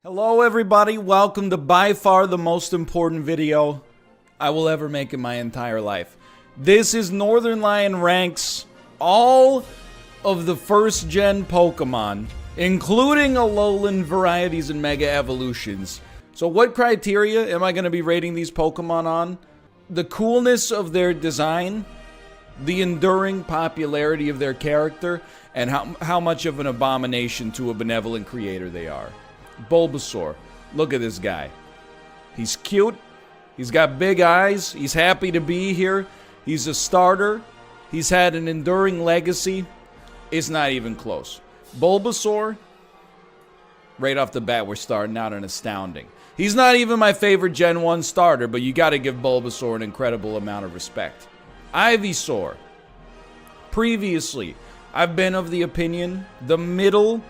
Hello everybody, welcome to by far the most important video I will ever make in my entire life. This is northernlion ranks all of the first gen Pokemon, including Alolan varieties and Mega Evolutions. So what criteria am I going to be rating these Pokemon on? The coolness of their design, the enduring popularity of their character, and how much of an abomination to a benevolent creator they are. Bulbasaur. Look at this guy. He's cute. He's got big eyes. He's happy to be here. He's a starter. He's had an enduring legacy. It's not even close. Bulbasaur, right off the bat, we're starting out an astounding. He's not even my favorite Gen 1 starter, but you gotta give Bulbasaur an incredible amount of respect. Ivysaur. Previously, I've been of the opinion the middle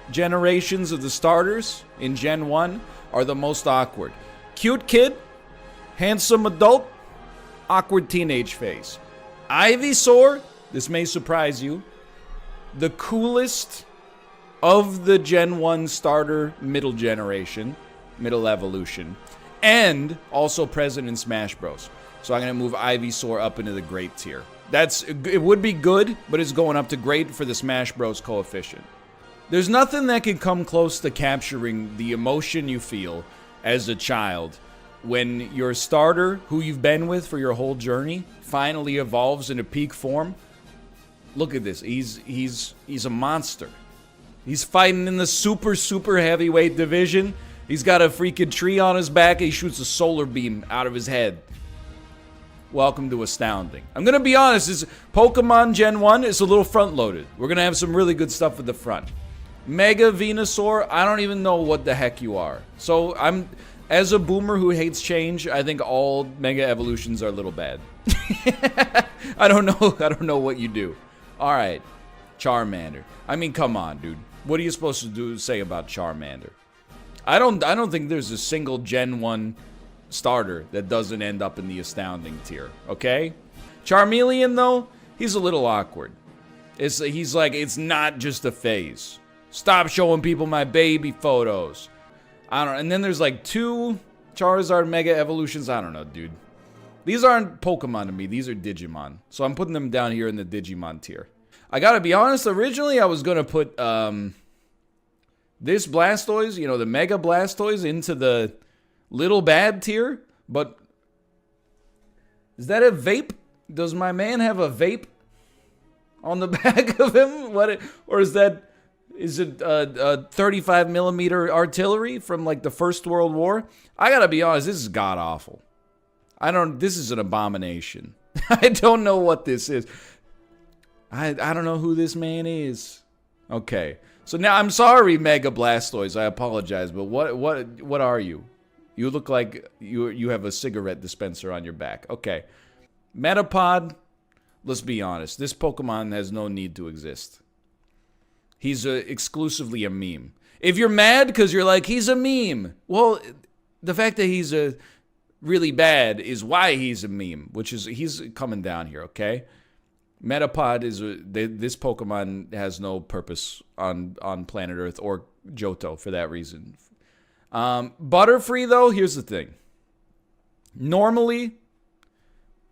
generations of the starters in Gen 1 are the most awkward. Cute kid, handsome adult, awkward teenage phase. Ivysaur, this may surprise you, the coolest of the Gen 1 starter middle generation, middle evolution, and also present in Smash Bros. So I'm going to move Ivysaur up into the great tier. It would be good, but it's going up to great for the Smash Bros coefficient. There's nothing that can come close to capturing the emotion you feel as a child when your starter, who you've been with for your whole journey, finally evolves into peak form. Look at this. He's a monster. He's fighting in the super heavyweight division. He's got a freaking tree on his back. He shoots a solar beam out of his head. Welcome to Astounding. I'm going to be honest, this Pokemon Gen 1 is a little front-loaded. We're going to have some really good stuff at the front. Mega Venusaur, I don't even know what the heck you are. So as a boomer who hates change, I think all Mega Evolutions are a little bad. I don't know what you do. Alright, Charmander. I mean, come on, dude. What are you supposed to say about Charmander? I don't think there's a single Gen 1 starter that doesn't end up in the astounding tier, okay? Charmeleon, though, he's a little awkward. He's like, it's not just a phase. Stop showing people my baby photos. I don't know. And then there's like 2 Charizard Mega Evolutions. I don't know, dude. These aren't Pokemon to me. These are Digimon. So I'm putting them down here in the Digimon tier. I gotta be honest, originally I was gonna put this Blastoise, you know, the Mega Blastoise, into the little bad tier. But is that a vape? Does my man have a vape on the back of him? Or is it a 35 millimeter artillery from like the First World War? I gotta be honest, this is god awful. This is an abomination. I don't know what this is. I don't know who this man is. Okay, so now I'm sorry, Mega Blastoise. I apologize, but what are you? You look like you have a cigarette dispenser on your back. Okay, Metapod. Let's be honest. This Pokemon has no need to exist. He's exclusively a meme. If you're mad because you're like, he's a meme. Well, the fact that he's really bad is why he's a meme, which is, he's coming down here, okay? Metapod this Pokemon has no purpose on planet Earth or Johto for that reason. Butterfree, though, here's the thing. Normally,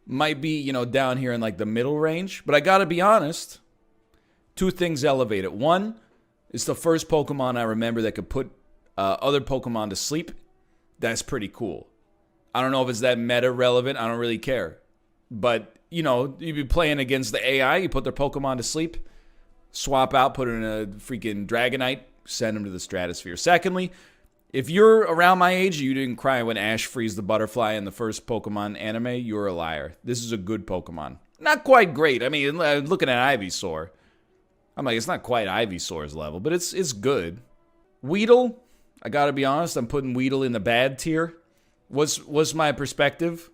might be, you know, down here in like the middle range, but I gotta be honest. 2 things elevate it. One, it's the first Pokemon I remember that could put other Pokemon to sleep. That's pretty cool. I don't know if it's that meta relevant. I don't really care. But, you know, you'd be playing against the AI. You put their Pokemon to sleep. Swap out, put it in a freaking Dragonite. Send them to the stratosphere. Secondly, if you're around my age, you didn't cry when Ash frees the butterfly in the first Pokemon anime, you're a liar. This is a good Pokemon. Not quite great. I mean, looking at Ivysaur, I'm like, it's not quite Ivysaur's level, but it's good. Weedle, I gotta be honest, I'm putting Weedle in the bad tier. What's my perspective?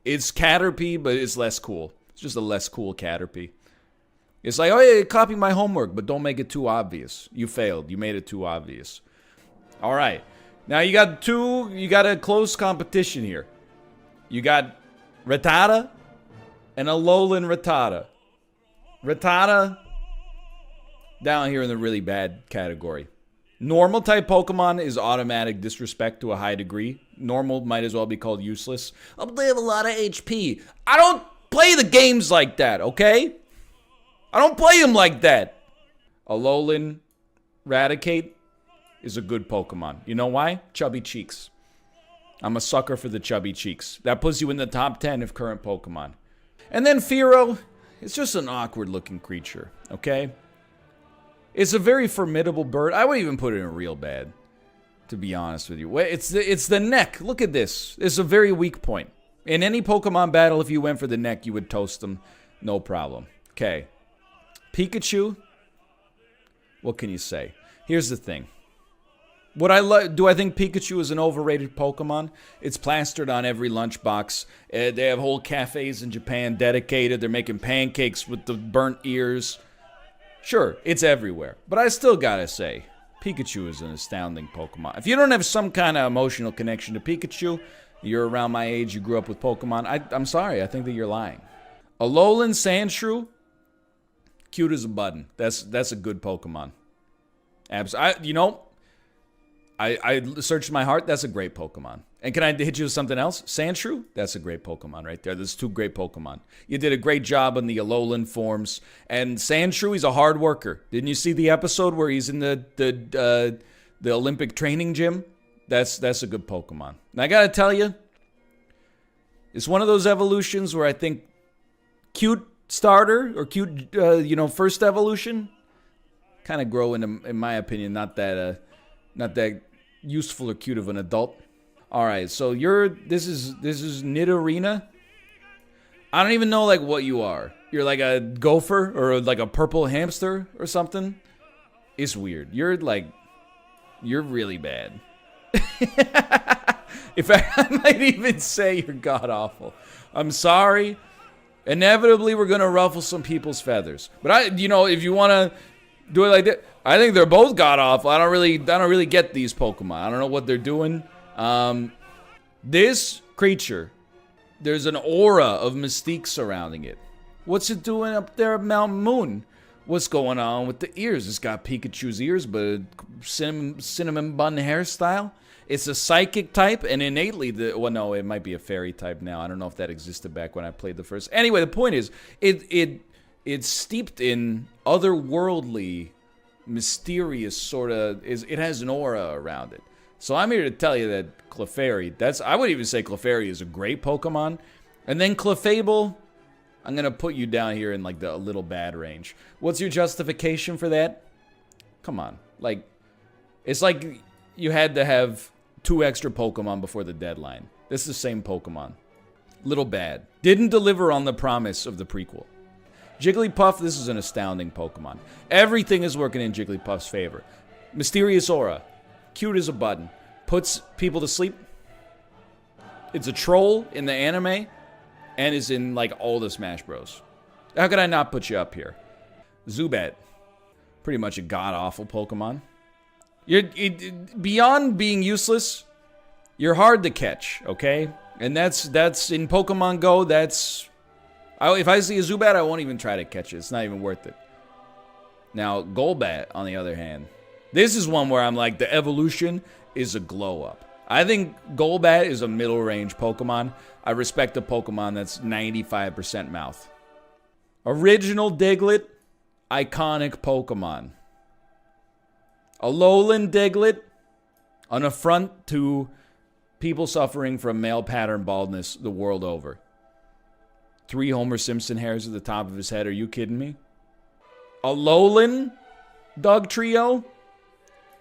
It's Caterpie, but it's less cool. It's just a less cool Caterpie. It's like, oh yeah, copy my homework, but don't make it too obvious. You failed. You made it too obvious. All right. Now you got a close competition here. You got Rattata and Alolan Rattata. Rattata, down here in the really bad category. Normal type Pokemon is automatic disrespect to a high degree. Normal might as well be called useless. Oh, they have a lot of HP. I don't play the games like that, okay? I don't play them like that. Alolan Raticate is a good Pokemon. You know why? Chubby cheeks. I'm a sucker for the chubby cheeks. That puts you in the top 10 of current Pokemon. And then Fearow, it's just an awkward looking creature, okay? It's a very formidable bird. I would even put it in real bad, to be honest with you. It's the neck. Look at this. It's a very weak point. In any Pokemon battle, if you went for the neck, you would toast them. No problem. Okay. Pikachu. What can you say? Here's the thing. Do I think Pikachu is an overrated Pokemon? It's plastered on every lunchbox. They have whole cafes in Japan dedicated. They're making pancakes with the burnt ears. Sure, it's everywhere. But I still gotta say, Pikachu is an astounding Pokemon. If you don't have some kind of emotional connection to Pikachu, you're around my age, you grew up with Pokemon, I'm sorry, I think that you're lying. Alolan Sandshrew, cute as a button. That's a good Pokemon. I searched my heart. That's a great Pokemon. And can I hit you with something else? Sandshrew? That's a great Pokemon right there. There's two great Pokemon. You did a great job on the Alolan forms. And Sandshrew, he's a hard worker. Didn't you see the episode where he's in the Olympic training gym? That's a good Pokemon. And I gotta tell you, it's one of those evolutions where I think cute starter or cute, first evolution kind of grow into, in my opinion, not that useful or cute of an adult. All right, so this is Nidorina. I don't even know like what you are. You're like a gopher or like a purple hamster or something. It's weird. You're really bad. In fact, I might even say you're god awful. I'm sorry. Inevitably, we're gonna ruffle some people's feathers. But if you wanna do it like that, I think they're both god awful. I don't really get these Pokemon. I don't know what they're doing. This creature, there's an aura of mystique surrounding it. What's it doing up there at Mount Moon? What's going on with the ears? It's got Pikachu's ears, but a cinnamon bun hairstyle. It's a psychic type, and innately, it might be a fairy type now. I don't know if that existed back when I played the first. Anyway, the point is, it's steeped in otherworldly, mysterious sort of. It has an aura around it. So I'm here to tell you that Clefairy, I would even say Clefairy is a great Pokemon. And then Clefable, I'm going to put you down here in like the little bad range. What's your justification for that? Come on. It's like you had to have 2 extra Pokemon before the deadline. This is the same Pokemon. Little bad. Didn't deliver on the promise of the prequel. Jigglypuff, this is an astounding Pokemon. Everything is working in Jigglypuff's favor. Mysterious aura. Cute as a button. Puts people to sleep. It's a troll in the anime. And is in, all the Smash Bros. How could I not put you up here? Zubat. Pretty much a god-awful Pokemon. Beyond being useless, you're hard to catch, okay? And that's in Pokemon Go, if I see a Zubat, I won't even try to catch it. It's not even worth it. Now, Golbat, on the other hand. This is one where I'm like, the evolution is a glow-up. I think Golbat is a middle-range Pokemon. I respect a Pokemon that's 95% mouth. Original Diglett, iconic Pokemon. Alolan Diglett, an affront to people suffering from male pattern baldness the world over. 3 Homer Simpson hairs at the top of his head. Are you kidding me? Alolan Dugtrio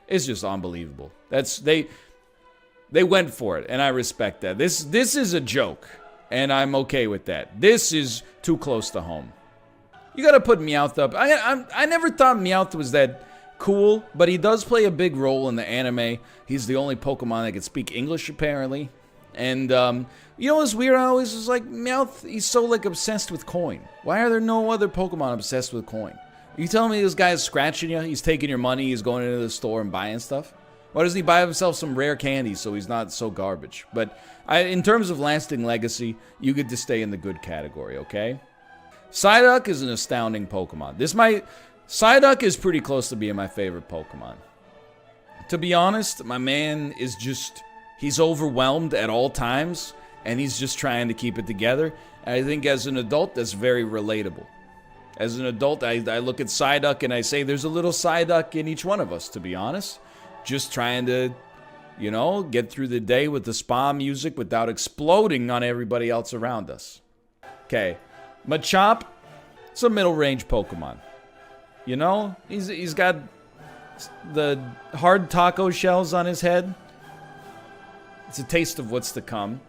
is just unbelievable. They went for it, and I respect that. This is a joke, and I'm okay with that. This is too close to home. You gotta put Meowth up. I never thought Meowth was that cool, but he does play a big role in the anime. He's the only Pokemon that can speak English, apparently. And, what's weird? I always was like, Meowth, he's so, obsessed with coin. Why are there no other Pokemon obsessed with coin? Are you telling me this guy's scratching you? He's taking your money, he's going into the store and buying stuff? Why doesn't he buy himself some rare candy so he's not so garbage? But in terms of lasting legacy, you get to stay in the good category, okay? Psyduck is an astounding Pokemon. Psyduck is pretty close to being my favorite Pokemon. To be honest, my man is just, he's overwhelmed at all times, and he's just trying to keep it together. And I think as an adult, that's very relatable. As an adult, I look at Psyduck and I say there's a little Psyduck in each one of us, to be honest. Just trying to, you know, get through the day with the spa music without exploding on everybody else around us. Okay, Machop, it's a middle range Pokemon. You know, he's got the hard taco shells on his head. It's a taste of what's to come.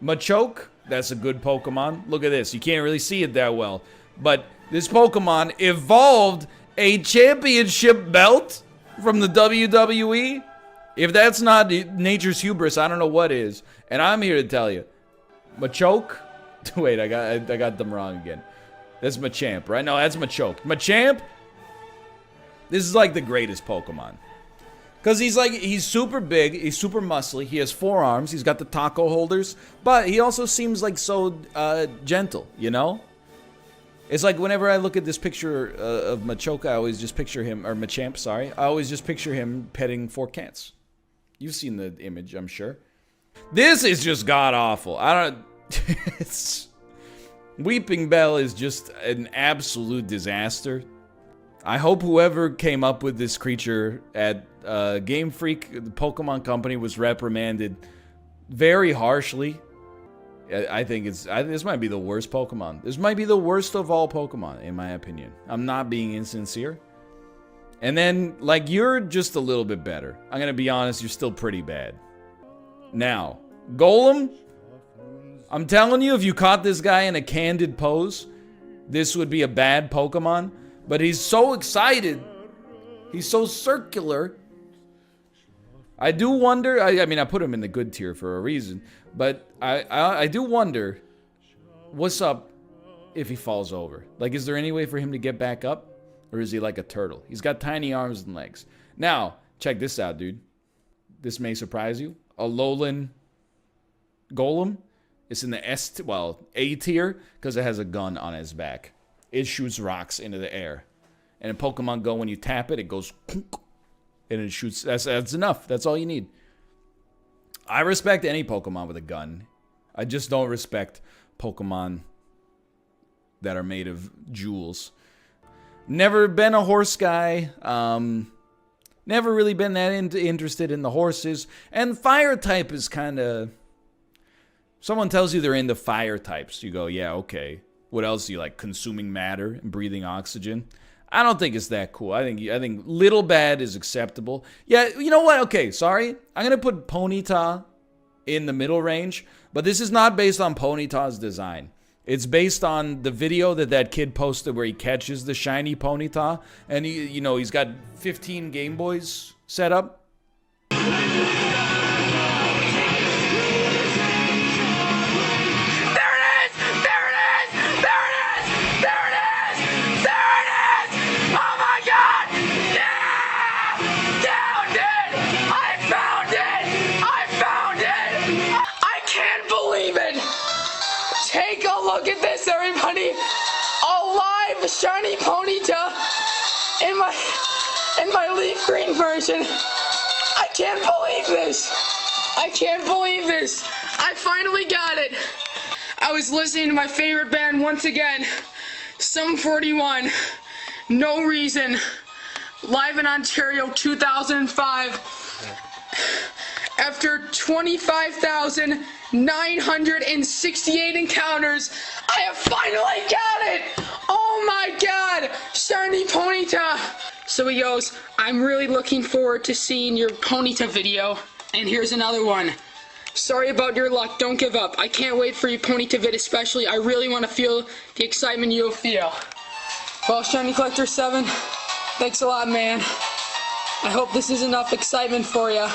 Machoke, that's a good Pokemon. Look at this, you can't really see it that well, but this Pokemon evolved a championship belt from the WWE. If that's not nature's hubris, I don't know what is. And I'm here to tell you, Machoke. Wait, I got them wrong again. That's Machamp, right? No, that's Machoke. Machamp. This is like the greatest Pokemon, cause he's super big, he's super muscly, he has 4 arms, he's got the taco holders, but he also seems like so gentle, you know? It's like whenever I look at this picture of Machoke, I always just picture him, or Machamp, sorry, I always just picture him petting 4 cats. You've seen the image, I'm sure. This is just god-awful. Weeping Bell is just an absolute disaster. I hope whoever came up with this creature at Game Freak, the Pokemon Company, was reprimanded very harshly. I think this might be the worst Pokemon. This might be the worst of all Pokemon, in my opinion. I'm not being insincere. And then, like, you're just a little bit better. I'm gonna be honest, you're still pretty bad. Now, Golem, I'm telling you, if you caught this guy in a candid pose, this would be a bad Pokemon. But he's so excited. He's so circular. I do wonder, I mean, I put him in the good tier for a reason, but I do wonder what's up if he falls over. Like, is there any way for him to get back up? Or is he like a turtle? He's got tiny arms and legs. Now, check this out, dude. This may surprise you. A Alolan Golem. It's in the A tier, because it has a gun on his back. It shoots rocks into the air. And in Pokemon Go, when you tap it, it goes and it shoots. That's enough. That's all you need. I respect any Pokemon with a gun. I just don't respect Pokemon that are made of jewels. Never been a horse guy. Never really been that interested in the horses. And fire type is kind of... Someone tells you they're into fire types. You go, yeah, okay. What else do you like? Consuming matter and breathing oxygen? I don't think it's that cool. I think little bad is acceptable. Yeah, you know what? Okay, sorry. I'm going to put Ponyta in the middle range, but this is not based on Ponyta's design. It's based on the video that kid posted where he catches the shiny Ponyta, and he's got 15 Game Boys set up. Look at this, everybody! A live shiny Ponyta in my leaf green version. I can't believe this. I can't believe this. I finally got it. I was listening to my favorite band once again, Sum 41. No Reason, live in Ontario, 2005. After 25,968 encounters, I have finally got it! Oh my god! Shiny Ponyta! So he goes, I'm really looking forward to seeing your Ponyta video. And here's another one. Sorry about your luck, don't give up. I can't wait for your Ponyta vid especially. I really want to feel the excitement you'll feel. Well, Shiny Collector 7, thanks a lot, man. I hope this is enough excitement for you.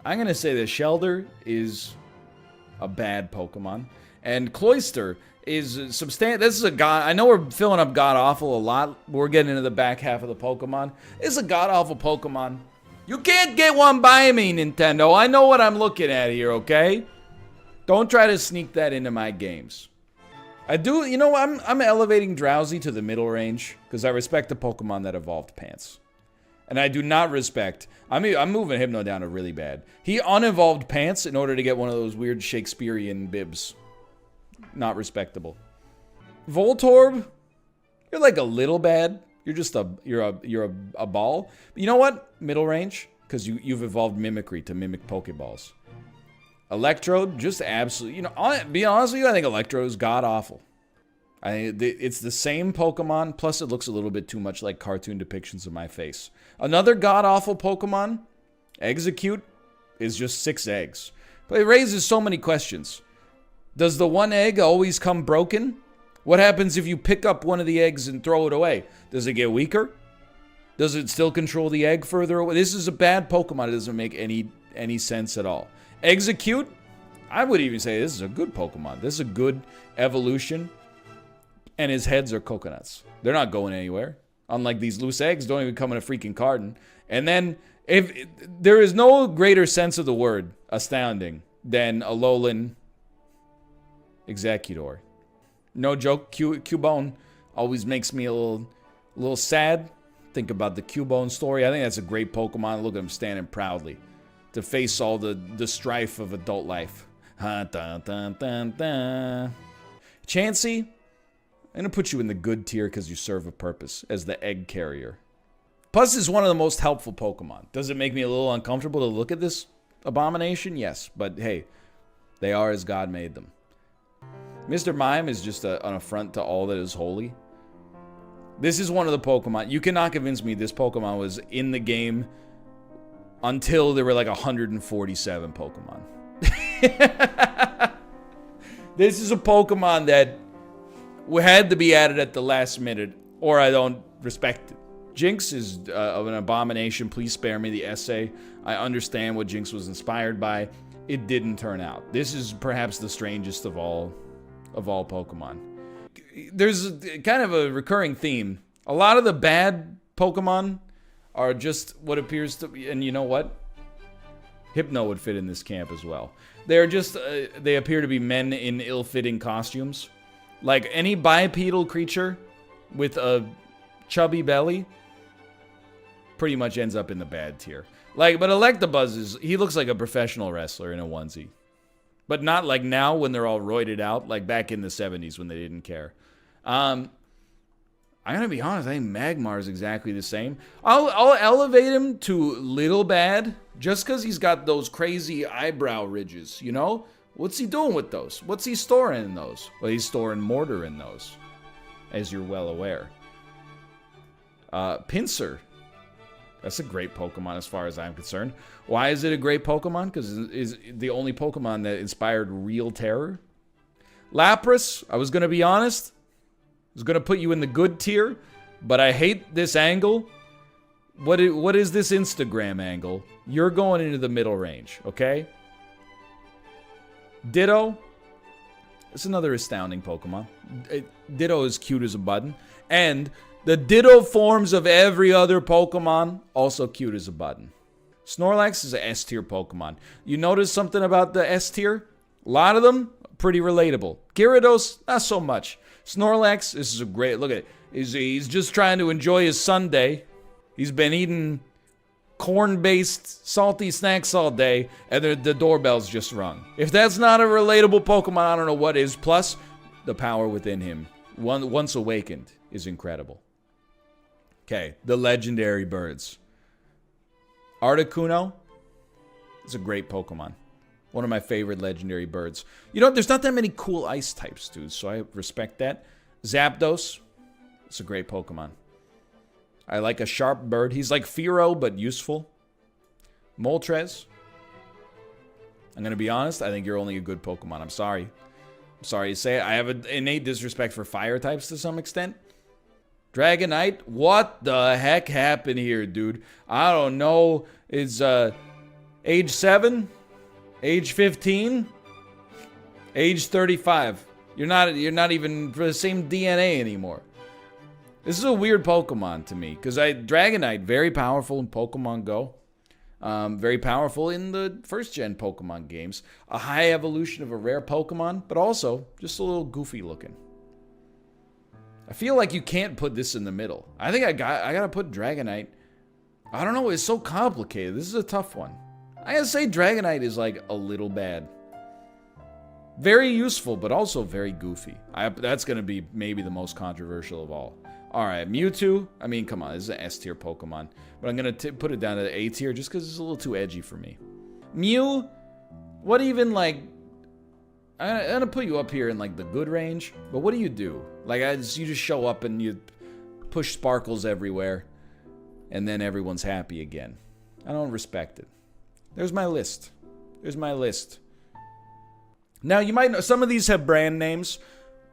I'm going to say that Shelder is a bad Pokemon. And Cloyster is substantial. This is a god. I know we're filling up god awful a lot. We're getting into the back half of the Pokemon. It's a god awful Pokemon. You can't get one by me, Nintendo. I know what I'm looking at here, okay? Don't try to sneak that into my games. I do, you know, I'm elevating Drowsy to the middle range because I respect the Pokemon that evolved pants. And I do not respect. I'm moving Hypno down a really bad. He unevolved pants in order to get one of those weird Shakespearean bibs. Not respectable. Voltorb, you're like a little bad. You're just you're a ball. But you know what? Middle range, because you've evolved mimicry to mimic Pokeballs. Electrode, just absolutely. You know, being honest with you, I think Electrode is god awful. It's the same Pokemon, plus it looks a little bit too much like cartoon depictions of my face. Another god-awful Pokemon, Execute, is just 6 eggs. But it raises so many questions. Does the one egg always come broken? What happens if you pick up one of the eggs and throw it away? Does it get weaker? Does it still control the egg further away? This is a bad Pokemon. It doesn't make any sense at all. Execute, I would even say this is a good Pokemon. This is a good evolution. And his heads are coconuts. They're not going anywhere. Unlike these loose eggs, don't even come in a freaking carton. And then, if there is no greater sense of the word astounding than Alolan Executor. No joke, Cubone always makes me a little sad. Think about the Cubone story. I think that's a great Pokemon. Look at him standing proudly to face all the strife of adult life. Chansey, I'm going to put you in the good tier because you serve a purpose as the egg carrier. Plus, is one of the most helpful Pokemon. Does it make me a little uncomfortable to look at this abomination? Yes, but hey, they are as God made them. Mr. Mime is just an affront to all that is holy. This is one of the Pokemon. You cannot convince me this Pokemon was in the game until there were like 147 Pokemon. This is a Pokemon that had to be added at the last minute, or I don't respect it. Jinx is of an abomination. Please spare me the essay. I understand what Jinx was inspired by. It didn't turn out. This is perhaps the strangest of all Pokemon. There's kind of a recurring theme. A lot of the bad Pokemon are just what appears to be, and you know what? Hypno would fit in this camp as well. They're just, they appear to be men in ill-fitting costumes. Like any bipedal creature with a chubby belly pretty much ends up in the bad tier. Like, but Electabuzz he looks like a professional wrestler in a onesie. But not like now when they're all roided out, like back in the 70s when they didn't care. I'm gonna be honest, I think Magmar is exactly the same. I'll elevate him to little bad just because he's got those crazy eyebrow ridges, you know? What's he doing with those? What's he storing in those? Well, he's storing mortar in those, as you're well aware. Pinsir. That's a great Pokemon as far as I'm concerned. Why is it a great Pokemon? Because it is the only Pokemon that inspired real terror. Lapras, I was going to be honest. I was going to put you in the good tier, but I hate this angle. What is this Instagram angle? You're going into the middle range, okay? Ditto. It's another astounding Pokemon. Ditto is cute as a button. And the Ditto forms of every other Pokemon, also cute as a button. Snorlax is an S tier Pokemon. You notice something about the S tier? A lot of them, pretty relatable. Gyarados, not so much. Snorlax, this is a great, look at it. He's just trying to enjoy his Sunday. He's been eating corn-based salty snacks all day, and the doorbell's just rung. If that's not a relatable Pokemon, I don't know what is. Plus, the power within him, once awakened, is incredible. Okay, the legendary birds. Articuno is a great Pokemon. One of my favorite legendary birds. You know, there's not that many cool ice types, dude, so I respect that. Zapdos, it's a great Pokemon. I like a sharp bird. He's like Fearow, but useful. Moltres. I'm going to be honest. I think you're only a good Pokemon. I'm sorry. I'm sorry to say it. I have an innate disrespect for fire types to some extent. Dragonite. What the heck happened here, dude? I don't know. It's age 7? Age 15? Age 35. You're not even for the same DNA anymore. This is a weird Pokemon to me, because Dragonite, very powerful in Pokemon Go. Very powerful in the first-gen Pokemon games. A high evolution of a rare Pokemon, but also just a little goofy looking. I feel like you can't put this in the middle. I think I gotta put Dragonite I don't know, it's so complicated. This is a tough one. I gotta say Dragonite is like a little bad. Very useful, but also very goofy. That's gonna be maybe the most controversial of all. Alright, Mewtwo. I mean, come on, this is an S tier Pokemon. But I'm gonna put it down to the A tier just because it's a little too edgy for me. Mew, what even, like... I'm gonna put you up here in, like, the good range. But what do you do? Like, you just show up and you push sparkles everywhere. And then everyone's happy again. I don't respect it. There's my list. There's my list. Now, you might know, some of these have brand names.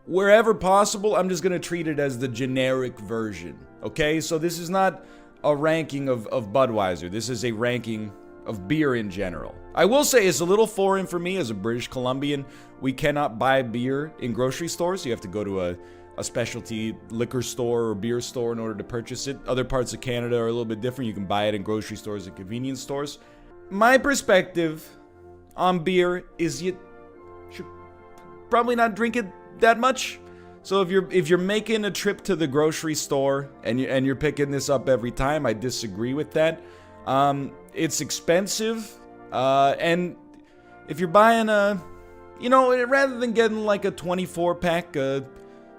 Wherever possible, I'm just gonna treat it as the generic version. Okay? So this is not a ranking of Budweiser. This is a ranking of beer in general. I will say it's a little foreign for me as a British Columbian. We cannot buy beer in grocery stores. You have to go to a specialty liquor store or beer store in order to purchase it. Other parts of Canada are a little bit different. You can buy it in grocery stores and convenience stores. My perspective on beer is you should probably not drink it that much. So if you're making a trip to the grocery store and you're picking this up every time, I disagree with that. It's expensive, and if you're buying rather than getting like a 24 pack,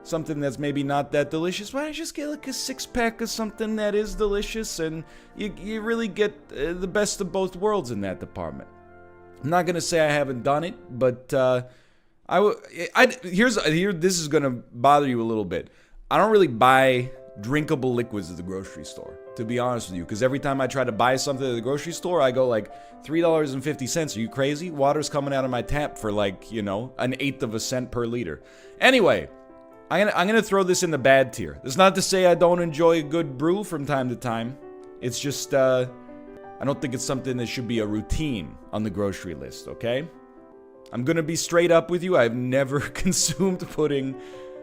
something that's maybe not that delicious, why don't you just get like a 6-pack of something that is delicious, and you really get the best of both worlds in that department. I'm not gonna say I haven't done it, but this is gonna bother you a little bit. I don't really buy drinkable liquids at the grocery store, to be honest with you, because every time I try to buy something at the grocery store, I go like $3.50. Are you crazy? Water's coming out of my tap for like, an eighth of a cent per liter. Anyway, I'm gonna throw this in the bad tier. That's not to say I don't enjoy a good brew from time to time. It's just, I don't think it's something that should be a routine on the grocery list, okay? I'm gonna be straight up with you. I've never consumed pudding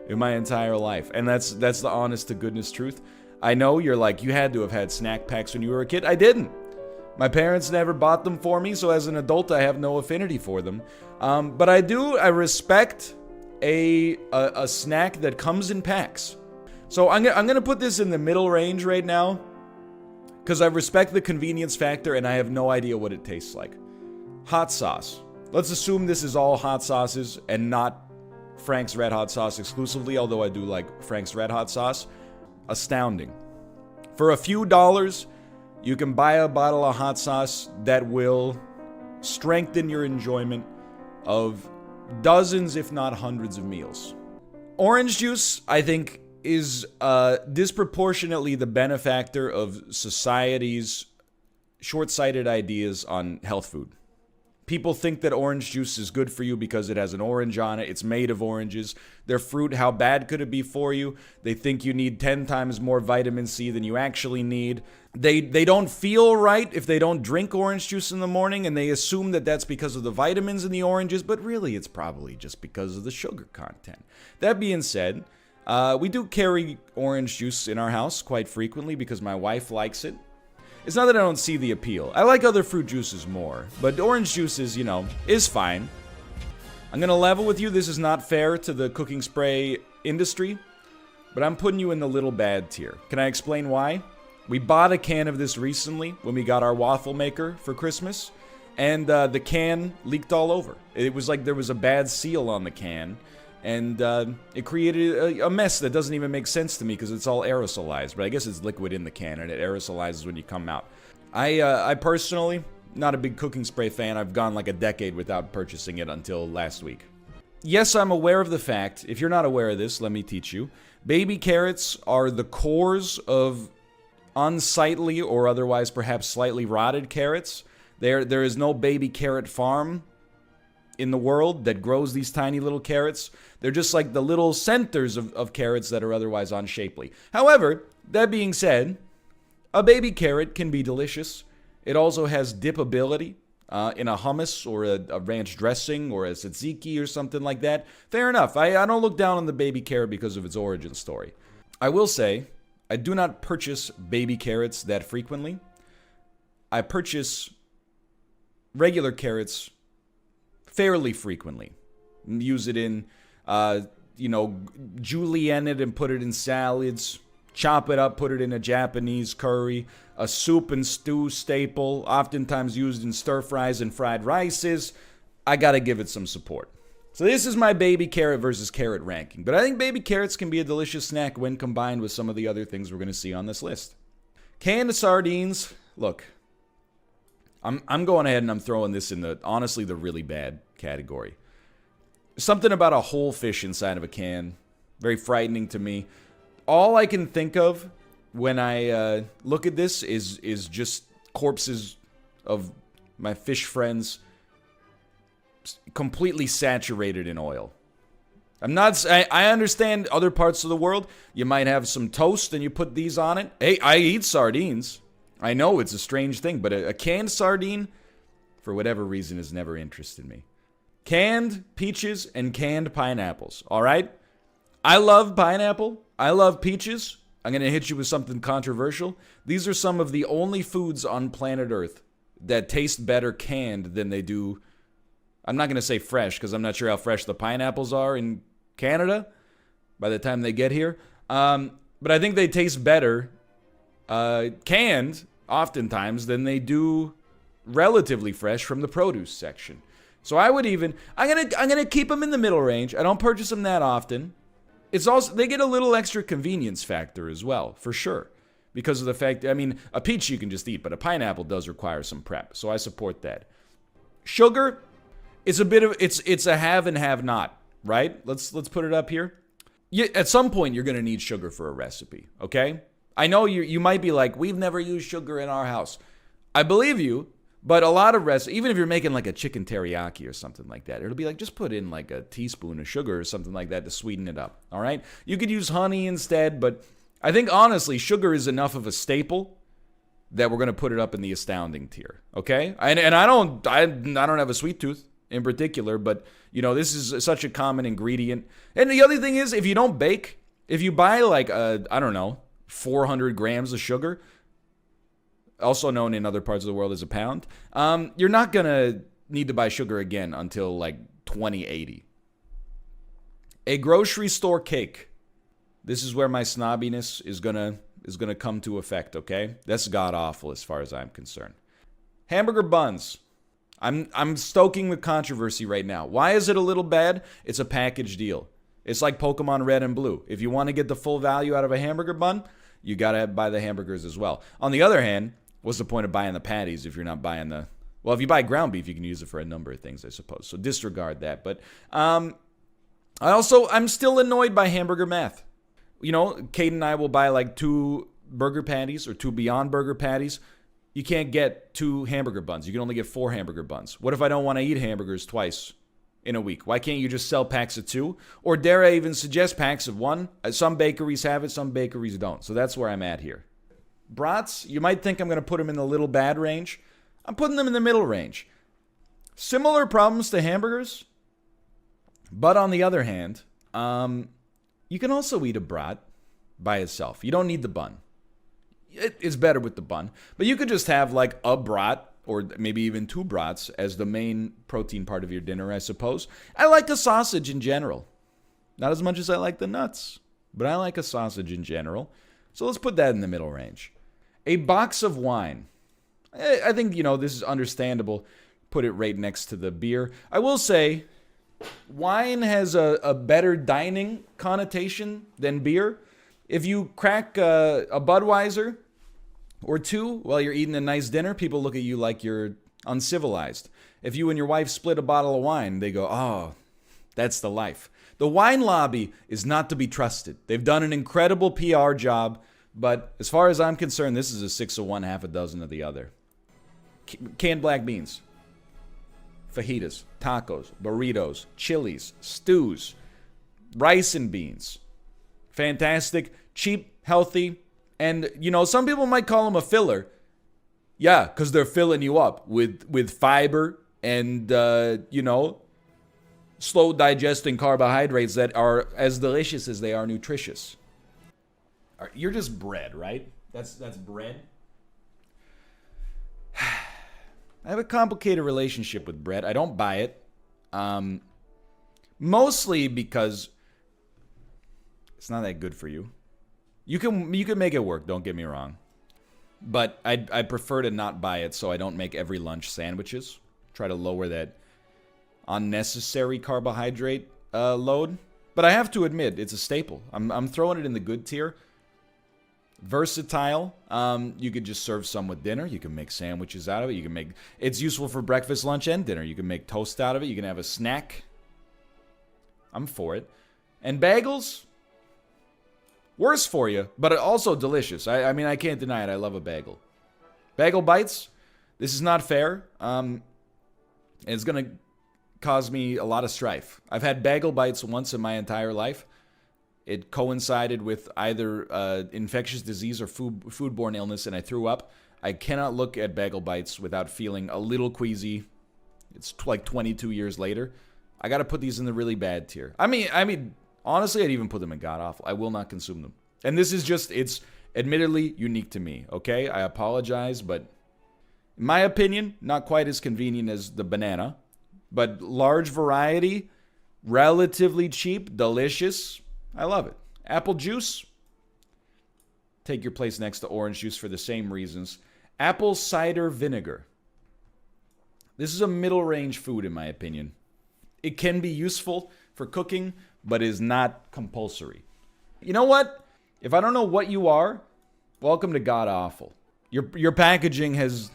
in my entire life. And that's the honest to goodness truth. I know you're like, you had to have had snack packs when you were a kid. I didn't. My parents never bought them for me, so as an adult, I have no affinity for them. But I respect a snack that comes in packs. So I'm gonna put this in the middle range right now, because I respect the convenience factor and I have no idea what it tastes like. Hot sauce. Let's assume this is all hot sauces and not Frank's Red Hot Sauce exclusively, although I do like Frank's Red Hot Sauce. Astounding. For a few dollars, you can buy a bottle of hot sauce that will strengthen your enjoyment of dozens, if not hundreds of meals. Orange juice, I think, is disproportionately the benefactor of society's short-sighted ideas on health food. People think that orange juice is good for you because it has an orange on it. It's made of oranges. They're fruit. How bad could it be for you? They think you need 10 times more vitamin C than you actually need. They don't feel right if they don't drink orange juice in the morning, and they assume that that's because of the vitamins in the oranges, but really it's probably just because of the sugar content. That being said, we do carry orange juice in our house quite frequently because my wife likes it. It's not that I don't see the appeal. I like other fruit juices more, but orange juice is fine. I'm gonna level with you. This is not fair to the cooking spray industry, but I'm putting you in the little bad tier. Can I explain why? We bought a can of this recently when we got our waffle maker for Christmas, and the can leaked all over. It was like there was a bad seal on the can, and it created a mess that doesn't even make sense to me because it's all aerosolized. But I guess it's liquid in the can, and it aerosolizes when you come out. I personally, not a big cooking spray fan. I've gone like a decade without purchasing it until last week. Yes, I'm aware of the fact. If you're not aware of this, let me teach you. Baby carrots are the cores of unsightly or otherwise perhaps slightly rotted carrots. There is no baby carrot farm in the world that grows these tiny little carrots. They're just like the little centers of carrots that are otherwise unshapely. However, that being said, a baby carrot can be delicious. It also has dipability in a hummus or a ranch dressing or a tzatziki or something like that. Fair enough. I don't look down on the baby carrot because of its origin story. I will say, I do not purchase baby carrots that frequently. I purchase regular carrots fairly frequently. Use it in, julienne it and put it in salads, chop it up, put it in a Japanese curry, a soup and stew staple, oftentimes used in stir fries and fried rices. I gotta give it some support. So this is my baby carrot versus carrot ranking. But I think baby carrots can be a delicious snack when combined with some of the other things we're going to see on this list. Canned sardines. Look, I'm going ahead and I'm throwing this in the, honestly, the really bad category. Something about a whole fish inside of a can. Very frightening to me. All I can think of when I look at this is just corpses of my fish friends completely saturated in oil. I understand other parts of the world, you might have some toast and you put these on it. Hey, I eat sardines. I know it's a strange thing, but a canned sardine, for whatever reason, has never interested me. Canned peaches and canned pineapples, all right? I love pineapple. I love peaches. I'm going to hit you with something controversial. These are some of the only foods on planet Earth that taste better canned than they do. I'm not going to say fresh because I'm not sure how fresh the pineapples are in Canada by the time they get here. But I think they taste better canned oftentimes than they do relatively fresh from the produce section. So I would even, I'm gonna keep them in the middle range. I don't purchase them that often. It's also, they get a little extra convenience factor as well, for sure. Because of the fact, I mean, a peach you can just eat, but a pineapple does require some prep. So I support that. Sugar, it's a bit of, it's a have and have not, right? Let's put it up here. At some point, you're gonna need sugar for a recipe, okay? I know you might be like, we've never used sugar in our house. I believe you, but a lot of recipes, even if you're making like a chicken teriyaki or something like that, it'll be like, just put in like a teaspoon of sugar or something like that to sweeten it up, all right? You could use honey instead, but I think honestly, sugar is enough of a staple that we're gonna put it up in the astounding tier, okay? And I don't have a sweet tooth in particular, but you know, this is such a common ingredient. And the other thing is, if you don't bake, if you buy like I don't know, 400 grams of sugar, also known in other parts of the world as a pound, you're not gonna need to buy sugar again until like 2080. A grocery store cake. This is where my snobbiness is gonna come to effect, okay? That's god awful as far as I'm concerned. Hamburger buns. I'm stoking the controversy right now. Why is it a little bad? It's a package deal. It's like Pokemon Red and Blue. If you want to get the full value out of a hamburger bun, you gotta buy the hamburgers as well. On the other hand, what's the point of buying the patties if you're not buying the... Well, if you buy ground beef, you can use it for a number of things, I suppose. So disregard that. But I'm still annoyed by hamburger math. You know, Kate and I will buy like 2 burger patties or 2 Beyond Burger patties. You can't get 2 hamburger buns. You can only get 4 hamburger buns. What if I don't want to eat hamburgers twice in a week? Why can't you just sell packs of 2? Or dare I even suggest packs of 1? Some bakeries have it, some bakeries don't. So that's where I'm at here. Brats, you might think I'm going to put them in the little bad range. I'm putting them in the middle range. Similar problems to hamburgers. But on the other hand, you can also eat a brat by itself. You don't need the bun. It's better with the bun. But you could just have like a brat or maybe even 2 brats as the main protein part of your dinner, I suppose. I like a sausage in general. Not as much as I like the nuts, but I like a sausage in general. So let's put that in the middle range. A box of wine. I think, you know, this is understandable. Put it right next to the beer. I will say, wine has a better dining connotation than beer. If you crack a Budweiser or 2 while you're eating a nice dinner, people look at you like you're uncivilized. If you and your wife split a bottle of wine, they go, oh, that's the life. The wine lobby is not to be trusted. They've done an incredible PR job, but as far as I'm concerned, this is a 6 of one, half a dozen of the other. Canned black beans, fajitas, tacos, burritos, chilies, stews, rice and beans. Fantastic, cheap, healthy, and, you know, some people might call them a filler. Yeah, because they're filling you up with fiber and, you know, slow digesting carbohydrates that are as delicious as they are nutritious. You're just bread, right? That's bread. I have a complicated relationship with bread. I don't buy it. Mostly because it's not that good for you. You can make it work, don't get me wrong. But I prefer to not buy it so I don't make every lunch sandwiches. Try to lower that unnecessary carbohydrate load. But I have to admit, it's a staple. I'm throwing it in the good tier. Versatile. You could just serve some with dinner. You can make sandwiches out of it. It's useful for breakfast, lunch, and dinner. You can make toast out of it. You can have a snack. I'm for it. And bagels, worse for you, but also delicious. I mean, I can't deny it. I love a bagel. Bagel bites. This is not fair. It's going to cause me a lot of strife. I've had bagel bites once in my entire life. It coincided with either infectious disease or foodborne illness, and I threw up. I cannot look at bagel bites without feeling a little queasy. It's like 22 years later. I got to put these in the really bad tier. I mean, honestly, I'd even put them in god-awful. I will not consume them. And this is just, it's admittedly unique to me, okay? I apologize, but in my opinion, not quite as convenient as the banana. But large variety, relatively cheap, delicious. I love it. Apple juice, take your place next to orange juice for the same reasons. Apple cider vinegar. This is a middle-range food, in my opinion. It can be useful for cooking, but is not compulsory. You know what? If I don't know what you are, welcome to God Awful. Your packaging has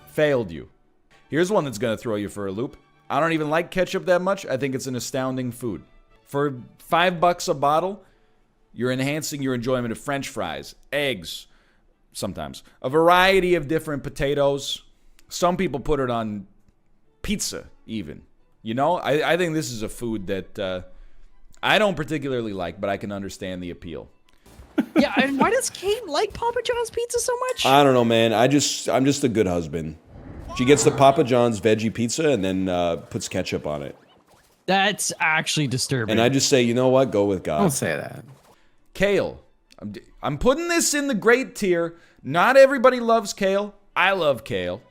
failed you. Here's one that's going to throw you for a loop. I don't even like ketchup that much. I think it's an astounding food. For $5 a bottle, you're enhancing your enjoyment of French fries, eggs, sometimes, a variety of different potatoes. Some people put it on pizza, even. You know, I think this is a food that I don't particularly like, but I can understand the appeal. Yeah, and why does Kate like Papa John's pizza so much? I don't know, man. I'm just a good husband. She gets the Papa John's veggie pizza and then puts ketchup on it. That's actually disturbing. And I just say, you know what? Go with God. Don't say that. Kale. I'm putting this in the great tier. Not everybody loves kale. I love kale.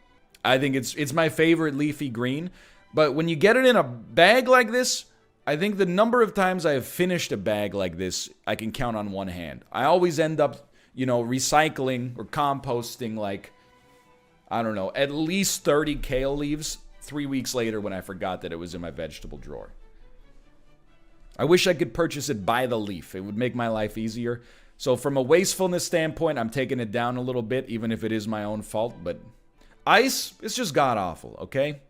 I think it's my favorite leafy green. But when you get it in a bag like this, I think the number of times I have finished a bag like this, I can count on one hand. I always end up, recycling or composting like, I don't know, at least 30 kale leaves 3 weeks later when I forgot that it was in my vegetable drawer. I wish I could purchase it by the leaf. It would make my life easier. So from a wastefulness standpoint, I'm taking it down a little bit, even if it is my own fault. But ice, it's just god-awful, okay?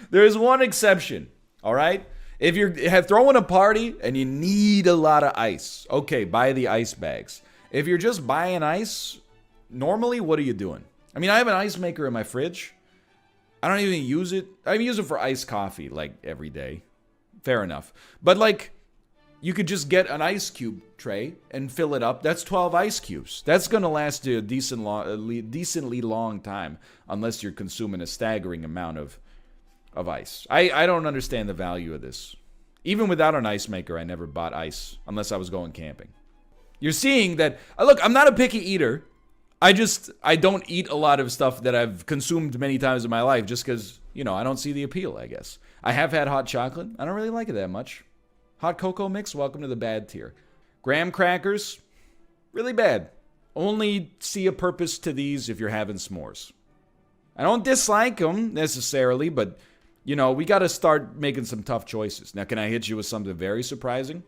There is one exception, all right? If you're throwing a party and you need a lot of ice, okay, buy the ice bags. If you're just buying ice, normally, what are you doing? I mean, I have an ice maker in my fridge. I don't even use it. I use it for iced coffee, like, every day. Fair enough. But, like, you could just get an ice cube tray and fill it up. That's 12 ice cubes. That's going to last a decently long time, unless you're consuming a staggering amount of ice. I don't understand the value of this. Even without an ice maker, I never bought ice, unless I was going camping. You're seeing that, look, I'm not a picky eater. I don't eat a lot of stuff that I've consumed many times in my life just because, I don't see the appeal, I guess. I have had hot chocolate. I don't really like it that much. Hot cocoa mix, welcome to the bad tier. Graham crackers, really bad. Only see a purpose to these if you're having s'mores. I don't dislike them necessarily, but, we got to start making some tough choices. Now, can I hit you with something very surprising?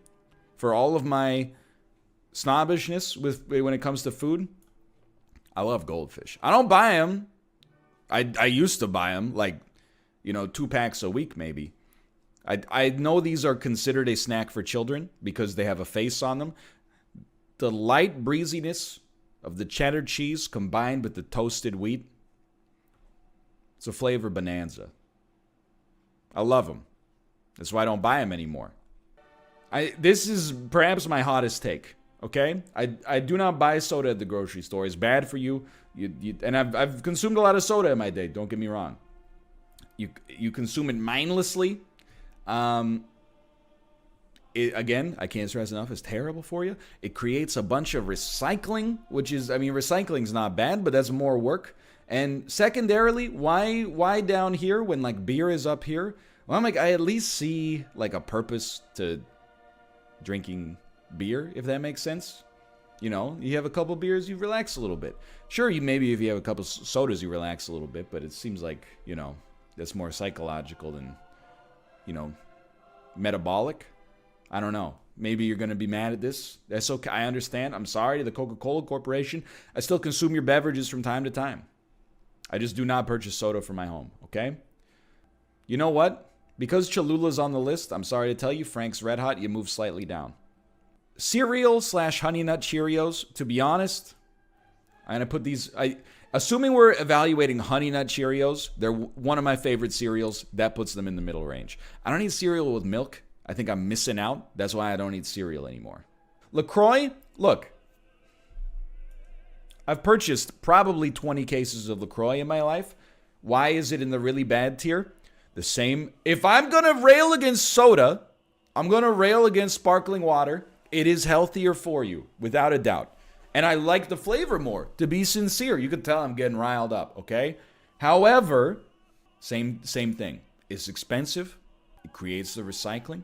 For all of my snobbishness when it comes to food, I love goldfish. I don't buy them. I used to buy them, like, 2 packs a week maybe. I know these are considered a snack for children because they have a face on them. The light breeziness of the cheddar cheese combined with the toasted wheat, it's a flavor bonanza. I love them. That's why I don't buy them anymore. This is perhaps my hottest take. Okay, I do not buy soda at the grocery store. It's bad for you. And I've consumed a lot of soda in my day. Don't get me wrong. You consume it mindlessly. Again, I can't stress enough. It's terrible for you. It creates a bunch of recycling, which is, recycling's not bad, but that's more work. And secondarily, why down here when like beer is up here? Well, I at least see like a purpose to drinking beer, if that makes sense. You know, you have a couple beers, you relax a little bit. Sure, maybe if you have a couple sodas, you relax a little bit, but it seems like, you know, that's more psychological than, you know, metabolic. I don't know. Maybe you're going to be mad at this. That's okay. I understand. I'm sorry to the Coca-Cola Corporation. I still consume your beverages from time to time. I just do not purchase soda for my home, okay? You know what? Because Cholula's on the list, I'm sorry to tell you, Frank's Red Hot, you move slightly down. Cereal / Honey Nut Cheerios, to be honest, I'm going to put these... assuming we're evaluating Honey Nut Cheerios, they're one of my favorite cereals. That puts them in the middle range. I don't eat cereal with milk. I think I'm missing out. That's why I don't eat cereal anymore. LaCroix, look. I've purchased probably 20 cases of LaCroix in my life. Why is it in the really bad tier? The same. If I'm going to rail against soda, I'm going to rail against sparkling water. It is healthier for you, without a doubt. And I like the flavor more, to be sincere. You can tell I'm getting riled up, okay? However, same thing. It's expensive. It creates the recycling.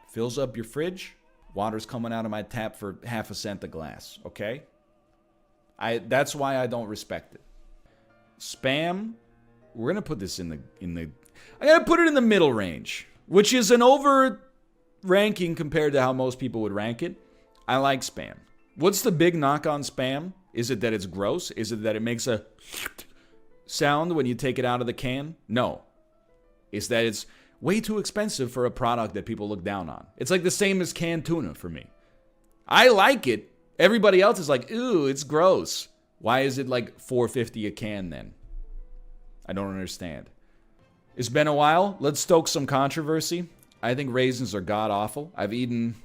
Fills up your fridge. Water's coming out of my tap for half a cent a glass, okay? That's why I don't respect it. Spam, we're going to put this in the I got to put it in the middle range, which is an over ranking compared to how most people would rank it. I like Spam. What's the big knock on Spam? Is it that it's gross? Is it that it makes a sound when you take it out of the can? No. It's that it's way too expensive for a product that people look down on. It's like the same as canned tuna for me. I like it. Everybody else is like, ooh, it's gross. Why is it like $4.50 a can then? I don't understand. It's been a while. Let's stoke some controversy. I think raisins are god-awful. I've eaten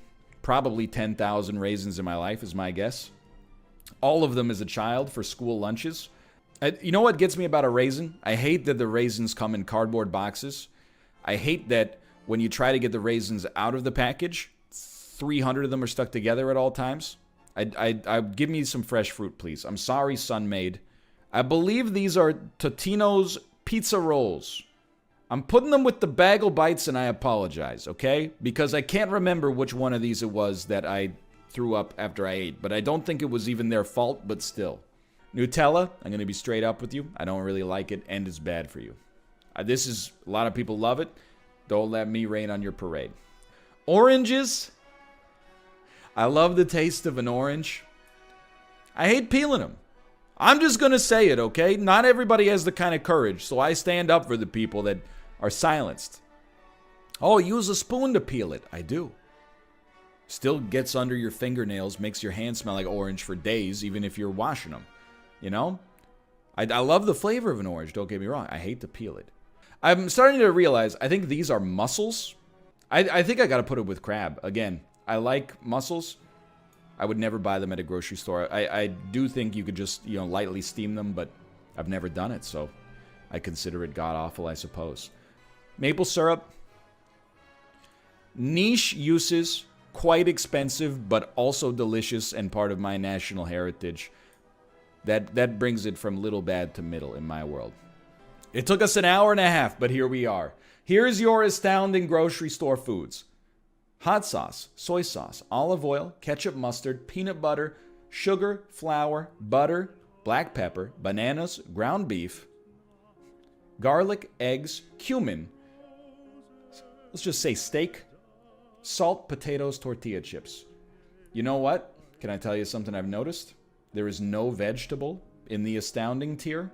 probably 10,000 raisins in my life, is my guess. All of them as a child for school lunches. You know what gets me about a raisin? I hate that the raisins come in cardboard boxes. I hate that when you try to get the raisins out of the package, 300 of them are stuck together at all times. I give me some fresh fruit, please. I'm sorry, Sun-Maid. I believe these are Totino's pizza rolls. I'm putting them with the bagel bites, and I apologize, okay? Because I can't remember which one of these it was that I threw up after I ate. But I don't think it was even their fault, but still. Nutella, I'm going to be straight up with you. I don't really like it, and it's bad for you. A lot of people love it. Don't let me rain on your parade. Oranges. I love the taste of an orange. I hate peeling them. I'm just going to say it, okay? Not everybody has the kind of courage, so I stand up for the people that are silenced. Oh, use a spoon to peel it. I do. Still gets under your fingernails, makes your hands smell like orange for days, even if you're washing them. You know? I love the flavor of an orange, don't get me wrong. I hate to peel it. I'm starting to realize, I think these are mussels. I think I got to put it with crab. Again, I like mussels. I would never buy them at a grocery store. I do think you could just, lightly steam them, but I've never done it, so I consider it god-awful, I suppose. Maple syrup. Niche uses, quite expensive, but also delicious and part of my national heritage. That brings it from little bad to middle in my world. It took us an hour and a half, but here we are. Here's your astounding grocery store foods. Hot sauce, soy sauce, olive oil, ketchup, mustard, peanut butter, sugar, flour, butter, black pepper, bananas, ground beef, garlic, eggs, cumin. Let's just say steak, salt, potatoes, tortilla chips. You know what? Can I tell you something I've noticed? There is no vegetable in the astounding tier.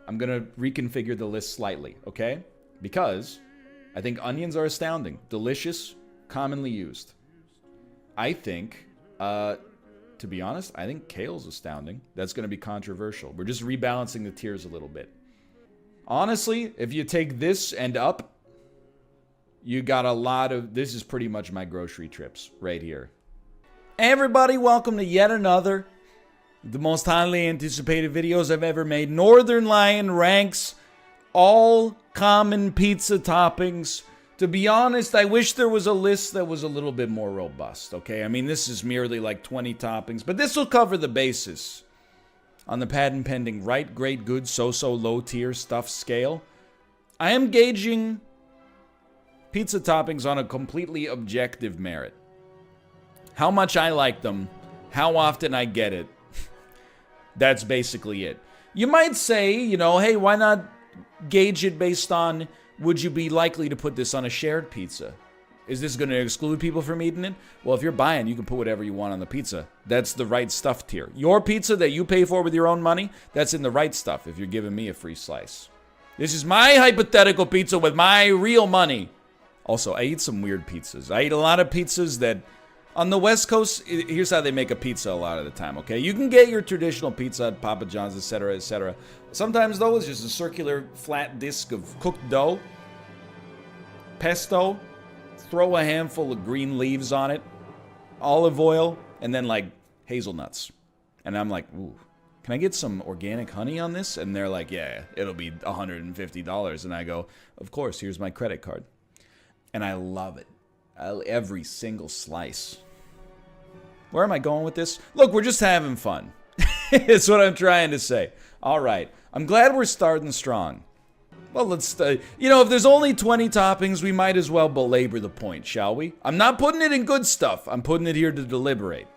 I'm going to reconfigure the list slightly, okay? Because I think onions are astounding, delicious, commonly used. I think, to be honest, I think kale's astounding. That's going to be controversial. We're just rebalancing the tiers a little bit. Honestly, if you take this and up, you got a lot of... This is pretty much my grocery trips right here. Everybody, welcome to yet another, the most highly anticipated videos I've ever made. Northern Lion ranks all common pizza toppings. To be honest, I wish there was a list that was a little bit more robust, okay? I mean, this is merely like 20 toppings, but this will cover the basis. On the patent pending right, great, good, so-so, low tier stuff scale, I am gauging pizza toppings on a completely objective merit. How much I like them, how often I get it. That's basically it. You might say, you know, hey, why not gauge it based on, would you be likely to put this on a shared pizza? Is this going to exclude people from eating it? Well, if you're buying, you can put whatever you want on the pizza. That's the right stuff tier. Your pizza that you pay for with your own money, that's in the right stuff if you're giving me a free slice. This is my hypothetical pizza with my real money. Also, I eat some weird pizzas. I eat a lot of pizzas that, on the West Coast, here's how they make a pizza a lot of the time, okay? You can get your traditional pizza at Papa John's, etc., etc. Sometimes, though, it's just a circular flat disc of cooked dough, pesto, throw a handful of green leaves on it, olive oil, and then, like, hazelnuts. And I'm like, ooh, can I get some organic honey on this? And they're like, yeah, it'll be $150. And I go, of course, here's my credit card. And I love it. Every single slice. Where am I going with this? Look, we're just having fun. It's what I'm trying to say. All right. I'm glad we're starting strong. Well, let's, you know, if there's only 20 toppings, we might as well belabor the point, shall we? I'm not putting it in good stuff. I'm putting it here to deliberate.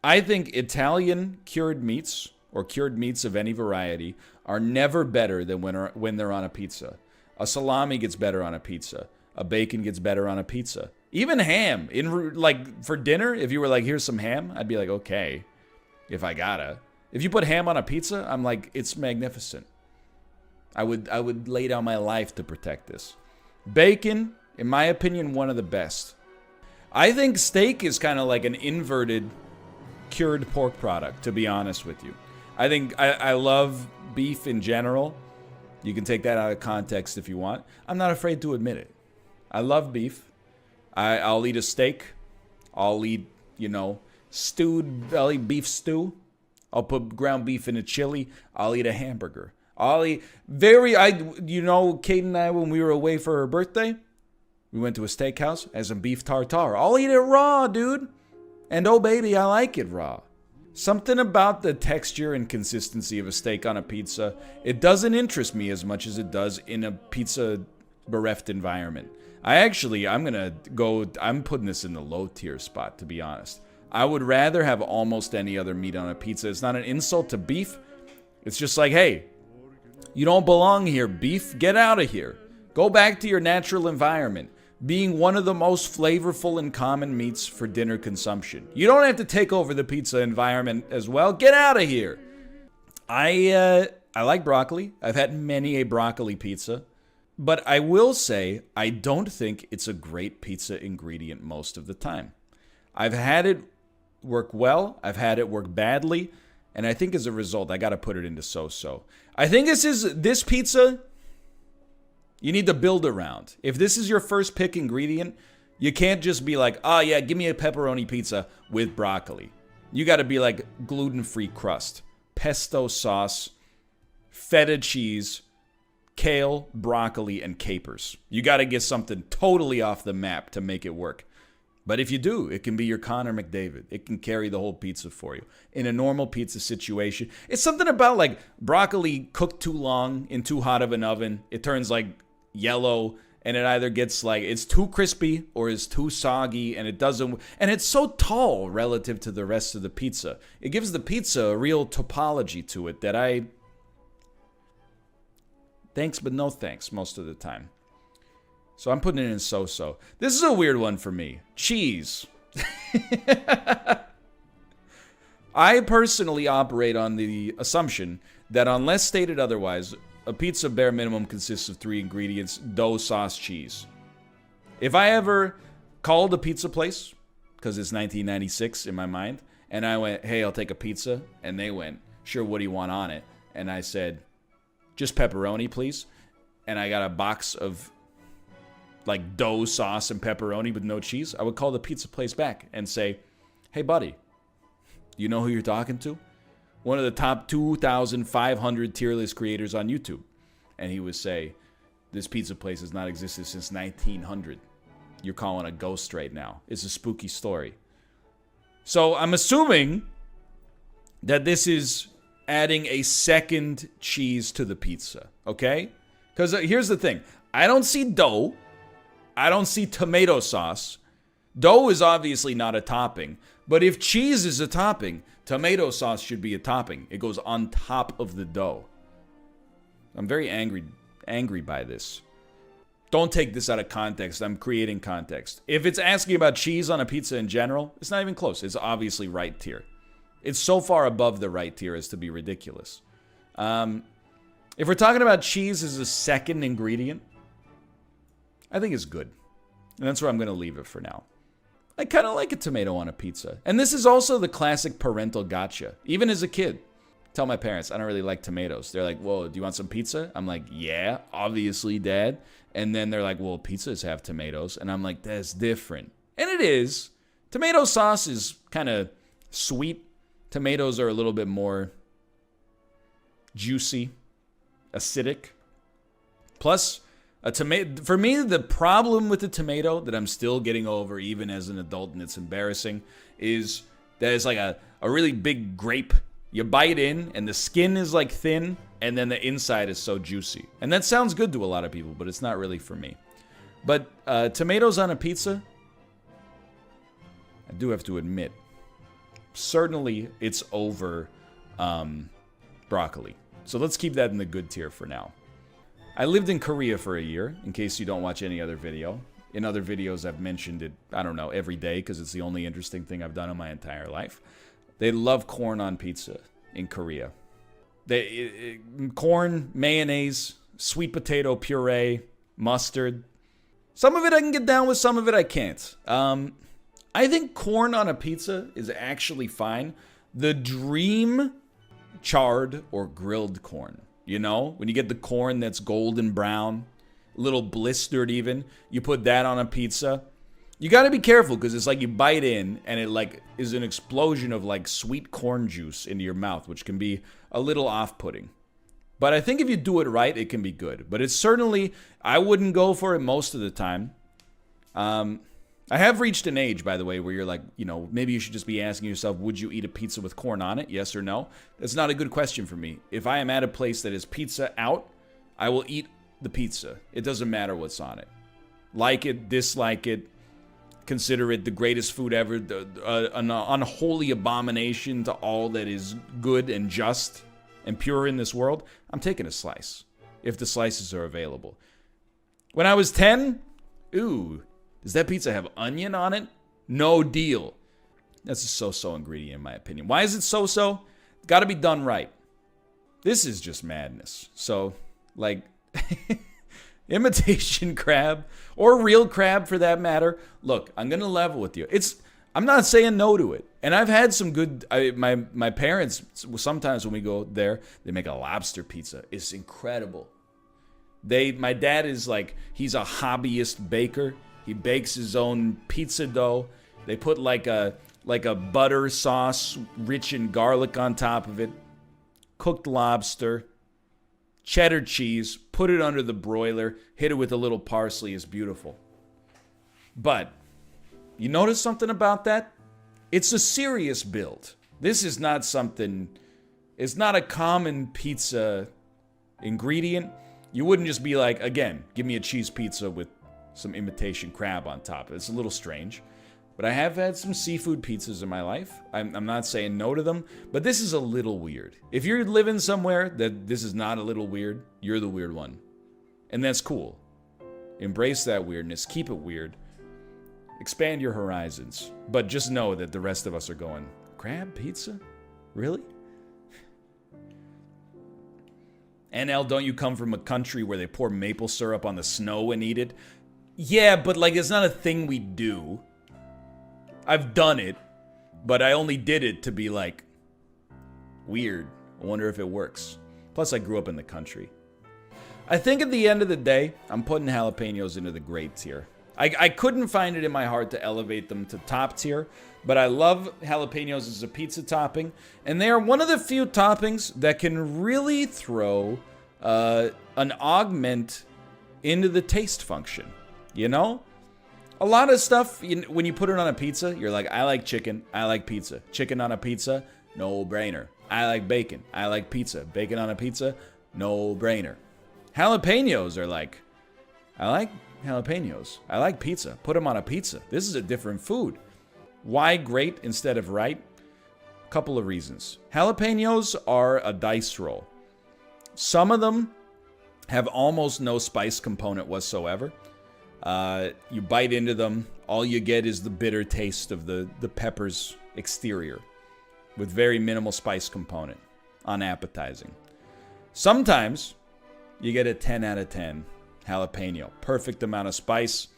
I think Italian cured meats, or cured meats of any variety, are never better than when they're on a pizza. A salami gets better on a pizza. A bacon gets better on a pizza. Even ham. Like, for dinner, if you were like, here's some ham, I'd be like, okay, if I gotta. If you put ham on a pizza, I'm like, it's magnificent. I would lay down my life to protect this. Bacon, in my opinion, one of the best. I think steak is kind of like an inverted cured pork product, to be honest with you. I think I love beef in general. You can take that out of context if you want. I'm not afraid to admit it. I love beef. I'll eat a steak. I'll eat, you know, I'll eat beef stew. I'll put ground beef in a chili. I'll eat a hamburger. You know, Kate and I, when we were away for her birthday, we went to a steakhouse, had some beef tartare. I'll eat it raw, dude. And oh baby, I like it raw. Something about the texture and consistency of a steak on a pizza, it doesn't interest me as much as it does in a pizza bereft environment. I'm putting this in the low tier spot, to be honest. I would rather have almost any other meat on a pizza. It's not an insult to beef. It's just like, hey, you don't belong here, beef. Get out of here. Go back to your natural environment, being one of the most flavorful and common meats for dinner consumption. You don't have to take over the pizza environment as well. Get out of here. I like broccoli. I've had many a broccoli pizza. But I will say, I don't think it's a great pizza ingredient most of the time. I've had it work well. I've had it work badly. And I think as a result, I got to put it into so-so. I think this pizza, you need to build around. If this is your first pick ingredient, you can't just be like, oh yeah, give me a pepperoni pizza with broccoli. You got to be like gluten-free crust, pesto sauce, feta cheese, kale, broccoli, and capers. You got to get something totally off the map to make it work. But if you do, it can be your Connor McDavid. It can carry the whole pizza for you. In a normal pizza situation, it's something about like broccoli cooked too long in too hot of an oven. It turns like yellow, and it either gets like, it's too crispy or it's too soggy, and it doesn't, and it's so tall relative to the rest of the pizza. It gives the pizza a real topology to it that thanks but no thanks most of the time. So I'm putting it in so-so. This is a weird one for me. Cheese. I personally operate on the assumption that unless stated otherwise, a pizza bare minimum consists of 3 ingredients: dough, sauce, cheese. If I ever called a pizza place, because it's 1996 in my mind, and I went, hey, I'll take a pizza, and they went, sure, what do you want on it? And I said, just pepperoni, please. And I got a box of like dough, sauce, and pepperoni with no cheese, I would call the pizza place back and say, hey, buddy, you know who you're talking to? One of the top 2,500 tier list creators on YouTube. And he would say, this pizza place has not existed since 1900. You're calling a ghost right now. It's a spooky story. So I'm assuming that this is adding a second cheese to the pizza, okay? Because here's the thing. I don't see dough. I don't see tomato sauce. Dough is obviously not a topping, but if cheese is a topping, tomato sauce should be a topping. It goes on top of the dough. I'm very angry by this. Don't take this out of context. I'm creating context. If it's asking about cheese on a pizza in general, it's not even close. It's obviously right tier. It's so far above the right tier as to be ridiculous. If we're talking about cheese as a second ingredient, I think it's good. And that's where I'm going to leave it for now. I kind of like a tomato on a pizza. And this is also the classic parental gotcha. Even as a kid, tell my parents, I don't really like tomatoes. They're like, whoa, do you want some pizza? I'm like, yeah, obviously, Dad. And then they're like, well, pizzas have tomatoes. And I'm like, that's different. And it is. Tomato sauce is kind of sweet. Tomatoes are a little bit more juicy, acidic. Plus, a tomato, for me, the problem with the tomato that I'm still getting over even as an adult, and it's embarrassing, is that it's like a really big grape. You bite in and the skin is like thin and then the inside is so juicy. And that sounds good to a lot of people, but it's not really for me. But tomatoes on a pizza, I do have to admit, certainly it's over broccoli. So let's keep that in the good tier for now. I lived in Korea for a year, in case you don't watch any other video. In other videos, I've mentioned it, I don't know, every day, because it's the only interesting thing I've done in my entire life. They love corn on pizza in Korea. Corn, mayonnaise, sweet potato puree, mustard. Some of it I can get down with, some of it I can't. I think corn on a pizza is actually fine. The dream, charred or grilled corn. You know, when you get the corn that's golden brown, a little blistered even, you put that on a pizza. You got to be careful because it's like you bite in and it like is an explosion of like sweet corn juice into your mouth, which can be a little off-putting. But I think if you do it right, it can be good. But it's certainly, I wouldn't go for it most of the time. I have reached an age, by the way, where you're like, you know, maybe you should just be asking yourself, would you eat a pizza with corn on it? Yes or no? That's not a good question for me. If I am at a place that is pizza out, I will eat the pizza. It doesn't matter what's on it. Like it, dislike it, consider it the greatest food ever, an unholy abomination to all that is good and just and pure in this world, I'm taking a slice, if the slices are available. When I was 10, ooh, does that pizza have onion on it? No deal. That's a so-so ingredient in my opinion. Why is it so-so? Got to be done right. This is just madness. So, like, imitation crab, or real crab for that matter. Look, I'm going to level with you. I'm not saying no to it. And I've had some good, my parents, sometimes when we go there, they make a lobster pizza. It's incredible. My dad is like, he's a hobbyist baker. He bakes his own pizza dough. They put like a butter sauce rich in garlic on top of it. Cooked lobster. Cheddar cheese. Put it under the broiler. Hit it with a little parsley. It's beautiful. But you notice something about that? It's a serious build. This is not something... It's not a common pizza ingredient. You wouldn't just be like, again, give me a cheese pizza with some imitation crab on top. It's a little strange. But I have had some seafood pizzas in my life. I'm not saying no to them, but this is a little weird. If you're living somewhere that this is not a little weird, you're the weird one. And that's cool. Embrace that weirdness. Keep it weird. Expand your horizons. But just know that the rest of us are going, crab pizza? Really? NL, don't you come from a country where they pour maple syrup on the snow and eat it? Yeah, but like it's not a thing we do. I've done it, but I only did it to be like, weird. I wonder if it works. Plus, I grew up in the country. I think at the end of the day, I'm putting jalapenos into the great tier. I couldn't find it in my heart to elevate them to top tier, but I love jalapenos as a pizza topping, and they are one of the few toppings that can really throw an augment into the taste function. You know? A lot of stuff, when you put it on a pizza, you're like, I like chicken, I like pizza. Chicken on a pizza, no brainer. I like bacon, I like pizza. Bacon on a pizza, no brainer. Jalapenos are like, I like jalapenos. I like pizza. Put them on a pizza. This is a different food. Why great instead of right? A couple of reasons. Jalapenos are a dice roll. Some of them have almost no spice component whatsoever. You bite into them, all you get is the bitter taste of the pepper's exterior with very minimal spice component. Unappetizing. Sometimes you get a 10 out of 10 jalapeno. Perfect amount of spice.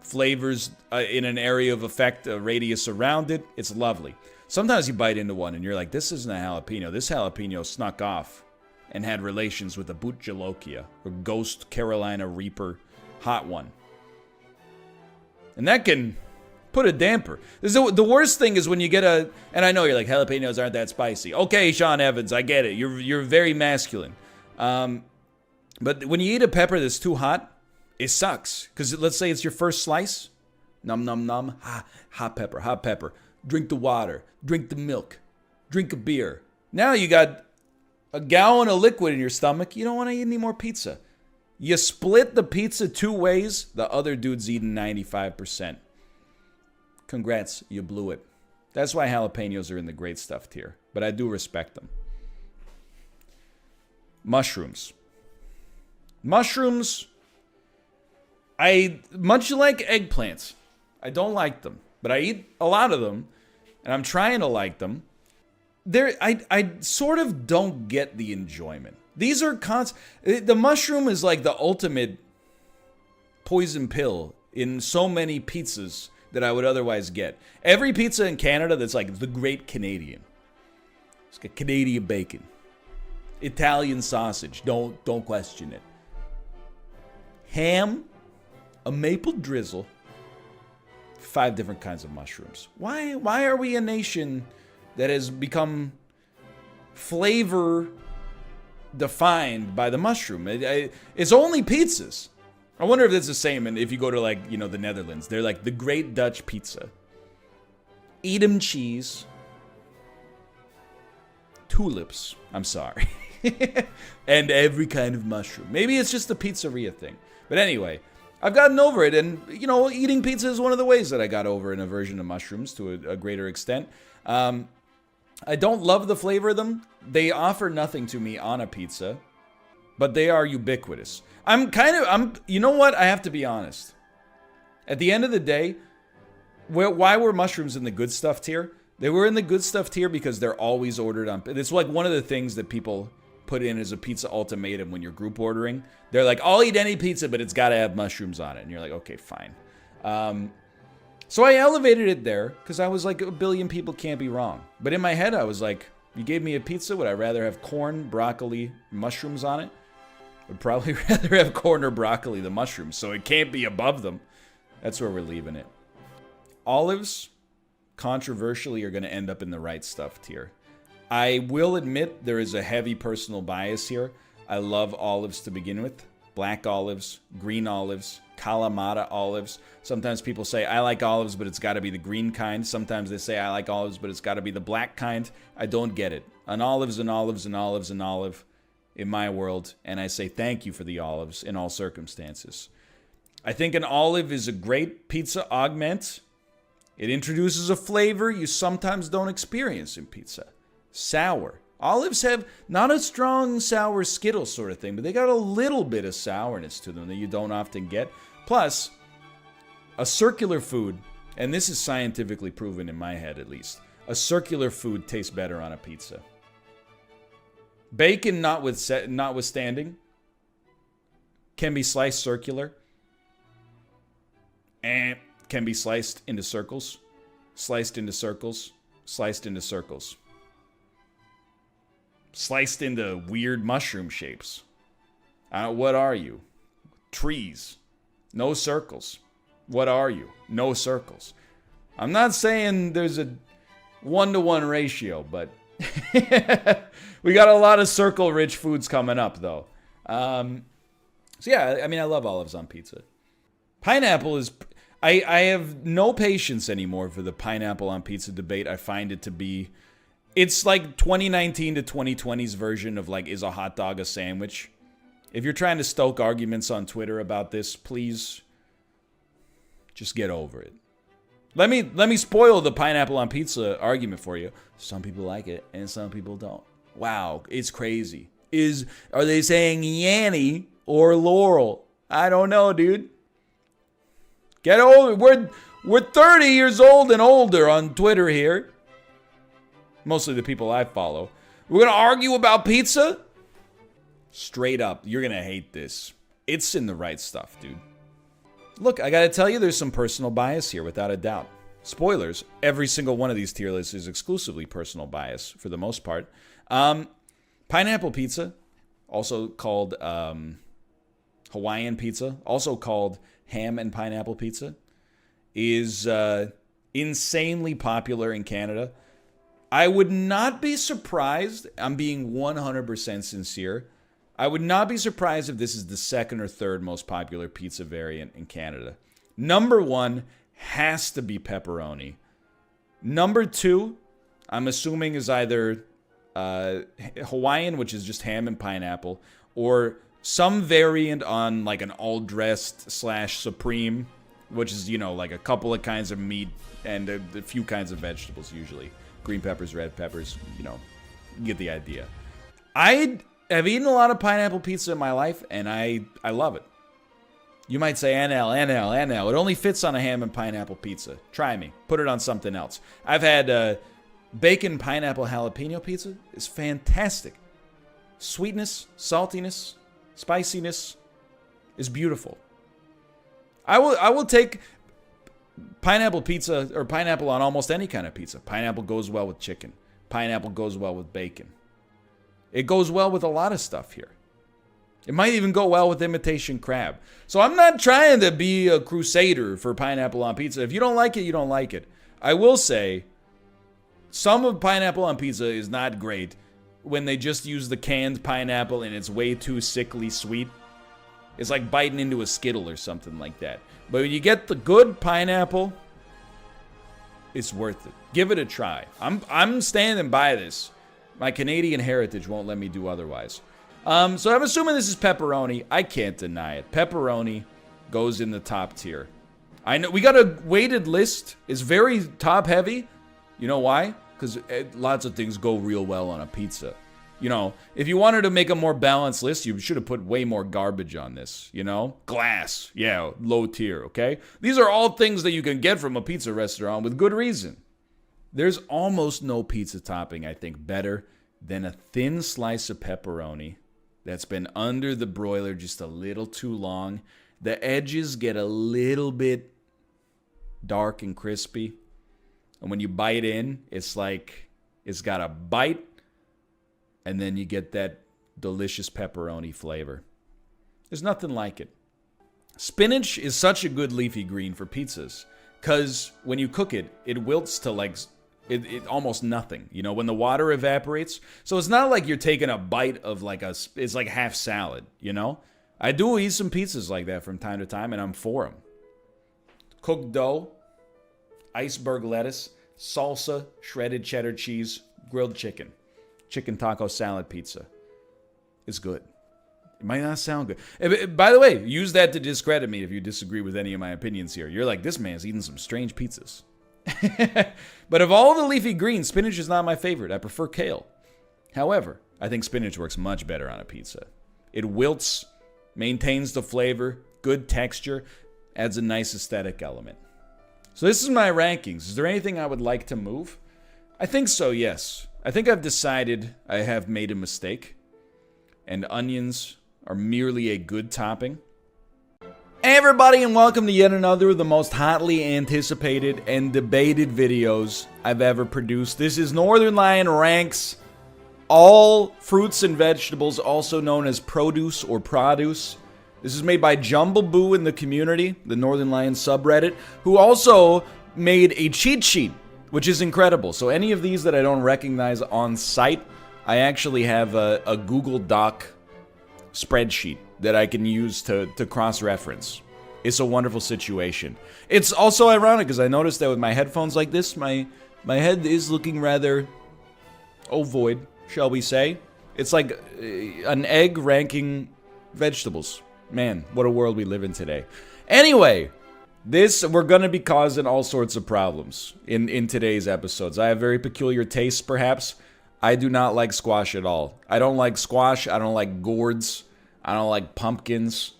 Flavors in an area of effect, a radius around it. It's lovely. Sometimes you bite into one and you're like, this isn't a jalapeno. This jalapeno snuck off and had relations with a Boot Jalokia or Ghost Carolina Reaper hot one. And that can put a damper. The worst thing is when you get a, and I know you're like, jalapenos aren't that spicy. Okay, Sean Evans, I get it. You're very masculine. But when you eat a pepper that's too hot, it sucks. Because let's say it's your first slice. Nom, nom, nom. Hot pepper, hot pepper. Drink the water. Drink the milk. Drink a beer. Now you got a gallon of liquid in your stomach. You don't want to eat any more pizza. You split the pizza 2 ways. The other dude's eating 95%. Congrats, you blew it. That's why jalapenos are in the great stuff tier. But I do respect them. Mushrooms. Mushrooms, much like eggplants, I don't like them. But I eat a lot of them, and I'm trying to like them. I sort of don't get the enjoyment. These are the mushroom is like the ultimate poison pill in so many pizzas that I would otherwise get. Every pizza in Canada that's like the Great Canadian. It's got Canadian bacon. Italian sausage. Don't question it. Ham, a maple drizzle, 5 different kinds of mushrooms. Why are we a nation that has become flavor defined by the mushroom? It's only pizzas. I wonder if it's the same and if you go to like, the Netherlands. They're like the Great Dutch Pizza. Edam cheese. Tulips. I'm sorry. And every kind of mushroom. Maybe it's just a pizzeria thing. But anyway, I've gotten over it. And, eating pizza is one of the ways that I got over an aversion to mushrooms to a greater extent. I don't love the flavor of them. They offer nothing to me on a pizza. But they are ubiquitous. You know what? I have to be honest. At the end of the day, why were mushrooms in the good stuff tier? They were in the good stuff tier because they're always ordered on. It's like one of the things that people put in as a pizza ultimatum when you're group ordering. They're like, I'll eat any pizza, but it's got to have mushrooms on it. And you're like, okay, fine. So I elevated it there because I was like, a billion people can't be wrong. But in my head, I was like, you gave me a pizza, would I rather have corn, broccoli, mushrooms on it? I'd probably rather have corn or broccoli than mushrooms, so it can't be above them. That's where we're leaving it. Olives, controversially, are going to end up in the right stuff tier. I will admit there is a heavy personal bias here. I love olives to begin with. Black olives, green olives, Kalamata olives. Sometimes people say, I like olives, but it's got to be the green kind. Sometimes they say, I like olives, but it's got to be the black kind. I don't get it. An olive's an olive's an olive's an olive in my world, and I say thank you for the olives in all circumstances. I think an olive is a great pizza augment. It introduces a flavor you sometimes don't experience in pizza. Sour. Olives have not a strong sour Skittles sort of thing, but they got a little bit of sourness to them that you don't often get. Plus, a circular food, and this is scientifically proven in my head at least, a circular food tastes better on a pizza. Bacon notwithstanding, can be sliced circular, and can be sliced into circles, sliced into circles, sliced into circles. Sliced into weird mushroom shapes. What are you? Trees. No circles. What are you? No circles. I'm not saying there's a 1-to-1 ratio, but we got a lot of circle-rich foods coming up, though. So yeah, I mean, I love olives on pizza. Pineapple is... I have no patience anymore for the pineapple on pizza debate. I find it to be... It's like 2019 to 2020's version of like, is a hot dog a sandwich? If you're trying to stoke arguments on Twitter about this, please just get over it. Let me spoil the pineapple on pizza argument for you. Some people like it and some people don't. Wow, it's crazy. Are they saying Yanny or Laurel? I don't know, dude. Get over. We're 30 years old and older on Twitter here. Mostly the people I follow. We're gonna argue about pizza? Straight up, you're gonna hate this. It's in the right stuff, dude. Look, I gotta tell you, there's some personal bias here, without a doubt. Spoilers, every single one of these tier lists is exclusively personal bias, for the most part. Pineapple pizza, also called Hawaiian pizza, also called ham and pineapple pizza, is insanely popular in Canada. I would not be surprised, I'm being 100% sincere, I would not be surprised if this is the second or third most popular pizza variant in Canada. Number one has to be pepperoni. Number two, I'm assuming, is either Hawaiian, which is just ham and pineapple, or some variant on like an all-dressed / supreme, which is, you know, like a couple of kinds of meat and a few kinds of vegetables usually. Green peppers, red peppers, you know, you get the idea. I have eaten a lot of pineapple pizza in my life, and I love it. You might say, NL, it only fits on a ham and pineapple pizza. Try me. Put it on something else. I've had bacon pineapple jalapeno pizza. It's fantastic. Sweetness, saltiness, spiciness is beautiful. I will take pineapple pizza or pineapple on almost any kind of pizza. Pineapple goes well with chicken. Pineapple goes well with bacon. It goes well with a lot of stuff here. It might even go well with imitation crab. So I'm not trying to be a crusader for pineapple on pizza. If you don't like it, you don't like it. I will say, some of pineapple on pizza is not great when they just use the canned pineapple and it's way too sickly sweet. It's like biting into a Skittle or something like that. But when you get the good pineapple, it's worth it. Give it a try. I'm standing by this. My Canadian heritage won't let me do otherwise. So I'm assuming this is pepperoni. I can't deny it. Pepperoni goes in the top tier. I know we got a weighted list. It's very top heavy. You know why? Because lots of things go real well on a pizza. You know, if you wanted to make a more balanced list, you should have put way more garbage on this, you know? Glass, yeah, low tier, okay? These are all things that you can get from a pizza restaurant with good reason. There's almost no pizza topping, I think, better than a thin slice of pepperoni that's been under the broiler just a little too long. The edges get a little bit dark and crispy. And when you bite in, it's like it's got a bite, and then you get that delicious pepperoni flavor. There's nothing like it. Spinach is such a good leafy green for pizzas, because when you cook it, it wilts to like it almost nothing, you know, when the water evaporates. So it's not like you're taking a bite of like it's like half salad, you know? I do eat some pizzas like that from time to time, and I'm for them. Cooked dough, iceberg lettuce, salsa, shredded cheddar cheese, grilled chicken. Chicken taco salad pizza. It's good. It might not sound good. By the way, use that to discredit me if you disagree with any of my opinions here. You're like, this man's eating some strange pizzas. But of all the leafy greens, spinach is not my favorite. I prefer kale. However, I think spinach works much better on a pizza. It wilts, maintains the flavor, good texture, adds a nice aesthetic element. So this is my rankings. Is there anything I would like to move? I think so, yes. I think I've decided I have made a mistake, and onions are merely a good topping. Hey everybody, and welcome to yet another of the most hotly anticipated and debated videos I've ever produced. This is Northern Lion ranks all fruits and vegetables, also known as produce or produce. This is made by Jumbleboo in the community, the Northern Lion subreddit, who also made a cheat sheet, which is incredible. So any of these that I don't recognize on site, I actually have a Google Doc spreadsheet that I can use to cross-reference. It's a wonderful situation. It's also ironic because I noticed that with my headphones like this, my head is looking rather ovoid, shall we say. It's like an egg ranking vegetables. Man, what a world we live in today. Anyway, we're gonna be causing all sorts of problems in today's episodes. I have very peculiar tastes, perhaps. I do not like squash at all. I don't like squash. I don't like gourds. I don't like pumpkins.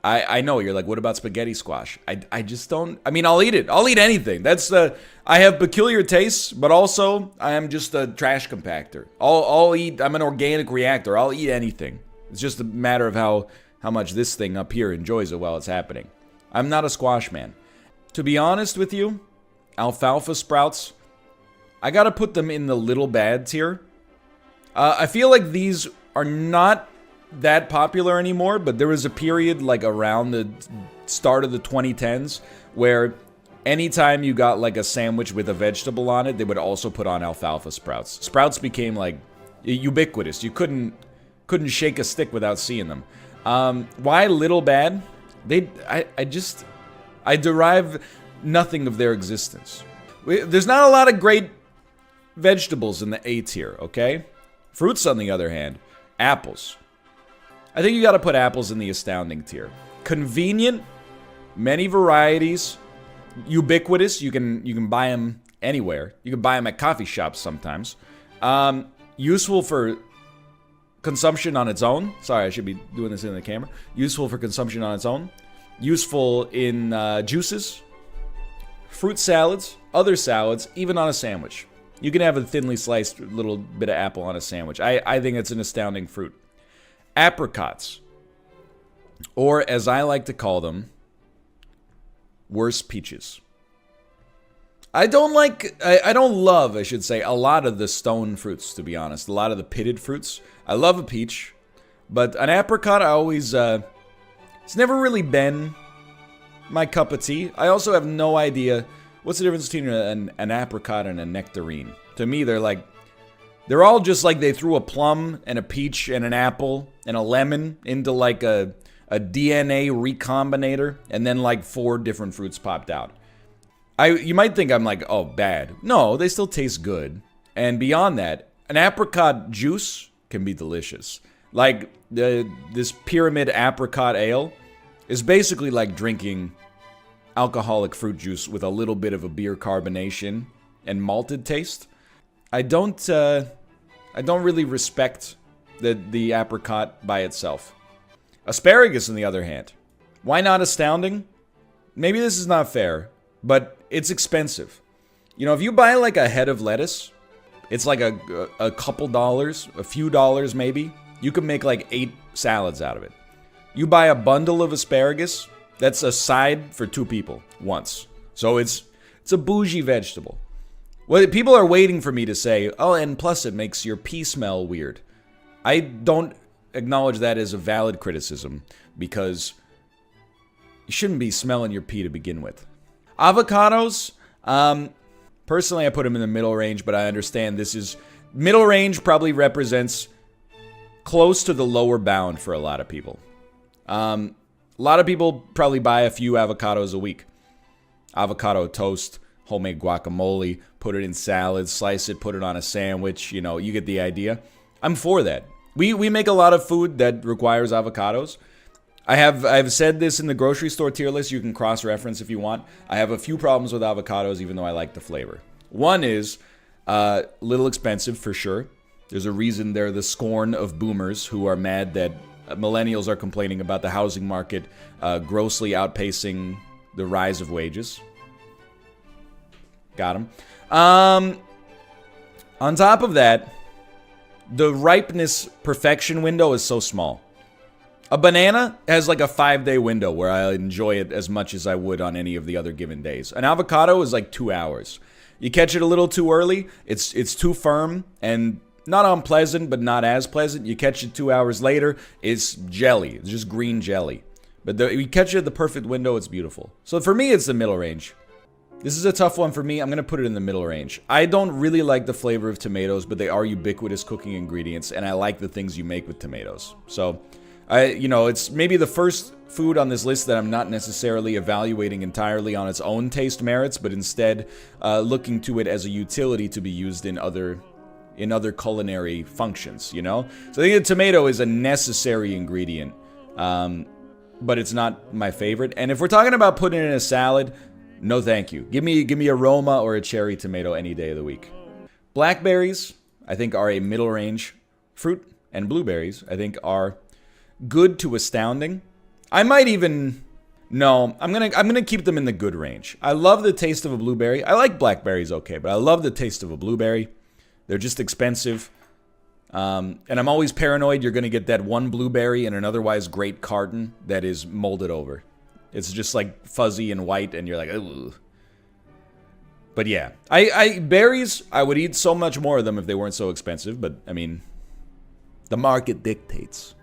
I know, you're like, what about spaghetti squash? I just don't, I mean, I'll eat it. I'll eat anything. I have peculiar tastes, but also I am just a trash compactor. I'll eat, I'm an organic reactor. I'll eat anything. It's just a matter of how much this thing up here enjoys it while it's happening. I'm not a squash man. To be honest with you, alfalfa sprouts, I gotta put them in the little bad tier. I feel like these are not that popular anymore, but there was a period like around the start of the 2010s where anytime you got like a sandwich with a vegetable on it, they would also put on alfalfa sprouts. Sprouts became like ubiquitous. You couldn't shake a stick without seeing them. Why little bad? I derive nothing of their existence. There's not a lot of great vegetables in the A tier, okay? Fruits, on the other hand, apples. I think you gotta put apples in the astounding tier. Convenient, many varieties, ubiquitous. You can buy them anywhere. You can buy them at coffee shops sometimes. Useful for consumption on its own. Sorry, I should be doing this in the camera. Useful for consumption on its own. Useful in juices, fruit salads, other salads, even on a sandwich. You can have a thinly sliced little bit of apple on a sandwich. I think it's an astounding fruit. Apricots, or as I like to call them, worse peaches. I don't love, I should say, a lot of the stone fruits, to be honest. A lot of the pitted fruits. I love a peach, but an apricot, I always, it's never really been my cup of tea. I also have no idea what's the difference between an apricot and a nectarine. To me, they're all just like they threw a plum and a peach and an apple and a lemon into like a DNA recombinator, and then like 4 different fruits popped out. You might think I'm like, oh, bad. No, they still taste good. And beyond that, an apricot juice can be delicious. Like this pyramid apricot ale is basically like drinking alcoholic fruit juice with a little bit of a beer carbonation and malted taste. I don't really respect the apricot by itself. Asparagus, on the other hand, why not astounding? Maybe this is not fair, but it's expensive. You know, if you buy like a head of lettuce, it's like a couple dollars, a few dollars maybe. You can make like 8 salads out of it. You buy a bundle of asparagus, that's a side for 2 people once. So it's a bougie vegetable. Well, people are waiting for me to say, oh, and plus it makes your pee smell weird. I don't acknowledge that as a valid criticism, because you shouldn't be smelling your pee to begin with. Avocados, personally I put them in the middle range, but I understand this is, middle range probably represents close to the lower bound for a lot of people. A lot of people probably buy a few avocados a week. Avocado toast, homemade guacamole, put it in salads, slice it, put it on a sandwich, you know, you get the idea. I'm for that. We make a lot of food that requires avocados. I've said this in the grocery store tier list, you can cross-reference if you want. I have a few problems with avocados, even though I like the flavor. One is a little expensive for sure. There's a reason they're the scorn of boomers who are mad that millennials are complaining about the housing market grossly outpacing the rise of wages. Got him. On top of that, the ripeness perfection window is so small. A banana has like a 5-day window where I enjoy it as much as I would on any of the other given days. An avocado is like 2 hours. You catch it a little too early, it's too firm and not unpleasant, but not as pleasant. You catch it 2 hours later, it's jelly. It's just green jelly. But you catch it at the perfect window, it's beautiful. So for me, it's the middle range. This is a tough one for me. I'm going to put it in the middle range. I don't really like the flavor of tomatoes, but they are ubiquitous cooking ingredients, and I like the things you make with tomatoes. So, it's maybe the first food on this list that I'm not necessarily evaluating entirely on its own taste merits, but instead looking to it as a utility to be used in other culinary functions, you know? So I think the tomato is a necessary ingredient but it's not my favorite. And if we're talking about putting it in a salad, no thank you. Give me a Roma or a cherry tomato any day of the week. Blackberries, I think, are a middle range fruit, and blueberries, I think, are good to astounding. I might even... No, I'm gonna keep them in the good range. I love the taste of a blueberry. I like blackberries okay, but I love the taste of a blueberry. They're just expensive. And I'm always paranoid you're gonna get that one blueberry in an otherwise great carton that is molded over. It's just like fuzzy and white, and you're like, ugh. But yeah, berries, I would eat so much more of them if they weren't so expensive, but I mean, the market dictates,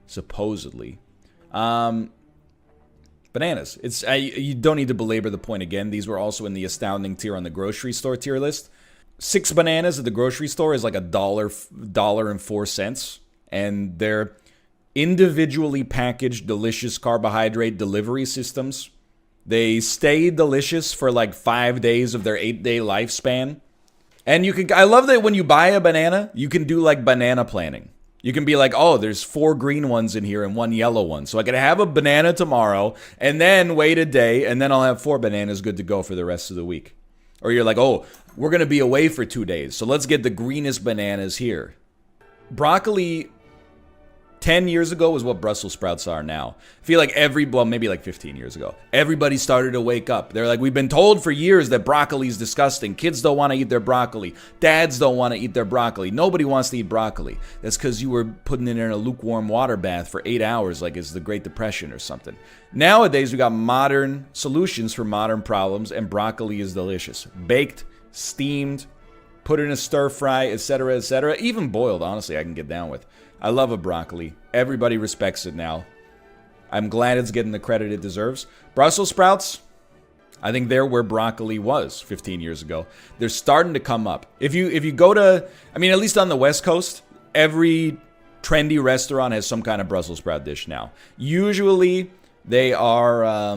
supposedly. Bananas. You don't need to belabor the point again. These were also in the astounding tier on the grocery store tier list. 6 bananas at the grocery store is like $1.04, and they're individually packaged delicious carbohydrate delivery systems. They stay delicious for like 5 days of their 8-day lifespan. And I love that when you buy a banana, you can do like banana planning. You can be like, oh, there's 4 green ones in here and 1 yellow one. So I can have a banana tomorrow and then wait a day and then I'll have 4 bananas good to go for the rest of the week. Or you're like, oh, we're going to be away for 2 days. So let's get the greenest bananas here. Broccoli 10 years ago was what Brussels sprouts are now. I feel like maybe like 15 years ago, everybody started to wake up. They're like, we've been told for years that broccoli is disgusting. Kids don't want to eat their broccoli. Dads don't want to eat their broccoli. Nobody wants to eat broccoli. That's because you were putting it in a lukewarm water bath for 8 hours like it's the Great Depression or something. Nowadays, we got modern solutions for modern problems, and broccoli is delicious. Baked, steamed, put in a stir fry, etc., etc. Even boiled, honestly, I can get down with. I love a broccoli. Everybody respects it now. I'm glad it's getting the credit it deserves. Brussels sprouts, I think they're where broccoli was 15 years ago. They're starting to come up. If you go to, I mean, at least on the West Coast, every trendy restaurant has some kind of Brussels sprout dish now. Usually, they are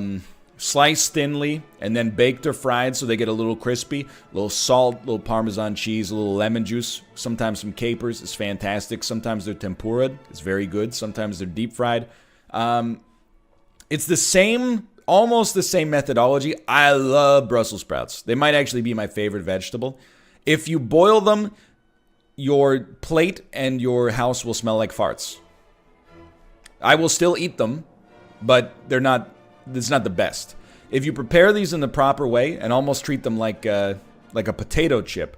sliced thinly and then baked or fried so they get a little crispy. A little salt, a little Parmesan cheese, a little lemon juice, sometimes some capers. It's fantastic. Sometimes they're tempura. It's very good. Sometimes they're deep fried. It's the same, almost the same methodology. I love Brussels sprouts. They might actually be my favorite vegetable. If you boil them, your plate and your house will smell like farts. I will still eat them, but it's not the best. If you prepare these in the proper way and almost treat them like a potato chip,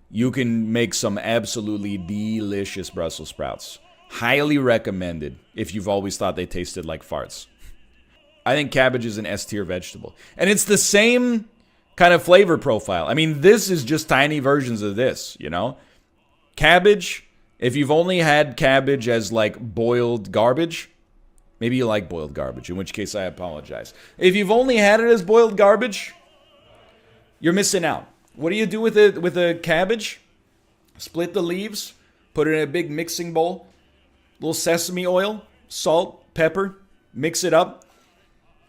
you can make some absolutely delicious Brussels sprouts. Highly recommended if you've always thought they tasted like farts. I think cabbage is an S-tier vegetable. And it's the same kind of flavor profile. I mean, this is just tiny versions of this, you know? Cabbage, if you've only had cabbage as like boiled garbage, maybe you like boiled garbage, in which case I apologize. If you've only had it as boiled garbage, you're missing out. What do you do with a cabbage? Split the leaves, put it in a big mixing bowl, little sesame oil, salt, pepper, mix it up.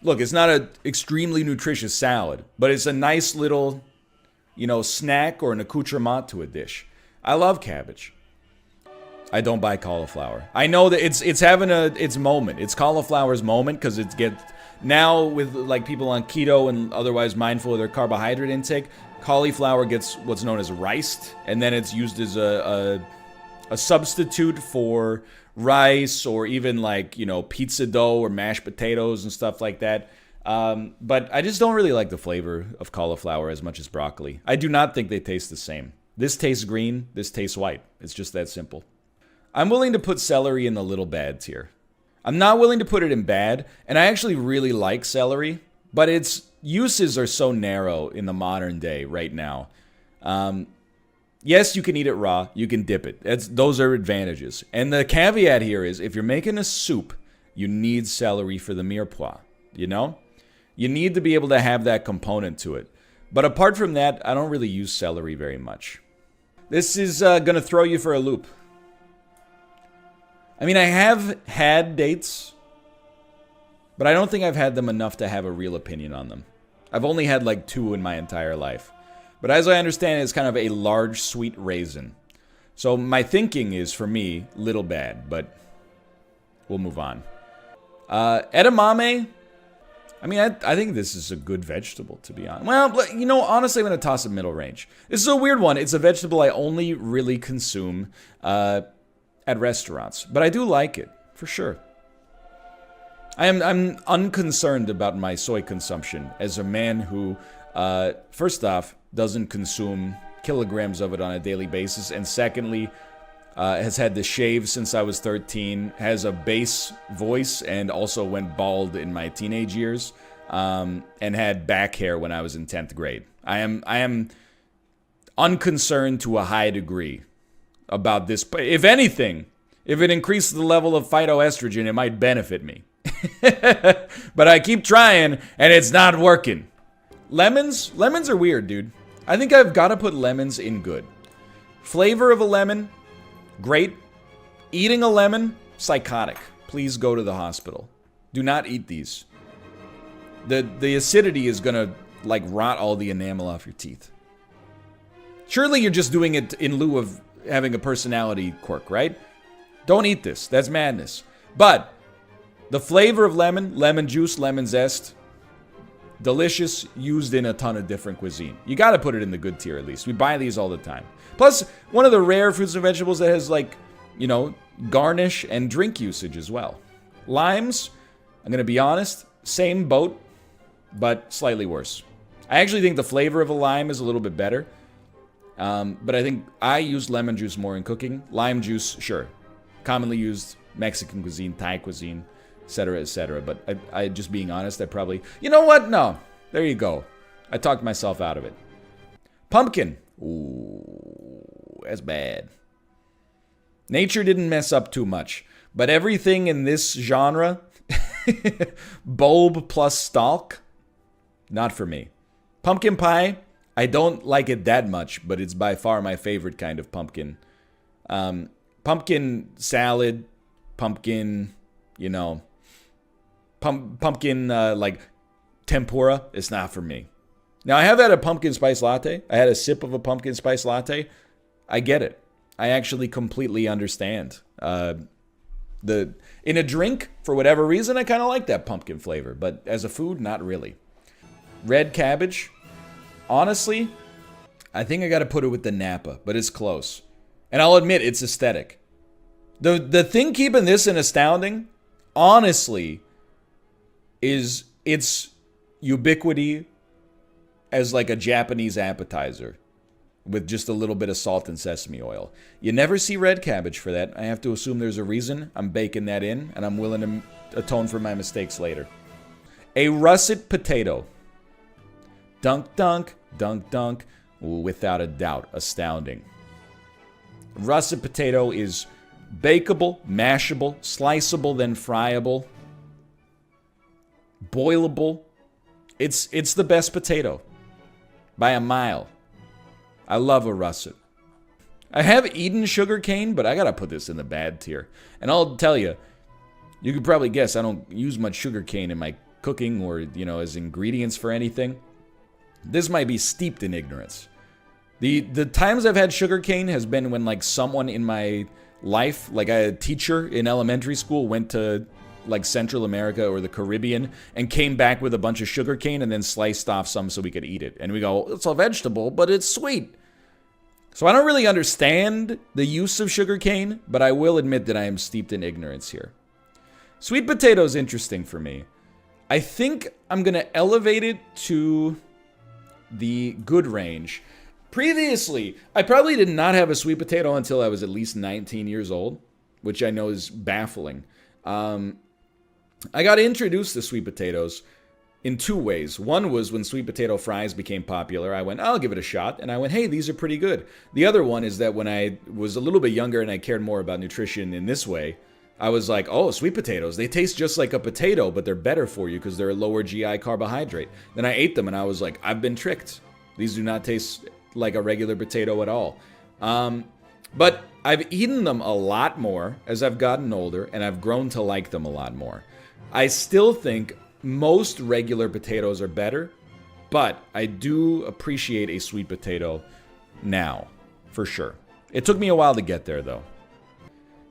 Look, it's not an extremely nutritious salad, but it's a nice little, snack or an accoutrement to a dish. I love cabbage. I don't buy cauliflower. I know that it's having its moment. It's cauliflower's moment because it gets now with like people on keto and otherwise mindful of their carbohydrate intake. Cauliflower gets what's known as riced, and then it's used as a substitute for rice or even like pizza dough or mashed potatoes and stuff like that. But I just don't really like the flavor of cauliflower as much as broccoli. I do not think they taste the same. This tastes green. This tastes white. It's just that simple. I'm willing to put celery in the little bad tier. I'm not willing to put it in bad, and I actually really like celery, but its uses are so narrow in the modern day right now. Yes, you can eat it raw. You can dip it. Those are advantages. And the caveat here is if you're making a soup, you need celery for the mirepoix, You need to be able to have that component to it. But apart from that, I don't really use celery very much. This is going to throw you for a loop. I mean, I have had dates, but I don't think I've had them enough to have a real opinion on them. I've only had like 2 in my entire life. But as I understand it, it's kind of a large, sweet raisin. So my thinking is, for me, little bad, but we'll move on. Edamame. I mean, I think this is a good vegetable, to be honest. Well, you know, honestly, I'm going to toss it middle range. This is a weird one. It's a vegetable I only really consume at restaurants. But I do like it, for sure. I'm unconcerned about my soy consumption as a man who, first off, doesn't consume kilograms of it on a daily basis. And secondly, has had to shave since I was 13, has a bass voice, and also went bald in my teenage years, and had back hair when I was in 10th grade. I am unconcerned to a high degree about this. If anything, if it increases the level of phytoestrogen, it might benefit me. But I keep trying, and it's not working. Lemons are weird, dude. I think I've got to put lemons in good. Flavor of a lemon, great. Eating a lemon, psychotic. Please go to the hospital. Do not eat these. The acidity is gonna, like, rot all the enamel off your teeth. Surely you're just doing it in lieu of having a personality quirk, right? Don't eat this. That's madness. But the flavor of lemon, lemon juice, lemon zest, delicious, used in a ton of different cuisine. You gotta put it in the good tier at least. We buy these all the time. Plus, one of the rare fruits and vegetables that has, like, you know, garnish and drink usage as well. Limes, I'm gonna be honest, same boat, but slightly worse. I actually think the flavor of a lime is a little bit better. But I think I use lemon juice more in cooking. Lime juice, sure. Commonly used Mexican cuisine, Thai cuisine, etc., etc. But I just being honest, I probably... You know what? No. There you go. I talked myself out of it. Pumpkin. Ooh, that's bad. Nature didn't mess up too much. But everything in this genre, bulb plus stalk, not for me. Pumpkin pie, I don't like it that much, but it's by far my favorite kind of pumpkin. Pumpkin salad, pumpkin, you know, pumpkin, like, tempura, it's not for me. Now, I have had a pumpkin spice latte. I had a sip of a pumpkin spice latte. I get it. I actually completely understand. In a drink, for whatever reason, I kind of like that pumpkin flavor. But as a food, not really. Red cabbage. Honestly, I think I got to put it with the Napa, but it's close. And I'll admit, it's aesthetic. The thing keeping this in astounding, honestly, is its ubiquity as like a Japanese appetizer with just a little bit of salt and sesame oil. You never see red cabbage for that. I have to assume there's a reason. I'm baking that in, and I'm willing to atone for my mistakes later. A russet potato. Dunk, dunk, dunk, dunk. Without a doubt, astounding. Russet potato is bakeable, mashable, sliceable, then friable, boilable. It's the best potato by a mile. I love a russet. I have eaten sugarcane, but I gotta put this in the bad tier. And I'll tell you, you could probably guess I don't use much sugarcane in my cooking or, you know, as ingredients for anything. This might be steeped in ignorance. The times I've had sugarcane has been when, like, someone in my life, like a teacher in elementary school, went to, like, Central America or the Caribbean and came back with a bunch of sugarcane and then sliced off some so we could eat it. And we go, it's a vegetable, but it's sweet. So I don't really understand the use of sugarcane, but I will admit that I am steeped in ignorance here. Sweet potato is interesting for me. I think I'm going to elevate it to the good range. Previously, I probably did not have a sweet potato until I was at least 19 years old, which I know is baffling. I got introduced to sweet potatoes in two ways. One was when sweet potato fries became popular. I went, I'll give it a shot. And I went, hey, these are pretty good. The other one is that when I was a little bit younger and I cared more about nutrition in this way, I was like, oh, sweet potatoes, they taste just like a potato, but they're better for you because they're a lower GI carbohydrate. Then I ate them and I was like, I've been tricked. These do not taste like a regular potato at all. But I've eaten them a lot more as I've gotten older, and I've grown to like them a lot more. I still think most regular potatoes are better, but I do appreciate a sweet potato now, for sure. It took me a while to get there, though.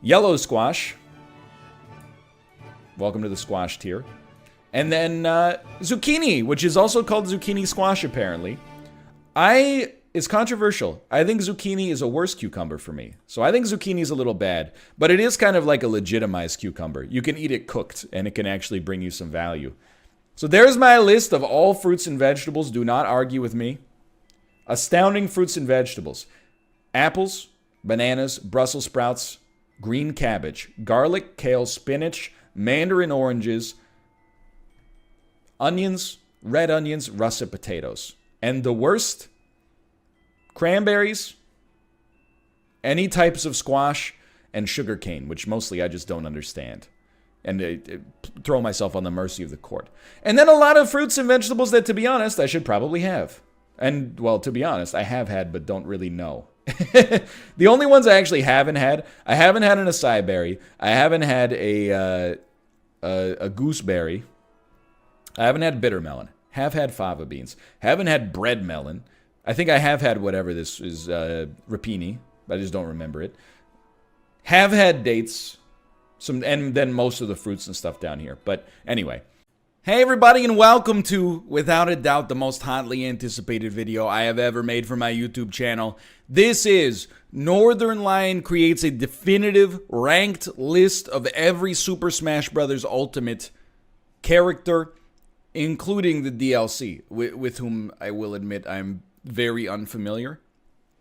Yellow squash. Welcome to the squash tier. And then zucchini, which is also called zucchini squash, apparently. It's controversial. I think zucchini is a worse cucumber for me. So I think zucchini is a little bad, but it is kind of like a legitimized cucumber. You can eat it cooked, and it can actually bring you some value. So there's my list of all fruits and vegetables. Do not argue with me. Astounding fruits and vegetables. Apples, bananas, Brussels sprouts, green cabbage, garlic, kale, spinach, mandarin oranges, onions, red onions, russet potatoes. And the worst, cranberries, any types of squash, and sugarcane, which mostly I just don't understand. And throw myself on the mercy of the court. And then a lot of fruits and vegetables that, to be honest, I should probably have. And, well, to be honest, I have had but don't really know. The only ones I actually haven't had an acai berry. I haven't had a gooseberry. I haven't had bitter melon. Have had fava beans. Haven't had bread melon. I think I have had whatever this is, rapini. I just don't remember it. Have had dates. And then most of the fruits and stuff down here. But anyway. Hey everybody, and welcome to, without a doubt, the most hotly anticipated video I have ever made for my YouTube channel. This is northernlion creates a definitive ranked list of every Super Smash Bros. Ultimate character, including the DLC, with whom I will admit I'm very unfamiliar.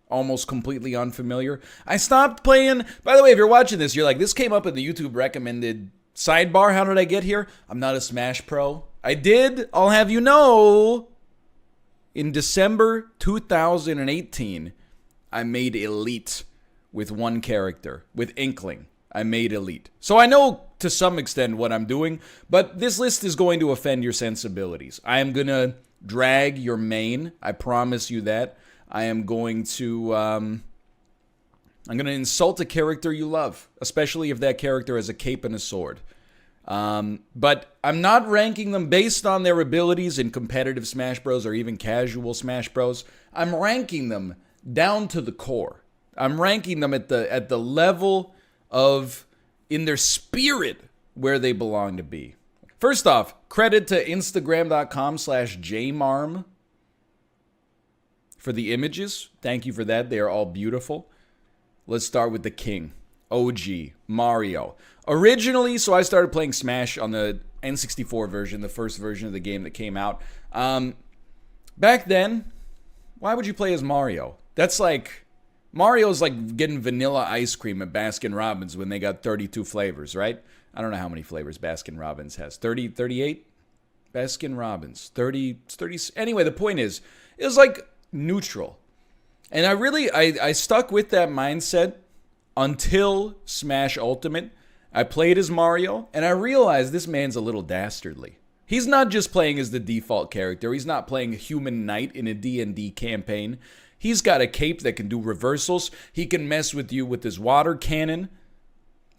Almost completely unfamiliar. I stopped playing. By the way, if you're watching this, you're like, this came up in the YouTube recommended sidebar. How did I get here? I'm not a Smash Pro. I did, I'll have you know, in December 2018, I made Elite with one character, with Inkling. I made Elite. So I know to some extent what I'm doing, but this list is going to offend your sensibilities. I am going to drag your main. I promise you that. I am going to, I'm going to insult a character you love, especially if that character has a cape and a sword. But I'm not ranking them based on their abilities in competitive Smash Bros. Or even casual Smash Bros. I'm ranking them down to the core. I'm ranking them at the level of, in their spirit, where they belong to be. First off, credit to Instagram.com/jmarm for the images. Thank you for that. They are all beautiful. Let's start with the king, OG, Mario. Originally, so I started playing Smash on the N64 version, the first version of the game that came out. Back then, why would you play as Mario? That's like, Mario's like getting vanilla ice cream at Baskin-Robbins when they got 32 flavors, right? I don't know how many flavors Baskin-Robbins has. 30, 38? Baskin-Robbins. 30. Anyway, the point is, it was like neutral. And I stuck with that mindset until Smash Ultimate. I played as Mario, and I realized this man's a little dastardly. He's not just playing as the default character. He's not playing a human knight in a D&D campaign. He's got a cape that can do reversals. He can mess with you with his water cannon.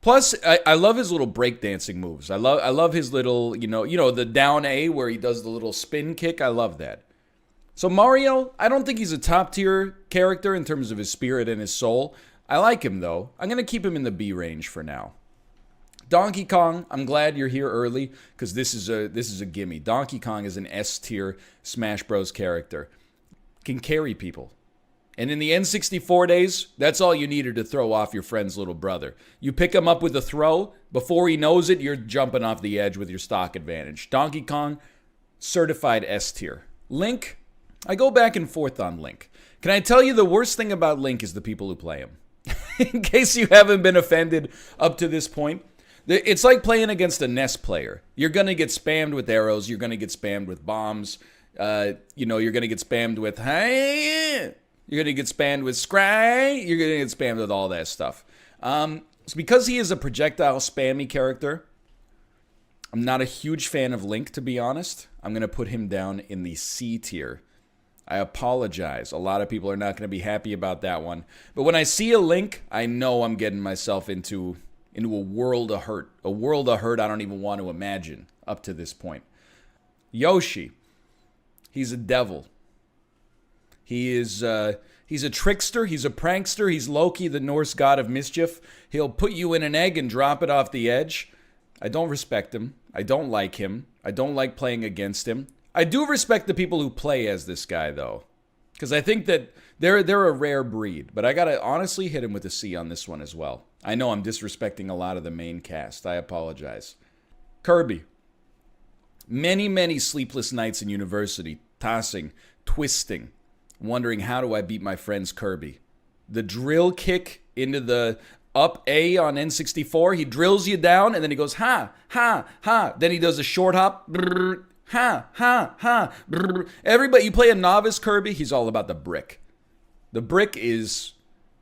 Plus, I love his little breakdancing moves. I love his little, you know, the down A where he does the little spin kick. I love that. So Mario, I don't think he's a top-tier character in terms of his spirit and his soul. I like him, though. I'm going to keep him in the B range for now. Donkey Kong, I'm glad you're here early, because this is a gimme. Donkey Kong is an S-tier Smash Bros. Character. Can carry people. And in the N64 days, that's all you needed to throw off your friend's little brother. You pick him up with a throw, before he knows it, you're jumping off the edge with your stock advantage. Donkey Kong, certified S-tier. Link, I go back and forth on Link. Can I tell you the worst thing about Link is the people who play him? In case you haven't been offended up to this point. It's like playing against a NES player. You're going to get spammed with arrows. You're going to get spammed with bombs. You're going to get spammed with, hey, you're going to get spammed with scry. You're going to get spammed with all that stuff. So because he is a projectile spammy character, I'm not a huge fan of Link, to be honest. I'm going to put him down in the C tier. I apologize. A lot of people are not going to be happy about that one. But when I see a Link, I know I'm getting myself into a world of hurt. A world of hurt I don't even want to imagine up to this point. Yoshi. He's a devil. He's a trickster. He's a prankster. He's Loki, the Norse god of mischief. He'll put you in an egg and drop it off the edge. I don't respect him. I don't like him. I don't like playing against him. I do respect the people who play as this guy, though. Because I think that they're a rare breed. But I gotta honestly hit him with a C on this one as well. I know I'm disrespecting a lot of the main cast. I apologize. Kirby. Many, many sleepless nights in university. Tossing, twisting, wondering how do I beat my friend's Kirby. The drill kick into the up A on N64. He drills you down and then he goes, ha, ha, ha. Then he does a short hop. Brrr, ha, ha, ha. Brrr. Everybody, you play a novice Kirby, he's all about the brick. The brick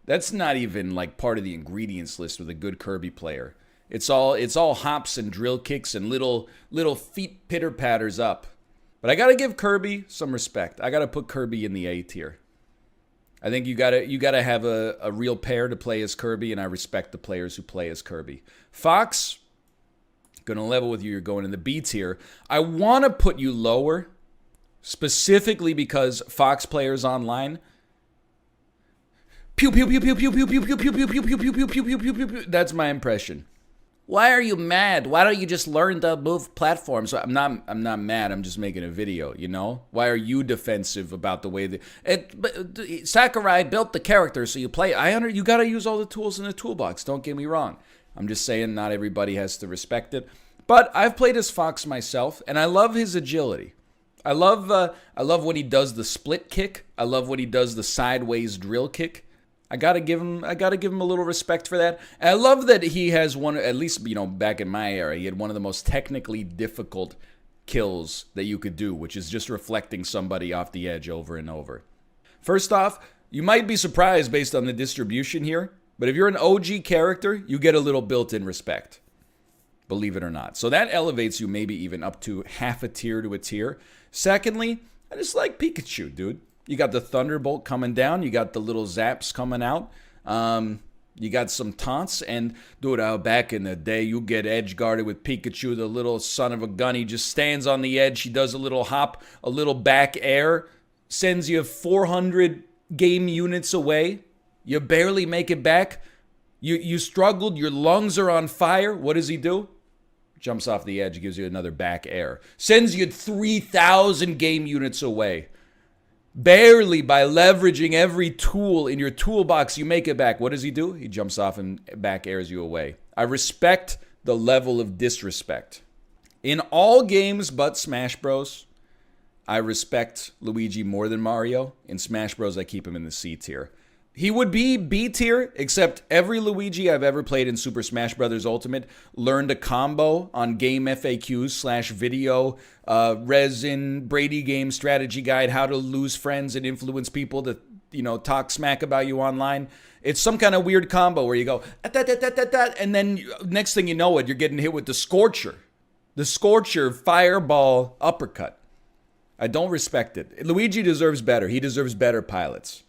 that's not even like part of the ingredients list with a good Kirby player. It's all hops and drill kicks and little feet pitter patters up. But I gotta give Kirby some respect. I gotta put Kirby in the A tier. I think you gotta have a real pair to play as Kirby, and I respect the players who play as Kirby. Fox, gonna level with you. You're going in the B tier. I want to put you lower, specifically because Fox players online. Pew pew pew pew pew pew pew pew pew pew pew pew pew pew pew pew pew pew. That's my impression. Why are you mad? Why don't you just learn to move platforms? So I'm not mad. I'm just making a video, you know? Why are you defensive about the way that Sakurai built the character so you play? You got to use all the tools in the toolbox. Don't get me wrong. I'm just saying not everybody has to respect it. But I've played as Fox myself, and I love his agility. I love when he does the split kick. I love when he does the sideways drill kick. I gotta give him a little respect for that. And I love that he has one, at least, you know, back in my era, he had one of the most technically difficult kills that you could do, which is just reflecting somebody off the edge over and over. First off, you might be surprised based on the distribution here, but if you're an OG character, you get a little built-in respect. Believe it or not. So that elevates you maybe even up to half a tier to a tier. Secondly, I just like Pikachu, dude. You got the Thunderbolt coming down. You got the little zaps coming out. You got some taunts. And, dude, back in the day, you get edge guarded with Pikachu, the little son of a gun. He just stands on the edge. He does a little hop, a little back air. Sends you 400 game units away. You barely make it back. You struggled. Your lungs are on fire. What does he do? Jumps off the edge, gives you another back air. Sends you 3,000 game units away. Barely by leveraging every tool in your toolbox, you make it back. What does he do? He jumps off and back airs you away. I respect the level of disrespect. In all games but Smash Bros., I respect Luigi more than Mario. In Smash Bros., I keep him in the C tier. He would be B tier, except every Luigi I've ever played in Super Smash Bros. Ultimate learned a combo on game FAQs / video, resin, Brady game strategy guide, how to lose friends and influence people to, you know, talk smack about you online. It's some kind of weird combo where you go, and then next thing you know it, you're getting hit with the Scorcher. The Scorcher fireball uppercut. I don't respect it. Luigi deserves better. He deserves better pilots.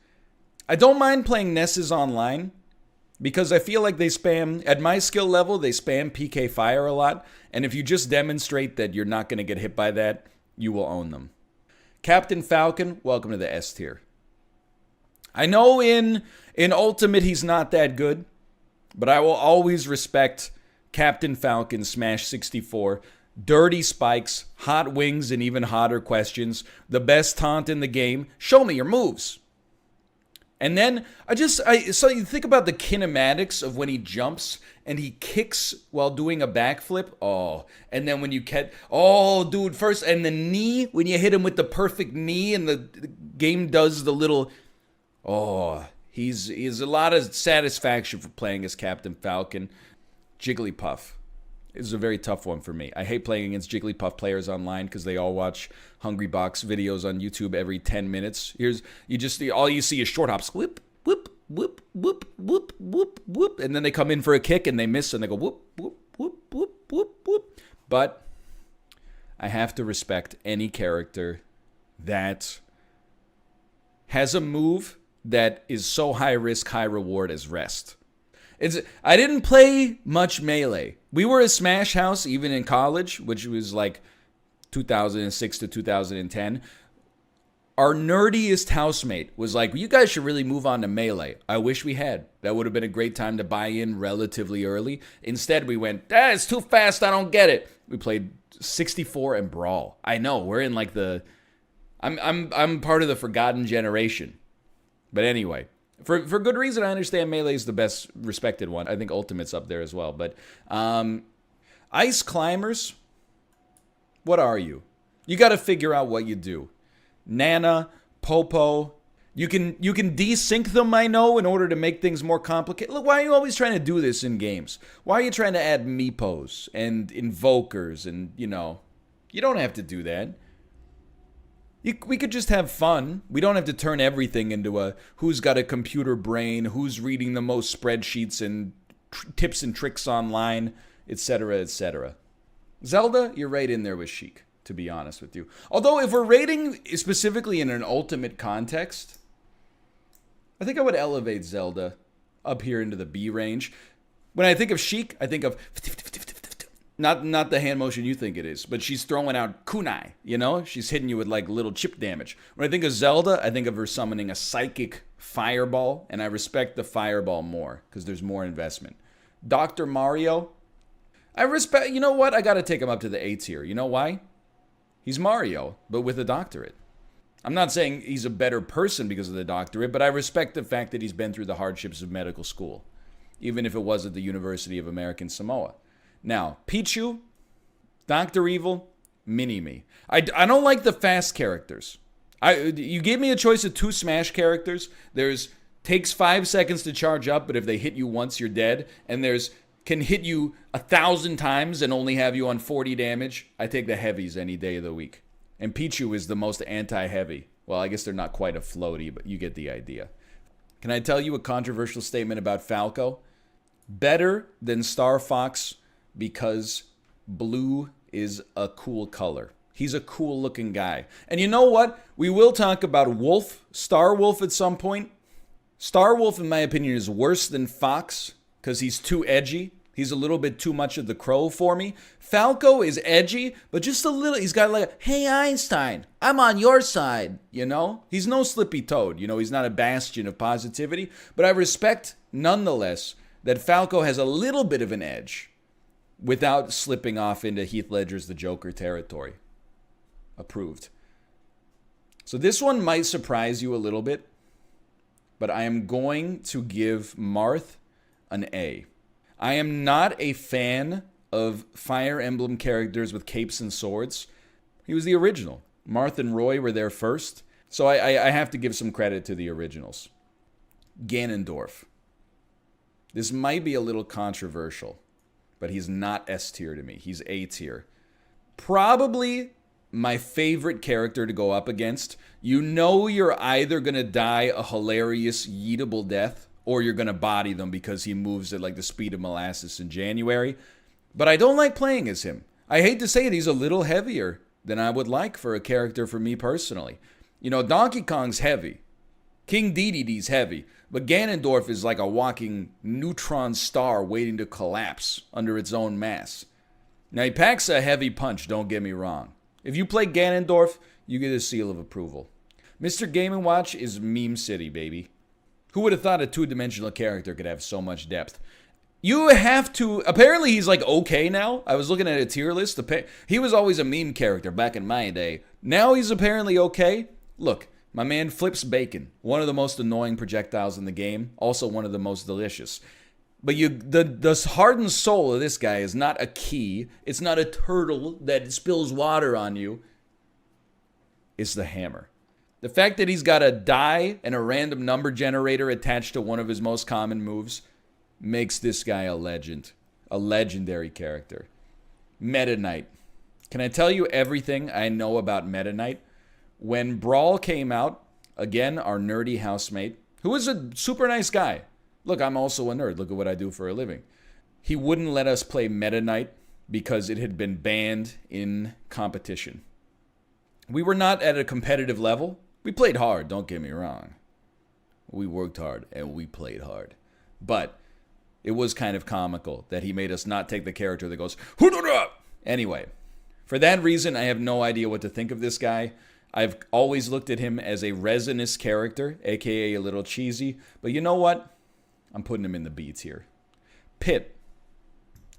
I don't mind playing Nesses online because I feel like they spam, at my skill level, they spam PK Fire a lot. And if you just demonstrate that you're not going to get hit by that, you will own them. Captain Falcon, welcome to the S tier. I know in Ultimate he's not that good, but I will always respect Captain Falcon Smash 64. Dirty spikes, hot wings, and even hotter questions. The best taunt in the game. Show me your moves. And then so you think about the kinematics of when he jumps and he kicks while doing a backflip. Oh, and then when you dude, first, and the knee, when you hit him with the perfect knee and the game does the little, he's a lot of satisfaction for playing as Captain Falcon. Jigglypuff is a very tough one for me. I hate playing against Jigglypuff players online because they all watch Hungrybox videos on YouTube every 10 minutes. All you see is short hops. Whoop, whoop, whoop, whoop, whoop, whoop, whoop. And then they come in for a kick and they miss and they go whoop, whoop, whoop, whoop, whoop, whoop. But I have to respect any character that has a move that is so high risk, high reward as Rest. I didn't play much Melee. We were a Smash house even in college, which was like 2006 to 2010. Our nerdiest housemate was like, you guys should really move on to Melee. I wish we had. That would have been a great time to buy in relatively early. Instead, we went, it's too fast, I don't get it. We played 64 and Brawl. I know, we're in like the... I'm part of the forgotten generation. But anyway, for good reason, I understand Melee is the best respected one. I think Ultimate's up there as well. But Ice Climbers, what are you? You got to figure out what you do. Nana, Popo, you can desync them, I know, in order to make things more complicated. Look, why are you always trying to do this in games? Why are you trying to add meepos and invokers and, you don't have to do that. We could just have fun. We don't have to turn everything into a who's got a computer brain, who's reading the most spreadsheets and tips and tricks online, etc., etc. Zelda, you're right in there with Sheik, to be honest with you. Although, if we're rating specifically in an ultimate context, I think I would elevate Zelda up here into the B range. When I think of Sheik, I think of not the hand motion you think it is, but she's throwing out kunai, She's hitting you with like little chip damage. When I think of Zelda, I think of her summoning a psychic fireball, and I respect the fireball more because there's more investment. Dr. Mario, I respect, you know what? I got to take him up to the A tier. You know why? He's Mario, but with a doctorate. I'm not saying he's a better person because of the doctorate, but I respect the fact that he's been through the hardships of medical school, even if it was at the University of American Samoa. Now, Pichu, Dr. Evil, Mini-Me. I don't like the fast characters. You gave me a choice of 2 Smash characters. There's takes 5 seconds to charge up, but if they hit you once, you're dead. And there's can hit you 1,000 times and only have you on 40 damage. I take the heavies any day of the week. And Pichu is the most anti-heavy. Well, I guess they're not quite a floaty, but you get the idea. Can I tell you a controversial statement about Falco? Better than Star Fox because blue is a cool color. He's a cool looking guy. And you know what? We will talk about Wolf, Star Wolf at some point. Star Wolf, in my opinion, is worse than Fox because he's too edgy. He's a little bit too much of the Crow for me. Falco is edgy, but just a little. He's got like, hey, Einstein, I'm on your side, He's no Slippy Toad. He's not a bastion of positivity. But I respect, nonetheless, that Falco has a little bit of an edge without slipping off into Heath Ledger's The Joker territory. Approved. So this one might surprise you a little bit, but I am going to give Marth an A. I am not a fan of Fire Emblem characters with capes and swords. He was the original. Marth and Roy were there first, so I have to give some credit to the originals. Ganondorf. This might be a little controversial, but he's not S tier to me. He's A tier. Probably my favorite character to go up against. You're either going to die a hilarious yeetable death or you're going to body them because he moves at like the speed of molasses in January. But I don't like playing as him. I hate to say it, he's a little heavier than I would like for a character for me personally. Donkey Kong's heavy. King Dedede's heavy. But Ganondorf is like a walking neutron star waiting to collapse under its own mass. Now, he packs a heavy punch, don't get me wrong. If you play Ganondorf, you get a seal of approval. Mr. Game & Watch is meme city, baby. Who would have thought a 2-dimensional character could have so much depth? You have to... Apparently, he's like okay now. I was looking at a tier list. He was always a meme character back in my day. Now he's apparently okay. Look. My man flips bacon, one of the most annoying projectiles in the game, also one of the most delicious. But the heart and soul of this guy is not a key. It's not a turtle that spills water on you. It's the hammer. The fact that he's got a die and a random number generator attached to one of his most common moves makes this guy a legend. A legendary character. Meta Knight. Can I tell you everything I know about Meta Knight? When Brawl came out, again, our nerdy housemate, who was a super nice guy. Look, I'm also a nerd. Look at what I do for a living. He wouldn't let us play Meta Knight because it had been banned in competition. We were not at a competitive level. We played hard, don't get me wrong. We worked hard and we played hard. But it was kind of comical that he made us not take the character that goes, "Hoo-da-da!" Anyway, for that reason, I have no idea what to think of this guy. I've always looked at him as a resinous character, aka a little cheesy. But you know what? I'm putting him in the B tier. Pit.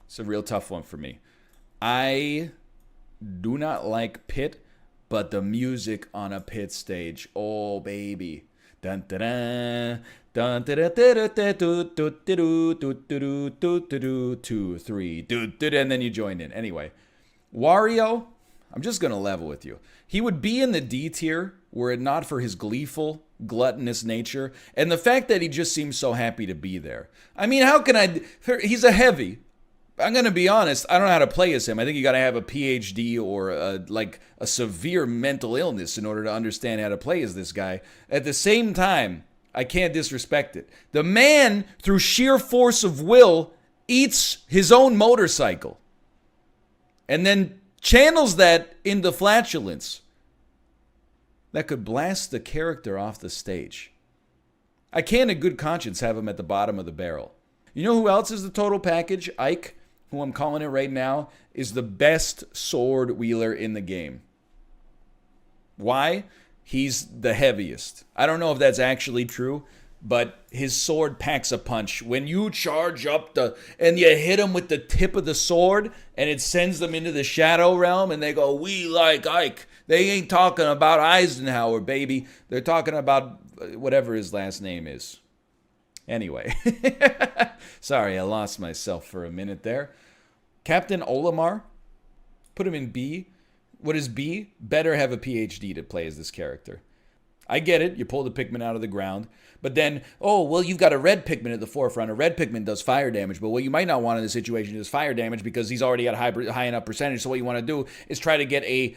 It's a real tough one for me. I do not like Pit, but the music on a Pit stage, oh baby. Dun da da dun da da da da do do do do do do do 2 3 do and then you join in. Anyway, Wario, I'm just gonna level with you. He would be in the D tier were it not for his gleeful, gluttonous nature and the fact that he just seems so happy to be there. I mean, how can I? He's a heavy. I'm going to be honest, I don't know how to play as him. I think you got to have a PhD or a severe mental illness in order to understand how to play as this guy. At the same time, I can't disrespect it. The man, through sheer force of will, eats his own motorcycle and then channels that into flatulence that could blast the character off the stage. I can't in good conscience have him at the bottom of the barrel. You know who else is the total package? Ike, who I'm calling it right now, is the best sword wieler in the game. Why? He's the heaviest. I don't know if that's actually true, but his sword packs a punch. When you charge up and you hit him with the tip of the sword and it sends them into the shadow realm and they go, "We like Ike." They ain't talking about Eisenhower, baby. They're talking about whatever his last name is. Anyway, sorry, I lost myself for a minute there. Captain Olimar, put him in B. What is B? Better have a PhD to play as this character. I get it, you pull the Pikmin out of the ground, but then, oh, well, you've got a red Pikmin at the forefront. A red Pikmin does fire damage, but what you might not want in this situation is fire damage because he's already at a high enough percentage, so what you want to do is try to get a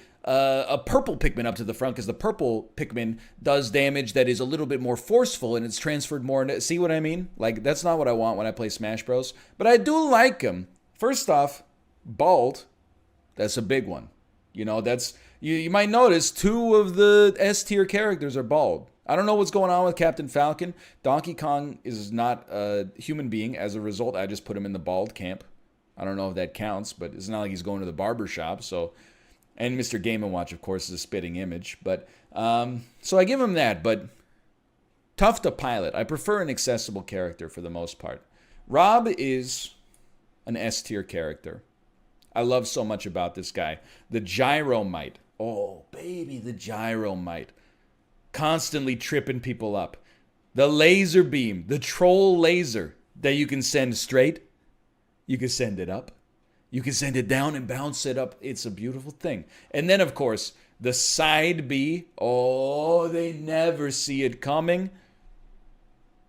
purple Pikmin up to the front because the purple Pikmin does damage that is a little bit more forceful and it's transferred more. See what I mean? Like, that's not what I want when I play Smash Bros. But I do like him. First off, bald. That's a big one. You know, that's you might notice 2 of the S tier characters are bald. I don't know what's going on with Captain Falcon. Donkey Kong is not a human being. As a result, I just put him in the bald camp. I don't know if that counts, but it's not like he's going to the barber shop. So, and Mr. Game & Watch, of course, is a spitting image. But so I give him that. But tough to pilot. I prefer an accessible character for the most part. Rob is an S tier character. I love so much about this guy. The Gyromite. Oh, baby, the Gyromite. Constantly tripping people up. The laser beam, the troll laser that you can send straight. You can send it up. You can send it down and bounce it up. It's a beautiful thing. And then, of course, the side B. Oh, they never see it coming.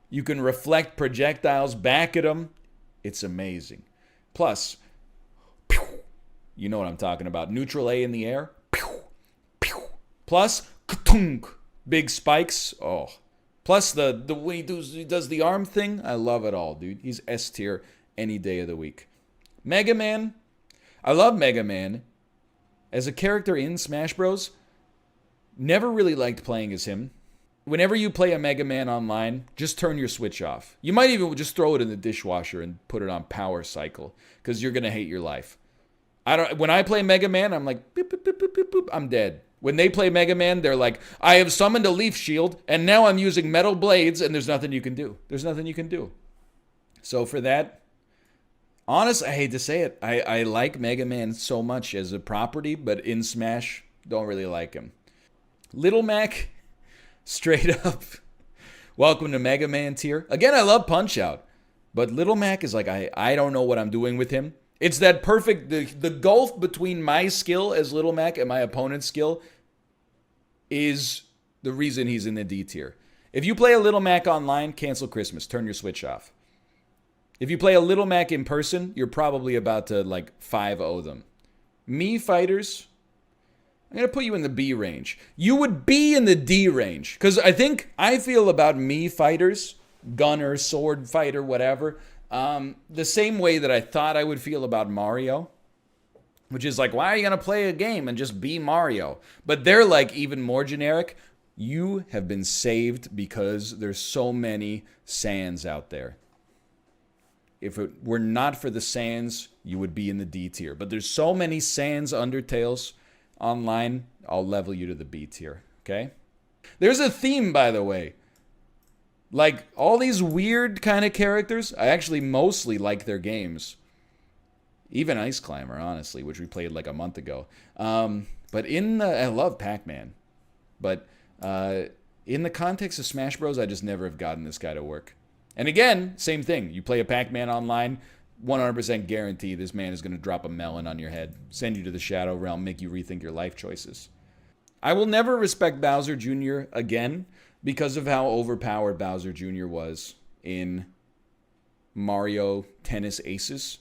You can reflect projectiles back at them. It's amazing. Plus, you know what I'm talking about. Neutral A in the air. Plus, big spikes. Oh. Plus, the way he does the arm thing. I love it all, dude. He's S tier any day of the week. Mega Man. I love Mega Man. As a character in Smash Bros., never really liked playing as him. Whenever you play a Mega Man online, just turn your Switch off. You might even just throw it in the dishwasher and put it on power cycle because you're going to hate your life. When I play Mega Man, I'm like, boop, boop, boop, boop, boop, boop, I'm dead. When they play Mega Man, they're like, I have summoned a leaf shield, and now I'm using metal blades, and there's nothing you can do. There's nothing you can do. So for that, honest, I hate to say it, I like Mega Man so much as a property, but in Smash, don't really like him. Little Mac, straight up, welcome to Mega Man tier. Again, I love Punch-Out, but Little Mac is like, I don't know what I'm doing with him. It's that perfect, the gulf between my skill as Little Mac and my opponent's skill is the reason he's in the D tier. If you play a Little Mac online, cancel Christmas, turn your Switch off. If you play a Little Mac in person, you're probably about to like 5-0 them. Mii fighters, I'm going to put you in the B range. You would be in the D range. Because I feel about Mii fighters, gunner, sword fighter, whatever, the same way that I thought I would feel about Mario. Which is like, why are you going to play a game and just be Mario? But they're like even more generic. You have been saved because there's so many Sans out there. If it were not for the Sans, you would be in the D tier. But there's so many Sans Undertales. online, I'll level you to the B tier, okay? There's a theme, by the way. Like, all these weird kind of characters, I actually mostly like their games. Even Ice Climber, honestly, which we played like a month ago. But I love Pac-Man. But in the context of Smash Bros, I just never have gotten this guy to work. And again, same thing. You play a Pac-Man online, 100% guarantee this man is going to drop a melon on your head, send you to the Shadow Realm, make you rethink your life choices. I will never respect Bowser Jr. again because of how overpowered Bowser Jr. was in Mario Tennis Aces.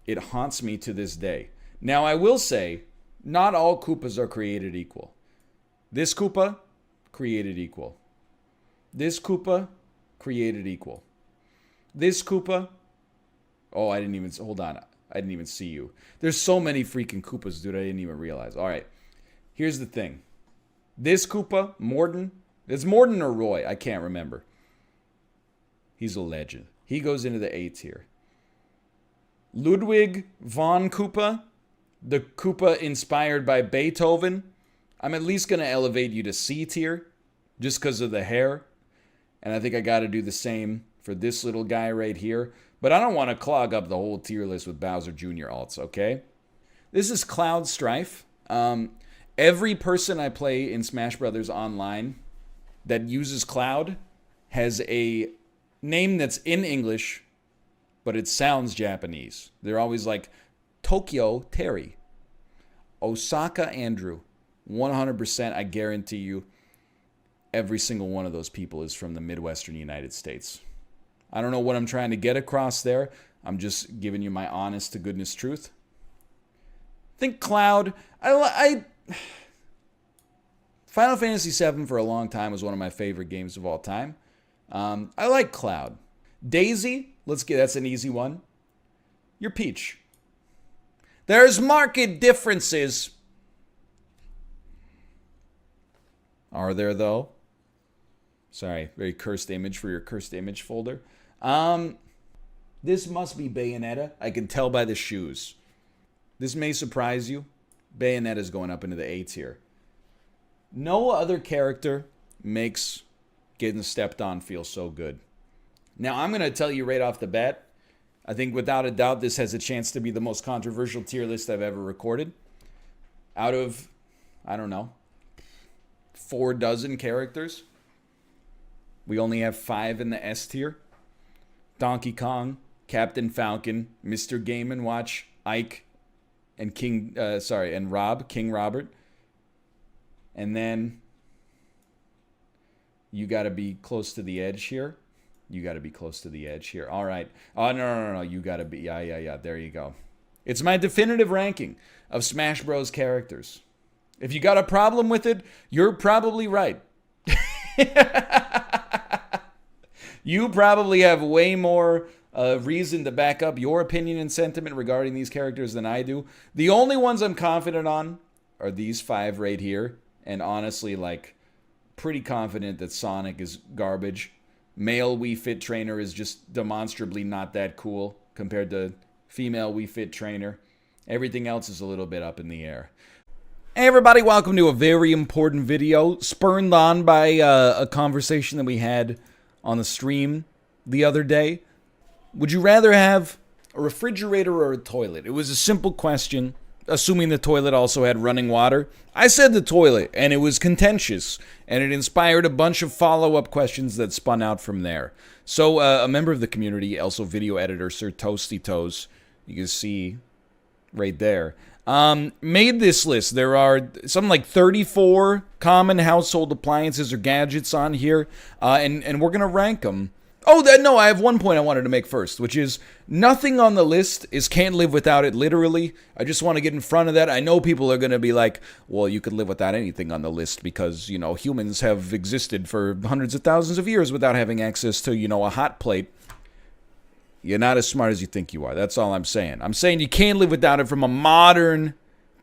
It haunts me to this day. Now, I will say, not all Koopas are created equal. This Koopa, created equal. This Koopa, created equal. This Koopa, oh, hold on. I didn't even see you. There's so many freaking Koopas, dude, I didn't even realize. All right, here's the thing. This Koopa, Morden, it's Morden or Roy, I can't remember. He's a legend. He goes into the A tier. Ludwig von Koopa, the Koopa inspired by Beethoven, I'm at least going to elevate you to C tier just because of the hair. And I think I got to do the same for this little guy right here. But I don't want to clog up the whole tier list with Bowser Jr. alts, okay? This is Cloud Strife. Every person I play in Smash Brothers online that uses Cloud has a name that's in English, but it sounds Japanese. They're always like Tokyo Terry, Osaka Andrew. 100%, I guarantee you, every single one of those people is from the Midwestern United States. I don't know what I'm trying to get across there. I'm just giving you my honest to goodness truth. Think Cloud. Final Fantasy VII for a long time was one of my favorite games of all time. I like Cloud. Daisy, that's an easy one. You're Peach. There's marked differences. Are there, though? Sorry, very cursed image for your cursed image folder. This must be Bayonetta. I can tell by the shoes. This may surprise you. Bayonetta's going up into the A tier. No other character makes getting stepped on feel so good. Now, I'm going to tell you right off the bat, I think without a doubt this has a chance to be the most controversial tier list I've ever recorded. Out of, I don't know, 4 dozen characters, we only have 5 in the S tier. Donkey Kong, Captain Falcon, Mr. Game & Watch, Ike, and King Robert. And then you got to be close to the edge here. You got to be close to the edge here. All right. Oh, no. You got to be. Yeah. There you go. It's my definitive ranking of Smash Bros. Characters. If you got a problem with it, you're probably right. You probably have way more reason to back up your opinion and sentiment regarding these characters than I do. The only ones I'm confident on are these 5 right here. And honestly, pretty confident that Sonic is garbage. Male Wii Fit Trainer is just demonstrably not that cool compared to female Wii Fit Trainer. Everything else is a little bit up in the air. Hey everybody, welcome to a very important video, spurned on by a conversation that we had on the stream the other day. Would you rather have a refrigerator or a toilet? It was a simple question, assuming the toilet also had running water. I said the toilet, and it was contentious, and it inspired a bunch of follow-up questions that spun out from there. So a member of the community, also video editor Sir Toasty Toes, you can see right there, made this list. There are something like 34 common household appliances or gadgets on here, and we're going to rank them. Oh, no, I have one point I wanted to make first, which is nothing on the list is can't live without it, literally. I just want to get in front of that. I know people are going to be like, well, you could live without anything on the list because, humans have existed for hundreds of thousands of years without having access to, a hot plate. You're not as smart as you think you are. That's all I'm saying. I'm saying you can't live without it from a modern,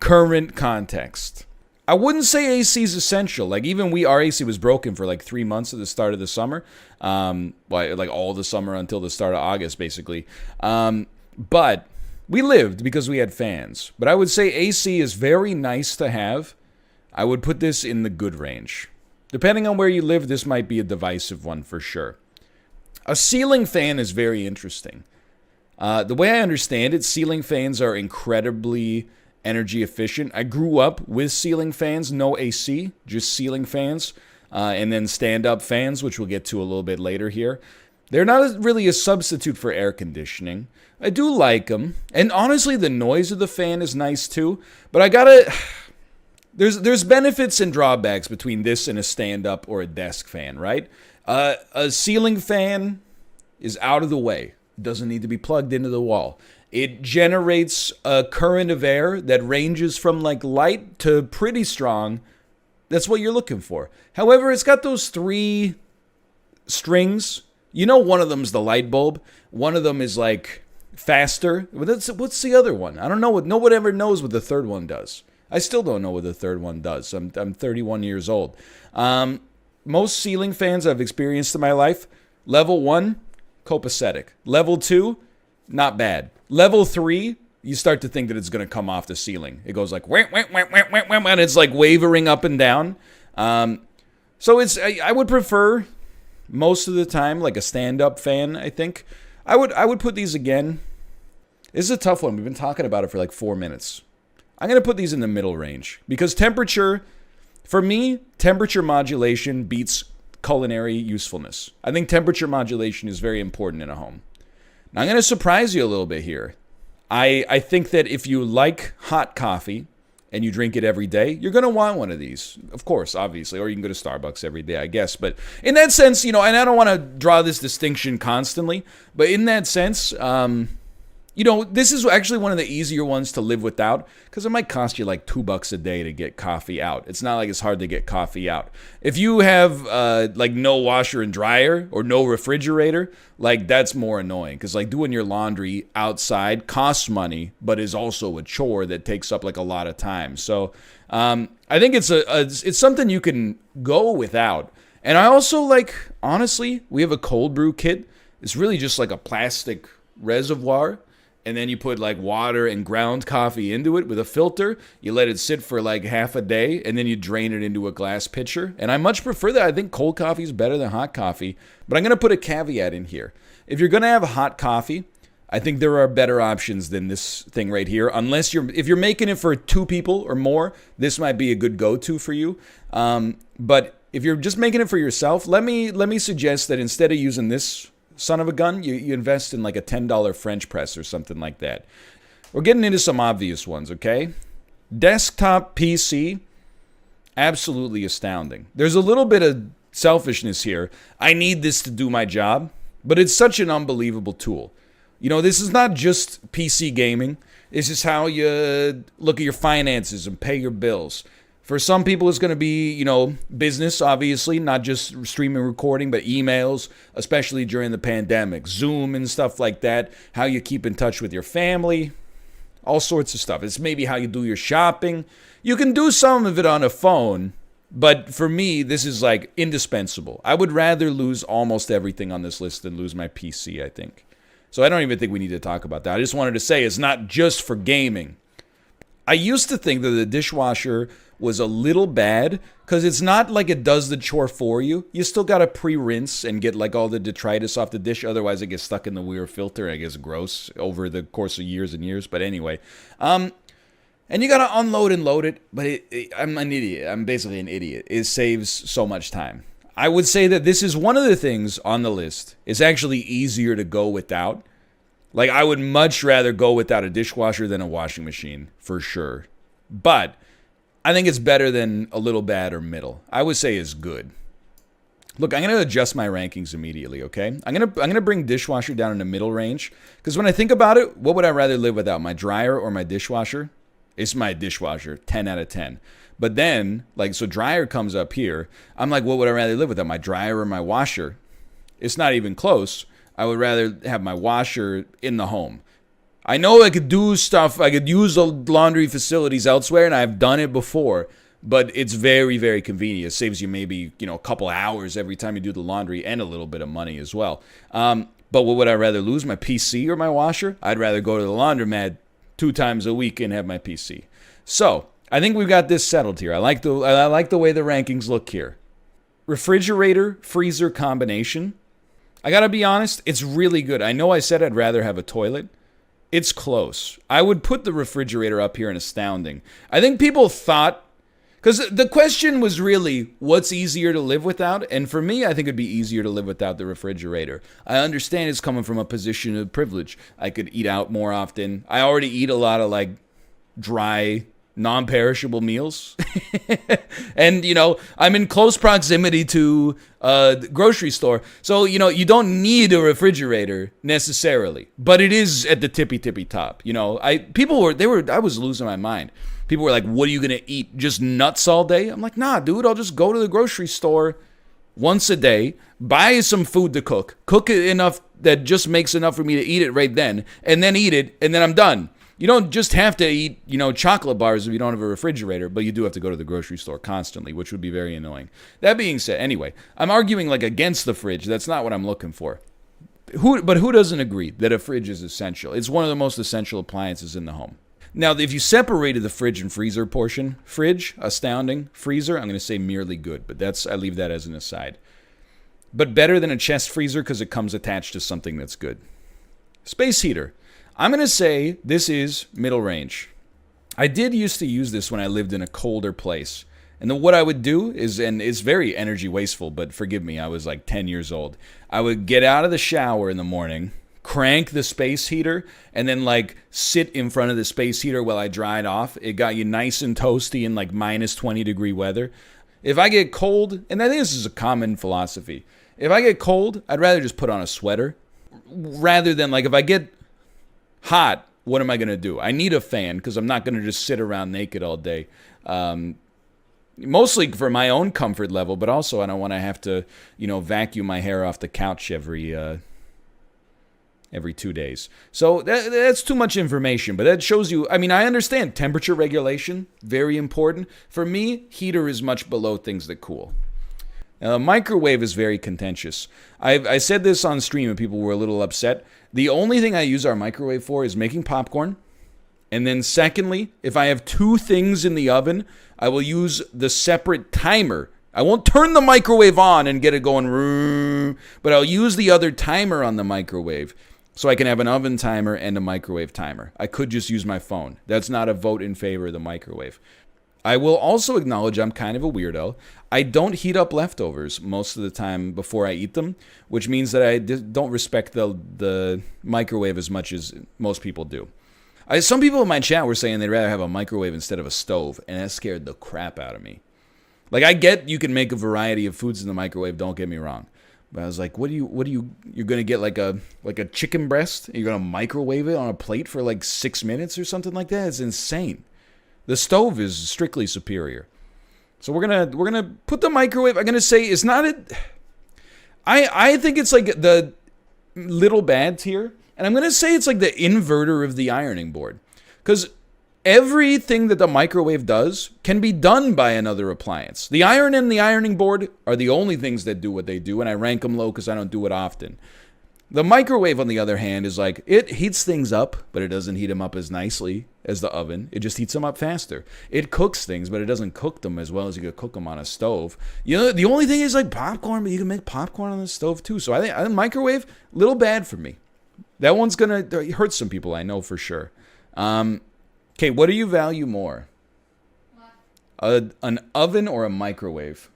current context. I wouldn't say AC is essential. Even our AC was broken for 3 months at the start of the summer. All the summer until the start of August, basically. But We lived because we had fans. But I would say AC is very nice to have. I would put this in the good range. Depending on where you live, this might be a divisive one for sure. A ceiling fan is very interesting. The way I understand it, ceiling fans are incredibly energy efficient. I grew up with ceiling fans, no AC, just ceiling fans, and then stand-up fans, which we'll get to a little bit later here. They're not really a substitute for air conditioning. I do like them, and honestly, the noise of the fan is nice too. But I gotta, there's benefits and drawbacks between this and a stand-up or a desk fan, right? A ceiling fan is out of the way. It doesn't need to be plugged into the wall. It generates a current of air that ranges from like light to pretty strong. That's what you're looking for. However, it's got those 3 strings. You know, one of them is the light bulb. One of them is like faster. What's the other one? I don't know. No one ever knows what the third one does. I still don't know what the third one does. I'm 31 years old. Most ceiling fans I've experienced in my life, level 1, copacetic. Level 2, not bad. Level 3, you start to think that it's going to come off the ceiling. It goes like, wah, wah, wah, wah, wah, wah, and it's like wavering up and down. So I would prefer most of the time like a stand-up fan, I think. I would put these again. This is a tough one. We've been talking about it for like 4 minutes. I'm going to put these in the middle range because temperature, for me, temperature modulation beats culinary usefulness. I think temperature modulation is very important in a home. Now, I'm going to surprise you a little bit here. I think that if you like hot coffee and you drink it every day, you're going to want one of these. Of course, obviously. Or you can go to Starbucks every day, I guess. But in that sense, and I don't want to draw this distinction constantly, but in that sense, this is actually one of the easier ones to live without because it might cost you like $2 a day to get coffee out. It's not like it's hard to get coffee out. If you have like no washer and dryer or no refrigerator, like that's more annoying because like doing your laundry outside costs money, but is also a chore that takes up like a lot of time. So I think it's something you can go without. And I also like, honestly, we have a cold brew kit. It's really just like a plastic reservoir. And then you put like water and ground coffee into it with a filter. You let it sit for like half a day, and then you drain it into a glass pitcher. And I much prefer that. I think cold coffee is better than hot coffee. But I'm going to put a caveat in here. If you're going to have hot coffee, I think there are better options than this thing right here. If you're making it for 2 people or more, this might be a good go-to for you. But if you're just making it for yourself, let me suggest that instead of using this son of a gun, you invest in like a $10 French press or something like that. We're getting into some obvious ones, okay? Desktop PC, absolutely astounding. There's a little bit of selfishness here. I need this to do my job, but it's such an unbelievable tool. This is not just PC gaming. This is how you look at your finances and pay your bills. For some people, it's going to be, business, obviously, not just streaming, recording, but emails, especially during the pandemic, Zoom and stuff like that, how you keep in touch with your family, all sorts of stuff. It's maybe how you do your shopping. You can do some of it on a phone, but for me, this is like indispensable. I would rather lose almost everything on this list than lose my PC, I think. So I don't even think we need to talk about that. I just wanted to say it's not just for gaming. I used to think that the dishwasher was a little bad because it's not like it does the chore for you. You still got to pre-rinse and get like all the detritus off the dish. Otherwise, it gets stuck in the weird filter and it gets gross over the course of years and years. But anyway, and you got to unload and load it. But I'm an idiot. I'm basically an idiot. It saves so much time. I would say that this is one of the things on the list. It's actually easier to go without. Like, I would much rather go without a dishwasher than a washing machine, for sure. But I think it's better than a little bad or middle. I would say it's good. Look, I'm going to adjust my rankings immediately, okay? I'm going to bring dishwasher down in the middle range. Because when I think about it, what would I rather live without, my dryer or my dishwasher? It's my dishwasher, 10 out of 10. But then, so dryer comes up here. I'm like, what would I rather live without, my dryer or my washer? It's not even close. I would rather have my washer in the home. I know I could do stuff, I could use the laundry facilities elsewhere, and I've done it before, but it's very, very convenient. It saves you maybe, a couple hours every time you do the laundry and a little bit of money as well. But But what would I rather lose, my PC or my washer? I'd rather go to the laundromat 2 times a week and have my PC. So I think we've got this settled here. I like the way the rankings look here. Refrigerator, freezer combination. I gotta be honest, it's really good. I know I said I'd rather have a toilet. It's close. I would put the refrigerator up here in astounding. I think people thought, because the question was really, what's easier to live without? And for me, I think it'd be easier to live without the refrigerator. I understand it's coming from a position of privilege. I could eat out more often. I already eat a lot of like dry, non-perishable meals. And, you know, I'm in close proximity to the grocery store. So, you know, you don't need a refrigerator necessarily, but it is at the tippy top. You know, I was losing my mind. People were like, what are you going to eat? Just nuts all day? I'm like, nah, dude, I'll just go to the grocery store once a day, buy some food to cook it enough that just makes enough for me to eat it right then, and then eat it, and then I'm done. You don't just have to eat, you know, chocolate bars if you don't have a refrigerator, but you do have to go to the grocery store constantly, which would be very annoying. That being said, anyway, I'm arguing like against the fridge. That's not what I'm looking for. But who doesn't agree that a fridge is essential? It's one of the most essential appliances in the home. Now, if you separated the fridge and freezer portion, fridge, astounding, freezer, I'm going to say merely good, but I leave that as an aside. But better than a chest freezer because it comes attached to something that's good. Space heater. I'm going to say this is middle range. I did used to use this when I lived in a colder place. And then what I would do is, and it's very energy wasteful, but forgive me, I was like 10 years old. I would get out of the shower in the morning, crank the space heater, and then like sit in front of the space heater while I dried off. It got you nice and toasty in like minus 20 degree weather. If I get cold, and I think this is a common philosophy, if I get cold, I'd rather just put on a sweater rather than like if I get hot, what am I going to do? I need a fan because I'm not going to just sit around naked all day. Mostly for my own comfort level, but also I don't want to have to, you know, vacuum my hair off the couch every 2 days. So that's too much information, but that shows you, I mean, I understand temperature regulation, very important. For me, heater is much below things that cool. Microwave is very contentious. I said this on stream and people were a little upset. The only thing I use our microwave for is making popcorn. And then secondly, if I have 2 things in the oven, I will use the separate timer. I won't turn the microwave on and get it going, but I'll use the other timer on the microwave so I can have an oven timer and a microwave timer. I could just use my phone. That's not a vote in favor of the microwave. I will also acknowledge I'm kind of a weirdo. I don't heat up leftovers most of the time before I eat them, which means that I don't respect the microwave as much as most people do. Some people in my chat were saying they'd rather have a microwave instead of a stove, and that scared the crap out of me. Like, I get you can make a variety of foods in the microwave, don't get me wrong. But I was like, you're going to get like a chicken breast? You're going to microwave it on a plate for like 6 minutes or something like that? It's insane. The stove is strictly superior. So we're gonna put the microwave. I'm gonna say it's not a. I think it's like the little bad tier, and I'm gonna say it's like the inverter of the ironing board, because everything that the microwave does can be done by another appliance. The iron and the ironing board are the only things that do what they do, and I rank them low because I don't do it often. The microwave, on the other hand, is like, it heats things up, but it doesn't heat them up as nicely as the oven. It just heats them up faster. It cooks things, but it doesn't cook them as well as you could cook them on a stove. You know, the only thing is like popcorn, but you can make popcorn on the stove too. So I think microwave, little bad for me. That one's going to hurt some people, I know for sure. Okay, what do you value more? An oven or a microwave?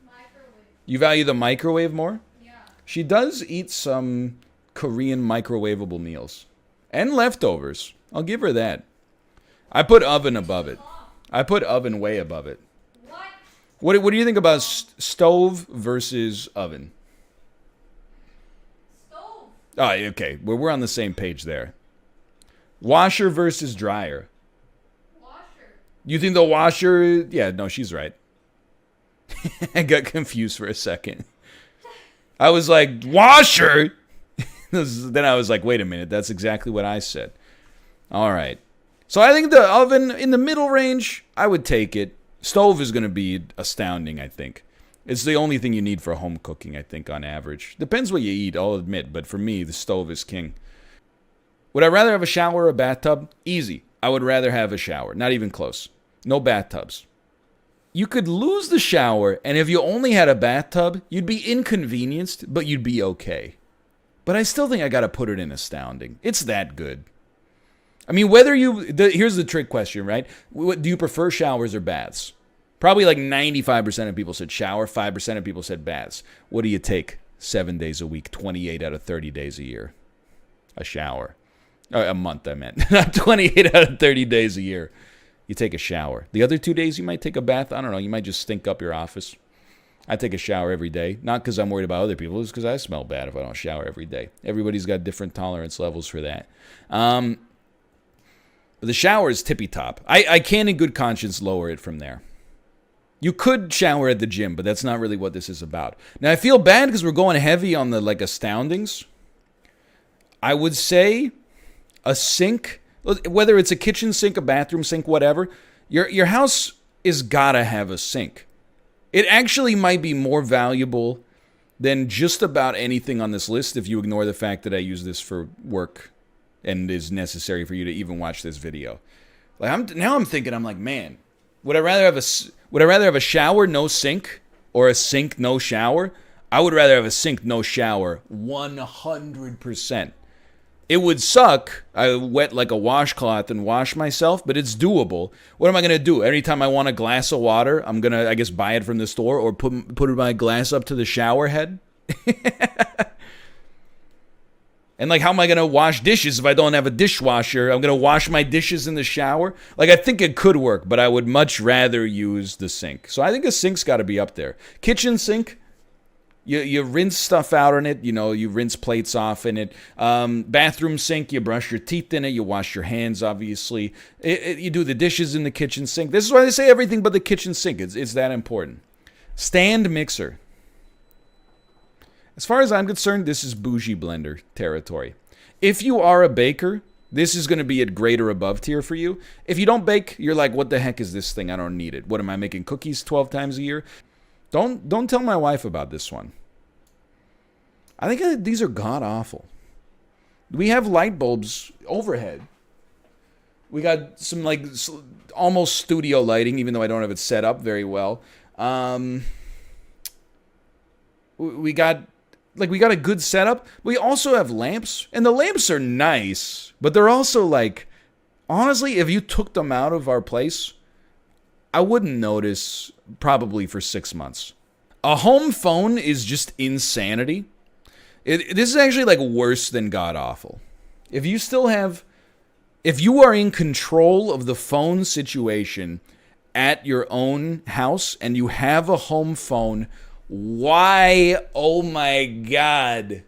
Microwave. You value the microwave more? She does eat some Korean microwavable meals. And leftovers. I'll give her that. I put oven above it. I put oven way above it. What do you think about stove versus oven? Stove. Oh, okay. We're on the same page there. Washer versus dryer. Washer. You think the washer... Yeah, no, she's right. I got confused for a second. I was like, washer? Then I was like, wait a minute, that's exactly what I said. All right. So I think the oven in the middle range, I would take it. Stove is going to be astounding, I think. It's the only thing you need for home cooking, I think, on average. Depends what you eat, I'll admit, but for me, the stove is king. Would I rather have a shower or a bathtub? Easy. I would rather have a shower. Not even close. No bathtubs. You could lose the shower, and if you only had a bathtub, you'd be inconvenienced, but you'd be okay. But I still think I gotta put it in astounding. It's that good. I mean, here's the trick question, right? Do you prefer showers or baths? Probably like 95% of people said shower, 5% of people said baths. What do you take 7 days a week, 28 out of 30 days a year? A shower. A month, I meant. Not 28 out of 30 days a year. You take a shower. The other 2 days, you might take a bath. I don't know. You might just stink up your office. I take a shower every day. Not because I'm worried about other people. It's because I smell bad if I don't shower every day. Everybody's got different tolerance levels for that. But the shower is tippy top. I can in good conscience lower it from there. You could shower at the gym, but that's not really what this is about. Now, I feel bad because we're going heavy on the astoundings. I would say a sink, whether it's a kitchen sink, a bathroom sink, whatever, your house is gotta have a sink. It actually might be more valuable than just about anything on this list if you ignore the fact that I use this for work and is necessary for you to even watch this video. I'm thinking, man, would I rather have a shower, no sink, or a sink, no shower? I would rather have a sink, no shower, 100%. It would suck. I wet like a washcloth and wash myself, but it's doable. What am I going to do? Every time I want a glass of water, I'm going to, I guess, buy it from the store or put my glass up to the shower head? And how am I going to wash dishes if I don't have a dishwasher? I'm going to wash my dishes in the shower? I think it could work, but I would much rather use the sink. So I think a sink's got to be up there. Kitchen sink, you rinse stuff out in it. You rinse plates off in it. Bathroom sink, you brush your teeth in it. You wash your hands, obviously. You do the dishes in the kitchen sink. This is why they say everything but the kitchen sink. It's that important. Stand mixer. As far as I'm concerned, this is bougie blender territory. If you are a baker, this is going to be at great or above tier for you. If you don't bake, you're like, what the heck is this thing? I don't need it. What, am I making cookies 12 times a year? Don't tell my wife about this one. I think these are god-awful. We have light bulbs overhead. We got some, almost studio lighting, even though I don't have it set up very well. We got a good setup. We also have lamps, and the lamps are nice, but they're also honestly, if you took them out of our place, I wouldn't notice probably for 6 months. A home phone is just insanity. This is actually worse than god-awful. If you are in control of the phone situation at your own house and you have a home phone, why? Oh my God.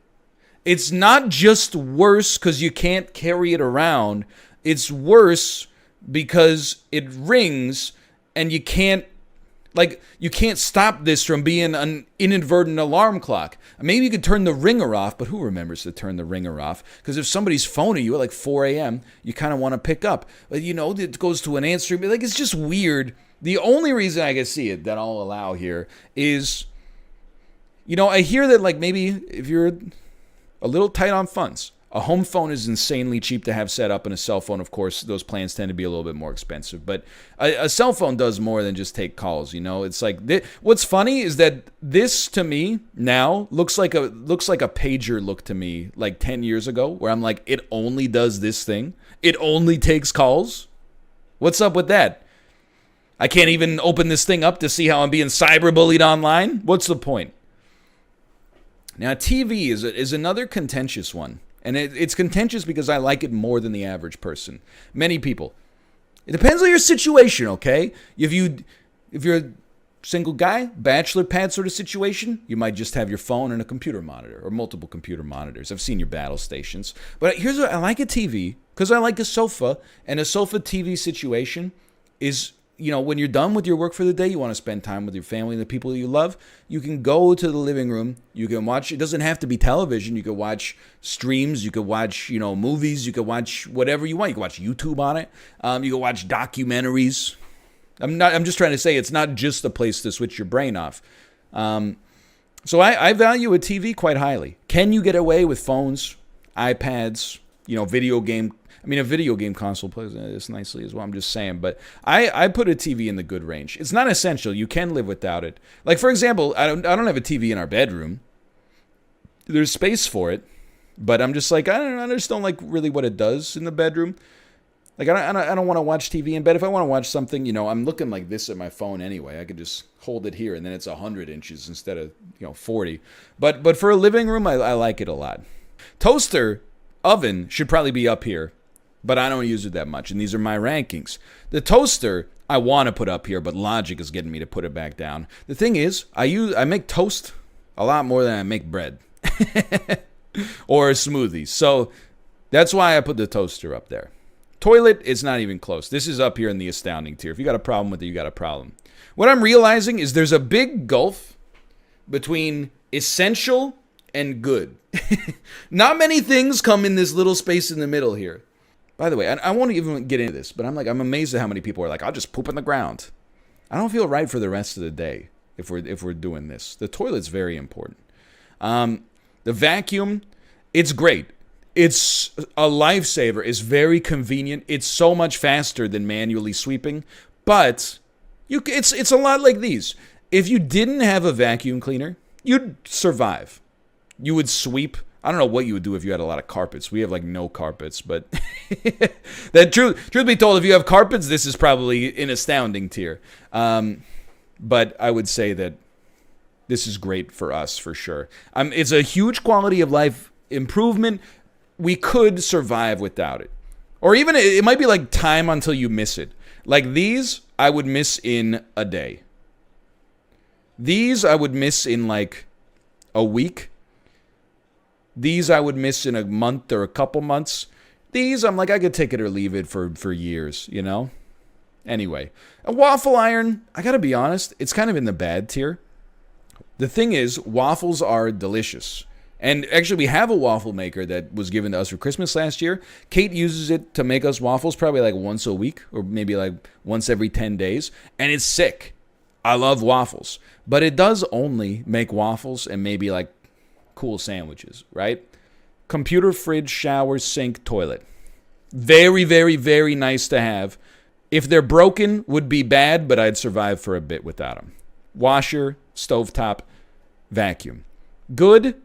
It's not just worse because you can't carry it around. It's worse because it rings and you can't stop this from being an inadvertent alarm clock. Maybe you could turn the ringer off, but who remembers to turn the ringer off? Because if somebody's phoning you at 4 a.m., you kind of want to pick up. But it goes to an answering. It's just weird. The only reason I can see it that I'll allow here is, I hear that maybe if you're a little tight on funds, a home phone is insanely cheap to have set up, and a cell phone, of course, those plans tend to be a little bit more expensive. But a cell phone does more than just take calls. It's what's funny is that this to me now looks like a pager looked to me 10 years ago, where I'm it only does this thing. It only takes calls. What's up with that? I can't even open this thing up to see how I'm being cyberbullied online. What's the point? Now, TV is another contentious one. And it's contentious because I like it more than the average person. Many people. It depends on your situation, okay? If you're a single guy, bachelor pad sort of situation, you might just have your phone and a computer monitor or multiple computer monitors. I've seen your battle stations. But here's what I like a TV because I like a sofa, and a sofa TV situation is, when you're done with your work for the day, you want to spend time with your family and the people you love, you can go to the living room, you can watch, it doesn't have to be television, you can watch streams, you can watch, movies, you can watch whatever you want, you can watch YouTube on it, you can watch documentaries. I'm just trying to say it's not just a place to switch your brain off. So I value a TV quite highly. Can you get away with phones, iPads, video game? I mean, a video game console plays this nicely as well. I'm just saying. But I put a TV in the good range. It's not essential. You can live without it. Like, for example, I don't have a TV in our bedroom. There's space for it. But I'm just like, I just don't like really what it does in the bedroom. Like, I don't want to watch TV in bed. If I want to watch something, I'm looking like this at my phone anyway. I could just hold it here, and then it's 100 inches instead of 40. But for a living room, I like it a lot. Toaster, oven should probably be up here, but I don't use it that much, and these are my rankings. The toaster, I want to put up here, but logic is getting me to put it back down. The thing is, I make toast a lot more than I make bread or smoothies. So that's why I put the toaster up there. Toilet is not even close. This is up here in the astounding tier. If you got a problem with it, you got a problem. What I'm realizing is there's a big gulf between essential and good. Not many things come in this little space in the middle here. By the way, I won't even get into this, but I'm amazed at how many people are like, I'll just poop on the ground. I don't feel right for the rest of the day if we're doing this. The toilet's very important. The vacuum, it's great. It's a lifesaver. It's very convenient. It's so much faster than manually sweeping. But it's a lot like these. If you didn't have a vacuum cleaner, you'd survive. You would sweep. I don't know what you would do if you had a lot of carpets. We have like no carpets, but that truth be told, if you have carpets, this is probably an astounding tier. But I would say that this is great for us for sure. It's a huge quality of life improvement. We could survive without it. Or even it might be like time until you miss it. Like these, I would miss in a day. These I would miss in like a week. These I would miss in a month or a couple months. These, I'm like, I could take it or leave it for years, Anyway, a waffle iron, I gotta be honest, it's kind of in the bad tier. The thing is, waffles are delicious. And actually, we have a waffle maker that was given to us for Christmas last year. Kate uses it to make us waffles probably like once a week or maybe like once every 10 days. And it's sick. I love waffles. But it does only make waffles and maybe like cool sandwiches, right? Computer, fridge, shower, sink, toilet. Very, very, very nice to have. If they're broken, would be bad, but I'd survive for a bit without them. Washer, stovetop, vacuum. Good.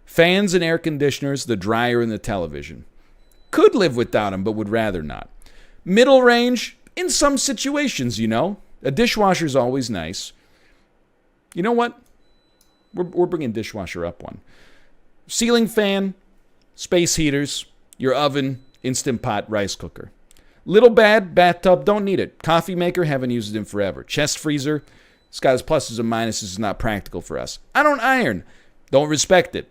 Fans and air conditioners, the dryer and the television. Could live without them, but would rather not. Middle range, in some situations, A dishwasher's always nice. You know what? We're bringing dishwasher up one. Ceiling fan, space heaters, your oven, Instant Pot, rice cooker. Little bad, bathtub, don't need it. Coffee maker, haven't used it in forever. Chest freezer, it's got its pluses and minuses, it's not practical for us. I don't iron, don't respect it.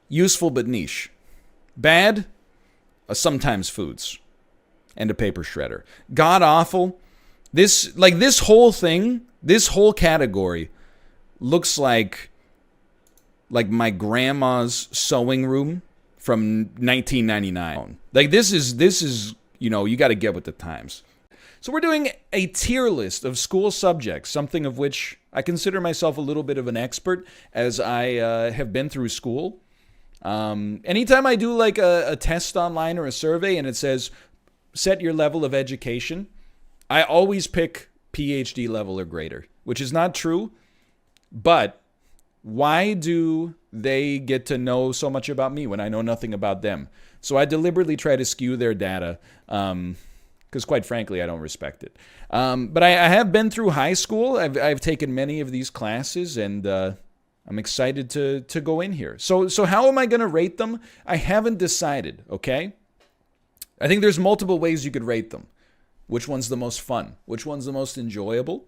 Useful but niche. Bad, sometimes foods. And a paper shredder. God awful. This whole thing, this whole category looks like my grandma's sewing room from 1999. Like this is you got to get with the times. So we're doing a tier list of school subjects, something of which I consider myself a little bit of an expert as I have been through school. Anytime I do like a test online or a survey and it says set your level of education, I always pick PhD level or greater, which is not true. But why do they get to know so much about me when I know nothing about them? So I deliberately try to skew their data because quite frankly, I don't respect it. But I have been through high school. I've taken many of these classes and I'm excited to go in here. So how am I going to rate them? I haven't decided, okay? I think there's multiple ways you could rate them. Which one's the most fun? Which one's the most enjoyable?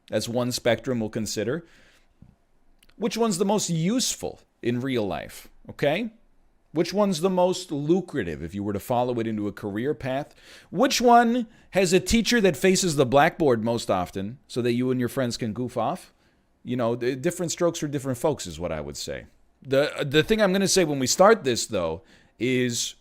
That's one spectrum we'll consider. Which one's the most useful in real life, okay? Which one's the most lucrative if you were to follow it into a career path? Which one has a teacher that faces the blackboard most often so that you and your friends can goof off? Different strokes for different folks is what I would say. The thing I'm going to say when we start this, though, is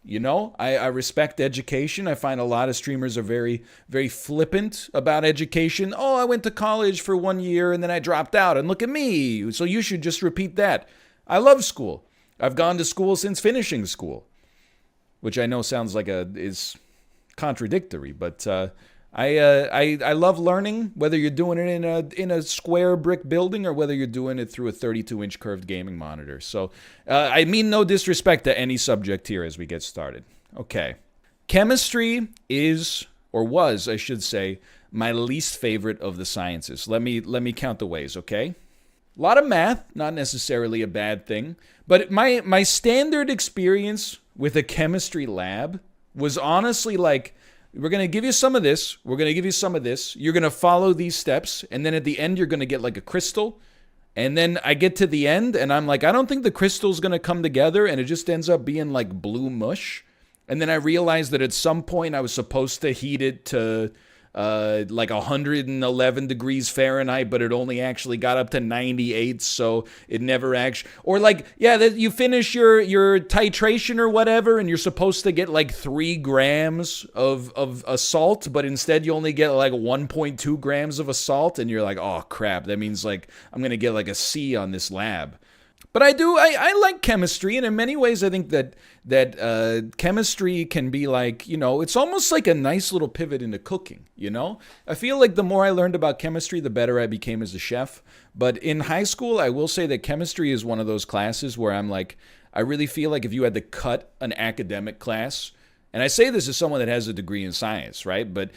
You know, I respect education. I find a lot of streamers are very, very flippant about education. Oh, I went to college for 1 year and then I dropped out, and look at me. So you should just repeat that. I love school. I've gone to school since finishing school, which I know sounds like is contradictory, but I love learning, whether you're doing it in a square brick building or whether you're doing it through a 32-inch curved gaming monitor. So I mean no disrespect to any subject here as we get started. Okay. Chemistry is, or was, I should say, my least favorite of the sciences. Let me count the ways, okay? A lot of math, not necessarily a bad thing, but my standard experience with a chemistry lab was honestly like, we're going to give you some of this. We're going to give you some of this. You're going to follow these steps. And then at the end, you're going to get like a crystal. And then I get to the end and I'm like, I don't think the crystal's going to come together. And it just ends up being like blue mush. And then I realized that at some point I was supposed to heat it to like 111 degrees Fahrenheit, but it only actually got up to 98, so it never actually, or like, yeah, you finish your titration or whatever, and you're supposed to get like 3 grams of a salt, but instead you only get like 1.2 grams of a salt, and you're like, oh crap, that means like I'm gonna get like a C on this lab. But I like chemistry, and in many ways I think that chemistry can be like, you know, it's almost like a nice little pivot into cooking, you know? I feel like the more I learned about chemistry, the better I became as a chef. But in high school, I will say that chemistry is one of those classes where I'm like, I really feel like if you had to cut an academic class, and I say this as someone that has a degree in science, right? But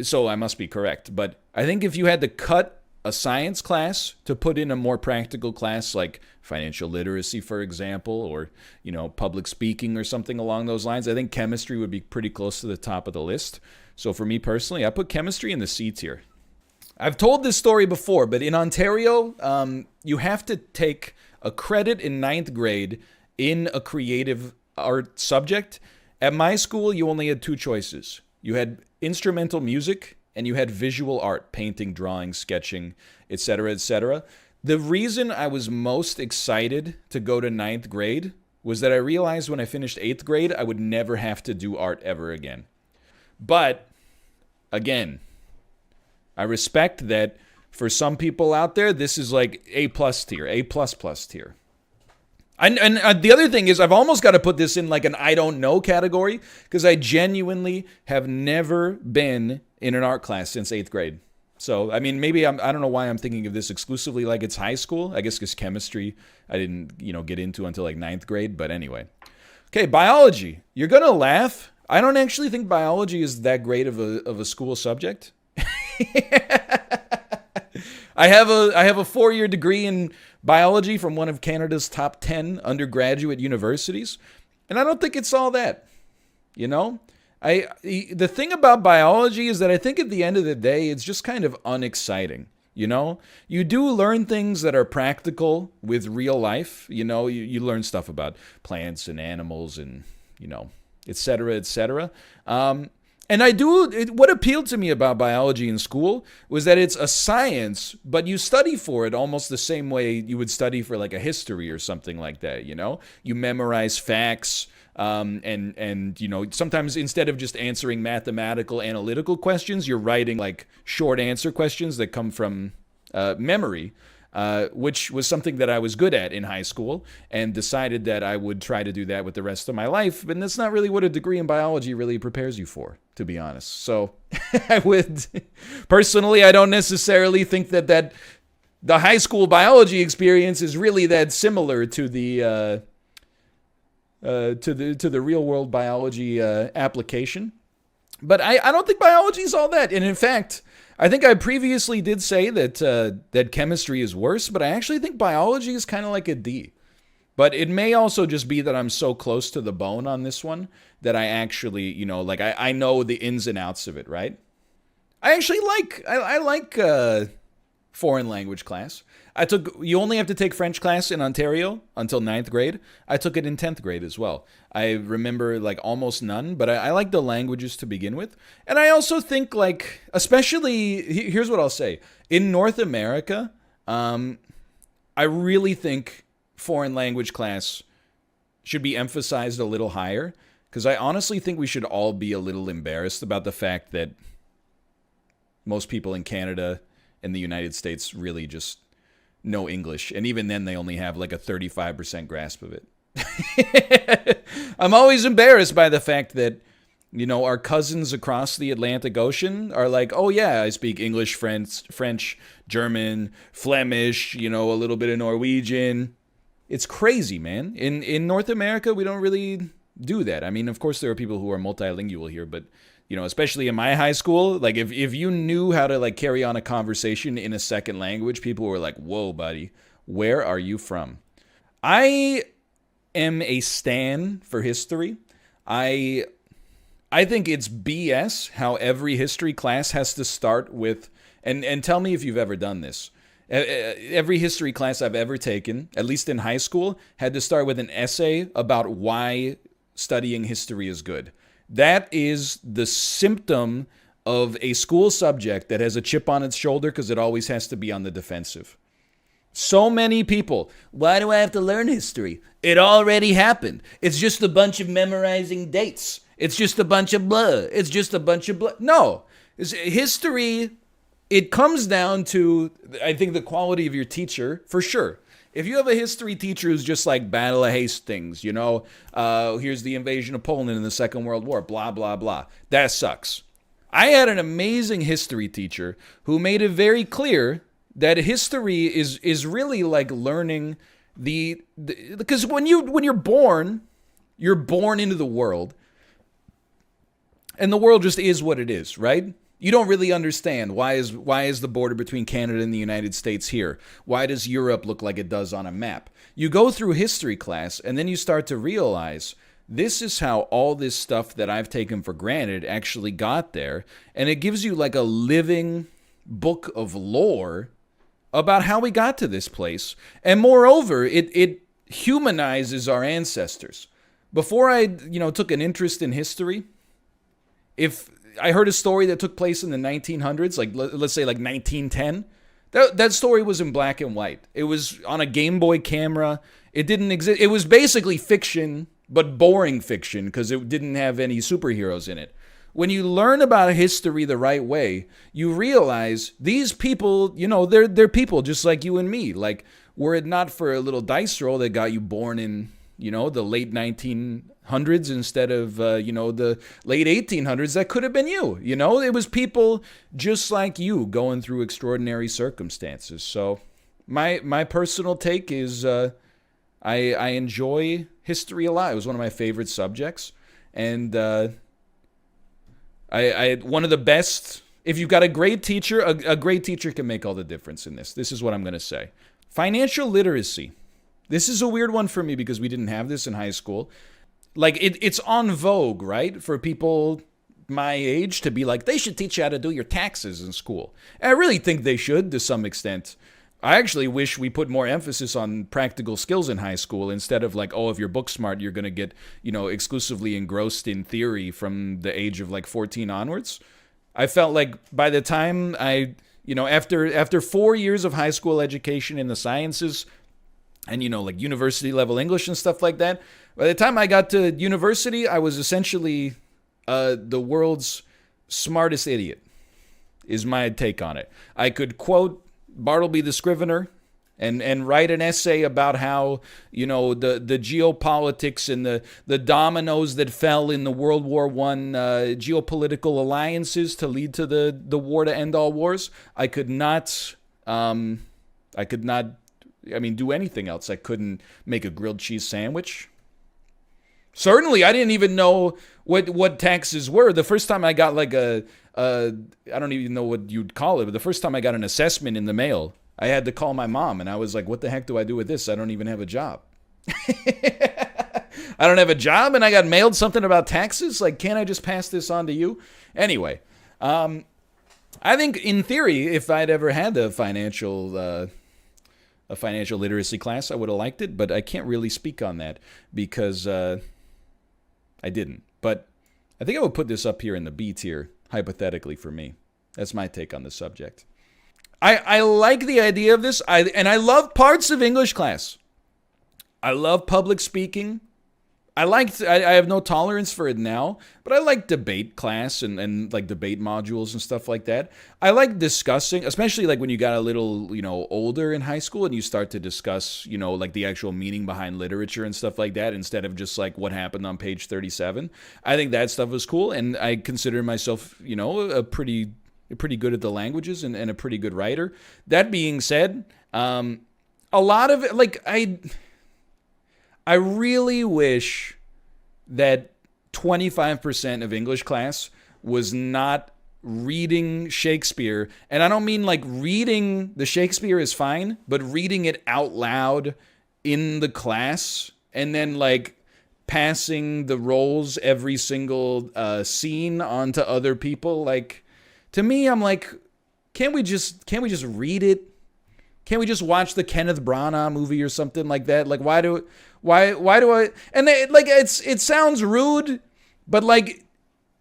so I must be correct. But I think if you had to cut a science class to put in a more practical class like financial literacy, for example, or, you know, public speaking or something along those lines, I think chemistry would be pretty close to the top of the list. So for me personally, I put chemistry in the C tier. I've told this story before, but in Ontario, you have to take a credit in 9th grade in a creative art subject. At my school, you only had 2 choices. You had instrumental music and you had visual art, painting, drawing, sketching, etc., etc. The reason I was most excited to go to 9th grade was that I realized when I finished 8th grade, I would never have to do art ever again. But, again, I respect that for some people out there, this is like A+ tier, A++ tier. And the other thing is, I've almost got to put this in like an I don't know category, because I genuinely have never been in an art class since 8th grade. So, I mean, maybe I don't know why I'm thinking of this exclusively like it's high school. I guess because chemistry I didn't, you know, get into until like 9th grade. But anyway. Okay, biology. You're going to laugh. I don't actually think biology is that great of a school subject. I have a 4-year degree in biology from one of Canada's top 10 undergraduate universities, and I don't think it's all that, you know? The thing about biology is that I think at the end of the day, it's just kind of unexciting, you know? You do learn things that are practical with real life, you know? You learn stuff about plants and animals and, you know, et cetera, et cetera. And what appealed to me about biology in school was that it's a science, but you study for it almost the same way you would study for like a history or something like that, you know? You memorize facts, and you know, sometimes instead of just answering mathematical, analytical questions, you're writing like short answer questions that come from memory. Which was something that I was good at in high school, and decided that I would try to do that with the rest of my life. And that's not really what a degree in biology really prepares you for, to be honest. So personally, I don't necessarily think that the high school biology experience is really that similar to the real world biology application. But I don't think biology is all that. And in fact, I think I previously did say that chemistry is worse, but I actually think biology is kind of like a D. But it may also just be that I'm so close to the bone on this one that I actually, you know, like I know the ins and outs of it, right? I actually like foreign language class. You only have to take French class in Ontario until 9th grade. I took it in 10th grade as well. I remember like almost none, but I like the languages to begin with. And I also think like, especially, here's what I'll say. In North America, I really think foreign language class should be emphasized a little higher. Because I honestly think we should all be a little embarrassed about the fact that most people in Canada and the United States really just know English. And even then, they only have like a 35% grasp of it. I'm always embarrassed by the fact that, you know, our cousins across the Atlantic Ocean are like, oh yeah, I speak English, French, German, Flemish, you know, a little bit of Norwegian. It's crazy, man. In North America, we don't really do that. I mean, of course, there are people who are multilingual here, but, you know, especially in my high school, like if you knew how to like carry on a conversation in a second language, people were like, whoa, buddy, where are you from? I am a stan for history. I think it's BS how every history class has to start with, and tell me if you've ever done this. Every history class I've ever taken, at least in high school, had to start with an essay about why studying history is good. That is the symptom of a school subject that has a chip on its shoulder because it always has to be on the defensive. So many people, why do I have to learn history? It already happened. It's just a bunch of memorizing dates. It's just a bunch of blah. It's just a bunch of blah. No, history, it comes down to, I think, the quality of your teacher, for sure. If you have a history teacher who's just like Battle of Hastings, you know, here's the invasion of Poland in the Second World War, blah, blah, blah. That sucks. I had an amazing history teacher who made it very clear that history is really like learning because when you're born into the world, and the world just is what it is, right? You don't really understand why is the border between Canada and the United States here? Why does Europe look like it does on a map? You go through history class and then you start to realize this is how all this stuff that I've taken for granted actually got there, and it gives you like a living book of lore about how we got to this place. And moreover, it humanizes our ancestors. Before I, took an interest in history, if I heard a story that took place in the 1900s, like let's say like 1910, that story was in black and white. It was on a Game Boy camera. It didn't exist. It was basically fiction, but boring fiction because it didn't have any superheroes in it. When you learn about history the right way, you realize these people, they're people just like you and me. Like, were it not for a little dice roll that got you born in, the late 1900s instead of, the late 1800s, that could have been you. It was people just like you going through extraordinary circumstances. So my personal take is I enjoy history a lot. It was one of my favorite subjects. And I one of the best, if you've got a great teacher, a great teacher can make all the difference in this. This is what I'm going to say. Financial literacy. This is a weird one for me because we didn't have this in high school. Like, it's on vogue, right? For people my age to be like, they should teach you how to do your taxes in school. And I really think they should to some extent. I actually wish we put more emphasis on practical skills in high school instead of like, oh, if you're book smart, you're going to get, exclusively engrossed in theory from the age of like 14 onwards. I felt like by the time after 4 years of high school education in the sciences and, like university level English and stuff like that, by the time I got to university, I was essentially the world's smartest idiot, is my take on it. I could quote Bartleby the Scrivener and write an essay about how, the geopolitics and the dominoes that fell in the World War I geopolitical alliances to lead to the war to end all wars. I could not do anything else. I couldn't make a grilled cheese sandwich. Certainly, I didn't even know what taxes were. The first time I got like I don't even know what you'd call it, but the first time I got an assessment in the mail, I had to call my mom, and I was like, what the heck do I do with this? I don't even have a job. I don't have a job, and I got mailed something about taxes? Like, can't I just pass this on to you? Anyway, I think in theory, if I'd ever had a financial literacy class, I would have liked it, but I can't really speak on that because I didn't. But I think I would put this up here in the B tier, hypothetically, for me. That's my take on the subject. I like the idea of this, and I love parts of English class. I love public speaking. I have no tolerance for it now, but I like debate class and like debate modules and stuff like that. I like discussing, especially like when you got a little, older in high school and you start to discuss, like the actual meaning behind literature and stuff like that instead of just like what happened on page 37. I think that stuff was cool, and I consider myself, a pretty good at the languages and a pretty good writer. That being said, a lot of it, like I really wish that 25% of English class was not reading Shakespeare. And I don't mean like reading the Shakespeare is fine, but reading it out loud in the class and then like passing the roles every single scene onto other people. Like, to me, I'm like, can't we just read it? Can't we just watch the Kenneth Branagh movie or something like that? Like, why do I? And it sounds rude, but like,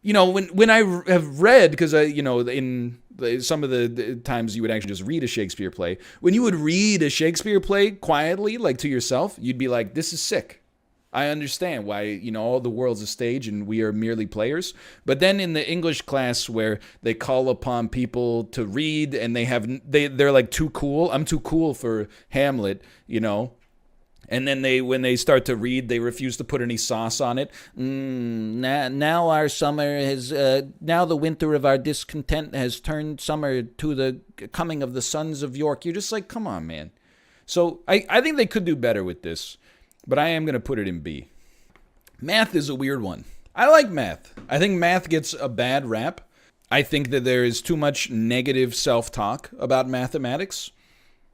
when I have read, because in some of the times you would actually just read a Shakespeare play. When you would read a Shakespeare play quietly, like to yourself, you'd be like, this is sick. I understand why, all the world's a stage and we are merely players. But then in the English class where they call upon people to read and they're like too cool. I'm too cool for Hamlet, And then when they start to read, they refuse to put any sauce on it. Now our summer has, now the winter of our discontent has turned summer to the coming of the sons of York. You're just like, come on, man. So I think they could do better with this. But I am going to put it in B. Math is a weird one. I like math. I think math gets a bad rap. I think that there is too much negative self-talk about mathematics.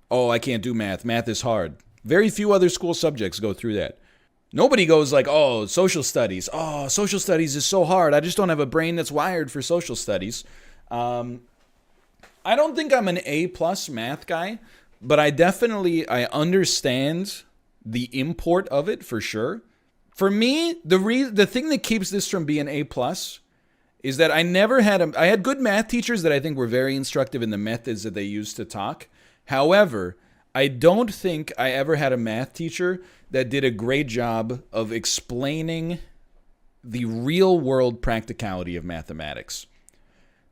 Oh, I can't do math. Math is hard. Very few other school subjects go through that. Nobody goes like, oh, social studies. Oh, social studies is so hard. I just don't have a brain that's wired for social studies. I don't think I'm an A+ math guy, but I understand the import of it for sure. For me, the thing that keeps this from being A+ is that I had good math teachers that I think were very instructive in the methods that they used to talk. However, I don't think I ever had a math teacher that did a great job of explaining the real world practicality of mathematics.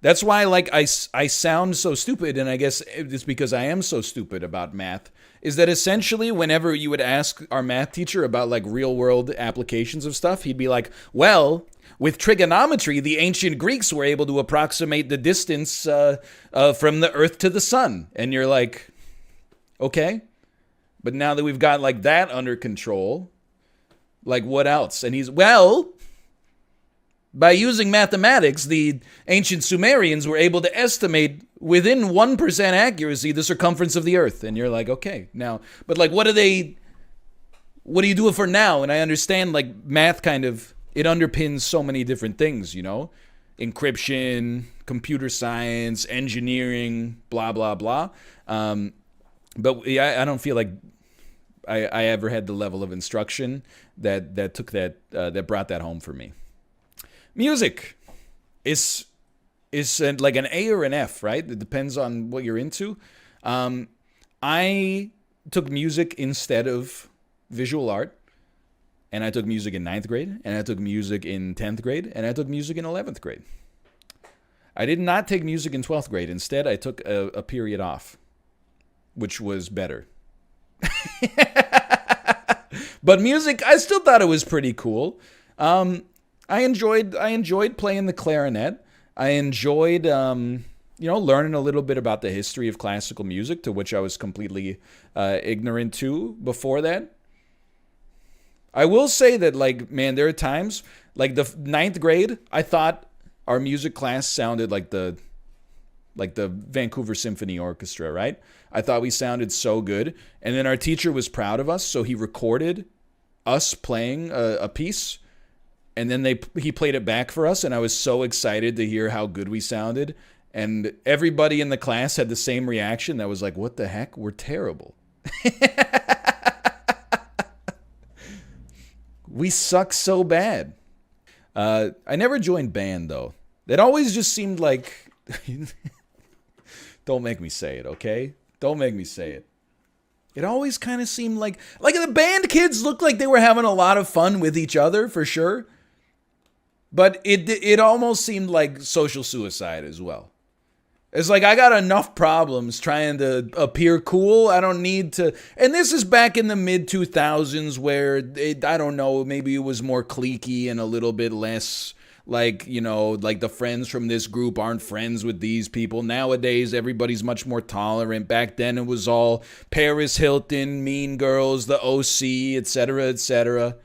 That's why I sound so stupid, and I guess it's because I am so stupid about math, is that essentially whenever you would ask our math teacher about like real world applications of stuff, he'd be like, well, with trigonometry, the ancient Greeks were able to approximate the distance from the Earth to the sun. And you're like, okay, but now that we've got like that under control, like what else? And he's, well, by using mathematics, the ancient Sumerians were able to estimate within 1% accuracy the circumference of the Earth. And you're like, okay, now, but like, what do you do it for now? And I understand like math kind of, it underpins so many different things, encryption, computer science, engineering, blah, blah, blah. But I don't feel like I ever had the level of instruction that brought that home for me. Music is like an A or an F, right? It depends on what you're into. I took music instead of visual art, and I took music in 9th grade, and I took music in 10th grade, and I took music in 11th grade. I did not take music in 12th grade. Instead, I took a period off, which was better. But music, I still thought it was pretty cool. I enjoyed playing the clarinet. I enjoyed, learning a little bit about the history of classical music, to which I was completely ignorant to before that. I will say that, like, man, there are times, like the 9th grade, I thought our music class sounded like the Vancouver Symphony Orchestra, right? I thought we sounded so good. And then our teacher was proud of us, so he recorded us playing a piece. And then he played it back for us, and I was so excited to hear how good we sounded. And everybody in the class had the same reaction. That was like, what the heck? We're terrible. We suck so bad. I never joined band, though. That always just seemed like... Don't make me say it, okay? Don't make me say it. It always kind of seemed like the band kids looked like they were having a lot of fun with each other, for sure. But it almost seemed like social suicide as well. It's like, I got enough problems trying to appear cool. I don't need to. And this is back in the mid-2000s where, I don't know, maybe it was more cliquey and a little bit less like, you know, like the friends from this group aren't friends with these people. Nowadays, everybody's much more tolerant. Back then, it was all Paris Hilton, Mean Girls, the OC, etc., etc.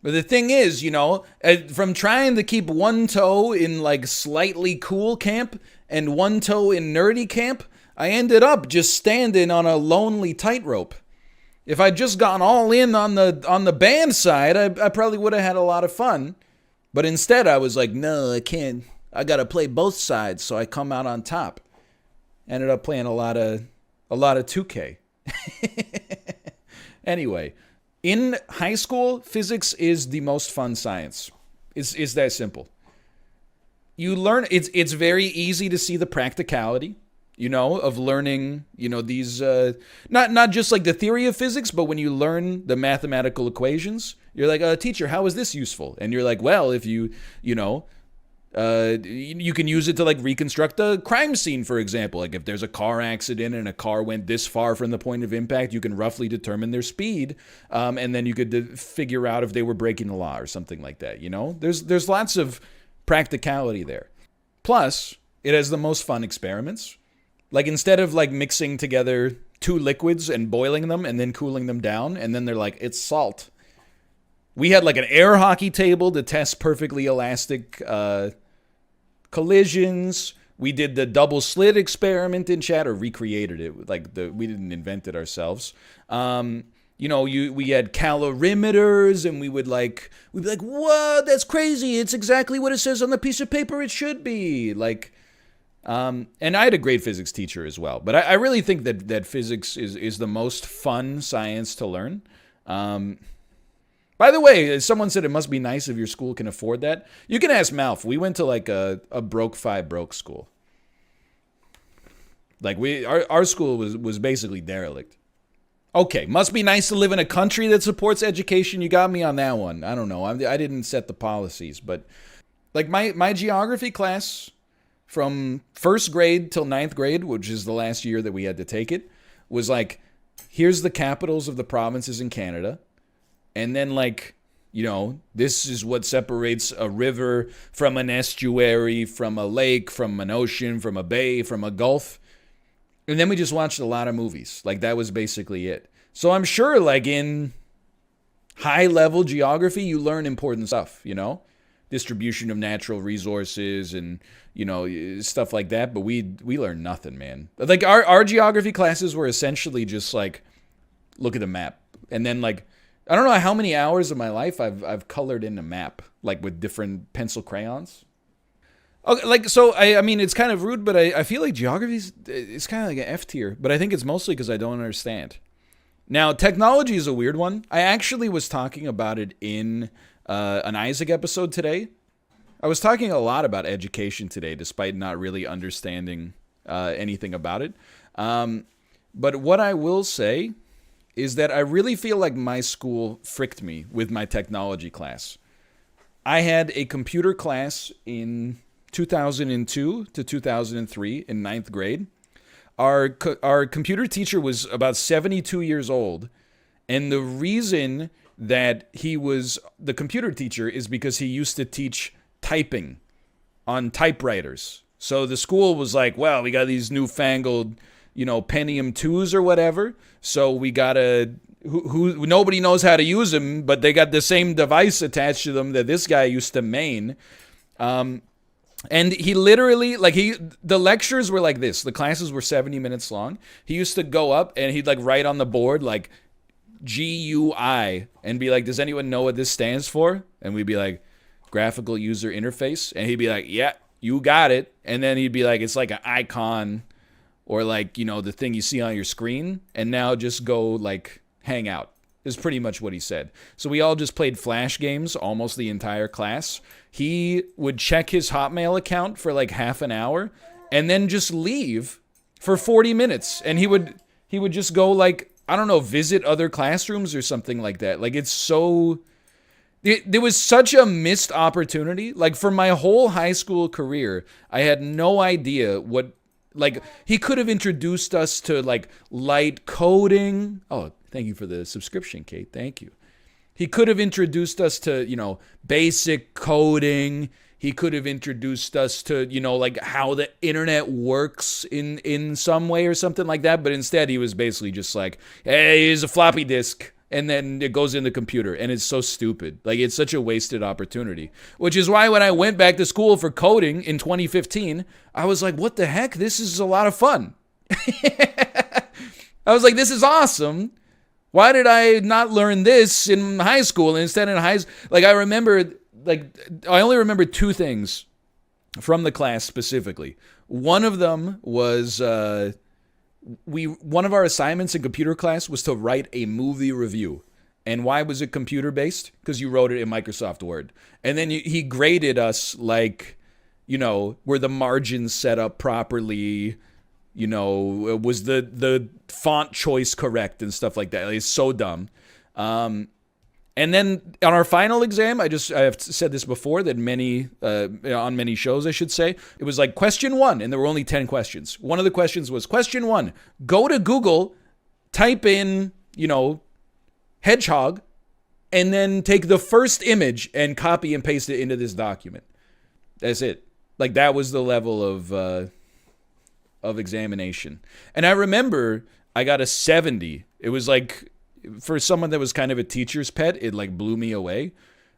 But the thing is, you know, from trying to keep one toe in like slightly cool camp and one toe in nerdy camp, I ended up just standing on a lonely tightrope. If I'd just gone all in on the band side, I probably would have had a lot of fun. But instead, I was like, no, I can't. I gotta play both sides, so I come out on top. Ended up playing a lot of 2K. Anyway, in high school, physics is the most fun science. It's that simple. You learn, it's very easy to see the practicality, you know, of learning, you know, these, not just like the theory of physics, but when you learn the mathematical equations, you're like, teacher, how is this useful? And you're like, well, if you know, you can use it to like reconstruct a crime scene, for example. Like if there's a car accident and a car went this far from the point of impact, you can roughly determine their speed. And then you could figure out if they were breaking the law or something like that. You know, there's lots of practicality there. Plus, it has the most fun experiments. Like instead of like mixing together two liquids and boiling them and then cooling them down, and then they're like, it's salt. We had like an air hockey table to test perfectly elastic collisions. We did the double slit experiment in chat, or recreated it. Like we didn't invent it ourselves. You know, we had calorimeters, and we'd be like, whoa, that's crazy. It's exactly what it says on the piece of paper it should be. Like, and I had a great physics teacher as well. But I really think that physics is the most fun science to learn. By the way, someone said it must be nice if your school can afford that. You can ask Malf. We went to like a broke school. Like our school was basically derelict. Okay, must be nice to live in a country that supports education. You got me on that one. I don't know. I didn't set the policies, but like my geography class from first grade till ninth grade, which is the last year that we had to take it, was like, here's the capitals of the provinces in Canada. And then like, you know, this is what separates a river from an estuary, from a lake, from an ocean, from a bay, from a gulf. And then we just watched a lot of movies. Like, that was basically it. So I'm sure, like, in high-level geography, you learn important stuff, you know? Distribution of natural resources and, you know, stuff like that. But we learned nothing, man. Like, our geography classes were essentially just, like, look at the map. And then, like, I don't know how many hours of my life I've colored in a map, like, with different pencil crayons. Okay, like, so, I mean, it's kind of rude, but I feel like geography is kind of like an F tier, but I think it's mostly because I don't understand. Now, technology is a weird one. I actually was talking about it in an Isaac episode today. I was talking a lot about education today, despite not really understanding anything about it. But what I will say is that I really feel like my school fricked me with my technology class. I had a computer class in 2002 to 2003 in ninth grade. Our computer teacher was about 72 years old. And the reason that he was the computer teacher is because he used to teach typing on typewriters. So the school was like, well, we got these newfangled, you know, Pentium 2s or whatever. So we got who nobody knows how to use them, but they got the same device attached to them that this guy used to main. And he literally, like, the lectures were like this. The classes were 70 minutes long. He used to go up and he'd, like, write on the board, like, GUI, and be like, does anyone know what this stands for? And we'd be like, graphical user interface. And he'd be like, yeah, you got it. And then he'd be like, it's like an icon or, like, you know, the thing you see on your screen. And now just go, like, hang out. Is pretty much what he said. So we all just played Flash games almost the entire class. He would check his Hotmail account for like half an hour and then just leave for 40 minutes. And he would just go like I don't know, visit other classrooms or something like that. Like, it's so... There was such a missed opportunity. Like, for my whole high school career, I had no idea what... Like, he could have introduced us to, like, light coding. Oh, thank you for the subscription, Kate. Thank you. He could have introduced us to, you know, basic coding. He could have introduced us to, you know, like how the internet works in some way or something like that. But instead, he was basically just like, hey, here's a floppy disk. And then it goes in the computer. And it's so stupid. Like, it's such a wasted opportunity. Which is why when I went back to school for coding in 2015, I was like, what the heck? This is a lot of fun. I was like, this is awesome. Why did I not learn this in high school and instead in like, I remember, like, I only remember two things from the class specifically. One of them was, one of our assignments in computer class was to write a movie review. And why was it computer based? Because you wrote it in Microsoft Word. And then he graded us like, you know, were the margins set up properly? You know, was the font choice correct and stuff like that? It's so dumb. And then on our final exam, I have said this before that on many shows, I should say, it was like question 1, and there were only 10 questions. One of the questions was question 1, go to Google, type in, you know, hedgehog, and then take the first image and copy and paste it into this document. That's it. Like, that was the level of examination. And I remember I got a 70. It was like, for someone that was kind of a teacher's pet, it like blew me away.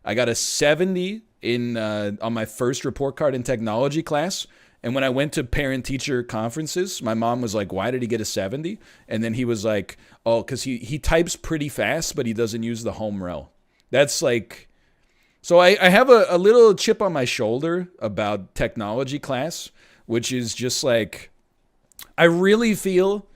I got a 70 on my first report card in technology class. And when I went to parent-teacher conferences, my mom was like, why did he get a 70? And then he was like, oh, because he types pretty fast, but he doesn't use the home row. That's like... So I have a little chip on my shoulder about technology class, which is just like... I really feel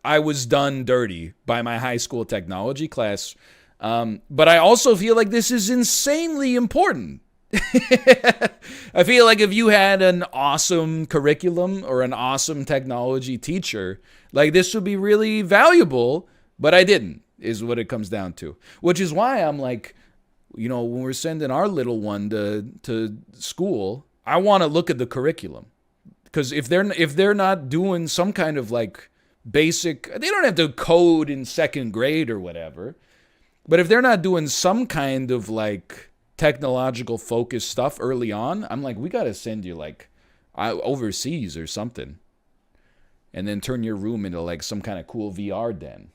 I was done dirty by my high school technology class. But I also feel like this is insanely important. I feel like if you had an awesome curriculum or an awesome technology teacher, like, this would be really valuable, but I didn't, is what it comes down to. Which is why I'm like, you know, when we're sending our little one to school, I want to look at the curriculum. Because if they're not doing some kind of like basic, they don't have to code in second grade or whatever, but if they're not doing some kind of like technological focused stuff early on, I'm like, we got to send you like overseas or something, and then turn your room into like some kind of cool VR den.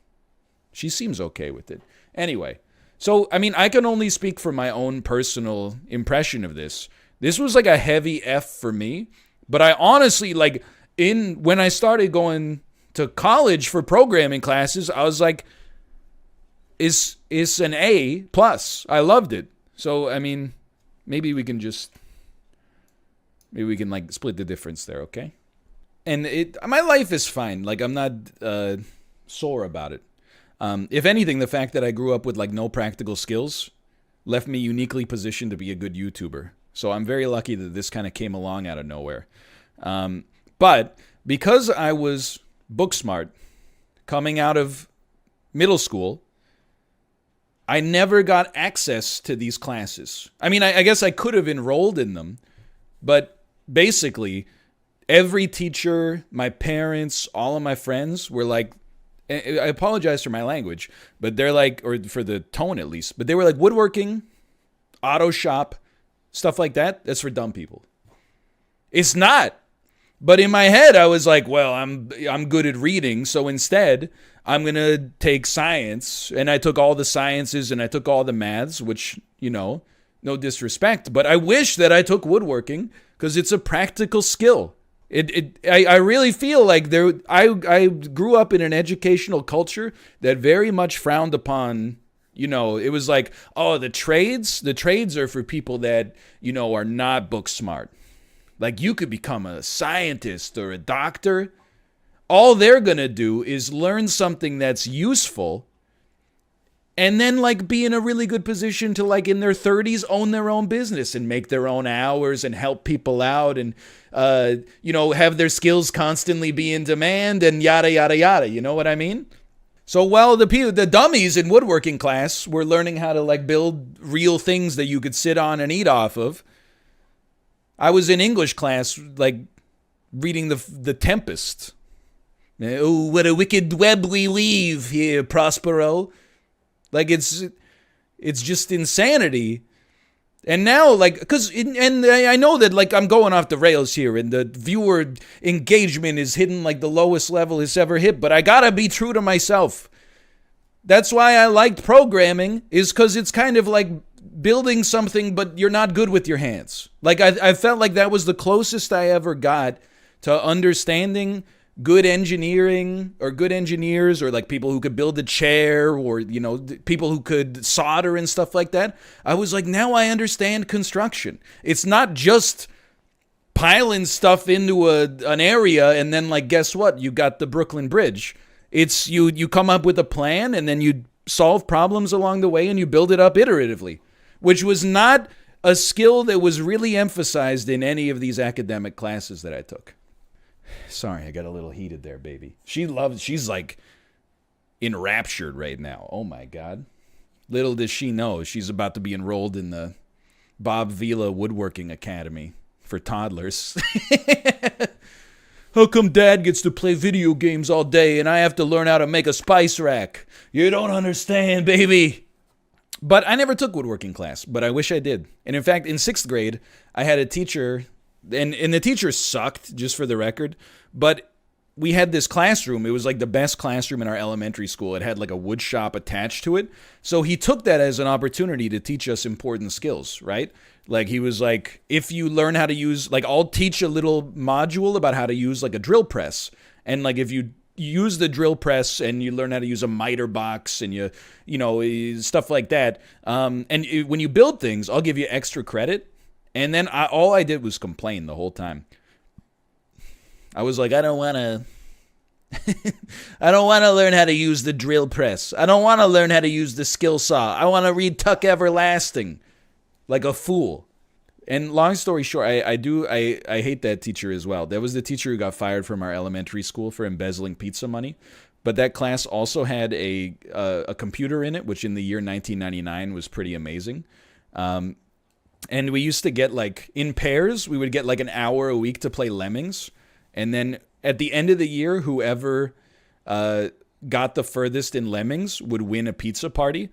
She seems okay with it. Anyway, so I mean, I can only speak for my own personal impression of this. This was like a heavy F for me. But I honestly, like, when I started going to college for programming classes, I was like, it's an A plus. I loved it. So, I mean, maybe we can like split the difference there, okay? And my life is fine. Like, I'm not sore about it. If anything, the fact that I grew up with like no practical skills left me uniquely positioned to be a good YouTuber. So I'm very lucky that this kind of came along out of nowhere. But because I was Booksmart coming out of middle school, I never got access to these classes. I mean, I guess I could have enrolled in them, but basically every teacher, my parents, all of my friends were like, I apologize for my language, but they're like, or for the tone at least, but they were like, woodworking, auto shop, stuff like that, that's for dumb people. It's not. But in my head, I was like, well, I'm good at reading, so instead, I'm going to take science. And I took all the sciences and I took all the maths, which, you know, no disrespect, but I wish that I took woodworking because it's a practical skill. I really feel like I grew up in an educational culture that very much frowned upon. You know, it was like, oh, the trades are for people that, you know, are not book smart. Like, you could become a scientist or a doctor. All they're going to do is learn something that's useful and then, like, be in a really good position to, like, in their 30s, own their own business and make their own hours and help people out and, you know, have their skills constantly be in demand and yada, yada, yada. You know what I mean? So while the dummies in woodworking class were learning how to like build real things that you could sit on and eat off of, I was in English class like reading the Tempest. Oh, what a wicked web we weave here, Prospero. Like it's just insanity. And now, like, and I know that, like, I'm going off the rails here, and the viewer engagement is hitting, like, the lowest level it's ever hit, but I gotta be true to myself. That's why I liked programming, is because it's kind of like building something, but you're not good with your hands. Like, I felt like that was the closest I ever got to understanding good engineering or good engineers or like people who could build a chair or, you know, people who could solder and stuff like that. I was like, now I understand construction. It's not just piling stuff into an area and then like, guess what? You got the Brooklyn Bridge. It's you come up with a plan and then you solve problems along the way and you build it up iteratively, which was not a skill that was really emphasized in any of these academic classes that I took. Sorry, I got a little heated there, baby. She's like enraptured right now. Oh my God. Little does she know she's about to be enrolled in the Bob Vila Woodworking Academy for toddlers. How come Dad gets to play video games all day and I have to learn how to make a spice rack? You don't understand, baby. But I never took woodworking class, but I wish I did. And in fact, in 6th grade, I had a teacher. And the teacher sucked, just for the record, but we had this classroom. It was like the best classroom in our elementary school. It had like a wood shop attached to it. So he took that as an opportunity to teach us important skills, right? Like he was like, if you learn how to use, like I'll teach a little module about how to use like a drill press. And like if you use the drill press and you learn how to use a miter box and you know, stuff like that. And when you build things, I'll give you extra credit. And then all I did was complain the whole time. I was like, I don't want to learn how to use the drill press. I don't want to learn how to use the skill saw. I want to read Tuck Everlasting like a fool. And long story short, I hate that teacher as well. That was the teacher who got fired from our elementary school for embezzling pizza money. But that class also had a computer in it, which in the year 1999 was pretty amazing. And we used to get, like, in pairs, we would get, like, an hour a week to play Lemmings. And then at the end of the year, whoever got the furthest in Lemmings would win a pizza party.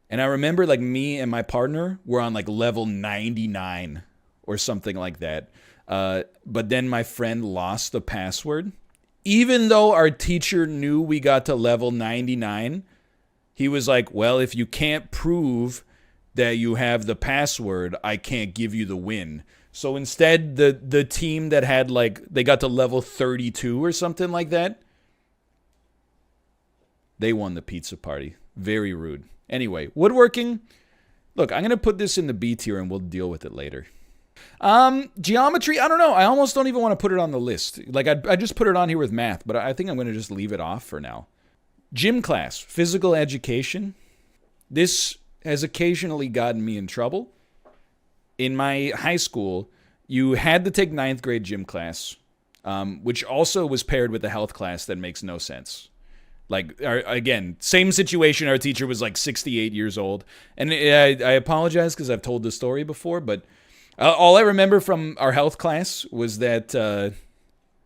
And I remember, like, me and my partner were on, like, level 99 or something like that. But then my friend lost the password. Even though our teacher knew we got to level 99, he was like, well, if you can't prove that you have the password, I can't give you the win. So instead, the team that had, like, they got to level 32 or something like that, they won the pizza party. Very rude. Anyway, woodworking. Look, I'm going to put this in the B tier and we'll deal with it later. Geometry, I don't know. I almost don't even want to put it on the list. Like, I just put it on here with math, but I think I'm going to just leave it off for now. Gym class, physical education. This has occasionally gotten me in trouble. In my high school, you had to take 9th grade gym class, which also was paired with a health class that makes no sense. Like, again, same situation. Our teacher was like 68 years old. And I apologize because I've told this story before, but all I remember from our health class was that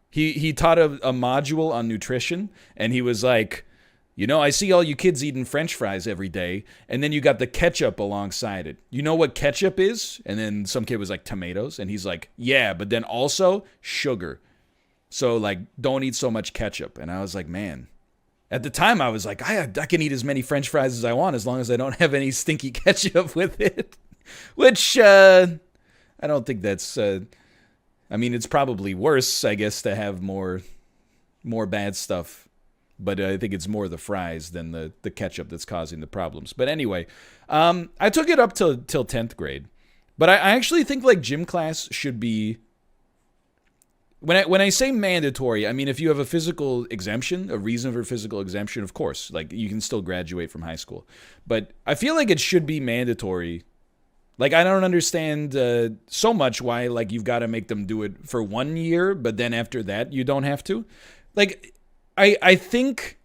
he taught a module on nutrition, and he was like, you know, I see all you kids eating French fries every day, and then you got the ketchup alongside it. You know what ketchup is? And then some kid was like, tomatoes. And he's like, yeah, but then also sugar. So, like, don't eat so much ketchup. And I was like, man. At the time, I was like, I can eat as many French fries as I want as long as I don't have any stinky ketchup with it. Which, I don't think that's... I mean, it's probably worse, I guess, to have more bad stuff. But I think it's more the fries than the ketchup that's causing the problems. But anyway, I took it up till 10th grade. But I actually think, like, gym class should be... When I say mandatory, I mean if you have a physical exemption, a reason for physical exemption, of course. Like, you can still graduate from high school. But I feel like it should be mandatory. Like, I don't understand so much why, like, you've got to make them do it for 1 year, but then after that, you don't have to. Like... I think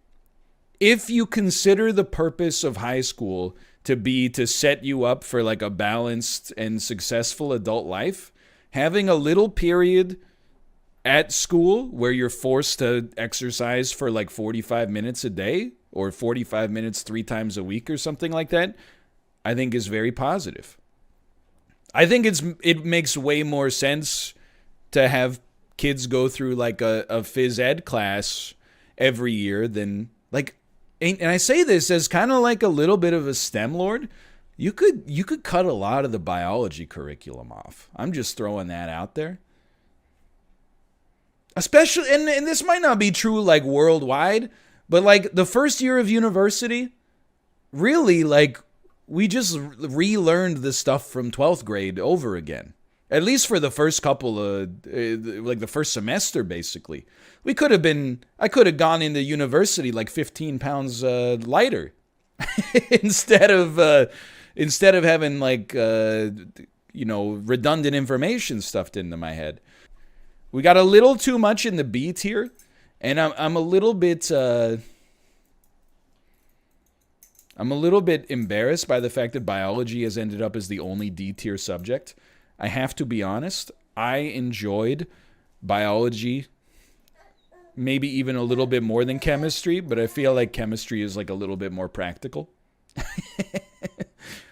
if you consider the purpose of high school to be to set you up for like a balanced and successful adult life, having a little period at school where you're forced to exercise for like 45 minutes a day or 45 minutes 3 times a week or something like that, I think is very positive. I think it makes way more sense to have kids go through like a phys ed class every year than like, and I say this as kind of like a little bit of a STEM lord. You could cut a lot of the biology curriculum off. I'm just throwing that out there. Especially, and this might not be true like worldwide, but like the first year of university, really like we just relearned the stuff from 12th grade over again. At least for the first couple of, like the first semester, basically. I could have gone into university like 15 pounds lighter instead of having like, redundant information stuffed into my head. We got a little too much in the B tier, and I'm a little bit embarrassed by the fact that biology has ended up as the only D tier subject. I have to be honest, I enjoyed biology maybe even a little bit more than chemistry, but I feel like chemistry is like a little bit more practical.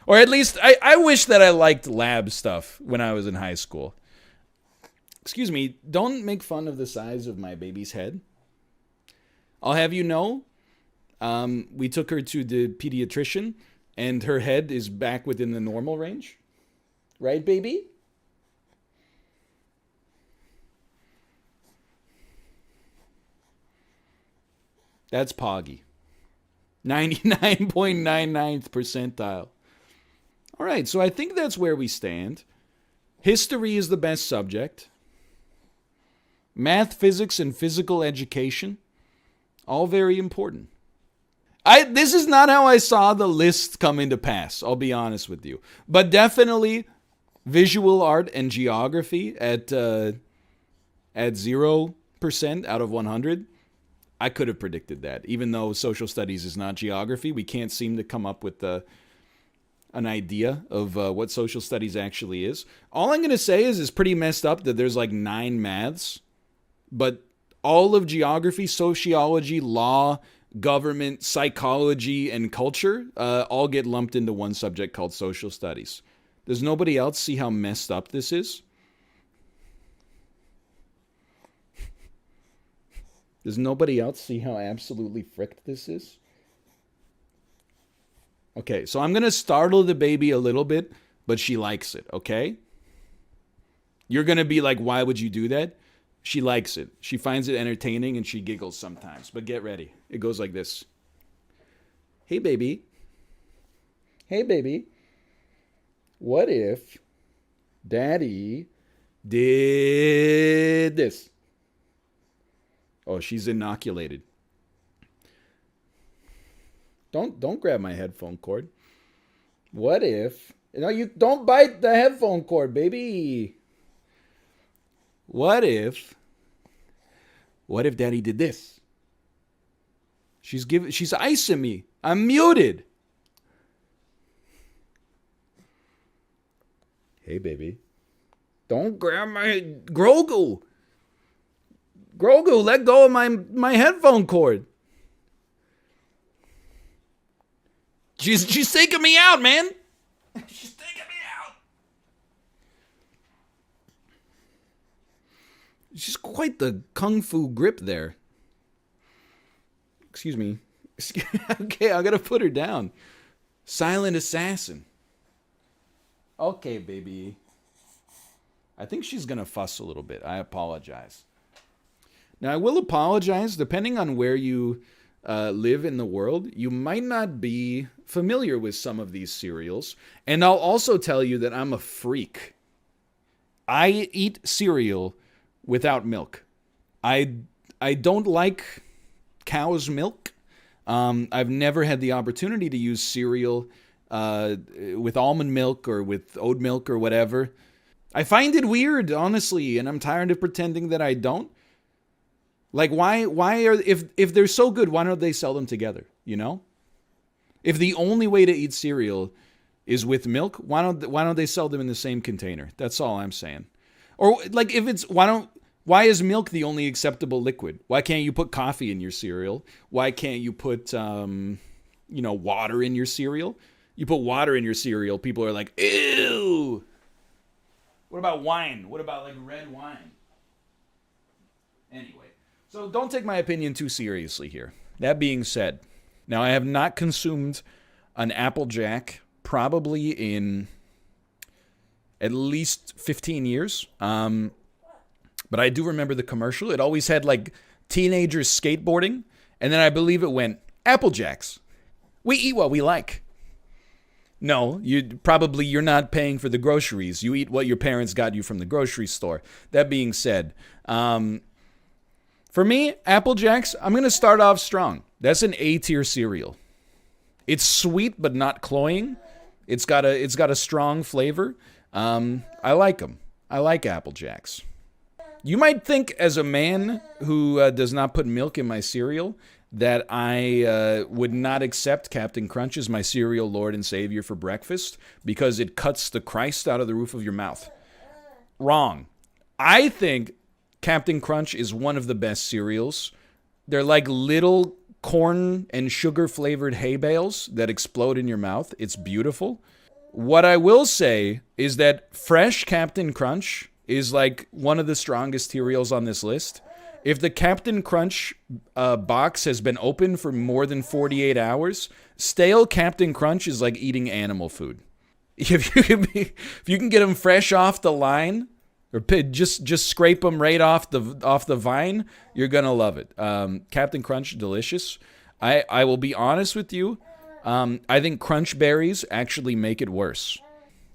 Or at least I wish that I liked lab stuff when I was in high school. Excuse me, don't make fun of the size of my baby's head. I'll have you know, we took her to the pediatrician, and her head is back within the normal range. Right, baby? That's Poggy. 99.99th percentile. All right, so I think that's where we stand. History is the best subject. Math, physics, and physical education, all very important. This is not how I saw the list come into pass, I'll be honest with you. But definitely visual art and geography at 0% out of 100. I could have predicted that. Even though social studies is not geography, we can't seem to come up with an idea of what social studies actually is. All I'm going to say is it's pretty messed up that there's like 9 maths, but all of geography, sociology, law, government, psychology, and culture all get lumped into one subject called social studies. Does nobody else see how messed up this is? Does nobody else see how absolutely fricked this is? Okay, so I'm going to startle the baby a little bit, but she likes it, okay? You're going to be like, why would you do that? She likes it. She finds it entertaining and she giggles sometimes. But get ready. It goes like this. Hey, baby. Hey, baby. What if Daddy did this? Oh, she's inoculated. Don't grab my headphone cord. What if... No, you don't bite the headphone cord, baby. What if Daddy did this? She's icing me. I'm muted. Hey, baby. Don't grab my... Grogu, let go of my headphone cord. She's taking me out, man. She's taking me out. She's quite the kung fu grip there. Excuse me. Okay, I'm gonna put her down. Silent assassin. Okay, baby. I think she's gonna fuss a little bit. I apologize. Now, I will apologize. Depending on where you live in the world, you might not be familiar with some of these cereals. And I'll also tell you that I'm a freak. I eat cereal without milk. I don't like cow's milk. I've never had the opportunity to use cereal with almond milk or with oat milk or whatever. I find it weird, honestly, and I'm tired of pretending that I don't. Like, why are, if they're so good, why don't they sell them together, you know? If the only way to eat cereal is with milk, why don't they sell them in the same container? That's all I'm saying. Or, like, if it's, why is milk the only acceptable liquid? Why can't you put coffee in your cereal? Why can't you put, water in your cereal? You put water in your cereal, people are like, ew! What about wine? What about, like, red wine? Anyway, so don't take my opinion too seriously here. That being said, now I have not consumed an Applejack probably in at least 15 years. But I do remember the commercial. It always had, like, teenagers skateboarding. And then I believe it went, Applejacks. We eat what we like. No, you're not paying for the groceries. You eat what your parents got you from the grocery store. That being said, for me, Applejacks, I'm going to start off strong. That's an A-tier cereal. It's sweet but not cloying. It's got a strong flavor. I like them. I like Applejacks. You might think, as a man who does not put milk in my cereal, that I would not accept Captain Crunch as my cereal lord and savior for breakfast because it cuts the Christ out of the roof of your mouth. Wrong. I think Captain Crunch is one of the best cereals. They're like little corn and sugar-flavored hay bales that explode in your mouth. It's beautiful. What I will say is that fresh Captain Crunch is like one of the strongest cereals on this list. If the Captain Crunch box has been open for more than 48 hours, stale Captain Crunch is like eating animal food. If you can get them fresh off the line, or just scrape them right off the vine, you're gonna love it. Captain Crunch, delicious. I will be honest with you. I think Crunch Berries actually make it worse.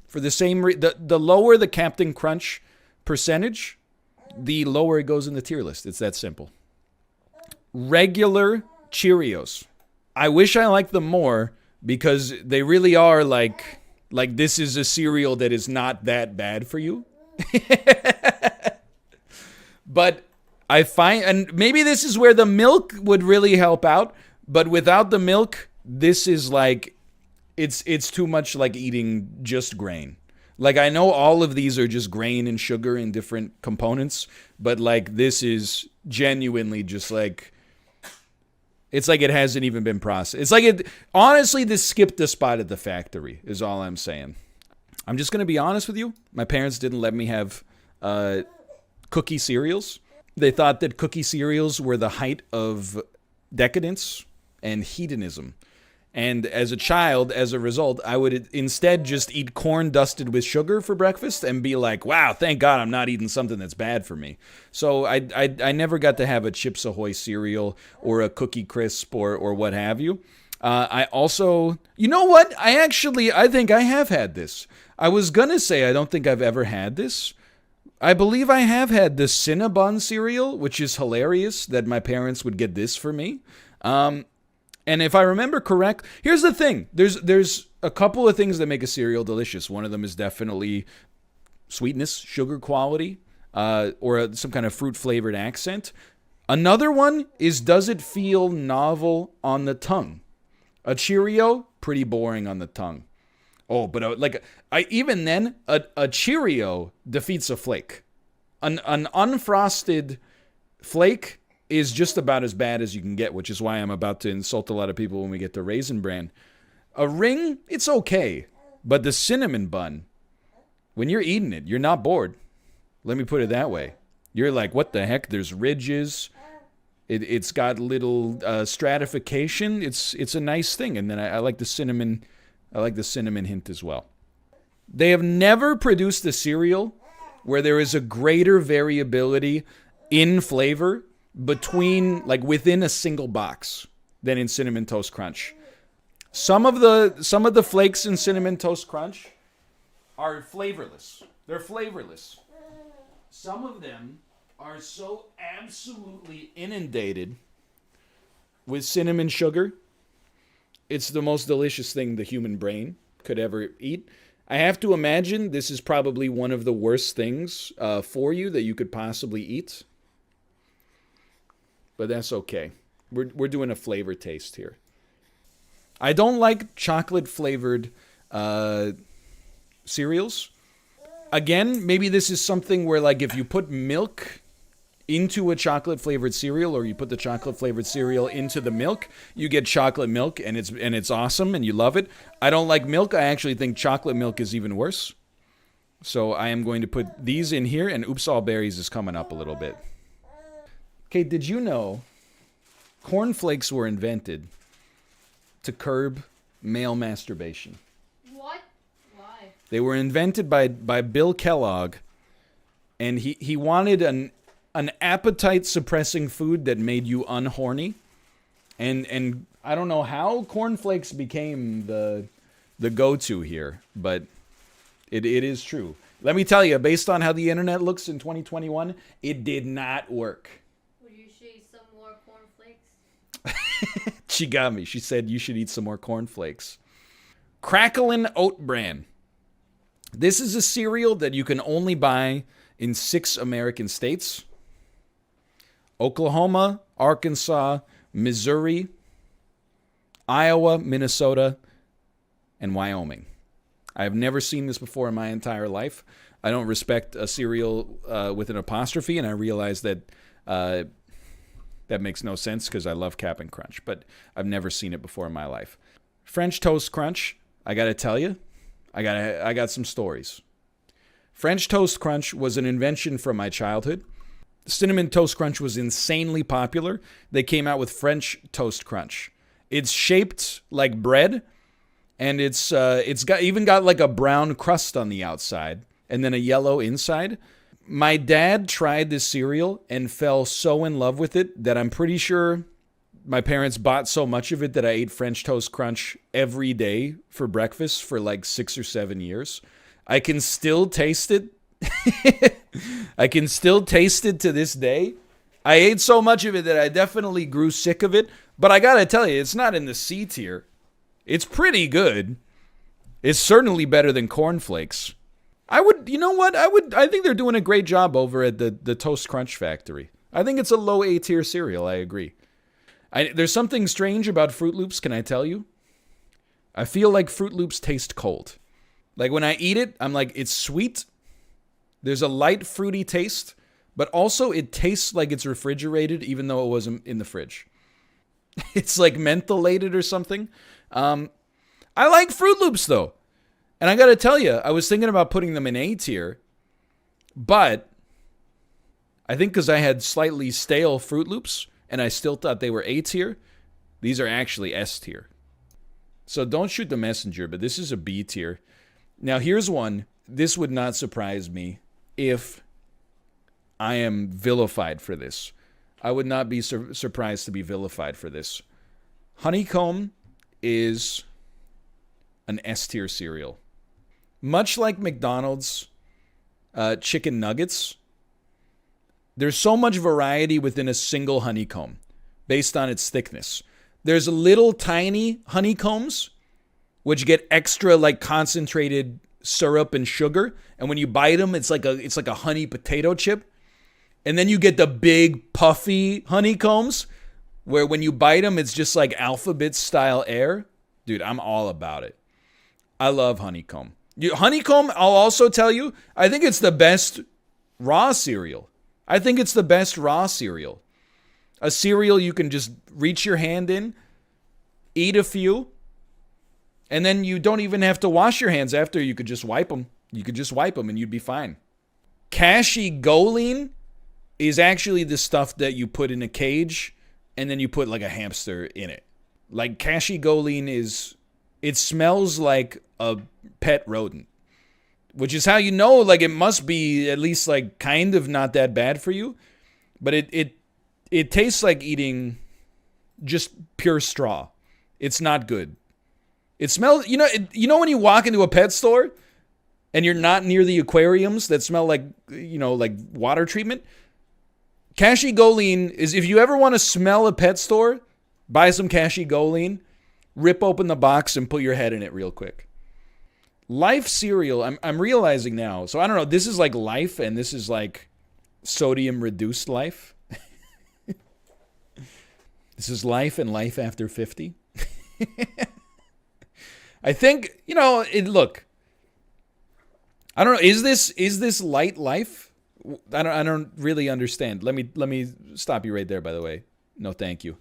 For the same the lower the Captain Crunch percentage, the lower it goes in the tier list. It's that simple. Regular Cheerios. I wish I liked them more because they really are like this is a cereal that is not that bad for you. But I find, and maybe this is where the milk would really help out, but without the milk, this is like, it's too much like eating just grain. Like, I know all of these are just grain and sugar in different components, but like this is genuinely just like, it's like it hasn't even been processed. It's like it, honestly, this skipped a spot at the factory is all I'm saying. I'm just going to be honest with you. My parents didn't let me have cookie cereals. They thought that cookie cereals were the height of decadence and hedonism. And as a child, as a result, I would instead just eat corn dusted with sugar for breakfast and be like, wow, thank God I'm not eating something that's bad for me. So I never got to have a Chips Ahoy cereal or a Cookie Crisp or what have you. I also, you know what? I think I have had this. I was going to say I don't think I've ever had this. I believe I have had the Cinnabon cereal, which is hilarious that my parents would get this for me. And if I remember correct, here's the thing. There's a couple of things that make a cereal delicious. One of them is definitely sweetness, sugar quality, or some kind of fruit-flavored accent. Another one is, does it feel novel on the tongue? A Cheerio, pretty boring on the tongue. Oh, but even then, a Cheerio defeats a flake. An unfrosted flake is just about as bad as you can get, which is why I'm about to insult a lot of people when we get to Raisin Bran. A ring, it's okay. But the cinnamon bun, when you're eating it, you're not bored. Let me put it that way. You're like, what the heck? There's ridges. It's got little stratification. It's a nice thing. And then I like the cinnamon. I like the cinnamon hint as well. They have never produced a cereal where there is a greater variability in flavor between, like, within a single box than in Cinnamon Toast Crunch. Some of the flakes in Cinnamon Toast Crunch are flavorless. They're flavorless. Some of them are so absolutely inundated with cinnamon sugar. It's the most delicious thing the human brain could ever eat. I have to imagine this is probably one of the worst things for you that you could possibly eat. but that's okay. We're doing a flavor taste here. I don't like chocolate-flavored cereals. Again, maybe this is something where, like, if you put milk into a chocolate-flavored cereal, or you put the chocolate-flavored cereal into the milk, you get chocolate milk, and it's awesome, and you love it. I don't like milk. I actually think chocolate milk is even worse. So I am going to put these in here, and Oops All Berries is coming up a little bit. Okay, did you know cornflakes were invented to curb male masturbation? What? Why? They were invented by Bill Kellogg, and he wanted an appetite-suppressing food that made you unhorny. And I don't know how cornflakes became the go-to here, but it is true. Let me tell you, based on how the internet looks in 2021, it did not work. Would you eat some more cornflakes? She got me. She said you should eat some more cornflakes. Cracklin' Oat Bran. This is a cereal that you can only buy in 6 American states: Oklahoma, Arkansas, Missouri, Iowa, Minnesota, and Wyoming. I have never seen this before in my entire life. I don't respect a cereal with an apostrophe, and I realize that that makes no sense because I love Cap'n Crunch, but I've never seen it before in my life. French Toast Crunch, I gotta tell you, I got some stories. French Toast Crunch was an invention from my childhood. Cinnamon Toast Crunch was insanely popular. They came out with French Toast Crunch. It's shaped like bread, and it's got like a brown crust on the outside and then a yellow inside. My dad tried this cereal and fell so in love with it that I'm pretty sure my parents bought so much of it that I ate French Toast Crunch every day for breakfast for like 6 or 7 years. I can still taste it. I can still taste it to this day. I ate so much of it that I definitely grew sick of it. But I gotta tell you, it's not in the C tier. It's pretty good. It's certainly better than cornflakes. You know what? I think they're doing a great job over at the Toast Crunch Factory. I think it's a low A tier cereal, I agree. There's something strange about Fruit Loops, can I tell you? I feel like Fruit Loops taste cold. Like when I eat it, I'm like, it's sweet. There's a light fruity taste, but also it tastes like it's refrigerated even though it wasn't in the fridge. It's like mentholated or something. I like Fruit Loops though. And I gotta tell you, I was thinking about putting them in A tier, but I think because I had slightly stale Fruit Loops and I still thought they were A tier, these are actually S tier. So don't shoot the messenger, but this is a B tier. Now here's one. This would not surprise me if I am vilified for this. I would not be surprised to be vilified for this. Honeycomb is an S tier cereal. Much like McDonald's chicken nuggets, there's so much variety within a single honeycomb based on its thickness. There's little tiny honeycombs which get extra like concentrated syrup and sugar, and when you bite them, it's like a honey potato chip. And then you get the big puffy honeycombs where when you bite them, it's just like alphabet style air. Dude, I'm all about it. I love honeycomb. Honeycomb, I'll also tell you, I think it's the best raw cereal. I think it's the best raw cereal. A cereal you can just reach your hand in, eat a few, and then you don't even have to wash your hands after. You could just wipe them. You could just wipe them and you'd be fine. Cashy-goline is actually the stuff that you put in a cage and then you put like a hamster in it. Like Cashy-goline it smells like a pet rodent, which is how you know like it must be at least like kind of not that bad for you. But it tastes like eating just pure straw. It's not good. It smells, you know when you walk into a pet store and you're not near the aquariums that smell like, like water treatment? Cashy-goline is, if you ever want to smell a pet store, buy some Cashy-goline, rip open the box and put your head in it real quick. Life cereal, I'm realizing now. So I don't know, this is like Life and this is like sodium reduced Life. This is life and life after 50. I think, look, I don't know, is this light life? I don't really understand. Let me stop you right there, by the way. No, thank you.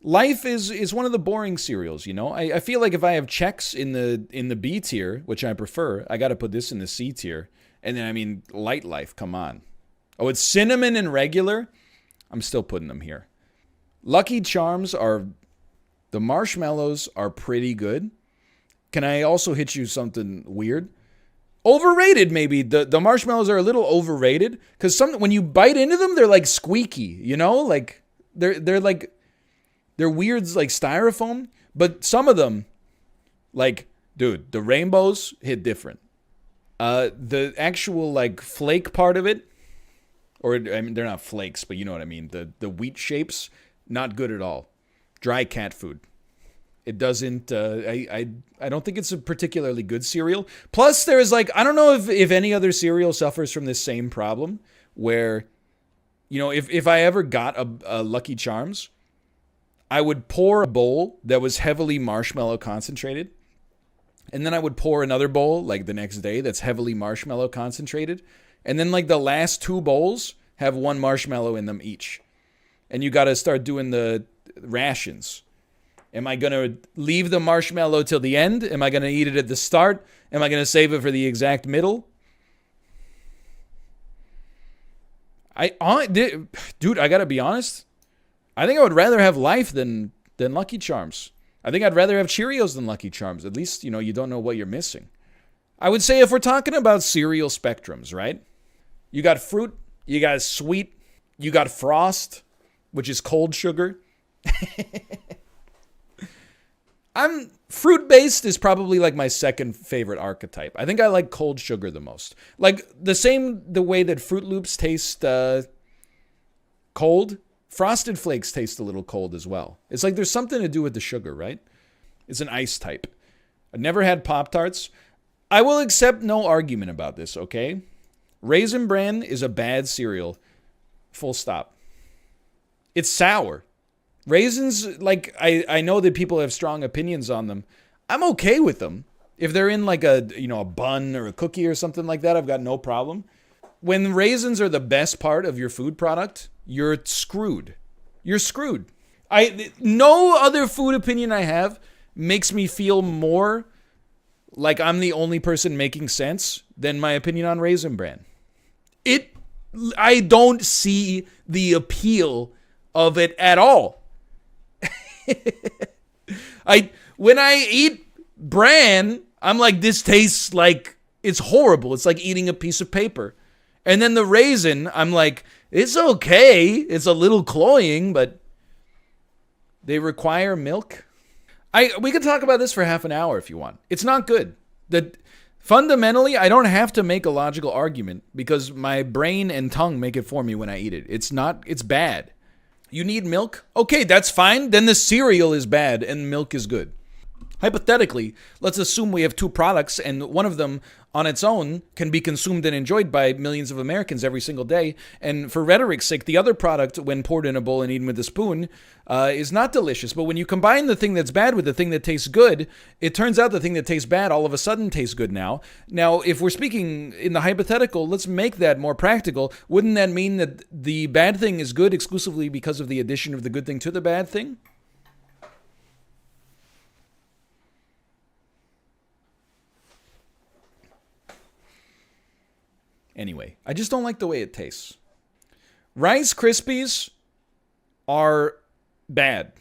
Life is one of the boring cereals, I feel like if I have checks in the B tier, which I prefer, I got to put this in the C tier. And then, light life, come on. Oh, it's cinnamon and regular? I'm still putting them here. Lucky Charms the marshmallows are pretty good. Can I also hit you something weird? Overrated, maybe. The marshmallows are a little overrated because when you bite into them, they're like squeaky, like they're like they're weird, like styrofoam. But some of them, like, dude, the rainbows hit different. The actual like flake part of it, or I mean, they're not flakes, but you know what I mean. The wheat shapes, not good at all. Dry cat food. It doesn't, I don't think it's a particularly good cereal. Plus, there's like, I don't know if any other cereal suffers from this same problem where, if I ever got a Lucky Charms, I would pour a bowl that was heavily marshmallow concentrated. And then I would pour another bowl like the next day that's heavily marshmallow concentrated. And then like the last 2 bowls have 1 marshmallow in them each. And you got to start doing the rations. Am I going to leave the marshmallow till the end? Am I going to eat it at the start? Am I going to save it for the exact middle? Dude, I got to be honest. I think I would rather have Life than Lucky Charms. I think I'd rather have Cheerios than Lucky Charms. At least, you don't know what you're missing. I would say if we're talking about cereal spectrums, right? You got fruit, you got sweet, you got frost, which is cold sugar. Fruit-based is probably like my second favorite archetype. I think I like cold sugar the most. Like the way that Fruit Loops taste cold, Frosted Flakes taste a little cold as well. It's like there's something to do with the sugar, right? It's an ice type. I've never had Pop-Tarts. I will accept no argument about this, okay? Raisin Bran is a bad cereal. Full stop. It's sour. Raisins, like, I know that people have strong opinions on them. I'm okay with them. If they're in like a bun or a cookie or something like that, I've got no problem. When raisins are the best part of your food product, you're screwed. You're screwed. No other food opinion I have makes me feel more like I'm the only person making sense than my opinion on Raisin Bran. I don't see the appeal of it at all. When I eat bran, I'm like, this tastes like it's horrible. It's like eating a piece of paper. And then the raisin, I'm like, it's okay. It's a little cloying, but they require milk. We could talk about this for half an hour if you want. It's not good. Fundamentally, I don't have to make a logical argument because my brain and tongue make it for me when I eat it. It's bad. You need milk? Okay, that's fine. Then the cereal is bad and milk is good. Hypothetically, let's assume we have 2 products and one of them on its own can be consumed and enjoyed by millions of Americans every single day. And for rhetoric's sake, the other product, when poured in a bowl and eaten with a spoon, is not delicious. But when you combine the thing that's bad with the thing that tastes good, it turns out the thing that tastes bad all of a sudden tastes good now. Now, if we're speaking in the hypothetical, let's make that more practical. Wouldn't that mean that the bad thing is good exclusively because of the addition of the good thing to the bad thing? Anyway, I just don't like the way it tastes. Rice Krispies are bad.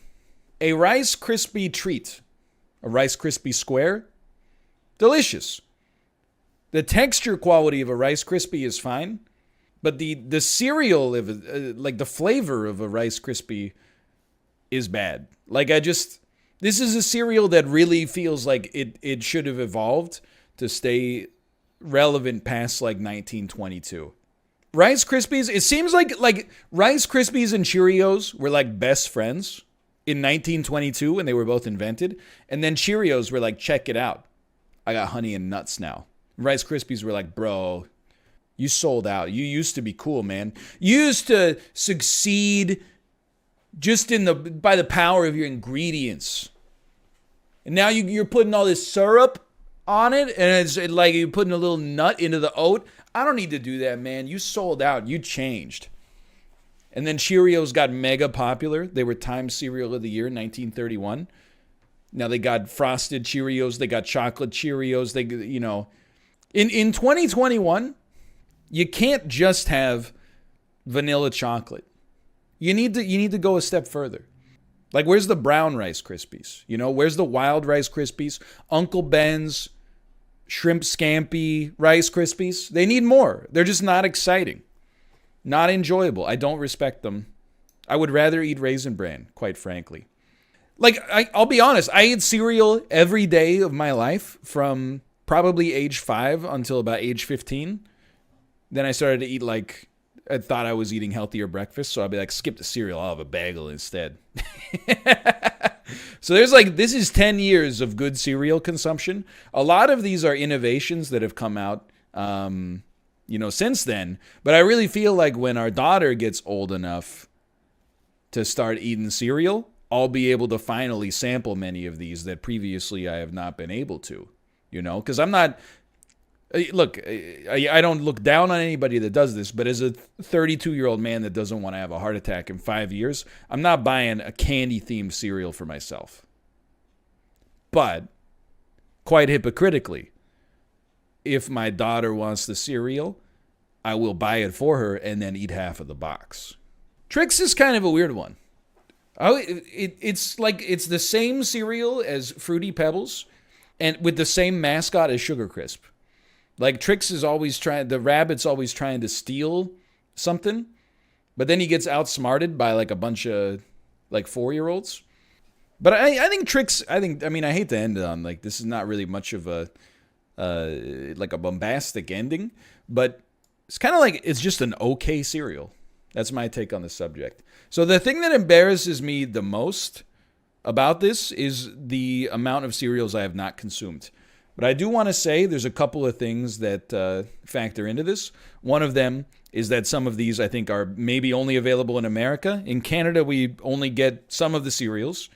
A Rice Krispie treat, a Rice Krispie square, delicious. The texture quality of a Rice Krispie is fine, but the cereal, like the flavor of a Rice Krispie is bad. Like this is a cereal that really feels like it should have evolved to stay relevant past like 1922. Rice Krispies, it seems like Rice Krispies and Cheerios were like best friends in 1922 when they were both invented. And then Cheerios were like, check it out. I got honey and nuts now. Rice Krispies were like, bro, you sold out. You used to be cool, man. You used to succeed just by the power of your ingredients. And now you're putting all this syrup on it, and it's like you're putting a little nut into the oat. I don't need to do that, man. You sold out. You changed. And then Cheerios got mega popular. They were Times Cereal of the Year in 1931. Now they got frosted Cheerios. They got chocolate Cheerios. In 2021, you can't just have vanilla chocolate. You need to go a step further. Like, where's the brown Rice Krispies? Where's the wild Rice Krispies? Uncle Ben's shrimp scampi Rice Krispies? They need more. They're just not exciting. Not enjoyable. I don't respect them. I would rather eat Raisin Bran, quite frankly. Like, I'll be honest. I ate cereal every day of my life from probably age 5 until about age 15. Then I started to eat, I thought I was eating healthier breakfast, so I'd be like, skip the cereal, I'll have a bagel instead. So this is 10 years of good cereal consumption. A lot of these are innovations that have come out, since then. But I really feel like when our daughter gets old enough to start eating cereal, I'll be able to finally sample many of these that previously I have not been able to, because I'm not... Look, I don't look down on anybody that does this, but as a 32-year-old man that doesn't want to have a heart attack in 5 years, I'm not buying a candy-themed cereal for myself. But, quite hypocritically, if my daughter wants the cereal, I will buy it for her and then eat half of the box. Trix is kind of a weird one. It's the same cereal as Fruity Pebbles, and with the same mascot as Sugar Crisp. Like, Trix is the rabbit's always trying to steal something, but then he gets outsmarted by, a bunch of, 4-year-olds. But I think Trix, I hate to end it on, this is not really much of a bombastic ending, but it's kind of it's just an okay cereal. That's my take on the subject. So the thing that embarrasses me the most about this is the amount of cereals I have not consumed. But I do want to say there's a couple of things that factor into this. One of them is that some of these, I think, are maybe only available in America. In Canada, we only get some of the cereals.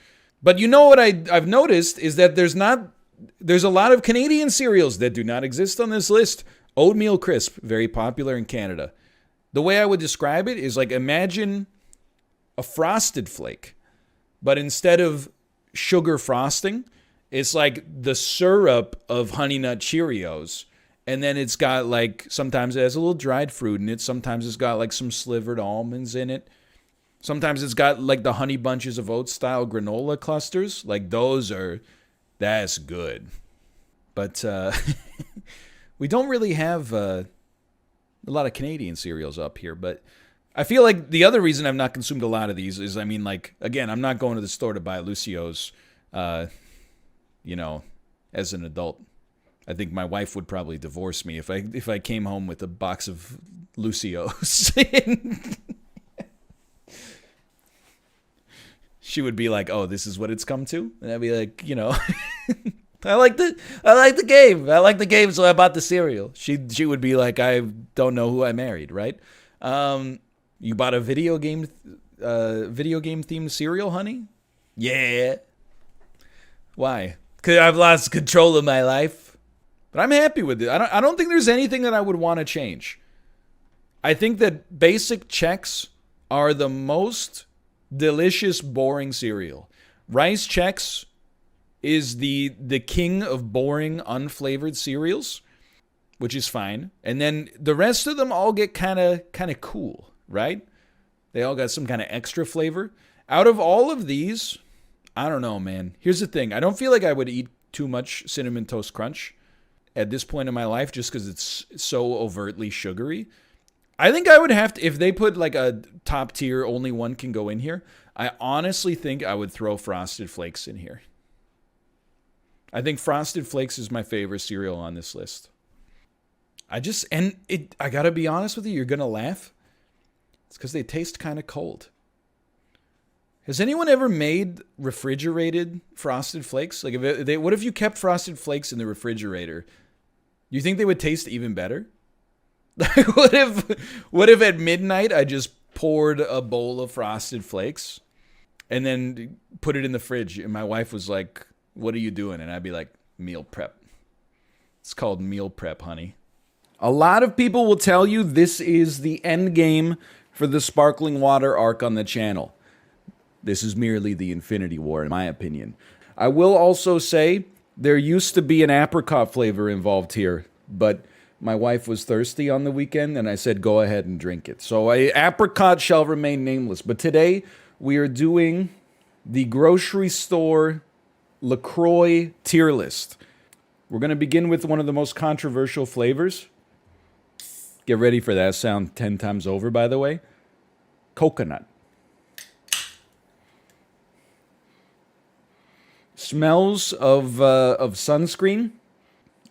But what I've noticed is that there's a lot of Canadian cereals that do not exist on this list. Oatmeal Crisp, very popular in Canada. The way I would describe it is imagine a Frosted Flake, but instead of sugar frosting, it's like the syrup of Honey Nut Cheerios. And then it's got sometimes it has a little dried fruit in it. Sometimes it's got some slivered almonds in it. Sometimes it's got the Honey Bunches of Oats style granola clusters. That's good. But we don't really have a lot of Canadian cereals up here. But I feel like the other reason I've not consumed a lot of these is, again, I'm not going to the store to buy Lucio's, as an adult. I think my wife would probably divorce me if I came home with a box of Lucio's. She would be like, "Oh, this is what it's come to," and I'd be like, I like the game. I like the game, so I bought the cereal. She would be like, "I don't know who I married," right? You bought a video game themed cereal, honey? Yeah. Why? Because I've lost control of my life. But I'm happy with it. I don't think there's anything that I would want to change. I think that Basic Chex are the most delicious, boring cereal. Rice Chex is the king of boring, unflavored cereals, which is fine. And then the rest of them all get kind of cool, right? They all got some kind of extra flavor. Out of all of these, I don't know, man. Here's the thing. I don't feel like I would eat too much Cinnamon Toast Crunch at this point in my life just because it's so overtly sugary. I think I would have to, if they put a top tier, only one can go in here, I honestly think I would throw Frosted Flakes in here. I think Frosted Flakes is my favorite cereal on this list. I gotta be honest with you, you're gonna laugh. It's because they taste kind of cold. Has anyone ever made refrigerated Frosted Flakes? What if you kept Frosted Flakes in the refrigerator? Do you think they would taste even better? What if at midnight I just poured a bowl of Frosted Flakes and then put it in the fridge. And my wife was like, "What are you doing?" And I'd be like, "Meal prep." It's called meal prep, honey. A lot of people will tell you this is the end game for the sparkling water arc on the channel. This is merely the Infinity War, in my opinion. I will also say there used to be an apricot flavor involved here, but my wife was thirsty on the weekend, and I said, go ahead and drink it. So apricot shall remain nameless. But today, we are doing the grocery store LaCroix tier list. We're going to begin with one of the most controversial flavors. Get ready for that sound 10 times over, by the way. Coconut. Smells of sunscreen,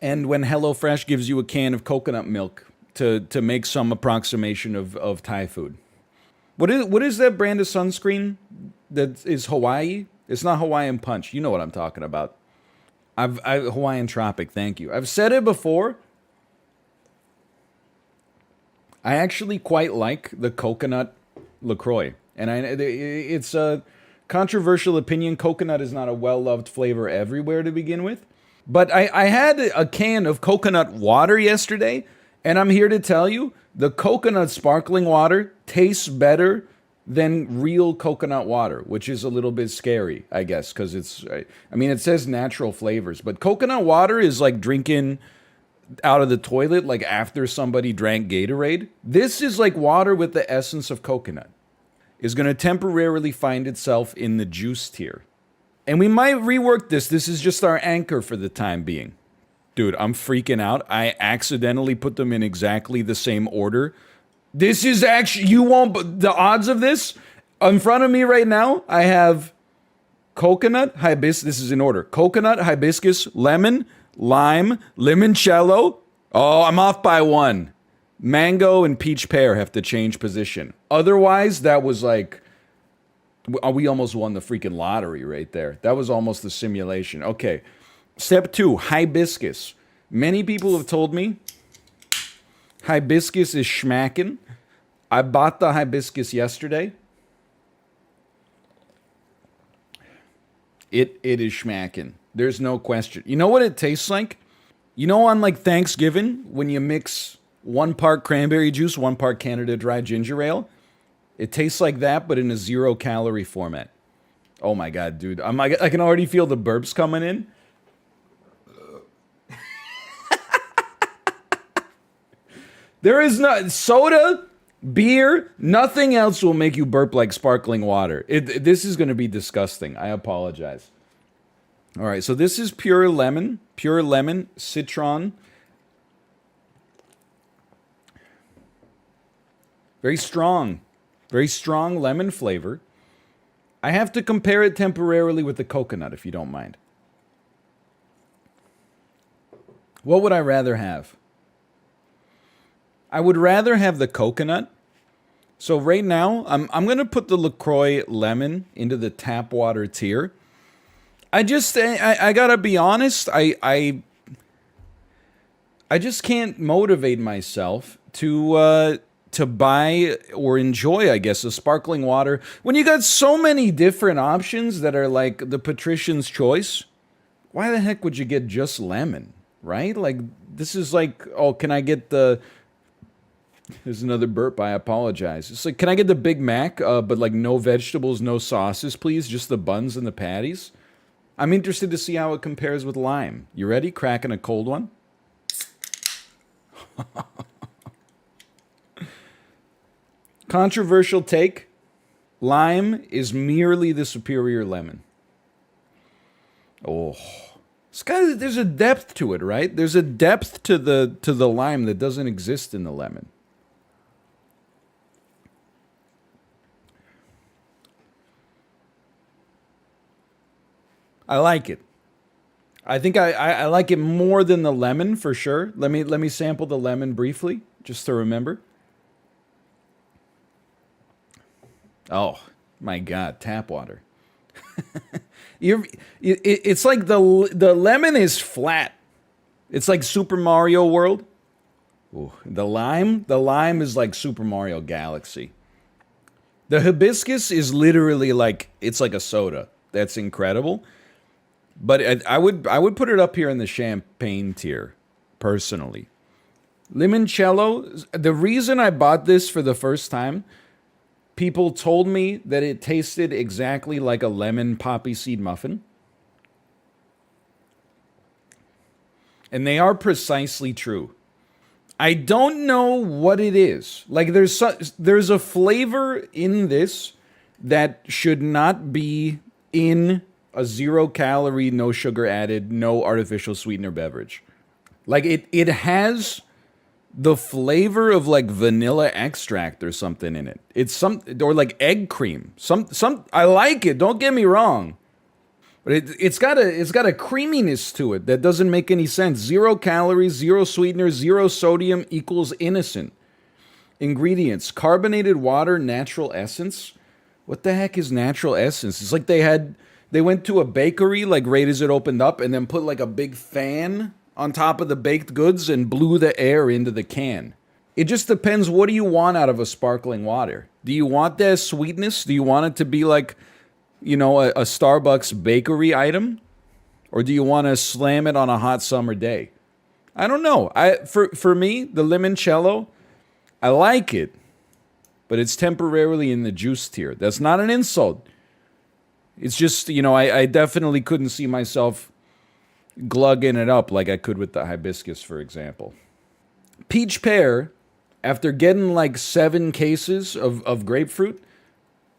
and when HelloFresh gives you a can of coconut milk to make some approximation of Thai food. What is that brand of sunscreen that is Hawaii? It's not Hawaiian Punch. You know what I'm talking about. Hawaiian Tropic, thank you. I've said it before. I actually quite like the coconut LaCroix. And it's a controversial opinion. Coconut is not a well-loved flavor everywhere to begin with. But I had a can of coconut water yesterday, and I'm here to tell you, the coconut sparkling water tastes better than real coconut water, which is a little bit scary, I guess, because it says natural flavors, but coconut water is like drinking out of the toilet, like after somebody drank Gatorade. This is like water with the essence of coconut. Is going to temporarily find itself in the juice tier. And we might rework this. This is just our anchor for the time being. Dude, I'm freaking out. I accidentally put them in exactly the same order. This is actually, the odds of this, in front of me right now, I have coconut, hibiscus, this is in order. Coconut, hibiscus, lemon, lime, limoncello. Oh, I'm off by one. Mango and peach pear have to change position. Otherwise, that was like, we almost won the freaking lottery right there. That was almost the simulation. Okay, step 2, hibiscus. Many people have told me hibiscus is schmackin'. I bought the hibiscus yesterday. It is schmackin'. There's no question. You know what it tastes like? You know on like Thanksgiving when you mix 1 part cranberry juice, 1 part Canada Dry ginger ale? It tastes like that, but in a 0-calorie format. Oh my God, dude. I can already feel the burps coming in. There is no soda, beer, nothing else will make you burp like sparkling water. This is going to be disgusting. I apologize. All right, so this is pure lemon, citron. Very strong lemon flavor. I have to compare it temporarily with the coconut, if you don't mind. What would I rather have? I would rather have the coconut. So right now, I'm going to put the LaCroix lemon into the tap water tier. I gotta be honest, I just can't motivate myself to buy or enjoy, I guess, a sparkling water when you got so many different options that are like the patrician's choice. Why the heck would you get just lemon, right? Like, this is like, oh, can I get the... There's another burp, I apologize. It's like, can I get the Big Mac, but like no vegetables, no sauces, please? Just the buns and the patties? I'm interested to see how it compares with lime. You ready? Cracking a cold one? Controversial take. Lime is merely the superior lemon. Oh. There's a depth to it, right? There's a depth to the lime that doesn't exist in the lemon. I like it. I think I like it more than the lemon for sure. Let me sample the lemon briefly, just to remember. Oh my God, tap water. It's like the lemon is flat. It's like Super Mario World. Ooh, the lime is like Super Mario Galaxy. The hibiscus is literally like, it's like a soda. That's incredible. But I would put it up here in the champagne tier, personally. Limoncello, the reason I bought this for the first time, people told me that it tasted exactly like a lemon poppy seed muffin. And they are precisely true. I don't know what it is. Like, there's a flavor in this that should not be in a 0-calorie, no sugar added, no artificial sweetener beverage. Like, it has the flavor of like vanilla extract or something in it. It's or like egg cream. I like it, don't get me wrong. But it's got a creaminess to it that doesn't make any sense. 0 calories, 0 sweetener, 0 sodium equals innocent. Ingredients: carbonated water, natural essence. What the heck is natural essence? It's like they went to a bakery like right as it opened up and then put like a big fan on top of the baked goods and blew the air into the can. It just depends, what do you want out of a sparkling water? Do you want that sweetness? Do you want it to be like, you know, a Starbucks bakery item? Or do you want to slam it on a hot summer day? I don't know. For me, the limoncello, I like it, but it's temporarily in the juice tier. That's not an insult. It's just, you know, I definitely couldn't see myself glugging it up like I could with the hibiscus, for example. Peach pear, after getting like 7 cases of grapefruit,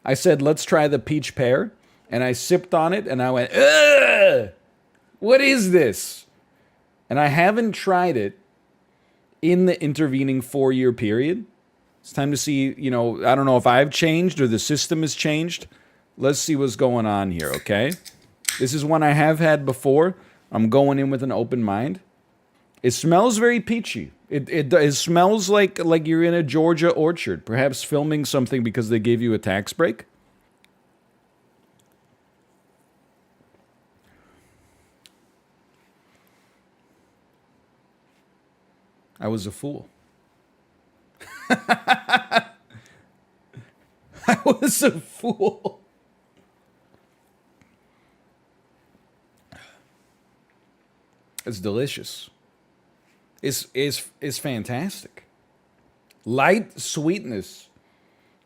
I said, let's try the peach pear. And I sipped on it and I went, ugh! What is this? And I haven't tried it in the intervening 4-year period. It's time to see, you know, I don't know if I've changed or the system has changed. Let's see what's going on here, okay? This is one I have had before. I'm going in with an open mind. It smells very peachy. It smells like you're in a Georgia orchard, perhaps filming something because they gave you a tax break. I was a fool. I was a fool. It's delicious. It's fantastic. Light sweetness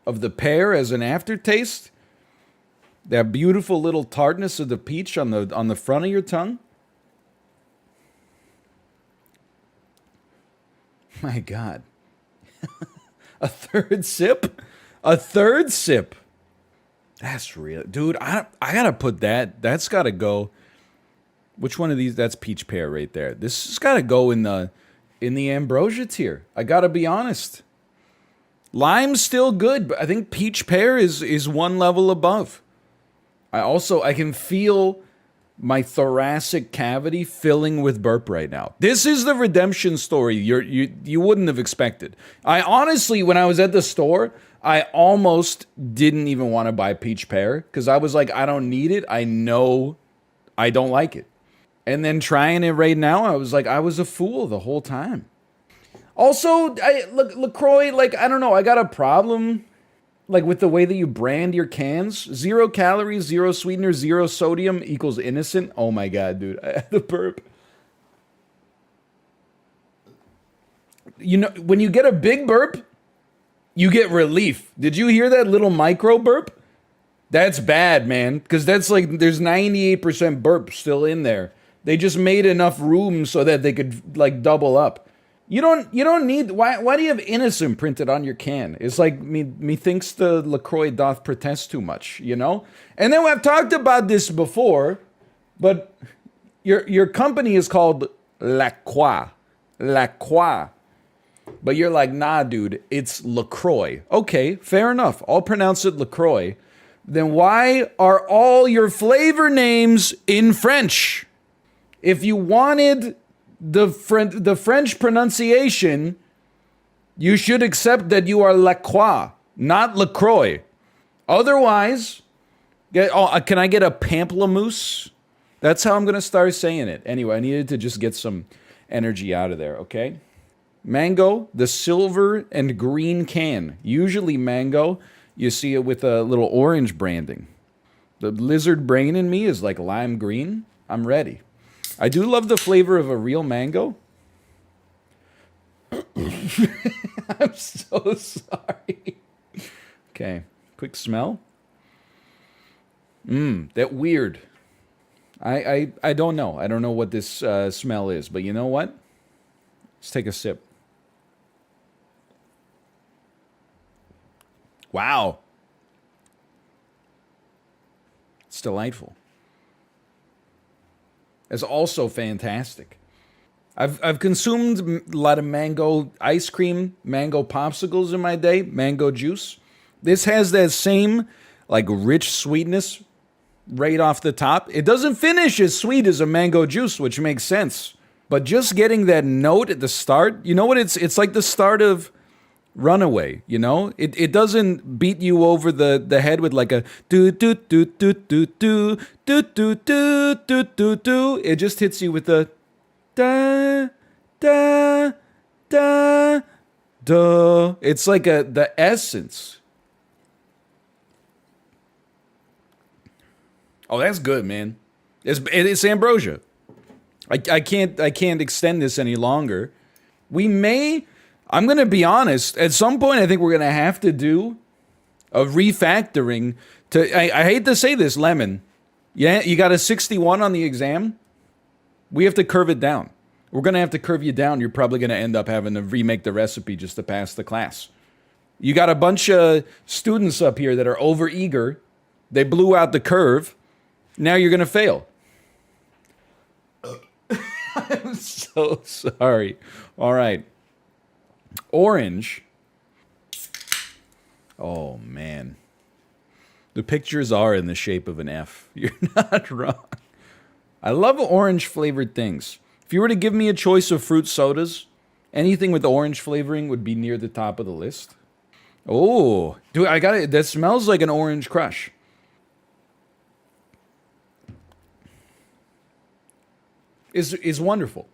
of the pear as an aftertaste. That beautiful little tartness of the peach on the front of your tongue. My God. A third sip? A third sip. That's real. Dude, I gotta put that. That's gotta go. Which one of these? That's peach pear right there. This has gotta go in the ambrosia tier. I gotta be honest. Lime's still good, but I think peach pear is one level above. I can feel my thoracic cavity filling with burp right now. This is the redemption story you wouldn't have expected. I honestly, when I was at the store, I almost didn't even want to buy peach pear because I was like, I don't need it. I know I don't like it. And then trying it right now, I was like, I was a fool the whole time. Also, LaCroix, like, I don't know, I got a problem like with the way that you brand your cans. 0 calories, 0 sweetener, 0 sodium equals innocent. Oh my God, dude. I had the burp. You know, when you get a big burp, you get relief. Did you hear that little micro burp? That's bad, man. Because that's like, there's 98% burp still in there. They just made enough room so that they could like double up. You don't need, why do you have innocent printed on your can? It's like, methinks the LaCroix doth protest too much, you know? And then I've talked about this before, but your company is called LaCroix. LaCroix. But you're like, nah, dude, it's LaCroix. Okay, fair enough. I'll pronounce it LaCroix. Then why are all your flavor names in French? If you wanted the French pronunciation, you should accept that you are LaCroix, not LaCroix. Otherwise, can I get a pamplemousse? That's how I'm going to start saying it. Anyway, I needed to just get some energy out of there, okay? Mango, the silver and green can. Usually mango. you see it with a little orange branding. The lizard brain in me is like lime green. I'm ready. I do love the flavor of a real mango. I'm so sorry. Okay, quick smell. That weird. I don't know. I don't know what this smell is, but you know what? Let's take a sip. Wow. It's delightful. It's also fantastic. I've consumed a lot of mango ice cream, mango popsicles in my day, mango juice. This has that same like rich sweetness right off the top. It doesn't finish as sweet as a mango juice, which makes sense. But just getting that note at the start, you know what? It's like the start of Runaway, you know? It doesn't beat you over the head with like a do do do do do do do do do do do do. It just hits you with the da da da da. It's like the essence. Oh, that's good, man. It's ambrosia. I can't extend this any longer. I'm gonna be honest, at some point I think we're gonna have to do a refactoring to I hate to say this, lemon. Yeah, you got a 61 on the exam. We have to curve it down. We're gonna have to curve you down. You're probably gonna end up having to remake the recipe just to pass the class. You got a bunch of students up here that are overeager. They blew out the curve. Now you're gonna fail. I'm so sorry. All right. Orange. Oh, man. The pictures are in the shape of an F. You're not wrong. I love orange flavored things. If you were to give me a choice of fruit sodas, anything with orange flavoring would be near the top of the list. Oh, dude, I got it. That smells like an orange crush. Is wonderful.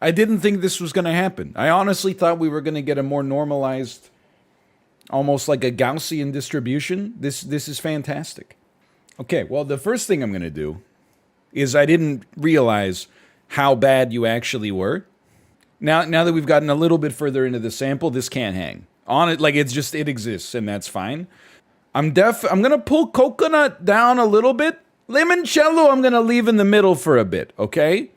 I didn't think this was going to happen. I honestly thought we were going to get a more normalized, almost like a Gaussian distribution. This is fantastic. Okay, well, the first thing I'm going to do is I didn't realize how bad you actually were. Now that we've gotten a little bit further into the sample, this can't hang. On it, like it exists, and that's fine. I'm going to pull coconut down a little bit. Limoncello I'm going to leave in the middle for a bit, okay?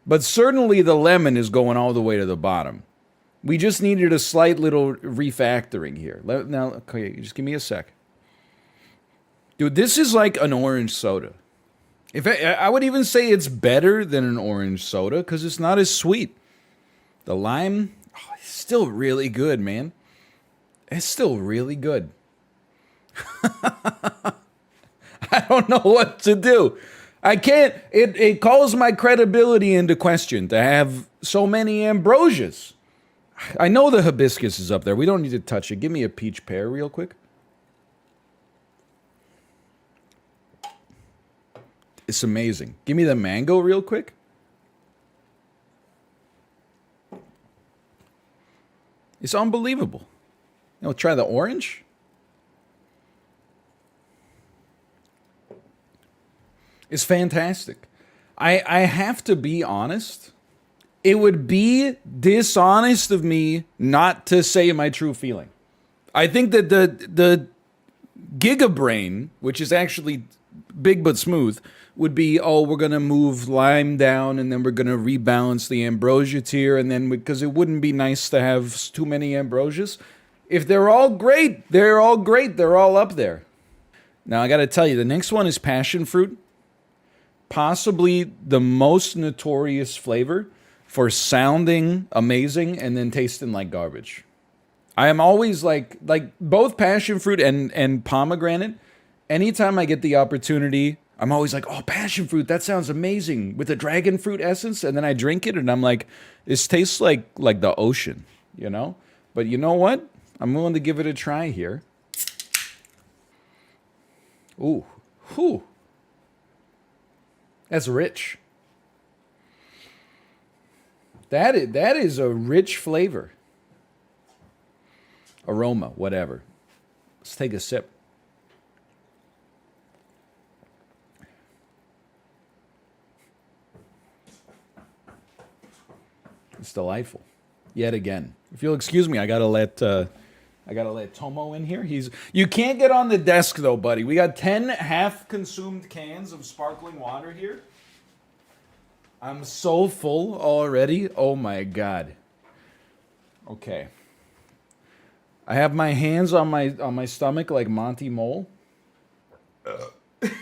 But certainly the lemon is going all the way to the bottom. We just needed a slight little refactoring here. Now, okay, just give me a sec. Dude, this is like an orange soda. If I would even say it's better than an orange soda because it's not as sweet. The lime, it's still really good, man. It's still really good. I don't know what to do. I can't, it calls my credibility into question to have so many ambrosias. I know the hibiscus is up there. We don't need to touch it. Give me a peach pear real quick. It's amazing. Give me the mango real quick. It's unbelievable. Now try the orange. It's fantastic. I have to be honest. It would be dishonest of me not to say my true feeling. I think that the Giga Brain, which is actually big but smooth, would be, oh, we're going to move lime down and then we're going to rebalance the ambrosia tier, and then because it wouldn't be nice to have too many ambrosias. If they're all great, they're all great. They're all up there. Now, I got to tell you, the next one is passion fruit. Possibly the most notorious flavor for sounding amazing and then tasting like garbage. I am always like both passion fruit and pomegranate. Anytime I get the opportunity, I'm always like, oh, passion fruit, that sounds amazing with the dragon fruit essence. And then I drink it and I'm like, this tastes like the ocean, you know? But you know what? I'm willing to give it a try here. Ooh, whew. That's rich. That is a rich flavor. Aroma, whatever. Let's take a sip. It's delightful. Yet again. If you'll excuse me, I gotta let Tomo in here. You can't get on the desk though, buddy. We got 10 half-consumed cans of sparkling water here. I'm so full already. Oh my god. Okay. I have my hands on my stomach like Monty Mole. If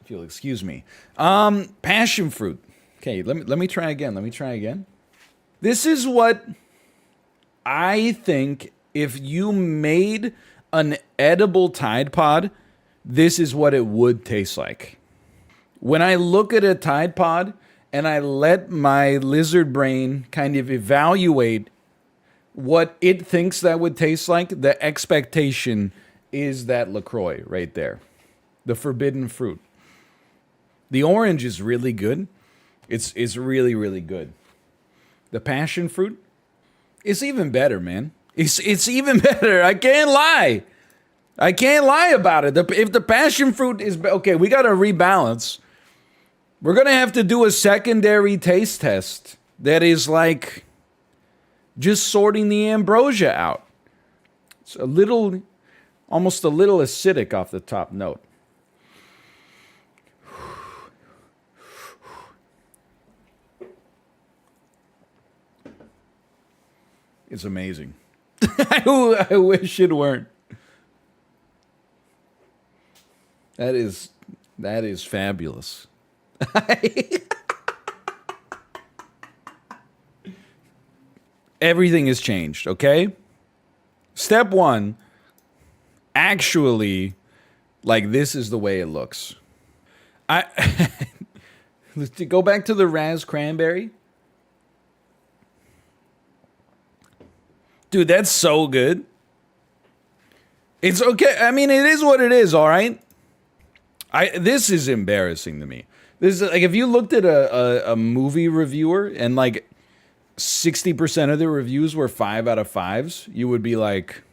you'll excuse me. Passion fruit. Okay, let me try again. This is what I think if you made an edible Tide Pod, this is what it would taste like. When I look at a Tide Pod and I let my lizard brain kind of evaluate what it thinks that would taste like, the expectation is that LaCroix right there. The forbidden fruit. The orange is really good. It's really, really good. The passion fruit, it's even better, man. It's even better. I can't lie. I can't lie about it. If the passion fruit is... Okay, we got to rebalance. We're going to have to do a secondary taste test that is like just sorting the ambrosia out. It's a little, almost a little acidic off the top note. It's amazing. I wish it weren't. That is fabulous. Everything has changed, okay? Step one, actually, like this is the way it looks. Let's go back to the Raz Cranberry. Dude, that's so good. It's okay. I mean, it is what it is, all right? This is embarrassing to me. This is like if you looked at a movie reviewer and like 60% of the reviews were 5 out of 5s, you would be like,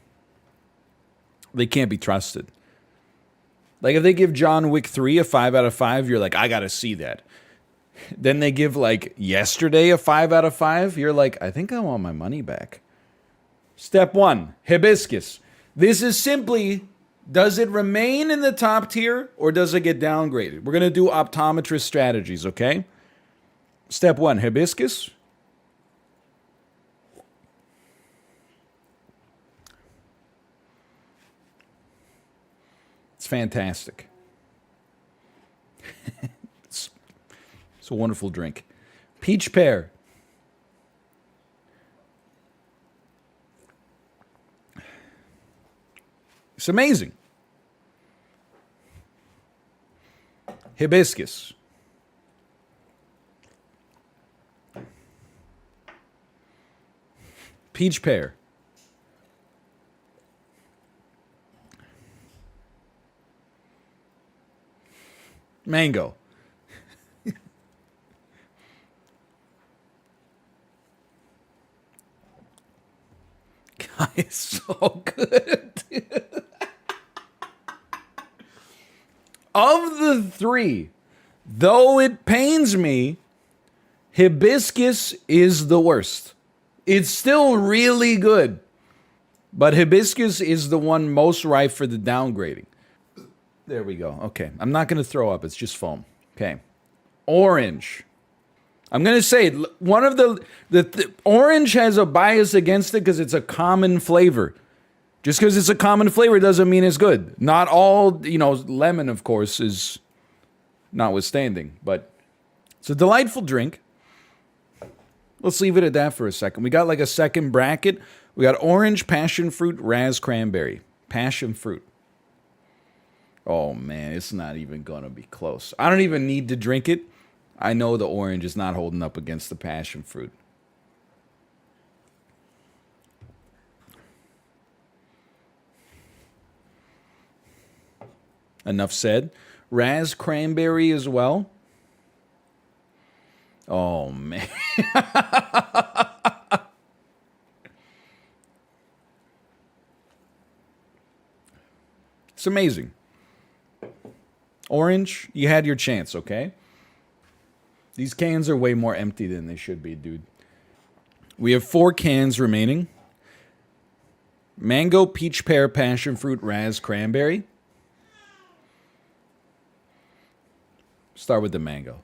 they can't be trusted. Like if they give John Wick 3 a 5 out of 5, you're like, I gotta see that. Then they give like Yesterday a 5 out of 5, you're like, I think I want my money back. Step one, hibiscus. This is simply, does it remain in the top tier or does it get downgraded? We're going to do optometrist strategies, okay? Step one, hibiscus. It's fantastic. It's a wonderful drink. Peach pear. It's amazing. Hibiscus. Peach pear. Mango. God, it's so good. Of the three, though it pains me, hibiscus is the worst. It's still really good, but hibiscus is the one most ripe for the downgrading. There we go. Okay, I'm not going to throw up. It's just foam. Okay. Orange. I'm going to say one of the orange has a bias against it because it's a common flavor. Just because it's a common flavor doesn't mean it's good. Not all, lemon, of course, is notwithstanding. But it's a delightful drink. Let's leave it at that for a second. We got like a second bracket. We got orange, passion fruit, Raz cranberry. Passion fruit. Oh, man, it's not even going to be close. I don't even need to drink it. I know the orange is not holding up against the passion fruit. Enough said. Raz cranberry as well. Oh, man. It's amazing. Orange, you had your chance, okay? These cans are way more empty than they should be, dude. We have 4 cans remaining. Mango, peach, pear, passion fruit, raz, cranberry. Start with the mango.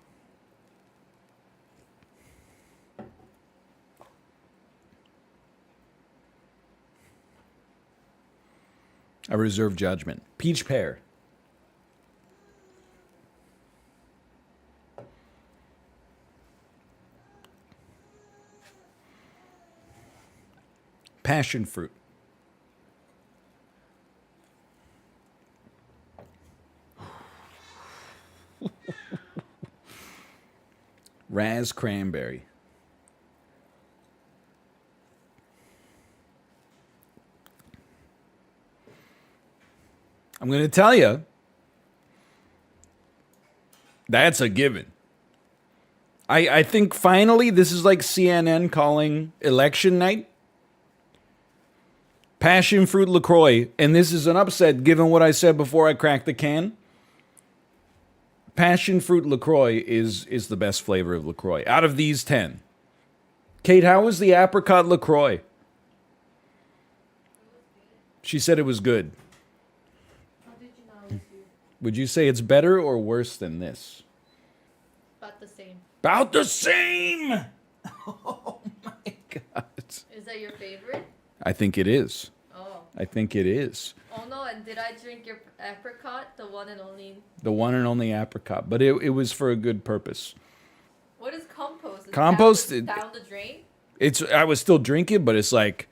I reserve judgment. Peach, pear. Passion fruit. Raz cranberry. I'm going to tell you, that's a given. I think finally this is like CNN calling election night. Passion fruit LaCroix, and this is an upset given what I said before I cracked the can. Passion fruit LaCroix is the best flavor of LaCroix out of these 10. Kate, how was the apricot LaCroix? She said it was good. How did you know it was good? Would you say it's better or worse than this? About the same. About the same! Oh my God. Is that your favorite? I think it is. Oh. I think it is. Oh no, and did I drink your apricot? The one and only. The one and only apricot. But it was for a good purpose. What is compost? Is it Compost, down the drain? I was still drinking, but it's like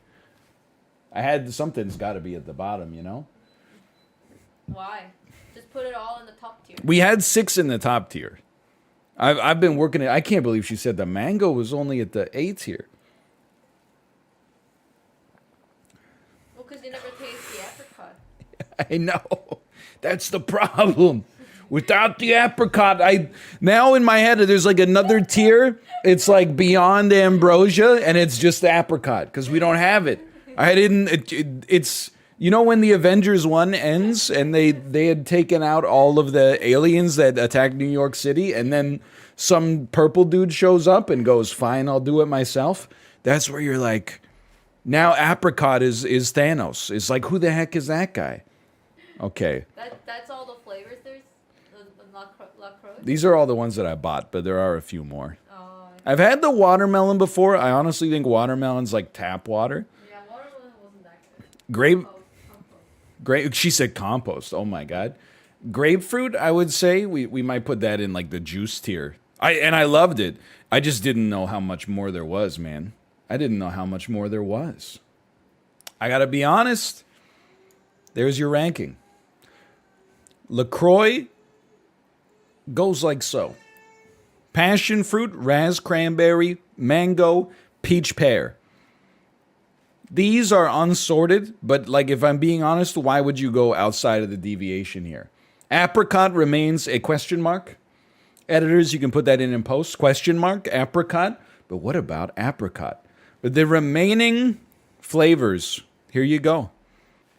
I had something's got to be at the bottom, you know? Why? Just put it all in the top tier. We had 6 in the top tier. I've been working it. I can't believe she said the mango was only at the 8 tier. Well, because you never taste the apricot. I know. That's the problem. Without the apricot, now in my head there's like another tier. It's like beyond ambrosia, and it's just apricot because we don't have it. It's you know when the Avengers 1 ends and they had taken out all of the aliens that attacked New York City, and then some purple dude shows up and goes, "Fine, I'll do it myself." That's where you're like, now apricot is Thanos. It's like, who the heck is that guy? Okay. That's all the flavors there's? The LaCroix? These are all the ones that I bought, but there are a few more. Oh. I've had the watermelon before. I honestly think watermelon's like tap water. Yeah, watermelon wasn't that good. Grape. She said compost. Oh my God. Grapefruit, I would say we might put that in like the juice tier. I loved it. I just didn't know how much more there was, man. I didn't know how much more there was. I gotta be honest. There's your ranking. LaCroix goes like so. Passion fruit, raz cranberry, mango, peach pear. These are unsorted, but like if I'm being honest, why would you go outside of the deviation here? Apricot remains a question mark. Editors, you can put that in post. Question mark, apricot. But what about apricot? But the remaining flavors, here you go.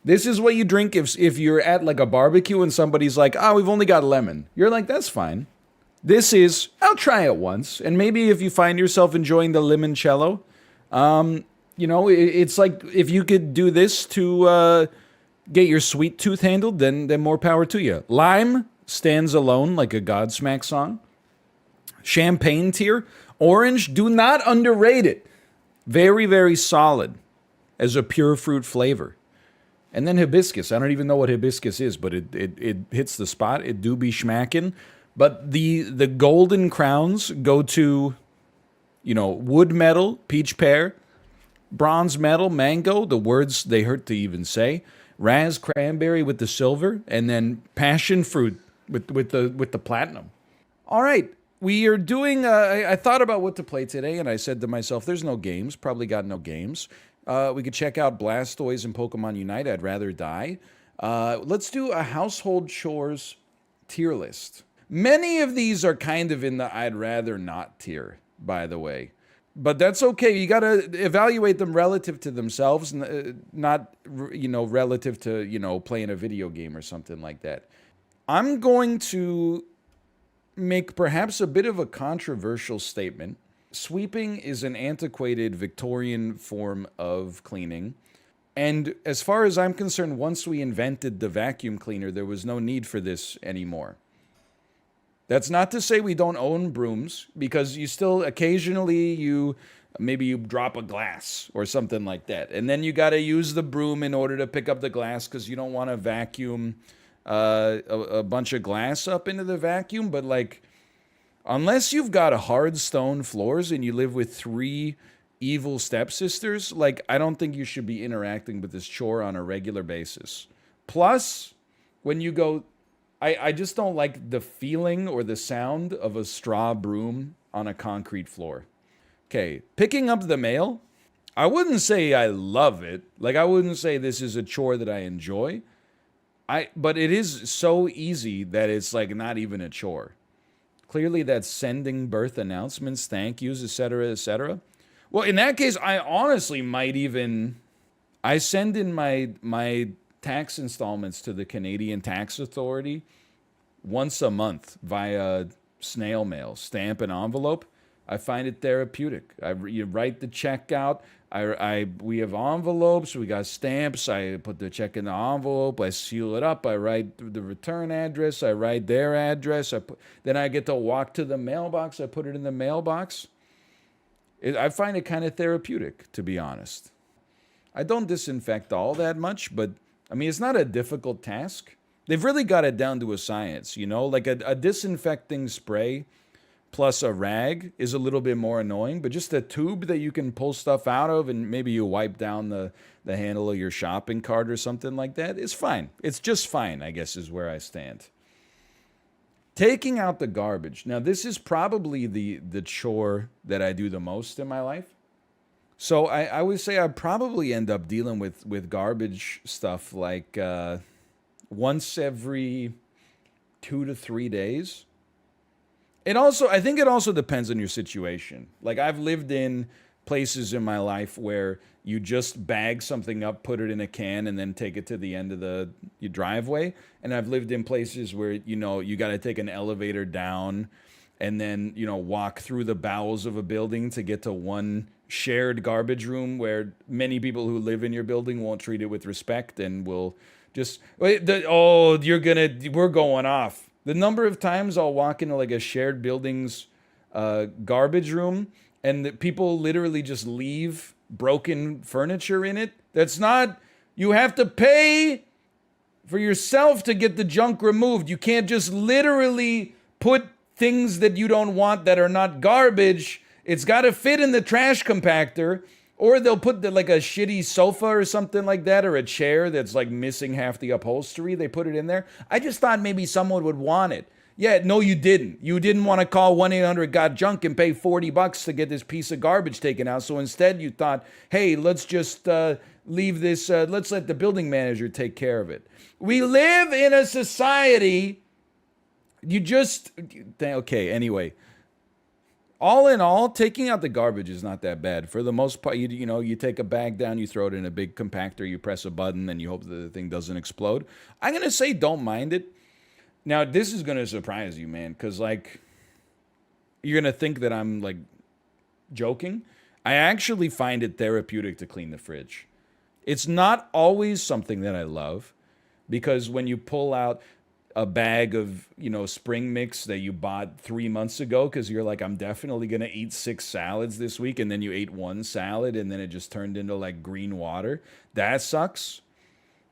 This is what you drink if you're at like a barbecue and somebody's like, oh, we've only got lemon. You're like, that's fine. This is, I'll try it once. And maybe if you find yourself enjoying the limoncello, you know, it's like if you could do this to get your sweet tooth handled, then more power to you. Lime stands alone like a Godsmack song. Champagne tier. Orange, do not underrate it. Very, very solid as a pure fruit flavor. And then hibiscus. I don't even know what hibiscus is, but it hits the spot. It do be schmackin'. But the golden crowns go to, you know, wood medal, peach pear, bronze medal, mango, the words they hurt to even say, raz cranberry with the silver, and then passion fruit with the platinum. All right, we are doing, I thought about what to play today, and I said to myself, there's no games, probably got no games. We could check out Blastoise and Pokemon Unite, I'd rather die. Let's do a household chores tier list. Many of these are kind of in the I'd rather not tier, by the way. But that's okay. You got to evaluate them relative to themselves, not, relative to, playing a video game or something like that. I'm going to make perhaps a bit of a controversial statement. Sweeping is an antiquated Victorian form of cleaning. And as far as I'm concerned, once we invented the vacuum cleaner, there was no need for this anymore. That's not to say we don't own brooms, because you still occasionally maybe you drop a glass or something like that. And then you got to use the broom in order to pick up the glass because you don't want to vacuum a bunch of glass up into the vacuum. But like, unless you've got a hard stone floors and you live with 3 evil stepsisters, like, I don't think you should be interacting with this chore on a regular basis. Plus, when you go... I just don't like the feeling or the sound of a straw broom on a concrete floor. Okay, picking up the mail, I wouldn't say I love it. Like, I wouldn't say this is a chore that I enjoy. But it is so easy that it's like not even a chore. Clearly that's sending birth announcements, thank yous, etc., etc. Well, in that case, I honestly might even... I send in my tax installments to the Canadian Tax Authority once a month via snail mail, stamp and envelope. I find it therapeutic. You write the check out. We have envelopes. We got stamps. I put the check in the envelope. I seal it up. I write the return address. I write their address. Then I get to walk to the mailbox. I put it in the mailbox. I find it kind of therapeutic, to be honest. I don't disinfect all that much, but I mean, it's not a difficult task. They've really got it down to a science, like a disinfecting spray plus a rag is a little bit more annoying, but just a tube that you can pull stuff out of and maybe you wipe down the handle of your shopping cart or something like that is fine. It's just fine, I guess, is where I stand. Taking out the garbage. Now, this is probably the chore that I do the most in my life. So I would say I probably end up dealing with garbage stuff like once every 2 to 3 days. I think it also depends on your situation. Like, I've lived in places in my life where you just bag something up, put it in a can, and then take it to the end of your driveway. And I've lived in places where, you got to take an elevator down and then, walk through the bowels of a building to get to one shared garbage room where many people who live in your building won't treat it with respect and will just... we're going off. The number of times I'll walk into like a shared building's garbage room and the people literally just leave broken furniture in it. That's not... You have to pay for yourself to get the junk removed. You can't just literally put things that you don't want that are not garbage. It's got to fit in the trash compactor, or they'll put like a shitty sofa or something like that, or a chair that's like missing half the upholstery. They put it in there. I just thought maybe someone would want it. Yeah, no, you didn't. You didn't want to call 1-800-GOT-JUNK and pay $40 to get this piece of garbage taken out. So instead you thought, hey, let's just leave this, let's let the building manager take care of it. We live in a society, okay, anyway. All in all, taking out the garbage is not that bad. For the most part, you take a bag down, you throw it in a big compactor, you press a button, and you hope that the thing doesn't explode. I'm going to say don't mind it. Now, this is going to surprise you, man, because, like, you're going to think that I'm, like, joking. I actually find it therapeutic to clean the fridge. It's not always something that I love, because when you pull out a bag of, spring mix that you bought 3 months ago because you're like, I'm definitely going to eat 6 salads this week, and then you ate 1 salad, and then it just turned into, like, green water. That sucks.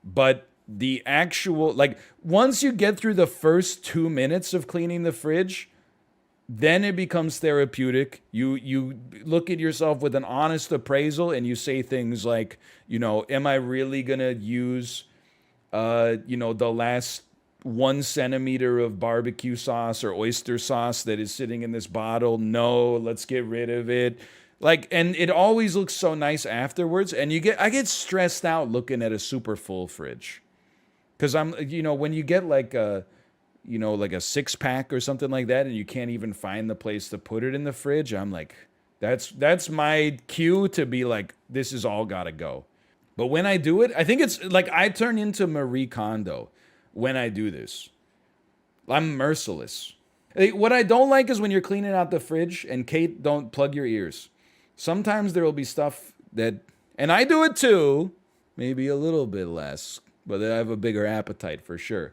But the actual, like, once you get through the first 2 minutes of cleaning the fridge, then it becomes therapeutic. You look at yourself with an honest appraisal, and you say things like, am I really going to use, the last 1 centimeter of barbecue sauce or oyster sauce that is sitting in this bottle? No, let's get rid of it. Like, and it always looks so nice afterwards. And I get stressed out looking at a super full fridge. Cause when you get like a 6-pack or something like that, and you can't even find the place to put it in the fridge, I'm like, That's my cue to be like, this is all gotta go. But when I do it, I think it's like I turn into Marie Kondo when I do this. I'm merciless. What I don't like is when you're cleaning out the fridge and Kate, don't plug your ears. Sometimes there will be stuff that, and I do it too, maybe a little bit less, but I have a bigger appetite for sure.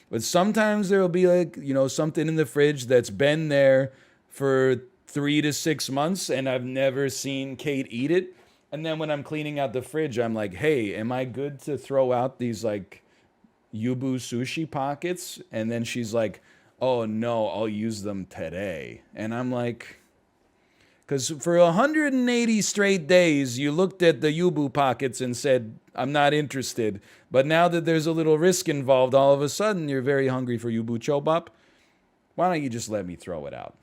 But sometimes there will be like, you know, something in the fridge that's been there for 3 to 6 months and I've never seen Kate eat it. And then when I'm cleaning out the fridge, I'm like, hey, am I good to throw out these like Yubu sushi pockets? And then she's like, oh no, I'll use them today. And I'm like, because for 180 straight days, you looked at the Yubu pockets and said, I'm not interested. But now that there's a little risk involved, all of a sudden you're very hungry for Yubu chobap. Why don't you just let me throw it out?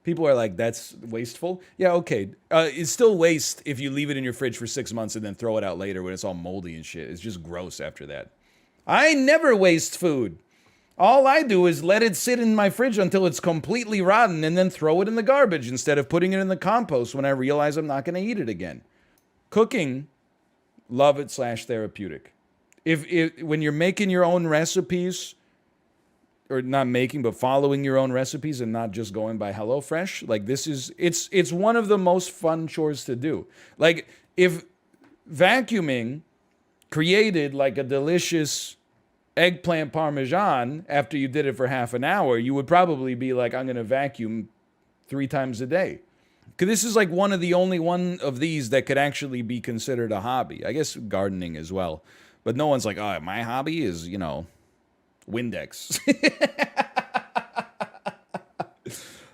People are like, that's wasteful. Yeah, okay. It's still waste if you leave it in your fridge for 6 months and then throw it out later when it's all moldy and shit. It's just gross after that. I never waste food. All I do is let it sit in my fridge until it's completely rotten and then throw it in the garbage instead of putting it in the compost when I realize I'm not going to eat it again. Cooking, love it / therapeutic. If when you're making your own recipes, or not making, but following your own recipes and not just going by HelloFresh, like this is, it's one of the most fun chores to do. Like if vacuuming created like a delicious eggplant parmesan after you did it for half an hour, you would probably be like, I'm going to vacuum 3 times a day. Because this is like one of the only one of these that could actually be considered a hobby. I guess gardening as well. But no one's like, oh, my hobby is, you know, Windex.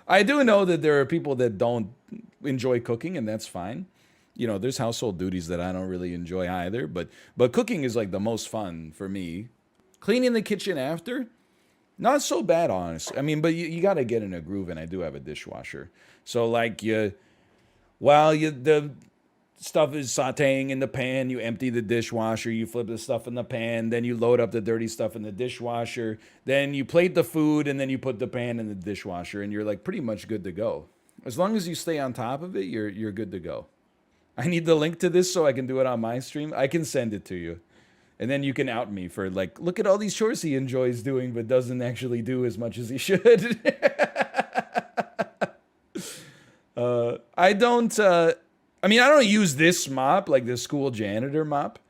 I do know that there are people that don't enjoy cooking, and that's fine. You know, there's household duties that I don't really enjoy either, but cooking is like the most fun for me. Cleaning the kitchen after, not so bad, honestly. I mean, but you got to get in a groove, and I do have a dishwasher. So like the stuff is sauteing in the pan, you empty the dishwasher, you flip the stuff in the pan, then you load up the dirty stuff in the dishwasher, then you plate the food, and then you put the pan in the dishwasher, and you're like pretty much good to go. As long as you stay on top of it, you're good to go. I need the link to this so I can do it on my stream. I can send it to you. And then you can out me for like, look at all these chores he enjoys doing but doesn't actually do as much as he should. I don't use this mop, like the school janitor mop.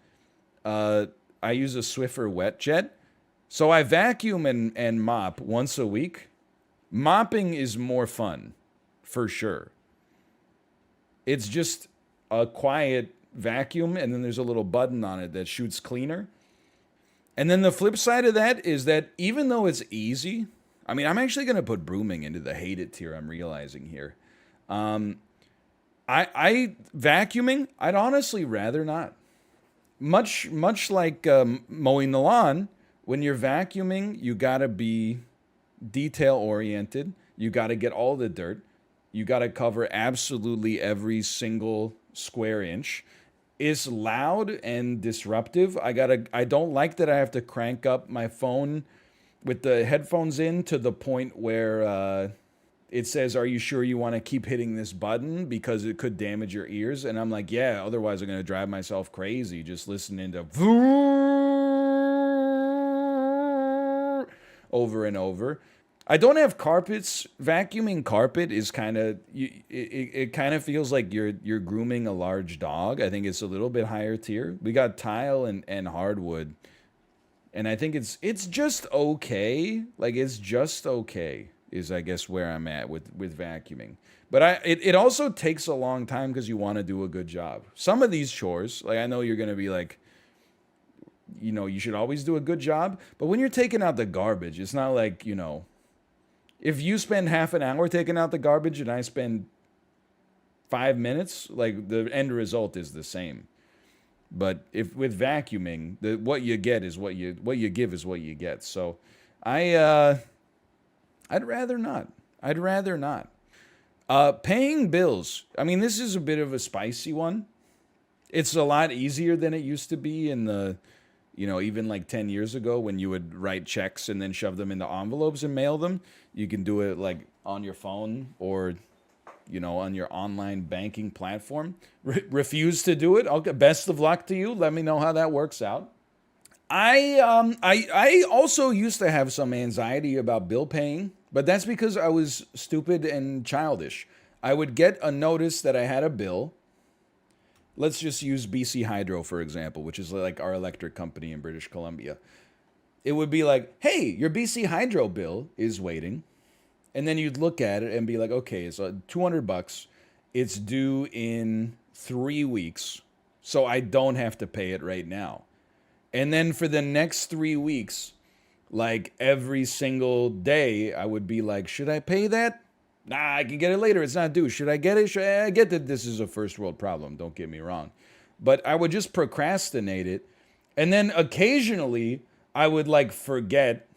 I use a Swiffer Wet Jet. So I vacuum and mop once a week. Mopping is more fun, for sure. It's just a quiet vacuum, and then there's a little button on it that shoots cleaner. And then the flip side of that is that even though it's easy, I mean, I'm actually going to put brooming into the hate it tier, I'm realizing here. I vacuuming, I'd honestly rather not. Much like mowing the lawn, when you're vacuuming, you gotta be detail oriented. You gotta get all the dirt. You gotta cover absolutely every single square inch. It's loud and disruptive. I don't like that I have to crank up my phone with the headphones in to the point where it says, are you sure you want to keep hitting this button because it could damage your ears? And I'm like, yeah, otherwise I'm going to drive myself crazy just listening to over and over. I don't have carpets. Vacuuming carpet is kind of, it kind of feels like you're grooming a large dog. I think it's a little bit higher tier. We got tile and hardwood. And I think it's just okay. Like, it's just okay is, I guess, where I'm at with vacuuming. But it also takes a long time because you want to do a good job. Some of these chores, like, I know you're going to be like, you know, you should always do a good job. But when you're taking out the garbage, it's not like, you know, if you spend half an hour taking out the garbage and I spend 5 minutes, like, the end result is the same. But if with vacuuming, what you get is what you give is what you get. So I'd rather not. I'd rather not. Paying bills. I mean, this is a bit of a spicy one. It's a lot easier than it used to be in the, you know, even like 10 years ago when you would write checks and then shove them into envelopes and mail them. You can do it like on your phone or you know, on your online banking platform. Refuse to do it. Okay, best of luck to you. Let me know how that works out. I also used to have some anxiety about bill paying, but that's because I was stupid and childish. I would get a notice that I had a bill. Let's just use BC Hydro, for example, which is like our electric company in British Columbia. It would be like, hey, your BC Hydro bill is waiting. And then you'd look at it and be like, okay, it's $200. It's due in 3 weeks, so I don't have to pay it right now. And then for the next 3 weeks, like every single day, I would be like, should I pay that? Nah, I can get it later. It's not due. Should I get it? I get that this is a first world problem. Don't get me wrong. But I would just procrastinate it. And then occasionally I would like forget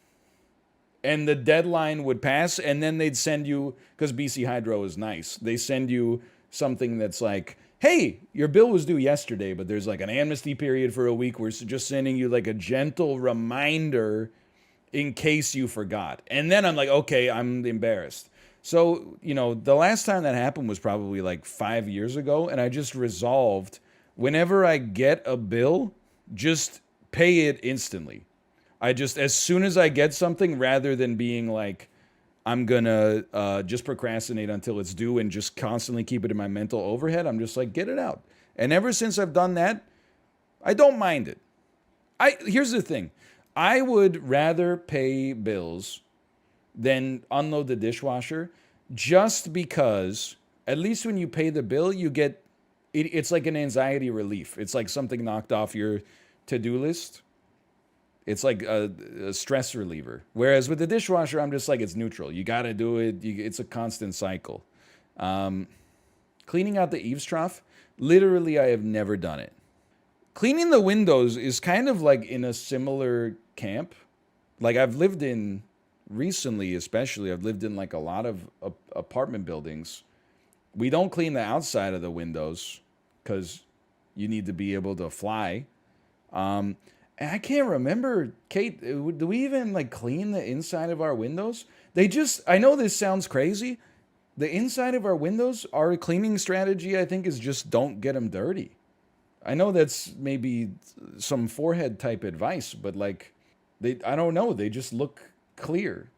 and the deadline would pass. And then they'd send you, because BC Hydro is nice, they send you something that's like, hey, your bill was due yesterday, but there's like an amnesty period for a week. We're just sending you like a gentle reminder in case you forgot. And then I'm like, okay, I'm embarrassed. So, you know, the last time that happened was probably like 5 years ago. And I just resolved whenever I get a bill, just pay it instantly. I just, as soon as I get something, rather than being like, I'm gonna just procrastinate until it's due and just constantly keep it in my mental overhead, I'm just like, get it out. And ever since I've done that, I don't mind it. Here's the thing. I would rather pay bills than unload the dishwasher, just because at least when you pay the bill, you get, it's like an anxiety relief. It's like something knocked off your to-do list. It's like a stress reliever. Whereas with the dishwasher, I'm just like, it's neutral. You got to do it. It's a constant cycle. Cleaning out the eaves trough, literally, I have never done it. Cleaning the windows is kind of like in a similar camp. Like I've lived in, recently especially, I've lived in like a lot of apartment buildings. We don't clean the outside of the windows because you need to be able to fly. And I can't remember, Kate, do we even like clean the inside of our windows? I know this sounds crazy. The inside of our windows, our cleaning strategy, I think, is just don't get them dirty. I know that's maybe some forehead type advice, but like, I don't know, they just look clear.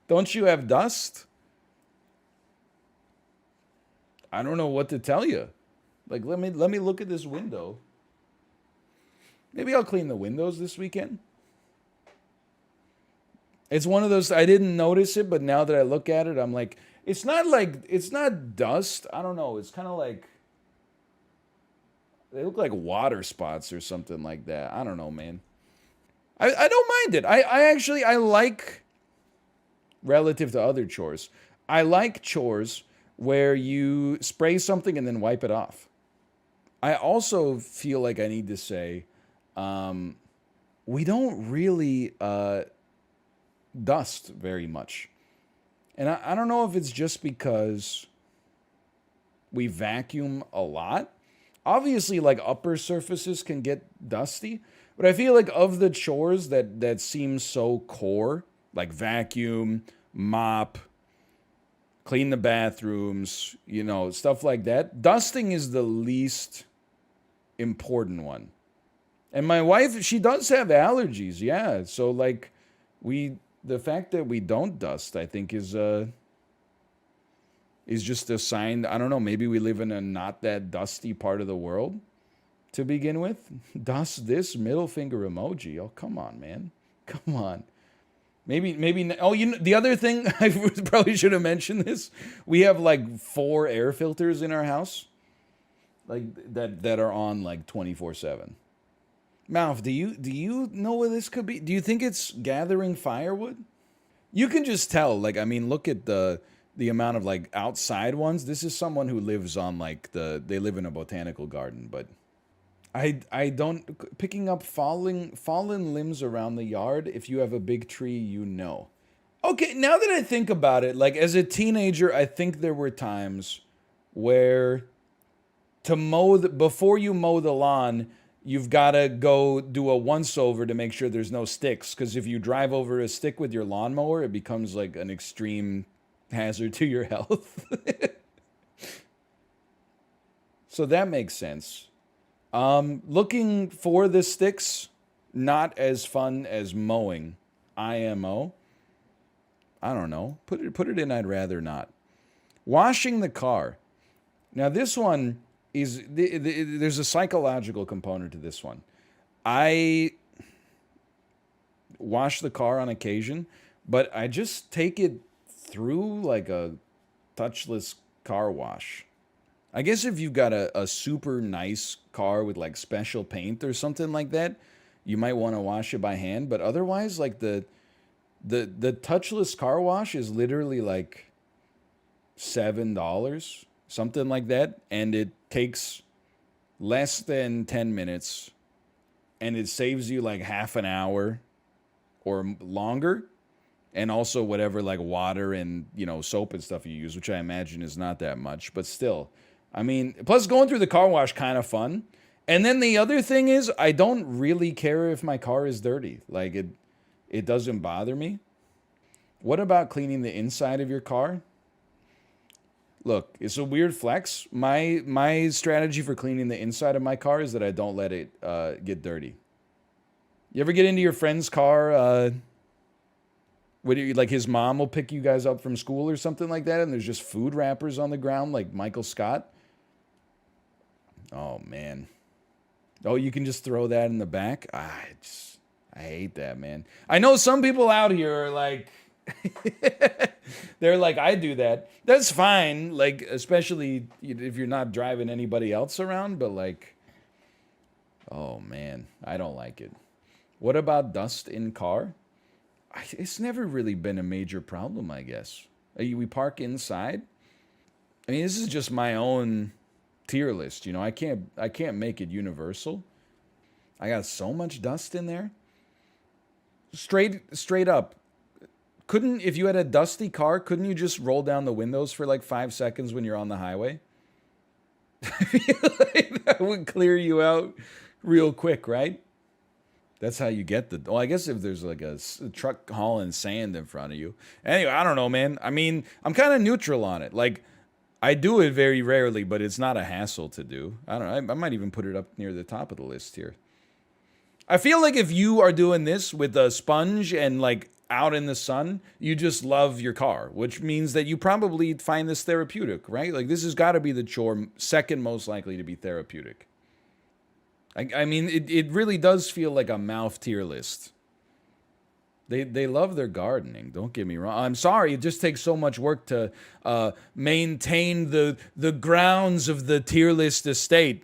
Don't you have dust? I don't know what to tell you. Like, let me look at this window. Maybe I'll clean the windows this weekend. It's one of those, I didn't notice it, but now that I look at it, I'm like, it's not dust. I don't know. It's kind of like, they look like water spots or something like that. I don't know, man. I don't mind it. I like, relative to other chores, I like chores where you spray something and then wipe it off. I also feel like I need to say, we don't really dust very much. And I don't know if it's just because we vacuum a lot. Obviously, like upper surfaces can get dusty, but I feel like of the chores that seem so core, like vacuum, mop, clean the bathrooms, you know, stuff like that, dusting is the least important one. And my wife, she does have allergies, yeah. So like the fact that we don't dust, I think is just a sign. I don't know, maybe we live in a not that dusty part of the world to begin with. Dust this middle finger emoji. Oh, come on, man. Come on. Maybe. Oh, you know, the other thing, I probably should have mentioned this. We have like 4 air filters in our house, like that are on like 24/7. Malf, do you know what this could be? Do you think it's gathering firewood? You can just tell. Like, I mean, look at the amount of like outside ones. This is someone who lives on like they live in a botanical garden, but I don't, picking up fallen limbs around the yard. If you have a big tree, you know. Okay, now that I think about it, like as a teenager, I think there were times where before you mow the lawn, you've got to go do a once-over to make sure there's no sticks. Because if you drive over a stick with your lawnmower, it becomes like an extreme hazard to your health. So that makes sense. Looking for the sticks, not as fun as mowing. IMO. I don't know. Put it in I'd rather not. Washing the car. Now this one is, there's a psychological component to this one. I wash the car on occasion, but I just take it through like a touchless car wash. I guess if you've got a super nice car with like special paint or something like that, you might want to wash it by hand. But otherwise, like the touchless car wash is literally like $7, something like that, and it takes less than 10 minutes, and it saves you like half an hour or longer, and also whatever like water and, you know, soap and stuff you use, which I imagine is not that much, but still. I mean, plus going through the car wash kind of fun. And then the other thing is, I don't really care if my car is dirty. Like it doesn't bother me. What about cleaning the inside of your car? Look, it's a weird flex. My strategy for cleaning the inside of my car is that I don't let it get dirty. You ever get into your friend's car? Like his mom will pick you guys up from school or something like that, and there's just food wrappers on the ground, like Michael Scott. Oh man. Oh, you can just throw that in the back? I hate that, man. I know some people out here are like, they're like, I do that. That's fine, like, especially if you're not driving anybody else around, but like, oh man, I don't like it. What about dust in car? It's never really been a major problem, I guess. We park inside. I mean, this is just my own tier list, you know. I can't make it universal. I got so much dust in there. Straight up. If you had a dusty car, couldn't you just roll down the windows for like 5 seconds when you're on the highway? I feel like that would clear you out real quick, right? That's how you get the... Well, I guess if there's like a truck hauling sand in front of you. Anyway, I don't know, man. I mean, I'm kind of neutral on it. Like, I do it very rarely, but it's not a hassle to do. I don't know. I might even put it up near the top of the list here. I feel like if you are doing this with a sponge and like out in the sun, you just love your car, which means that you probably find this therapeutic, right? Like, this has got to be the chore second most likely to be therapeutic. I mean, it really does feel like a mouth tier list. They love their gardening, don't get me wrong. I'm sorry, it just takes so much work to maintain the grounds of the tier list estate.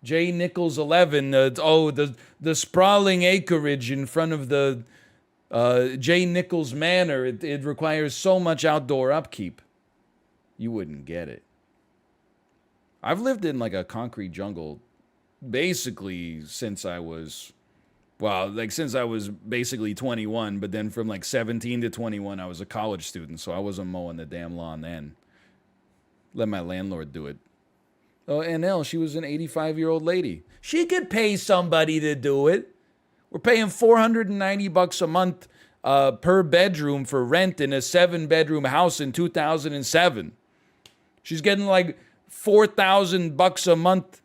J. Nichols 11, the sprawling acreage in front of the J. Nichols Manor, it requires so much outdoor upkeep. You wouldn't get it. I've lived in like a concrete jungle basically since I was, since I was basically 21, but then from like 17 to 21, I was a college student, so I wasn't mowing the damn lawn then. Let my landlord do it. Oh, NL, she was an 85-year-old lady. She could pay somebody to do it. We're paying $490 a month per bedroom for rent in a 7-bedroom house in 2007. She's getting like $4,000 a month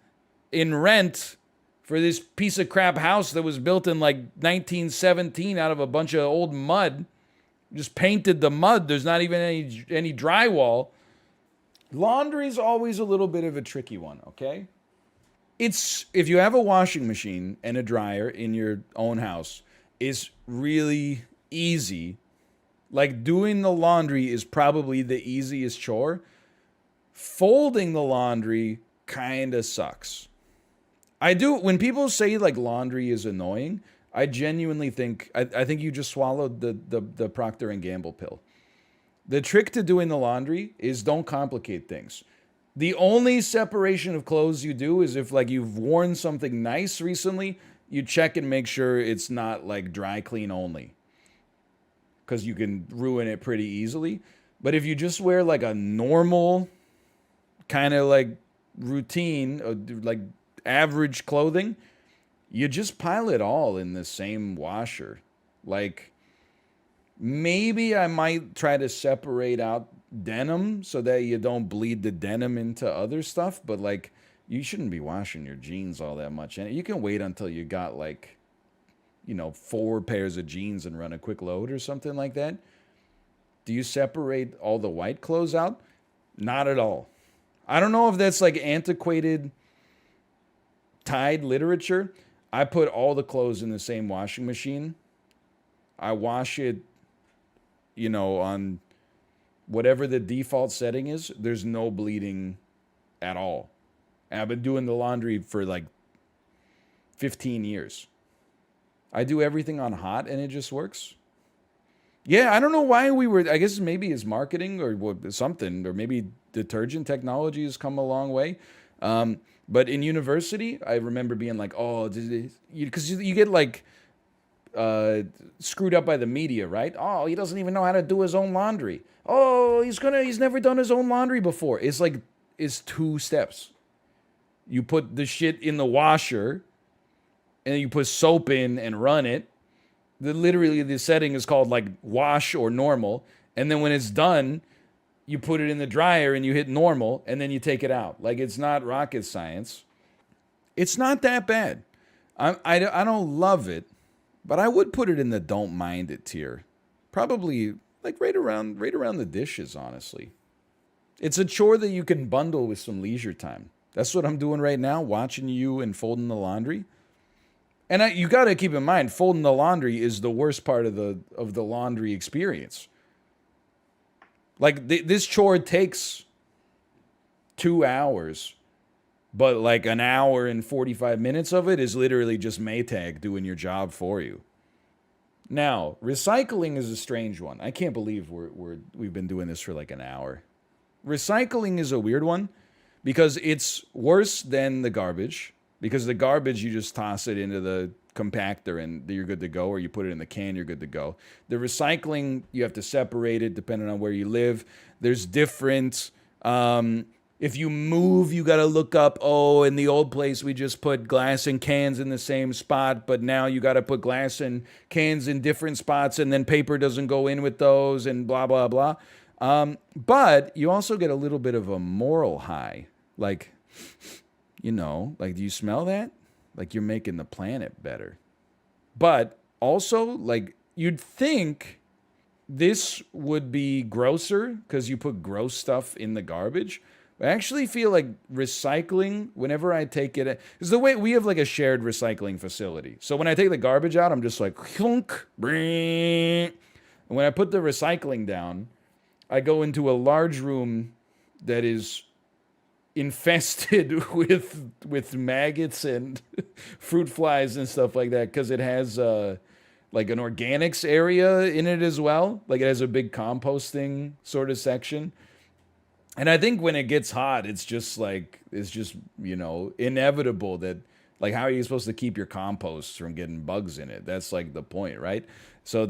in rent for this piece of crap house that was built in like 1917 out of a bunch of old mud. Just painted the mud. There's not even any drywall. Laundry's always a little bit of a tricky one, okay? If you have a washing machine and a dryer in your own house, it's really easy. Like, doing the laundry is probably the easiest chore. Folding the laundry kind of sucks. When people say like laundry is annoying, I genuinely think, I think you just swallowed the Procter & Gamble pill. The trick to doing the laundry is don't complicate things. The only separation of clothes you do is if like you've worn something nice recently, you check and make sure it's not like dry clean only, because you can ruin it pretty easily. But if you just wear like a normal kind of like routine, like average clothing, you just pile it all in the same washer. Like, Maybe I might try to separate out denim so that you don't bleed the denim into other stuff. But like, you shouldn't be washing your jeans all that much. And you can wait until you got like, 4 pairs of jeans and run a quick load or something like that. Do you separate all the white clothes out? Not at all. I don't know if that's like antiquated Tide literature. I put all the clothes in the same washing machine. I wash it, on whatever the default setting is. There's no bleeding at all. And I've been doing the laundry for like 15 years. I do everything on hot and it just works. Yeah, I don't know why I guess maybe it's marketing or something, or maybe detergent technology has come a long way. But in university, I remember being like, oh, because you get like screwed up by the media, right? Oh, he doesn't even know how to do his own laundry. Oh, he's never done his own laundry before. It's 2 steps. You put the shit in the washer, and you put soap in and run it. Literally, the setting is called like wash or normal. And then when it's done, you put it in the dryer and you hit normal, and then you take it out. Like, it's not rocket science. It's not that bad. I don't love it, but I would put it in the don't mind it tier. Probably like right around the dishes, honestly. It's a chore that you can bundle with some leisure time. That's what I'm doing right now, watching you and folding the laundry. And you got to keep in mind, folding the laundry is the worst part of the laundry experience. Like, this chore takes 2 hours, but like an hour and 45 minutes of it is literally just Maytag doing your job for you. Now, recycling is a strange one. I can't believe we've been doing this for like an hour. Recycling is a weird one because it's worse than the garbage. Because the garbage, you just toss it into the compactor and you're good to go, or you put it in the can, you're good to go. The recycling, you have to separate it depending on where you live. There's different, if you move, you got to look up, in the old place, we just put glass and cans in the same spot, but now you got to put glass and cans in different spots, and then paper doesn't go in with those, and blah, blah, blah. But you also get a little bit of a moral high. Like, like, do you smell that? Like, you're making the planet better. But also, like, you'd think this would be grosser because you put gross stuff in the garbage. I actually feel like recycling, whenever I take it, is the way we have like a shared recycling facility. So when I take the garbage out, I'm just like, clunk, and when I put the recycling down, I go into a large room that is infested with maggots and fruit flies and stuff like that, because it has like an organics area in it as well. Like, it has a big composting sort of section. And I think when it gets hot, it's just inevitable that, like, how are you supposed to keep your compost from getting bugs in it? That's like the point, right? So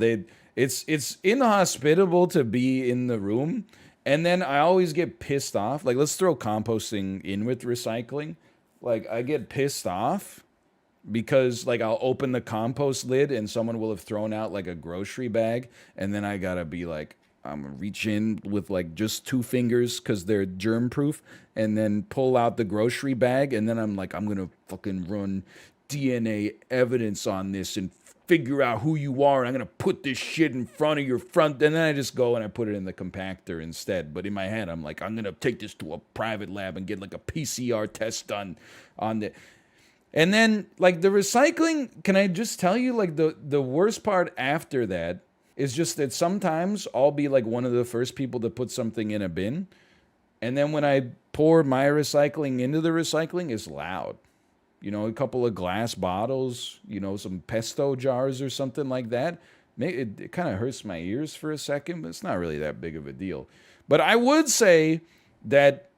it's inhospitable to be in the room. And then I always get pissed off. Like, let's throw composting in with recycling. Like, I get pissed off because, like, I'll open the compost lid and someone will have thrown out, like, a grocery bag. And then I gotta be like, I'm gonna reach in with, like, just 2 fingers because they're germ-proof, and then pull out the grocery bag. And then I'm like, I'm gonna fucking run DNA evidence on this and figure out who you are, and I'm gonna put this shit in front of your front, and then I just go and I put it in the compactor instead. But in my head, I'm like, I'm gonna take this to a private lab and get like a PCR test done on it. And then, like, the recycling, can I just tell you, like, the worst part after that is just that sometimes I'll be like one of the first people to put something in a bin, and then when I pour my recycling into the recycling, it's loud. A couple of glass bottles, some pesto jars or something like that. It kind of hurts my ears for a second, but it's not really that big of a deal. But I would say that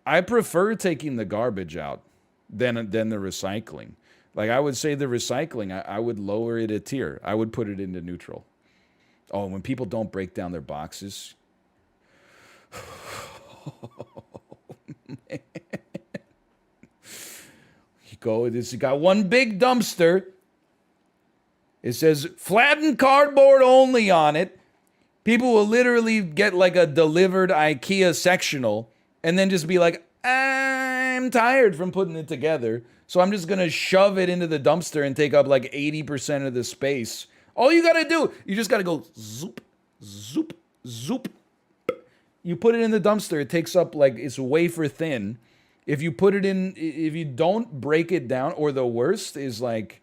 I prefer taking the garbage out than the recycling. Like, I would say the recycling, I would lower it a tier. I would put it into neutral. Oh, when people don't break down their boxes. Man. It's got one big dumpster. It says flattened cardboard only on it. People will literally get like a delivered IKEA sectional and then just be like, I'm tired from putting it together, so I'm just gonna shove it into the dumpster and take up like 80% of the space. All you gotta do, you just gotta go zoop, zoop, zoop. You put it in the dumpster, it takes up like, it's wafer thin. If you put it in, if you don't break it down, or the worst is like,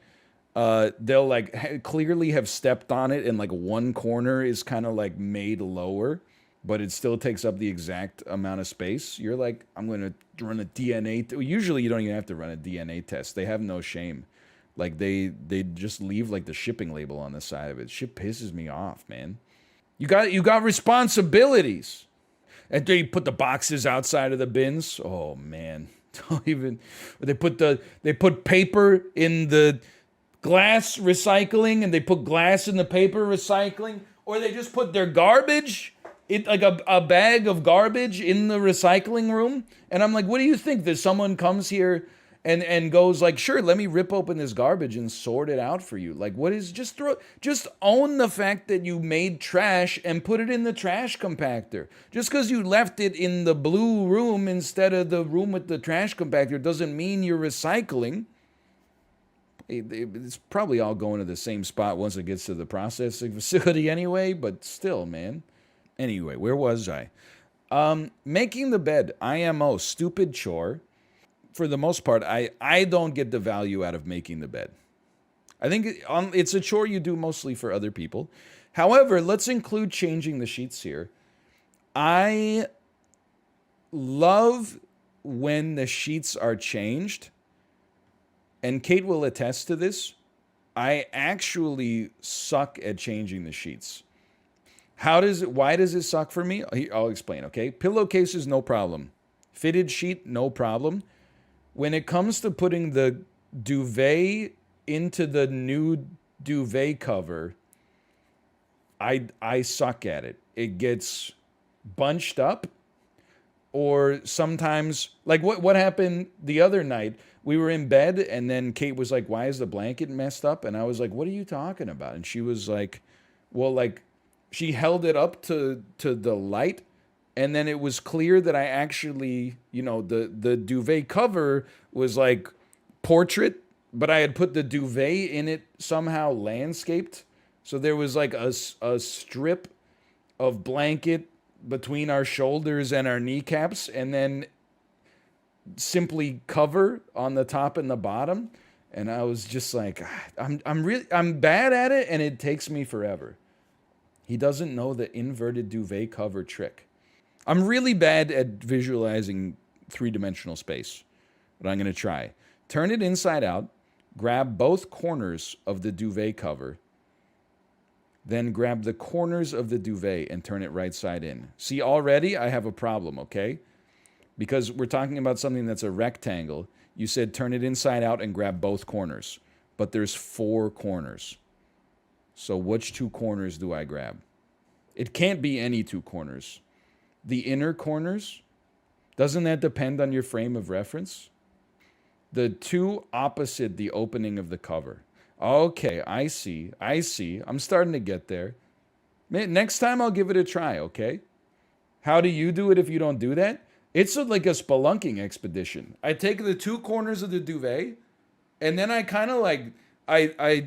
they'll like clearly have stepped on it and like one corner is kind of like made lower, but it still takes up the exact amount of space. You're like, I'm going to run a DNA. Usually you don't even have to run a DNA test. They have no shame. Like they just leave like the shipping label on the side of it. Shit pisses me off, man. You got responsibilities. And they put the boxes outside of the bins. Oh man. Don't even, they put paper in the glass recycling and they put glass in the paper recycling, or they just put their garbage, like a bag of garbage in the recycling room. And I'm like, what do you think? That someone comes here and goes like, sure, let me rip open this garbage and sort it out for you. Like, what is, just own the fact that you made trash and put it in the trash compactor. Just because you left it in the blue room instead of the room with the trash compactor doesn't mean you're recycling. It's probably all going to the same spot once it gets to the processing facility anyway, but still, man. Anyway, where was I? Making the bed, IMO, stupid chore. For the most part, I don't get the value out of making the bed. I think it's a chore you do mostly for other people. However, let's include changing the sheets here. I love when the sheets are changed. And Kate will attest to this. I actually suck at changing the sheets. Why does it suck for me? I'll explain, okay? Pillowcases, no problem. Fitted sheet, no problem. When it comes to putting the duvet into the new duvet cover, I suck at it. It gets bunched up, or sometimes, like what happened the other night, we were in bed and then Kate was like, why is the blanket messed up? And I was like, what are you talking about? And she was like, well, like, she held it up to the light, and then it was clear that I actually, you know, the duvet cover was like portrait, but I had put the duvet in it somehow landscaped. So there was like a strip of blanket between our shoulders and our kneecaps, and then simply cover on the top and the bottom. And I was just like, I'm bad at it, and it takes me forever. He doesn't know the inverted duvet cover trick. I'm really bad at visualizing three-dimensional space, but I'm going to try. Turn it inside out, grab both corners of the duvet cover, then grab the corners of the duvet and turn it right side in. See, already I have a problem, okay? Because we're talking about something that's a rectangle. You said turn it inside out and grab both corners, but there's 4 corners. So which 2 corners do I grab? It can't be any 2 corners. The inner corners? Doesn't that depend on your frame of reference? The 2 opposite the opening of the cover. Okay, I see. I'm starting to get there. Next time I'll give it a try, okay? How do you do it if you don't do that? It's like a spelunking expedition. I take the 2 corners of the duvet, and then I kind of like, I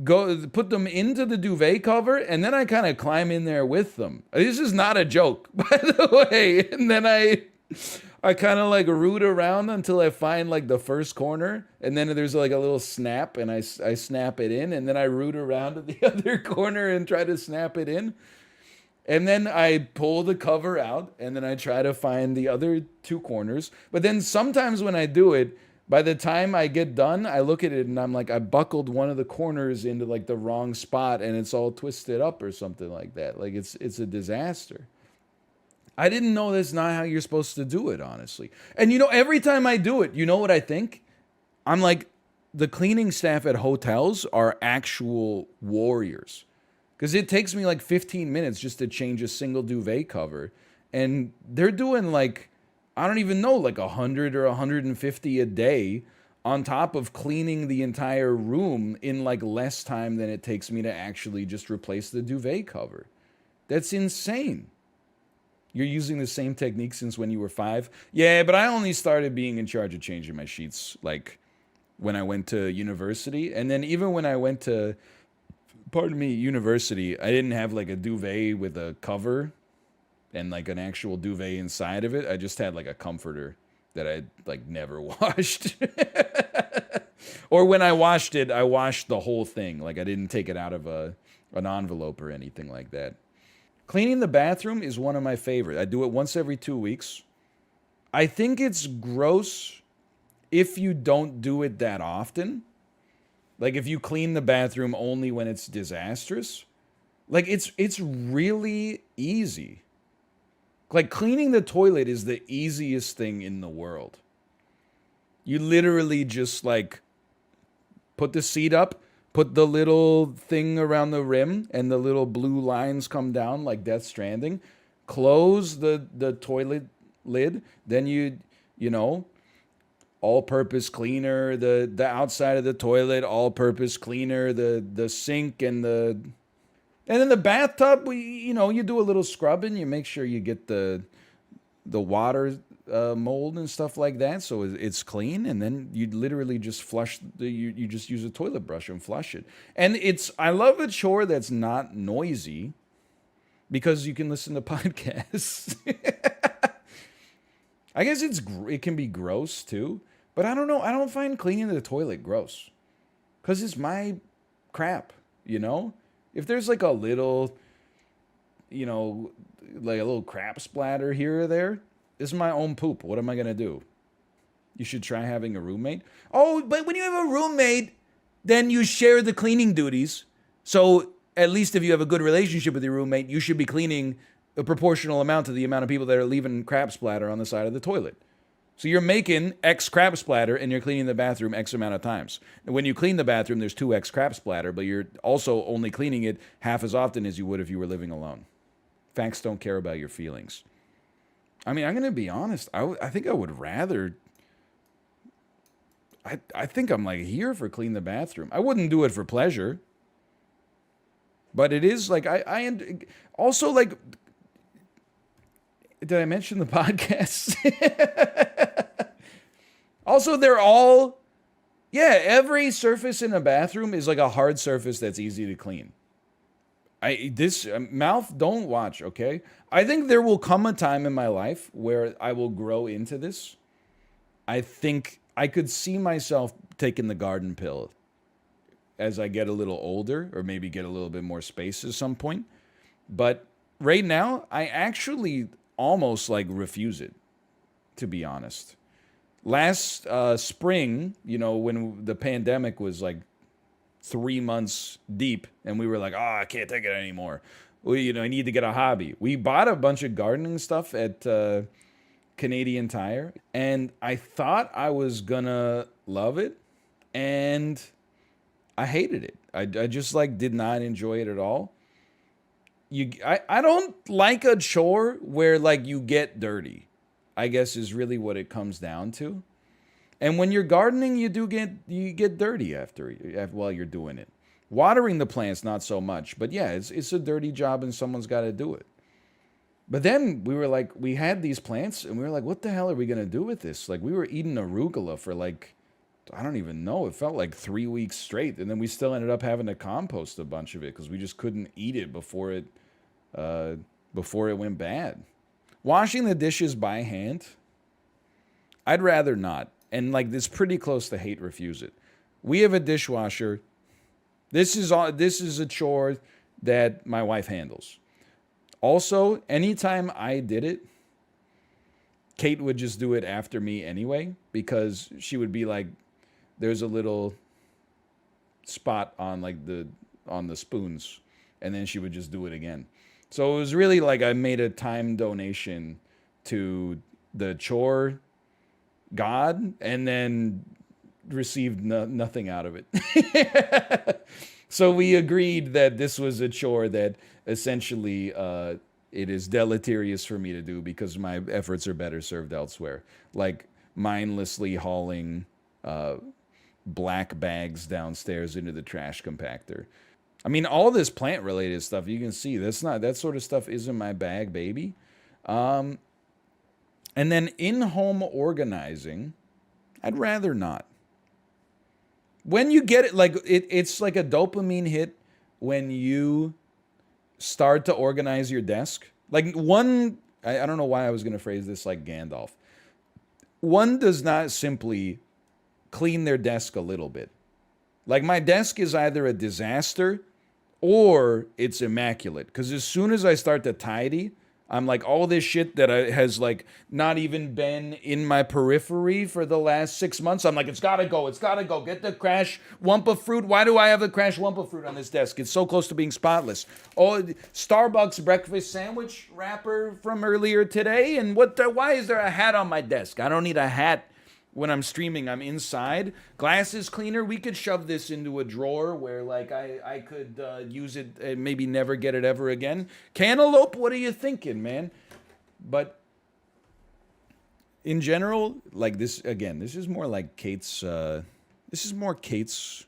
go put them into the duvet cover, and then I kind of climb in there with them. This is not a joke, by the way. And then I kind of like root around until I find like the first corner, and then there's like a little snap, and I snap it in, and then I root around to the other corner and try to snap it in. And then I pull the cover out, and then I try to find the other 2 corners. But then sometimes when I do it, by the time I get done, I look at it and I'm like, I buckled one of the corners into like the wrong spot, and it's all twisted up or something like that. Like it's a disaster. I didn't know that's not how you're supposed to do it, honestly. And you know, every time I do it, you know what I think? I'm like, the cleaning staff at hotels are actual warriors. Because it takes me like 15 minutes just to change a single duvet cover. And they're doing like, I don't even know, like 100 or 150 a day on top of cleaning the entire room in like less time than it takes me to actually just replace the duvet cover. That's insane. You're using the same technique since when you were 5? Yeah, but I only started being in charge of changing my sheets, like, when I went to university. And then even when I went to, university, I didn't have, like, a duvet with a cover and, like, an actual duvet inside of it. I just had, like, a comforter that I, like, never washed. Or when I washed it, I washed the whole thing. Like, I didn't take it out of an envelope or anything like that. Cleaning the bathroom is one of my favorite. I do it once every 2 weeks. I think it's gross if you don't do it that often. Like, if you clean the bathroom only when it's disastrous. Like, it's really easy. Like, cleaning the toilet is the easiest thing in the world. You literally just, like, put the seat up, put the little thing around the rim, and the little blue lines come down like Death Stranding. Close the toilet lid. Then you know, all-purpose cleaner, the outside of the toilet, all-purpose cleaner, the sink and then the bathtub, you do a little scrubbing. You make sure you get the water mold and stuff like that, so it's clean. And then you literally just flush you just use a toilet brush and flush it. And I love a chore that's not noisy because you can listen to podcasts. I guess it can be gross too, but I don't know. I don't find cleaning the toilet gross because it's my crap, If there's like a little, like a little crap splatter here or there, this is my own poop. What am I going to do? You should try having a roommate. Oh, but when you have a roommate, then you share the cleaning duties. So at least if you have a good relationship with your roommate, you should be cleaning a proportional amount to the amount of people that are leaving crap splatter on the side of the toilet. So you're making X crap splatter and you're cleaning the bathroom X amount of times. And when you clean the bathroom, there's 2X crap splatter, but you're also only cleaning it half as often as you would if you were living alone. Facts don't care about your feelings. I mean, I'm going to be honest. I think I would rather... I think I'm like here for clean the bathroom. I wouldn't do it for pleasure. But it is like, I also like... Did I mention the podcast? Also, they're all... Yeah, every surface in a bathroom is like a hard surface that's easy to clean. Mouth, don't watch, okay? I think there will come a time in my life where I will grow into this. I think I could see myself taking the garden pill as I get a little older, or maybe get a little bit more space at some point. But right now, I actually almost like refuse it, to be honest. Last spring, when the pandemic was like 3 months deep and we were like, I can't take it anymore. Well, I need to get a hobby. We bought a bunch of gardening stuff at Canadian Tire, and I thought I was gonna love it, and I hated it. I just like did not enjoy it at all. I don't like a chore where like you get dirty, I guess is really what it comes down to. And when you're gardening, you get dirty while you're doing it. Watering the plants, not so much. But yeah, it's a dirty job and someone's got to do it. But then we had these plants and we were like, what the hell are we going to do with this? Like, we were eating arugula for like, I don't even know. It felt like 3 weeks straight. And then we still ended up having to compost a bunch of it because we just couldn't eat it before it went bad. Washing the dishes by hand, I'd rather not. And like, it's pretty close to hate refuse it. We have a dishwasher. This is a chore that my wife handles. Also, anytime I did it, Kate would just do it after me anyway, because she would be like, there's a little spot on the spoons, and then she would just do it again. So it was really like I made a time donation to the chore god, and then received nothing out of it. So we agreed that this was a chore that essentially it is deleterious for me to do because my efforts are better served elsewhere. Like mindlessly hauling black bags downstairs into the trash compactor. I mean, all this plant related stuff, you can see that sort of stuff isn't my bag, baby. And then in-home organizing, I'd rather not. When you get it, like it's like a dopamine hit when you start to organize your desk. Like I don't know why I was going to phrase this like Gandalf. One does not simply clean their desk a little bit. Like my desk is either a disaster or it's immaculate. Because as soon as I start to tidy, I'm like, all this shit that has like not even been in my periphery for the last 6 months. I'm like, it's gotta go. It's gotta go. Get the crash lump of fruit. Why do I have a crash lump of fruit on this desk? It's so close to being spotless. Oh, Starbucks breakfast sandwich wrapper from earlier today. And why is there a hat on my desk? I don't need a hat when I'm streaming. I'm inside. Glasses cleaner. We could shove this into a drawer where like I could use it and maybe never get it ever again. Cantaloupe, what are you thinking, man? But in general, like this, again, this is more like Kate's, this is more Kate's,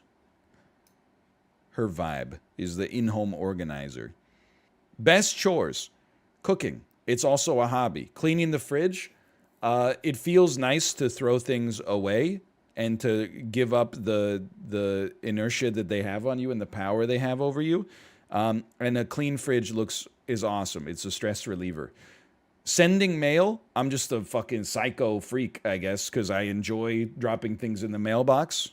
her vibe is the in-home organizer. Best chores, cooking. It's also a hobby. Cleaning the fridge. It feels nice to throw things away and to give up the inertia that they have on you and the power they have over you. And a clean fridge is awesome. It's a stress reliever. Sending mail, I'm just a fucking psycho freak, I guess, because I enjoy dropping things in the mailbox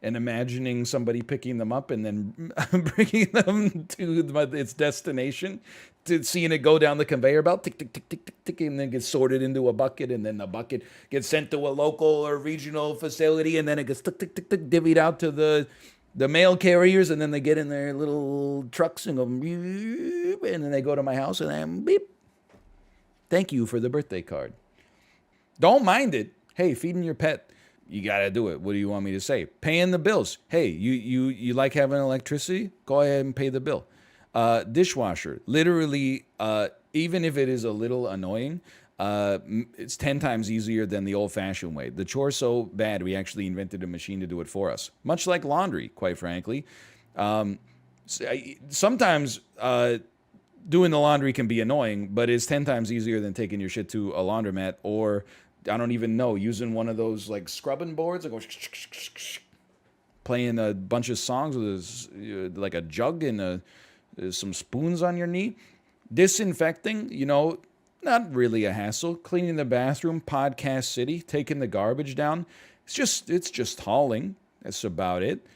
and imagining somebody picking them up and then bringing them to its destination, to seeing it go down the conveyor belt, tick, tick, tick, tick, tick, tick, and then gets sorted into a bucket, and then the bucket gets sent to a local or regional facility, and then it gets tick, tick, tick, tick, divvied out to the mail carriers, and then they get in their little trucks and go, beep, and then they go to my house, and I'm beep. Thank you for the birthday card. Don't mind it. Hey, feeding your pet. You gotta do it. What do you want me to say? Paying the bills. Hey, you like having electricity? Go ahead and pay the bill. Dishwasher. Literally, even if it is a little annoying, it's 10 times easier than the old-fashioned way. The chore's so bad, we actually invented a machine to do it for us. Much like laundry, quite frankly. Sometimes doing the laundry can be annoying, but it's 10 times easier than taking your shit to a laundromat, or I don't even know, using one of those like scrubbing boards that goes playing a bunch of songs with like a jug and some spoons on your knee. Disinfecting, not really a hassle. Cleaning the bathroom, podcast city, taking the garbage down. It's just hauling. That's about it.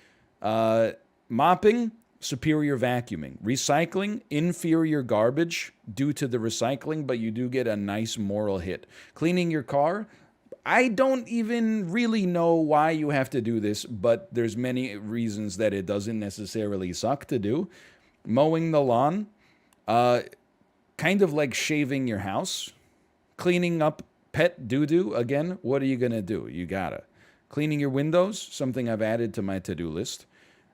Mopping, superior vacuuming. Recycling, inferior garbage due to the recycling, but you do get a nice moral hit. Cleaning your car, I don't even really know why you have to do this, but there's many reasons that it doesn't necessarily suck to do. Mowing the lawn, kind of like shaving your house. Cleaning up pet doo-doo, again, what are you going to do? You gotta. Cleaning your windows, something I've added to my to-do list.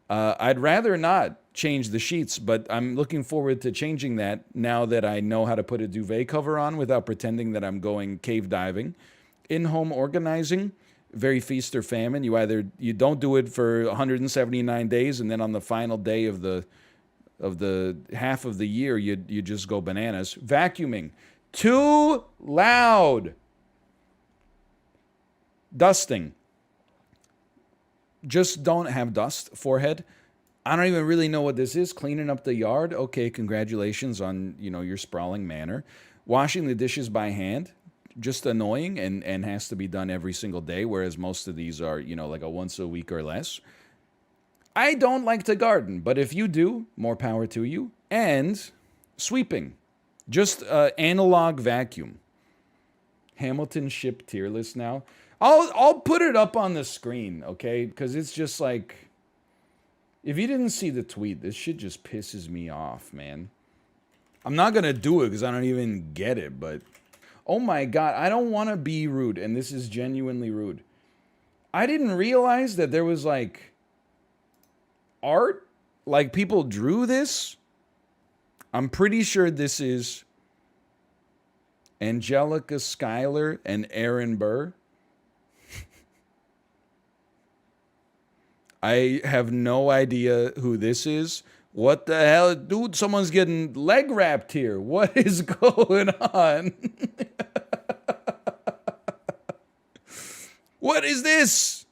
I'd rather not change the sheets, but I'm looking forward to changing that now that I know how to put a duvet cover on without pretending that I'm going cave diving. In-home organizing, very feast or famine. You don't do it for 179 days, and then on the final day of the half of the year, you just go bananas. Vacuuming, too loud. Dusting. Just don't have dust forehead. I don't even really know what this is. Cleaning up the yard. Okay, congratulations on, your sprawling manner. Washing the dishes by hand. Just annoying and has to be done every single day, whereas most of these are, like a once a week or less. I don't like to garden, but if you do, more power to you. And sweeping. Just analog vacuum. Hamilton ship tier list now. I'll put it up on the screen, okay? Because it's just like, if you didn't see the tweet, this shit just pisses me off, man. I'm not going to do it because I don't even get it, but oh my God, I don't want to be rude, and this is genuinely rude. I didn't realize that there was like art, like people drew this. I'm pretty sure this is Angelica Schuyler and Aaron Burr. I have no idea who this is, What the hell? Dude, someone's getting leg wrapped here. What is going on? What is this?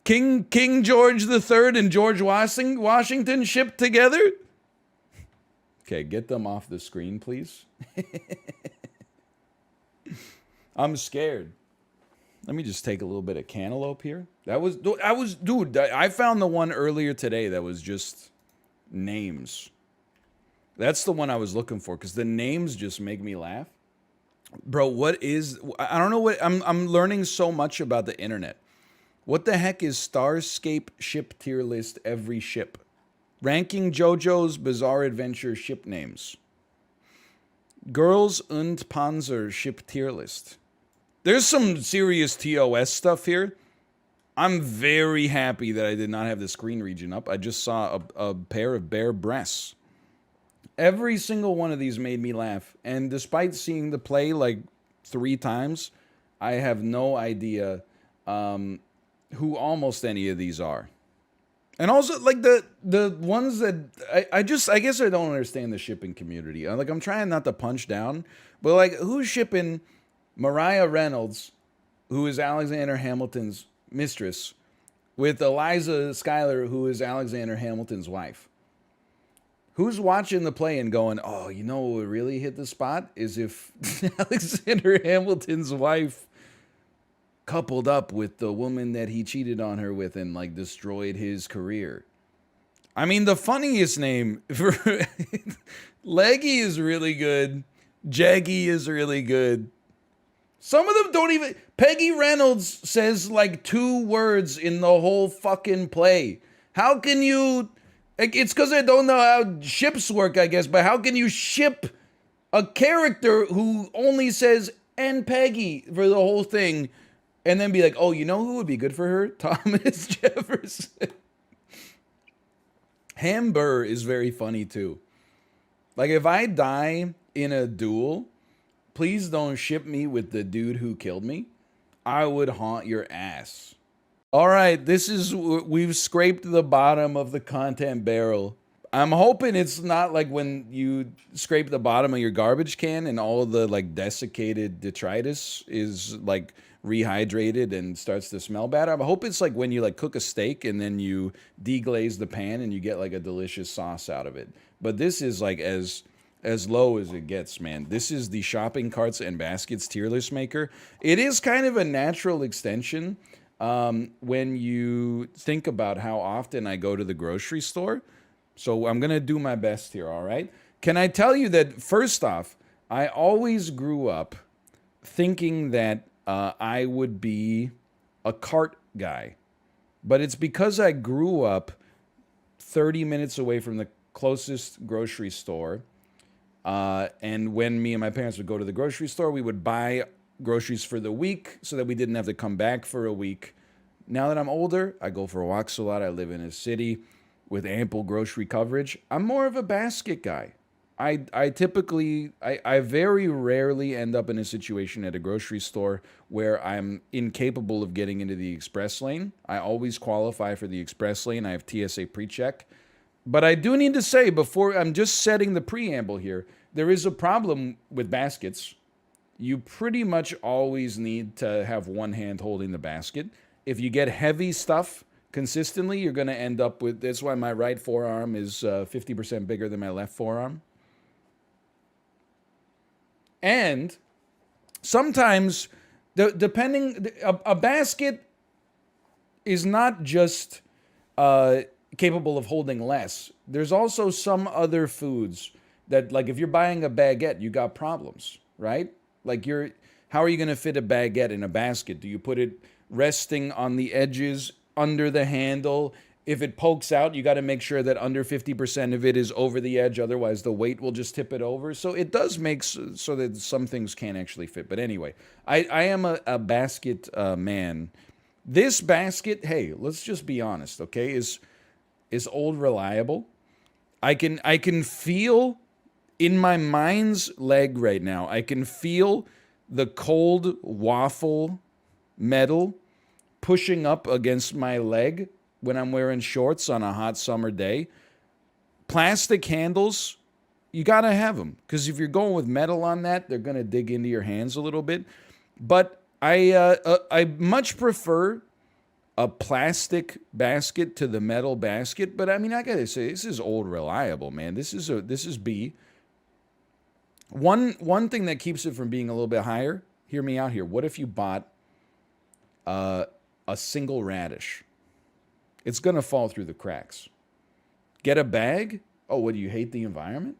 King George III and George Washington shipped together? Okay, get them off the screen, please. I'm scared. Let me just take a little bit of cantaloupe here. Dude, I found the one earlier today that was just names. That's the one I was looking for because the names just make me laugh. Bro, I don't know what, I'm learning so much about the internet. What the heck is Starscape ship tier list every ship? Ranking JoJo's Bizarre Adventure ship names. Girls und Panzer ship tier list. There's some serious TOS stuff here. I'm very happy that I did not have the screen region up. I just saw a pair of bare breasts. Every single one of these made me laugh. And despite seeing the play like 3 times, I have no idea who almost any of these are. And also, like, the ones that... I guess I don't understand the shipping community. Like, I'm trying not to punch down. But, like, who's shipping Mariah Reynolds, who is Alexander Hamilton's mistress, with Eliza Schuyler, who is Alexander Hamilton's wife? Who's watching the play and going, oh, you know what would really hit the spot? Is if Alexander Hamilton's wife coupled up with the woman that he cheated on her with and, like, destroyed his career. I mean, the funniest name for Leggy is really good. Jaggy is really good. Some of them don't even... Peggy Reynolds says, like, 2 words in the whole fucking play. How can you... It's because I don't know how ships work, I guess, but how can you ship a character who only says, and Peggy, for the whole thing, and then be like, oh, you know who would be good for her? Thomas Jefferson. Hamburr is very funny, too. Like, if I die in a duel, please don't ship me with the dude who killed me. I would haunt your ass. All right, we've scraped the bottom of the content barrel. I'm hoping it's not like when you scrape the bottom of your garbage can and all the, like, desiccated detritus is, like, rehydrated and starts to smell bad. I hope it's like when you, like, cook a steak and then you deglaze the pan and you get, like, a delicious sauce out of it. But this is, like, as low as it gets, man. This is the shopping carts and baskets tier list maker. It is kind of a natural extension when you think about how often I go to the grocery store. So I'm going to do my best here, all right? Can I tell you that, first off, I always grew up thinking that I would be a cart guy. But it's because I grew up 30 minutes away from the closest grocery store. And when me and my parents would go to the grocery store, we would buy groceries for the week so that we didn't have to come back for a week. Now that I'm older, I go for walks a lot. I live in a city with ample grocery coverage. I'm more of a basket guy. I typically, I very rarely end up in a situation at a grocery store where I'm incapable of getting into the express lane. I always qualify for the express lane. I have TSA pre-check. But I do need to say, before I'm just setting the preamble here, there is a problem with baskets. You pretty much always need to have one hand holding the basket. If you get heavy stuff consistently, you're going to end up with... That's why my right forearm is 50% bigger than my left forearm. And sometimes, depending... A basket is not just capable of holding less. There's also some other foods that, like, if you're buying a baguette, you got problems, right? Like, how are you going to fit a baguette in a basket? Do you put it resting on the edges, under the handle? If it pokes out, you got to make sure that under 50% of it is over the edge. Otherwise, the weight will just tip it over. So it does make so that some things can't actually fit. But anyway, I am a basket man. This basket, hey, let's just be honest, okay, is old reliable. I can feel in my mind's leg right now, I can feel the cold waffle metal pushing up against my leg when I'm wearing shorts on a hot summer day. Plastic handles, you gotta have them, because if you're going with metal on that, they're gonna dig into your hands a little bit. But I much prefer a plastic basket to the metal basket. But I mean, I gotta say, this is old reliable, man. This is B. One thing that keeps it from being a little bit higher, hear me out here. What if you bought a single radish? It's gonna fall through the cracks. Get a bag? Oh, what, do you hate the environment?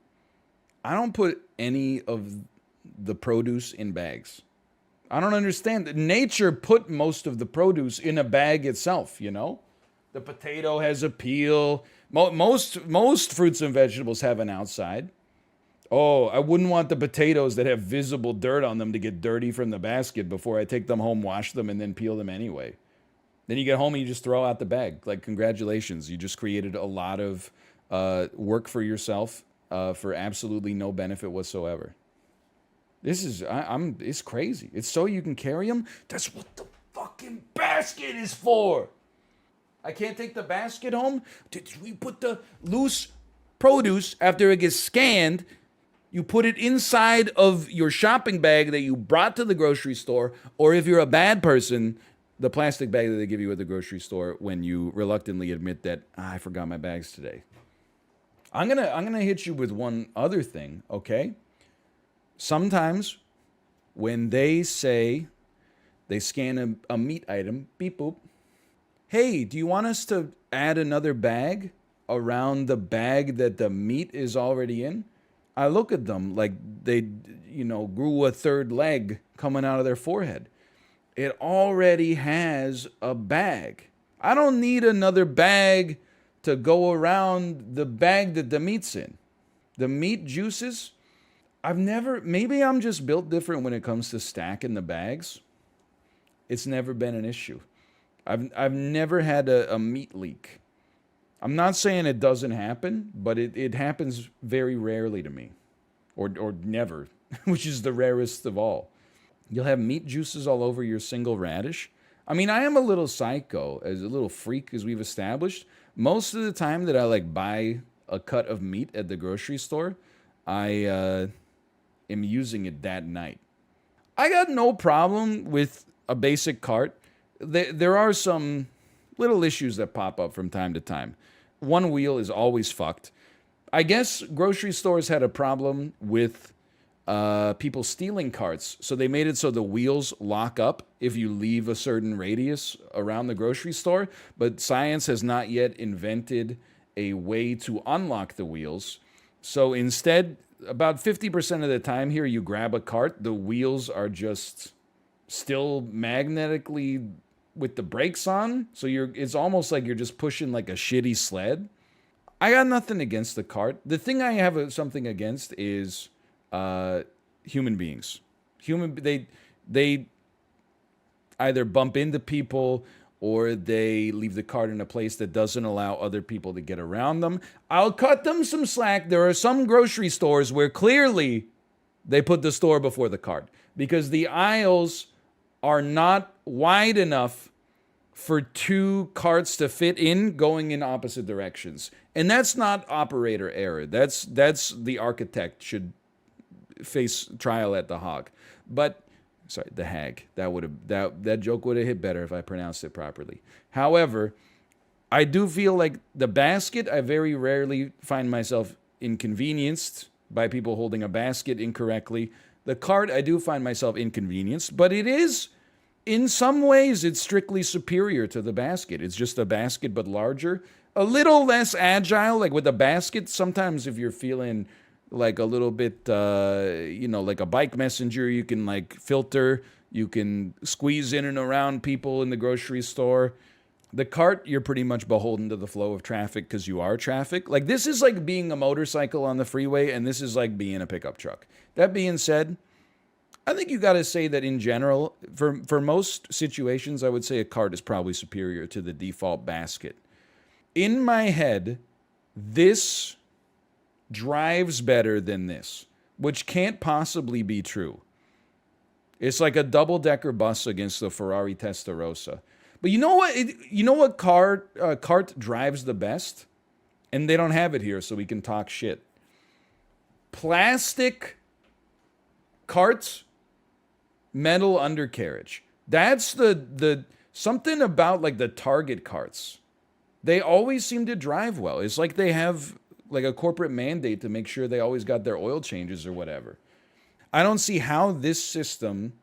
I don't put any of the produce in bags. I don't understand. Nature put most of the produce in a bag itself, you know? The potato has a peel. Most fruits and vegetables have an outside. Oh, I wouldn't want the potatoes that have visible dirt on them to get dirty from the basket before I take them home, wash them, and then peel them anyway. Then you get home and you just throw out the bag. Like, congratulations. You just created a lot of work for yourself for absolutely no benefit whatsoever. This is, it's crazy. It's so you can carry them. That's what the fucking basket is for. I can't take the basket home. We put the loose produce after it gets scanned. You put it inside of your shopping bag that you brought to the grocery store, or if you're a bad person, the plastic bag that they give you at the grocery store when you reluctantly admit that I forgot my bags today. I'm gonna hit you with one other thing, okay? Sometimes when they say they scan a meat item, beep boop. Hey, do you want us to add another bag around the bag that the meat is already in? I look at them like they, grew a third leg coming out of their forehead. It already has a bag. I don't need another bag to go around the bag that the meat's in. The meat juices, maybe I'm just built different when it comes to stacking the bags. It's never been an issue. I've never had a meat leak. I'm not saying it doesn't happen, but it happens very rarely to me. Or never, which is the rarest of all. You'll have meat juices all over your single radish. I mean, I am a little psycho, as a little freak, as we've established. Most of the time that I buy a cut of meat at the grocery store, I am using it that night. I got no problem with a basic cart. There are some little issues that pop up from time to time. One wheel is always fucked. I guess grocery stores had a problem with people stealing carts, so they made it so the wheels lock up if you leave a certain radius around the grocery store, but science has not yet invented a way to unlock the wheels. So instead, about 50% of the time here, you grab a cart, the wheels are just still magnetically with the brakes on, so it's almost like you're just pushing like a shitty sled. I got nothing against the cart. The thing I have something against is human beings. They either bump into people or they leave the cart in a place that doesn't allow other people to get around them. I'll cut them some slack. There are some grocery stores where clearly they put the store before the cart because the aisles are not wide enough for two carts to fit in going in opposite directions. And that's not operator error. That's the architect should face trial at the Hague. But sorry, the Hague. That joke would have hit better if I pronounced it properly. However, I do feel like the basket, I very rarely find myself inconvenienced by people holding a basket incorrectly. The cart, I do find myself inconvenienced, but it is, in some ways, it's strictly superior to the basket. It's just a basket, but larger. A little less agile. Like with a basket, sometimes if you're feeling like a little bit, like a bike messenger, you can like filter, you can squeeze in and around people in the grocery store. The cart, you're pretty much beholden to the flow of traffic because you are traffic. Like this is like being a motorcycle on the freeway, and this is like being a pickup truck. That being said, I think you got to say that in general, for most situations, I would say a cart is probably superior to the default basket. In my head, this drives better than this, which can't possibly be true. It's like a double-decker bus against the Ferrari Testarossa. But you know what? Cart drives the best? And they don't have it here, so we can talk shit. Plastic carts, metal undercarriage. That's the something about like the Target carts. They always seem to drive well. It's like they have like a corporate mandate to make sure they always got their oil changes or whatever. I don't see how this system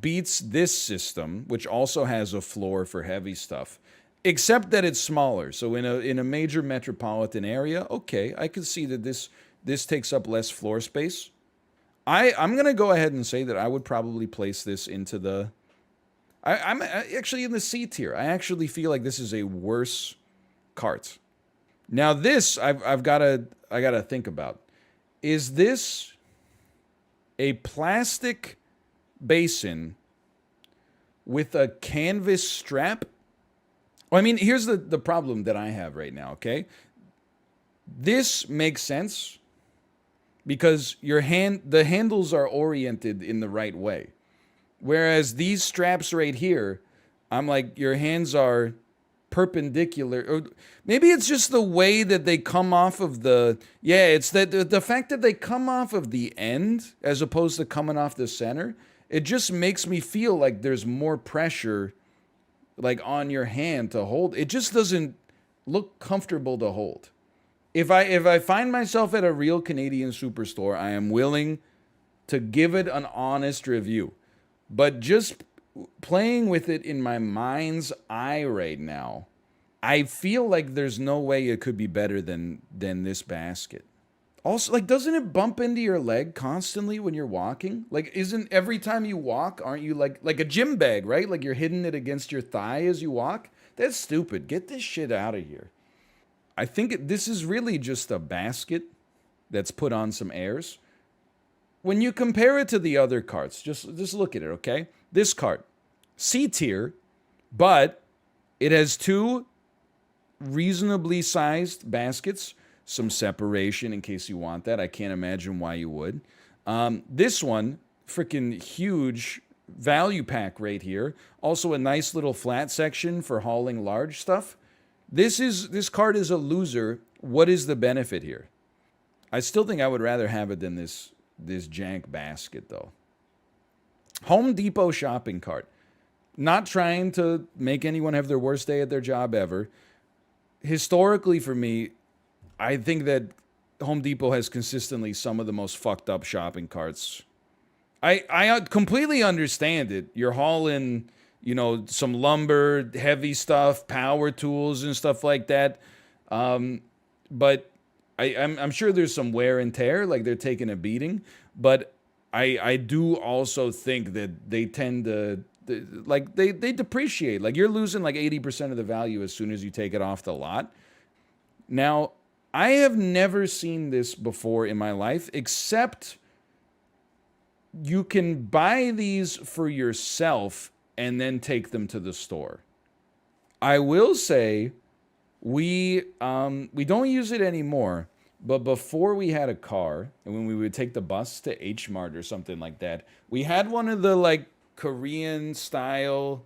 beats this system, which also has a floor for heavy stuff, except that it's smaller. So in a major metropolitan area, okay, I can see that this takes up less floor space. I'm gonna go ahead and say that I would probably place this into the. I'm actually in the C tier. I actually feel like this is a worse cart. Now this I gotta think about. Is this a plastic basin with a canvas strap? Well, I mean, here's the problem that I have right now, okay? This makes sense because the handles are oriented in the right way. Whereas these straps right here, I'm like, your hands are perpendicular. Or maybe it's just the way that they come off of the... Yeah, it's the fact that they come off of the end as opposed to coming off the center. It just makes me feel like there's more pressure like on your hand to hold. It just doesn't look comfortable to hold. If I find myself at a real Canadian superstore, I am willing to give it an honest review. But just playing with it in my mind's eye right now, I feel like there's no way it could be better than this basket. Also, like, doesn't it bump into your leg constantly when you're walking? Like, isn't every time you walk, aren't you like a gym bag, right? Like you're hitting it against your thigh as you walk? That's stupid. Get this shit out of here. I think this is really just a basket that's put on some airs. When you compare it to the other carts, just look at it, okay? This cart, C tier, but it has two reasonably sized baskets, some separation in case you want that. I can't imagine why you would. This one, freaking huge value pack right here. Also a nice little flat section for hauling large stuff. This cart is a loser. What is the benefit here? I still think I would rather have it than this jank basket, though. Home Depot shopping cart. Not trying to make anyone have their worst day at their job ever. Historically, for me, I think that Home Depot has consistently some of the most fucked up shopping carts. I completely understand it. You're hauling, some lumber, heavy stuff, power tools and stuff like that. But I'm sure there's some wear and tear, like they're taking a beating. But I do also think that they tend to, they depreciate. Like you're losing like 80% of the value as soon as you take it off the lot. Now, I have never seen this before in my life, except you can buy these for yourself and then take them to the store. I will say we don't use it anymore, but before we had a car and when we would take the bus to H Mart or something like that, we had one of the like Korean style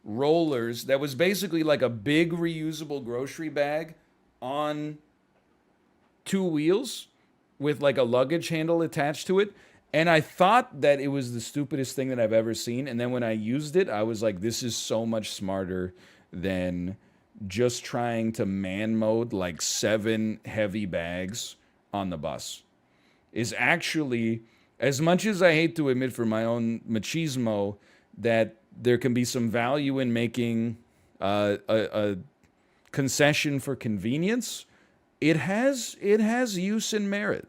rollers that was basically like a big reusable grocery bag on two wheels with like a luggage handle attached to it. And I thought that it was the stupidest thing that I've ever seen. And then when I used it, I was like, this is so much smarter than just trying to man mode like 7 heavy bags on the bus. Is actually, as much as I hate to admit for my own machismo that there can be some value in making a concession for convenience, it has use and merit.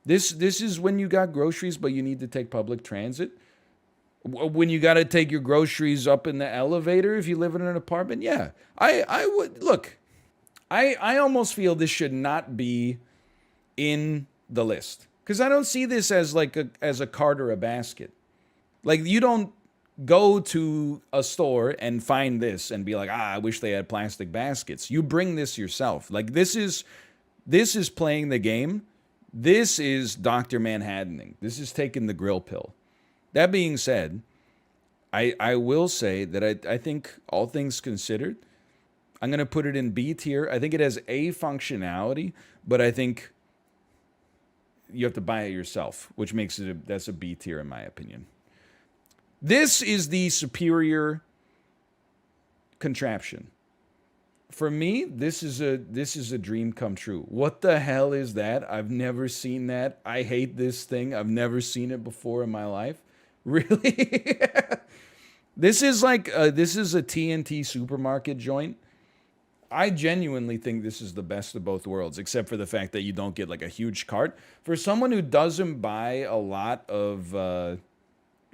This is when you got groceries, but you need to take public transit. When you got to take your groceries up in the elevator if you live in an apartment, yeah. I would, look, I almost feel this should not be in the list. Because I don't see this as like as a cart or a basket. Like you don't go to a store and find this and be like, I wish they had plastic baskets. You bring this yourself. Like this is playing the game. This is Dr. Manhattaning. This is taking the grill pill. That being said, I will say that I think all things considered, I'm going to put it in B tier. I think it has A functionality, but I think you have to buy it yourself, which makes it that's a B tier in my opinion. This is the superior contraption. For me, this is a dream come true. What the hell is that? I've never seen that. I hate this thing. I've never seen it before in my life. Really? This is like this is a TNT supermarket joint. I genuinely think this is the best of both worlds, except for the fact that you don't get like a huge cart. For someone who doesn't buy a lot of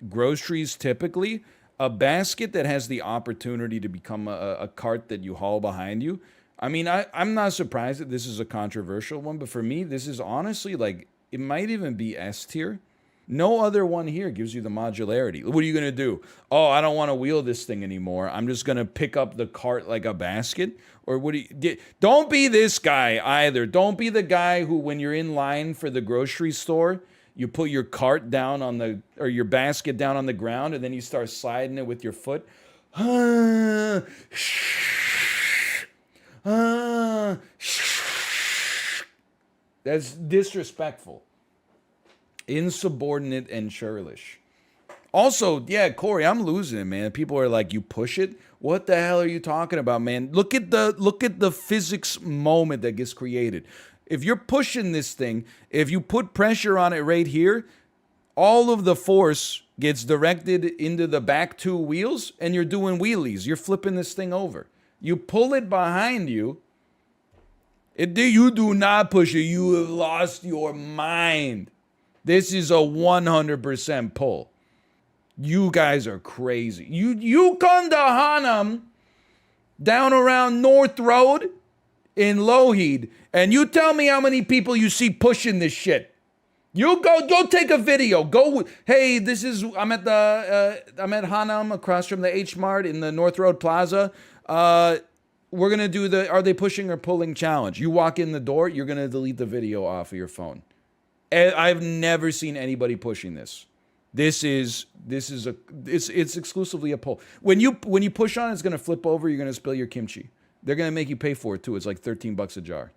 groceries typically, a basket that has the opportunity to become a cart that you haul behind you. I mean, I'm not surprised that this is a controversial one, but for me, this is honestly like, it might even be S tier. No other one here gives you the modularity. What are you going to do? Oh, I don't want to wheel this thing anymore. I'm just going to pick up the cart like a basket? Or what do you... Don't be this guy either. Don't be the guy who, when you're in line for the grocery store, you put your cart down on the... or your basket down on the ground, and then you start sliding it with your foot. That's disrespectful. Insubordinate and churlish. Also, yeah, Corey, I'm losing it, man. People are like, you push it? What the hell are you talking about, man? Look at the physics moment that gets created. If you're pushing this thing, if you put pressure on it right here, all of the force gets directed into the back two wheels, and you're doing wheelies. You're flipping this thing over. You pull it behind you. You do not push it. You have lost your mind. This is a 100% pull. You guys are crazy. You come to Hanam down around North Road in Lougheed, and you tell me how many people you see pushing this shit. You go take a video. Go. Hey, I'm at Hanam across from the H Mart in the North Road Plaza. We're gonna do the are they pushing or pulling challenge. You walk in the door, you're gonna delete the video off of your phone. I've never seen anybody pushing this. It's exclusively a pull. When you push on it, it's gonna flip over. You're gonna spill your kimchi. They're gonna make you pay for it too. It's like $13 a jar.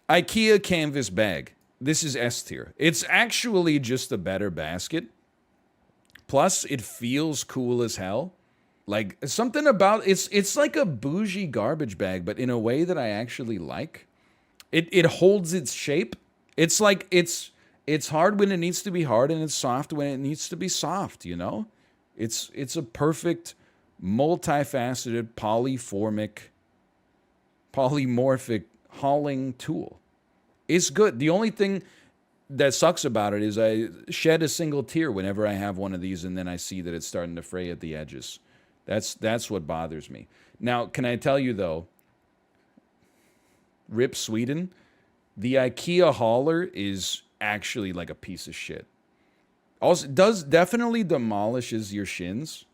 IKEA canvas bag. This is S tier. It's actually just a better basket. Plus, it feels cool as hell. Like something about it's like a bougie garbage bag, but in a way that I actually like. It holds its shape. It's like it's hard when it needs to be hard, and it's soft when it needs to be soft, you know? It's a perfect, multifaceted, polymorphic hauling tool. It's good. The only thing that sucks about it is I shed a single tear whenever I have one of these, and then I see that it's starting to fray at the edges. That's what bothers me. Now, can I tell you, though, RIP Sweden, the IKEA hauler is actually like a piece of shit. Also, definitely demolishes your shins.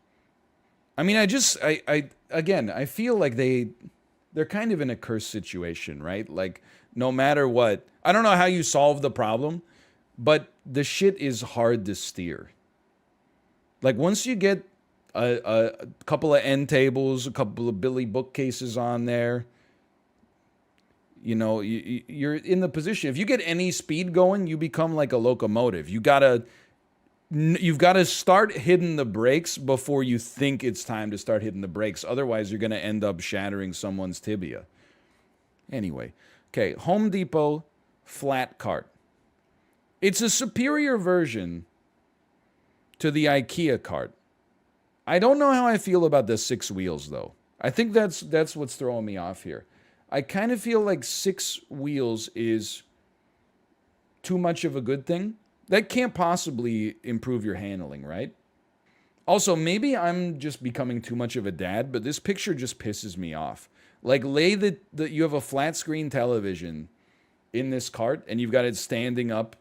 I mean, I feel like they're kind of in a cursed situation, right? Like, no matter what, I don't know how you solve the problem, but the shit is hard to steer. Like, once you get a couple of end tables, a couple of Billy bookcases on there, you know, you're in the position. If you get any speed going, you become like a locomotive. You've got to start hitting the brakes before you think it's time to start hitting the brakes. Otherwise, you're going to end up shattering someone's tibia. Anyway, okay, Home Depot flat cart. It's a superior version to the IKEA cart. I don't know how I feel about the 6 wheels, though. I think that's what's throwing me off here. I kind of feel like 6 wheels is too much of a good thing. That can't possibly improve your handling, right? Also, maybe I'm just becoming too much of a dad, but this picture just pisses me off. Like, you have a flat screen television in this cart, and you've got it standing up,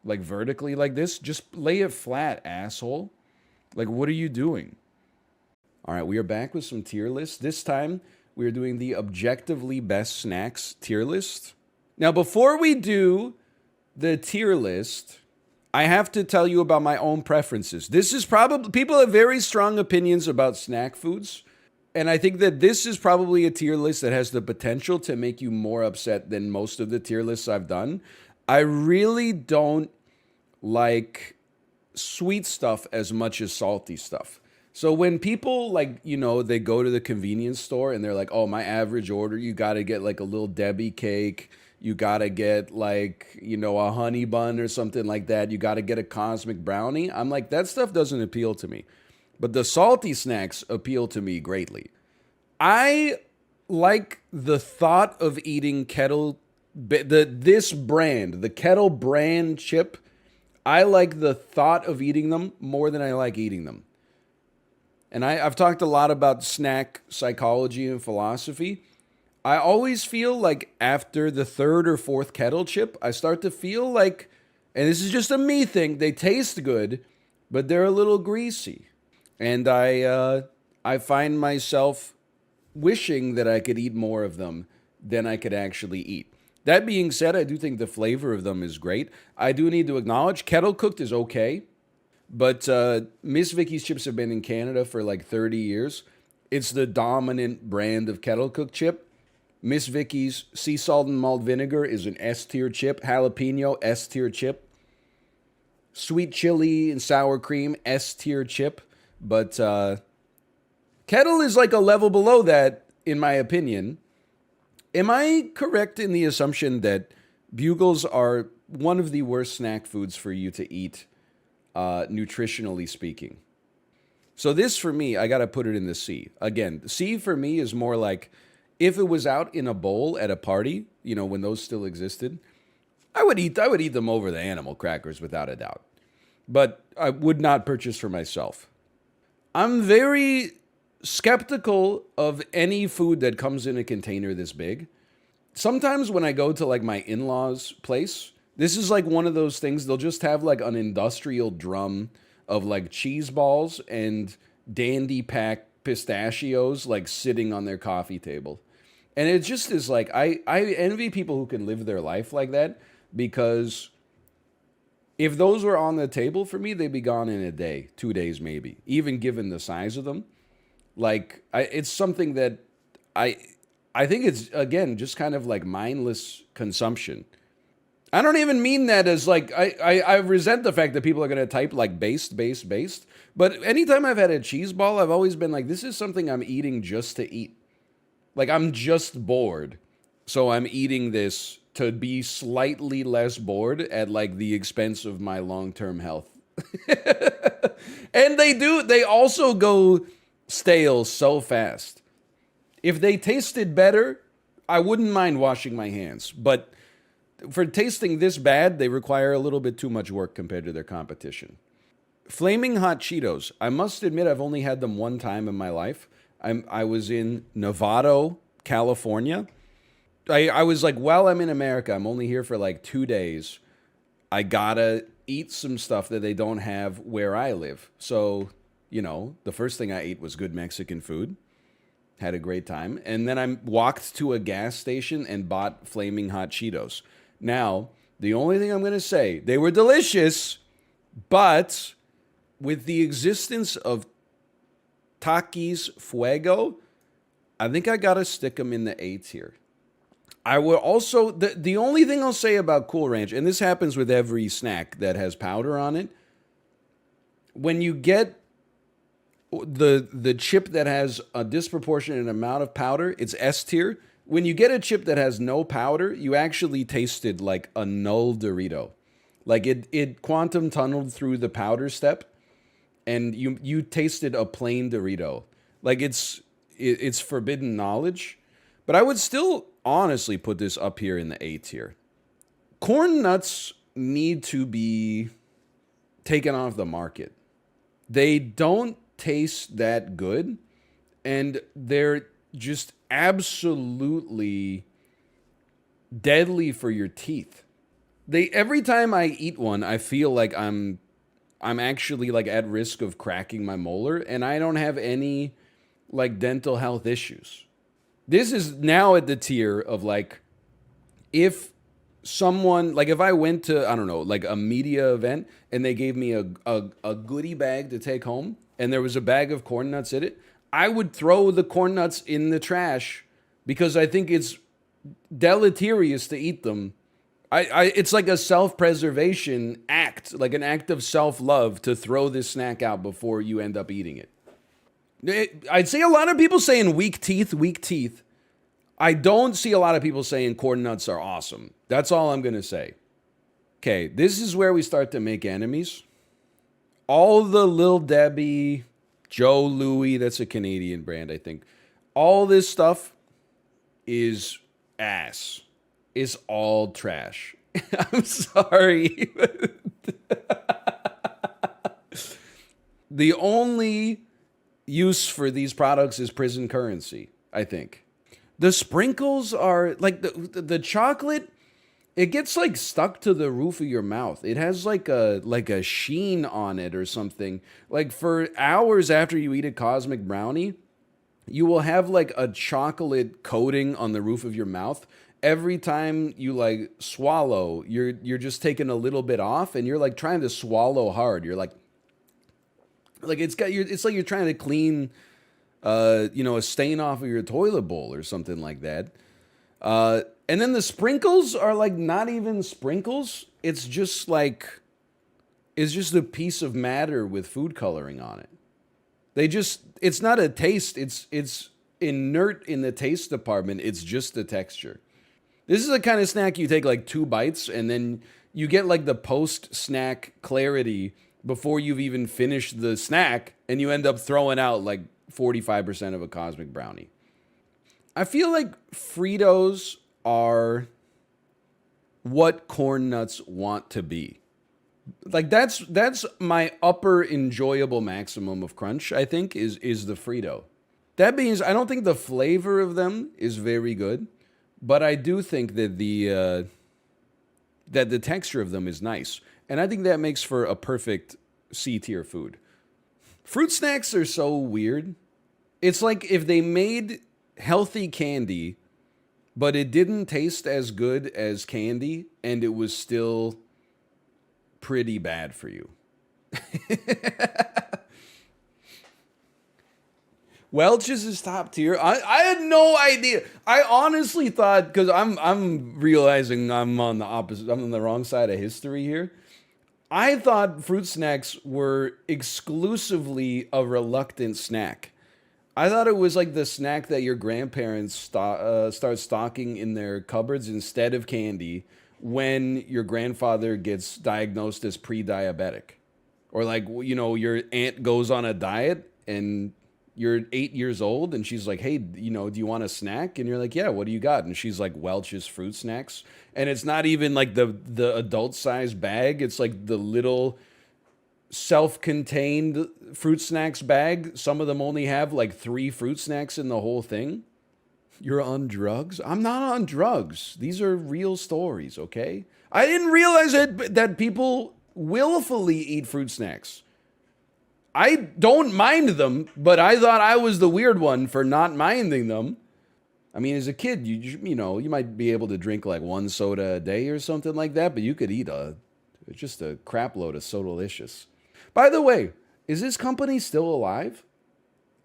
like, vertically like this. Just lay it flat, asshole. Like, what are you doing? All right, we are back with some tier lists. This time, we are doing the objectively best snacks tier list. Now, before we do the tier list, I have to tell you about my own preferences. This is probably, people have very strong opinions about snack foods. And I think that this is probably a tier list that has the potential to make you more upset than most of the tier lists I've done. I really don't like sweet stuff as much as salty stuff. So when people like, they go to the convenience store and they're like, oh, my average order, you got to get like a little Debbie cake. You got to get like, a honey bun or something like that. You got to get a cosmic brownie. I'm like, that stuff doesn't appeal to me. But the salty snacks appeal to me greatly. I like the thought of eating this brand, the Kettle brand chip. I like the thought of eating them more than I like eating them. And I've talked a lot about snack psychology and philosophy. I always feel like after the third or fourth Kettle chip, I start to feel like, and this is just a me thing, they taste good, but they're a little greasy. And I find myself wishing that I could eat more of them than I could actually eat. That being said, I do think the flavor of them is great. I do need to acknowledge Kettle cooked is okay, but Miss Vicky's chips have been in Canada for like 30 years. It's the dominant brand of Kettle cooked chip. Miss Vicky's sea salt and malt vinegar is an S tier chip. Jalapeno, S tier chip. Sweet chili and sour cream, S tier chip. But Kettle is like a level below that, in my opinion. Am I correct in the assumption that Bugles are one of the worst snack foods for you to eat, nutritionally speaking? So this, for me, I got to put it in the C. Again, C for me is more like if it was out in a bowl at a party, when those still existed, I would eat them over the animal crackers without a doubt. But I would not purchase for myself. I'm very skeptical of any food that comes in a container this big. Sometimes when I go to like my in-laws' place, this is like one of those things, they'll just have like an industrial drum of like cheese balls and dandy pack pistachios like sitting on their coffee table. And it just is like, I envy people who can live their life like that, because if those were on the table for me, they'd be gone in a day, 2 days maybe, even given the size of them. Like, it's something that I think it's, again, just kind of like mindless consumption. I don't even mean that as like, I resent the fact that people are going to type like based. But anytime I've had a cheese ball, I've always been like, this is something I'm eating just to eat. Like, I'm just bored. So I'm eating this to be slightly less bored at like the expense of my long-term health. And they also go stale so fast. If they tasted better, I wouldn't mind washing my hands. But for tasting this bad, they require a little bit too much work compared to their competition. Flaming Hot Cheetos. I must admit I've only had them one time in my life. I was in Novato, California. I was like, well, I'm in America. I'm only here for like 2 days. I gotta eat some stuff that they don't have where I live. So, the first thing I ate was good Mexican food. Had a great time. And then I walked to a gas station and bought Flaming Hot Cheetos. Now, the only thing I'm going to say, they were delicious, but with the existence of Takis Fuego, I think I got to stick them in the A tier. I would also, the only thing I'll say about Cool Ranch, and this happens with every snack that has powder on it, when you get the chip that has a disproportionate amount of powder, it's S tier. When you get a chip that has no powder, you actually tasted like a null Dorito. Like it quantum tunneled through the powder step, and you tasted a plain Dorito. Like it's forbidden knowledge. But I would still honestly put this up here in the A tier. Corn nuts need to be taken off the market. They don't taste that good, and they're just absolutely deadly for your teeth. Every time I eat one, I feel like I'm actually like at risk of cracking my molar, and I don't have any like dental health issues. This is now at the tier of like, if someone, like if I went to, I don't know, like a media event and they gave me a goodie bag to take home and there was a bag of corn nuts in it, I would throw the corn nuts in the trash because I think it's deleterious to eat them. It's like a self-preservation act, like an act of self-love to throw this snack out before you end up eating it. I'd say a lot of people saying weak teeth, weak teeth. I don't see a lot of people saying corn nuts are awesome. That's all I'm going to say. Okay, this is where we start to make enemies. All the Lil Debbie, Joe Louis, that's a Canadian brand, I think. All this stuff is ass. Is all trash. I'm sorry. The only use for these products is prison currency, I think. The sprinkles are like the chocolate, it gets like stuck to the roof of your mouth. It has like a sheen on it or something. Like for hours after you eat a cosmic brownie, you will have like a chocolate coating on the roof of your mouth. Every time you like swallow, you're just taking a little bit off, and you're like trying to swallow hard. You're like it's like you're trying to clean, a stain off of your toilet bowl or something like that. And then the sprinkles are like not even sprinkles. It's just a piece of matter with food coloring on it. It's not a taste. It's inert in the taste department. It's just the texture. This is the kind of snack you take like 2 bites and then you get like the post-snack clarity before you've even finished the snack, and you end up throwing out like 45% of a cosmic brownie. I feel like Fritos are what corn nuts want to be. Like that's my upper enjoyable maximum of crunch, I think, is the Frito. That means I don't think the flavor of them is very good. But I do think that the texture of them is nice. And I think that makes for a perfect C-tier food. Fruit snacks are so weird. It's like if they made healthy candy, but it didn't taste as good as candy, and it was still pretty bad for you. Welch's is top tier. I had no idea. I honestly thought, because I'm realizing I'm on the wrong side of history here. I thought fruit snacks were exclusively a reluctant snack. I thought it was like the snack that your grandparents start stocking in their cupboards instead of candy when your grandfather gets diagnosed as pre-diabetic. Or like, your aunt goes on a diet and you're 8 years old and she's like, hey, do you want a snack? And you're like, yeah, what do you got? And she's like, Welch's fruit snacks. And it's not even like the adult size bag. It's like the little self-contained fruit snacks bag. Some of them only have like 3 fruit snacks in the whole thing. You're on drugs? I'm not on drugs. These are real stories, okay? I didn't realize that people willfully eat fruit snacks. I don't mind them, but I thought I was the weird one for not minding them. I mean, as a kid, you might be able to drink like 1 soda a day or something like that, but you could eat just a crap load of Sodalicious. By the way, is this company still alive?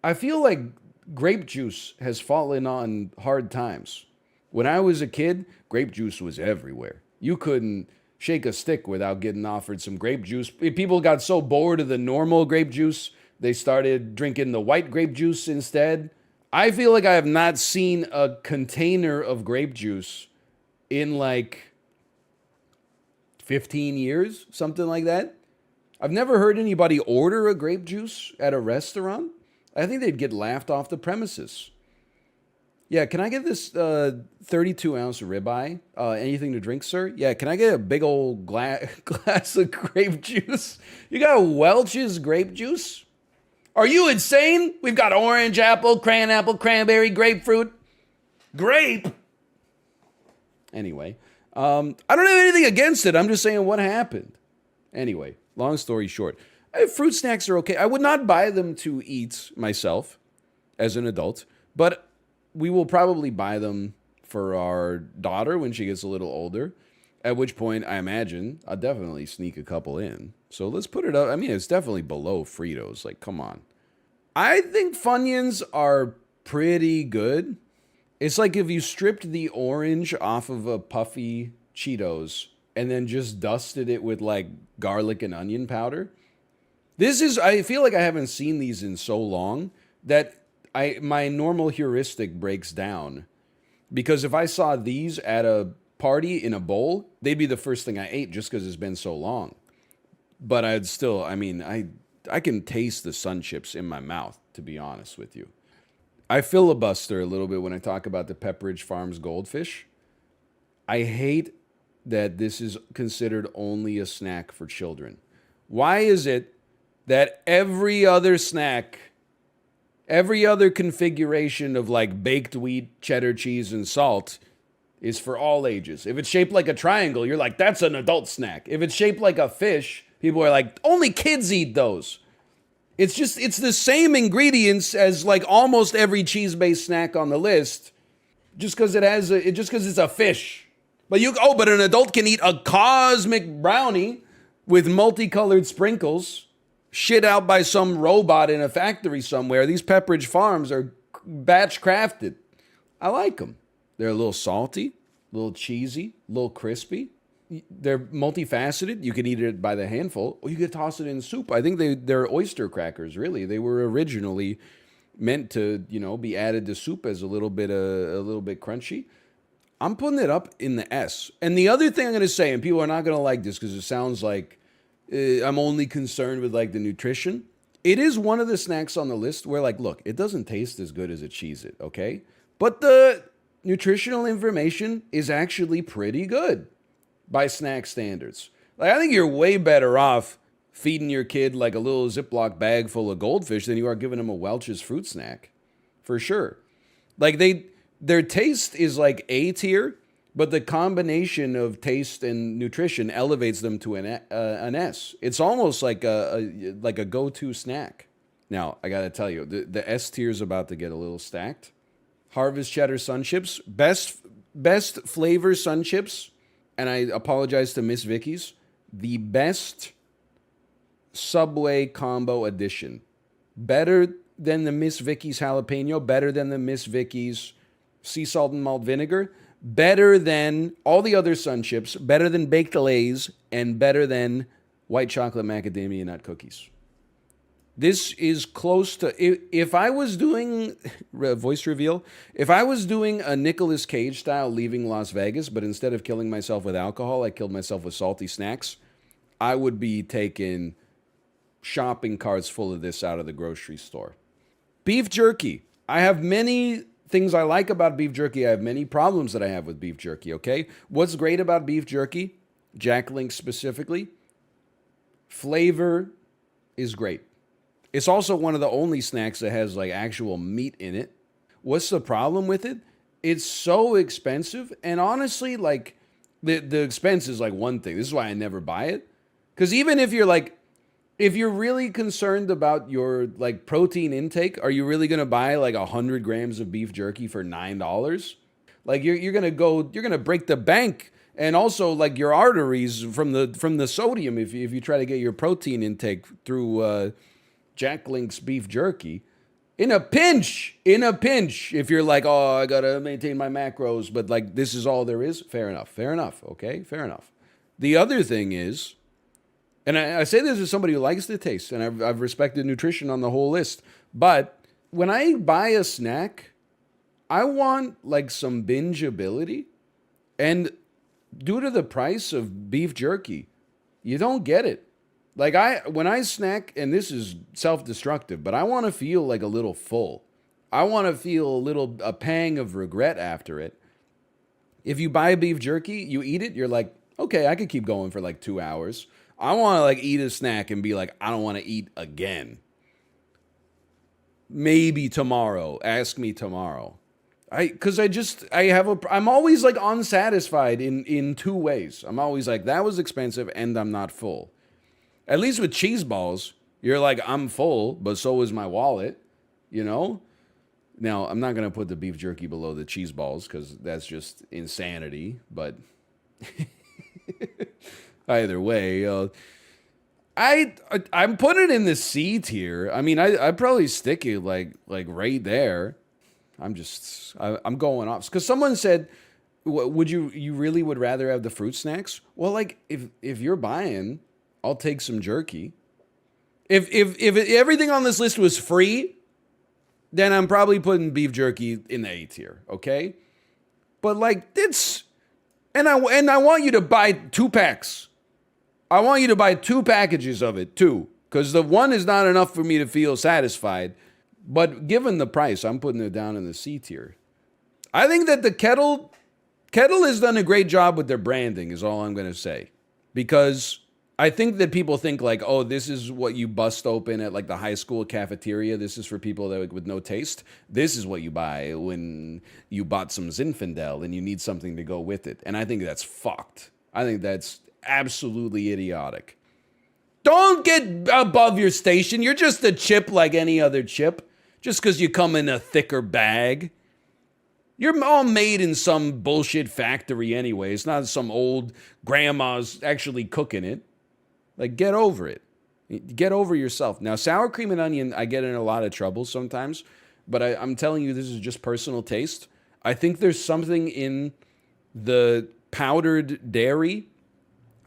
I feel like grape juice has fallen on hard times. When I was a kid, grape juice was everywhere. You couldn't shake a stick without getting offered some grape juice. People got so bored of the normal grape juice, they started drinking the white grape juice instead. I feel like I have not seen a container of grape juice in like 15 years, something like that. I've never heard anybody order a grape juice at a restaurant. I think they'd get laughed off the premises. Yeah, can I get this 32-ounce ribeye? Anything to drink, sir? Yeah, can I get a big old glass of grape juice? You got Welch's grape juice? Are you insane? We've got orange apple, cranberry, grapefruit. Grape? Anyway, I don't have anything against it. I'm just saying what happened. Anyway, long story short, fruit snacks are okay. I would not buy them to eat myself as an adult, but we will probably buy them for our daughter when she gets a little older, at which point I imagine I'll definitely sneak a couple in. So let's put it up. I mean, it's definitely below Fritos. Like, come on. I think Funyuns are pretty good. It's like if you stripped the orange off of a puffy Cheetos and then just dusted it with like garlic and onion powder. I feel like I haven't seen these in so long that my normal heuristic breaks down. Because if I saw these at a party in a bowl, they'd be the first thing I ate just because it's been so long. But I'd still, I can taste the Sun Chips in my mouth, to be honest with you. I filibuster a little bit when I talk about the Pepperidge Farms goldfish. I hate that this is considered only a snack for children. Why is it that every other snack, every other configuration of like baked wheat, cheddar cheese, and salt is for all ages? If it's shaped like a triangle, you're like, that's an adult snack. If it's shaped like a fish, people are like, only kids eat those. It's the same ingredients as like almost every cheese-based snack on the list, just because it's a fish. But an adult can eat a cosmic brownie with multicolored sprinkles, shit out by some robot in a factory somewhere. These Pepperidge Farms are batch crafted. I like them. They're a little salty, a little cheesy, a little crispy. They're multifaceted. You can eat it by the handful, or you could toss it in soup. I think they're oyster crackers, really. They were originally meant to, be added to soup as a little bit crunchy. I'm putting it up in the S. And the other thing I'm going to say, and people are not going to like this because it sounds like I'm only concerned with like the nutrition. It is one of the snacks on the list where like, look, it doesn't taste as good as a Cheez-It, okay? But the nutritional information is actually pretty good by snack standards. Like, I think you're way better off feeding your kid like a little Ziploc bag full of goldfish than you are giving them a Welch's fruit snack. For sure. Like, their taste is like A tier, but the combination of taste and nutrition elevates them to an S. It's almost like a go-to snack. Now, I gotta tell you, the S tier is about to get a little stacked. Harvest Cheddar Sun Chips, best flavor Sun Chips, and I apologize to Miss Vicky's, the best Subway combo edition. Better than the Miss Vicky's jalapeno, better than the Miss Vicky's sea salt and malt vinegar, better than all the other Sun Chips, better than Baked Lay's, and better than white chocolate macadamia nut cookies. This is close to, if I was doing, voice reveal, if I was doing a Nicolas Cage style Leaving Las Vegas, but instead of killing myself with alcohol, I killed myself with salty snacks, I would be taking shopping carts full of this out of the grocery store. Beef jerky. I have many things I like about beef jerky. I have many problems that I have with beef jerky, okay? What's great about beef jerky, Jack Link specifically, flavor is great. It's also one of the only snacks that has like actual meat in it. What's the problem with it? It's so expensive. And honestly, like the expense is like one thing. This is why I never buy it. Because even if you're really concerned about your like protein intake, are you really going to buy like 100 grams of beef jerky for $9? Like you're going to break the bank. And also like your arteries from the sodium if you try to get your protein intake through Jack Link's beef jerky. In a pinch, if you're like, oh, I gotta maintain my macros, but like this is all there is, fair enough, okay, fair enough. The other thing is, and I say this as somebody who likes the taste, and I've respected nutrition on the whole list, but when I buy a snack, I want like some bingeability, and due to the price of beef jerky, you don't get it. Like when I snack, and this is self-destructive, but I want to feel like a little full. I want to feel a pang of regret after it. If you buy beef jerky, you eat it, you're like, okay, I could keep going for like 2 hours. I want to like eat a snack and be like, I don't want to eat again. Maybe tomorrow. Ask me tomorrow. I'm always like unsatisfied in two ways. I'm always like, that was expensive and I'm not full. At least with cheese balls, you're like, I'm full, but so is my wallet, you know? Now, I'm not going to put the beef jerky below the cheese balls because that's just insanity, but either way, I'm putting it in the C tier. I mean, I'd probably stick it like right there. I'm going off because someone said, would you really would rather have the fruit snacks? Well, like if you're buying, I'll take some jerky. If everything on this list was free, then I'm probably putting beef jerky in the A tier. Okay, but like it's, and I want you to buy 2 packs. I want you to buy 2 packages of it too, because the one is not enough for me to feel satisfied. But given the price, I'm putting it down in the C tier. I think that the Kettle has done a great job with their branding, is all I'm going to say. Because I think that people think like, oh, this is what you bust open at like the high school cafeteria. This is for people that with no taste. This is what you buy when you bought some Zinfandel and you need something to go with it. And I think that's fucked. I think that's absolutely idiotic. Don't get above your station. You're just a chip like any other chip. Just because you come in a thicker bag. You're all made in some bullshit factory anyway. It's not some old grandma's actually cooking it. Like, get over it. Get over yourself. Now, sour cream and onion, I get in a lot of trouble sometimes. But I'm telling you, this is just personal taste. I think there's something in the powdered dairy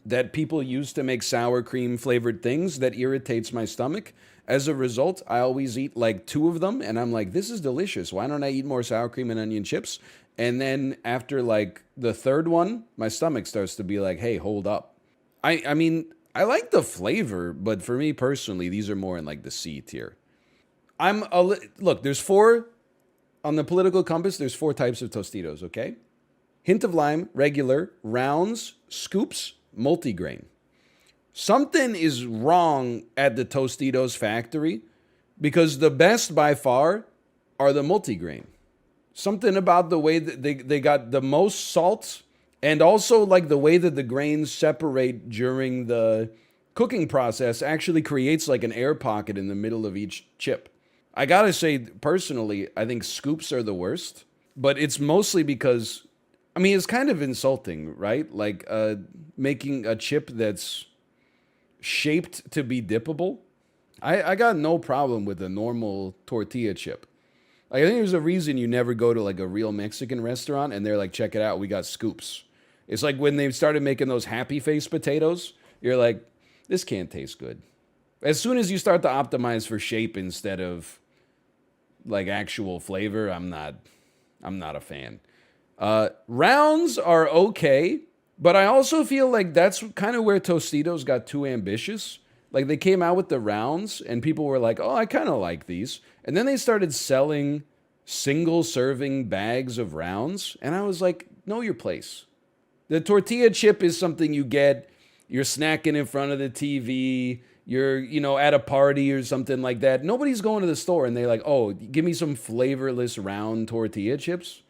that people use to make sour cream flavored things that irritates my stomach. As a result, I always eat like 2 of them, and I'm like, this is delicious. Why don't I eat more sour cream and onion chips? And then after like the 3rd one, my stomach starts to be like, hey, hold up. I mean, I like the flavor, but for me personally, these are more in like the C tier. Look, there's 4, on the political compass, there's 4 types of Tostitos, okay? Hint of lime, regular, rounds, scoops, multigrain. Something is wrong at the Tostitos factory because the best by far are the multigrain. Something about the way that they got the most salt and also like the way that the grains separate during the cooking process actually creates like an air pocket in the middle of each chip. I gotta say, personally, I think scoops are the worst, but it's mostly because, I mean, it's kind of insulting, right? Like making a chip that's shaped to be dippable. I got no problem with a normal tortilla chip. Like, I think there's a reason you never go to like a real Mexican restaurant and they're like, check it out, we got scoops. It's like when they started making those happy face potatoes, you're like, this can't taste good. As soon as you start to optimize for shape instead of like actual flavor, I'm not a fan. Rounds are okay. But I also feel like that's kind of where Tostitos got too ambitious. Like, they came out with the rounds, and people were like, oh, I kind of like these. And then they started selling single-serving bags of rounds, and I was like, know your place. The tortilla chip is something you get, you're snacking in front of the TV, you're, at a party or something like that. Nobody's going to the store, and they're like, oh, give me some flavorless round tortilla chips.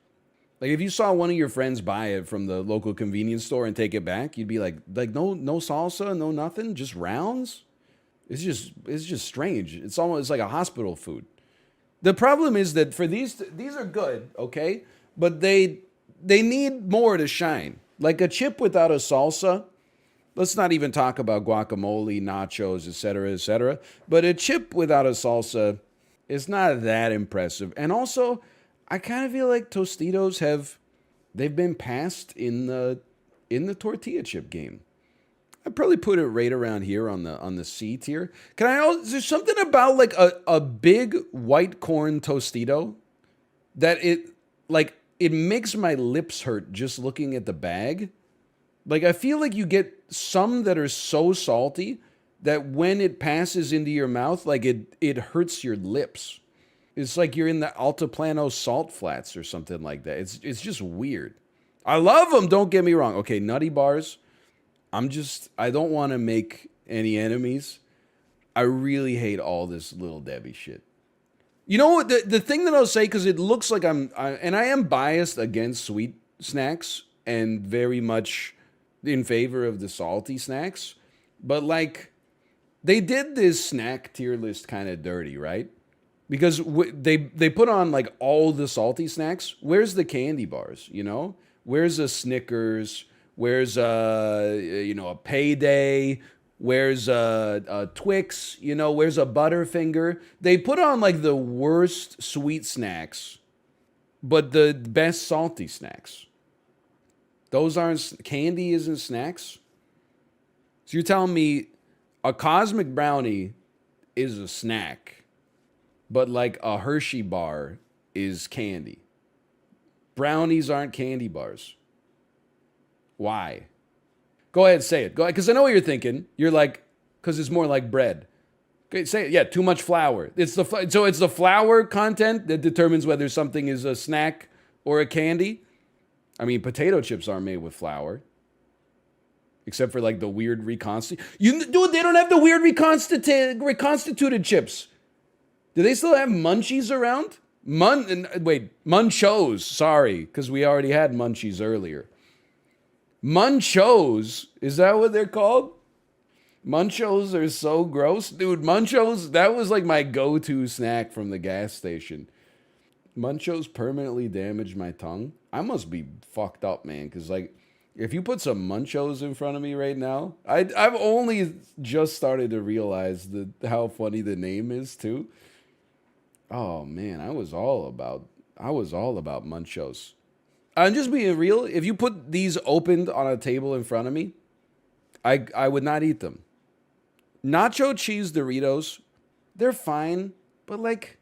Like, if you saw one of your friends buy it from the local convenience store and take it back, you'd be like no salsa, no nothing, just rounds? It's just strange. It's almost like a hospital food. The problem is that for these are good, okay? But they need more to shine. Like a chip without a salsa, let's not even talk about guacamole, nachos, etc. But a chip without a salsa is not that impressive. And also, I kind of feel like Tostitos they've been passed in the tortilla chip game. I'd probably put it right around here on the C tier. Is there something about like a big white corn Tostito that it makes my lips hurt just looking at the bag? Like, I feel like you get some that are so salty that when it passes into your mouth, like it hurts your lips. It's like you're in the Altiplano salt flats or something like that. It's just weird. I love them, don't get me wrong. Okay, Nutty Bars. I don't want to make any enemies. I really hate all this Little Debbie shit. You know what? The thing that I'll say, because it looks like I am biased against sweet snacks and very much in favor of the salty snacks. But like, they did this snack tier list kind of dirty, right? Because they put on like all the salty snacks. Where's the candy bars, Where's a Snickers? Where's a Payday? wears a Twix, you know, wears a Butterfinger. They put on like the worst sweet snacks, but the best salty snacks. Those aren't, candy isn't snacks? So you're telling me a Cosmic Brownie is a snack, but like a Hershey bar is candy. Brownies aren't candy bars. Why? Go ahead, say it. Go ahead, because I know what you're thinking. You're like, because it's more like bread. Okay, say it. Yeah, too much flour. So it's the flour content that determines whether something is a snack or a candy. I mean, potato chips aren't made with flour. Except for like the weird reconstituted. Dude, they don't have the weird reconstituted chips. Do they still have munchies around? Munchos. Sorry, because we already had munchies earlier. Munchos. Is that what they're called? Munchos are so gross. Dude, Munchos, that was like my go-to snack from the gas station. Munchos permanently damaged my tongue. I must be fucked up, man, because like, if you put some Munchos in front of me right now, I've only just started to realize how funny the name is too. Oh man, I was all about Munchos. I'm just being real. If you put these opened on a table in front of me, I would not eat them. Nacho cheese Doritos, they're fine, but like,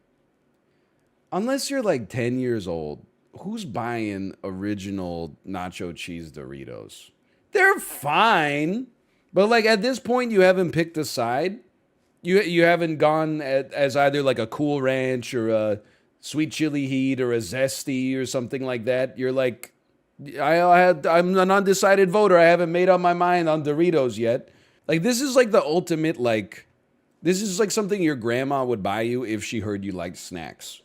unless you're like 10 years old, who's buying original nacho cheese Doritos? They're fine, but like at this point, you haven't picked a side. You haven't gone as either like a Cool Ranch or a Sweet Chili Heat or a Zesty or something like that. You're like, I'm an undecided voter. I haven't made up my mind on Doritos yet. Like this is like the ultimate like, this is like something your grandma would buy you if she heard you liked snacks.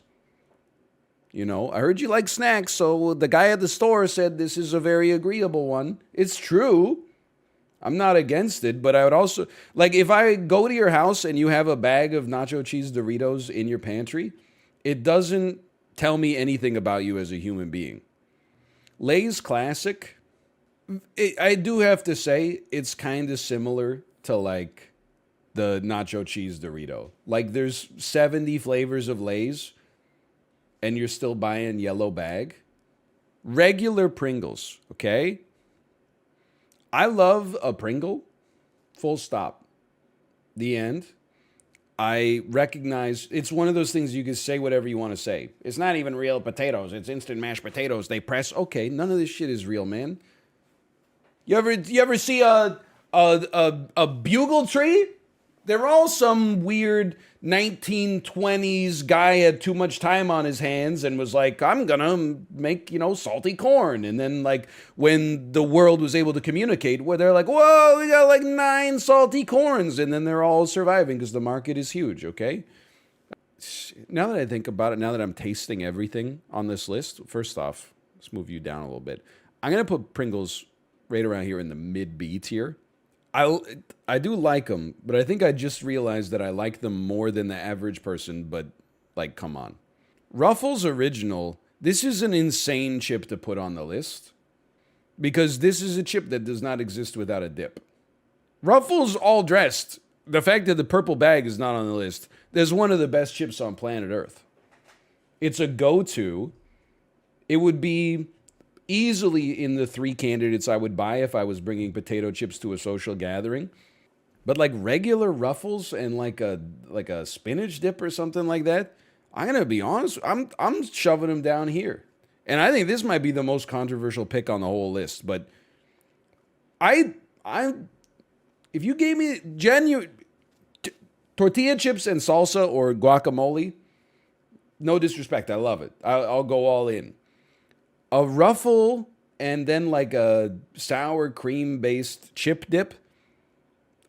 You know, I heard you like snacks, so the guy at the store said this is a very agreeable one. It's true. I'm not against it, but I would also, like, if I go to your house and you have a bag of nacho cheese Doritos in your pantry, it doesn't tell me anything about you as a human being. Lay's Classic, I do have to say, it's kind of similar to, like, the nacho cheese Dorito. Like, there's 70 flavors of Lay's, and you're still buying yellow bag. Regular Pringles, okay? I love a Pringle, full stop. The end. I recognize it's one of those things you can say whatever you want to say. It's not even real potatoes. It's instant mashed potatoes. They press. Okay, none of this shit is real, man. You ever see a bugle tree? They're all some weird 1920s guy had too much time on his hands and was like, I'm gonna make, salty corn. And then like when the world was able to communicate, where they're like, whoa, we got like 9 salty corns. And then they're all surviving because the market is huge, okay? Now that I think about it, now that I'm tasting everything on this list, first off, let's move you down a little bit. I'm gonna put Pringles right around here in the mid-B tier. I do like them, but I think I just realized that I like them more than the average person, but, like, come on. Ruffles Original, this is an insane chip to put on the list, because this is a chip that does not exist without a dip. Ruffles All Dressed, the fact that the purple bag is not on the list, there's one of the best chips on planet Earth. It's a go-to. It would be easily in the 3 candidates I would buy if I was bringing potato chips to a social gathering. But like regular Ruffles and like a spinach dip or something like that, I'm gonna be honest, I'm shoving them down here. And I think this might be the most controversial pick on the whole list. But if you gave me genuine tortilla chips and salsa or guacamole, no disrespect, I love it. I'll go all in. A Ruffle and then like a sour cream based chip dip,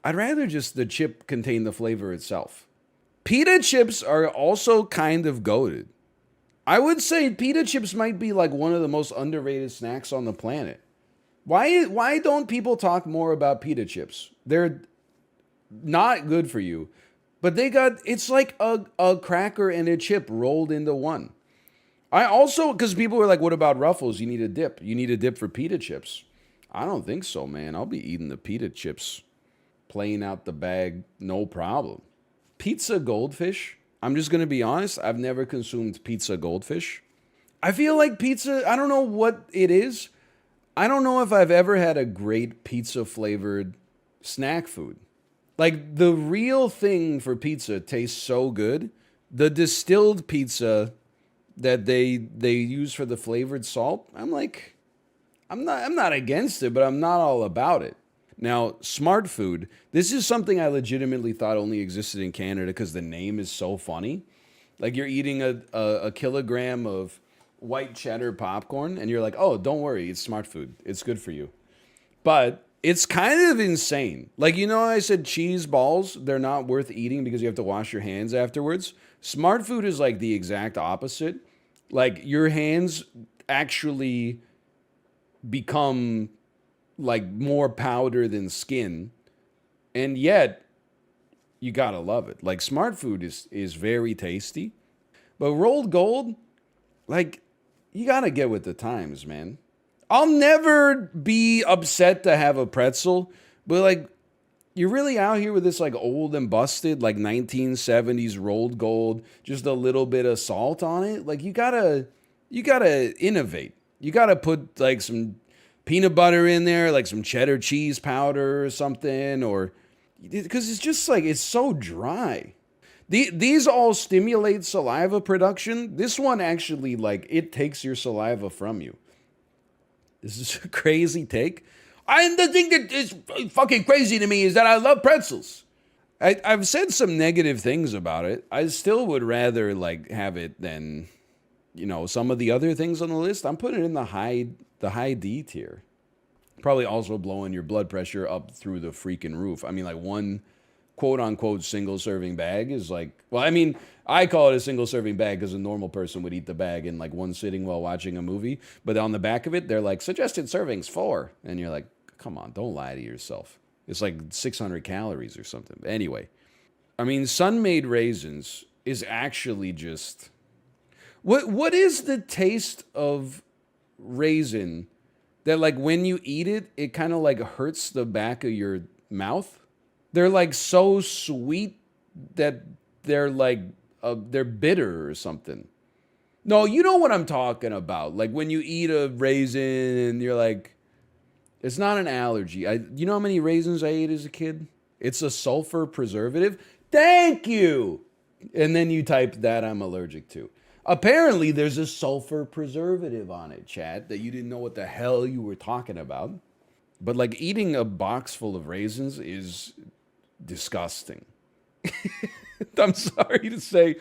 I'd rather just the chip contain the flavor itself. Pita chips are also kind of goated. I would say pita chips might be like one of the most underrated snacks on the planet. Why don't people talk more about pita chips? They're not good for you, but it's like a cracker and a chip rolled into one. I also, because people were like, what about Ruffles? You need a dip. You need a dip for pita chips. I don't think so, man. I'll be eating the pita chips. plain out the bag, no problem. Pizza goldfish, I'm just going to be honest, I've never consumed pizza goldfish. I feel like pizza, I don't know what it is. I don't know if I've ever had a great pizza flavored snack food. Like, the real thing for pizza tastes so good. The distilled pizza that they use for the flavored salt, I'm not against it, but I'm not all about it. Now, smart food, this is something I legitimately thought only existed in Canada because the name is so funny. Like, you're eating a kilogram of white cheddar popcorn, and you're like, oh, don't worry, it's smart food. It's good for you. But it's kind of insane. Like, you know, I said cheese balls, they're not worth eating because you have to wash your hands afterwards. Smart food is like the exact opposite. Like, your hands actually become like more powder than skin, and yet you gotta love it. Like, smart food is very tasty, but rolled gold, like, you gotta get with the times, man. I'll never be upset to have a pretzel, but like, you're really out here with this like old and busted like 1970s rolled gold, just a little bit of salt on it. Like, you gotta innovate. You gotta put like some peanut butter in there, like some cheddar cheese powder or something, or because it's just like, it's so dry. These all stimulate saliva production. This one actually, like, it takes your saliva from you. This is a crazy take. And the thing that is fucking crazy to me is that I love pretzels. I've said some negative things about it. I still would rather like have it than, you know, some of the other things on the list. I'm putting it in the high D tier. Probably also blowing your blood pressure up through the freaking roof. I mean, like, one quote unquote single serving bag is like, well, I mean, I call it a single serving bag because a normal person would eat the bag in like one sitting while watching a movie. But on the back of it, they're like, suggested servings 4. And you're like, come on, don't lie to yourself. It's like 600 calories or something. But anyway, I mean, sun-made raisins is actually just, what is the taste of raisin that, like, when you eat it, it kind of like hurts the back of your mouth? They're like so sweet that they're like, they're bitter or something. No, you know what I'm talking about. Like, when you eat a raisin and you're like, it's not an allergy. You know how many raisins I ate as a kid? It's a sulfur preservative. Thank you. And then you type that I'm allergic to. Apparently, there's a sulfur preservative on it, chat, that you didn't know what the hell you were talking about. But like, eating a box full of raisins is disgusting. I'm sorry to say.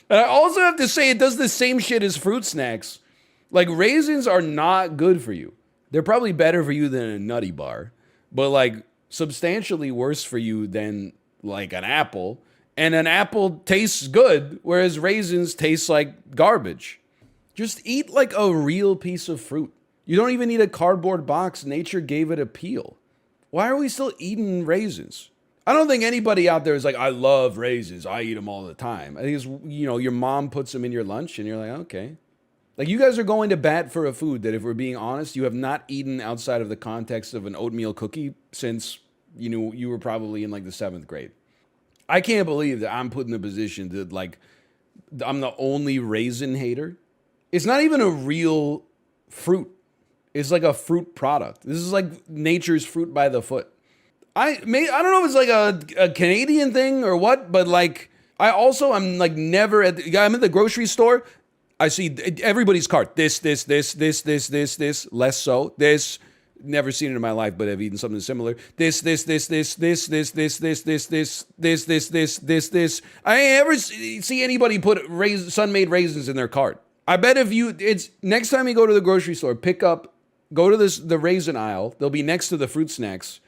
And I also have to say, it does the same shit as fruit snacks. Like, raisins are not good for you. They're probably better for you than a Nutty Bar, but like substantially worse for you than like an apple. And an apple tastes good, whereas raisins taste like garbage. Just eat like a real piece of fruit. You don't even need a cardboard box. Nature gave it a peel. Why are we still eating raisins? I don't think anybody out there is like, I love raisins, I eat them all the time. I think it's, you know, your mom puts them in your lunch and you're like, okay. Like, you guys are going to bat for a food that, if we're being honest, you have not eaten outside of the context of an oatmeal cookie since, you know, you were probably in like the 7th grade. I can't believe that I'm put in a position to, like, I'm the only raisin hater. It's not even a real fruit. It's like a fruit product. This is like nature's fruit by the foot. I don't know if it's like a Canadian thing or what, but like, I'm like never I'm at the grocery store. I see everybody's cart. This, less so. This, never seen it in my life, but I've eaten something similar. This. I ain't ever see anybody put sun-made raisins in their cart. I bet it's next time you go to the grocery store, go to the raisin aisle. They'll be next to the fruit snacks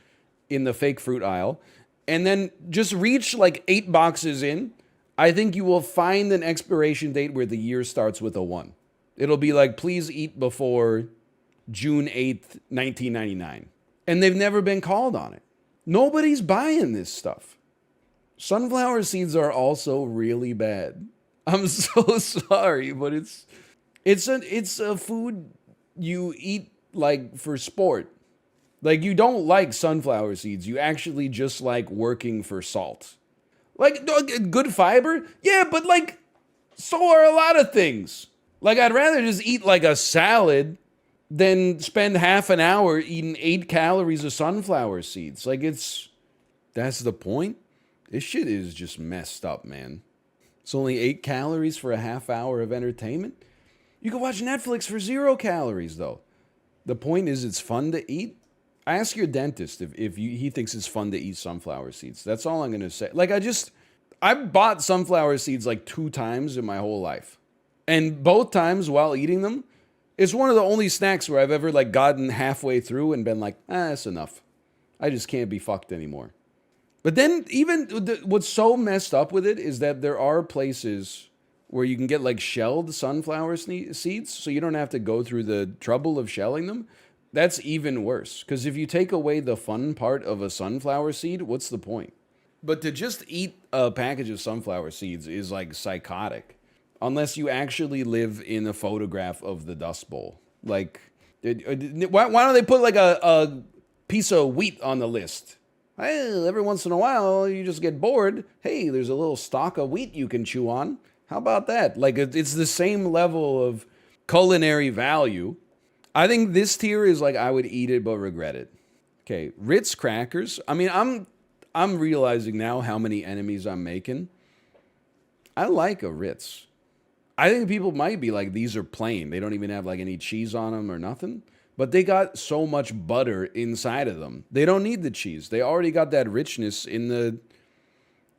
in the fake fruit aisle. And then just reach like 8 boxes in. I think you will find an expiration date where the year starts with a 1. It'll be like, please eat before June 8th, 1999. And they've never been called on it. Nobody's buying this stuff. Sunflower seeds are also really bad. I'm so sorry, but it's a food you eat like for sport. Like, you don't like sunflower seeds. You actually just like working for salt. Like, good fiber? Yeah, but like, so are a lot of things. Like, I'd rather just eat like a salad than spend half an hour eating 8 calories of sunflower seeds. Like, that's the point. This shit is just messed up, man. It's only 8 calories for a half hour of entertainment. You can watch Netflix for 0 calories, though. The point is, it's fun to eat. Ask your dentist if he thinks it's fun to eat sunflower seeds. That's all I'm going to say. Like, I bought sunflower seeds like 2 times in my whole life. And both times while eating them, it's one of the only snacks where I've ever like gotten halfway through and been like, that's enough. I just can't be fucked anymore. But then even what's so messed up with it is that there are places where you can get like shelled sunflower seeds, so you don't have to go through the trouble of shelling them. That's even worse, because if you take away the fun part of a sunflower seed, what's the point? But to just eat a package of sunflower seeds is like psychotic, unless you actually live in a photograph of the Dust Bowl. Like, why don't they put like a piece of wheat on the list? Hey, every once in a while, you just get bored. Hey, there's a little stalk of wheat you can chew on. How about that? Like, it's the same level of culinary value. I think this tier is like, I would eat it but regret it. Okay, Ritz crackers. I mean, I'm realizing now how many enemies I'm making. I like a Ritz. I think people might be like, these are plain. They don't even have like any cheese on them or nothing. But they got so much butter inside of them. They don't need the cheese. They already got that richness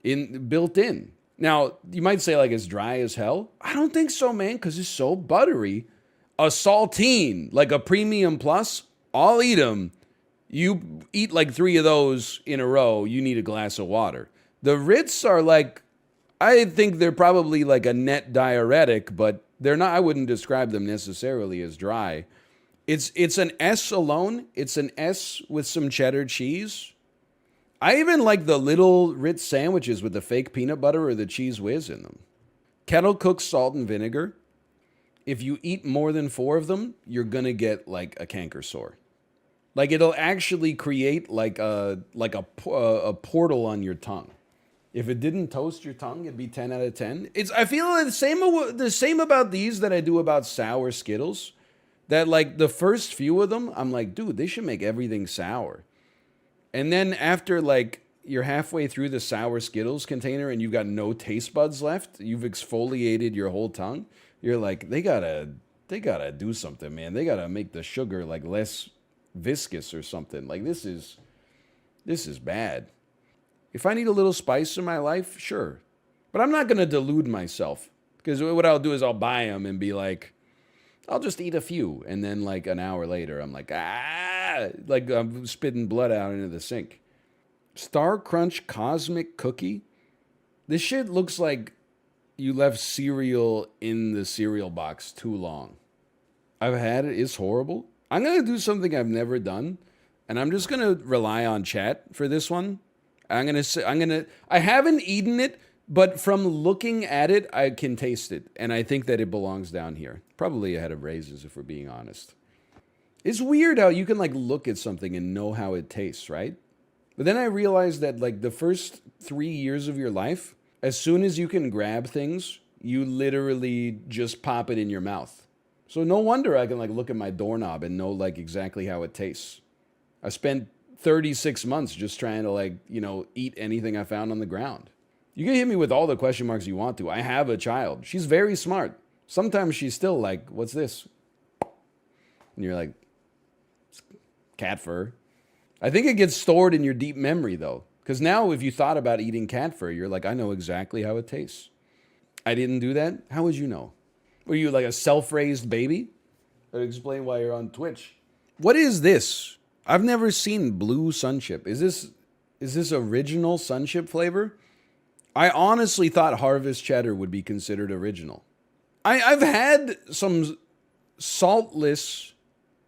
built in. Now, you might say like it's dry as hell. I don't think so, man, because it's so buttery. A saltine, like a premium plus, I'll eat them. You eat like 3 of those in a row, you need a glass of water. The Ritz are like, I think they're probably like a net diuretic, but they're not, I wouldn't describe them necessarily as dry. It's an S alone. It's an S with some cheddar cheese. I even like the little Ritz sandwiches with the fake peanut butter or the cheese whiz in them. Kettle cooked salt and vinegar. If you eat more than 4 of them, you're going to get like a canker sore. Like, it'll actually create like a portal on your tongue. If it didn't toast your tongue, it'd be 10 out of 10. I feel the same about these that I do about sour Skittles. That like the first few of them, I'm like, dude, they should make everything sour. And then after like you're halfway through the sour Skittles container and you've got no taste buds left, you've exfoliated your whole tongue. You're like, they gotta do something, man. They gotta make the sugar like less viscous or something. Like, this is bad. If I need a little spice in my life, sure. But I'm not gonna delude myself, because what I'll do is I'll buy them and be like, I'll just eat a few. And then like an hour later, I'm like, like I'm spitting blood out into the sink. Star Crunch Cosmic Cookie. This shit looks like you left cereal in the cereal box too long. I've had it. It's horrible. I'm going to do something I've never done. And I'm just going to rely on chat for this one. I haven't eaten it, but from looking at it, I can taste it. And I think that it belongs down here. Probably ahead of raisins, if we're being honest. It's weird how you can like look at something and know how it tastes, right? But then I realized that like the first 3 years of your life, as soon as you can grab things, you literally just pop it in your mouth. So no wonder I can like look at my doorknob and know like exactly how it tastes. I spent 36 months just trying to like, eat anything I found on the ground. You can hit me with all the question marks you want to. I have a child. She's very smart. Sometimes she's still like, what's this? And you're like, cat fur. I think it gets stored in your deep memory though. Because now if you thought about eating cat fur, you're like, I know exactly how it tastes. I didn't do that. How would you know? Were you like a self-raised baby? That explain why you're on Twitch. What is this? I've never seen blue Sunchip. Is this original Sunchip flavor? I honestly thought Harvest Cheddar would be considered original. I've had some saltless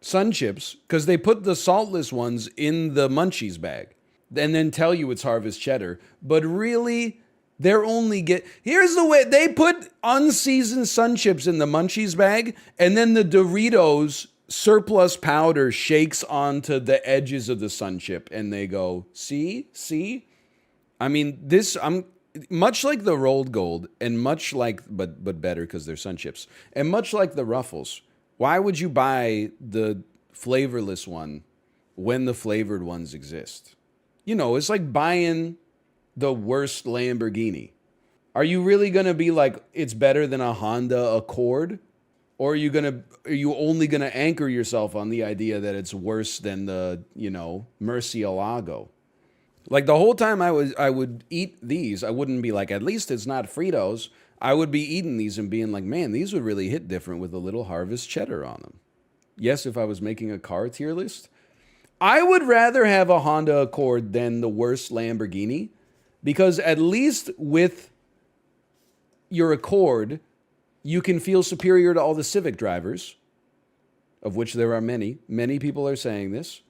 Sunchips because they put the saltless ones in the Munchies bag and then tell you it's Harvest Cheddar. But really, here's the way they put unseasoned Sunchips in the Munchies bag, and then the Doritos surplus powder shakes onto the edges of the sun chip and they go, see? I mean, I'm much like the rolled gold and much like, but better because they're sun chips, and much like the Ruffles. Why would you buy the flavorless one when the flavored ones exist? You know, it's like buying the worst Lamborghini. Are you really going to be like, it's better than a Honda Accord? Or are you only going to anchor yourself on the idea that it's worse than the, Murcielago? Like the whole time I would eat these, I wouldn't be like, at least it's not Fritos. I would be eating these and being like, man, these would really hit different with a little Harvest cheddar on them. Yes, if I was making a car tier list, I would rather have a Honda Accord than the worst Lamborghini, because at least with your Accord, you can feel superior to all the Civic drivers, of which there are many. Many people are saying this.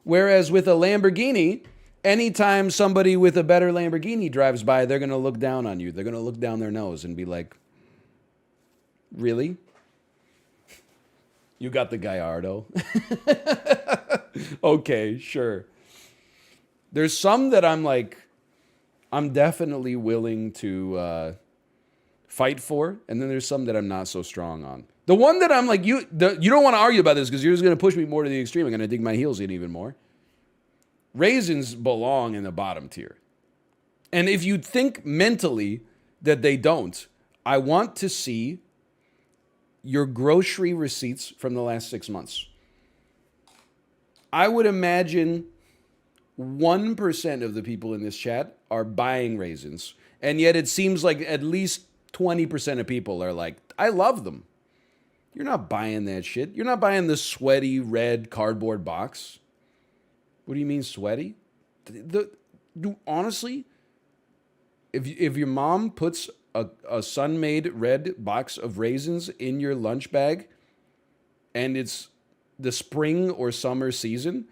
Whereas with a Lamborghini, anytime somebody with a better Lamborghini drives by, they're going to look down on you. They're going to look down their nose and be like, really? You got the Gallardo. Okay, sure. There's some that I'm like, I'm definitely willing to fight for, and then there's some that I'm not so strong on. The one that I'm like, you don't want to argue about this because you're just going to push me more to the extreme. I'm going to dig my heels in even more. Raisins belong in the bottom tier. And if you think mentally that they don't, I want to see your grocery receipts from the last 6 months. I would imagine 1% of the people in this chat are buying raisins. And yet it seems like at least 20% of people are like, I love them. You're not buying that shit. You're not buying the sweaty red cardboard box. What do you mean sweaty? Honestly, if your mom puts a sun-made red box of raisins in your lunch bag and it's the spring or summer season,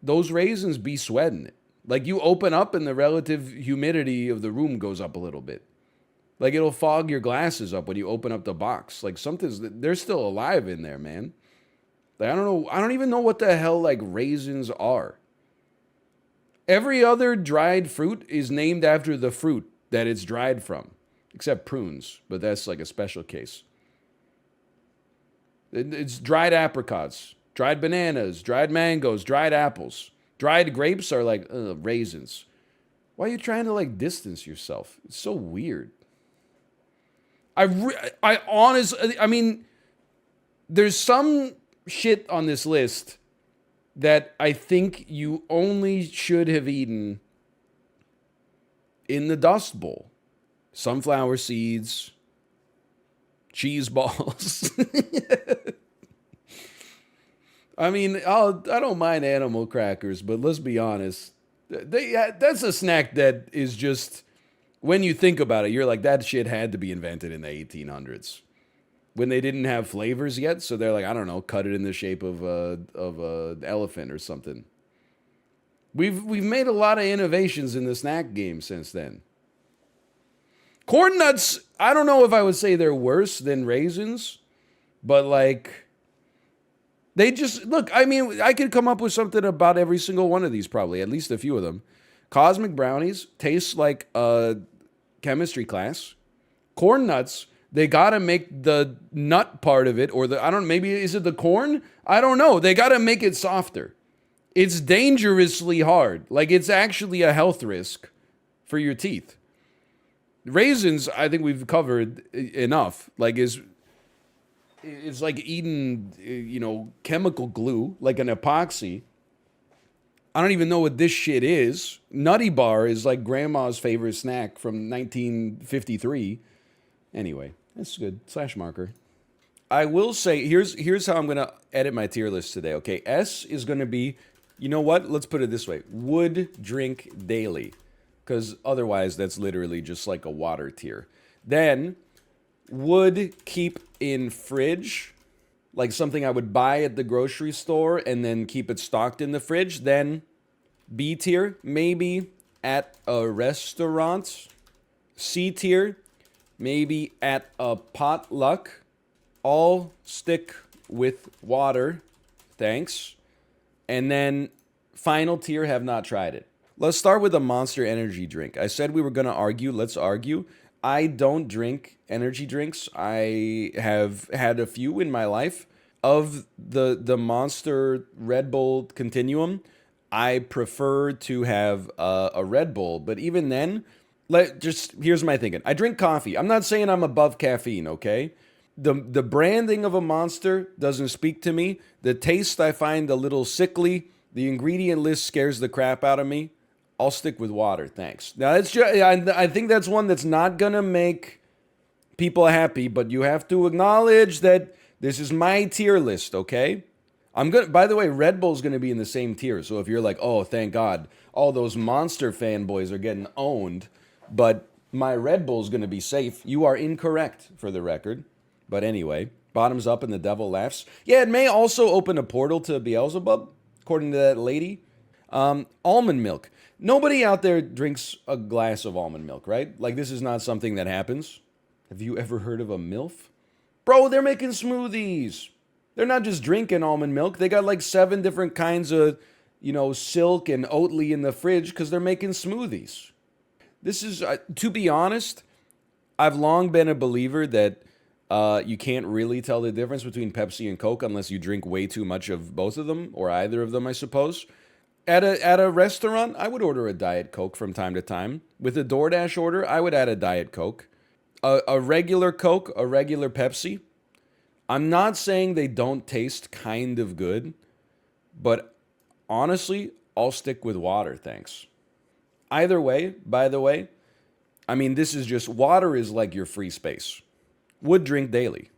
those raisins be sweating it. Like you open up and the relative humidity of the room goes up a little bit. Like it'll fog your glasses up when you open up the box. Like they're still alive in there, man. Like I don't know. I don't even know what the hell like raisins are. Every other dried fruit is named after the fruit that it's dried from, except prunes, but that's like a special case. It's dried apricots, dried bananas, dried mangoes, dried apples. Dried grapes are like raisins. Why are you trying to like distance yourself? It's so weird. I honestly, I mean, there's some shit on this list that I think you only should have eaten in the Dust Bowl. Sunflower seeds, cheese balls. I mean, I don't mind animal crackers, but let's be honest. That's a snack that is just, when you think about it, you're like, that shit had to be invented in the 1800s. When they didn't have flavors yet, so they're like, I don't know, cut it in the shape of a elephant or something. We've made a lot of innovations in the snack game since then. Corn nuts, I don't know if I would say they're worse than raisins, but like, they just, look, I mean, I could come up with something about every single one of these probably, at least a few of them. Cosmic brownies taste like a chemistry class. Corn nuts, they gotta make the nut part of it, or maybe is it the corn? I don't know. They gotta make it softer. It's dangerously hard. Like, it's actually a health risk for your teeth. Raisins, I think we've covered enough. Like, it's like eating, chemical glue, like an epoxy. I don't even know what this shit is. Nutty Bar is like grandma's favorite snack from 1953. Anyway, that's good. Slash marker. I will say, here's how I'm going to edit my tier list today, okay? S is going to be, you know what? Let's put it this way. Would drink daily. Because otherwise, that's literally just like a water tier. Then, would keep in fridge. Like something I would buy at the grocery store and then keep it stocked in the fridge. Then, B tier, maybe at a restaurant. C tier, maybe at a potluck. All stick with water. thanks. And then final tier, have not tried it. Let's start with a Monster energy drink. I said we were going to argue. Let's argue. I don't drink energy drinks. I have had a few in my life. Of the Monster Red Bull continuum, I prefer to have a Red Bull. But even then, here's my thinking. I drink coffee. I'm not saying I'm above caffeine, okay? The branding of a Monster doesn't speak to me. The taste I find a little sickly. The ingredient list scares the crap out of me. I'll stick with water, thanks. Now, I think that's one that's not going to make people happy, but you have to acknowledge that this is my tier list, okay? By the way, Red Bull's going to be in the same tier, so if you're like, oh, thank God, all those Monster fanboys are getting owned, but my Red Bull's going to be safe, you are incorrect, for the record. But anyway, bottoms up and the devil laughs. Yeah, it may also open a portal to Beelzebub, according to that lady. Almond milk. Nobody out there drinks a glass of almond milk, right? Like, this is not something that happens. Have you ever heard of a MILF? Bro, they're making smoothies. They're not just drinking almond milk. They got like 7 different kinds of, silk and Oatly in the fridge because they're making smoothies. This is, to be honest, I've long been a believer that you can't really tell the difference between Pepsi and Coke unless you drink way too much of both of them, or either of them, I suppose. At a restaurant, I would order a Diet Coke from time to time. With a DoorDash order, I would add a Diet Coke. A regular Coke, a regular Pepsi. I'm not saying they don't taste kind of good, but honestly, I'll stick with water, thanks. Either way, by the way, I mean, this is just, water is like your free space. Would drink daily.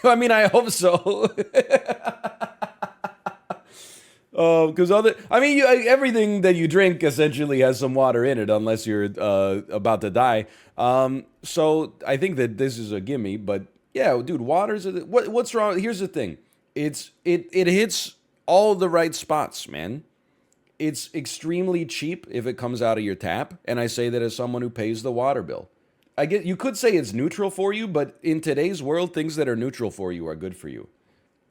I mean, I hope so. Because everything that you drink essentially has some water in it, unless you're about to die. So I think that this is a gimme. But yeah, dude, water's what's wrong? Here's the thing: it hits all the right spots, man. It's extremely cheap if it comes out of your tap, and I say that as someone who pays the water bill. You could say it's neutral for you, but in today's world, things that are neutral for you are good for you.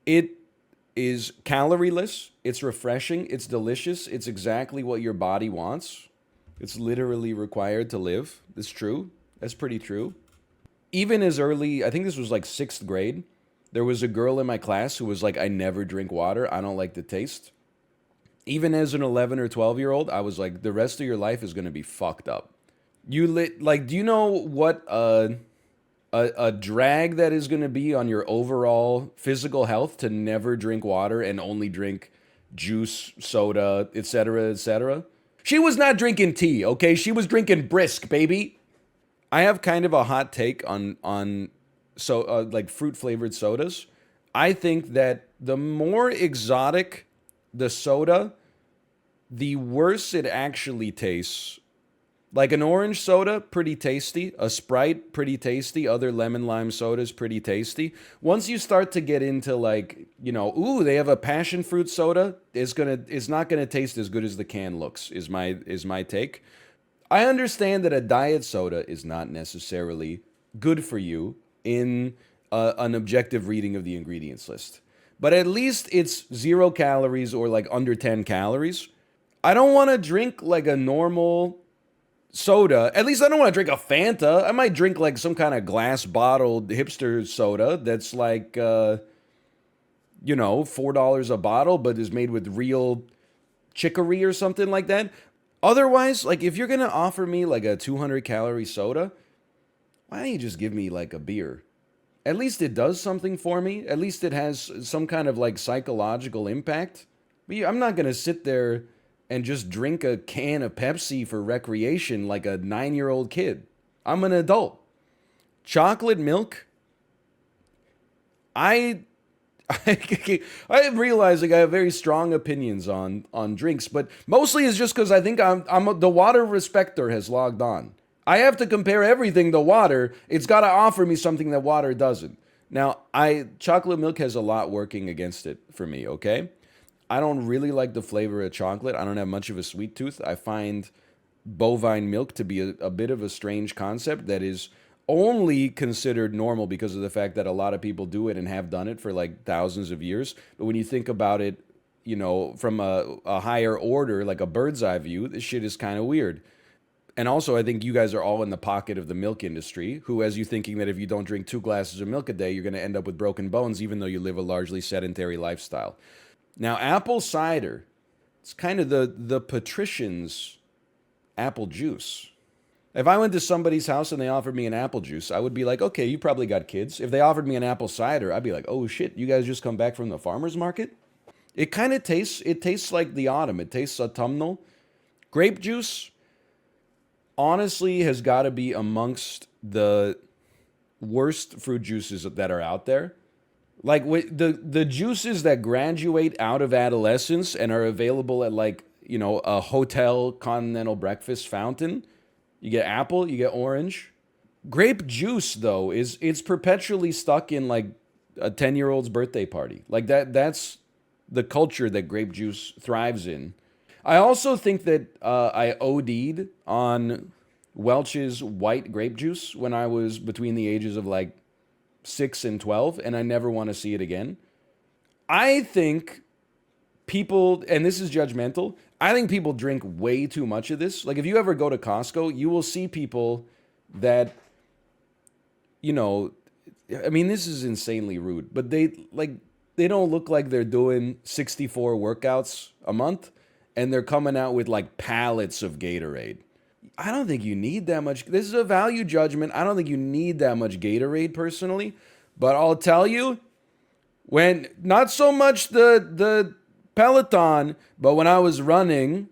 It is calorie-less, it's refreshing, it's delicious, it's exactly what your body wants. It's literally required to live. That's true. That's pretty true. Even as early, I think this was like 6th grade, there was a girl in my class who was like, I never drink water, I don't like the taste. Even as an 11 or 12-year-old, I was like, the rest of your life is going to be fucked up. Do you know what a drag that is going to be on your overall physical health to never drink water and only drink juice, soda, etc., etc.? She was not drinking tea, okay? She was drinking brisk, baby. I have kind of a hot take on fruit-flavored sodas. I think that the more exotic the soda, the worse it actually tastes. Like an orange soda, pretty tasty. A Sprite, pretty tasty. Other lemon lime sodas, pretty tasty. Once you start to get into they have a passion fruit soda, it's not gonna taste as good as the can looks, is my take. I understand that a diet soda is not necessarily good for you in an objective reading of the ingredients list. But at least it's 0 calories or like under 10 calories. I don't want to drink like a normal soda. At least I don't want to drink a Fanta. I might drink like some kind of glass bottled hipster soda that's like, $4 a bottle, but is made with real chicory or something like that. Otherwise, like if you're going to offer me like a 200 calorie soda, why don't you just give me like a beer? At least it does something for me. At least it has some kind of like psychological impact. But I'm not going to sit there and just drink a can of Pepsi for recreation like a 9-year-old kid. I'm an adult. Chocolate milk. I am realizing I have very strong opinions on drinks, but mostly it's just because I think the water respecter has logged on. I have to compare everything to water. It's got to offer me something that water doesn't. Now, chocolate milk has a lot working against it for me, okay? I don't really like the flavor of chocolate. I don't have much of a sweet tooth. I find bovine milk to be a bit of a strange concept that is only considered normal because of the fact that a lot of people do it and have done it for like thousands of years. But when you think about it, you know, from a higher order, like a bird's eye view, this shit is kind of weird. And also, I think you guys are all in the pocket of the milk industry, who has you thinking that if you don't drink 2 glasses of milk a day, you're going to end up with broken bones, even though you live a largely sedentary lifestyle. Now, apple cider, it's kind of the patrician's apple juice. If I went to somebody's house and they offered me an apple juice, I would be like, okay, you probably got kids. If they offered me an apple cider, I'd be like, oh shit, you guys just come back from the farmer's market? It kind of tastes like the autumn. It tastes autumnal. Grape juice, honestly, has got to be amongst the worst fruit juices that are out there. Like the juices that graduate out of adolescence and are available at like, you know, a hotel continental breakfast fountain. You get apple, you get orange. Grape juice, though, it's perpetually stuck in like a 10-year-old's birthday party. Like that's the culture that grape juice thrives in. I also think that I OD'd on Welch's white grape juice when I was between the ages of like 6 and 12, and I never want to see it again. I think people, and this is judgmental, I think people drink way too much of this. Like if you ever go to Costco, you will see people that, you know, I mean, this is insanely rude, but they don't look like they're doing 64 workouts a month, and they're coming out with like pallets of Gatorade. I don't think you need that much. This is a value judgment. I don't think you need that much Gatorade personally, but I'll tell you, when not so much the Peloton, but when I was running,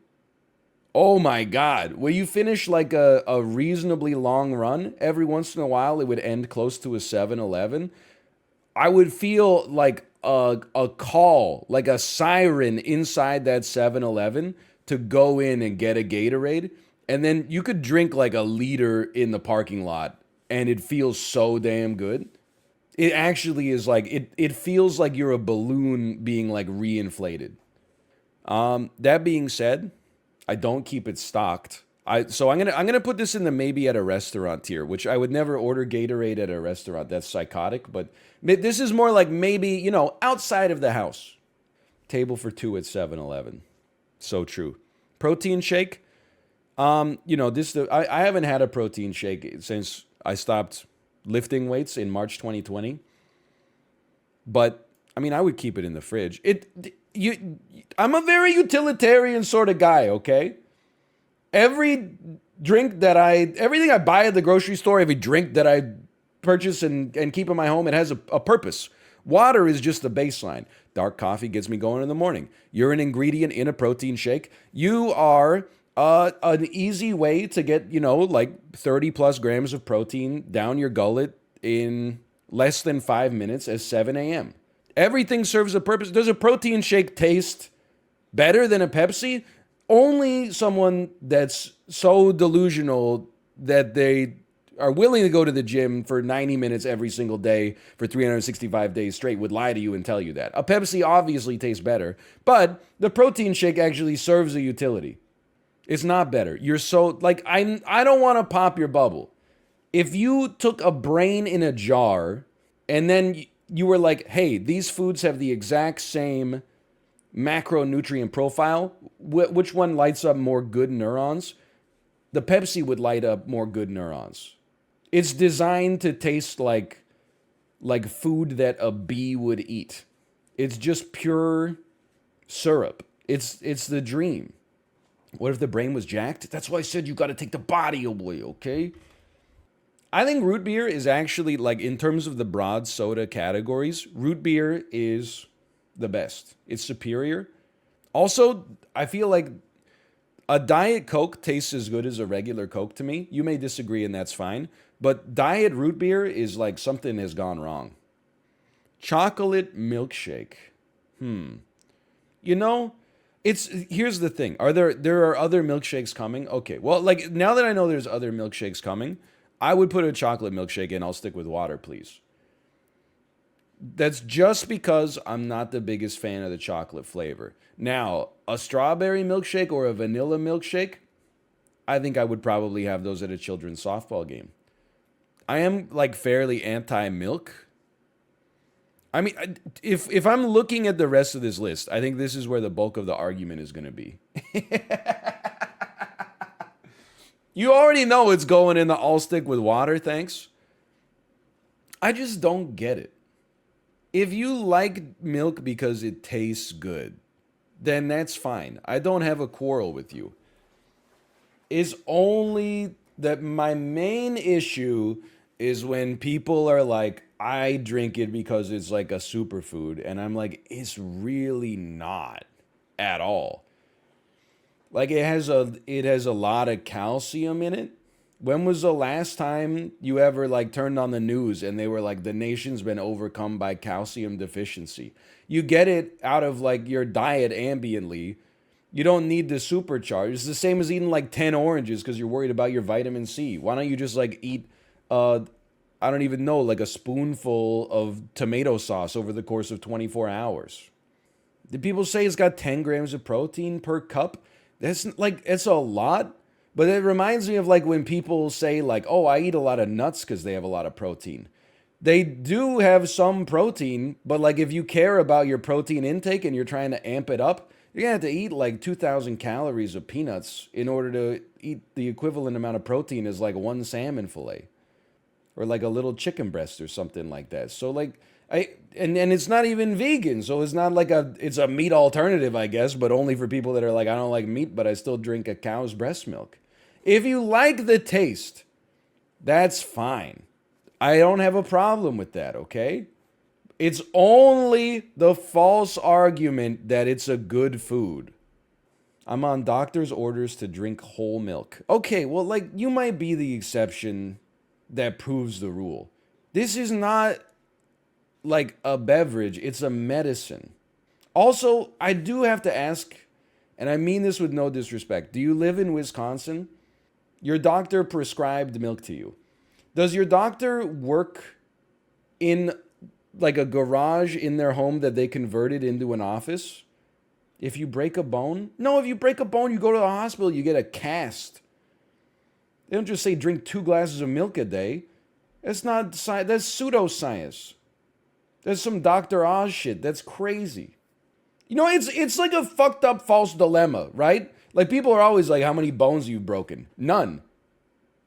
oh my God, when you finish like a reasonably long run, every once in a while it would end close to a 7-Eleven. I would feel like a call, like a siren inside that 7-Eleven to go in and get a Gatorade. And then you could drink like a liter in the parking lot and it feels so damn good. It actually is like, it feels like you're a balloon being like reinflated. That being said, I don't keep it stocked. So I'm gonna put this in the maybe at a restaurant tier, which I would never order Gatorade at a restaurant. That's psychotic, but this is more like maybe, you know, outside of the house. Table for 2 at 7-Eleven. So true. Protein shake. You know, I haven't had a protein shake since I stopped lifting weights in March 2020. But I mean, I would keep it in the fridge. I'm a very utilitarian sort of guy, okay? Everything I buy at the grocery store, every drink that I purchase and keep in my home, it has a purpose. Water is just the baseline. Dark coffee gets me going in the morning. You're an ingredient in a protein shake. You are an easy way to get, you know, like 30 plus grams of protein down your gullet in less than 5 minutes at 7 a.m. Everything serves a purpose. Does a protein shake taste better than a Pepsi? Only someone that's so delusional that they are willing to go to the gym for 90 minutes every single day for 365 days straight would lie to you and tell you that. A Pepsi obviously tastes better, but the protein shake actually serves a utility. It's not better. You're so, like, I don't want to pop your bubble. If you took a brain in a jar and then you were like, hey, these foods have the exact same macronutrient profile, which one lights up more good neurons? The Pepsi would light up more good neurons. It's designed to taste like food that a bee would eat. It's just pure syrup. It's the dream. What if the brain was jacked? That's why I said you got to take the body away, okay? I think root beer is actually, like, in terms of the broad soda categories, root beer is the best. It's superior. Also, I feel like a Diet Coke tastes as good as a regular Coke to me. You may disagree, and that's fine. But Diet root beer is like something has gone wrong. Chocolate milkshake. You know, here's the thing. There are other milkshakes coming? Okay, well, like, now that I know there's other milkshakes coming, I would put a chocolate milkshake in. I'll stick with water, please. That's just because I'm not the biggest fan of the chocolate flavor. Now, a strawberry milkshake or a vanilla milkshake, I think I would probably have those at a children's softball game. I am like fairly anti-milk. I mean, if I'm looking at the rest of this list, I think this is where the bulk of the argument is going to be. You already know it's going in the all stick with water, thanks. I just don't get it. If you like milk because it tastes good, then that's fine. I don't have a quarrel with you. It's only that my main issue is when people are like, I drink it because it's like a superfood. And I'm like, it's really not at all. Like it has a lot of calcium in it. When was the last time you ever like turned on the news and they were like, the nation's been overcome by calcium deficiency? You get it out of like your diet ambiently. You don't need to supercharge. It's the same as eating like 10 oranges because you're worried about your vitamin C. Why don't you just like eat, I don't even know, like a spoonful of tomato sauce over the course of 24 hours? Did people say it's got 10 grams of protein per cup? That's like, it's a lot. But it reminds me of like when people say like, oh, I eat a lot of nuts because they have a lot of protein. They do have some protein, but like if you care about your protein intake and you're trying to amp it up, you're gonna have to eat like 2,000 calories of peanuts in order to eat the equivalent amount of protein as like one salmon fillet. Or like a little chicken breast or something like that. So like, and it's not even vegan, so it's not like it's a meat alternative, I guess, but only for people that are like, I don't like meat, but I still drink a cow's breast milk. If you like the taste, that's fine. I don't have a problem with that, okay? It's only the false argument that it's a good food. I'm on doctor's orders to drink whole milk. Okay, well, like, you might be the exception that proves the rule. This is not like a beverage, it's a medicine. Also, I do have to ask, and I mean this with no disrespect, do you live in Wisconsin? Your doctor prescribed milk to you. Does your doctor work in like a garage in their home that they converted into an office? If you break a bone? No, if you break a bone, you go to the hospital, you get a cast. They don't just say drink 2 glasses of milk a day. That's not science, that's pseudoscience. That's some Dr. Oz shit. That's crazy. You know, it's like a fucked up false dilemma, right? Like people are always like, how many bones you've broken? None.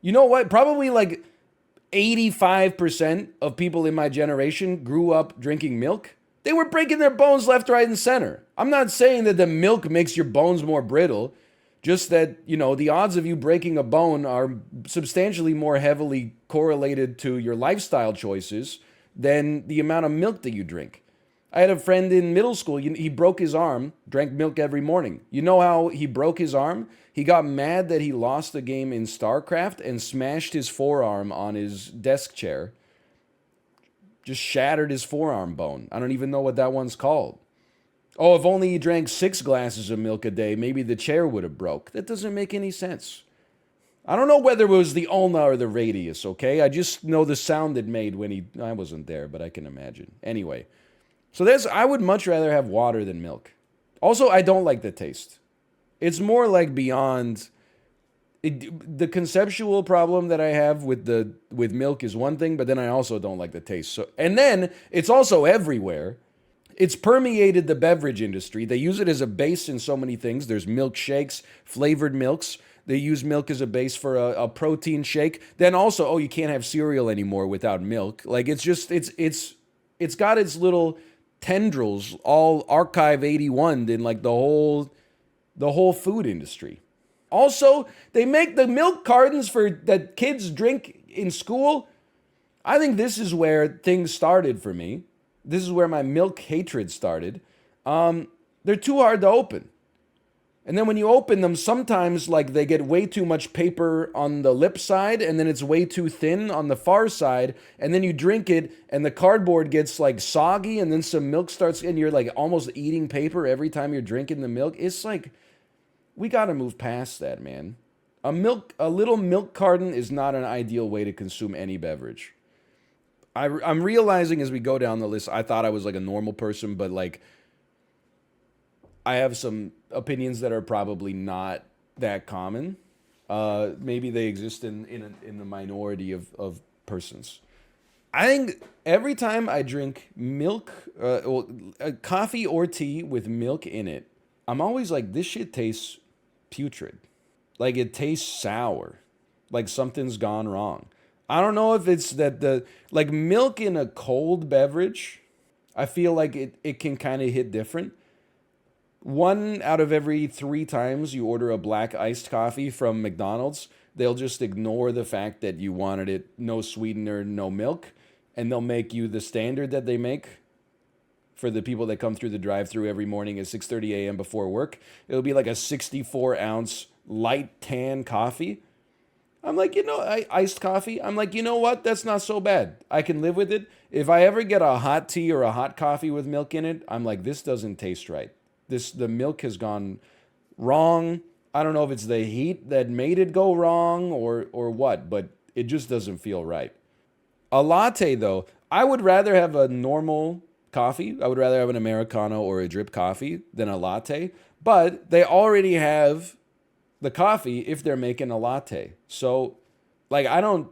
You know what? Probably like 85% of people in my generation grew up drinking milk. They were breaking their bones left, right, and center. I'm not saying that the milk makes your bones more brittle. Just that, you know, the odds of you breaking a bone are substantially more heavily correlated to your lifestyle choices than the amount of milk that you drink. I had a friend in middle school, he broke his arm, drank milk every morning. You know how he broke his arm? He got mad that he lost a game in StarCraft and smashed his forearm on his desk chair. Just shattered his forearm bone. I don't even know what that one's called. Oh, if only he drank 6 glasses of milk a day, maybe the chair would have broke. That doesn't make any sense. I don't know whether it was the ulna or the radius, okay? I just know the sound it made when I wasn't there, but I can imagine. Anyway, so I would much rather have water than milk. Also, I don't like the taste. It's more like beyond... the conceptual problem that I have with milk is one thing, but then I also don't like the taste. So, and then it's also everywhere. It's permeated the beverage industry. They use it as a base in so many things. There's milkshakes, flavored milks. They use milk as a base for a protein shake. Then also, oh, you can't have cereal anymore without milk. Like it's got its little tendrils all Archive 81 in like the whole food industry. Also, they make the milk cartons that kids drink in school. I think this is where things started for me. This is where my milk hatred started. They're too hard to open. And then when you open them, sometimes like they get way too much paper on the lip side and then it's way too thin on the far side. And then you drink it and the cardboard gets like soggy and then some milk starts and you're like almost eating paper every time you're drinking the milk. It's like, we got to move past that, man. A little milk carton is not an ideal way to consume any beverage. I'm realizing as we go down the list, I thought I was like a normal person, but like I have some opinions that are probably not that common. Maybe they exist in the minority of persons. I think every time I drink milk, coffee or tea with milk in it, I'm always like, this shit tastes putrid. Like, it tastes sour. Like something's gone wrong. I don't know if it's that like milk in a cold beverage, I feel like it can kind of hit different. 1 out of every 3 times you order a black iced coffee from McDonald's, they'll just ignore the fact that you wanted it no sweetener, no milk, and they'll make you the standard that they make for the people that come through the drive-thru every morning at 6:30 a.m. before work. It'll be like a 64-ounce light tan coffee. I'm like, iced coffee. I'm like, you know what? That's not so bad. I can live with it. If I ever get a hot tea or a hot coffee with milk in it, I'm like, this doesn't taste right. The milk has gone wrong. I don't know if it's the heat that made it go wrong or what, but it just doesn't feel right. A latte, though, I would rather have a normal coffee. I would rather have an Americano or a drip coffee than a latte. But they already have the coffee if they're making a latte. So, like, I don't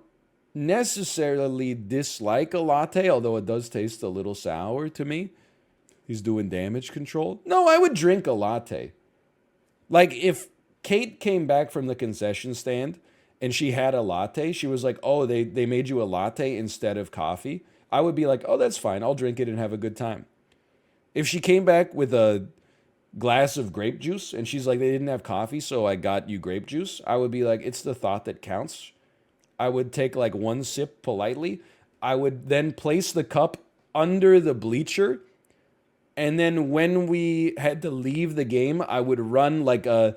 necessarily dislike a latte, although it does taste a little sour to me. He's doing damage control. No, I would drink a latte. Like, if Kate came back from the concession stand and she had a latte, she was like, oh, they made you a latte instead of coffee, I would be like, oh, that's fine. I'll drink it and have a good time. If she came back with a glass of grape juice and she's like, they didn't have coffee, so I got you grape juice, I would be like, it's the thought that counts. I would take like 1 sip politely. I would then place the cup under the bleacher. And then when we had to leave the game, I would run like a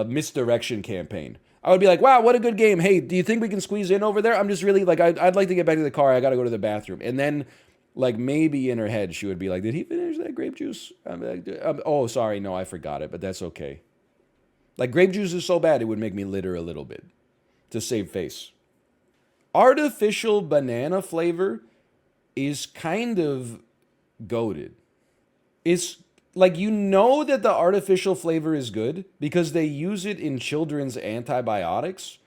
misdirection campaign. I would be like, wow, what a good game. Hey, do you think we can squeeze in over there? I'm just really like, I'd like to get back to the car. I got to go to the bathroom. And then like maybe in her head, she would be like, did he finish that grape juice? I'm like, oh, sorry. No, I forgot it, but that's okay. Like grape juice is so bad, it would make me litter a little bit to save face. Artificial banana flavor is kind of goated. It's like, that the artificial flavor is good because they use it in children's antibiotics.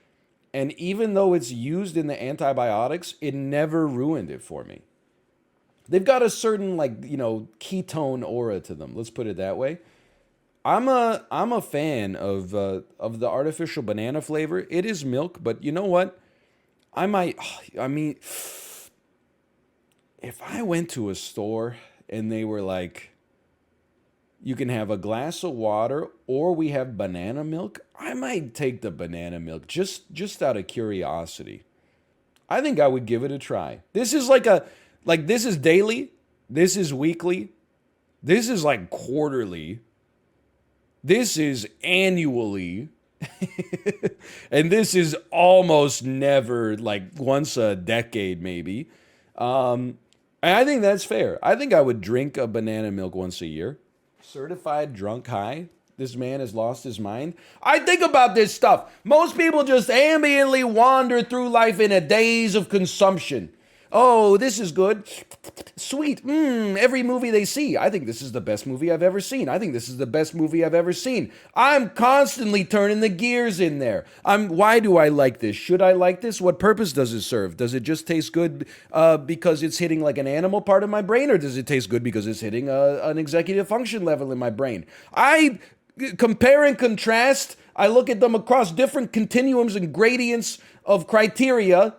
And even though it's used in the antibiotics, it never ruined it for me. They've got a certain ketone aura to them. Let's put it that way. I'm a fan of the artificial banana flavor. It is milk, but you know what? If I went to a store and they were like, you can have a glass of water or we have banana milk, I might take the banana milk just out of curiosity. I think I would give it a try. This is this is daily, this is weekly, this is like quarterly, this is annually, and this is almost never, like once a decade maybe. And I think that's fair. I think I would drink a banana milk once a year. Certified drunk high. This man has lost his mind. I think about this stuff. Most people just ambiently wander through life in a daze of consumption. Oh, this is good. Sweet. Every movie they see. I think this is the best movie I've ever seen. I think this is the best movie I've ever seen. I'm constantly turning the gears in there. Why do I like this? Should I like this? What purpose does it serve? Does it just taste good because it's hitting like an animal part of my brain? Or does it taste good because it's hitting an executive function level in my brain? I compare and contrast. I look at them across different continuums and gradients of criteria.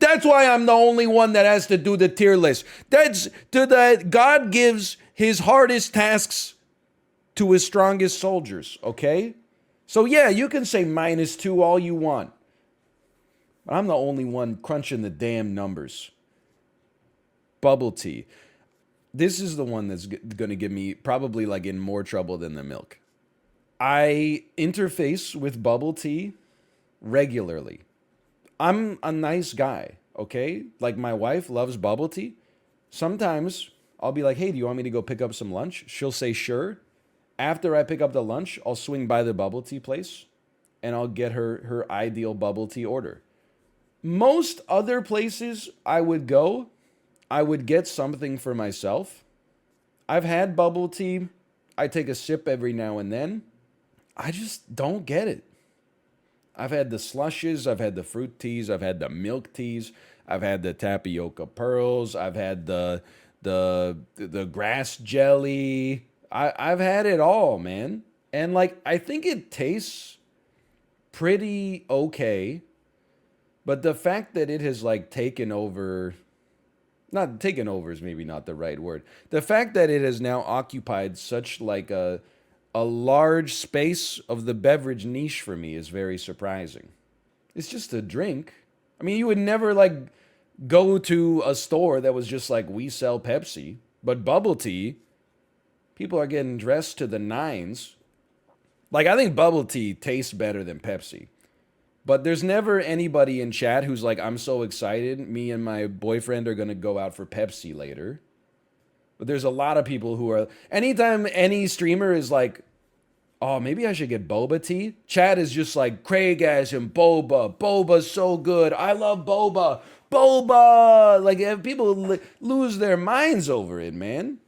That's why I'm the only one that has to do the tier list. God gives his hardest tasks to his strongest soldiers, okay? So yeah, you can say -2 all you want. But I'm the only one crunching the damn numbers. Bubble tea. This is the one that's going to get me probably like in more trouble than the milk. I interface with bubble tea regularly. I'm a nice guy, okay? Like, my wife loves bubble tea. Sometimes I'll be like, hey, do you want me to go pick up some lunch? She'll say, sure. After I pick up the lunch, I'll swing by the bubble tea place and I'll get her ideal bubble tea order. Most other places I would go, I would get something for myself. I've had bubble tea. I take a sip every now and then. I just don't get it. I've had the slushes, I've had the fruit teas, I've had the milk teas, I've had the tapioca pearls. I've had the grass jelly. I've had it all, man. And like, I think it tastes pretty okay. But the fact that it has like taken over, not taken over is maybe not the right word. The fact that it has now occupied such like a large space of the beverage niche for me is very surprising. It's just a drink. I mean, you would never like go to a store that was just like, we sell Pepsi. But bubble tea, people are getting dressed to the nines. Like, I think bubble tea tastes better than Pepsi. But there's never anybody in chat who's like, I'm so excited. Me and my boyfriend are going to go out for Pepsi later. But there's a lot of people who are, anytime any streamer is like, oh, maybe I should get boba tea. Chat is just like, Craig has him boba. Boba's so good. I love boba. Boba. Like, people lose their minds over it, man.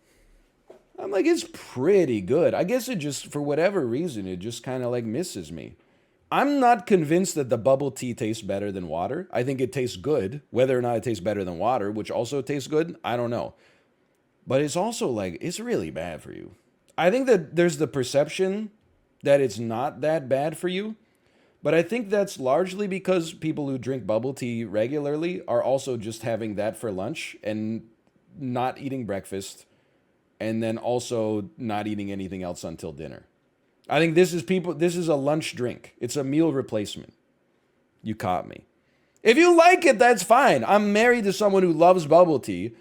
I'm like, it's pretty good. I guess it just, for whatever reason, it just kind of like misses me. I'm not convinced that the bubble tea tastes better than water. I think it tastes good. Whether or not it tastes better than water, which also tastes good, I don't know. But it's also like, it's really bad for you. I think that there's the perception that it's not that bad for you. But I think that's largely because people who drink bubble tea regularly are also just having that for lunch and not eating breakfast. And then also not eating anything else until dinner. I think this is a lunch drink. It's a meal replacement. You caught me. If you like it, that's fine. I'm married to someone who loves bubble tea.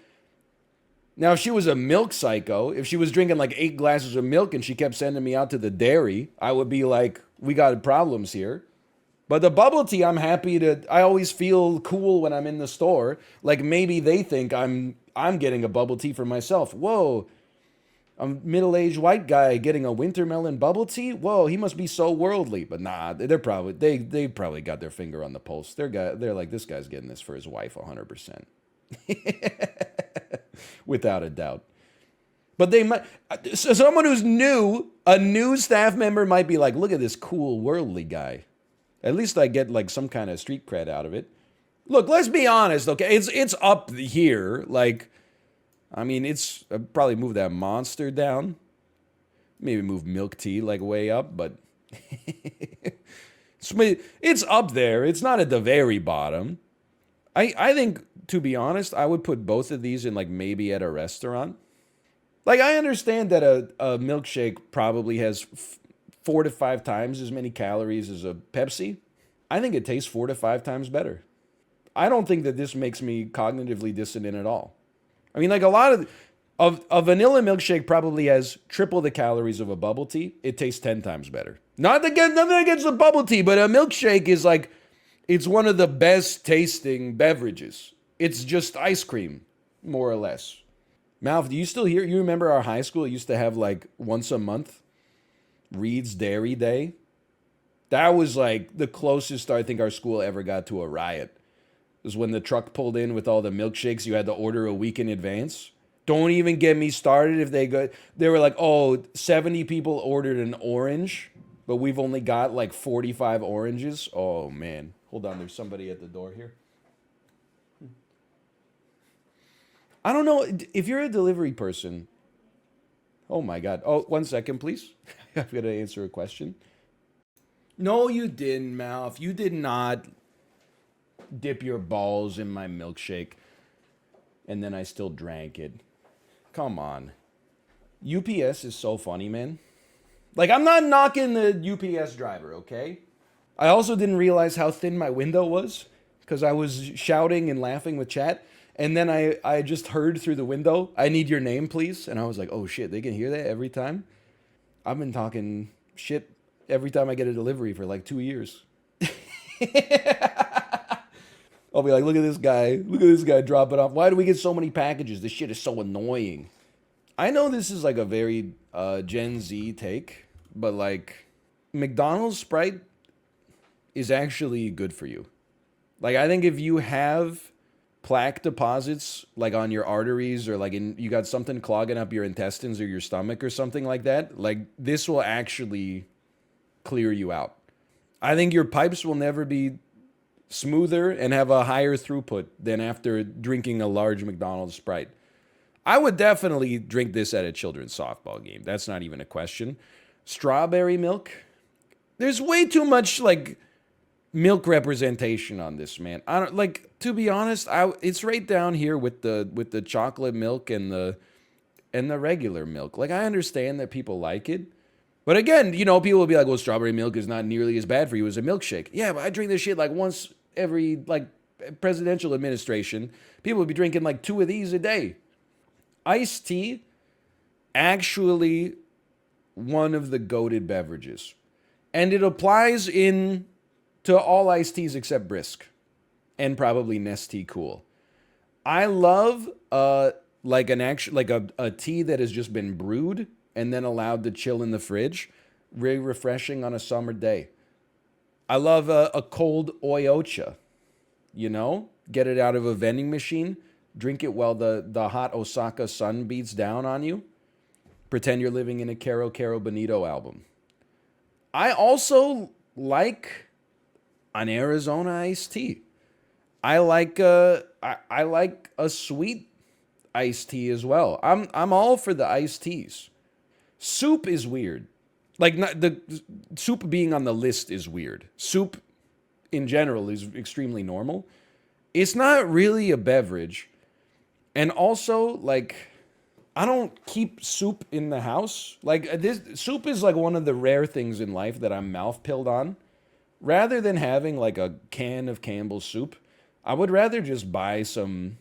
Now, if she was a milk psycho, if she was drinking like 8 glasses of milk and she kept sending me out to the dairy, I would be like, we got problems here. But the bubble tea, I'm happy to, I always feel cool when I'm in the store. Like maybe they think I'm getting a bubble tea for myself. Whoa. A middle-aged white guy getting a winter melon bubble tea? Whoa, he must be so worldly. But nah, they probably got their finger on the pulse. They're like, this guy's getting this for his wife 100%. Without a doubt. But they might, so someone who's new, a new staff member might be like, look at this cool worldly guy. At least I get like some kind of street cred out of it. Look, let's be honest, okay? It's up here, like, I mean, it's probably move that monster down. Maybe move milk tea like way up, but it's up there. It's not at the very bottom. I think, to be honest, I would put both of these in like maybe at a restaurant. Like, I understand that a milkshake probably has 4 to 5 times as many calories as a Pepsi. I think it tastes 4 to 5 times better. I don't think that this makes me cognitively dissonant at all. I mean, like a lot of a vanilla milkshake probably has triple the calories of a bubble tea. It tastes 10 times better. Nothing against the bubble tea, but a milkshake is like, it's one of the best tasting beverages. It's just ice cream, more or less. Malf, do you still hear? You remember our high school used to have like once a month Reed's Dairy Day? That was like the closest I think our school ever got to a riot. It was when the truck pulled in with all the milkshakes. You had to order a week in advance. Don't even get me started if they were like, oh, 70 people ordered an orange, but we've only got like 45 oranges. Oh, man. Hold on. There's somebody at the door here. I don't know. If you're a delivery person. Oh, my God. Oh, 1 second, please. I've got to answer a question. No, you didn't, Malf. You did not dip your balls in my milkshake, and then I still drank it. Come on. UPS is so funny, man. Like, I'm not knocking the UPS driver, okay? I also didn't realize how thin my window was, because I was shouting and laughing with chat, and then I just heard through the window, I need your name, please. And I was like, oh, shit, they can hear that every time? I've been talking shit every time I get a delivery for like 2 years. I'll be like, look at this guy dropping off. Why do we get so many packages? This shit is so annoying. I know this is like a very Gen Z take, but like McDonald's Sprite is actually good for you. Like, I think if you have plaque deposits like on your arteries or like you got something clogging up your intestines or your stomach or something like that, like this will actually clear you out. I think your pipes will never be smoother, and have a higher throughput than after drinking a large McDonald's Sprite. I would definitely drink this at a children's softball game. That's not even a question. Strawberry milk. There's way too much like milk representation on this, man. I don't like, to be honest, it's right down here with the chocolate milk and the regular milk. Like, I understand that people like it. But again, you know, people will be like, well, strawberry milk is not nearly as bad for you as a milkshake. Yeah, but I drink this shit like once every like presidential administration. People would be drinking like 2 of these a day. Iced tea, actually one of the goated beverages. And it applies to all iced teas except Brisk. And probably Nestea Cool. I love like a tea that has just been brewed and then allowed to chill in the fridge. Very refreshing on a summer day. I love a cold oyocha. You know? Get it out of a vending machine. Drink it while the hot Osaka sun beats down on you. Pretend you're living in a Caro Bonito album. I also like an Arizona iced tea. I like a sweet iced tea as well. I'm all for the iced teas. Soup is weird. Like, the soup being on the list is weird. Soup in general is extremely normal. It's not really a beverage. And also, like, I don't keep soup in the house. Like, this soup is like one of the rare things in life that I'm mouth-pilled on. Rather than having like a can of Campbell's soup, I would rather just buy some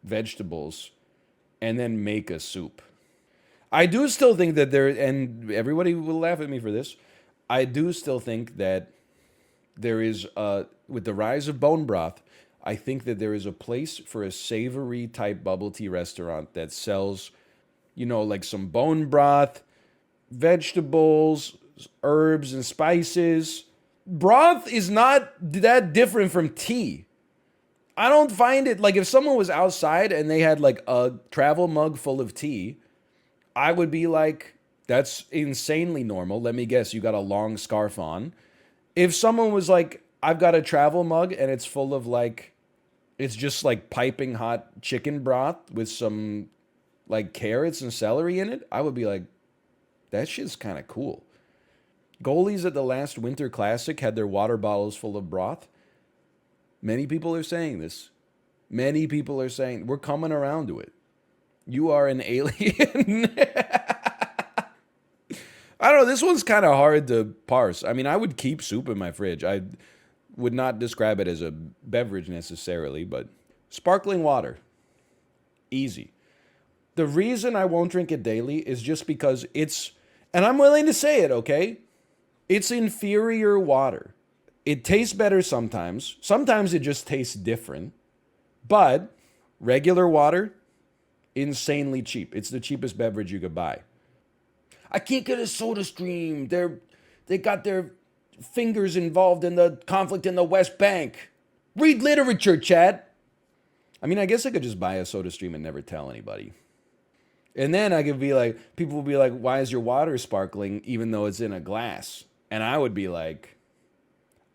vegetables and then make a soup. I do still think that and everybody will laugh at me for this, I do still think that there is, with the rise of bone broth, I think that there is a place for a savory type bubble tea restaurant that sells, you know, like some bone broth, vegetables, herbs and spices. Broth is not that different from tea. I don't find it, like, if someone was outside and they had like a travel mug full of tea, I would be like, that's insanely normal. Let me guess, you got a long scarf on. If someone was like, I've got a travel mug and it's full of like, it's just like piping hot chicken broth with some like carrots and celery in it, I would be like, that shit's kind of cool. Goalies at the last Winter Classic had their water bottles full of broth. Many people are saying this. Many people are saying, we're coming around to it. You are an alien. I don't know, this one's kind of hard to parse. I mean, I would keep soup in my fridge. I would not describe it as a beverage necessarily, but sparkling water. Easy. The reason I won't drink it daily is just because it's, and I'm willing to say it, okay? It's inferior water. It tastes better sometimes. Sometimes it just tastes different. But regular water, insanely cheap. It's the cheapest beverage you could buy. I can't get a soda stream. They got their fingers involved in the conflict in the West Bank. Read literature, Chad. I mean, I guess I could just buy a soda stream and never tell anybody. And then I could be like, people would be like, why is your water sparkling even though it's in a glass? And I would be like,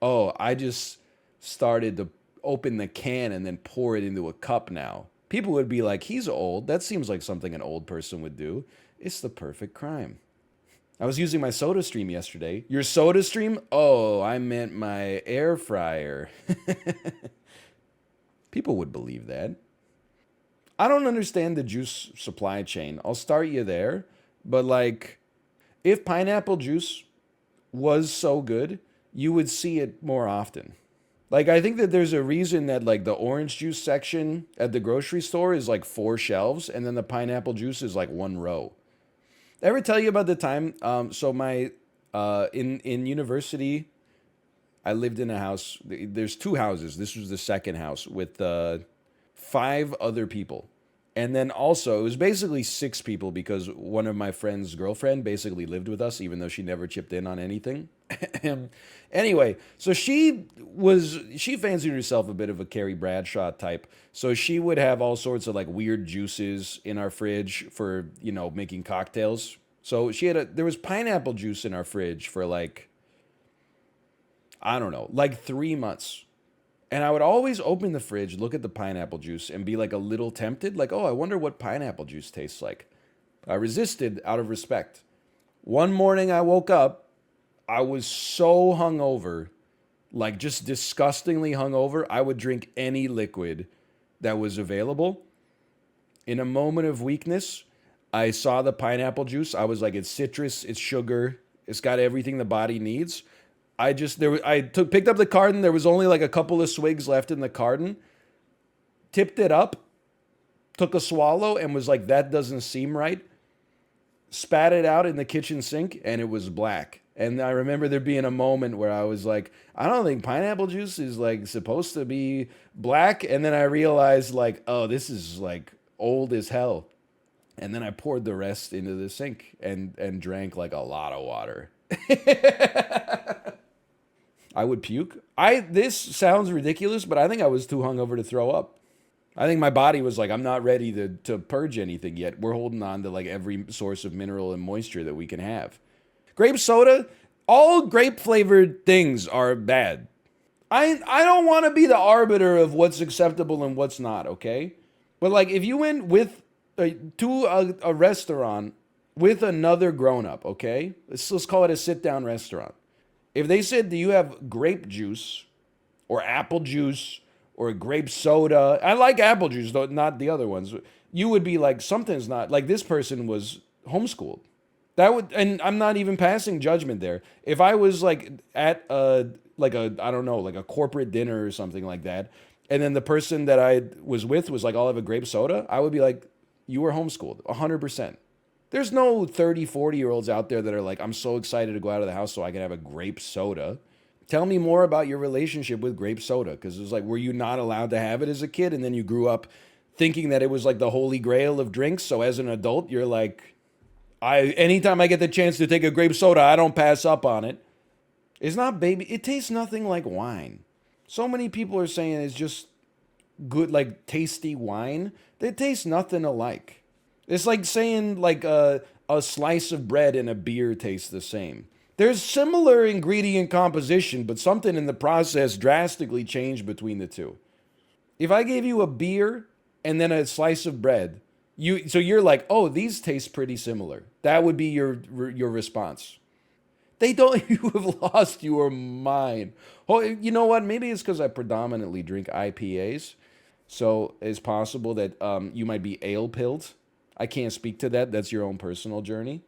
oh, I just started to open the can and then pour it into a cup now. People would be like, he's old. That seems like something an old person would do. It's the perfect crime. I was using my soda stream yesterday. Your soda stream? Oh, I meant my air fryer. People would believe that. I don't understand the juice supply chain. I'll start you there. But like, if pineapple juice was so good, you would see it more often. Like, I think that there's a reason that like the orange juice section at the grocery store is like 4 shelves and then the pineapple juice is like 1 row. Ever tell you about the time? So my in university, I lived in a house. There's 2 houses. This was the second house with 5 other people. And then also, it was basically 6 people because one of my friend's girlfriend basically lived with us, even though she never chipped in on anything. Anyway, so she fancied herself a bit of a Carrie Bradshaw type. So she would have all sorts of like weird juices in our fridge for, you know, making cocktails. So there was pineapple juice in our fridge for like, I don't know, like 3 months. And I would always open the fridge, look at the pineapple juice, and be like a little tempted. Like, oh, I wonder what pineapple juice tastes like. I resisted out of respect. One morning I woke up, I was so hungover, like just disgustingly hungover, I would drink any liquid that was available. In a moment of weakness, I saw the pineapple juice. I was like, it's citrus, it's sugar, it's got everything the body needs. Picked up the carton. There was only like a couple of swigs left in the carton. Tipped it up, took a swallow, and was like, that doesn't seem right. Spat it out in the kitchen sink, and it was black. And I remember there being a moment where I was like, I don't think pineapple juice is like supposed to be black. And then I realized like, oh, this is like old as hell. And then I poured the rest into the sink and drank like a lot of water. I would puke. This sounds ridiculous, but I think I was too hungover to throw up. I think my body was like, I'm not ready to purge anything yet. We're holding on to like every source of mineral and moisture that we can have. Grape soda, all grape flavored things are bad. I don't want to be the arbiter of what's acceptable and what's not, okay? But like if you went to a restaurant with another grown-up, okay? Let's call it a sit-down restaurant. If they said, do you have grape juice or apple juice or grape soda? I like apple juice, though, not the other ones. You would be like, something's not, like this person was homeschooled. And I'm not even passing judgment there. If I was like at a corporate dinner or something like that, and then the person that I was with was like, I'll have a grape soda, I would be like, you were homeschooled, 100%. There's no 30, 40-year-olds out there that are like, I'm so excited to go out of the house so I can have a grape soda. Tell me more about your relationship with grape soda, because it's like, were you not allowed to have it as a kid, and then you grew up thinking that it was like the holy grail of drinks, so as an adult, you're like, anytime I get the chance to take a grape soda, I don't pass up on it. It's not baby. It tastes nothing like wine. So many people are saying it's just good, like tasty wine. They taste nothing alike. It's like saying like a slice of bread and a beer tastes the same. There's similar ingredient composition, but something in the process drastically changed between the two. If I gave you a beer and then a slice of bread, you're like, oh, these taste pretty similar. That would be your response. They don't. You have lost your mind. Oh, you know what? Maybe it's because I predominantly drink IPAs, so it's possible that you might be ale-pilled. I can't speak to that. That's your own personal journey.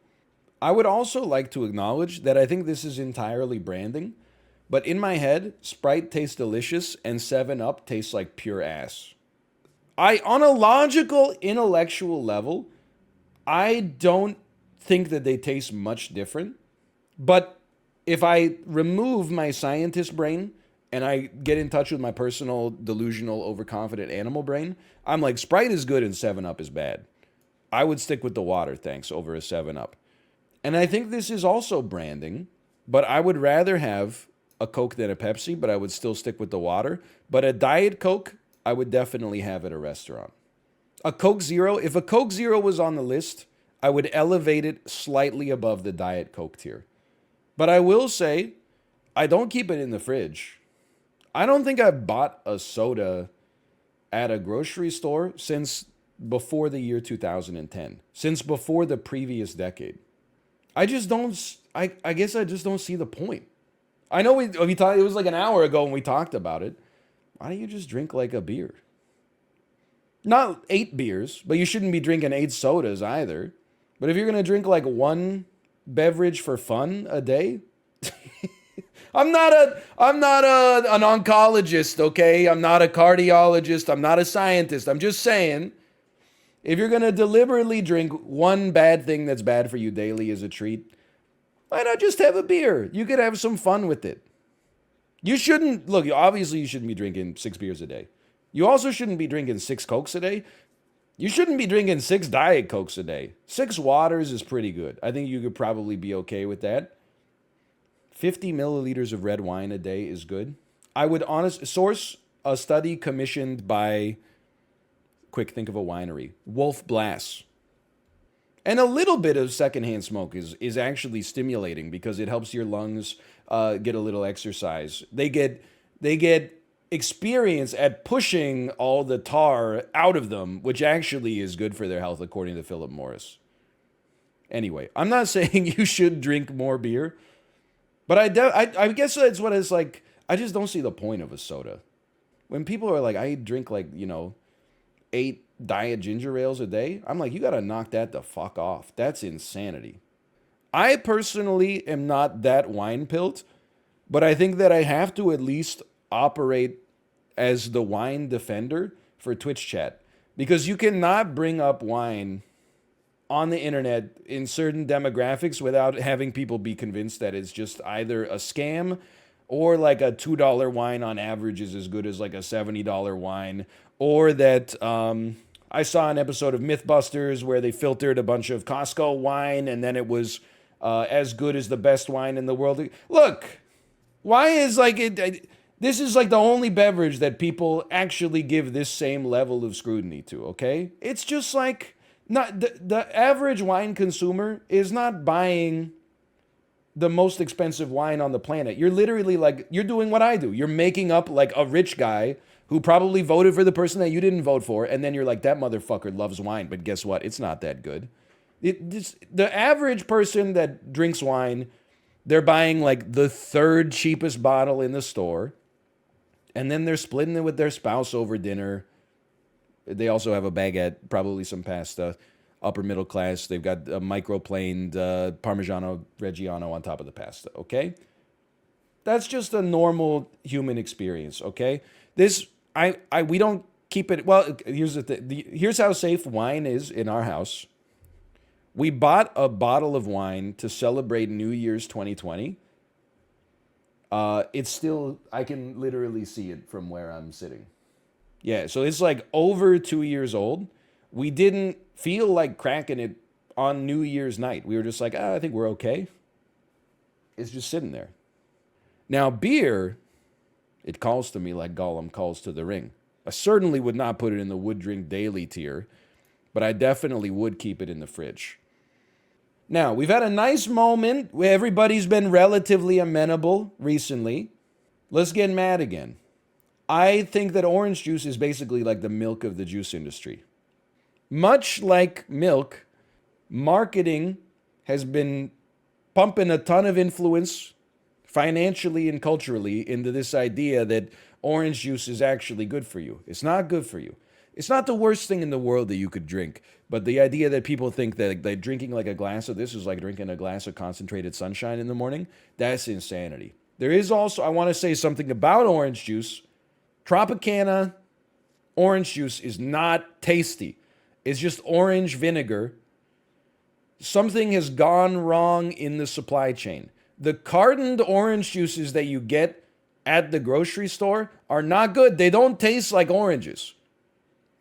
I would also like to acknowledge that I think this is entirely branding, but in my head, Sprite tastes delicious and 7-Up tastes like pure ass. On a logical, intellectual level, I don't think that they taste much different. But if I remove my scientist brain and I get in touch with my personal, delusional, overconfident animal brain, I'm like, Sprite is good and 7-Up is bad. I would stick with the water, thanks, over a 7-Up. And I think this is also branding, but I would rather have a Coke than a Pepsi, but I would still stick with the water. But a Diet Coke, I would definitely have at a restaurant. A Coke Zero, if a Coke Zero was on the list, I would elevate it slightly above the Diet Coke tier. But I will say, I don't keep it in the fridge. I don't think I've bought a soda at a grocery store since before the year 2010, since before the previous decade. I just don't, I guess I just don't see the point. I know we talked, it was like an hour ago when we talked about it. Why don't you just drink like a beer? Not 8 beers, but you shouldn't be drinking 8 sodas either. But if you're going to drink like one beverage for fun a day, I'm not an oncologist, okay? I'm not a cardiologist. I'm not a scientist. I'm just saying, if you're going to deliberately drink one bad thing that's bad for you daily as a treat, why not just have a beer? You could have some fun with it. You shouldn't, look, obviously you shouldn't be drinking 6 beers a day. You also shouldn't be drinking 6 Cokes a day. You shouldn't be drinking 6 Diet Cokes a day. 6 waters is pretty good. I think you could probably be okay with that. 50 milliliters of red wine a day is good. I would source a study commissioned by, quick, think of a winery, Wolf Blass. And a little bit of secondhand smoke is actually stimulating because it helps your lungs get a little exercise. They get experience at pushing all the tar out of them, which actually is good for their health, according to Philip Morris. Anyway, I'm not saying you should drink more beer, but I guess that's what it's like. I just don't see the point of a soda. When people are like, I drink like, 8 diet ginger ales a day, I'm like, you gotta knock that the fuck off. That's insanity. I personally am not that wine-pilled, but I think that I have to at least operate as the wine defender for Twitch chat. Because you cannot bring up wine on the internet in certain demographics without having people be convinced that it's just either a scam or like a $2 wine on average is as good as like a $70 wine, or that I saw an episode of Mythbusters where they filtered a bunch of Costco wine and then it was as good as the best wine in the world. Look, why is like it? This is like the only beverage that people actually give this same level of scrutiny to, okay? It's just like, not the average wine consumer is not buying the most expensive wine on the planet. You're literally like, you're doing what I do. You're making up like a rich guy who probably voted for the person that you didn't vote for, and then you're like, that motherfucker loves wine, but guess what? It's not that good. The average person that drinks wine, they're buying like the 3rd cheapest bottle in the store, and then they're splitting it with their spouse over dinner. They also have a baguette, probably some pasta. Upper middle class. They've got a microplaned Parmigiano Reggiano on top of the pasta, okay? That's just a normal human experience, okay? We don't keep it, well, here's the thing. Here's how safe wine is in our house. We bought a bottle of wine to celebrate New Year's 2020. It's still, I can literally see it from where I'm sitting. Yeah, so it's like over 2 years old. We didn't feel like cracking it on New Year's night. We were just like, I think we're okay. It's just sitting there. Now, beer, it calls to me like Gollum calls to the ring. I certainly would not put it in the would drink daily tier, but I definitely would keep it in the fridge. Now, we've had a nice moment where everybody's been relatively amenable recently. Let's get mad again. I think that orange juice is basically like the milk of the juice industry. Much like milk, marketing has been pumping a ton of influence financially and culturally into this idea that orange juice is actually good for you. It's not good for you. It's not the worst thing in the world that you could drink, but the idea that people think that drinking like a glass of this is like drinking a glass of concentrated sunshine in the morning, that's insanity. There is also, I want to say something about orange juice. Tropicana orange juice is not tasty. It's just orange vinegar. Something has gone wrong in the supply chain. The cartoned orange juices that you get at the grocery store are not good. They don't taste like oranges.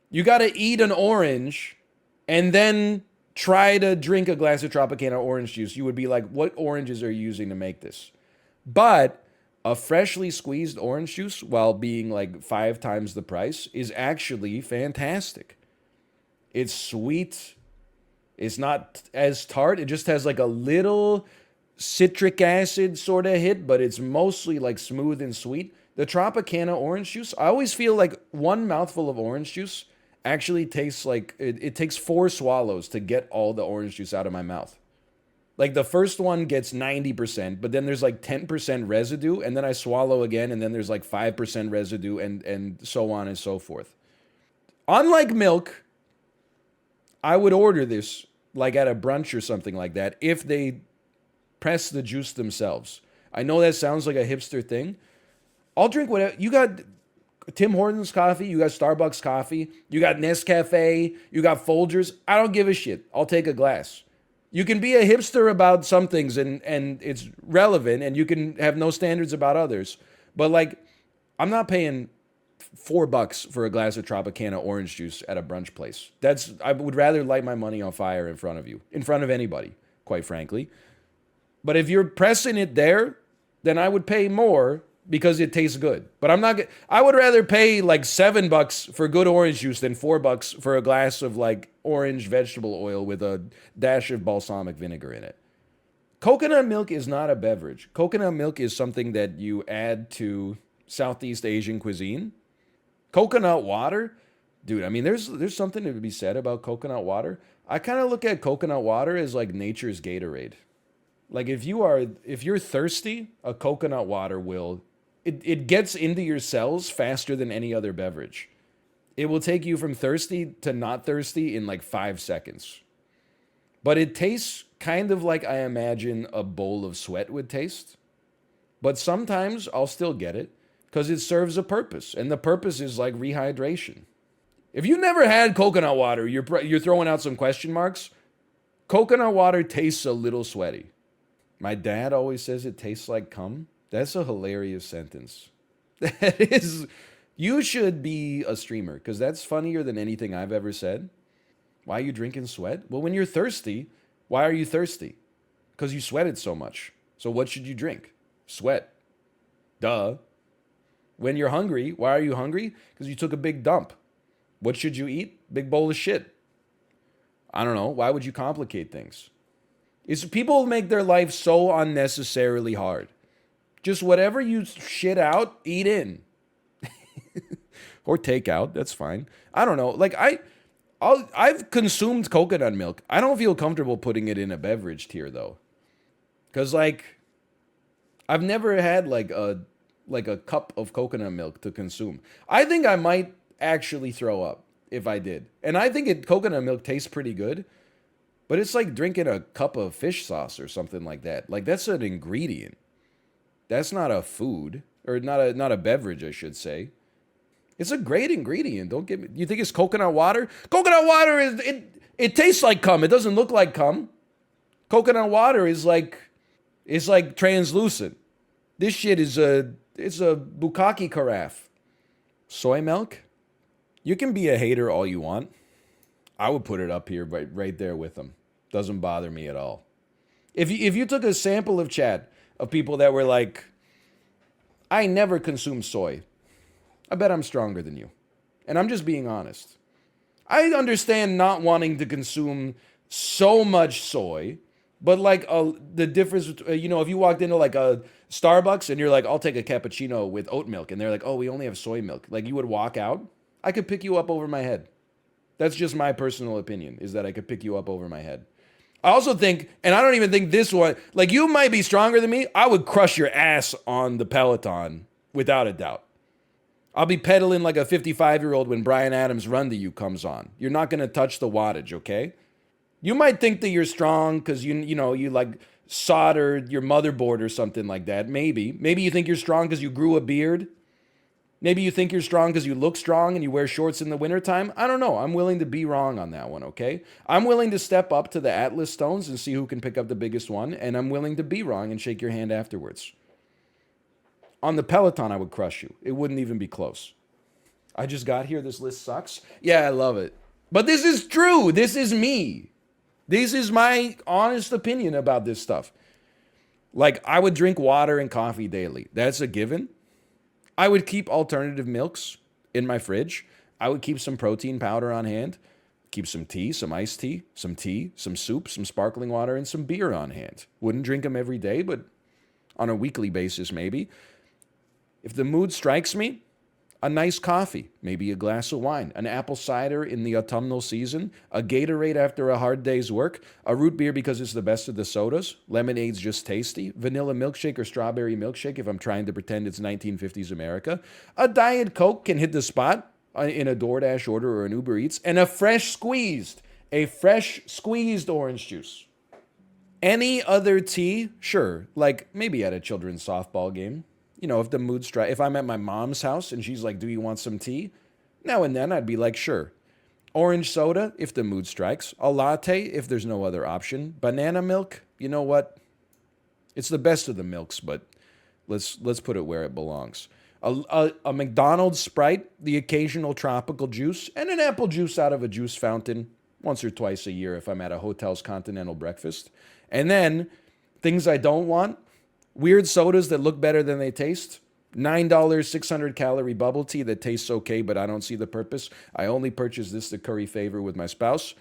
You got to eat an orange and then try to drink a glass of Tropicana orange juice. You would be like, what oranges are you using to make this? But a freshly squeezed orange juice, while being like 5 times the price, is actually fantastic. It's sweet. It's not as tart. It just has like a little citric acid sort of hit, but it's mostly like smooth and sweet. The Tropicana orange juice, I always feel like one mouthful of orange juice actually tastes like, it takes 4 swallows to get all the orange juice out of my mouth. Like the first one gets 90%, but then there's like 10% residue, and then I swallow again, and then there's like 5% residue, and so on and so forth. Unlike milk, I would order this like at a brunch or something like that if they press the juice themselves. I know that sounds like a hipster thing. I'll drink whatever. You got Tim Hortons coffee, you got Starbucks coffee, you got Nescafe, you got Folgers. I don't give a shit. I'll take a glass. You can be a hipster about some things and it's relevant, and you can have no standards about others. But like, I'm not paying $4 for a glass of Tropicana orange juice at a brunch place. I would rather light my money on fire in front of you, in front of anybody, quite frankly. But if you're pressing it there, then I would pay more because it tastes good. But I would rather pay like $7 for good orange juice than $4 for a glass of like orange vegetable oil with a dash of balsamic vinegar in it. Coconut milk is not a beverage. Coconut milk is something that you add to Southeast Asian cuisine. Coconut water? Dude, I mean, there's something to be said about coconut water. I kind of look at coconut water as like nature's Gatorade. Like if you're thirsty, a coconut water it gets into your cells faster than any other beverage. It will take you from thirsty to not thirsty in like 5 seconds. But it tastes kind of like I imagine a bowl of sweat would taste. But sometimes I'll still get it because it serves a purpose. And the purpose is like rehydration. If you never had coconut water, you're throwing out some question marks. Coconut water tastes a little sweaty. My dad always says it tastes like cum. That's a hilarious sentence. That is, you should be a streamer because that's funnier than anything I've ever said. Why are you drinking sweat? Well, when you're thirsty, why are you thirsty? Because you sweated so much. So what should you drink? Sweat. Duh. When you're hungry, why are you hungry? Because you took a big dump. What should you eat? Big bowl of shit. I don't know. Why would you complicate things? People make their life so unnecessarily hard. Just whatever you shit out, eat in. Or take out. That's fine. I don't know. Like I've consumed coconut milk. I don't feel comfortable putting it in a beverage tier though. Cause like I've never had like a cup of coconut milk to consume. I think I might actually throw up if I did. And I think coconut milk tastes pretty good. But it's like drinking a cup of fish sauce or something like that. Like that's an ingredient. That's not a food or not a beverage, I should say. It's a great ingredient. Don't get me. You think it's coconut water? Coconut water it tastes like cum. It doesn't look like cum. Coconut water is like translucent. This shit is it's a bukkake carafe. Soy milk? You can be a hater all you want. I would put it up here right there with them. Doesn't bother me at all. If you took a sample of chat of people that were like, I never consume soy, I bet I'm stronger than you. And I'm just being honest. I understand not wanting to consume so much soy, but like the difference, if you walked into like a Starbucks and you're like, I'll take a cappuccino with oat milk, and they're like, oh, we only have soy milk. Like you would walk out, I could pick you up over my head. That's just my personal opinion, is that I could pick you up over my head. I also think, and I don't even think this one, like you might be stronger than me, I would crush your ass on the Peloton without a doubt. I'll be pedaling like a 55-year-old when Bryan Adams' Run to You comes on. You're not going to touch the wattage, okay? You might think that you're strong because you like soldered your motherboard or something like that. Maybe you think you're strong because you grew a beard. Maybe you think you're strong because you look strong and you wear shorts in the wintertime. I don't know. I'm willing to be wrong on that one, okay? I'm willing to step up to the Atlas stones and see who can pick up the biggest one, and I'm willing to be wrong and shake your hand afterwards. On the Peloton, I would crush you. It wouldn't even be close. I just got here. This list sucks. Yeah, I love it. But this is true. This is me. This is my honest opinion about this stuff. Like, I would drink water and coffee daily. That's a given. I would keep alternative milks in my fridge. I would keep some protein powder on hand. Keep some tea, some iced tea, some soup, some sparkling water, and some beer on hand. Wouldn't drink them every day, but on a weekly basis, maybe. If the mood strikes me, a nice coffee, maybe a glass of wine, an apple cider in the autumnal season, a Gatorade after a hard day's work, a root beer because it's the best of the sodas, lemonade's just tasty, vanilla milkshake or strawberry milkshake if I'm trying to pretend it's 1950s America, a Diet Coke can hit the spot in a DoorDash order or an Uber Eats, and a fresh squeezed orange juice. Any other tea? Sure, like maybe at a children's softball game. If the mood strikes, if I'm at my mom's house and she's like, do you want some tea? Now and then I'd be like, sure. Orange soda, if the mood strikes. A latte, if there's no other option. Banana milk, you know what? It's the best of the milks, but let's put it where it belongs. A McDonald's Sprite, the occasional tropical juice, and an apple juice out of a juice fountain once or twice a year if I'm at a hotel's continental breakfast. And then, things I don't want, weird sodas that look better than they taste. $9, 600-calorie bubble tea that tastes okay, but I don't see the purpose. I only purchase this to curry favor with my spouse.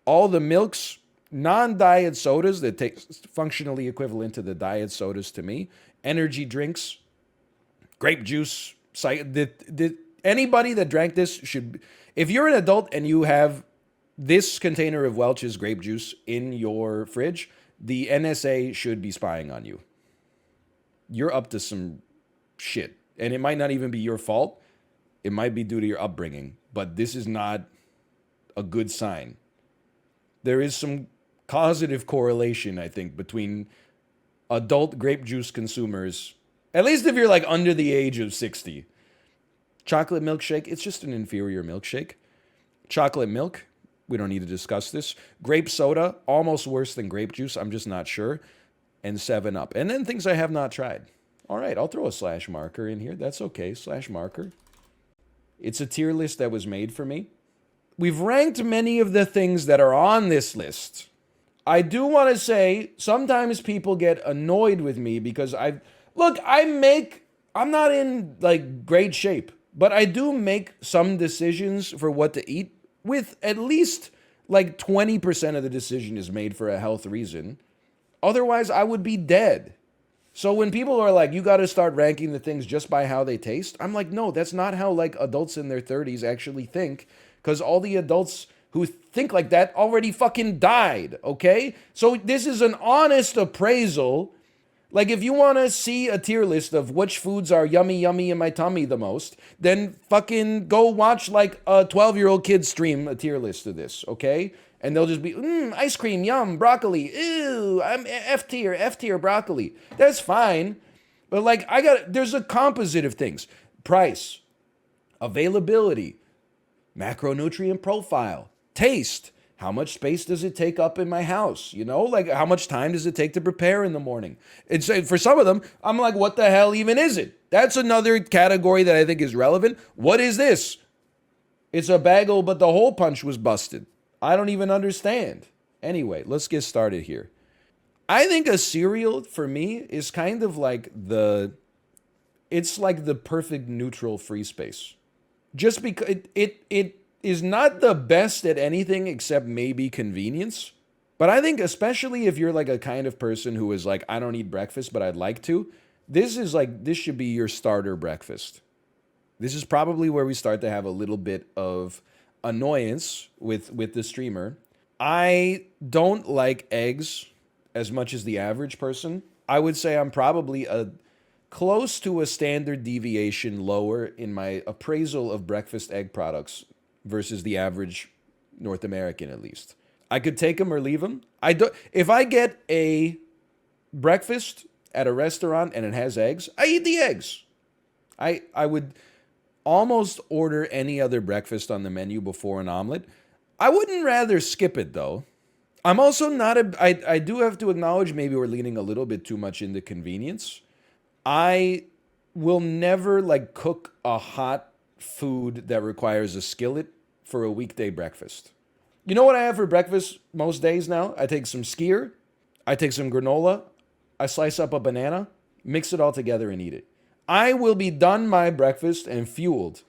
All the milks, non-diet sodas that taste functionally equivalent to the diet sodas to me. Energy drinks. grape juice. Anybody that drank this should, if you're an adult and you have this container of Welch's grape juice in your fridge, the NSA should be spying on you. You're up to some shit. And it might not even be your fault. It might be due to your upbringing. But this is not a good sign. There is some causative correlation, I think, between adult grape juice consumers, at least if you're like under the age of 60. Chocolate milkshake, it's just an inferior milkshake. Chocolate milk, we don't need to discuss this. Grape soda, almost worse than grape juice, I'm just not sure. And 7-Up. And then things I have not tried. All right, I'll throw a slash marker in here. That's okay, slash marker. It's a tier list that was made for me. We've ranked many of the things that are on this list. I do want to say, sometimes people get annoyed with me because I'm not in like great shape, but I do make some decisions for what to eat with at least like 20% of the decision is made for a health reason. Otherwise, I would be dead. So when people are like, you got to start ranking the things just by how they taste, I'm like, no, that's not how like adults in their 30s actually think, because all the adults who think like that already fucking died, okay? So this is an honest appraisal. Like if you want to see a tier list of which foods are yummy in my tummy the most, then fucking go watch like a 12-year-old kid stream a tier list of this, okay? And they'll just be, ice cream, yum, broccoli, ew, I'm F tier broccoli. That's fine. But like, there's a composite of things. Price, availability, macronutrient profile, taste. How much space does it take up in my house? You know, like how much time does it take to prepare in the morning? And so for some of them, I'm like, what the hell even is it? That's another category that I think is relevant. What is this? It's a bagel, but the hole punch was busted. I don't even understand. Anyway, let's get started here. I think a cereal for me is kind of like it's like the perfect neutral free space. Just because it is not the best at anything except maybe convenience. But I think especially if you're like a kind of person who is like, I don't eat breakfast, but I'd like to, this should be your starter breakfast. This is probably where we start to have a little bit of annoyance with the streamer. I don't like eggs as much as the average person. I would say I'm probably close to a standard deviation lower in my appraisal of breakfast egg products versus the average North American, at least. I could take them or leave them. If I get a breakfast at a restaurant and it has eggs, I eat the eggs. I would almost order any other breakfast on the menu before an omelet. I wouldn't rather skip it, though. I'm also not I do have to acknowledge maybe we're leaning a little bit too much into convenience. I will never like cook a hot food that requires a skillet for a weekday breakfast. You know what I have for breakfast most days now? I take some skyr, I take some granola, I slice up a banana, mix it all together and eat it. I will be done my breakfast and fueled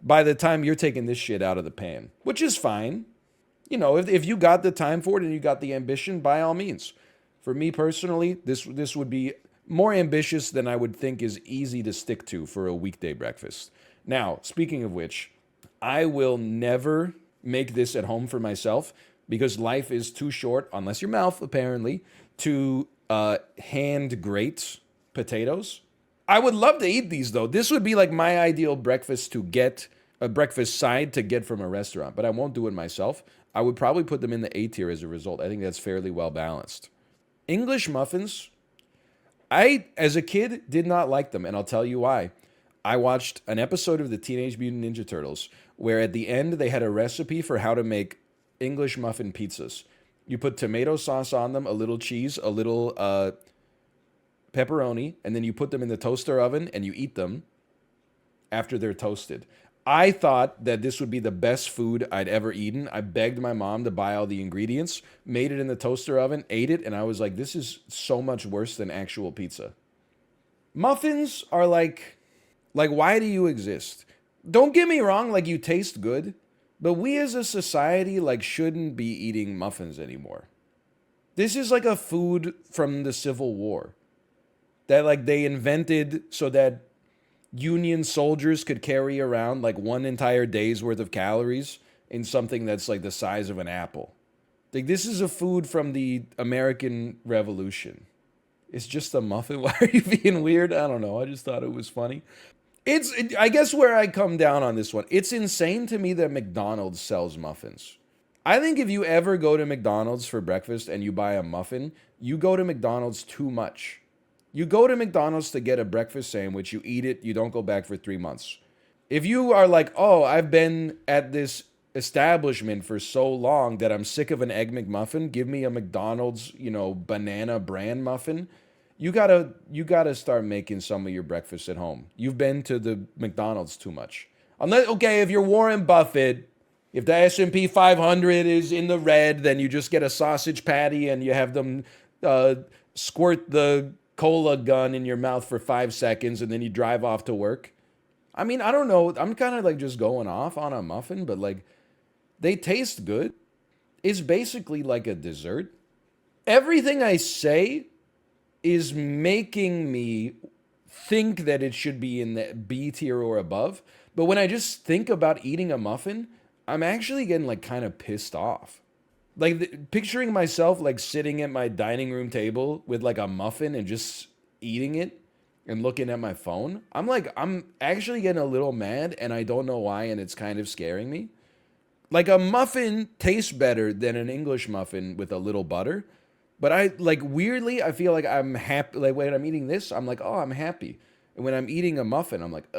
by the time you're taking this shit out of the pan, which is fine. You know, if you got the time for it and you got the ambition, by all means. For me personally, this would be more ambitious than I would think is easy to stick to for a weekday breakfast. Now, speaking of which, I will never make this at home for myself because life is too short, unless your mouth, apparently, to hand grate potatoes. I would love to eat these, though. This would be like my ideal breakfast a breakfast side to get from a restaurant, but I won't do it myself. I would probably put them in the A tier as a result. I think that's fairly well balanced. English muffins, I, as a kid, did not like them, and I'll tell you why. I watched an episode of the Teenage Mutant Ninja Turtles where at the end they had a recipe for how to make English muffin pizzas. You put tomato sauce on them, a little cheese, a little pepperoni, and then you put them in the toaster oven and you eat them after they're toasted. I thought that this would be the best food I'd ever eaten. I begged my mom to buy all the ingredients, made it in the toaster oven, ate it, and I was like, this is so much worse than actual pizza. Muffins are like why do you exist? Don't get me wrong, like you taste good, but we as a society like shouldn't be eating muffins anymore. This is like a food from the Civil War that like they invented so that Union soldiers could carry around like one entire day's worth of calories in something that's like the size of an apple. Like, this is a food from the American Revolution. It's just a muffin. Why are you being weird? I don't know. I just thought it was funny. I guess where I come down on this one, it's insane to me that McDonald's sells muffins. I think if you ever go to McDonald's for breakfast and you buy a muffin, you go to McDonald's too much. You go to McDonald's to get a breakfast sandwich, you eat it, you don't go back for 3 months. If you are like, oh, I've been at this establishment for so long that I'm sick of an Egg McMuffin, give me a McDonald's, banana bran muffin. You gotta start making some of your breakfast at home. You've been to the McDonald's too much. Okay, if you're Warren Buffett, if the S&P 500 is in the red, then you just get a sausage patty and you have them squirt the cola gun in your mouth for 5 seconds and then you drive off to work. I mean, I don't know. I'm kind of like just going off on a muffin, but like they taste good. It's basically like a dessert. Everything I say is making me think that it should be in the B tier or above. But when I just think about eating a muffin, I'm actually getting like kind of pissed off. Like picturing myself like sitting at my dining room table with like a muffin and just eating it and looking at my phone. I'm actually getting a little mad and I don't know why, and it's kind of scaring me. Like a muffin tastes better than an English muffin with a little butter. But weirdly, I feel like I'm happy. Like when I'm eating this, I'm like, oh, I'm happy. And when I'm eating a muffin, I'm like,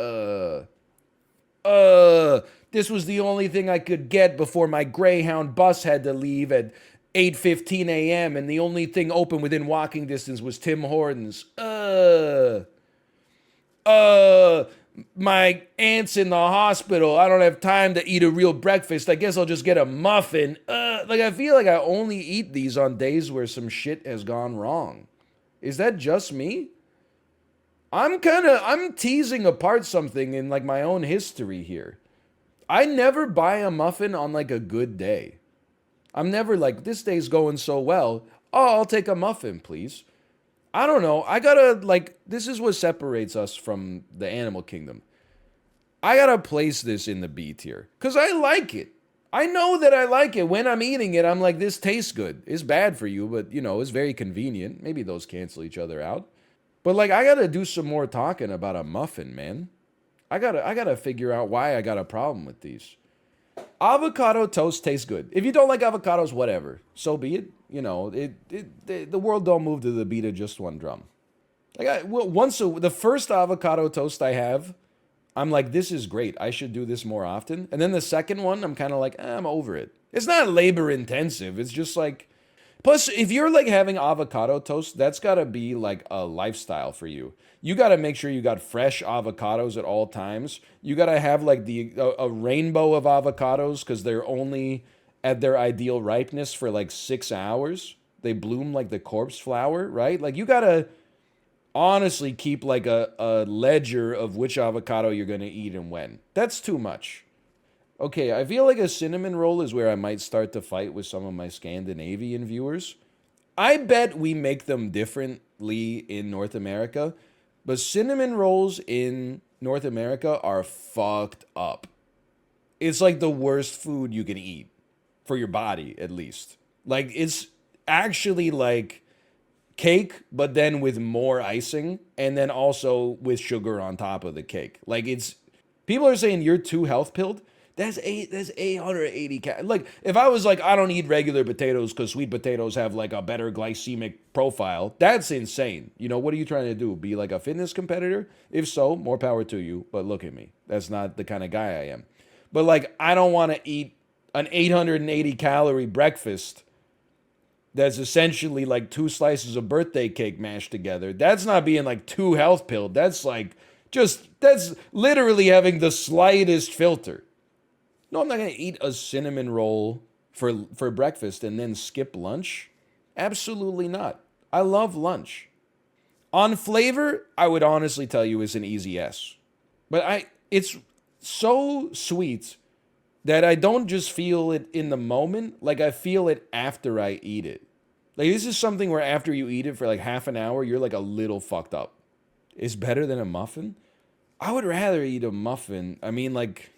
this was the only thing I could get before my Greyhound bus had to leave at 8:15 a.m. and the only thing open within walking distance was Tim Hortons. My aunt's in the hospital. I don't have time to eat a real breakfast. I guess I'll just get a muffin. I feel like I only eat these on days where some shit has gone wrong. Is that just me? I'm teasing apart something in like my own history here. I never buy a muffin on like a good day. I'm never like, this day's going so well. Oh, I'll take a muffin, please. I don't know. This is what separates us from the animal kingdom. I gotta place this in the B tier because I like it. I know that I like it. When I'm eating it, I'm like, this tastes good. It's bad for you, but it's very convenient. Maybe those cancel each other out. But like, I gotta do some more talking about a muffin, man. I gotta figure out why I got a problem with these. Avocado toast tastes good. If you don't like avocados, whatever. So be it. The world don't move to the beat of just one drum. The first avocado toast I have, I'm like, this is great. I should do this more often. And then the second one, I'm kind of like, I'm over it. It's not labor intensive. It's just like, plus, if you're like having avocado toast, that's got to be like a lifestyle for you. You got to make sure you got fresh avocados at all times. You got to have like a rainbow of avocados because they're only at their ideal ripeness for like 6 hours. They bloom like the corpse flower, right? Like you got to honestly keep like a ledger of which avocado you're going to eat and when. That's too much. Okay, I feel like a cinnamon roll is where I might start to fight with some of my Scandinavian viewers. I bet we make them differently in North America, but cinnamon rolls in North America are fucked up. It's like the worst food you can eat, for your body at least. Like it's actually like cake, but then with more icing, and then also with sugar on top of the cake. Like people are saying you're too health pilled. That's 880 calories. Like, if I was like, I don't eat regular potatoes because sweet potatoes have like a better glycemic profile, that's insane. What are you trying to do? Be like a fitness competitor? If so, more power to you. But look at me. That's not the kind of guy I am. But like, I don't want to eat an 880 calorie breakfast that's essentially like 2 slices of birthday cake mashed together. That's not being like too health pilled. That's like, that's literally having the slightest filter. No, I'm not going to eat a cinnamon roll for breakfast and then skip lunch. Absolutely not. I love lunch. On flavor, I would honestly tell you it's an easy S. But it's so sweet that I don't just feel it in the moment. Like I feel it after I eat it. Like this is something where after you eat it for like half an hour, you're like a little fucked up. It's better than a muffin. I would rather eat a muffin. I mean, like,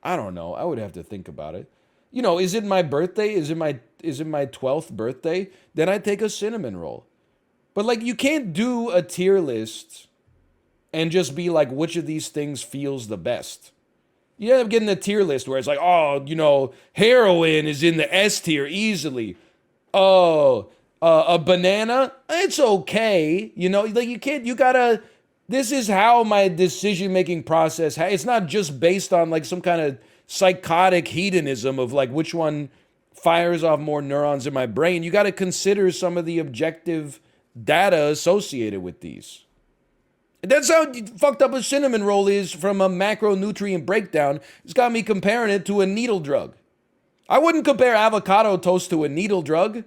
I don't know. I would have to think about it. You know, is it my birthday? Is it my 12th birthday? Then I take a cinnamon roll. But like, you can't do a tier list and just be like, which of these things feels the best. You end up getting a tier list where it's like, oh, you know, heroin is in the S tier easily. Oh, a banana, it's okay. You know, like you gotta, this is how my decision-making process, it's not just based on like some kind of psychotic hedonism of like which one fires off more neurons in my brain. You gotta consider some of the objective data associated with these. That's how fucked up a cinnamon roll is from a macronutrient breakdown. It's got me comparing it to a needle drug. I wouldn't compare avocado toast to a needle drug.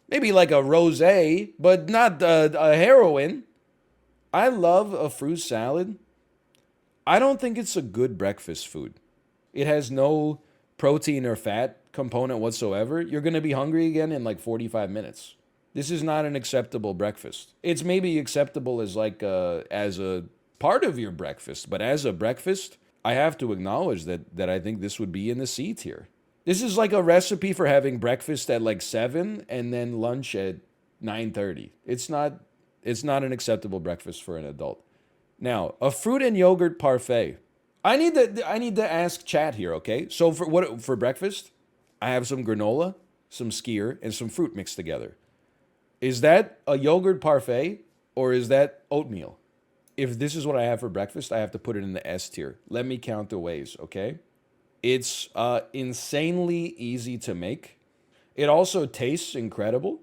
Maybe like a rosé, but not a heroin. I love a fruit salad. I don't think it's a good breakfast food. It has no protein or fat component whatsoever. You're going to be hungry again in like 45 minutes. This is not an acceptable breakfast. It's maybe acceptable as like as a part of your breakfast, but as a breakfast, I have to acknowledge that I think this would be in the C tier. This is like a recipe for having breakfast at like 7 and then lunch at 9:30. It's not an acceptable breakfast for an adult. Now, a fruit and yogurt parfait. I need to ask chat here, okay? So for breakfast, I have some granola, some skyr, and some fruit mixed together. Is that a yogurt parfait or is that oatmeal? If this is what I have for breakfast, I have to put it in the S tier. Let me count the ways, okay? It's insanely easy to make. It also tastes incredible.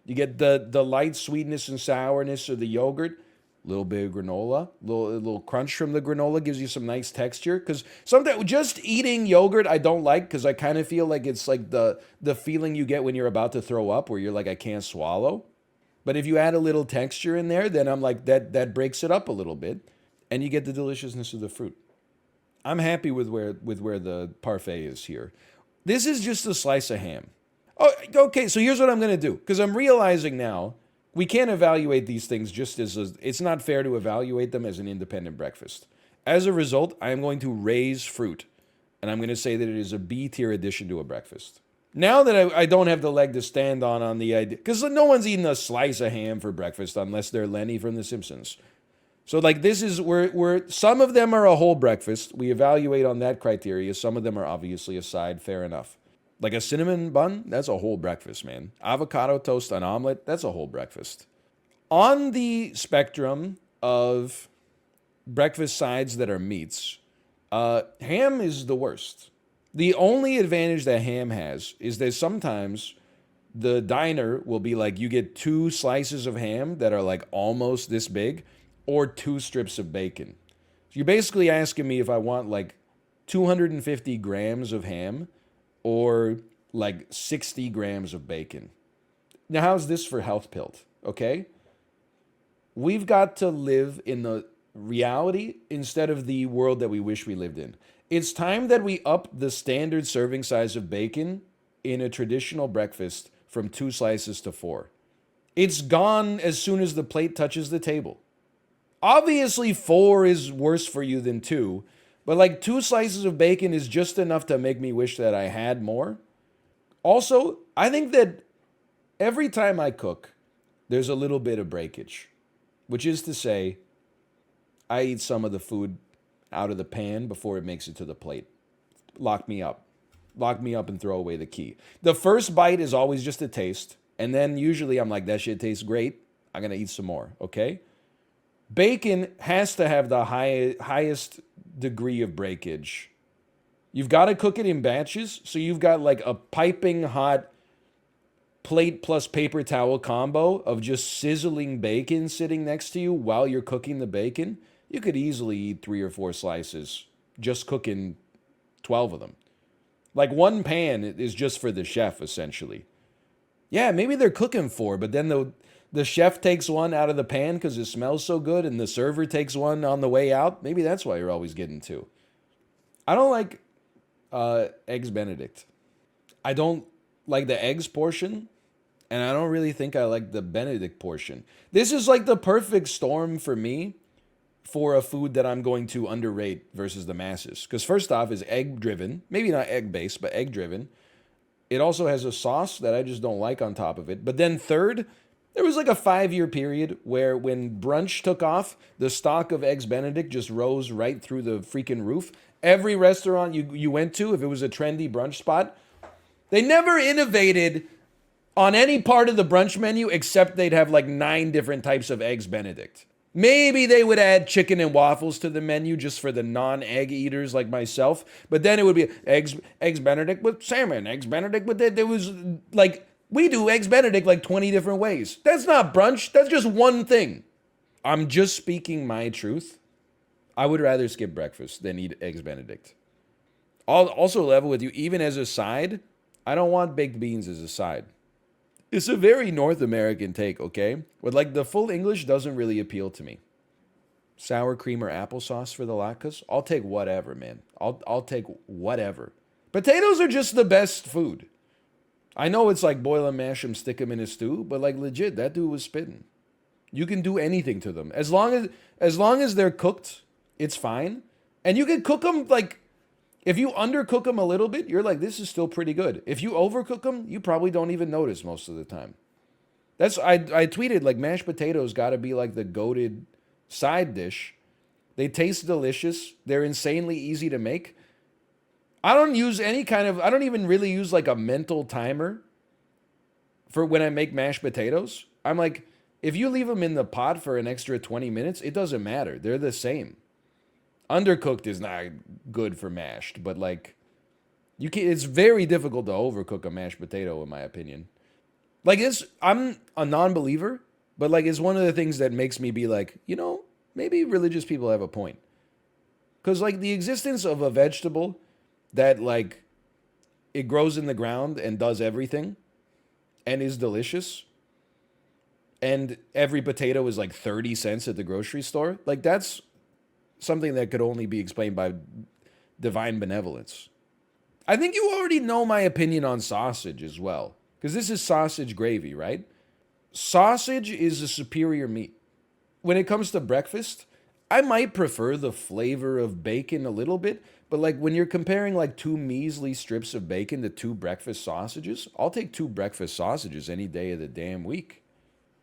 You get the light sweetness and sourness of the yogurt, a little bit of granola, a little crunch from the granola gives you some nice texture. Because sometimes just eating yogurt I don't like because I kind of feel like it's like the feeling you get when you're about to throw up where you're like, I can't swallow. But if you add a little texture in there, then I'm like, that breaks it up a little bit. And you get the deliciousness of the fruit. I'm happy with where the parfait is here. This is just a slice of ham. Oh, okay, so here's what I'm going to do. Because I'm realizing now, we can't evaluate these things just as it's not fair to evaluate them as an independent breakfast. As a result, I'm going to raise fruit. And I'm going to say that it is a B tier addition to a breakfast. Now that I don't have the leg to stand on the idea, because no one's eating a slice of ham for breakfast unless they're Lenny from The Simpsons. So like this is where some of them are a whole breakfast. We evaluate on that criteria. Some of them are obviously a side, fair enough. Like a cinnamon bun, that's a whole breakfast, man. Avocado toast, an omelet, that's a whole breakfast. On the spectrum of breakfast sides that are meats, ham is the worst. The only advantage that ham has is that sometimes the diner will be like, you get 2 slices of ham that are like almost this big, or 2 strips of bacon. So you're basically asking me if I want like 250 grams of ham or like 60 grams of bacon. Now, how's this for health pilt? Okay? We've got to live in the reality instead of the world that we wish we lived in. It's time that we up the standard serving size of bacon in a traditional breakfast from 2 slices to 4. It's gone as soon as the plate touches the table. Obviously, 4 is worse for you than 2, but like 2 slices of bacon is just enough to make me wish that I had more. Also, I think that every time I cook, there's a little bit of breakage, which is to say, I eat some of the food out of the pan before it makes it to the plate. Lock me up. Lock me up and throw away the key. The first bite is always just a taste, and then usually I'm like, that shit tastes great. I'm going to eat some more, okay? Bacon has to have the highest degree of breakage. You've got to cook it in batches, so you've got like a piping hot plate plus paper towel combo of just sizzling bacon sitting next to you while you're cooking the bacon. You could easily eat 3 or 4 slices just cooking 12 of them. Like one pan is just for the chef, essentially. Yeah, maybe they're cooking 4, but then the chef takes one out of the pan because it smells so good, and the server takes one on the way out. Maybe that's why you're always getting 2. I don't like Eggs Benedict. I don't like the eggs portion, and I don't really think I like the Benedict portion. This is like the perfect storm for me for a food that I'm going to underrate versus the masses. Because first off is egg driven, maybe not egg based, but egg driven. It also has a sauce that I just don't like on top of it. But then third, there was like a 5-year period where when brunch took off, the stock of Eggs Benedict just rose right through the freaking roof. Every restaurant you went to, if it was a trendy brunch spot, they never innovated on any part of the brunch menu except they'd have like 9 different types of Eggs Benedict. Maybe they would add chicken and waffles to the menu just for the non-egg eaters like myself. But then it would be eggs Benedict with salmon, Eggs Benedict with it. There was like, we do Eggs Benedict like 20 different ways. That's not brunch. That's just one thing. I'm just speaking my truth. I would rather skip breakfast than eat Eggs Benedict. I'll also level with you, even as a side, I don't want baked beans as a side. It's a very North American take, okay? But like the full English doesn't really appeal to me. Sour cream or applesauce for the latkes? I'll take whatever, man. I'll take whatever. Potatoes are just the best food. I know it's like boil them, mash them, stick them in a stew, but like legit, that dude was spitting. You can do anything to them. As long as they're cooked, it's fine. And you can cook them like, if you undercook them a little bit, you're like, this is still pretty good. If you overcook them, you probably don't even notice most of the time. I tweeted like mashed potatoes got to be like the goated side dish. They taste delicious. They're insanely easy to make. I don't even really use like a mental timer for when I make mashed potatoes. I'm like, if you leave them in the pot for an extra 20 minutes, it doesn't matter. They're the same. Undercooked is not good for mashed, but like it's very difficult to overcook a mashed potato in my opinion. Like I'm a non-believer, but like it's one of the things that makes me be like, maybe religious people have a point. Cuz like the existence of a vegetable that like it grows in the ground and does everything and is delicious, and every potato is like 30 cents at the grocery store, like that's something that could only be explained by divine benevolence. I think you already know my opinion on sausage as well, because this is sausage gravy, right? Sausage is a superior meat. When it comes to breakfast, I might prefer the flavor of bacon a little bit, but like when you're comparing like 2 measly strips of bacon to 2 breakfast sausages, I'll take 2 breakfast sausages any day of the damn week.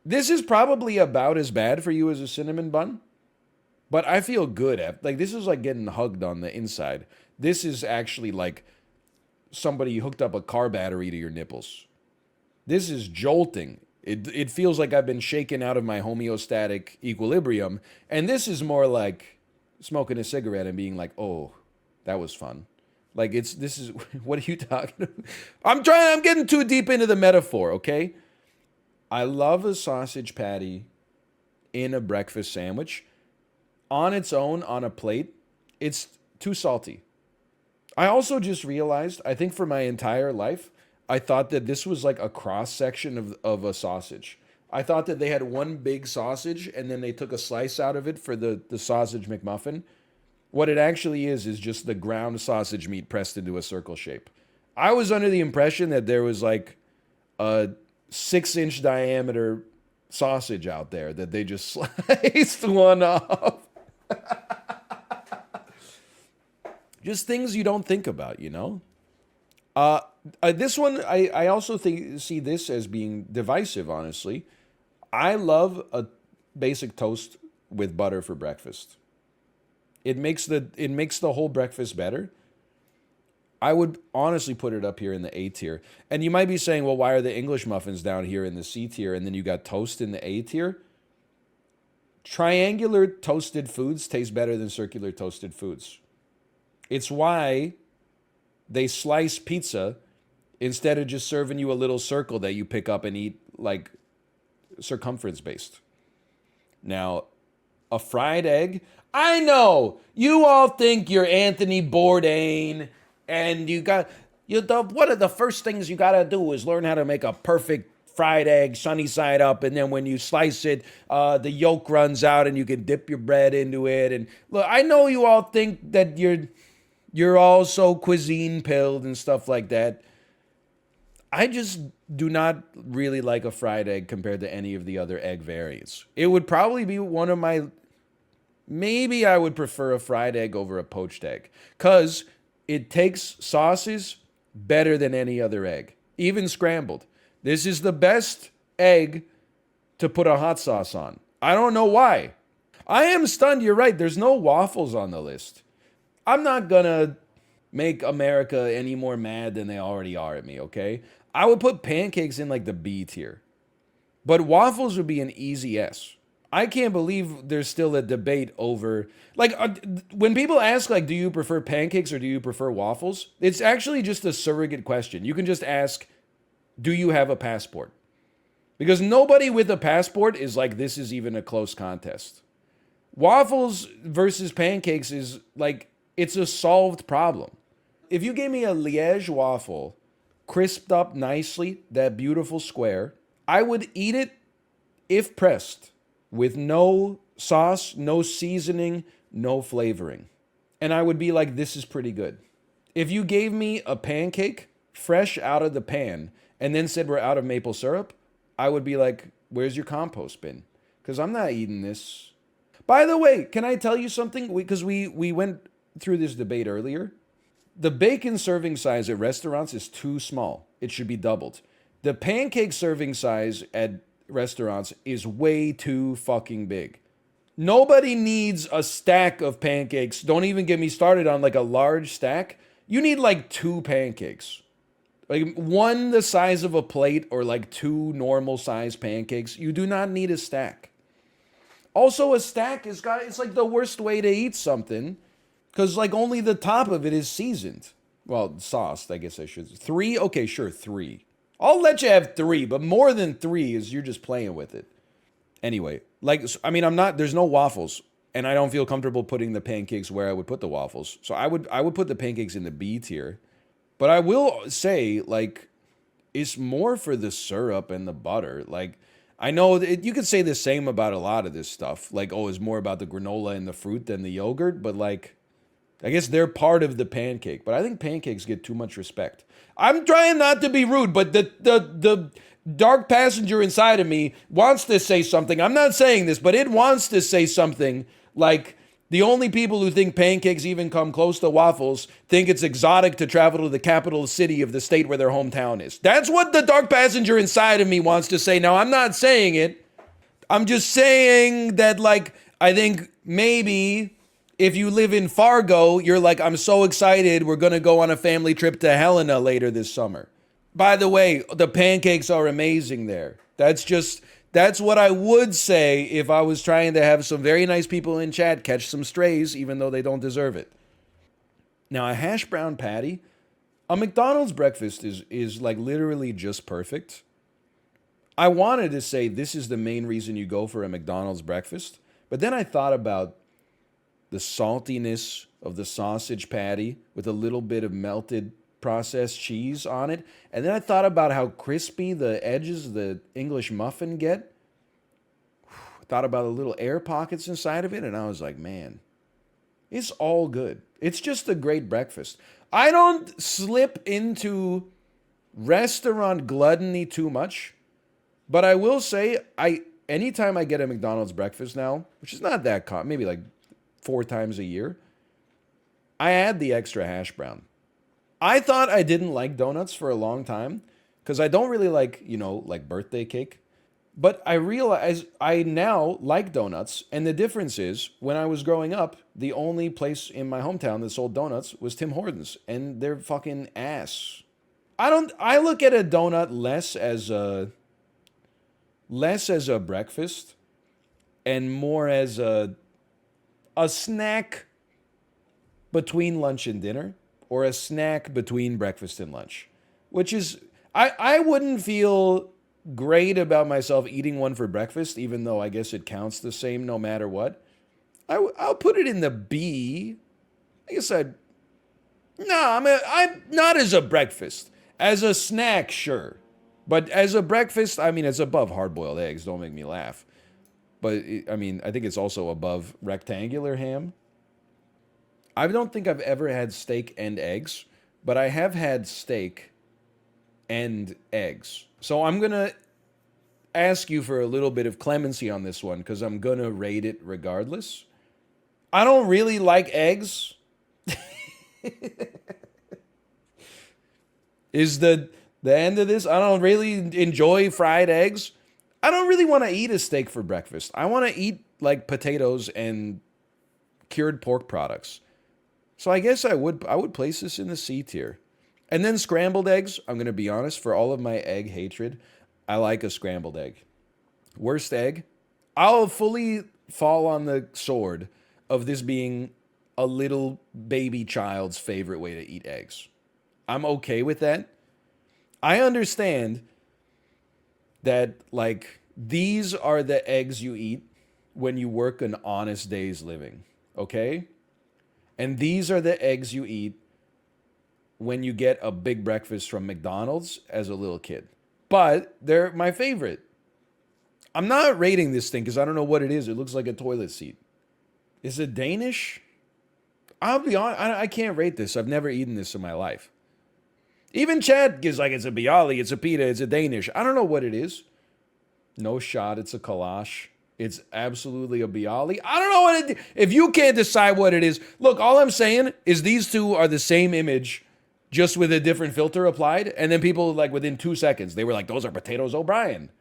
This is probably about as bad for you as a cinnamon bun. But I feel good like this is like getting hugged on the inside. This is actually like somebody hooked up a car battery to your nipples. This is jolting. It feels like I've been shaken out of my homeostatic equilibrium. And this is more like smoking a cigarette and being like, oh, that was fun. Like what are you talking about? I'm getting too deep into the metaphor, okay? I love a sausage patty in a breakfast sandwich. On its own, on a plate, it's too salty. I also just realized, I think for my entire life, I thought that this was like a cross-section of a sausage. I thought that they had one big sausage, and then they took a slice out of it for the sausage McMuffin. What it actually is just the ground sausage meat pressed into a circle shape. I was under the impression that there was like a 6-inch diameter sausage out there that they just sliced one off. Just things you don't think about, This one, I also see this as being divisive, honestly. I love a basic toast with butter for breakfast. It makes the whole breakfast better. I would honestly put it up here in the A tier. And you might be saying, well, why are the English muffins down here in the C tier and then you got toast in the A tier? Triangular toasted foods taste better than circular toasted foods. It's why they slice pizza instead of just serving you a little circle that you pick up and eat like circumference based. Now, a fried egg, I know you all think you're Anthony Bourdain and one of the first things you got to do is learn how to make a perfect fried egg, sunny side up, and then when you slice it, the yolk runs out and you can dip your bread into it. And look, I know you all think that you're all so cuisine pilled and stuff like that. I just do not really like a fried egg compared to any of the other egg variants. It would probably be one of my maybe I would prefer a fried egg over a poached egg. Because it takes sauces better than any other egg, even scrambled. This is the best egg to put a hot sauce on. I don't know why. I am stunned. You're right. There's no waffles on the list. I'm not gonna make America any more mad than they already are at me, okay? I would put pancakes in like the B tier. But waffles would be an easy S. I can't believe there's still a debate over, like, when people ask, like, do you prefer pancakes or do you prefer waffles? It's actually just a surrogate question. You can just ask, do you have a passport? Because nobody with a passport is like, this is even a close contest. Waffles versus pancakes is like, it's a solved problem. If you gave me a Liège waffle, crisped up nicely, that beautiful square, I would eat it, if pressed, with no sauce, no seasoning, no flavoring. And I would be like, this is pretty good. If you gave me a pancake, fresh out of the pan, and then said we're out of maple syrup, I would be like, where's your compost bin? Because I'm not eating this. By the way, can I tell you something? Because we went through this debate earlier. The bacon serving size at restaurants is too small. It should be doubled. The pancake serving size at restaurants is way too fucking big. Nobody needs a stack of pancakes. Don't even get me started on like a large stack. You need like 2 pancakes. Like one the size of a plate or like 2 normal size pancakes. You do not need a stack. Also, a stack it's like the worst way to eat something because like only the top of it is seasoned. Well, sauced, I guess I should. 3? Okay, sure, 3. I'll let you have 3, but more than 3 is you're just playing with it. Anyway, like, I mean, there's no waffles, and I don't feel comfortable putting the pancakes where I would put the waffles. So I would put the pancakes in the B tier. But I will say, like, it's more for the syrup and the butter. Like, I know you could say the same about a lot of this stuff. Like, oh, it's more about the granola and the fruit than the yogurt. But, like, I guess they're part of the pancake. But I think pancakes get too much respect. I'm trying not to be rude, but the dark passenger inside of me wants to say something. I'm not saying this, but it wants to say something like the only people who think pancakes even come close to waffles think it's exotic to travel to the capital city of the state where their hometown is. That's what the dark passenger inside of me wants to say. Now, I'm not saying it. I'm just saying that, like, I think maybe if you live in Fargo, you're like, I'm so excited. We're going to go on a family trip to Helena later this summer. By the way, the pancakes are amazing there. That's what I would say if I was trying to have some very nice people in chat catch some strays, even though they don't deserve it. Now, a hash brown patty, a McDonald's breakfast is like literally just perfect. I wanted to say this is the main reason you go for a McDonald's breakfast, but then I thought about the saltiness of the sausage patty with a little bit of melted processed cheese on it. And then I thought about how crispy the edges of the English muffin get. Thought about the little air pockets inside of it, and I was like, man, it's all good. It's just a great breakfast. I don't slip into restaurant gluttony too much, but I will say, anytime I get a McDonald's breakfast now, which is not that common, maybe like 4 times a year, I add the extra hash brown. I thought I didn't like donuts for a long time because I don't really like, like birthday cake. But I realize I now like donuts. And the difference is when I was growing up, the only place in my hometown that sold donuts was Tim Hortons. And they're fucking ass. I look at a donut less as a breakfast and more as a snack between lunch and dinner, or a snack between breakfast and lunch, which is, I wouldn't feel great about myself eating one for breakfast, even though I guess it counts the same no matter what. I'll put it in the B. I guess I'm not as a breakfast. As a snack, sure. But as a breakfast, I mean, it's above hard-boiled eggs. Don't make me laugh. But, I mean, I think it's also above rectangular ham. I don't think I've ever had steak and eggs, but I have had steak and eggs. So I'm going to ask you for a little bit of clemency on this one because I'm going to rate it regardless. I don't really like eggs. Is the end of this? I don't really enjoy fried eggs. I don't really want to eat a steak for breakfast. I want to eat like potatoes and cured pork products. So I guess I would place this in the C tier. And then scrambled eggs, I'm going to be honest, for all of my egg hatred, I like a scrambled egg. Worst egg, I'll fully fall on the sword of this being a little baby child's favorite way to eat eggs. I'm okay with that. I understand that, like, these are the eggs you eat when you work an honest day's living, okay? And these are the eggs you eat when you get a big breakfast from McDonald's as a little kid. But they're my favorite. I'm not rating this thing because I don't know what it is. It looks like a toilet seat. Is it Danish? I'll be honest, I can't rate this. I've never eaten this in my life. Even Chad gives like it's a bialy, it's a pita, it's a Danish. I don't know what it is. No shot, it's a kolache. It's absolutely a bialy. I don't know what it is. If you can't decide what it is, look, all I'm saying is these two are the same image, just with a different filter applied. And then people, like, within 2 seconds, they were like, those are potatoes O'Brien.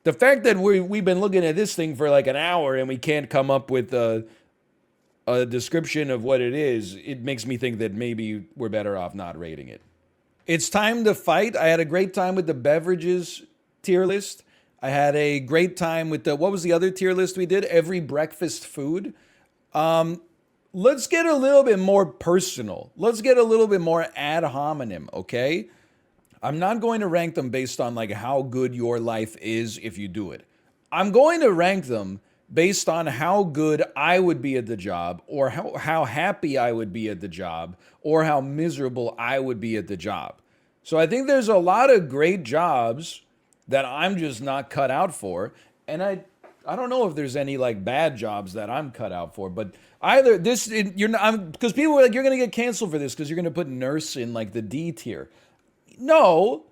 The fact that we've been looking at this thing for like an hour and we can't come up with a description of what it is, it makes me think that maybe we're better off not rating it. It's time to fight. I had a great time with the beverages tier list. I had a great time with what was the other tier list we did? Every breakfast food. Let's get a little bit more personal. Let's get a little bit more ad hominem, okay? I'm not going to rank them based on like how good your life is if you do it. I'm going to rank them based on how good I would be at the job, or how happy I would be at the job, or how miserable I would be at the job. So I think there's a lot of great jobs that I'm just not cut out for, and I don't know if there's any like bad jobs that I'm cut out for, but either this you're not, because people were like, you're gonna get canceled for this because you're gonna put nurse in like the D tier. No,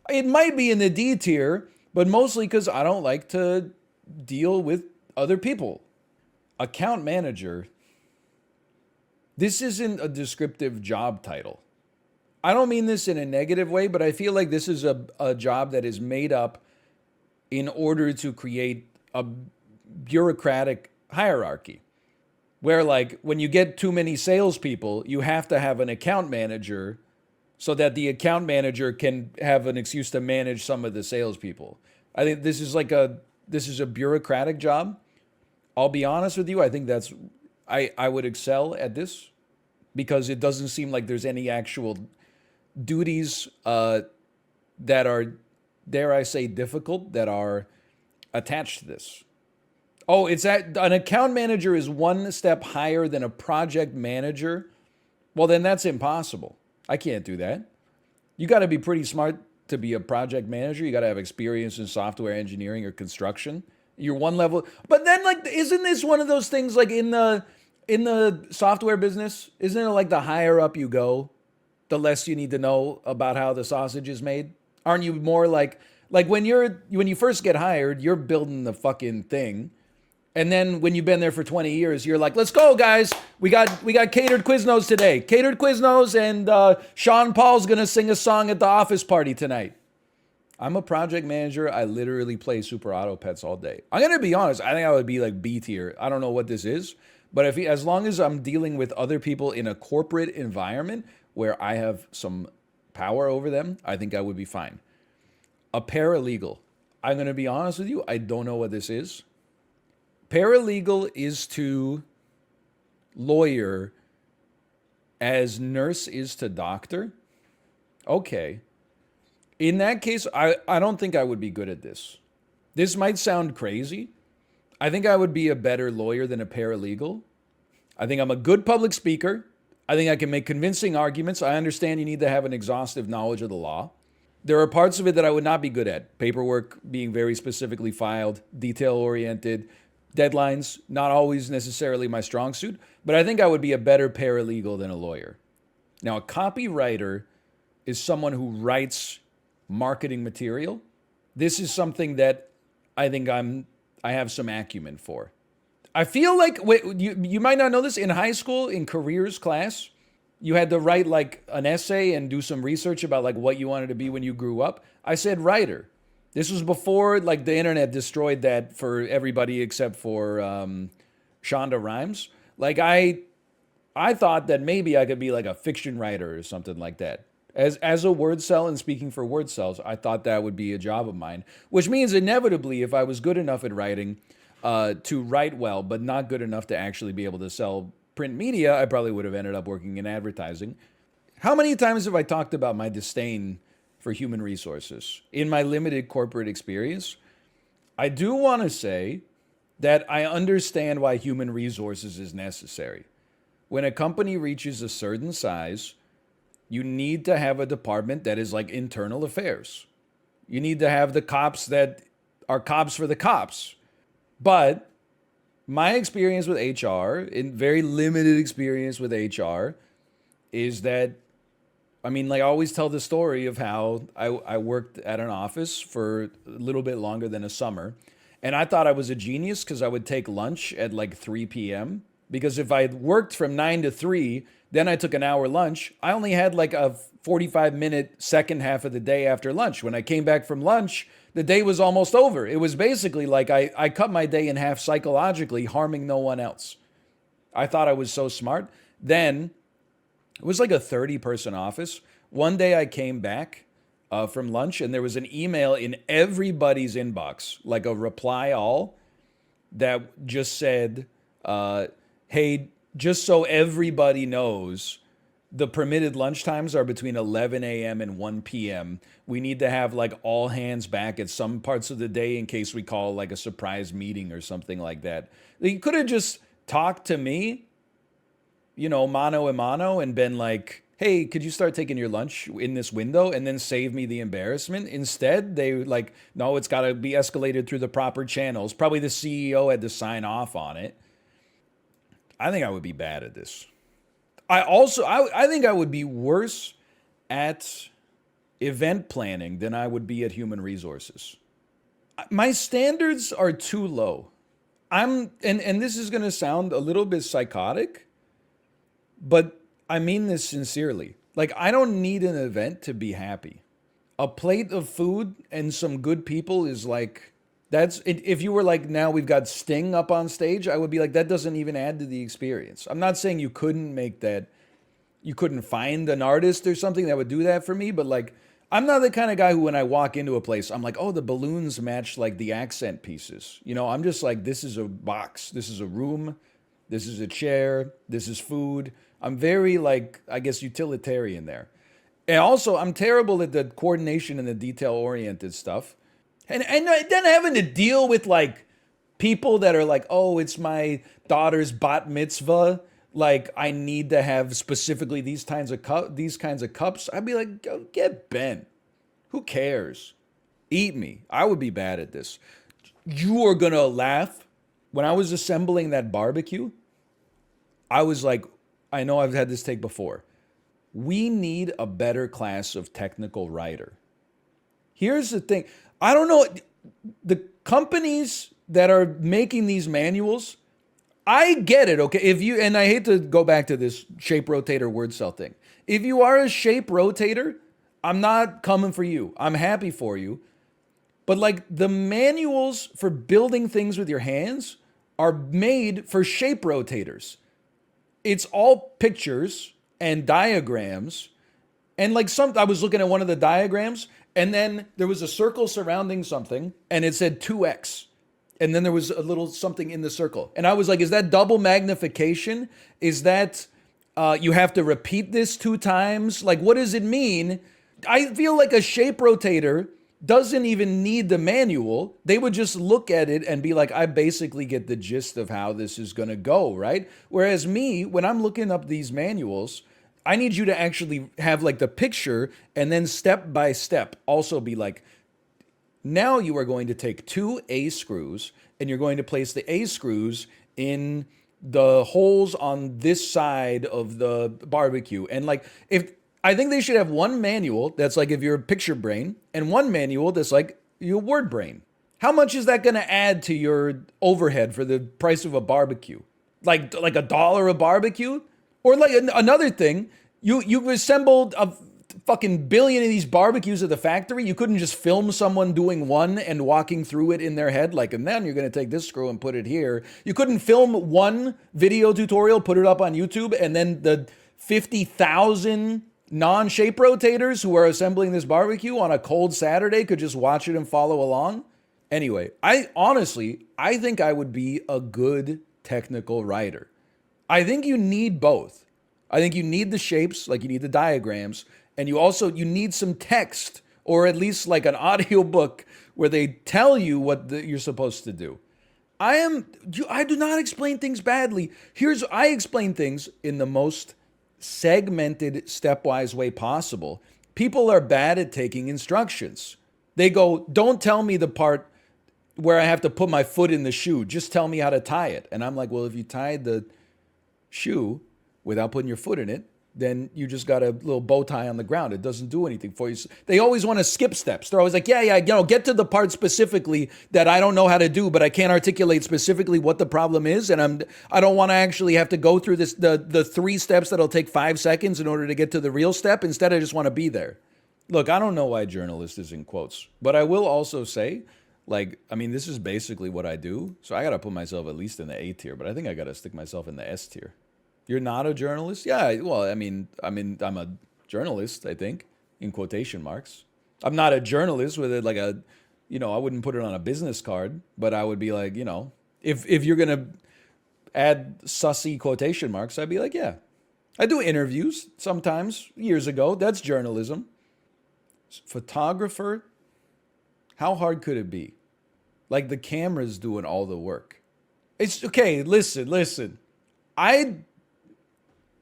it might be in the D tier, but mostly because I don't like to deal with other people. Account manager. This isn't a descriptive job title. I don't mean this in a negative way, but I feel like this is a job that is made up in order to create a bureaucratic hierarchy. Where, like, when you get too many salespeople, you have to have an account manager so that the account manager can have an excuse to manage some of the salespeople. I think this is a bureaucratic job. I'll be honest with you. I think I would excel at this because it doesn't seem like there's any actual duties that are, dare I say, difficult that are attached to this. Oh, an account manager is one step higher than a project manager. Well, then that's impossible. I can't do that. You got to be pretty smart to be a project manager. You got to have experience in software engineering or construction. You're one level. But then, like, isn't this one of those things, like, in the software business? Isn't it like the higher up you go, the less you need to know about how the sausage is made? Aren't you more like when you first get hired, you're building the fucking thing. And then when you've been there for 20 years, you're like, let's go, guys. We got catered Quiznos today. Catered Quiznos, and Sean Paul's going to sing a song at the office party tonight. I'm a project manager. I literally play Super Auto Pets all day. I'm going to be honest. I think I would be like B tier. I don't know what this is. But as long as I'm dealing with other people in a corporate environment where I have some power over them, I think I would be fine. A paralegal. I'm going to be honest with you. I don't know what this is. Paralegal is to lawyer as nurse is to doctor. Okay. In that case, I don't think I would be good at this. This might sound crazy. I think I would be a better lawyer than a paralegal. I think I'm a good public speaker. I think I can make convincing arguments. I understand you need to have an exhaustive knowledge of the law. There are parts of it that I would not be good at. Paperwork being very specifically filed, detail-oriented, deadlines, not always necessarily my strong suit, but I think I would be a better paralegal than a lawyer. Now, a copywriter is someone who writes marketing material. This is something that I think I have some acumen for. I feel like you might not know this. In high school, in careers class, you had to write like an essay and do some research about like what you wanted to be when you grew up. I said writer. This was before like the internet destroyed that for everybody except for Shonda Rhimes. Like I thought that maybe I could be like a fiction writer or something like that. As a word cell and speaking for word cells, I thought that would be a job of mine, which means inevitably, if I was good enough at writing to write well, but not good enough to actually be able to sell print media, I probably would have ended up working in advertising. How many times have I talked about my disdain for human resources in my limited corporate experience? I do want to say that I understand why human resources is necessary. When a company reaches a certain size, you need to have a department that is like internal affairs. You need to have the cops that are cops for the cops. But my experience with HR, in very limited experience with HR, is that, I mean, like I always tell the story of how I worked at an office for a little bit longer than a summer. And I thought I was a genius because I would take lunch at like 3 p.m. Because if I worked from 9 to 3, then I took an hour lunch, I only had like a 45-minute second half of the day after lunch. When I came back from lunch, the day was almost over. It was basically like I cut my day in half psychologically, harming no one else. I thought I was so smart. Then it was like a 30-person office. One day I came back from lunch and there was an email in everybody's inbox, like a reply all, that just said, hey, just so everybody knows, the permitted lunch times are between 11 a.m. and 1 p.m. We need to have like all hands back at some parts of the day in case we call like a surprise meeting or something like that. You could have just talked to me, you know, mano a mano, and been like, hey, could you start taking your lunch in this window, and then save me the embarrassment? Instead, they like, no, it's got to be escalated through the proper channels. Probably the CEO had to sign off on it. I think I would be bad at this. I think I would be worse at event planning than I would be at human resources. My standards are too low. And this is going to sound a little bit psychotic, but I mean this sincerely. Like, I don't need an event to be happy. A plate of food and some good people is like, that's, if you were like, now we've got Sting up on stage, I would be like, that doesn't even add to the experience. I'm not saying you couldn't make that, you couldn't find an artist or something that would do that for me, but like, I'm not the kind of guy who when I walk into a place, I'm like, oh, the balloons match like the accent pieces. You know, I'm just like, this is a box, this is a room, this is a chair, this is food. I'm very like, I guess, utilitarian there. And also, I'm terrible at the coordination and the detail-oriented stuff. And then having to deal with like people that are like, oh, it's my daughter's bat mitzvah. Like, I need to have specifically these kinds of cups. I'd be like, go get bent. Who cares? Eat me. I would be bad at this. You are gonna laugh. When I was assembling that barbecue, I was like, I know I've had this take before. We need a better class of technical writer. Here's the thing. I don't know, the companies that are making these manuals, I get it, okay? If you, and I hate to go back to this shape rotator word cell thing. If you are a shape rotator, I'm not coming for you. I'm happy for you. But like the manuals for building things with your hands are made for shape rotators. It's all pictures and diagrams. And like I was looking at one of the diagrams, and then there was a circle surrounding something, and it said 2x. And then there was a little something in the circle. And I was like, is that double magnification? Is that you have to repeat this 2 times? Like, what does it mean? I feel like a shape rotator doesn't even need the manual. They would just look at it and be like, I basically get the gist of how this is going to go, right? Whereas me, when I'm looking up these manuals, I need you to actually have like the picture and then step by step also be like, now you are going to take 2 A screws and you're going to place the A screws in the holes on this side of the barbecue. And like, I think they should have one manual that's like if you're a picture brain and one manual that's like your word brain. How much is that going to add to your overhead for the price of a barbecue? Like $1 a barbecue? Or like another thing, you've assembled a fucking billion of these barbecues at the factory. You couldn't just film someone doing one and walking through it in their head, like, and then you're going to take this screw and put it here. You couldn't film one video tutorial, put it up on YouTube, and then the 50,000 non-shape rotators who are assembling this barbecue on a cold Saturday could just watch it and follow along. Anyway, I think I would be a good technical writer. I think you need both. I think you need the shapes, like you need the diagrams, and you need some text, or at least like an audio book where they tell you what you're supposed to do. I do not explain things badly. I explain things in the most segmented, stepwise way possible. People are bad at taking instructions. They go, don't tell me the part where I have to put my foot in the shoe. Just tell me how to tie it. And I'm like, well, if you tied the shoe without putting your foot in it, then you just got a little bow tie on the ground. It doesn't do anything for you. They always want to skip steps. They're always like, yeah, get to the part specifically that I don't know how to do, but I can't articulate specifically what the problem is. And I don't want to actually have to go through the 3 steps that'll take 5 seconds in order to get to the real step. Instead, I just want to be there. Look, I don't know why journalist is in quotes, but I will also say, this is basically what I do. So I got to put myself at least in the A tier, but I think I got to stick myself in the S tier. You're not a journalist? Yeah, well, I'm a journalist, I think, in quotation marks. I'm not a journalist with it I wouldn't put it on a business card, but I would be like, if you're going to add sussy quotation marks, I'd be like, yeah. I do interviews sometimes, years ago. That's journalism. Photographer, how hard could it be? Like the camera's doing all the work. It's okay, listen. I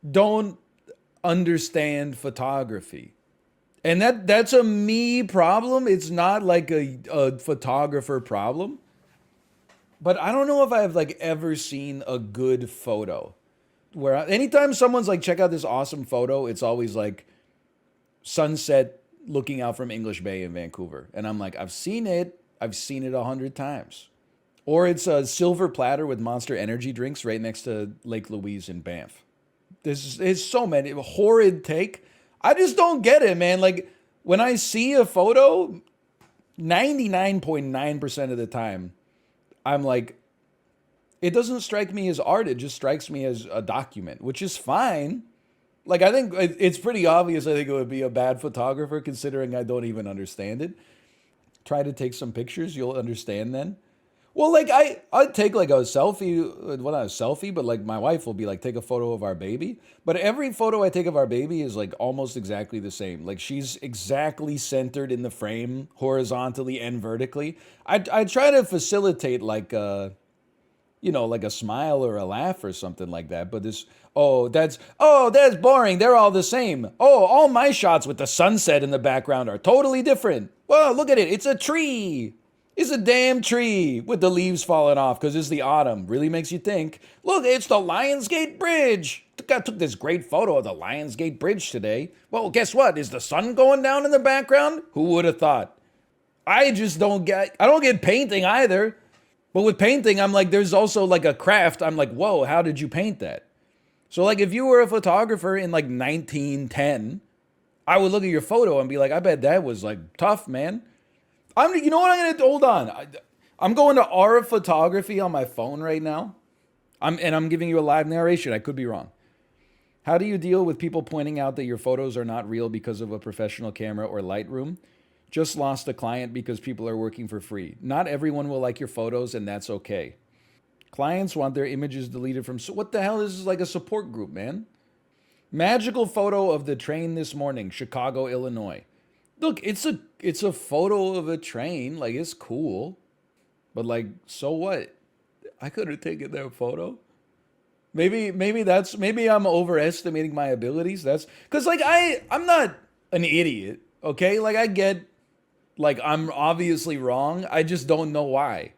don't understand photography. And that's a me problem. It's not like a photographer problem. But I don't know if I've ever seen a good photo where anytime someone's like, check out this awesome photo, it's always like sunset looking out from English Bay in Vancouver. And I'm like, I've seen it 100 times. Or it's a silver platter with Monster Energy drinks right next to Lake Louise in Banff. There's so many. Horrid take. I just don't get it, man. Like, when I see a photo, 99.9% of the time, I'm like, it doesn't strike me as art. It just strikes me as a document, which is fine. Like, I think it's pretty obvious. I think it would be a bad photographer considering I don't even understand it. Try to take some pictures. You'll understand then. Well, I'd take a selfie, well, not a selfie, but my wife will be like, take a photo of our baby. But every photo I take of our baby is almost exactly the same. Like, she's exactly centered in the frame, horizontally and vertically. I try to facilitate like a smile or a laugh or something like that. But that's boring. They're all the same. Oh, all my shots with the sunset in the background are totally different. Well, look at it. It's a tree. It's a damn tree with the leaves falling off because it's the autumn. Really makes you think. Look, it's the Lionsgate Bridge. I took this great photo of the Lionsgate Bridge today. Well, guess what? Is the sun going down in the background? Who would have thought? I don't get painting either. But with painting, I'm like, there's also a craft. I'm like, whoa, how did you paint that? So if you were a photographer in 1910, I would look at your photo and be like, I bet that was tough, man. You know what I'm going to, hold on. I'm going to our photography on my phone right now. I'm giving you a live narration. I could be wrong. How do you deal with people pointing out that your photos are not real because of a professional camera or Lightroom? Just lost a client because people are working for free. Not everyone will like your photos, and that's okay. Clients want their images deleted from... So what the hell? This is like a support group, man. Magical photo of the train this morning, Chicago, Illinois. Look, it's a photo of a train. It's cool. But so what? I could have taken that photo. Maybe I'm overestimating my abilities. That's because I'm not an idiot. Okay? I get I'm obviously wrong. I just don't know why.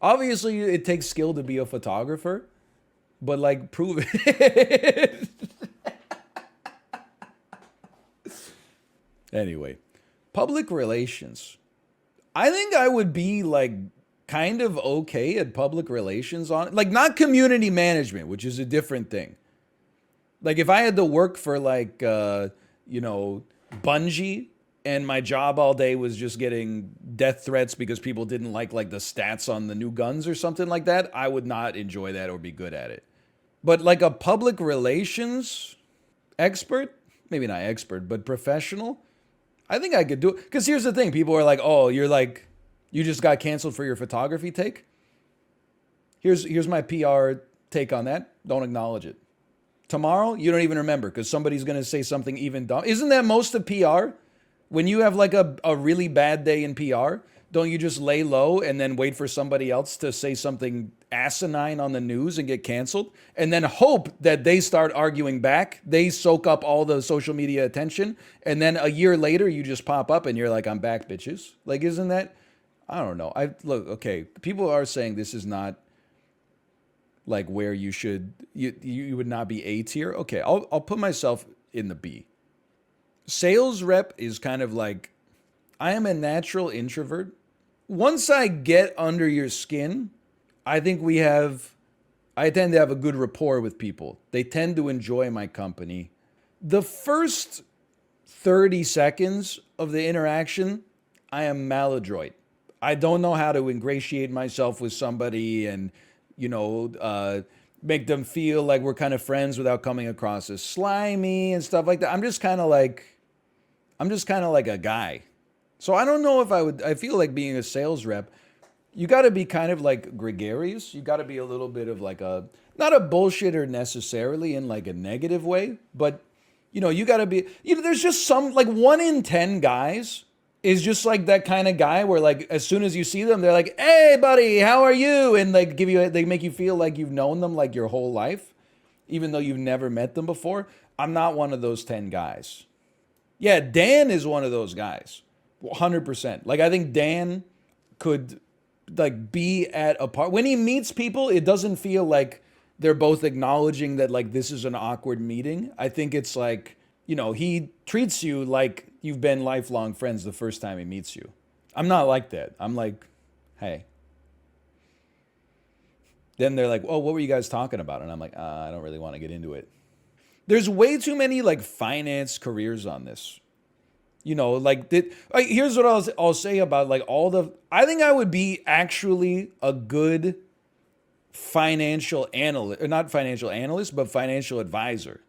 Obviously, it takes skill to be a photographer, but prove it. Anyway, public relations. I think I would be like kind of okay at public relations on like not community management, which is a different thing. Like if I had to work for like Bungie and my job all day was just getting death threats because people didn't like the stats on the new guns or something like that, I would not enjoy that or be good at it. But like a public relations expert, maybe not expert, but professional, I think I could do it. Because here's the thing, people are like, oh, you just got canceled for your photography take? Here's my PR take on that. Don't acknowledge it. Tomorrow, you don't even remember because somebody's going to say something even dumb. Isn't that most of PR? When you have like a really bad day in PR, don't you just lay low and then wait for somebody else to say something asinine on the news and get canceled? And then hope that they start arguing back. They soak up all the social media attention. And then a year later, you just pop up and you're like, I'm back, bitches. Like, isn't that? I don't know. Okay, people are saying this is not like where you would not be A tier. Okay, I'll put myself in the B. Sales rep is kind of like, I am a natural introvert. Once I get under your skin, I think I tend to have a good rapport with people. They tend to enjoy my company. The first 30 seconds of the interaction, I am maladroit. I don't know how to ingratiate myself with somebody and, make them feel like we're kind of friends without coming across as slimy and stuff like that. I'm just kind of like a guy. So I don't know if I feel like being a sales rep, you got to be kind of like gregarious. You got to be a little bit of like not a bullshitter necessarily in like a negative way, but you got to be, there's just some, like 1 in 10 guys is just like that kind of guy where like as soon as you see them, they're like, hey buddy, how are you? And like they make you feel like you've known them like your whole life, even though you've never met them before. I'm not one of those 10 guys. Yeah, Dan is one of those guys. 100%. Like I think Dan could like be at a part when he meets people, it doesn't feel like they're both acknowledging that like this is an awkward meeting. I think it's like, he treats you like you've been lifelong friends the first time he meets you. I'm not like that. I'm like, hey. Then they're like, oh, what were you guys talking about? And I'm like, I don't really want to get into it. There's way too many like finance careers on this. Here's what I'll say about like I think I would be actually a good financial analyst, or not financial analyst, but financial advisor.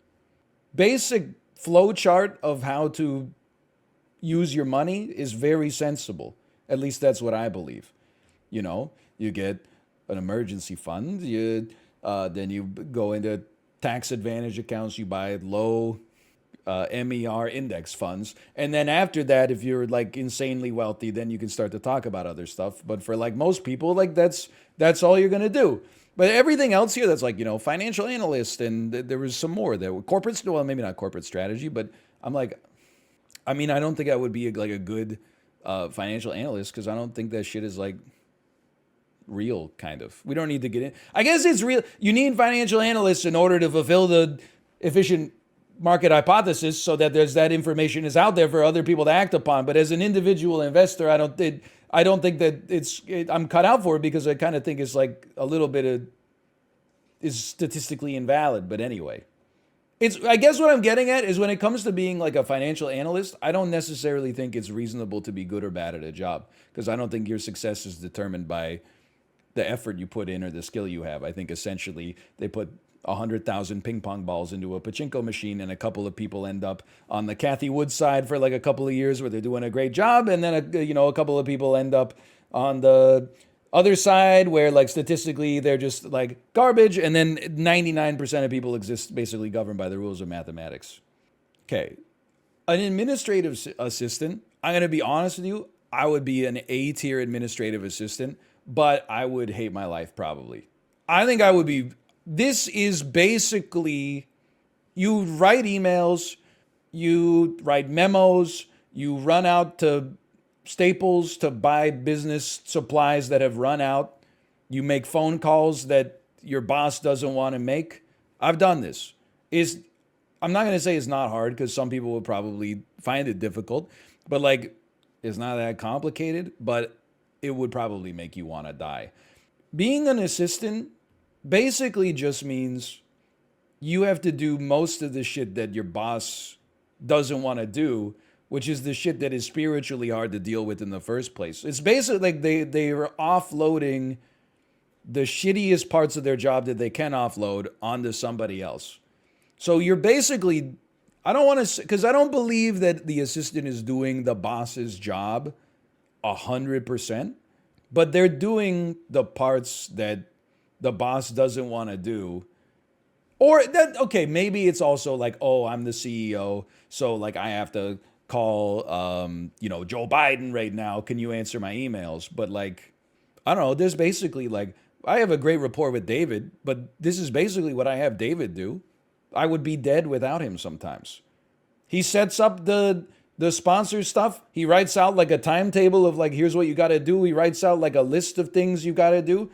Basic flow chart of how to use your money is very sensible. At least that's what I believe. You get an emergency fund, then you go into tax advantage accounts, you buy low MER index funds. And then after that, if you're like insanely wealthy, then you can start to talk about other stuff. But for like most people, like that's all you're going to do. But everything else here that's like, financial analyst, and there was some more that were corporate, well, maybe not corporate strategy, but I'm like, I don't think I would be like a good financial analyst because I don't think that shit is like real, kind of. We don't need to get in. I guess it's real. You need financial analysts in order to fulfill the efficient market hypothesis so that that information is out there for other people to act upon. But as an individual investor, I don't think that I'm cut out for it because I kind of think it's like a little bit is statistically invalid. But anyway, I guess what I'm getting at is when it comes to being like a financial analyst, I don't necessarily think it's reasonable to be good or bad at a job because I don't think your success is determined by the effort you put in or the skill you have. I think essentially they put 100,000 ping pong balls into a pachinko machine and a couple of people end up on the Kathy Wood side for like a couple of years where they're doing a great job, and then a couple of people end up on the other side where like statistically they're just like garbage, and then 99% of people exist basically governed by the rules of mathematics. Okay, an administrative assistant, I'm going to be honest with you, I would be an A-tier administrative assistant, but I would hate my life probably. I think I would be. This is basically, you write emails, you write memos, you run out to Staples to buy business supplies that have run out, you make phone calls that your boss doesn't want to make. I've done this. I'm not going to say it's not hard because some people will probably find it difficult, but like, it's not that complicated, but it would probably make you want to die. Being an assistant basically just means you have to do most of the shit that your boss doesn't want to do, which is the shit that is spiritually hard to deal with in the first place. It's basically like they are offloading the shittiest parts of their job that they can offload onto somebody else. So you're basically, I don't want to, because I don't believe that the assistant is doing the boss's job 100%, but they're doing the parts that the boss doesn't want to do. Or that, okay, maybe it's also like, oh, I'm the CEO, so like I have to call, Joe Biden right now. Can you answer my emails? But like, I don't know. There's basically like, I have a great rapport with David, but this is basically what I have David do. I would be dead without him sometimes. He sets up the sponsor stuff. He writes out like a timetable of like, here's what you got to do. He writes out like a list of things you got to do.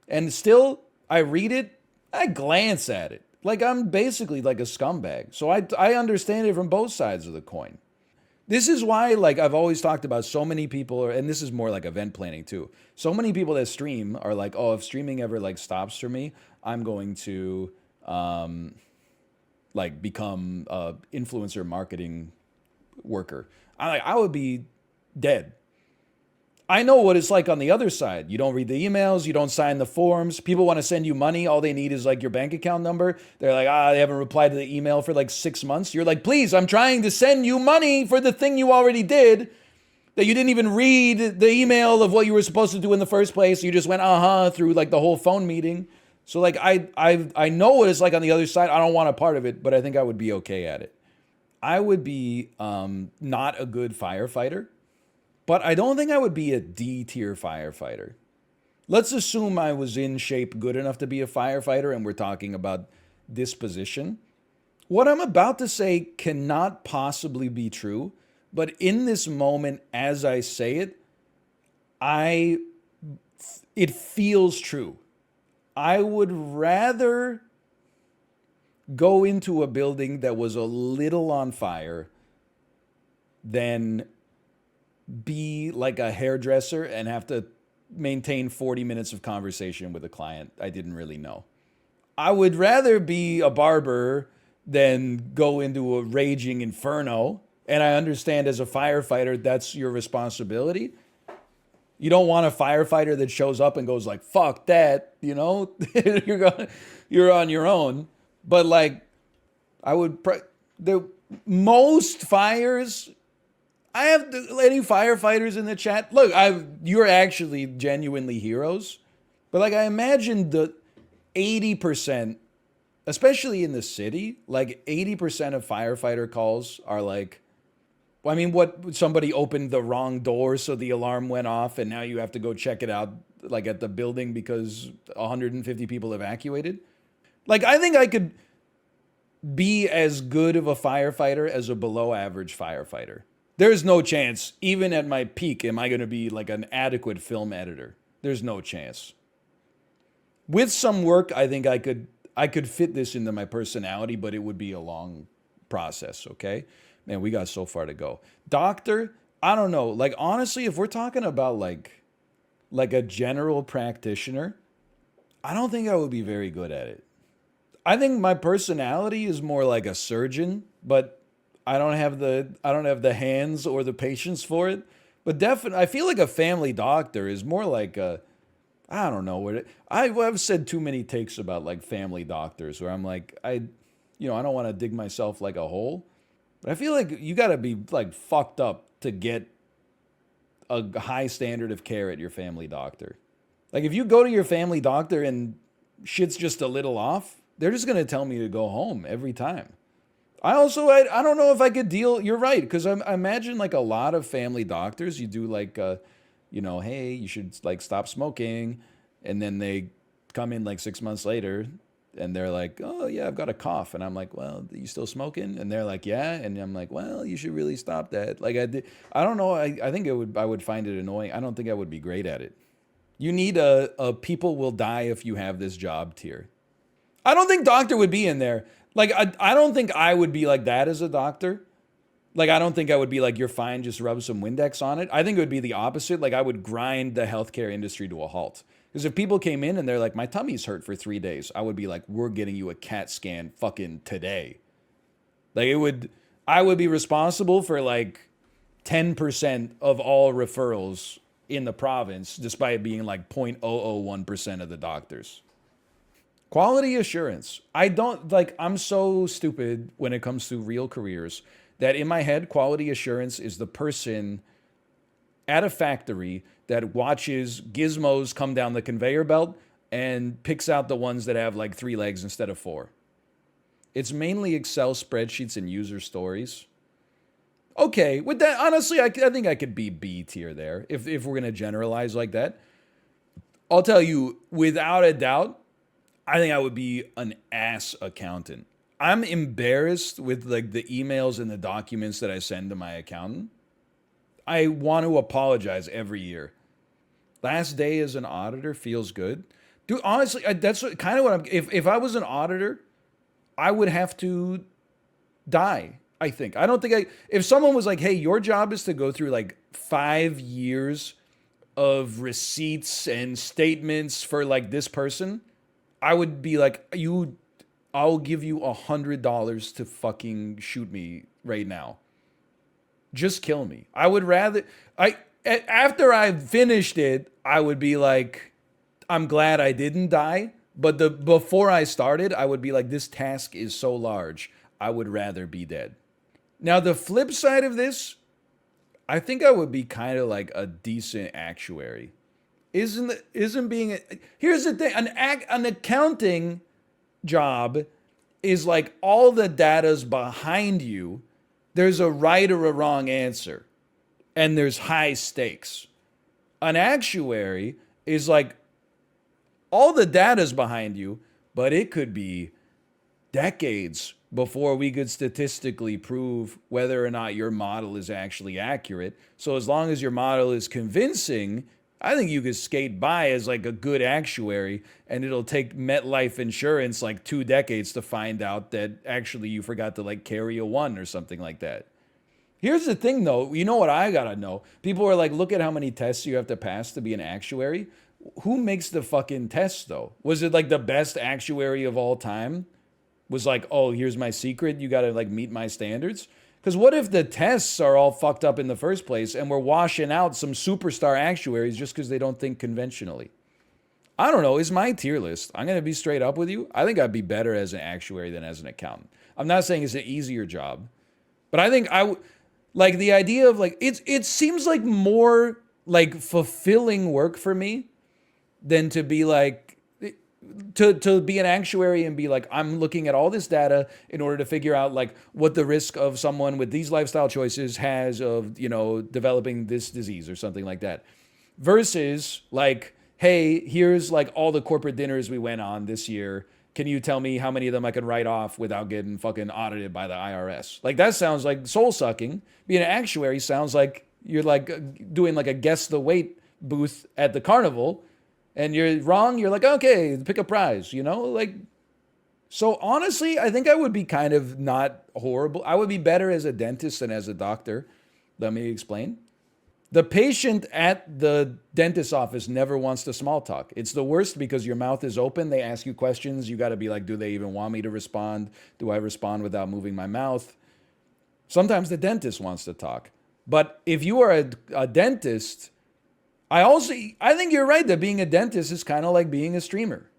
And still, I read it. I glance at it. Like I'm basically like a scumbag. So I understand it from both sides of the coin. This is why, like, I've always talked about so many people, and this is more like event planning too. So many people that stream are like, oh, if streaming ever like stops for me, I'm going to like become a influencer marketing worker. I would be dead. I know what it's like on the other side. You don't read the emails. You don't sign the forms. People want to send you money. All they need is like your bank account number. They're like, they haven't replied to the email for like 6 months. You're like, please, I'm trying to send you money for the thing you already did that you didn't even read the email of what you were supposed to do in the first place. You just went, through like the whole phone meeting. So like, I know what it's like on the other side. I don't want a part of it, but I think I would be okay at it. I would be not a good firefighter. But I don't think I would be a D-tier firefighter. Let's assume I was in shape good enough to be a firefighter and we're talking about disposition. What I'm about to say cannot possibly be true, but in this moment, as I say it, it feels true. I would rather go into a building that was a little on fire than be like a hairdresser and have to maintain 40 minutes of conversation with a client I didn't really know. I would rather be a barber than go into a raging inferno. And I understand as a firefighter, that's your responsibility. You don't want a firefighter that shows up and goes like, fuck that, you're on your own. But like, most fires, I have any firefighters in the chat. Look, you're actually genuinely heroes. But like, I imagine the 80%, especially in the city, like 80% of firefighter calls are like, somebody opened the wrong door, so the alarm went off, and now you have to go check it out, like at the building because 150 people evacuated. Like, I think I could be as good of a firefighter as a below average firefighter. There's no chance, even at my peak, am I going to be like an adequate film editor. There's no chance. With some work, I think I could fit this into my personality, but it would be a long process, okay? Man, we got so far to go. Doctor, I don't know. Like, honestly, if we're talking about like a general practitioner, I don't think I would be very good at it. I think my personality is more like a surgeon, but I don't have the hands or the patience for it. But definitely, I feel like a family doctor is more like I don't know. I've said too many takes about like family doctors where I'm like, I don't want to dig myself like a hole. But I feel like you got to be like fucked up to get a high standard of care at your family doctor. Like if you go to your family doctor and shit's just a little off, they're just going to tell me to go home every time. I don't know if I could deal. You're right. Because I imagine like a lot of family doctors, you do like, hey, you should like stop smoking. And then they come in like 6 months later and they're like, oh yeah, I've got a cough. And I'm like, well, you still smoking? And they're like, yeah. And I'm like, well, you should really stop that. Like I don't know. I think I would find it annoying. I don't think I would be great at it. You need a people will die if you have this job tier. I don't think doctor would be in there. Like, I don't think I would be like that as a doctor. Like, I don't think I would be like, you're fine, just rub some Windex on it. I think it would be the opposite. Like, I would grind the healthcare industry to a halt. Because if people came in and they're like, my tummy's hurt for 3 days, I would be like, we're getting you a CAT scan fucking today. Like, I would be responsible for like 10% of all referrals in the province, despite being like 0.001% of the doctors. Quality assurance. I'm so stupid when it comes to real careers that in my head, quality assurance is the person at a factory that watches gizmos come down the conveyor belt and picks out the ones that have like 3 legs instead of 4. It's mainly Excel spreadsheets and user stories. Okay, with that, honestly, I think I could be B tier there if we're going to generalize like that. I'll tell you, without a doubt, I think I would be an ass accountant. I'm embarrassed with like the emails and the documents that I send to my accountant. I want to apologize every year. Last day as an auditor feels good. Dude, honestly, that's kind of what I'm... If I was an auditor, I would have to die, I think. I don't think if someone was like, hey, your job is to go through like 5 years of receipts and statements for like this person, I would be like, I'll give you $100 to fucking shoot me right now. Just kill me. I would rather, after I finished it, I would be like, I'm glad I didn't die. But before I started, I would be like, this task is so large, I would rather be dead. Now, the flip side of this, I think I would be kind of like a decent actuary. Here's the thing, an accounting job is like all the data's behind you. There's a right or a wrong answer, and there's high stakes. An actuary is like all the data's behind you, but it could be decades before we could statistically prove whether or not your model is actually accurate. So as long as your model is convincing, I think you could skate by as like a good actuary, and it'll take MetLife Insurance like 2 decades to find out that actually you forgot to like carry a 1 or something like that. Here's the thing though, you know what I gotta know? People are like, look at how many tests you have to pass to be an actuary. Who makes the fucking tests though? Was it like the best actuary of all time was like, oh, here's my secret, you gotta like meet my standards? Because what if the tests are all fucked up in the first place and we're washing out some superstar actuaries just because they don't think conventionally? I don't know. It's my tier list. I'm going to be straight up with you. I think I'd be better as an actuary than as an accountant. I'm not saying it's an easier job, but I think like the idea of like, it seems like more like fulfilling work for me than to be like, to be an actuary and be like, I'm looking at all this data in order to figure out like what the risk of someone with these lifestyle choices has of, developing this disease or something like that. Versus like, hey, here's like all the corporate dinners we went on this year. Can you tell me how many of them I can write off without getting fucking audited by the IRS? Like that sounds like soul sucking. Being an actuary sounds like you're like doing like a guess the weight booth at the carnival. And you're wrong, you're like, okay, pick a prize, like. So honestly, I think I would be kind of not horrible. I would be better as a dentist than as a doctor. Let me explain. The patient at the dentist's office never wants to small talk. It's the worst because your mouth is open. They ask you questions. You got to be like, do they even want me to respond? Do I respond without moving my mouth? Sometimes the dentist wants to talk. But if you are a dentist, I think you're right that being a dentist is kind of like being a streamer.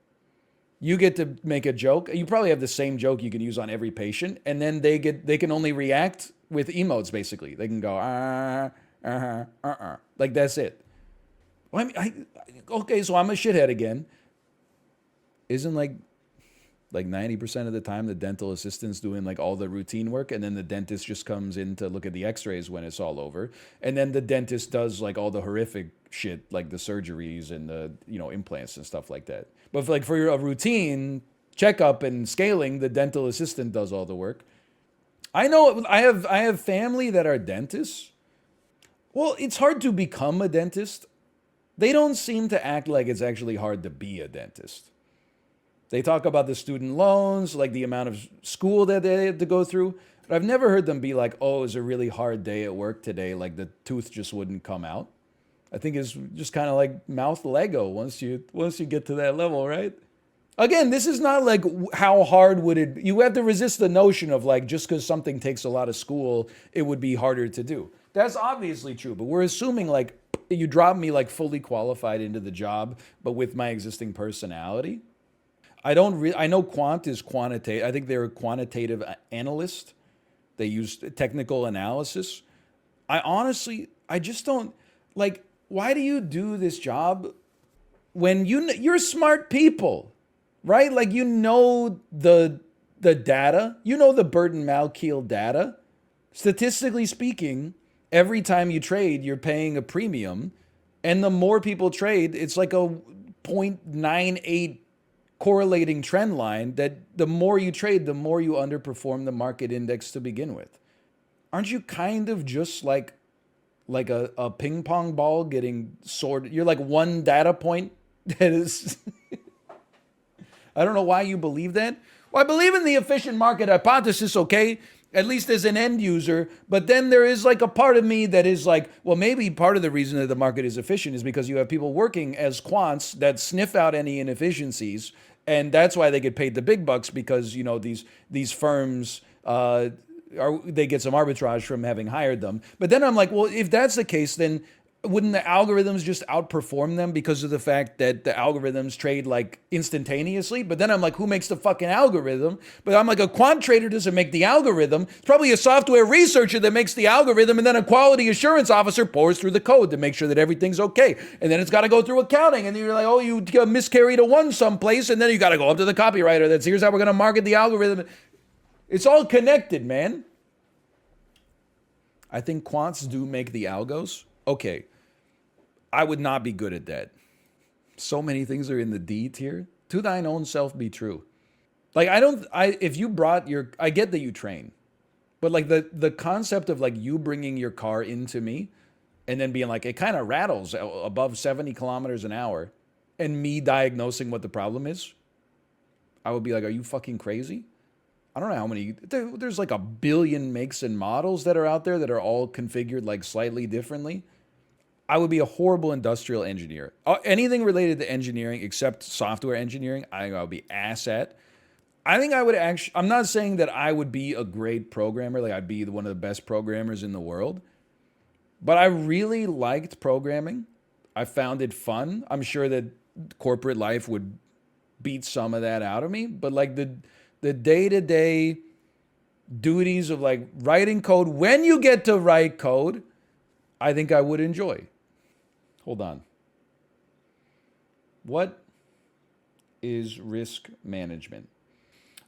You get to make a joke. You probably have the same joke you can use on every patient, and then they can only react with emotes, basically. They can go, like that's it. Well, okay, so I'm a shithead again. Isn't like 90% of the time the dental assistant's doing like all the routine work, and then the dentist just comes in to look at the x-rays when it's all over, and then the dentist does like all the horrific shit like the surgeries and the implants and stuff like that. But for a routine checkup and scaling, the dental assistant does all the work. I know I have family that are dentists. Well, it's hard to become a dentist. They don't seem to act like it's actually hard to be a dentist. They talk about the student loans, like the amount of school that they had to go through. But I've never heard them be like, oh, it was a really hard day at work today. Like the tooth just wouldn't come out. I think it's just kind of like mouth Lego once you get to that level, right? Again, this is not like how hard would it be. You have to resist the notion of like just because something takes a lot of school, it would be harder to do. That's obviously true, but we're assuming like you drop me like fully qualified into the job, but with my existing personality. I know quant is quantitative. I think they're a quantitative analyst. They use technical analysis. I just don't like, why do you do this job when you're smart people, right? Like, you know the data, you know the Burton-Malkiel data. Statistically speaking, every time you trade, you're paying a premium. And the more people trade, it's like a 0.98 correlating trend line that the more you trade, the more you underperform the market index to begin with. Aren't you kind of just like a ping pong ball getting sorted? You're like one data point that is... I don't know why you believe that. Well, I believe in the efficient market hypothesis, okay? At least as an end user. But then there is like a part of me that is like, well, maybe part of the reason that the market is efficient is because you have people working as quants that sniff out any inefficiencies. And that's why they get paid the big bucks, because, you know, these firms, they get some arbitrage from having hired them. But then I'm like, well, if that's the case, then wouldn't the algorithms just outperform them because of the fact that the algorithms trade like instantaneously? But then I'm like, who makes the fucking algorithm? But I'm like, a quant trader doesn't make the algorithm. It's probably a software researcher that makes the algorithm, and then a quality assurance officer pours through the code to make sure that everything's okay. And then it's got to go through accounting, and then you're like, oh, you miscarried a one someplace, and then you got to go up to the copywriter that's, here's how we're going to market the algorithm. It's all connected, man. I think quants do make the algos. Okay. I would not be good at that. So many things are in the D tier. To thine own self be true. Like, if you brought I get that you train, but like the concept of like you bringing your car into me and then being like, it kind of rattles above 70 kilometers an hour, and me diagnosing what the problem is, I would be like, are you fucking crazy? I don't know how many, there's like 1 billion makes and models that are out there that are all configured like slightly differently. I would be a horrible industrial engineer. Anything related to engineering except software engineering, I think I would be ass at. I think I would actually, I'm not saying that I would be a great programmer, like I'd be one of the best programmers in the world, but I really liked programming. I found it fun. I'm sure that corporate life would beat some of that out of me, but like the day-to-day duties of like writing code, when you get to write code, I think I would enjoy. Hold on. What is risk management?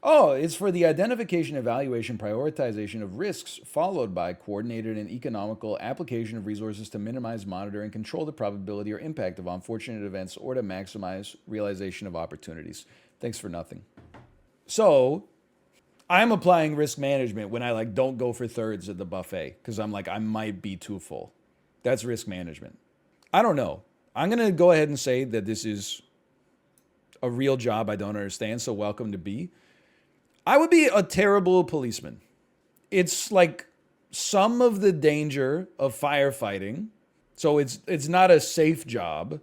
Oh, it's for the identification, evaluation, prioritization of risks, followed by coordinated and economical application of resources to minimize, monitor, and control the probability or impact of unfortunate events, or to maximize realization of opportunities. Thanks for nothing. So I'm applying risk management when I like don't go for thirds at the buffet because I'm like, I might be too full. That's risk management. I don't know. I'm going to go ahead and say that this is a real job I don't understand, so welcome to be. I would be a terrible policeman. It's like some of the danger of firefighting, so it's not a safe job.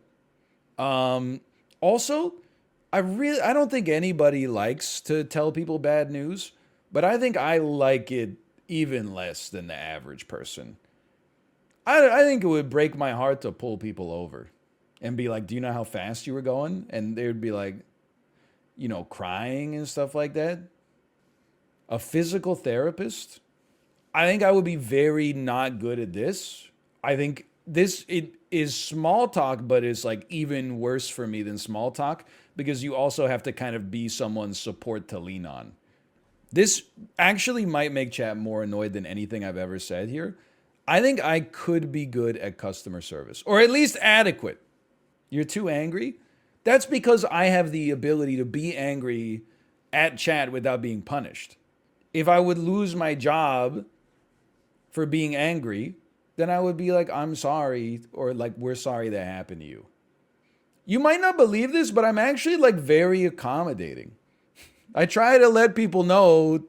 Also, I don't think anybody likes to tell people bad news, but I think I like it even less than the average person. I think it would break my heart to pull people over and be like, do you know how fast you were going? And they would be like, you know, crying and stuff like that. A physical therapist, I think I would be very not good at this. I think it is small talk, but it's like even worse for me than small talk because you also have to kind of be someone's support to lean on. This actually might make chat more annoyed than anything I've ever said here. I think I could be good at customer service, or at least adequate. You're too angry? That's because I have the ability to be angry at chat without being punished. If I would lose my job for being angry, then I would be like, I'm sorry, or like, we're sorry that happened to you. You might not believe this, but I'm actually like very accommodating. I try to let people know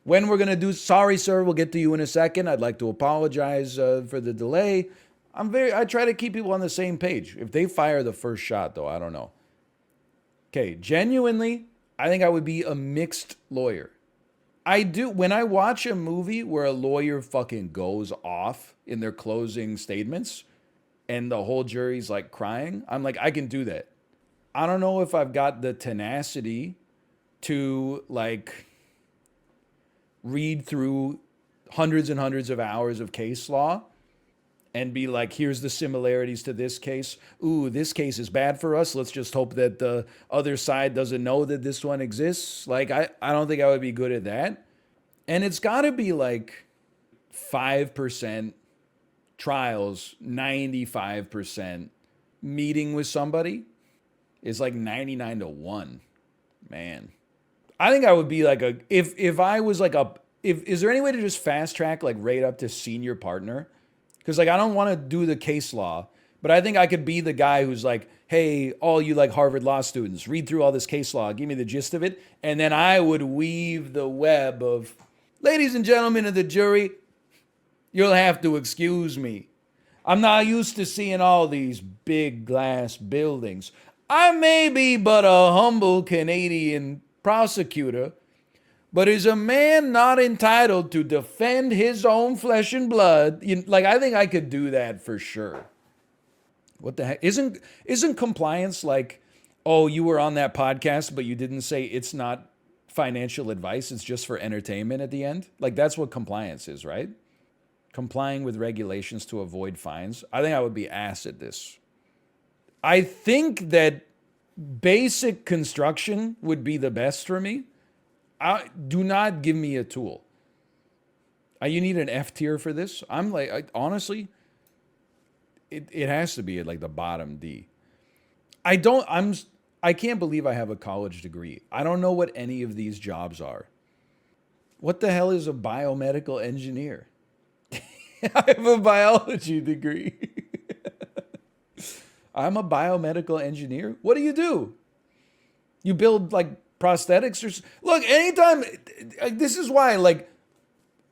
When we're going to do, sorry, sir, we'll get to you in a second. I'd like to apologize for the delay. I try to keep people on the same page. If they fire the first shot, though, I don't know. Okay, genuinely, I think I would be a mixed lawyer. I do, when I watch a movie where a lawyer fucking goes off in their closing statements and the whole jury's like crying, I'm like, I can do that. I don't know if I've got the tenacity to like read through hundreds and hundreds of hours of case law and be like, here's the similarities to this case. Ooh, this case is bad for us. Let's just hope that the other side doesn't know that this one exists. Like, I don't think I would be good at that. And it's got to be like 5% trials, 95% meeting with somebody. It's like 99-1. Man. I think I would be like if I was like is there any way to just fast track like right up to senior partner? Because like I don't want to do the case law, but I think I could be the guy who's like, hey, all you like Harvard law students, read through all this case law, give me the gist of it. And then I would weave the web of, ladies and gentlemen of the jury, you'll have to excuse me. I'm not used to seeing all these big glass buildings. I may be but a humble Canadian prosecutor, but is a man not entitled to defend his own flesh and blood? Like, I think I could do that for sure. What the heck? Isn't compliance like, oh, you were on that podcast, but you didn't say it's not financial advice, it's just for entertainment at the end? Like, that's what compliance is, right? Complying with regulations to avoid fines. I think I would be ass at this. I think that basic construction would be the best for me. Do not give me a tool. You need an F tier for this. I'm like, honestly, it has to be at like the bottom D. I can't believe I have a college degree. I don't know what any of these jobs are. What the hell is a biomedical engineer? I have a biology degree. I'm a biomedical engineer. What do you do? You build like prosthetics or look, anytime, this is why, like,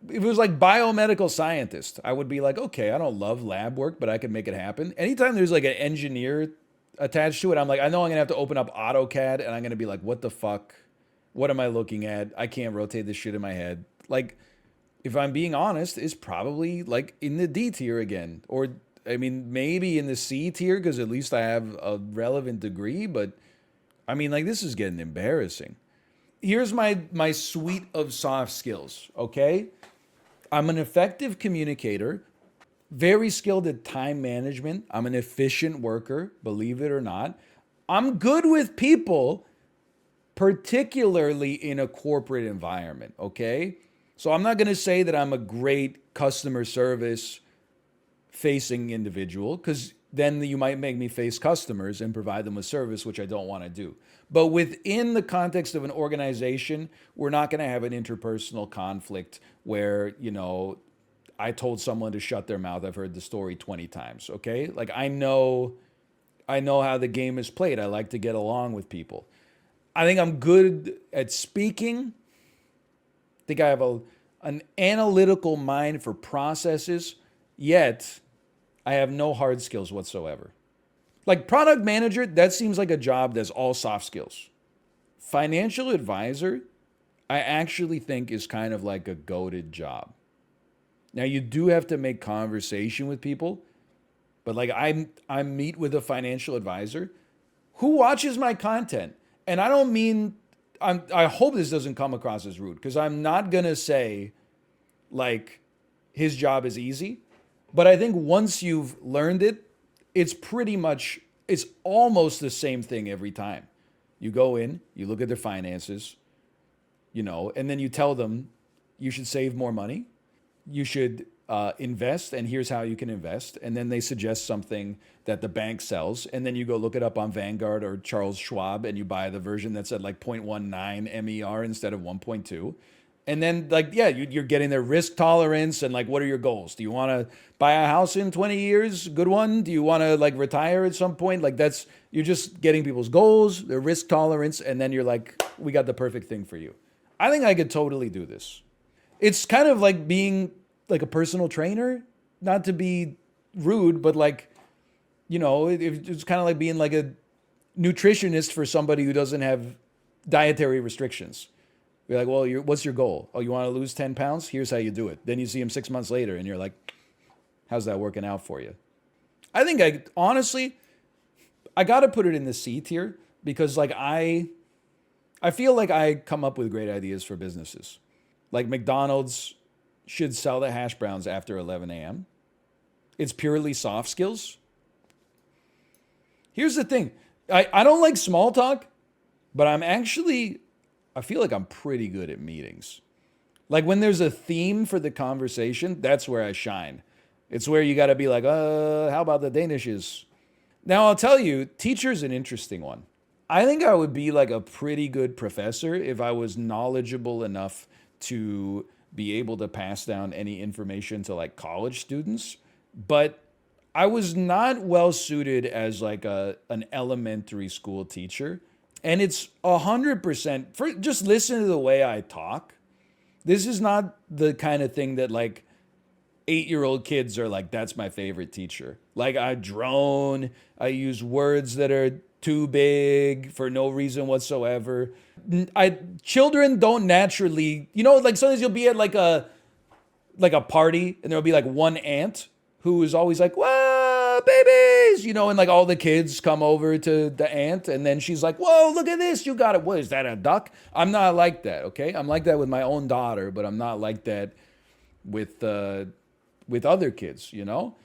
if it was like biomedical scientist, I would be like, okay, I don't love lab work, but I can make it happen. Anytime there's like an engineer attached to it, I'm like, I know I'm gonna have to open up AutoCAD and I'm gonna be like, what the fuck? What am I looking at? I can't rotate this shit in my head. Like, if I'm being honest, it's probably like in the D tier again. Or, I mean, maybe in the C tier, because at least I have a relevant degree, but I mean, like, this is getting embarrassing. Here's my suite of soft skills, okay? I'm an effective communicator, very skilled at time management. I'm an efficient worker, believe it or not. I'm good with people, particularly in a corporate environment, okay? So I'm not going to say that I'm a great customer service facing individual, because then you might make me face customers and provide them with service, which I don't want to do. But within the context of an organization, we're not going to have an interpersonal conflict where, you know, I told someone to shut their mouth. I've heard the story 20 times, okay? Like, I know how the game is played. I like to get along with people. I think I'm good at speaking. I think I have an analytical mind for processes, yet I have no hard skills whatsoever. Like product manager, that seems like a job that's all soft skills. Financial advisor, I actually think is kind of like a goated job. Now, you do have to make conversation with people, but like I meet with a financial advisor who watches my content. And I don't mean, I hope this doesn't come across as rude, because I'm not going to say like his job is easy. But I think once you've learned it, it's almost the same thing every time. You go in, you look at their finances, you know, and then you tell them you should save more money. You should invest, and here's how you can invest. And then they suggest something that the bank sells. And then you go look it up on Vanguard or Charles Schwab, and you buy the version that's at like 0.19 MER instead of 1.2. And then, like, yeah, you're getting their risk tolerance and, like, what are your goals? Do you want to buy a house in 20 years? Good one. Do you want to, like, retire at some point? Like, you're just getting people's goals, their risk tolerance, and then you're like, we got the perfect thing for you. I think I could totally do this. It's kind of like being like a personal trainer, not to be rude, but like, you know, it's kind of like being like a nutritionist for somebody who doesn't have dietary restrictions. You're like, well, what's your goal? Oh, you want to lose 10 pounds? Here's how you do it. Then you see him 6 months later and you're like, how's that working out for you? I think honestly, I got to put it in the C tier because like I feel like I come up with great ideas for businesses. Like McDonald's should sell the hash browns after 11 a.m. It's purely soft skills. Here's the thing. I don't like small talk, but I feel like I'm pretty good at meetings. Like when there's a theme for the conversation, that's where I shine. It's where you got to be like, how about the Danishes? Now I'll tell you, teacher's an interesting one. I think I would be like a pretty good professor if I was knowledgeable enough to be able to pass down any information to like college students. But I was not well suited as like an elementary school teacher. And it's 100%, just listen to the way I talk. This is not the kind of thing that like 8-year-old kids are like, that's my favorite teacher. Like I drone, I use words that are too big for no reason whatsoever. Children don't naturally, you know, like sometimes you'll be at like a party and there'll be like one aunt who is always like, whoa, babies, you know, and like all the kids come over to the aunt and then she's like, whoa, look at this, you got it. What is that, a duck? I'm not like that, okay? I'm like that with my own daughter, but I'm not like that with other kids, you know?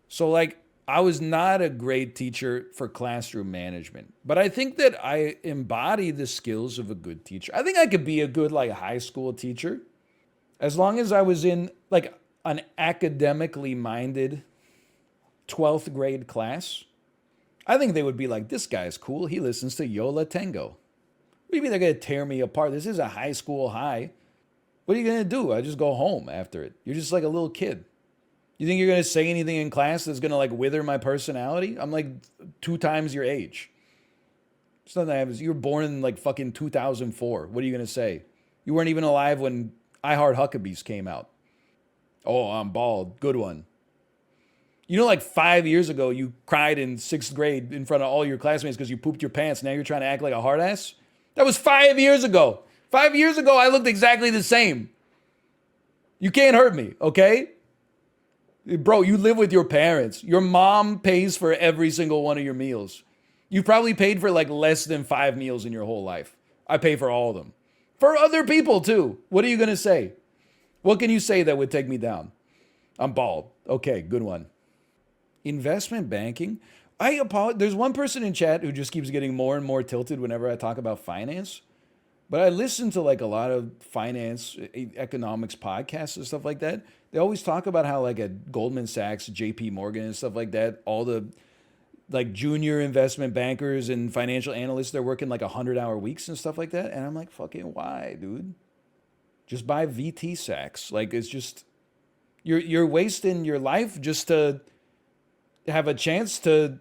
So like, I was not a great teacher for classroom management, but I think that I embody the skills of a good teacher. I think I could be a good like high school teacher as long as I was in like an academically minded 12th grade class. I think they would be like, this guy's cool. He listens to Yola Tango. What do you mean they're going to tear me apart? This is a high school high. What are you going to do? I just go home after it. You're just like a little kid. You think you're going to say anything in class that's going to like wither my personality? I'm like 2 times your age. It's nothing that happens. You were born in like fucking 2004. What are you going to say? You weren't even alive when I Heart Huckabees came out. Oh, I'm bald. Good one. You know, like 5 years ago, you cried in 6th grade in front of all your classmates because you pooped your pants. Now you're trying to act like a hard ass? That was 5 years ago. 5 years ago, I looked exactly the same. You can't hurt me, okay? Bro, you live with your parents. Your mom pays for every single one of your meals. You probably paid for like less than 5 meals in your whole life. I pay for all of them. For other people too. What are you going to say? What can you say that would take me down? I'm bald. Okay, good one. Investment banking. I apologize. There's one person in chat who just keeps getting more and more tilted whenever I talk about finance. But I listen to like a lot of finance, economics podcasts and stuff like that. They always talk about how like at Goldman Sachs, JP Morgan and stuff like that, all the like junior investment bankers and financial analysts, they're working like 100-hour weeks and stuff like that. And I'm like, fucking why, dude? Just buy VT sacks. Like it's just, you're wasting your life just to have a chance to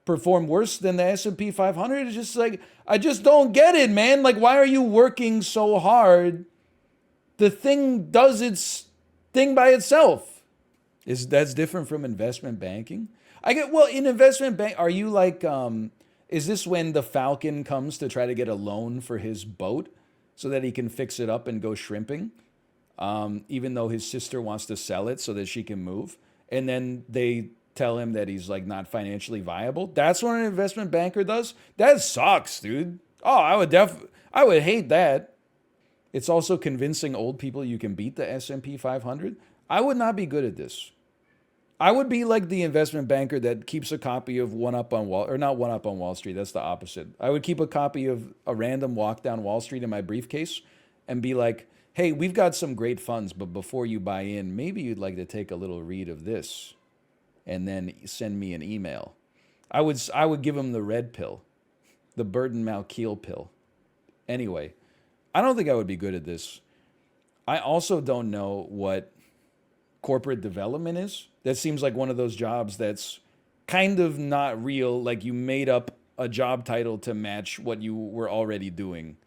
perform worse than the S&P 500. It's just like, I just don't get it, man. Like, why are you working so hard? The thing does its thing by itself. That's different from investment banking? Well, in investment bank, are you like, is this when the Falcon comes to try to get a loan for his boat so that he can fix it up and go shrimping? Even though his sister wants to sell it so that she can move. And then they tell him that he's like not financially viable. That's what an investment banker does. That sucks, dude. Oh, I would hate that. It's also convincing old people you can beat the S&P 500. I would not be good at this. I would be like the investment banker that keeps a copy of One Up on Wall, or not One Up on Wall Street. That's the opposite. I would keep a copy of A Random Walk Down Wall Street in my briefcase and be like, hey, we've got some great funds, but before you buy in, maybe you'd like to take a little read of this and then send me an email. I would give him the red pill, the Burton Malkiel pill. Anyway, I don't think I would be good at this. I also don't know what corporate development is. That seems like one of those jobs that's kind of not real, like you made up a job title to match what you were already doing.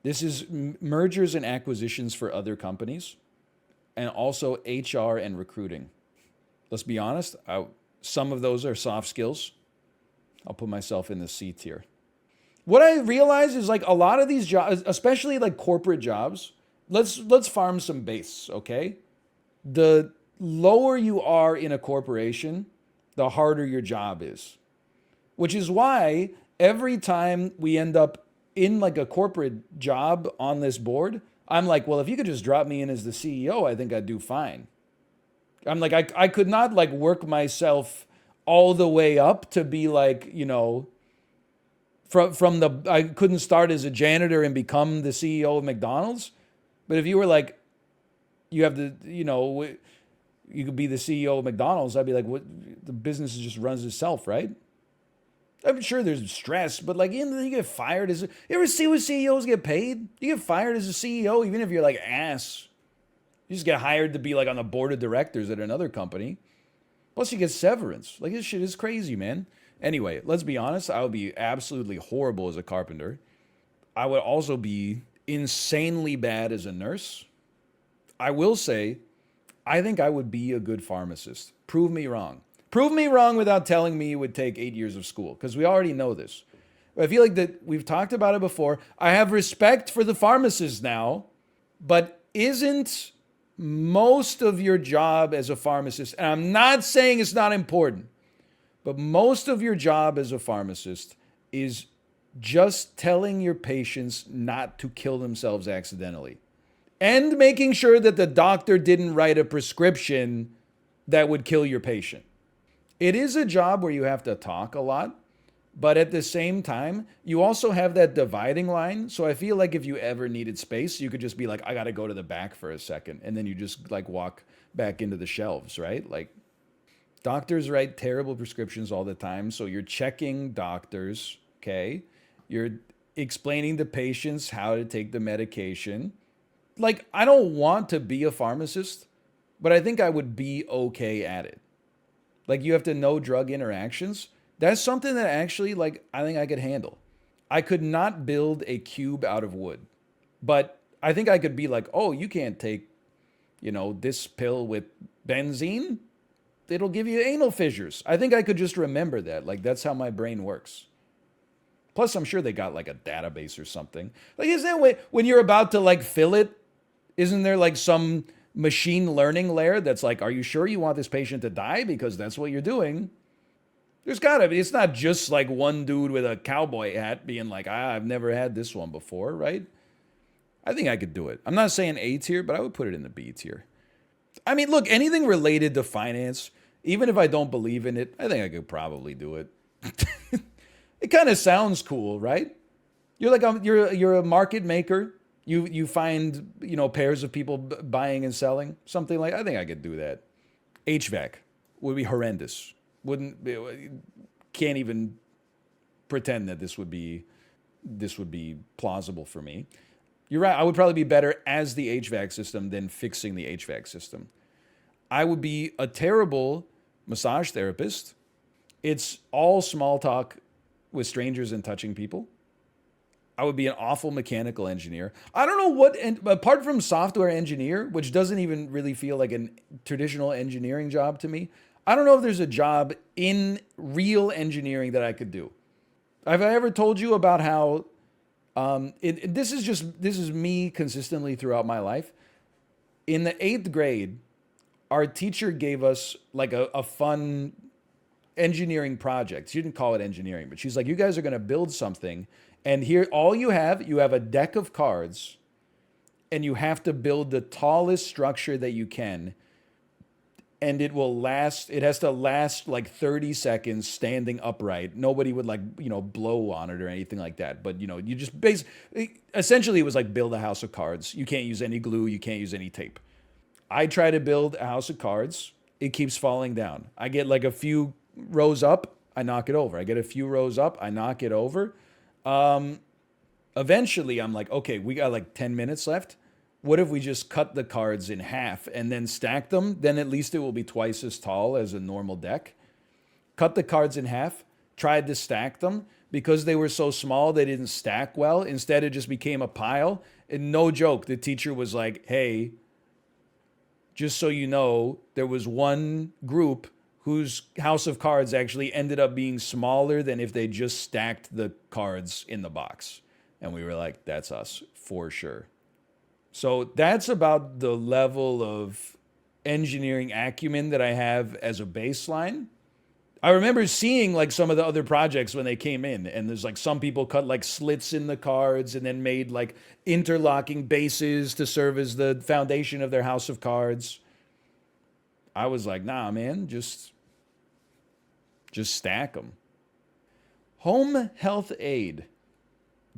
This is mergers and acquisitions for other companies. and also HR and recruiting. Let's be honest, some of those are soft skills. I'll put myself in the C tier. What I realize is like a lot of these jobs, especially like corporate jobs, let's farm some base, okay? The lower you are in a corporation, the harder your job is. Which is why every time we end up in like a corporate job on this board, I'm like, well, if you could just drop me in as the CEO, I think I'd do fine. I'm like, I could not like work myself all the way up to be like, you know, I couldn't start as a janitor and become the CEO of McDonald's. But if you were like, you have the, you know, you could be the CEO of McDonald's, I'd be like, what? The business just runs itself, right? I'm sure there's stress, but like, you get fired as you ever see what CEOs get paid? You get fired as a CEO, even if you're like ass. You just get hired to be like on the board of directors at another company. Plus you get severance. Like, this shit is crazy, man. Anyway, let's be honest. I would be absolutely horrible as a carpenter. I would also be insanely bad as a nurse. I will say, I think I would be a good pharmacist. Prove me wrong. Prove me wrong without telling me it would take 8 years of school, because we already know this. I feel like that we've talked about it before. I have respect for the pharmacists now, but isn't most of your job as a pharmacist, and I'm not saying it's not important, but most of your job as a pharmacist is just telling your patients not to kill themselves accidentally and making sure that the doctor didn't write a prescription that would kill your patient. It is a job where you have to talk a lot, but at the same time, you also have that dividing line. So I feel like if you ever needed space, you could just be like, I got to go to the back for a second. And then you just like walk back into the shelves, right? Like, doctors write terrible prescriptions all the time. So you're checking doctors, okay? You're explaining to patients how to take the medication. Like, I don't want to be a pharmacist, but I think I would be okay at it. Like, you have to know drug interactions. That's something that actually, like, I think I could handle. I could not build a cube out of wood, but I think I could be like, oh, you can't take, you know, this pill with benzene. It'll give you anal fissures. I think I could just remember that. Like, that's how my brain works. Plus, I'm sure they got like a database or something. Like, isn't that way when you're about to like fill it? Isn't there like some machine learning layer that's like, are you sure you want this patient to die? Because that's what you're doing. There's gotta be. It's not just like one dude with a cowboy hat being like, I've never had this one before, right? I think I could do it. I'm not saying A tier, but I would put it in the B tier. I mean, look, anything related to finance, even if I don't believe in it, I think I could probably do it. It kind of sounds cool, right? You're like, you're a market maker. You find, you know, pairs of people buying and selling, something like, I think I could do that. HVAC would be horrendous. Can't even pretend that this would be plausible for me. You're right. I would probably be better as the HVAC system than fixing the HVAC system. I would be a terrible massage therapist. It's all small talk with strangers and touching people. I would be an awful mechanical engineer. I don't know what, apart from software engineer, which doesn't even really feel like a traditional engineering job to me, I don't know if there's a job in real engineering that I could do. Have I ever told you about how, this is me consistently throughout my life. In the 8th grade, our teacher gave us like a fun engineering project. She didn't call it engineering, but she's like, you guys are going to build something. And here, all you have a deck of cards, and you have to build the tallest structure that you can. And it has to last like 30 seconds standing upright. Nobody would like, you know, blow on it or anything like that. But, you know, you just essentially it was like build a house of cards. You can't use any glue. You can't use any tape. I try to build a house of cards. It keeps falling down. I get like a few rows up. I knock it over. I get a few rows up. I knock it over. Eventually I'm like, okay, we got like 10 minutes left. What if we just cut the cards in half and then stack them? Then at least it will be twice as tall as a normal deck. Cut the cards in half, tried to stack them. Because they were so small, they didn't stack well. Instead, it just became a pile. And no joke, the teacher was like, hey, Just so you know, there was one group whose house of cards actually ended up being smaller than if they just stacked the cards in the box. And we were like, that's us, for sure. So that's about the level of engineering acumen that I have as a baseline. I remember seeing like some of the other projects when they came in, and there's like some people cut like slits in the cards and then made like interlocking bases to serve as the foundation of their house of cards. I was like, nah, man, just stack them. Home health aid.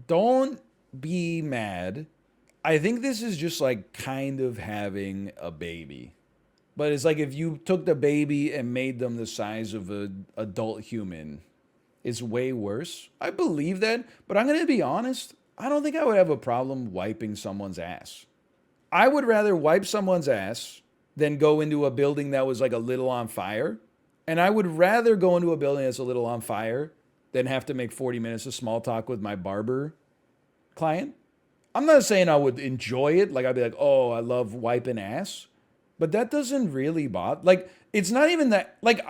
Don't be mad. I think this is just like kind of having a baby. But it's like if you took the baby and made them the size of an adult human, it's way worse. I believe that, but I'm going to be honest. I don't think I would have a problem wiping someone's ass. I would rather wipe someone's ass than go into a building that was like a little on fire. And I would rather go into a building that's a little on fire than have to make 40 minutes of small talk with my barber client. I'm not saying I would enjoy it. Like I'd be like, oh, I love wiping ass. But that doesn't really bother. Like, it's not even that. Like,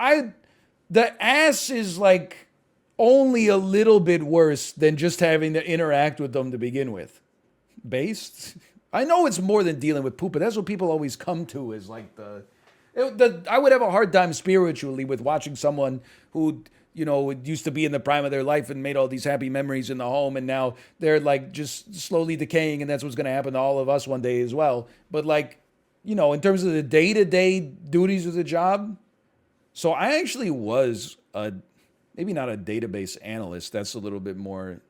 the ass is like only a little bit worse than just having to interact with them to begin with. Based? I know it's more than dealing with poop, but that's what people always come to is like I would have a hard time spiritually with watching someone who, you know, used to be in the prime of their life and made all these happy memories in the home, and now they're like just slowly decaying, and that's what's going to happen to all of us one day as well. But like, you know, in terms of the day-to-day duties of the job. So I actually was maybe not a database analyst. That's a little bit more,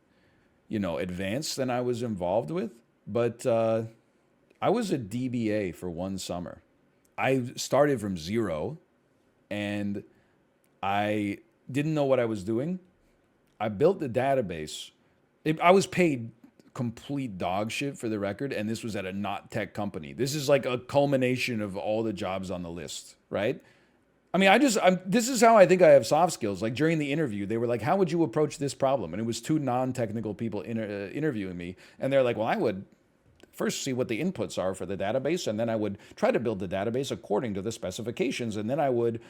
you know, advanced than I was involved with. But I was a DBA for one summer. I started from zero, and I didn't know what I was doing. I built the database. I was paid complete dog shit, for the record, and this was at a not tech company. This is like a culmination of all the jobs on the list, right? I mean, this is how I think I have soft skills. Like during the interview, they were like, how would you approach this problem? And it was two non-technical people interviewing me, and they're like, well, I would first see what the inputs are for the database, and then I would try to build the database according to the specifications, and then I would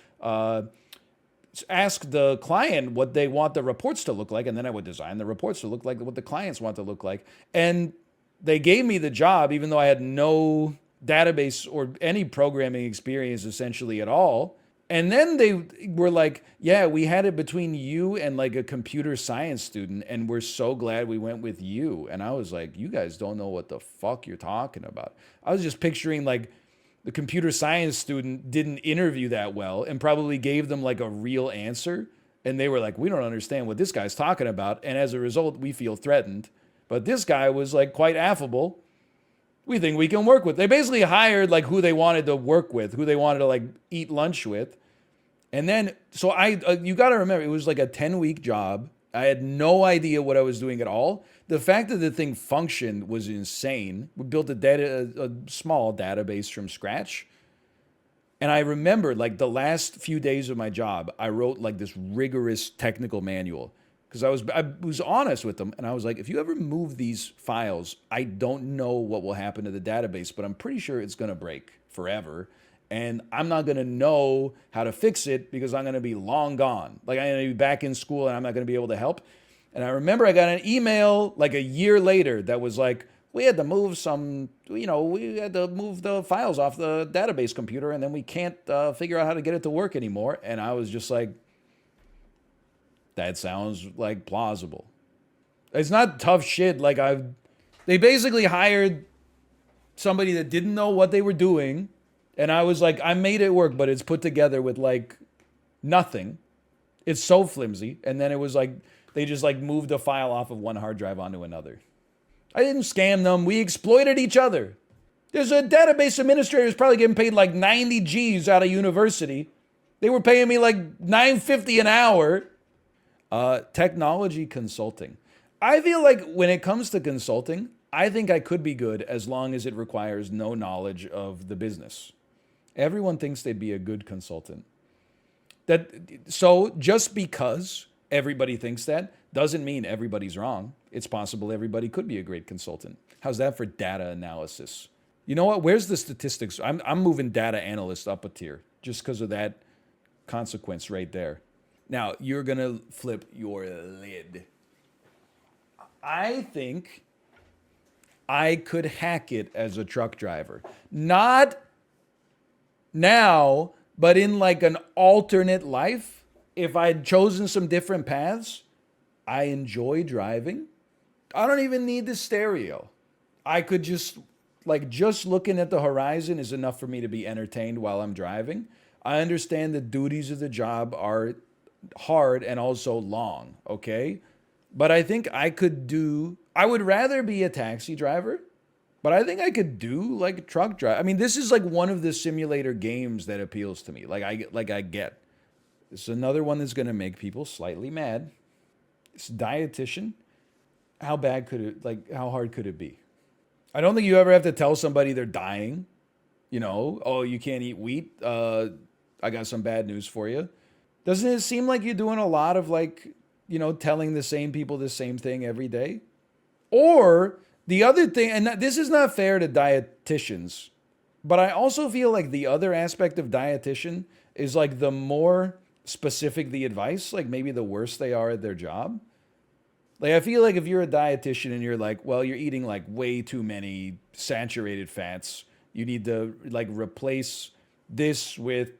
ask the client what they want the reports to look like, and then I would design the reports to look like what the clients want to look like. And they gave me the job even though I had no database or any programming experience essentially at all. And then they were like, yeah, we had it between you and like a computer science student, and we're so glad we went with you. And I was like, you guys don't know what the fuck you're talking about. I was just picturing like the computer science student didn't interview that well and probably gave them like a real answer. And they were like, we don't understand what this guy's talking about. And as a result, we feel threatened. But this guy was like quite affable. We think we can work with. They basically hired like who they wanted to work with, who they wanted to like eat lunch with. And then, so you got to remember, it was like a 10-week job. I had no idea what I was doing at all. The fact that the thing functioned was insane. We built a small database from scratch. And I remember like the last few days of my job, I wrote like this rigorous technical manual because I was honest with them. And I was like, if you ever move these files, I don't know what will happen to the database, but I'm pretty sure it's going to break forever. And I'm not going to know how to fix it because I'm going to be long gone. Like I'm going to be back in school and I'm not going to be able to help. And I remember I got an email like a year later that was like, we had to move we had to move the files off the database computer, and then we can't figure out how to get it to work anymore. And I was just like, that sounds like plausible. It's not tough shit. Like they basically hired somebody that didn't know what they were doing. And I was like, I made it work, but it's put together with like nothing. It's so flimsy. And then it was like, they just like moved a file off of one hard drive onto another. I didn't scam them. We exploited each other. There's a database administrator who's probably getting paid like 90 G's out of university. They were paying me like $9.50 an hour. Technology consulting. I feel like when it comes to consulting, I think I could be good as long as it requires no knowledge of the business. Everyone thinks they'd be a good consultant. So just because everybody thinks that doesn't mean everybody's wrong. It's possible everybody could be a great consultant. How's that for data analysis? You know what? Where's the statistics? I'm moving data analyst up a tier just because of that consequence right there. Now, you're going to flip your lid. I think I could hack it as a truck driver. Not now, but in like an alternate life. If I'd chosen some different paths, I enjoy driving. I don't even need the stereo. I could just looking at the horizon is enough for me to be entertained while I'm driving. I understand the duties of the job are hard and also long, okay? But I think I would rather be a taxi driver, but I think I could do like a truck drive. I mean, this is like one of the simulator games that appeals to me. I get. This is another one that's going to make people slightly mad. It's dietitian. How hard could it be? I don't think you ever have to tell somebody they're dying. You know, oh, you can't eat wheat. I got some bad news for you. Doesn't it seem like you're doing a lot of telling the same people the same thing every day? Or the other thing, and this is not fair to dietitians, but I also feel like the other aspect of dietitian is like the more specific the advice, like maybe the worse they are at their job. Like, I feel like if you're a dietitian and you're like, well, you're eating like way too many saturated fats, you need to like replace this with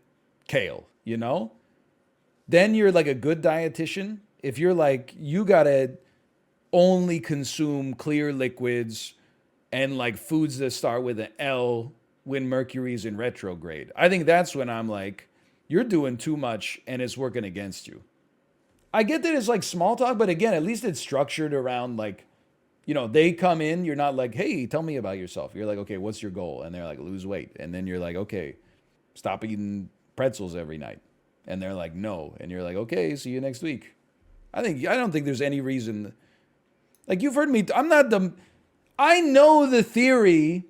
kale, you know? Then you're like a good dietitian. If you're like, you gotta only consume clear liquids and like foods that start with an L when Mercury's in retrograde. I think that's when I'm like, you're doing too much and it's working against you. I get that it's like small talk, but again, at least it's structured around like, they come in, you're not like, hey, tell me about yourself. You're like, okay, what's your goal? And they're like, lose weight. And then you're like, okay, stop eating pretzels every night. And they're like, no. And you're like, okay, see you next week. I don't think there's any reason. Like, you've heard me, I know the theory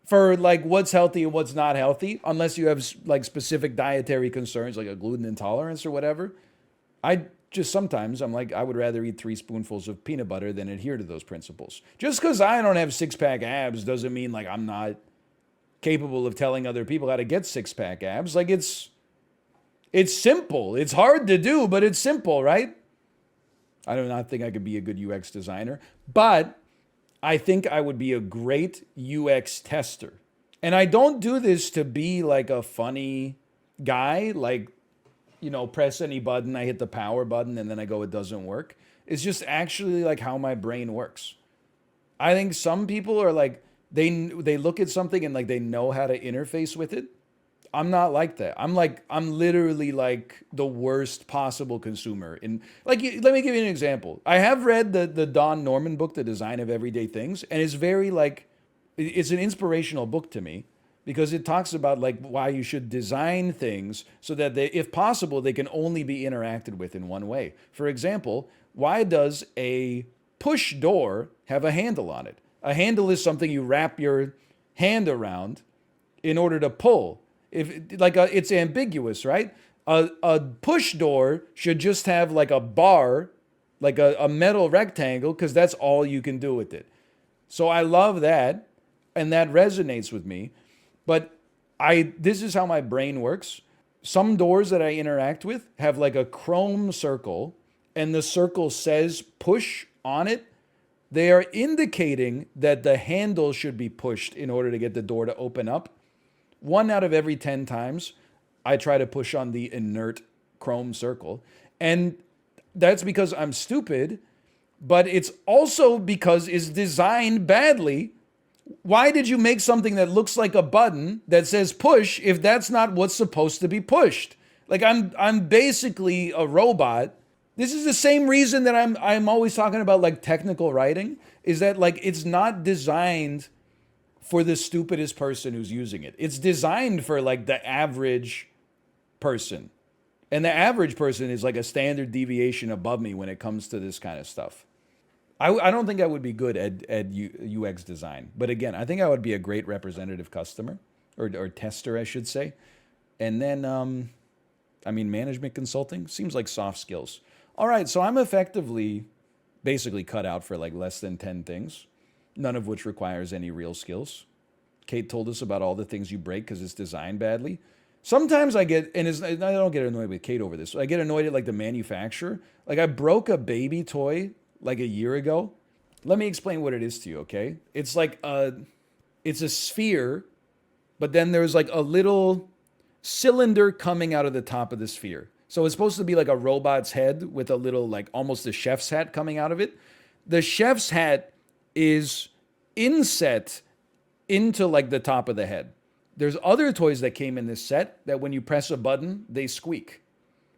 for like what's healthy and what's not healthy, unless you have like specific dietary concerns, like a gluten intolerance or whatever. Sometimes I'm like, I would rather eat 3 spoonfuls of peanut butter than adhere to those principles. Just because I don't have 6-pack abs doesn't mean like I'm not capable of telling other people how to get 6-pack abs. Like, it's simple. It's hard to do, but it's simple, right? I do not think I could be a good UX designer, but I think I would be a great UX tester. And I don't do this to be like a funny guy, like, press any button, I hit the power button, and then I go, it doesn't work. It's just actually like how my brain works. I think some people are like, they look at something and like they know how to interface with it. I'm not like that. I'm literally like the worst possible consumer. And like, let me give you an example. I have read the Don Norman book, The Design of Everyday Things, and it's very like, it's an inspirational book to me because it talks about like why you should design things so that they, if possible, they can only be interacted with in one way. For example, why does a push door have a handle on it? A handle is something you wrap your hand around in order to pull. It's ambiguous, right? A push door should just have like a bar, like a metal rectangle, because that's all you can do with it. So I love that, and that resonates with me. But this is how my brain works. Some doors that I interact with have like a chrome circle, and the circle says push on it. They are indicating that the handle should be pushed in order to get the door to open up. 1 out of every 10 times, I try to push on the inert chrome circle. And that's because I'm stupid, but it's also because it's designed badly. Why did you make something that looks like a button that says push if that's not what's supposed to be pushed? Like, I'm basically a robot. This is the same reason that I'm always talking about like technical writing, is that like it's not designed for the stupidest person who's using it. It's designed for like the average person. And the average person is like a standard deviation above me when it comes to this kind of stuff. I don't think I would be good at UX design. But again, I think I would be a great representative customer, or tester, I should say. And then, management consulting seems like soft skills. All right, so I'm effectively basically cut out for like less than 10 things, none of which requires any real skills. Kate told us about all the things you break because it's designed badly. Sometimes I get, and I don't get annoyed with Kate over this. I get annoyed at like the manufacturer. Like I broke a baby toy like a year ago. Let me explain what it is to you, okay? It's like it's a sphere, but then there's like a little cylinder coming out of the top of the sphere. So it's supposed to be like a robot's head with a little like almost a chef's hat coming out of it. The chef's hat is inset into like the top of the head. There's other toys that came in this set that when you press a button, they squeak.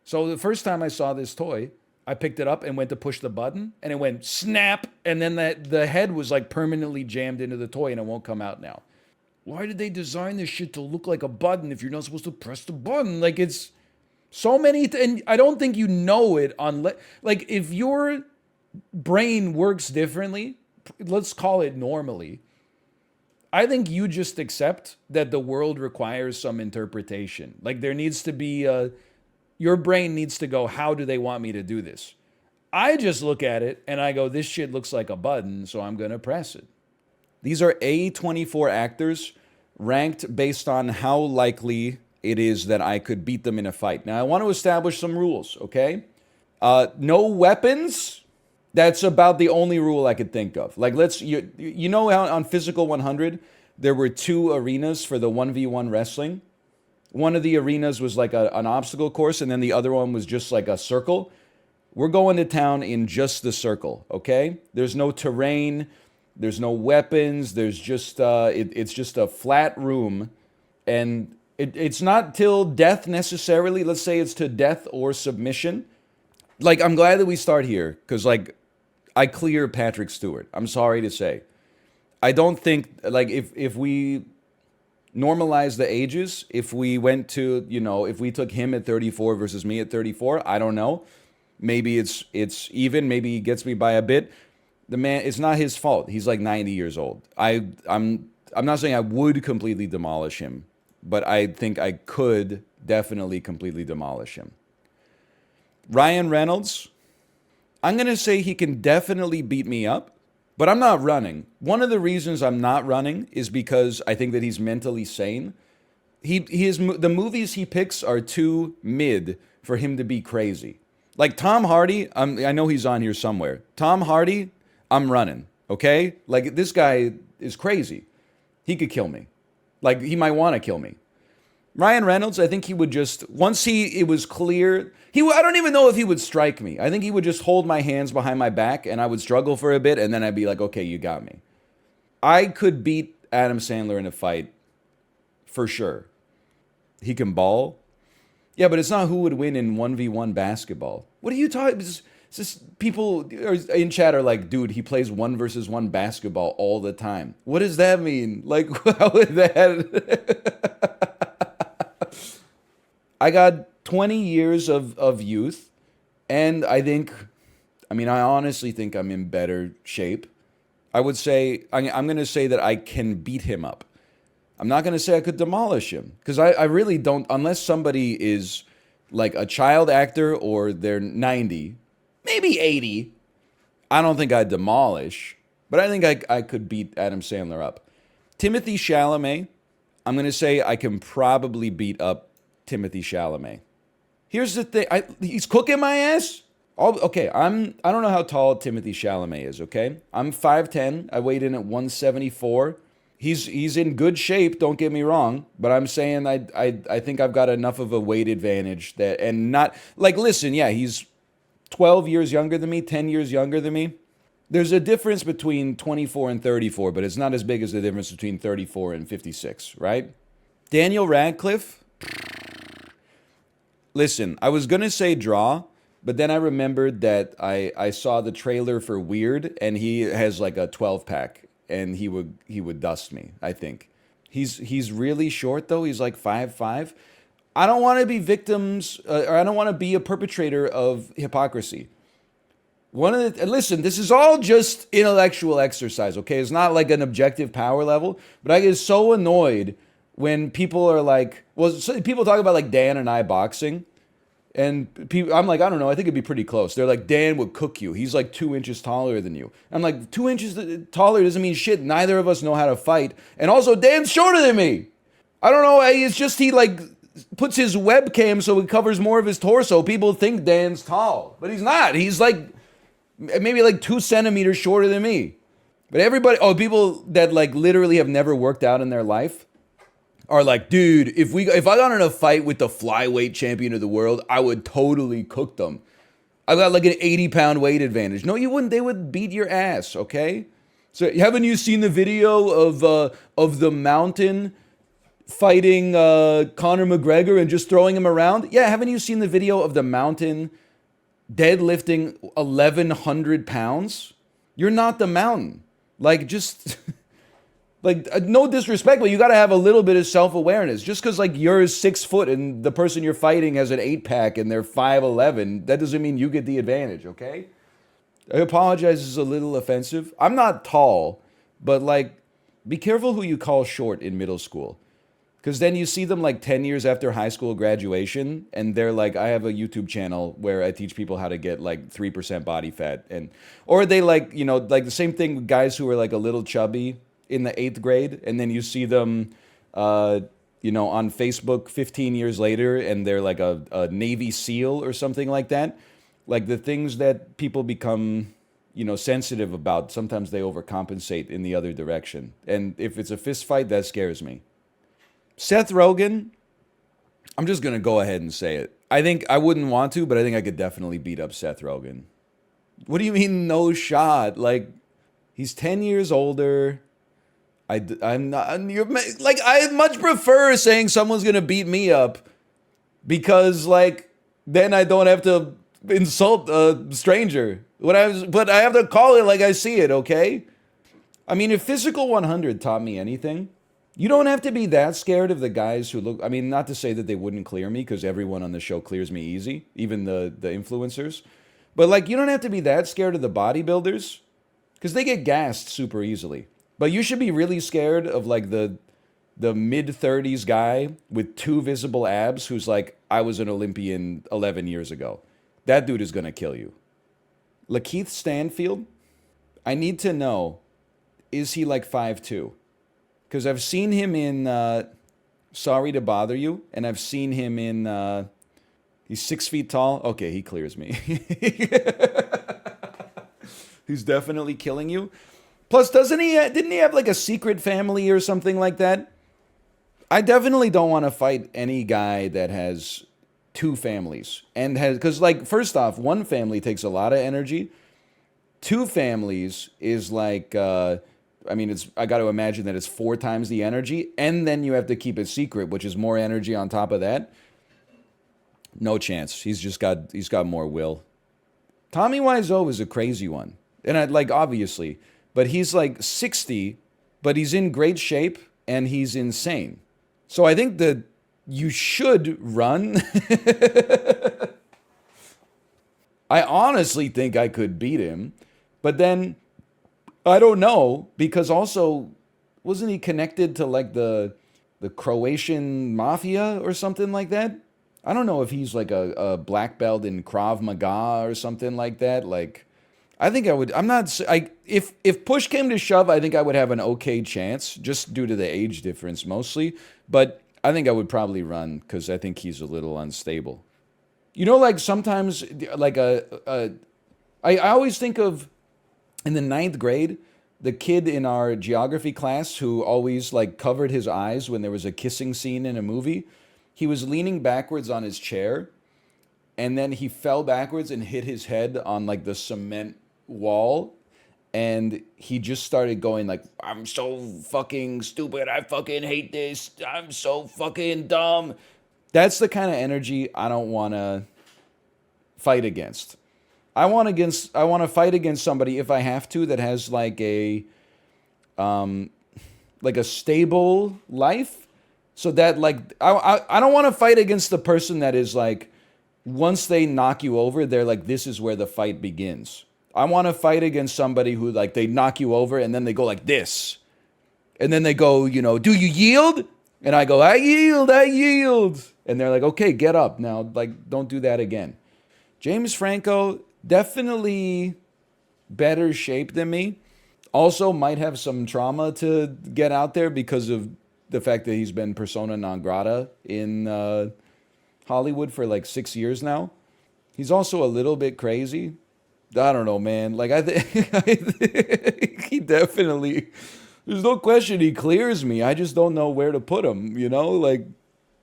So the first time I saw this toy, I picked it up and went to push the button and it went snap. And then the head was like permanently jammed into the toy and it won't come out now. Why did they design this shit to look like a button if you're not supposed to press the button? Like it's so many, and I don't think you know it unless, like if your brain works differently, let's call it normally, I think you just accept that the world requires some interpretation. Like there needs to be your brain needs to go, how do they want me to do this? I just look at it and I go, this shit looks like a button, so I'm going to press it. These are A24 actors ranked based on how likely it is that I could beat them in a fight. Now, I want to establish some rules, okay? No weapons. That's about the only rule I could think of. Like, you know how on Physical 100, there were 2 arenas for the 1v1 wrestling? One of the arenas was like an obstacle course, and then the other one was just like a circle. We're going to town in just the circle, okay? There's no terrain. There's no weapons. There's just, it's just a flat room. And it's not till death necessarily. Let's say it's to death or submission. Like, I'm glad that we start here, because, like, I clear Patrick Stewart. I'm sorry to say. I don't think, like, if we normalize the ages, if we went to, you know, if we took him at 34 versus me at 34, I don't know. Maybe it's even. Maybe he gets me by a bit. The man, it's not his fault. He's like 90 years old. I'm not saying I would completely demolish him, but I think I could definitely completely demolish him. Ryan Reynolds, I'm going to say he can definitely beat me up, but I'm not running. One of the reasons I'm not running is because I think that he's mentally sane. The movies he picks are too mid for him to be crazy. Like Tom Hardy, I know he's on here somewhere. Tom Hardy, I'm running, okay? Like, this guy is crazy. He could kill me. Like, he might want to kill me. Ryan Reynolds, I think he would just, once it was clear, I don't even know if he would strike me. I think he would just hold my hands behind my back, and I would struggle for a bit, and then I'd be like, okay, you got me. I could beat Adam Sandler in a fight, for sure. He can ball. Yeah, but it's not who would win in 1v1 basketball. What are you talking? It's just people in chat are like, dude, he plays 1 versus 1 basketball all the time. What does that mean? Like, how would that? I got 20 years of youth, and I honestly think I'm in better shape. I would say, I'm going to say that I can beat him up. I'm not going to say I could demolish him, because I really don't, unless somebody is like a child actor or they're 90, maybe 80. I don't think I'd demolish, but I think I could beat Adam Sandler up. Timothy Chalamet, I'm going to say I can probably beat up Timothy Chalamet. Here's the thing. He's cooking my ass. Okay, I don't know how tall Timothy Chalamet is, okay? I'm 5'10". I weighed in at 174. He's in good shape, don't get me wrong, but I'm saying I think I've got enough of a weight advantage that, and not, like, listen, yeah, he's 12 years younger than me, 10 years younger than me. There's a difference between 24 and 34, but it's not as big as the difference between 34 and 56, right? Daniel Radcliffe, listen, I was going to say draw, but then I remembered that I saw the trailer for Weird, and he has like a 12-pack. And he would dust me, I think. He's really short, though. He's like 5'5". I don't want to be victims, or I don't want to be a perpetrator of hypocrisy. Listen, this is all just intellectual exercise, okay? It's not like an objective power level, but I get so annoyed when people are like, people talk about like Dan and I boxing, And people, I'm like, I don't know. I think it'd be pretty close. They're like, Dan would cook you. He's like 2 inches taller than you. I'm like, 2 inches taller doesn't mean shit. Neither of us know how to fight. And also, Dan's shorter than me. I don't know. It's just he like puts his webcam so it covers more of his torso. People think Dan's tall, but he's not. He's like maybe like 2 centimeters shorter than me. But everybody, people that like literally have never worked out in their life are like, dude, if I got in a fight with the flyweight champion of the world, I would totally cook them. I got like an 80-pound weight advantage. No, you wouldn't. They would beat your ass, okay? So haven't you seen the video of the Mountain fighting Conor McGregor and just throwing him around? Yeah, haven't you seen the video of the Mountain deadlifting 1,100 pounds? You're not the Mountain. Like, just... Like, no disrespect, but you got to have a little bit of self-awareness. Just because, like, you're 6 foot and the person you're fighting has an 8-pack and they're 5'11", that doesn't mean you get the advantage, okay? I apologize, this is a little offensive. I'm not tall, but, like, be careful who you call short in middle school. Because then you see them, like, 10 years after high school graduation, and they're like, I have a YouTube channel where I teach people how to get, like, 3% body fat. Or they, like, you know, like, the same thing with guys who are, like, a little chubby in the 8th grade, and then you see them, you know, on Facebook 15 years later, and they're like a Navy SEAL or something like that. Like the things that people become, you know, sensitive about, sometimes they overcompensate in the other direction. And if it's a fist fight, that scares me. Seth Rogen, I'm just going to go ahead and say it. I think I wouldn't want to, but I think I could definitely beat up Seth Rogen. What do you mean no shot? Like, he's 10 years older. I'm not, like, I much prefer saying someone's gonna beat me up because, like, then I don't have to insult a stranger. But I have to call it like I see it, okay? I mean, if Physical 100 taught me anything, you don't have to be that scared of the guys who look, I mean, not to say that they wouldn't clear me, because everyone on the show clears me easy, even the influencers. But, like, you don't have to be that scared of the bodybuilders, because they get gassed super easily. But you should be really scared of, like, the mid-30s guy with 2 visible abs who's like, I was an Olympian 11 years ago. That dude is going to kill you. Lakeith Stanfield, I need to know, is he like 5'2"? Because I've seen him in Sorry to Bother You, and I've seen him in, he's 6 feet tall. Okay, he clears me. He's definitely killing you. Plus, didn't he have like a secret family or something like that? I definitely don't want to fight any guy that has 2 families. And has, because, like, first off, 1 family takes a lot of energy. 2 families is like, I mean, I got to imagine that it's 4 times the energy. And then you have to keep it secret, which is more energy on top of that. No chance. He's got more will. Tommy Wiseau is a crazy one. And I'd like, obviously. But he's like 60, but he's in great shape, and he's insane. So I think that you should run. I honestly think I could beat him. But then, I don't know, because also, wasn't he connected to like the Croatian mafia or something like that? I don't know if he's like a black belt in Krav Maga or something like that. Like, I think I would, if push came to shove, I think I would have an okay chance, just due to the age difference mostly. But I think I would probably run, because I think he's a little unstable. You know, like sometimes, like I always think of, in the 9th grade, the kid in our geography class who always like covered his eyes when there was a kissing scene in a movie. He was leaning backwards on his chair, and then he fell backwards and hit his head on like the cement wall, and he just started going like, I'm so fucking stupid, I fucking hate this, I'm so fucking dumb. That's the kind of energy I don't want to fight against. I want to fight against somebody, if I have to, that has like a stable life, so that like I don't want to fight against the person that is like, once they knock you over, they're like, this is where the fight begins. I want to fight against somebody who, like, they knock you over and then they go like this. And then they go, you know, do you yield? And I go, I yield, I yield. And they're like, okay, get up now. Like, don't do that again. James Franco, definitely better shape than me. Also might have some trauma to get out there because of the fact that he's been persona non grata in Hollywood for like 6 years now. He's also a little bit crazy. I don't know, man. Like, I think he definitely, there's no question he clears me. I just don't know where to put him, you know? Like,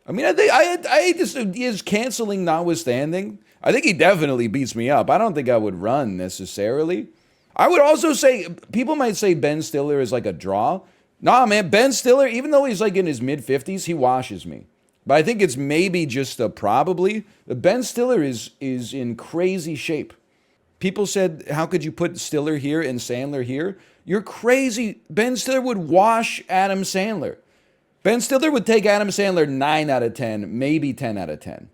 I mean, I think I just, his canceling notwithstanding, I think he definitely beats me up. I don't think I would run necessarily. I would also say, people might say Ben Stiller is like a draw. Nah, man, Ben Stiller, even though he's like in his mid-50s, he washes me. But I think it's maybe just a probably. Ben Stiller is in crazy shape. People said, how could you put Stiller here and Sandler here? You're crazy. Ben Stiller would wash Adam Sandler. Ben Stiller would take Adam Sandler 9 out of 10, maybe 10 out of 10.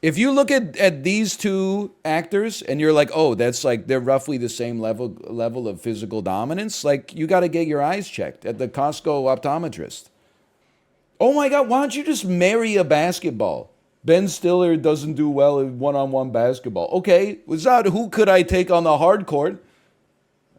If you look at these two actors and you're like, oh, that's like, they're roughly the same level of physical dominance, like, you got to get your eyes checked at the Costco optometrist. Oh my God, why don't you just marry a basketball? Ben Stiller doesn't do well in one-on-one basketball. Okay, who could I take on the hard court?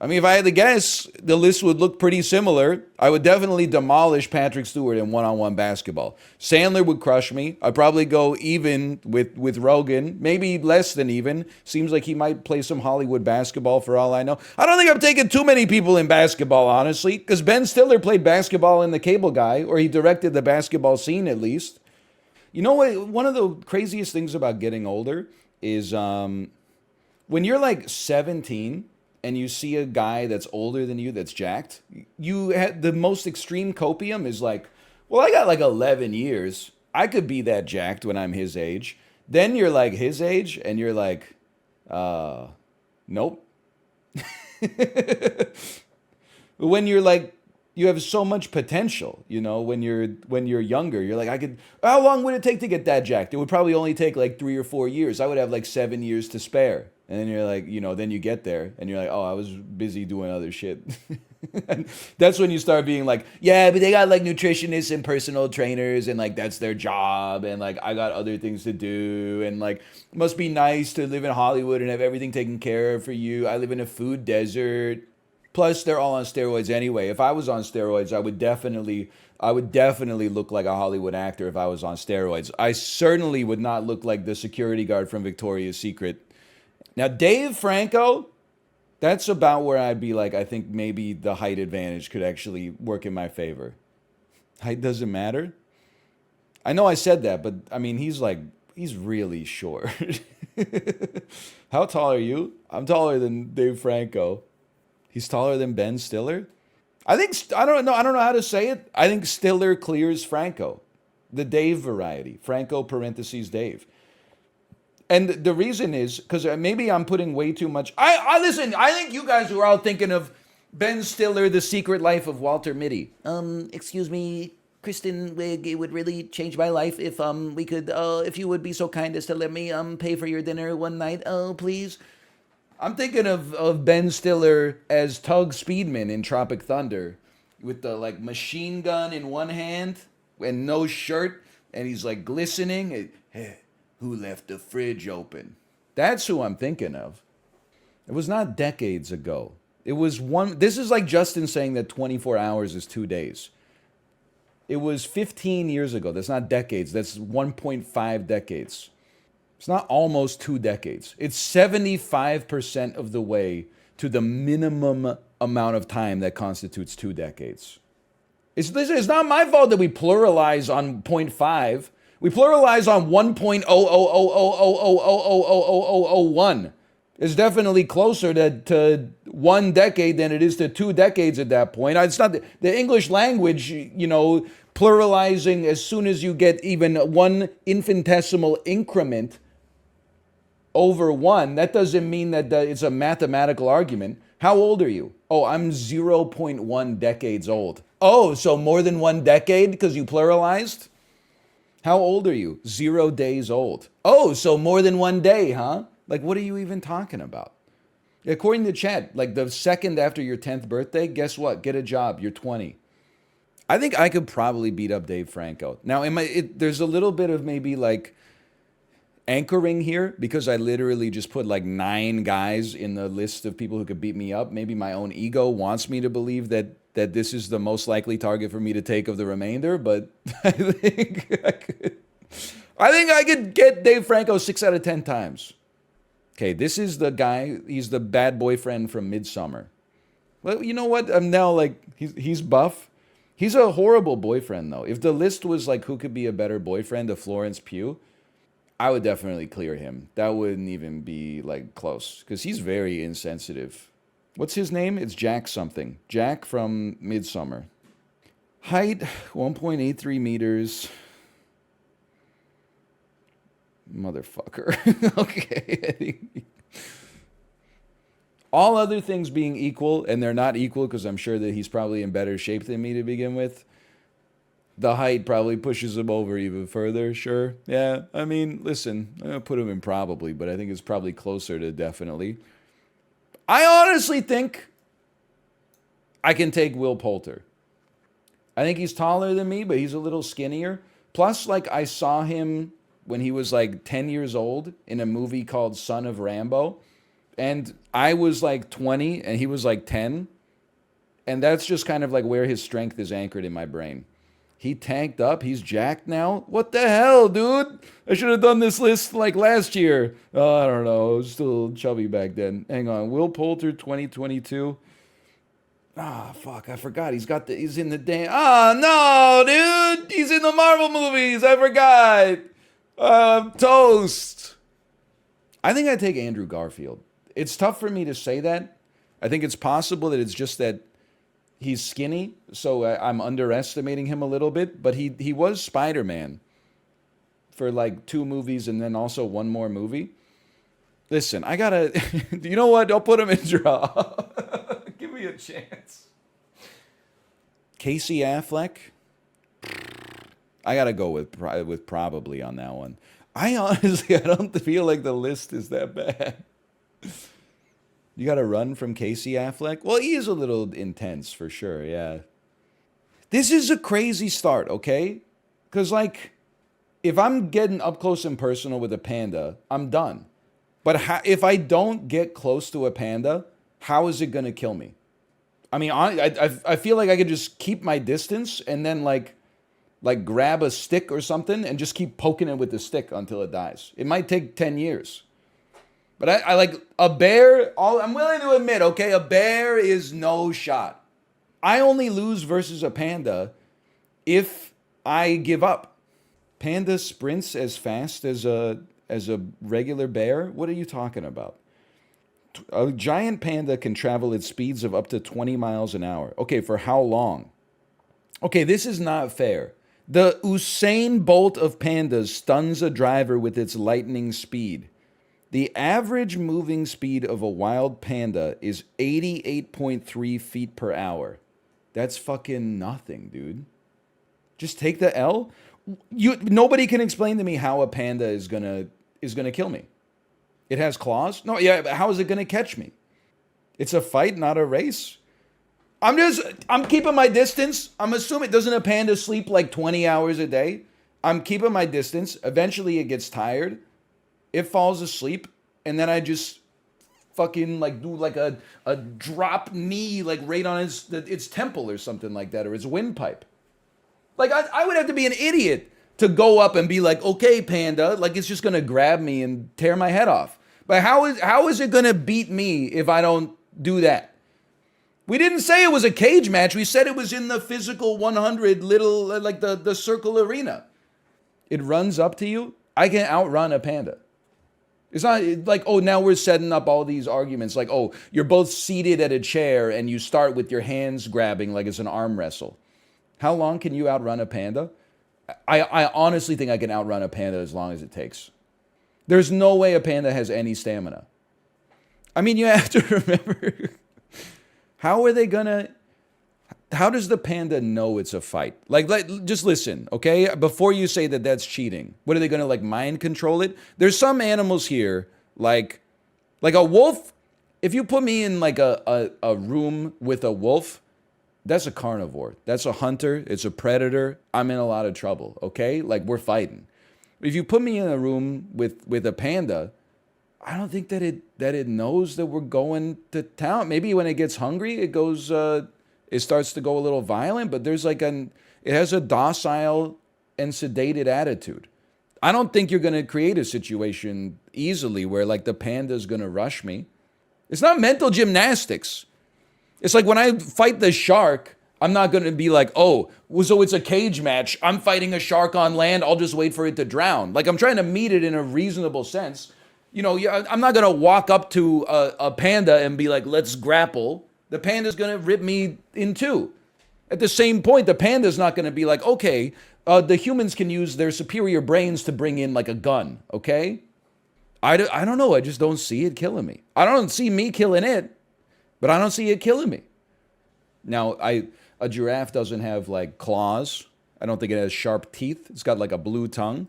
I mean, if I had to guess, the list would look pretty similar. I would definitely demolish Patrick Stewart in one-on-one basketball. Sandler would crush me. I'd probably go even with Rogan, maybe less than even. Seems like he might play some Hollywood basketball for all I know. I don't think I'm taking too many people in basketball, honestly, because Ben Stiller played basketball in The Cable Guy, or he directed the basketball scene at least. You know what? One of the craziest things about getting older is when you're like 17 and you see a guy that's older than you that's jacked, you had the most extreme copium is like, well, I got like 11 years. I could be that jacked when I'm his age. Then you're like his age and you're like, nope. When you're like, you have so much potential, you know, when you're younger, you're like, how long would it take to get that jacked? It would probably only take like 3 or 4 years. I would have like 7 years to spare. And then you're like, you know, then you get there and you're like, oh, I was busy doing other shit. And that's when you start being like, yeah, but they got like nutritionists and personal trainers and like, that's their job. And like, I got other things to do. And like, it must be nice to live in Hollywood and have everything taken care of for you. I live in a food desert. Plus, they're all on steroids anyway. If I was on steroids, I would definitely look like a Hollywood actor if I was on steroids. I certainly would not look like the security guard from Victoria's Secret. Now, Dave Franco, that's about where I'd be like, I think maybe the height advantage could actually work in my favor. Height doesn't matter? I know I said that, but I mean, he's really short. How tall are you? I'm taller than Dave Franco. He's taller than Ben Stiller. I don't know how to say it. I think Stiller clears Franco, the Dave variety. Franco parentheses Dave. And the reason is because maybe I'm putting way too much. I listen. I think you guys are all thinking of Ben Stiller, The Secret Life of Walter Mitty. Excuse me, Kristen. It would really change my life if we could. If you would be so kind as to let me pay for your dinner one night. Oh, please. I'm thinking of Ben Stiller as Tug Speedman in Tropic Thunder with the like machine gun in one hand and no shirt, and he's like glistening. Hey, who left the fridge open? That's who I'm thinking of. It was not decades ago. It was this is like Justin saying that 24 hours is 2 days. It was 15 years ago. That's not decades. That's 1.5 decades. It's not almost 2 decades. It's 75% of the way to the minimum amount of time that constitutes 2 decades. It's not my fault that we pluralize on 0.5. We pluralize on 1.00000000001. It's definitely closer to 1 decade than it is to 2 decades at that point. It's not the English language, you know, pluralizing as soon as you get even one infinitesimal increment over 1, that doesn't mean that it's a mathematical argument. How old are you? Oh, I'm 0.1 decades old. Oh, so more than 1 decade because you pluralized? How old are you? 0 days old. Oh, so more than 1 day, huh? Like, what are you even talking about? According to chat, like the second after your 10th birthday, guess what? Get a job. You're 20. I think I could probably beat up Dave Franco. Now, there's a little bit of maybe like anchoring here because I literally just put like 9 guys in the list of people who could beat me up. Maybe my own ego wants me to believe that this is the most likely target for me to take of the remainder, but I think I could get Dave Franco 6 out of 10 times. Okay, this is the guy. He's the bad boyfriend from Midsommar. Well, you know what? I'm now like, he's buff. He's a horrible boyfriend, though. If the list was like who could be a better boyfriend of Florence Pugh, I would definitely clear him. That wouldn't even be like close because he's very insensitive. What's his name? It's Jack something. Jack from Midsommar. Height, 1.83 meters. Motherfucker. Okay. All other things being equal, and they're not equal because I'm sure that he's probably in better shape than me to begin with. The height probably pushes him over even further, sure. Yeah, I mean, listen, I'll put him in probably, but I think it's probably closer to definitely. I honestly think I can take Will Poulter. I think he's taller than me, but he's a little skinnier. Plus, like, I saw him when he was like 10 years old in a movie called Son of Rambo. And I was like 20 and he was like 10. And that's just kind of like where his strength is anchored in my brain. He tanked up. He's jacked now. What the hell, dude? I should have done this list like last year. Oh, I don't know. I was still chubby back then. Hang on. Will Poulter, 2022. Ah, fuck. I forgot. He's in the damn... Oh, no, dude. He's in the Marvel movies. I forgot. Toast. I think I'd take Andrew Garfield. It's tough for me to say that. I think it's possible that it's just that he's skinny, so I'm underestimating him a little bit. But he was Spider-Man for like 2 movies and then also 1 more movie. Listen, I gotta... You know what? I'll put him in draw. Give me a chance. Casey Affleck? I gotta go with probably on that one. I don't feel like the list is that bad. You got to run from Casey Affleck? Well, he is a little intense for sure, yeah. This is a crazy start, okay? Because, like, if I'm getting up close and personal with a panda, I'm done. But if I don't get close to a panda, how is it going to kill me? I mean, I feel like I could just keep my distance and then, like grab a stick or something and just keep poking it with the stick until it dies. It might take 10 years. But I like a bear, I'm willing to admit, okay, a bear is no shot. I only lose versus a panda if I give up. Panda sprints as fast as a regular bear? What are you talking about? A giant panda can travel at speeds of up to 20 miles an hour. Okay, for how long? Okay, this is not fair. The Usain Bolt of pandas stuns a driver with its lightning speed. The average moving speed of a wild panda is 88.3 feet per hour. That's fucking nothing, dude. Just take the L. Nobody can explain to me how a panda is gonna kill me. It has claws? No, yeah, but how is it gonna catch me? It's a fight, not a race. I'm keeping my distance. I'm assuming, doesn't a panda sleep like 20 hours a day? I'm keeping my distance. Eventually it gets tired. It falls asleep, and then I just fucking like do like a drop knee like right on its temple or something like that, or its windpipe. Like I would have to be an idiot to go up and be like, okay, panda, like it's just gonna grab me and tear my head off. But how is it gonna beat me if I don't do that? We didn't say it was a cage match. We said it was in the physical 100 little like the circle arena. It runs up to you. I can outrun a panda. It's not like, oh, now we're setting up all these arguments like, oh, you're both seated at a chair and you start with your hands grabbing like it's an arm wrestle. How long can you outrun a panda? I honestly think I can outrun a panda as long as it takes. There's no way a panda has any stamina. I mean, you have to remember, how does the panda know it's a fight? Like, just listen, okay? Before you say that that's cheating, what are they gonna like mind control it? There's some animals here, like a wolf. If you put me in like a room with a wolf, That's a carnivore. That's a hunter. It's a predator. I'm in a lot of trouble, okay? Like, we're fighting. If you put me in a room with a panda, I don't think that it knows that we're going to town. Maybe when it gets hungry, it starts to go a little violent, but it has a docile and sedated attitude. I don't think you're going to create a situation easily where like the panda's going to rush me. It's not mental gymnastics. It's like when I fight the shark, I'm not going to be like, oh, so it's a cage match. I'm fighting a shark on land. I'll just wait for it to drown. Like, I'm trying to meet it in a reasonable sense. You know, I'm not going to walk up to a panda and be like, let's grapple. The panda's going to rip me in two. At the same point, the panda's not going to be like, okay, the humans can use their superior brains to bring in like a gun, okay? I don't know. I just don't see it killing me. I don't see me killing it, but I don't see it killing me. Now, a giraffe doesn't have like claws. I don't think it has sharp teeth. It's got like a blue tongue.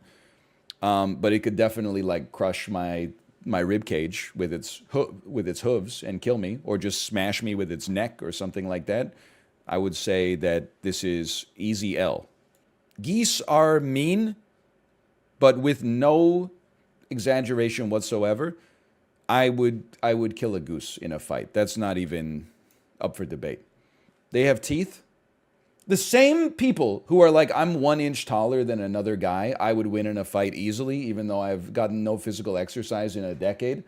But it could definitely like crush my rib cage with its hooves and kill me, or just smash me with its neck or something like that. I would say that this is easy L. Geese are mean, but with no exaggeration whatsoever. I would kill a goose in a fight. That's not even up for debate. They have teeth. The same people who are like, I'm 1 inch taller than another guy, I would win in a fight easily, even though I've gotten no physical exercise in a decade,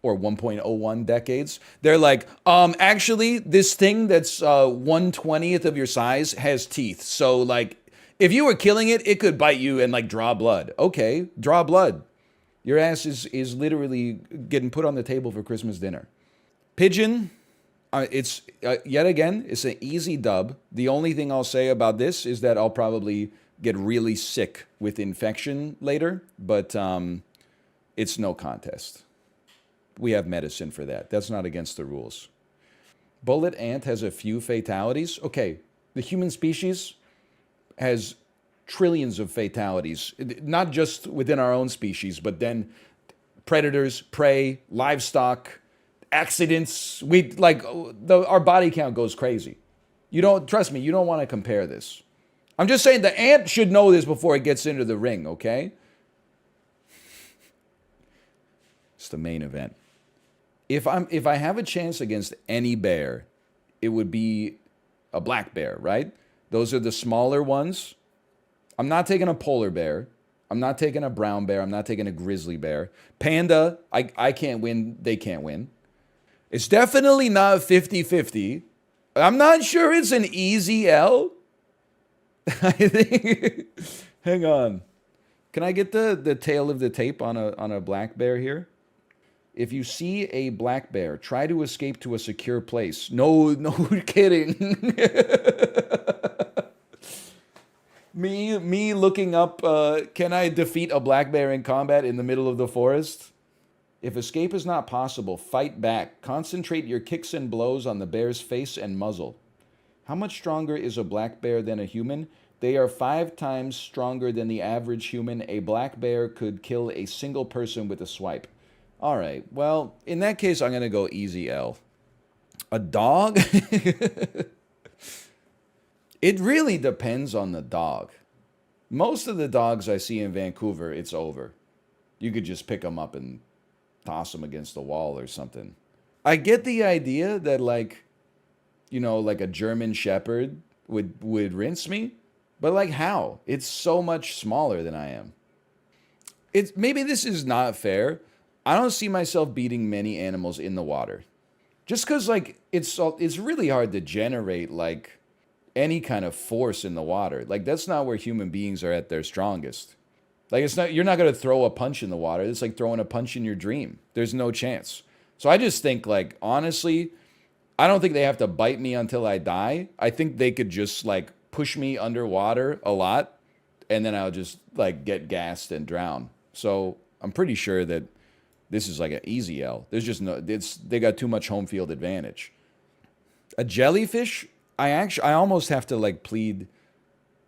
or 1.01 decades. They're like, actually, this thing that's 1/20th of your size has teeth. So, like, if you were killing it, it could bite you and, like, draw blood. Okay, draw blood. Your ass is literally getting put on the table for Christmas dinner. Pigeon. It's yet again, it's an easy dub. The only thing I'll say about this is that I'll probably get really sick with infection later, but it's no contest. We have medicine for that. That's not against the rules. Bullet ant has a few fatalities. Okay, the human species has trillions of fatalities, not just within our own species, but then predators, prey, livestock, accidents. Our body count goes crazy. Trust me, you don't want to compare this. I'm just saying the ant should know this before it gets into the ring, okay? It's the main event. If I have a chance against any bear, it would be a black bear, right? Those are the smaller ones. I'm not taking a polar bear. I'm not taking a brown bear. I'm not taking a grizzly bear. Panda, I can't win. They can't win. It's definitely not 50-50. I'm not sure it's an easy L. I think. Hang on. Can I get the tail of the tape on a black bear here? If you see a black bear, try to escape to a secure place. No kidding. Me looking up, can I defeat a black bear in combat in the middle of the forest? If escape is not possible, fight back. Concentrate your kicks and blows on the bear's face and muzzle. How much stronger is a black bear than a human? They are 5 times stronger than the average human. A black bear could kill a single person with a swipe. All right, well, in that case, I'm going to go easy L. A dog? It really depends on the dog. Most of the dogs I see in Vancouver, it's over. You could just pick them up and toss them against the wall or something. I get the idea that, like, you know, like a German Shepherd would rinse me, but like how? It's so much smaller than I am. Maybe this is not fair. I don't see myself beating many animals in the water. Just because, like, it's really hard to generate, like, any kind of force in the water. Like, that's not where human beings are at their strongest. Like, you're not going to throw a punch in the water. It's like throwing a punch in your dream. There's no chance. So I just think, like, honestly, I don't think they have to bite me until I die. I think they could just, like, push me underwater a lot, and then I'll just, like, get gassed and drown. So I'm pretty sure that this is like an easy L. There's just they got too much home field advantage. A jellyfish, I almost have to, like, plead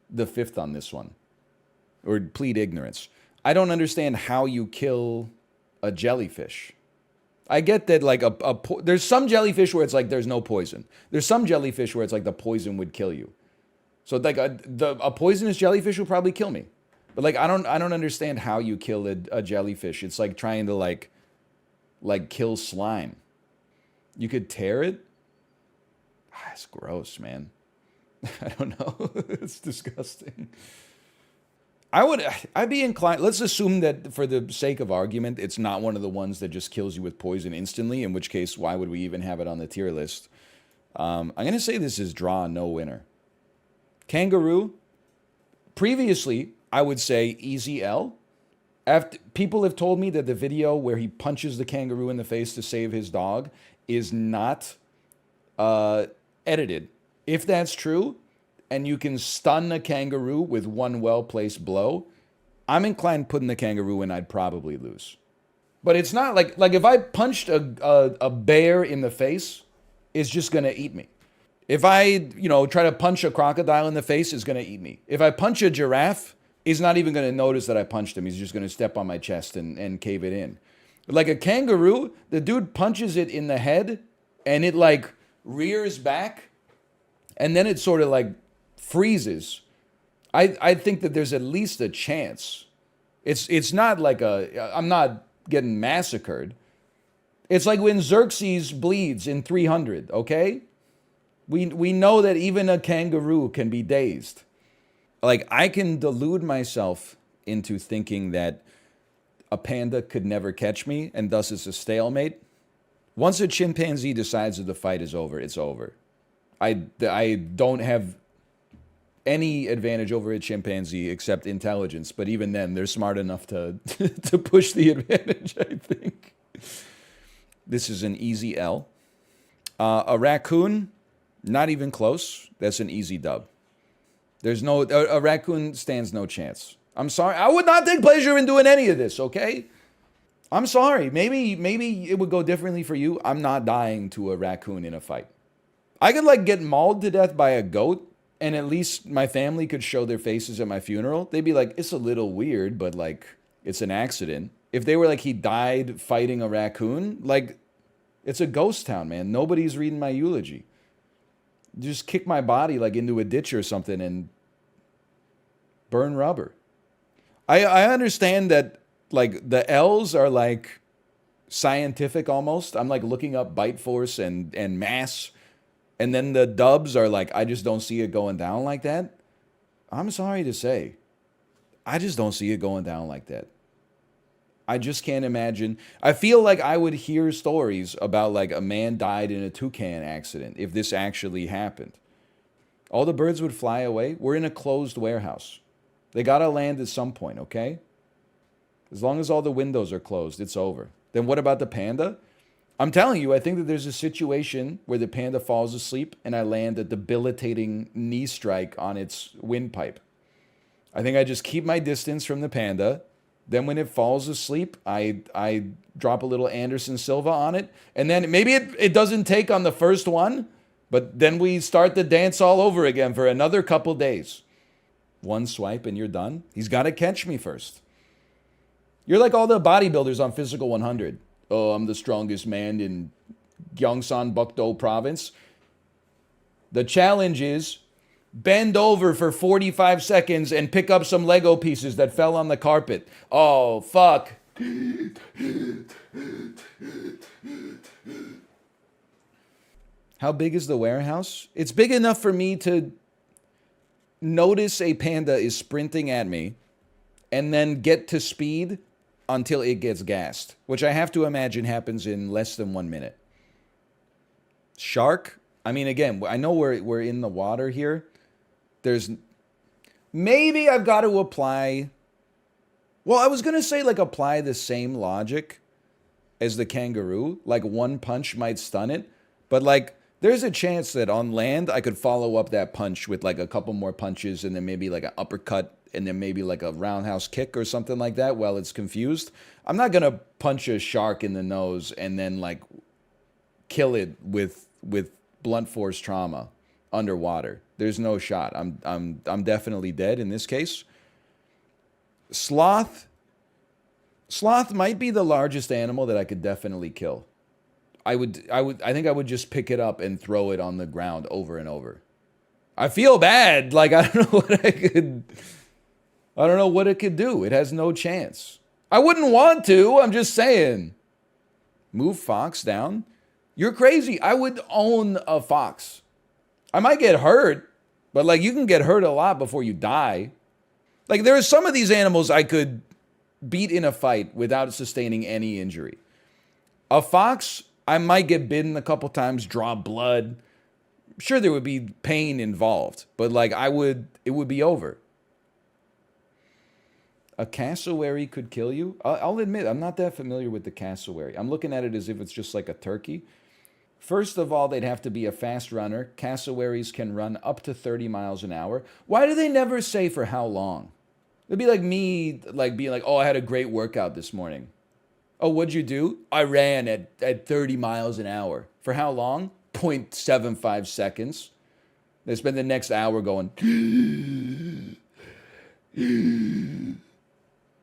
the fifth on this one. Or plead ignorance. I don't understand how you kill a jellyfish. I get that, like, there's some jellyfish where it's like there's no poison. There's some jellyfish where it's like the poison would kill you. So, like, a poisonous jellyfish will probably kill me. But, like, I don't understand how you kill a jellyfish. It's like trying to, like kill slime. You could tear it? It's gross, man. I don't know. It's disgusting. I'd be inclined, let's assume that for the sake of argument, it's not one of the ones that just kills you with poison instantly, in which case, why would we even have it on the tier list? I'm going to say this is draw, no winner. Kangaroo, previously, I would say easy L. After, people have told me that the video where he punches the kangaroo in the face to save his dog is not edited. If that's true, and you can stun a kangaroo with one well-placed blow, I'm inclined putting the kangaroo in, I'd probably lose. But it's not like if I punched a bear in the face, it's just going to eat me. If I, try to punch a crocodile in the face, it's going to eat me. If I punch a giraffe, he's not even going to notice that I punched him. He's just going to step on my chest and cave it in. Like a kangaroo, the dude punches it in the head, and it, like, rears back, and then it sort of, like, freezes. I think that there's at least a chance. It's not like I'm not getting massacred. It's like when Xerxes bleeds in 300, okay? We know that even a kangaroo can be dazed. Like, I can delude myself into thinking that a panda could never catch me, and thus it's a stalemate. Once a chimpanzee decides that the fight is over, it's over. I don't have any advantage over a chimpanzee except intelligence, but even then, they're smart enough to to push the advantage, I think. This is an easy L. A raccoon, not even close. That's an easy dub. There's no, a raccoon stands no chance. I'm sorry. I would not take pleasure in doing any of this, okay? I'm sorry. Maybe it would go differently for you. I'm not dying to a raccoon in a fight. I could, like, get mauled to death by a goat, and at least my family could show their faces at my funeral. They'd be like, it's a little weird, but, like, it's an accident. If they were like, he died fighting a raccoon, like, it's a ghost town, man. Nobody's reading my eulogy. Just kick my body, like, into a ditch or something and burn rubber. I understand that, like, the L's are, like, scientific almost. I'm, like, looking up bite force and mass. And then the dubs are like, I just don't see it going down like that. I'm sorry to say, I just don't see it going down like that. I just can't imagine. I feel like I would hear stories about, like, a man died in a toucan accident if this actually happened. All the birds would fly away. We're in a closed warehouse. They gotta land at some point, okay? As long as all the windows are closed, it's over. Then what about the panda? I'm telling you, I think that there's a situation where the panda falls asleep and I land a debilitating knee strike on its windpipe. I think I just keep my distance from the panda. Then when it falls asleep, I drop a little Anderson Silva on it. And then maybe it doesn't take on the first one, but then we start the dance all over again for another couple days. One swipe and you're done. He's got to catch me first. You're like all the bodybuilders on Physical 100. Oh, I'm the strongest man in Gyeongsang Bukdo province. The challenge is bend over for 45 seconds and pick up some Lego pieces that fell on the carpet. Oh, fuck. How big is the warehouse? It's big enough for me to notice a panda is sprinting at me and then get to speed until it gets gassed, which I have to imagine happens in less than 1 minute. Shark? I mean, again, I know we're in the water here. There's... Maybe I've got to apply... Well, I was going to say, like, apply the same logic as the kangaroo. Like, one punch might stun it. But, like, there's a chance that on land, I could follow up that punch with, like, a couple more punches and then maybe, like, an uppercut and then maybe like a roundhouse kick or something like that while it's confused. I'm not going to punch a shark in the nose and then, like, kill it with blunt force trauma underwater. There's no shot. I'm definitely dead in this case. Sloth might be the largest animal that I could definitely kill. I think I would just pick it up and throw it on the ground over and over. I feel bad. Like, I don't know what it could do. It has no chance. I wouldn't want to. I'm just saying. Move fox down? You're crazy. I would own a fox. I might get hurt, but like, you can get hurt a lot before you die. Like, there are some of these animals I could beat in a fight without sustaining any injury. A fox, I might get bitten a couple times, draw blood. Sure, there would be pain involved, but like, it would be over. A cassowary could kill you? I'll admit, I'm not that familiar with the cassowary. I'm looking at it as if it's just like a turkey. First of all, they'd have to be a fast runner. Cassowaries can run up to 30 miles an hour. Why do they never say for how long? It'd be like me, like being like, oh, I had a great workout this morning. Oh, what'd you do? I ran at 30 miles an hour. For how long? 0.75 seconds. They spend the next hour going.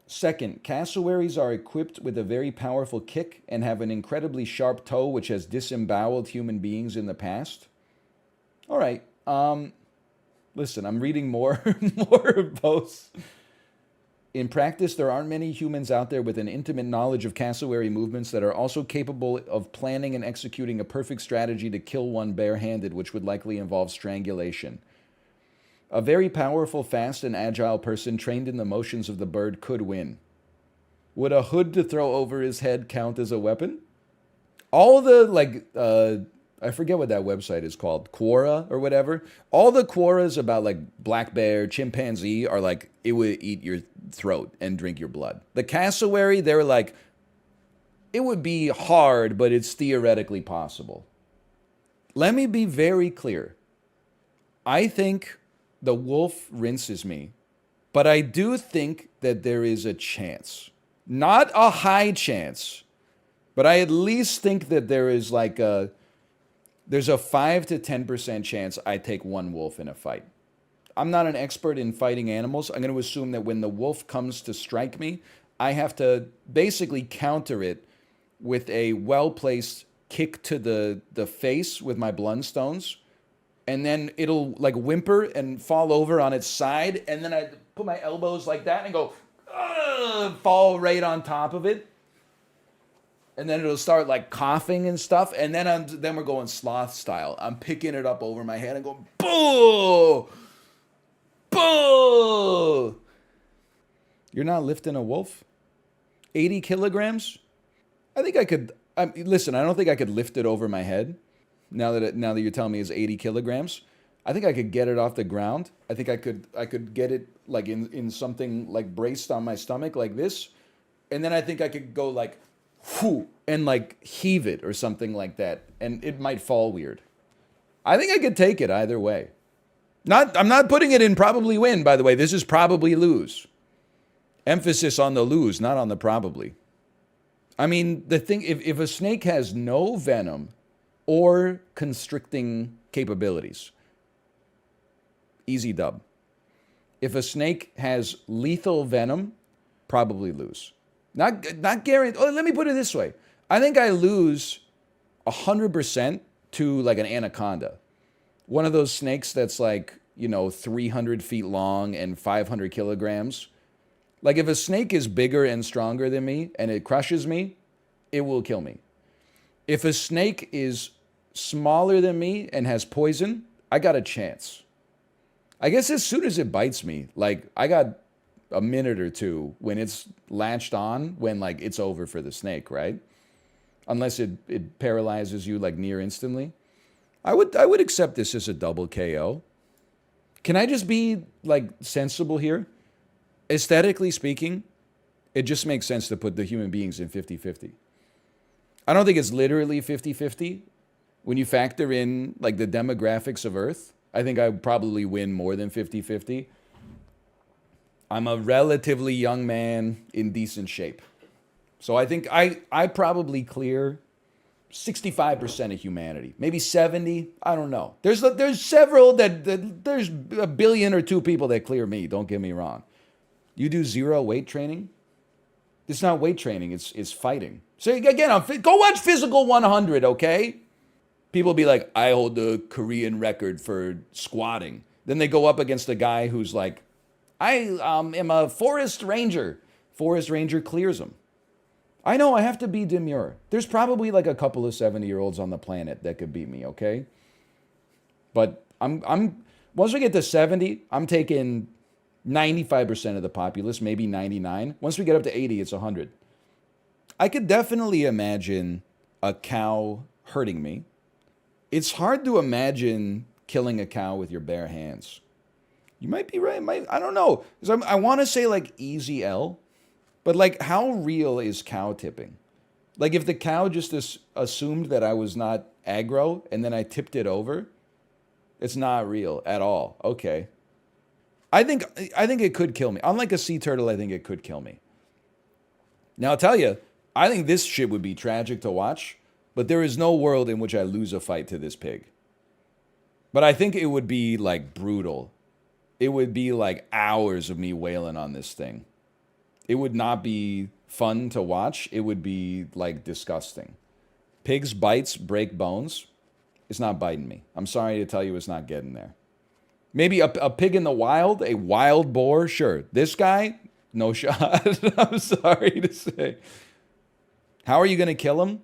Second, cassowaries are equipped with a very powerful kick and have an incredibly sharp toe which has disemboweled human beings in the past. All right. Listen, I'm reading more posts. In practice, there aren't many humans out there with an intimate knowledge of cassowary movements that are also capable of planning and executing a perfect strategy to kill one barehanded, which would likely involve strangulation. A very powerful, fast, and agile person trained in the motions of the bird could win. Would a hood to throw over his head count as a weapon? All the, I forget what that website is called, Quora or whatever. All the Quoras about like black bear, chimpanzee are like, it would eat your throat and drink your blood. The cassowary, they're like, it would be hard, but it's theoretically possible. Let me be very clear. I think the wolf rinses me, but I do think that there is a chance. Not a high chance, but I at least think that there is like there's a 5 to 10% chance I take one wolf in a fight. I'm not an expert in fighting animals. I'm going to assume that when the wolf comes to strike me, I have to basically counter it with a well-placed kick to the face with my blundstones. And then it'll like whimper and fall over on its side. And then I put my elbows like that and go, fall right on top of it. And then it'll start like coughing and stuff. And then we're going sloth style. I'm picking it up over my head and going, boo! Boo! You're not lifting a wolf? 80 kilograms? I think I could, listen, I don't think I could lift it over my head. Now that you're telling me it's 80 kilograms, I think I could get it off the ground. I think I could get it like in something like braced on my stomach like this. And then I think I could go like, whoo, and like heave it or something like that. And it might fall weird. I think I could take it either way. I'm not putting it in probably win, by the way. This is probably lose. Emphasis on the lose, not on the probably. I mean, the thing, if a snake has no venom or constricting capabilities, easy dub. If a snake has lethal venom, probably lose. Not guaranteed. Oh, let me put it this way. I think I lose 100% to like an anaconda. One of those snakes that's like, 300 feet long and 500 kilograms. Like if a snake is bigger and stronger than me and it crushes me, it will kill me. If a snake is smaller than me and has poison, I got a chance. I guess as soon as it bites me, like I got a minute or two when it's latched on, when like it's over for the snake, right? Unless it paralyzes you like near instantly. I would accept this as a double KO. Can I just be like sensible here? Aesthetically speaking, it just makes sense to put the human beings in 50-50. I don't think it's literally 50-50. When you factor in like the demographics of Earth, I think I would probably win more than 50-50. I'm a relatively young man in decent shape. So I think I probably clear 65% of humanity, maybe 70. I don't know. There's several there's a billion or two people that clear me. Don't get me wrong. You do zero weight training? It's not weight training. It's fighting. So again, go watch Physical 100, okay? People be like, I hold the Korean record for squatting. Then they go up against a guy who's like, I am a forest ranger. Forest ranger clears him. I know I have to be demure. There's probably like a couple of 70-year-olds on the planet that could beat me, okay? But I'm once we get to 70, I'm taking 95% of the populace, maybe 99. Once we get up to 80, it's 100. I could definitely imagine a cow hurting me. It's hard to imagine killing a cow with your bare hands. You might be right. I don't know. 'Cause I want to say like easy L, but like how real is cow tipping? Like if the cow just assumed that I was not aggro and then I tipped it over, it's not real at all. Okay. I think it could kill me. Unlike a sea turtle, I think it could kill me. Now I'll tell you, I think this shit would be tragic to watch, but there is no world in which I lose a fight to this pig. But I think it would be like brutal. It would be like hours of me wailing on this thing. It would not be fun to watch. It would be like disgusting. Pigs' bites break bones. It's not biting me. I'm sorry to tell you it's not getting there. Maybe a pig in the wild, a wild boar, sure. This guy, no shot. I'm sorry to say. How are you going to kill him?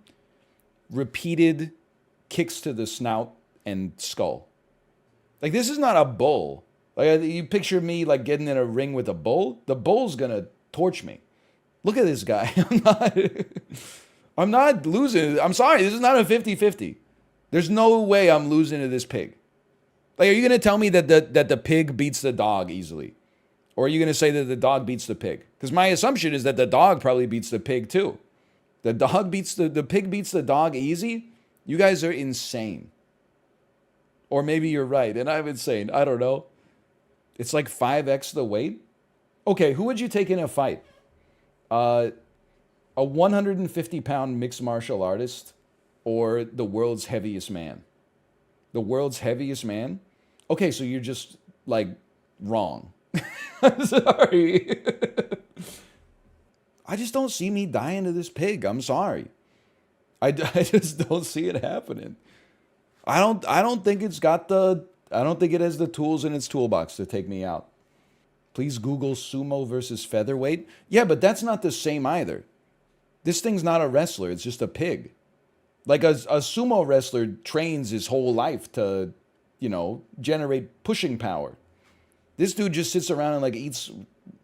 Repeated kicks to the snout and skull. Like, this is not a bull. Like, you picture me, like, getting in a ring with a bull? The bull's going to torch me. Look at this guy. I'm not losing. I'm sorry. This is not a 50-50. There's no way I'm losing to this pig. Like, are you going to tell me that the pig beats the dog easily? Or are you going to say that the dog beats the pig? Because my assumption is that the dog probably beats the pig too. The pig beats the dog easy? You guys are insane. Or maybe you're right and I'm insane. I don't know. It's like 5x the weight? Okay, who would you take in a fight? A 150-pound mixed martial artist or the world's heaviest man? The world's heaviest man? Okay, so you're just, like, wrong. I'm sorry. I just don't see me dying to this pig. I'm sorry. I just don't see it happening. I don't think it has the tools in its toolbox to take me out. Please Google sumo versus featherweight. Yeah, but that's not the same either. This thing's not a wrestler. It's just a pig. Like a sumo wrestler trains his whole life to, generate pushing power. This dude just sits around and like eats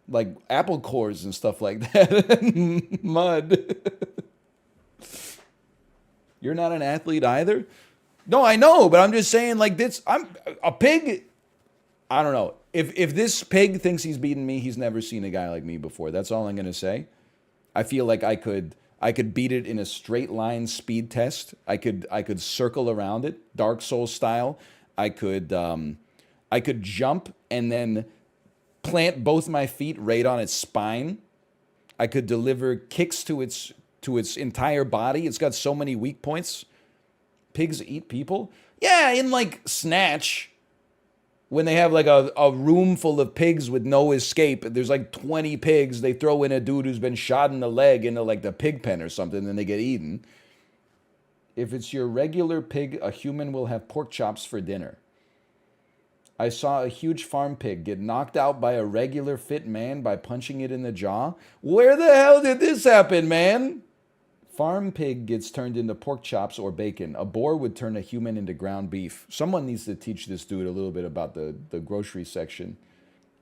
like apple cores and stuff like that. Mud. You're not an athlete either? No, I know, but I'm just saying like this. I'm a pig. I don't know. If this pig thinks he's beaten me, he's never seen a guy like me before. That's all I'm going to say. I feel like I could beat it in a straight line speed test. I could circle around it, Dark Souls style. I could jump and then plant both my feet right on its spine. I could deliver kicks to its entire body. It's got so many weak points. Pigs eat people? Yeah, in like Snatch, when they have like a room full of pigs with no escape, there's like 20 pigs, they throw in a dude who's been shot in the leg into like the pig pen or something, and they get eaten. If it's your regular pig, a human will have pork chops for dinner. I saw a huge farm pig get knocked out by a regular fit man by punching it in the jaw. Where the hell did this happen, man? Farm pig gets turned into pork chops or bacon. A boar would turn a human into ground beef. Someone needs to teach this dude a little bit about the grocery section.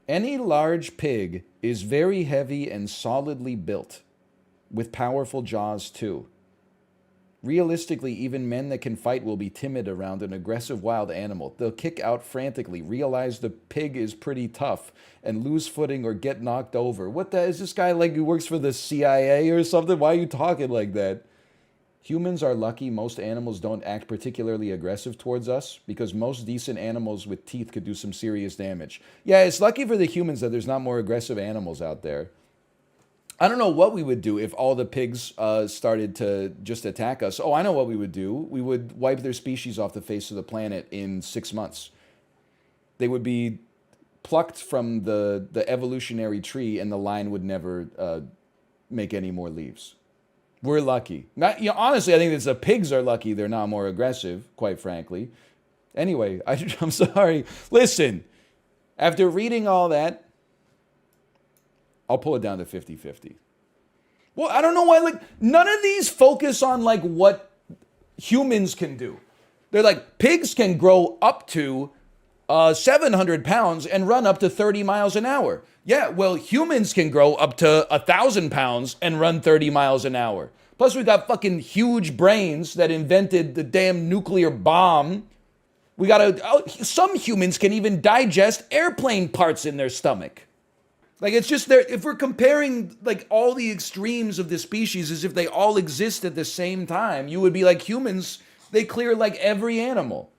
Any large pig is very heavy and solidly built, with powerful jaws too. Realistically, even men that can fight will be timid around an aggressive wild animal. They'll kick out frantically, realize the pig is pretty tough, and lose footing or get knocked over. What the is this guy like who works for the CIA or something? Why are you talking like that? Humans are lucky most animals don't act particularly aggressive towards us because most decent animals with teeth could do some serious damage. Yeah, it's lucky for the humans that there's not more aggressive animals out there. I don't know what we would do if all the pigs started to just attack us. Oh, I know what we would do. We would wipe their species off the face of the planet in 6 months. They would be plucked from the evolutionary tree and the line would never make any more leaves. We're lucky. Not, honestly, I think it's the pigs are lucky they're not more aggressive, quite frankly. Anyway, I'm sorry. Listen, after reading all that, I'll pull it down to 50-50. Well, I don't know why, like, none of these focus on, like, what humans can do. They're like, pigs can grow up to 700 pounds and run up to 30 miles an hour. Yeah, well, humans can grow up to 1,000 pounds and run 30 miles an hour. Plus, we got fucking huge brains that invented the damn nuclear bomb. We got some humans can even digest airplane parts in their stomach. Like, it's just there. If we're comparing, like, all the extremes of the species as if they all exist at the same time, you would be like, humans, they clear like every animal.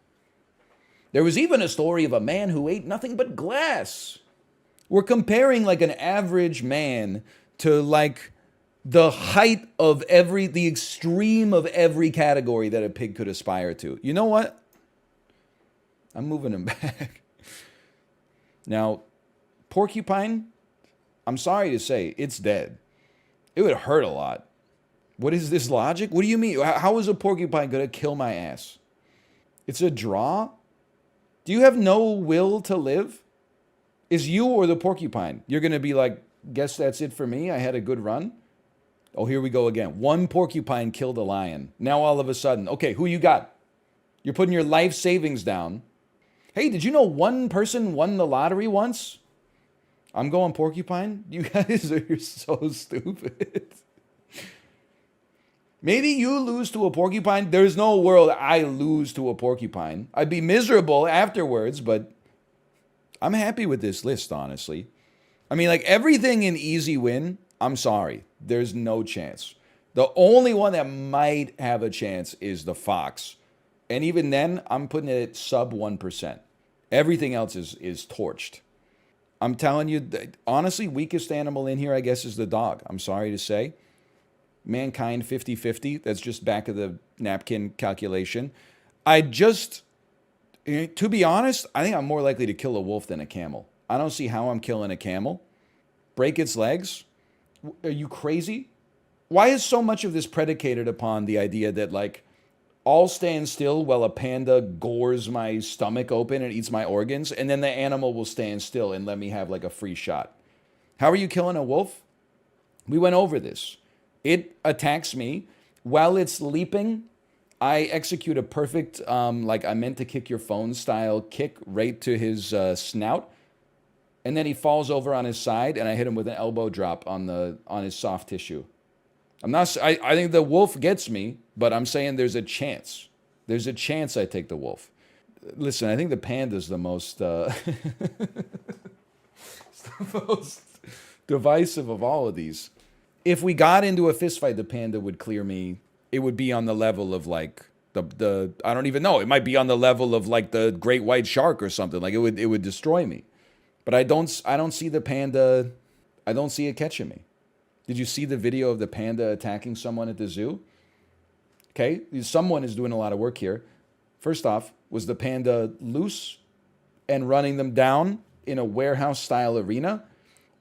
There was even a story of a man who ate nothing but glass. We're comparing, like, an average man to, like, the height of the extreme of every category that a pig could aspire to. You know what? I'm moving him back. Now, porcupine, I'm sorry to say, it's dead. It would hurt a lot. What is this logic? What do you mean? How is a porcupine going to kill my ass? It's a draw? Do you have no will to live? Is you or the porcupine? You're going to be like, guess that's it for me. I had a good run. Oh, here we go again. One porcupine killed a lion. Now all of a sudden, okay, who you got? You're putting your life savings down. Hey, did you know one person won the lottery once? I'm going porcupine. You guys are so stupid. Maybe you lose to a porcupine. There's no world I lose to a porcupine. I'd be miserable afterwards, but I'm happy with this list, honestly. I mean, like, everything in easy win, I'm sorry. There's no chance. The only one that might have a chance is the fox. And even then, I'm putting it at sub 1%. Everything else is torched. I'm telling you, honestly, weakest animal in here, I guess, is the dog. I'm sorry to say. Mankind 50-50. That's just back of the napkin calculation. To be honest, I think I'm more likely to kill a wolf than a camel. I don't see how I'm killing a camel. Break its legs? Are you crazy? Why is so much of this predicated upon the idea that, like, I'll stand still while a panda gores my stomach open and eats my organs, and then the animal will stand still and let me have, like, a free shot? How are you killing a wolf? We went over this. It attacks me. While it's leaping, I execute a perfect, like, I meant to kick your phone style kick right to his snout. And then he falls over on his side, and I hit him with an elbow drop on his soft tissue. I think the wolf gets me, but I'm saying there's a chance. There's a chance I take the wolf. Listen, I think the panda's the most, it's the most divisive of all of these. If we got into a fist fight, the panda would clear me. It would be on the level of, like, the I don't even know. It might be on the level of, like, the great white shark or something. Like, it would destroy me. But I don't see the panda. I don't see it catching me. Did you see the video of the panda attacking someone at the zoo? Okay, someone is doing a lot of work here. First off, was the panda loose and running them down in a warehouse-style arena?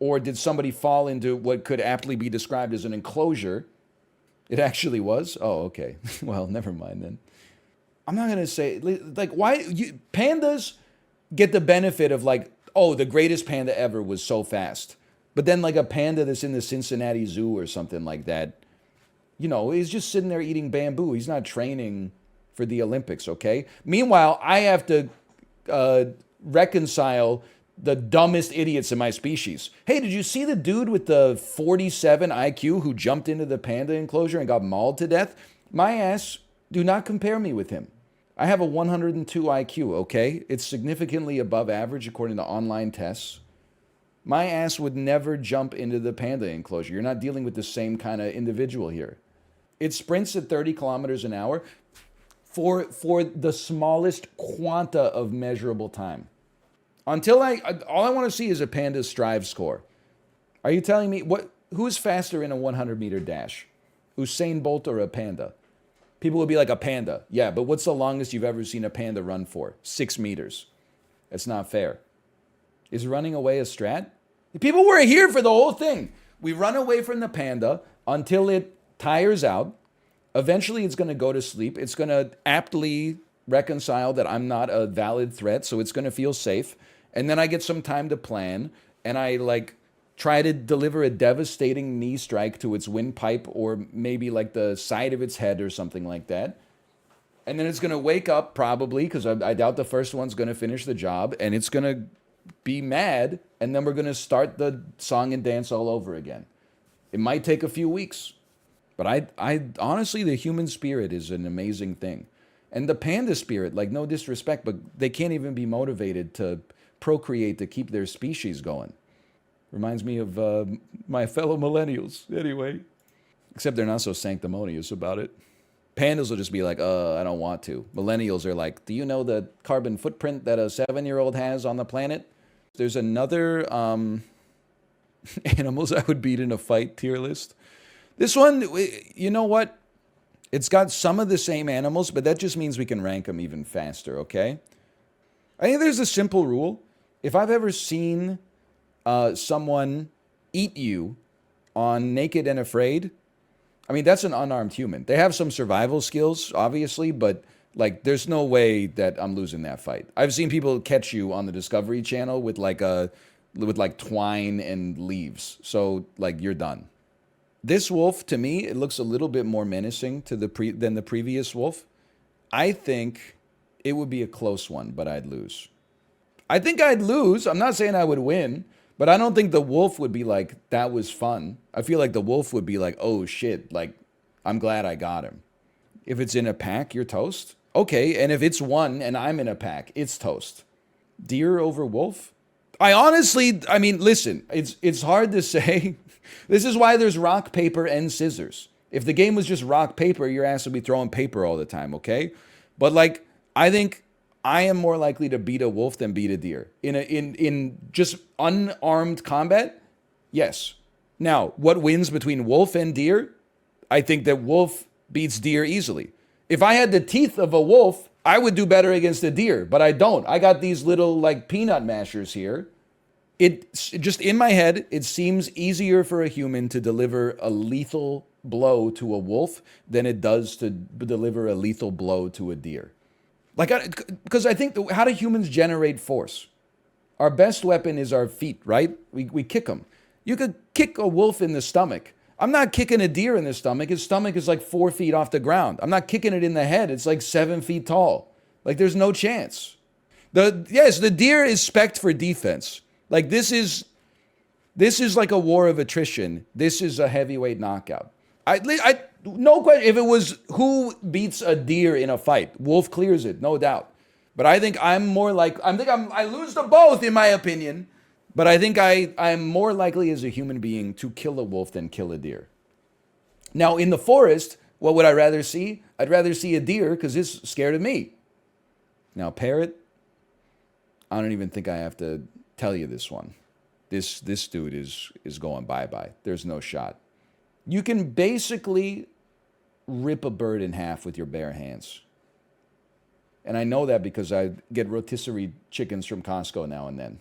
Or did somebody fall into what could aptly be described as an enclosure? It actually was? Oh, okay. Well, never mind then. I'm not going to say, like, why? Pandas get the benefit of, like, oh, the greatest panda ever was so fast. But then, like, a panda that's in the Cincinnati Zoo or something like that, you know, he's just sitting there eating bamboo. He's not training for the Olympics, okay? Meanwhile, I have to reconcile the dumbest idiots in my species. Hey, did you see the dude with the 47 IQ who jumped into the panda enclosure and got mauled to death? My ass, do not compare me with him. I have a 102 IQ, okay? It's significantly above average according to online tests. My ass would never jump into the panda enclosure. You're not dealing with the same kind of individual here. It sprints at 30 kilometers an hour for the smallest quanta of measurable time. Until all I want to see is a panda strive score. Are you telling me who's faster in a 100-meter dash? Usain Bolt or a panda? People would be like, a panda. Yeah, but what's the longest you've ever seen a panda run for? 6 meters. That's not fair. Is running away a strat? People were here for the whole thing. We run away from the panda until it tires out. Eventually, it's going to go to sleep. It's going to aptly reconcile that I'm not a valid threat, so it's going to feel safe. And then I get some time to plan, and I like try to deliver a devastating knee strike to its windpipe or maybe like the side of its head or something like that. And then it's going to wake up probably, because I doubt the first one's going to finish the job, and it's going to be mad, and then we're going to start the song and dance all over again. It might take a few weeks, but I honestly, the human spirit is an amazing thing. And the panda spirit, like no disrespect, but they can't even be motivated to procreate to keep their species going. Reminds me of my fellow millennials, anyway. Except they're not so sanctimonious about it. Pandas will just be like, I don't want to. Millennials are like, do you know the carbon footprint that a 7-year-old has on the planet? There's another animals I would beat in a fight tier list. This one, you know what? It's got some of the same animals, but that just means we can rank them even faster, okay? I think there's a simple rule. If I've ever seen someone eat you on Naked and Afraid, I mean, that's an unarmed human. They have some survival skills, obviously, but like, there's no way that I'm losing that fight. I've seen people catch you on the Discovery Channel with like twine and leaves. So like, you're done. This wolf, to me, it looks a little bit more menacing to than the previous wolf. I think it would be a close one, but I'd lose. I think I'd lose. I'm not saying I would win, but I don't think the wolf would be like, that was fun. I feel like the wolf would be like, oh shit, like, I'm glad I got him. If it's in a pack, you're toast. Okay, and if it's one and I'm in a pack, it's toast. Deer over wolf? I mean, listen, it's hard to say. This is why there's rock, paper, and scissors. If the game was just rock, paper, your ass would be throwing paper all the time, okay? But like, I think I am more likely to beat a wolf than beat a deer. In just unarmed combat, yes. Now, what wins between wolf and deer? I think that wolf beats deer easily. If I had the teeth of a wolf, I would do better against a deer, but I don't. I got these little like peanut mashers here. It's just in my head, it seems easier for a human to deliver a lethal blow to a wolf than it does to deliver a lethal blow to a deer. Like, because I think, how do humans generate force? Our best weapon is our feet, right? We kick them. You could kick a wolf in the stomach. I'm not kicking a deer in the stomach. His stomach is like 4 feet off the ground. I'm not kicking it in the head. It's like 7 feet tall. Like, there's no chance. The deer is spec'd for defense. Like, this is like a war of attrition. This is a heavyweight knockout. No question. If it was who beats a deer in a fight, wolf clears it, no doubt. But I think I lose to both in my opinion. But I think I'm more likely as a human being to kill a wolf than kill a deer. Now, in the forest, what would I rather see? I'd rather see a deer because it's scared of me. Now, parrot, I don't even think I have to tell you this one. This dude is going bye-bye. There's no shot. You can basically rip a bird in half with your bare hands. And I know that because I get rotisserie chickens from Costco now and then.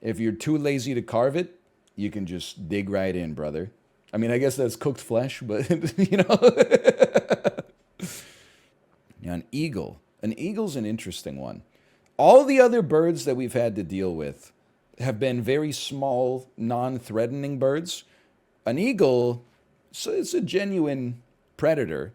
If you're too lazy to carve it, you can just dig right in, brother. I mean, I guess that's cooked flesh, but, you know. Yeah, an eagle. An eagle's an interesting one. All the other birds that we've had to deal with have been very small, non-threatening birds. An eagle, so it's a genuine predator.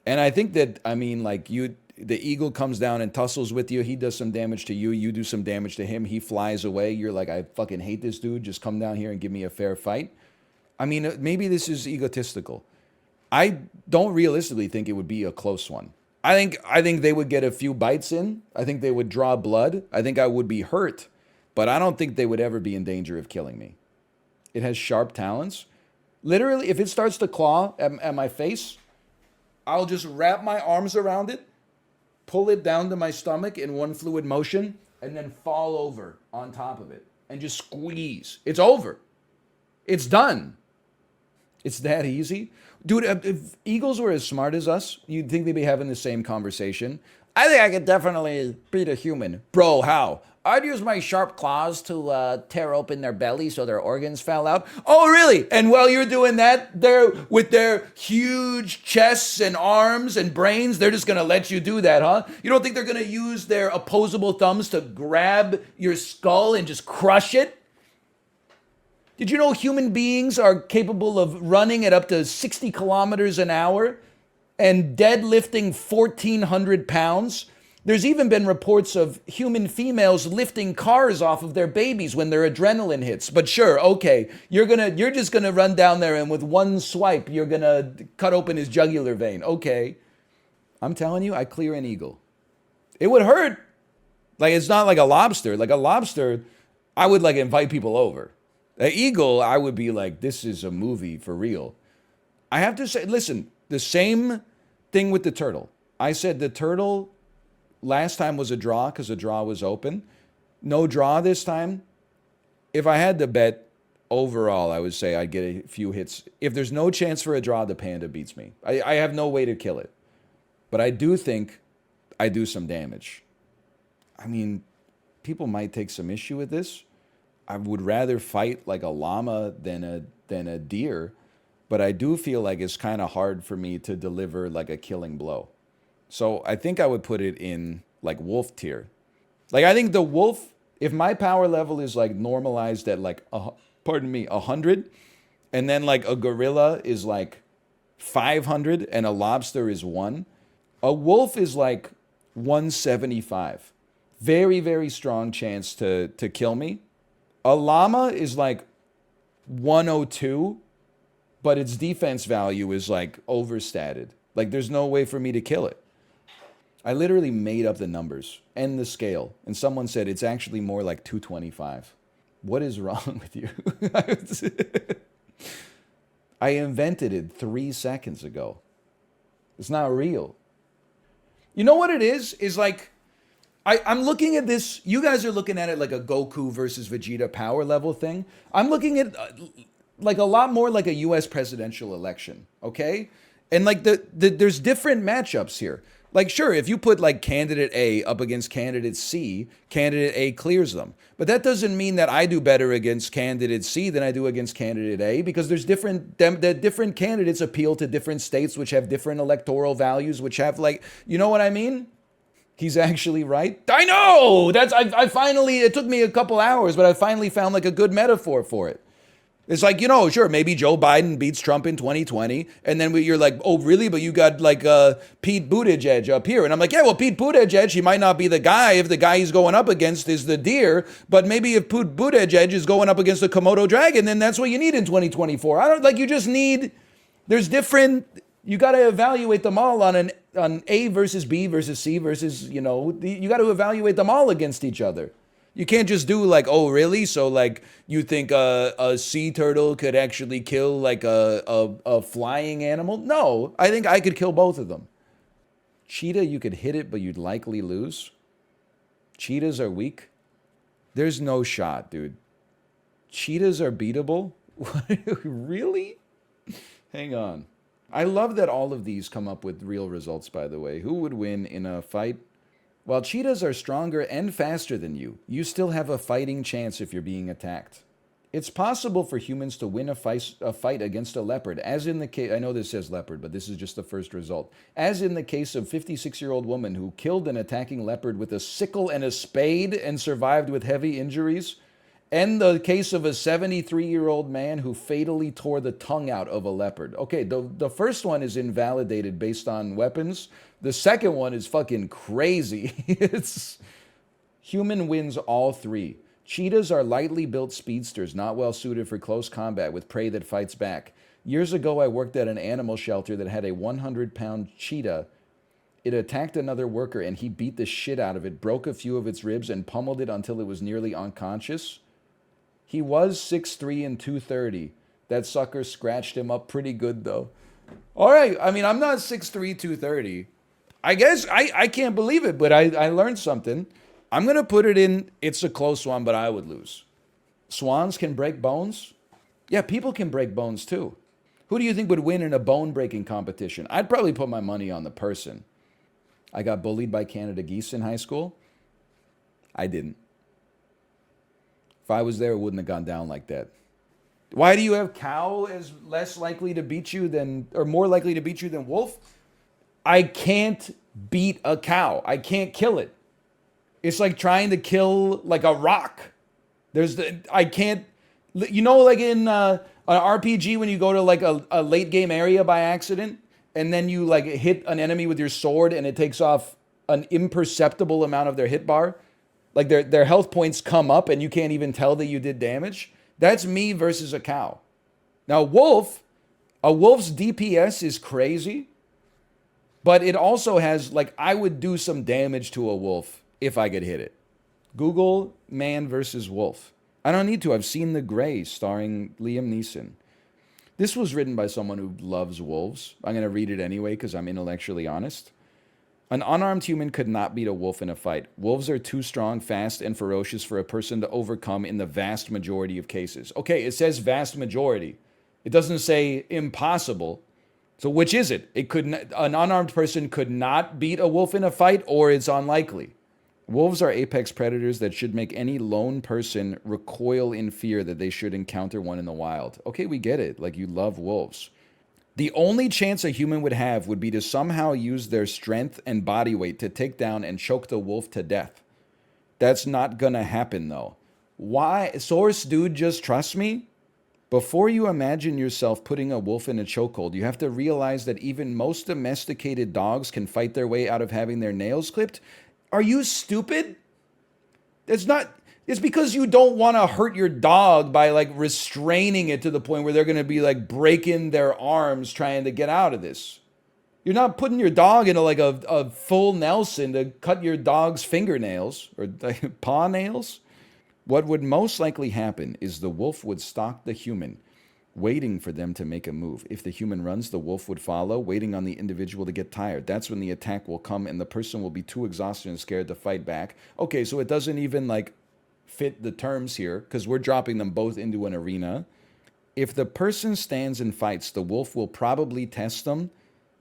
And I think that, I mean, like, the eagle comes down and tussles with you. He does some damage to you. You do some damage to him. He flies away. You're like, I fucking hate this dude. Just come down here and give me a fair fight. I mean, maybe this is egotistical. I don't realistically think it would be a close one. I think they would get a few bites in. I think they would draw blood. I think I would be hurt. But I don't think they would ever be in danger of killing me. It has sharp talons. Literally, if it starts to claw at my face, I'll just wrap my arms around it, pull it down to my stomach in one fluid motion, and then fall over on top of it and just squeeze. It's over. It's done. It's that easy. Dude, if eagles were as smart as us, you'd think they'd be having the same conversation. I think I could definitely beat a human. Bro, how? I'd use my sharp claws to tear open their belly so their organs fell out. Oh, really? And while you're doing that, they're with their huge chests and arms and brains, they're just going to let you do that, huh? You don't think they're going to use their opposable thumbs to grab your skull and just crush it? Did you know human beings are capable of running at up to 60 kilometers an hour and deadlifting 1,400 pounds? There's even been reports of human females lifting cars off of their babies when their adrenaline hits. But sure, okay, you're just gonna run down there and with one swipe, you're gonna cut open his jugular vein. Okay. I'm telling you, I clear an eagle. It would hurt. Like, it's not like a lobster. Like a lobster, I would like invite people over. An eagle, I would be like, this is a movie for real. I have to say, listen, the same thing with the turtle. I said the turtle last time was a draw because the draw was open. No draw this time. If I had to bet overall, I would say I'd get a few hits. If there's no chance for a draw, the panda beats me. I have no way to kill it. But I do think I do some damage. I mean, people might take some issue with this. I would rather fight like a llama than a deer. But I do feel like it's kind of hard for me to deliver like a killing blow. So I think I would put it in like wolf tier. Like I think the wolf, if my power level is like normalized at like, 100, and then like a gorilla is like 500 and a lobster is 1, a wolf is like 175. Very, very strong chance to kill me. A llama is like 102, but its defense value is like overstated. Like there's no way for me to kill it. I literally made up the numbers and the scale, and someone said it's actually more like 225. What is wrong with you? I invented it 3 seconds ago. It's not real. You know what it is? Is like, I'm looking at this, you guys are looking at it like a Goku versus Vegeta power level thing. I'm looking at like a lot more like a US presidential election, okay? And like there's different matchups here. Like, sure, if you put like candidate A up against candidate C, candidate A clears them. But that doesn't mean that I do better against candidate C than I do against candidate A, because there's different candidates appeal to different states, which have different electoral values, which have like, you know what I mean? He's actually right. I know! I finally, it took me a couple hours, but I finally found like a good metaphor for it. It's like, you know, sure, maybe Joe Biden beats Trump in 2020, and then you're like, oh, really? But you got like Pete Buttigieg up here. And I'm like, yeah, well, Pete Buttigieg, he might not be the guy if the guy he's going up against is the deer, but maybe if Pete Buttigieg is going up against the Komodo dragon, then that's what you need in 2024. I don't, like, you just need, there's different, you got to evaluate them all on A versus B versus C versus, you know, you got to evaluate them all against each other. You can't just do like, oh, really? So like you think a sea turtle could actually kill like a flying animal? No, I think I could kill both of them. Cheetah, you could hit it, but you'd likely lose. Cheetahs are weak. There's no shot, dude. Cheetahs are beatable? Really? Hang on. I love that all of these come up with real results, by the way. Who would win in a fight? While cheetahs are stronger and faster than you, you still have a fighting chance if you're being attacked. It's possible for humans to win a fight against a leopard, as in the case, I know this says leopard, but this is just the first result. As in the case of 56-year-old woman who killed an attacking leopard with a sickle and a spade and survived with heavy injuries. And the case of a 73-year-old man who fatally tore the tongue out of a leopard. Okay, the first one is invalidated based on weapons. The second one is fucking crazy. It's human wins all three. Cheetahs are lightly built speedsters, not well suited for close combat with prey that fights back. Years ago, I worked at an animal shelter that had a 100-pound cheetah. It attacked another worker and he beat the shit out of it, broke a few of its ribs, and pummeled it until it was nearly unconscious. He was 6'3" and 230. That sucker scratched him up pretty good, though. All right, I mean, I'm not 6'3", 230. I guess I can't believe it, but I learned something. I'm going to put it in, it's a close one, but I would lose. Swans can break bones? Yeah, people can break bones, too. Who do you think would win in a bone-breaking competition? I'd probably put my money on the person. I got bullied by Canada geese in high school. I didn't. If I was there, it wouldn't have gone down like that. Why do you have cow as less likely to beat you than, or more likely to beat you than wolf? I can't beat a cow. I can't kill it. It's like trying to kill like a rock. I can't, you know, like in an RPG when you go to like a late game area by accident and then you like hit an enemy with your sword and it takes off an imperceptible amount of their hit bar. Like their health points come up and you can't even tell that you did damage. That's me versus a cow. Now, a wolf's DPS is crazy, but it also has, like, I would do some damage to a wolf if I could hit it. Google man versus wolf. I don't need to. I've seen The Grey starring Liam Neeson. This was written by someone who loves wolves. I'm going to read it anyway because I'm intellectually honest. An unarmed human could not beat a wolf in a fight. Wolves are too strong, fast, and ferocious for a person to overcome in the vast majority of cases. Okay, it says vast majority. It doesn't say impossible. So which is it? An unarmed person could not beat a wolf in a fight, or it's unlikely. Wolves are apex predators that should make any lone person recoil in fear that they should encounter one in the wild. Okay, we get it. Like, you love wolves. The only chance a human would have would be to somehow use their strength and body weight to take down and choke the wolf to death. That's not gonna happen, though. Why? Source dude, just trust me? Before you imagine yourself putting a wolf in a chokehold, you have to realize that even most domesticated dogs can fight their way out of having their nails clipped. Are you stupid? It's because you don't want to hurt your dog by like restraining it to the point where they're going to be like breaking their arms trying to get out of this. You're not putting your dog into like a full Nelson to cut your dog's fingernails or paw nails. What would most likely happen is the wolf would stalk the human, waiting for them to make a move. If the human runs, the wolf would follow, waiting on the individual to get tired. That's when the attack will come and the person will be too exhausted and scared to fight back. Okay, so it doesn't even like fit the terms here because we're dropping them both into an arena. If the person stands and fights, the wolf will probably test them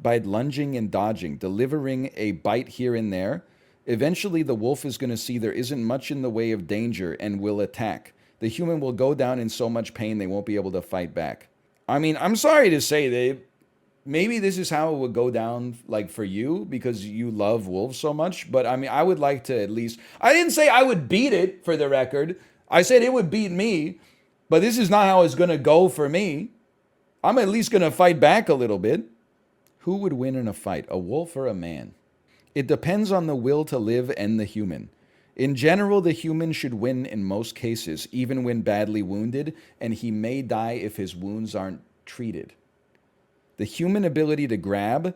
by lunging and dodging, delivering a bite here and there. Eventually, the wolf is going to see there isn't much in the way of danger and will attack. The human will go down in so much pain they won't be able to fight back. I mean, I'm sorry to say, Dave, maybe this is how it would go down, like, for you, because you love wolves so much. But, I mean, I would like to at least... I didn't say I would beat it, for the record. I said it would beat me. But this is not how it's going to go for me. I'm at least going to fight back a little bit. Who would win in a fight, a wolf or a man? It depends on the will to live and the human. In general, the human should win in most cases, even when badly wounded, and he may die if his wounds aren't treated. The human ability to grab,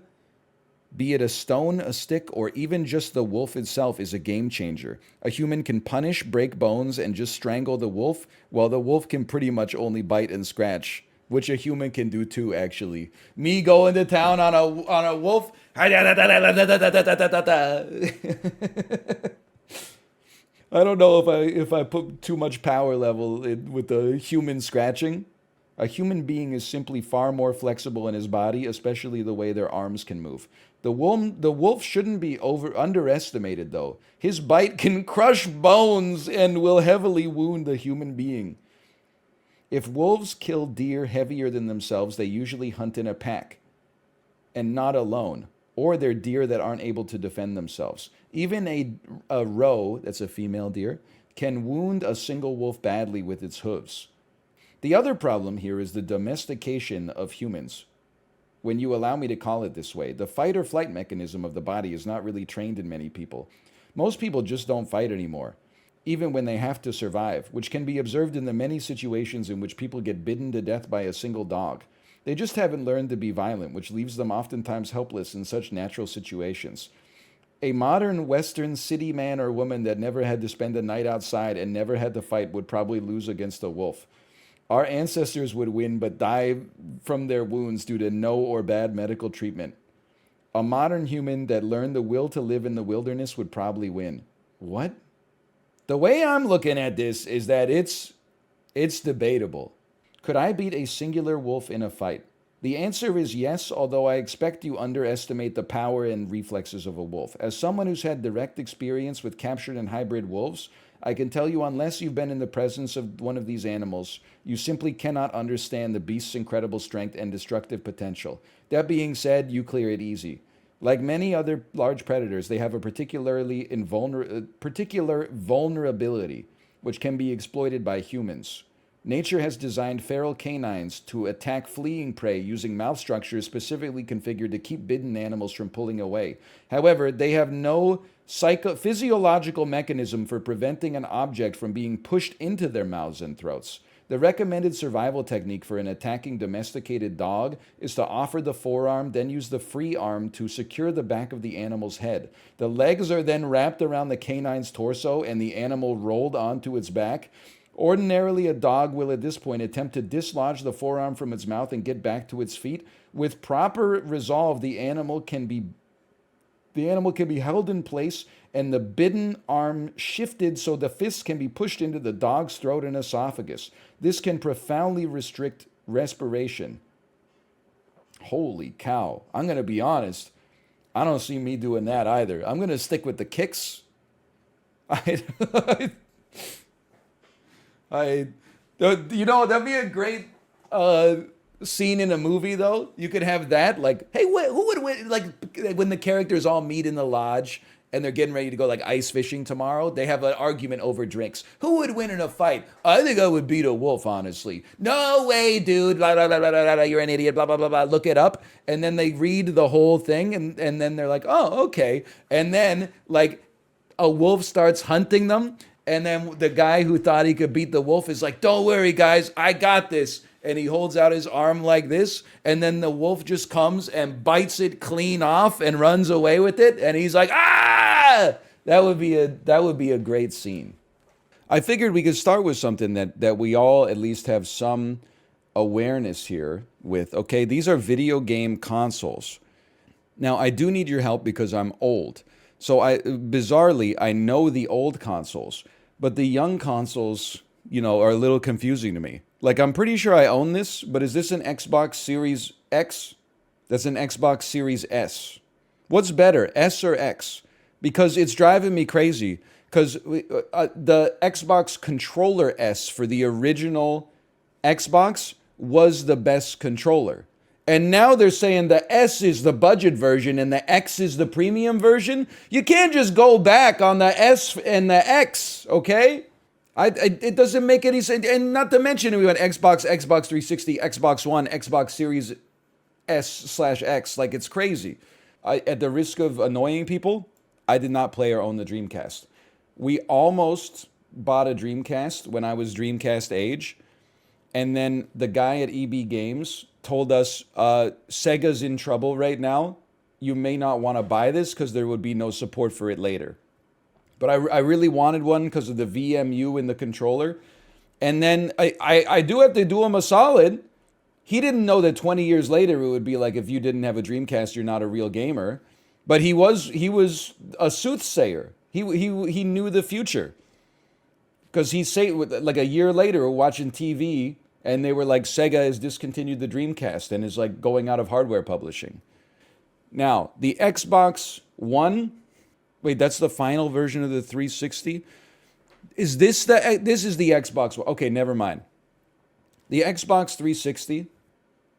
be it a stone, a stick, or even just the wolf itself, is a game changer. A human can punish, break bones, and just strangle the wolf, while the wolf can pretty much only bite and scratch, which a human can do too, actually. Me going to town on a wolf. I don't know if I put too much power level in with the human scratching. A human being is simply far more flexible in his body, especially the way their arms can move. The wolf shouldn't be underestimated, though. His bite can crush bones and will heavily wound the human being. If wolves kill deer heavier than themselves, they usually hunt in a pack and not alone, or they're deer that aren't able to defend themselves. Even a roe, that's a female deer, can wound a single wolf badly with its hooves. The other problem here is the domestication of humans. When you allow me to call it this way, the fight or flight mechanism of the body is not really trained in many people. Most people just don't fight anymore, even when they have to survive, which can be observed in the many situations in which people get bitten to death by a single dog. They just haven't learned to be violent, which leaves them oftentimes helpless in such natural situations. A modern Western city man or woman that never had to spend a night outside and never had to fight would probably lose against a wolf. Our ancestors would win but die from their wounds due to no or bad medical treatment. A modern human that learned the will to live in the wilderness would probably win. What? The way I'm looking at this is that it's debatable. Could I beat a singular wolf in a fight? The answer is yes, although I expect you underestimate the power and reflexes of a wolf. As someone who's had direct experience with captured and hybrid wolves, I can tell you, unless you've been in the presence of one of these animals, you simply cannot understand the beast's incredible strength and destructive potential. That being said, you clear it easy. Like many other large predators, they have a particular vulnerability, which can be exploited by humans. Nature has designed feral canines to attack fleeing prey using mouth structures specifically configured to keep bitten animals from pulling away. However, they have no physiological mechanism for preventing an object from being pushed into their mouths and throats. The recommended survival technique for an attacking domesticated dog is to offer the forearm, then use the free arm to secure the back of the animal's head. The legs are then wrapped around the canine's torso and the animal rolled onto its back. Ordinarily, a dog will at this point attempt to dislodge the forearm from its mouth and get back to its feet. With proper resolve, the animal can be held in place and the bitten arm shifted so the fist can be pushed into the dog's throat and esophagus. This can profoundly restrict respiration. Holy cow. I'm going to be honest. I don't see me doing that either. I'm going to stick with the kicks. You know, that'd be a great scene in a movie, though. You could have that, like, hey, who would win? Like, when the characters all meet in the lodge and they're getting ready to go, like, ice fishing tomorrow, they have an argument over drinks. Who would win in a fight? I think I would beat a wolf, honestly. No way, dude. Blah, blah, blah, blah, blah, blah. You're an idiot. Blah, blah, blah, blah. Look it up. And then they read the whole thing, and then they're like, oh, okay. And then, like, a wolf starts hunting them. And then the guy who thought he could beat the wolf is like, don't worry, guys, I got this. And he holds out his arm like this. And then the wolf just comes and bites it clean off and runs away with it. And he's like, ah! That would be a great scene. I figured we could start with something that we all at least have some awareness here with. Okay, these are video game consoles. Now, I do need your help because I'm old. So bizarrely, I know the old consoles, but the young consoles, you know, are a little confusing to me. Like, I'm pretty sure I own this, but is this an Xbox Series X? That's an Xbox Series S. What's better, S or X? Because it's driving me crazy. Because the Xbox Controller S for the original Xbox was the best controller. And now they're saying the S is the budget version and the X is the premium version. You can't just go back on the S and the X, okay? It doesn't make any sense. And not to mention, we went Xbox, Xbox 360, Xbox One, Xbox Series S/X. Like, it's crazy. At the risk of annoying people, I did not play or own the Dreamcast. We almost bought a Dreamcast when I was Dreamcast age. And then the guy at EB Games told us, Sega's in trouble right now. You may not want to buy this because there would be no support for it later. But I really wanted one because of the VMU in the controller. And then I do have to do him a solid. He didn't know that 20 years later it would be like, if you didn't have a Dreamcast, you're not a real gamer. But he was a soothsayer. He knew the future. Because he said, like a year later, we're watching TV, and they were like, Sega has discontinued the Dreamcast and is like going out of hardware publishing. Now, the Xbox One, wait, that's the final version of the 360? This is the Xbox One. Okay, never mind. The Xbox 360,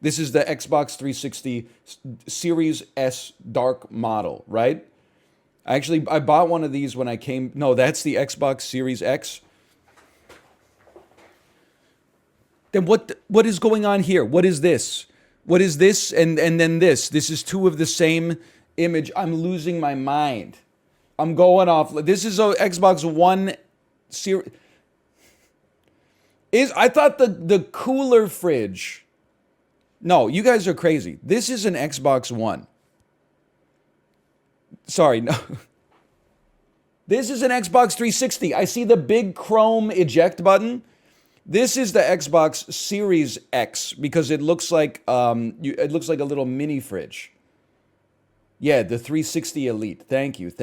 this is the Xbox 360 Series S Dark model, right? I bought one of these when I came, no, that's the Xbox Series X. Then what is going on here? What is this? What is this and then this? This is two of the same image. I'm losing my mind. I'm going off. This is a Xbox One series. I thought the cooler fridge. No, you guys are crazy. This is an Xbox One. Sorry, no. This is an Xbox 360. I see the big chrome eject button. This is the Xbox Series X because it looks like a little mini fridge. Yeah, the 360 Elite. Thank you.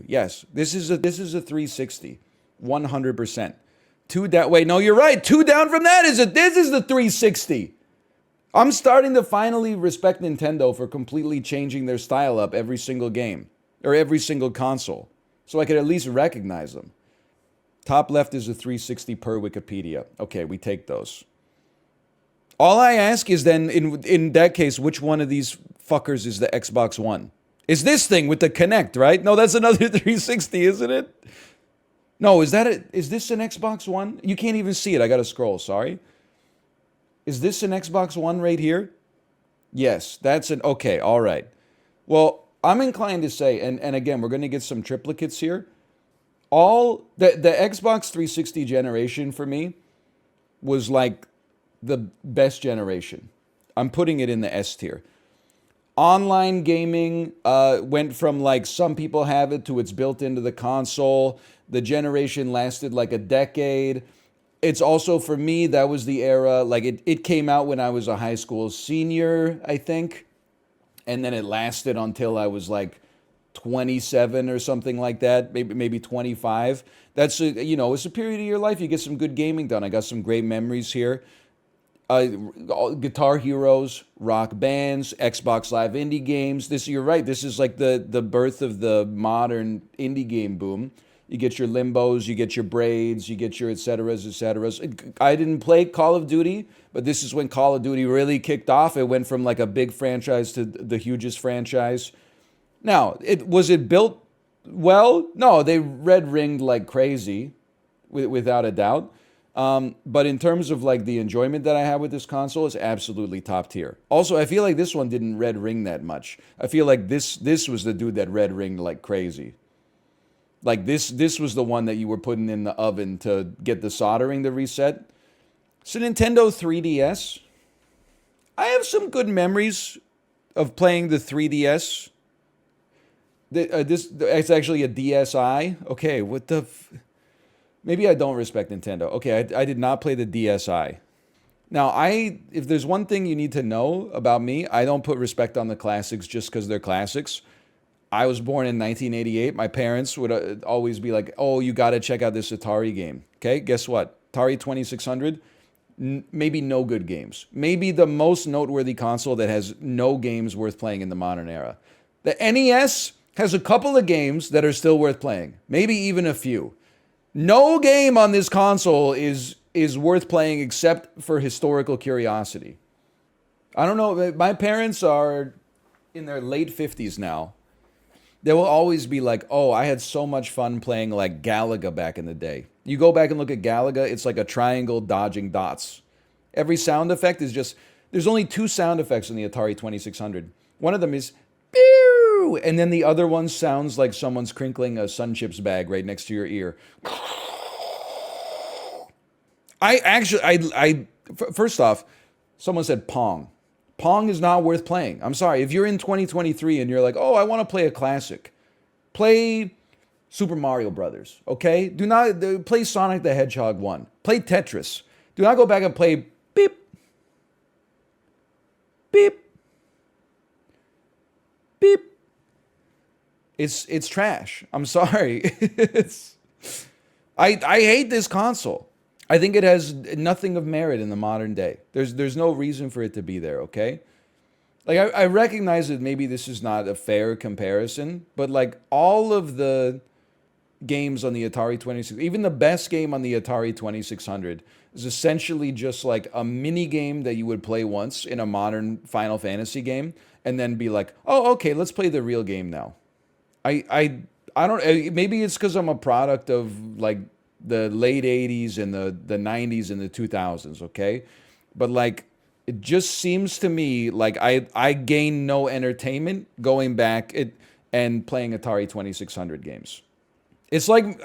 Yes, this is a 360, 100%. Wait, no, you're right. Two down from that this is the 360. I'm starting to finally respect Nintendo for completely changing their style up every single game or every single console, so I could at least recognize them. Top left is a 360 per Wikipedia. Okay, we take those. All I ask is then, in that case, which one of these fuckers is the Xbox One? Is this thing with the Kinect, right? No, that's another 360, isn't it? No, is this an Xbox One? You can't even see it. I gotta scroll, sorry. Is this an Xbox One right here? Yes, that's an, okay, all right. Well, I'm inclined to say, and again, we're gonna get some triplicates here. The Xbox 360 generation for me was like the best generation. I'm putting it in the S tier. Online gaming went from like some people have it to it's built into the console. The generation lasted like a decade. It's also, for me, that was the era, like it came out when I was a high school senior, I think. And then it lasted until I was like 27 or something like that, maybe 25. That's it's a period of your life. You get some good gaming done. I got some great memories here. Guitar heroes, rock bands, Xbox Live indie games. You're right. This is like the birth of the modern indie game boom. You get your Limbos, you get your Braids, you get your et ceteras, et ceteras. I didn't play Call of Duty, but this is when Call of Duty really kicked off. It went from like a big franchise to the hugest franchise. Now, was it built well? No, they red ringed like crazy, without a doubt. But in terms of like the enjoyment that I had with this console, it's absolutely top tier. Also, I feel like this one didn't red ring that much. I feel like this was the dude that red ringed like crazy. Like this was the one that you were putting in the oven to get the soldering to reset. It's a Nintendo 3DS. I have some good memories of playing the 3DS. It's actually a DSi. Okay, what the... Maybe I don't respect Nintendo. Okay, I did not play the DSi. Now, if there's one thing you need to know about me, I don't put respect on the classics just because they're classics. I was born in 1988. My parents would always be like, oh, you got to check out this Atari game. Okay, guess what? Atari 2600, maybe no good games. Maybe the most noteworthy console that has no games worth playing in the modern era. The NES has a couple of games that are still worth playing. Maybe even a few. No game on this console is worth playing except for historical curiosity. I don't know. My parents are in their late 50s now. They will always be like, oh, I had so much fun playing like Galaga back in the day. You go back and look at Galaga, it's like a triangle dodging dots. Every sound effect is just... There's only 2 sound effects in the Atari 2600. One of them is... Pew! And then the other one sounds like someone's crinkling a Sun Chips bag right next to your ear. First off, someone said Pong. Pong is not worth playing. I'm sorry. If you're in 2023 and you're like, oh, I want to play a classic, play Super Mario Brothers, okay? Do not play Sonic the Hedgehog 1. Play Tetris. Do not go back and play beep, beep, beep. It's trash. I'm sorry. I hate this console. I think it has nothing of merit in the modern day. There's no reason for it to be there, okay? Like, I recognize that maybe this is not a fair comparison, but like all of the games on the Atari 2600, even the best game on the Atari 2600 is essentially just like a mini game that you would play once in a modern Final Fantasy game and then be like, oh, okay, let's play the real game now. I don't, maybe it's because I'm a product of like the late 80s and the 90s and the 2000s, okay? But like, it just seems to me like I gain no entertainment going back and playing Atari 2600 games. It's like,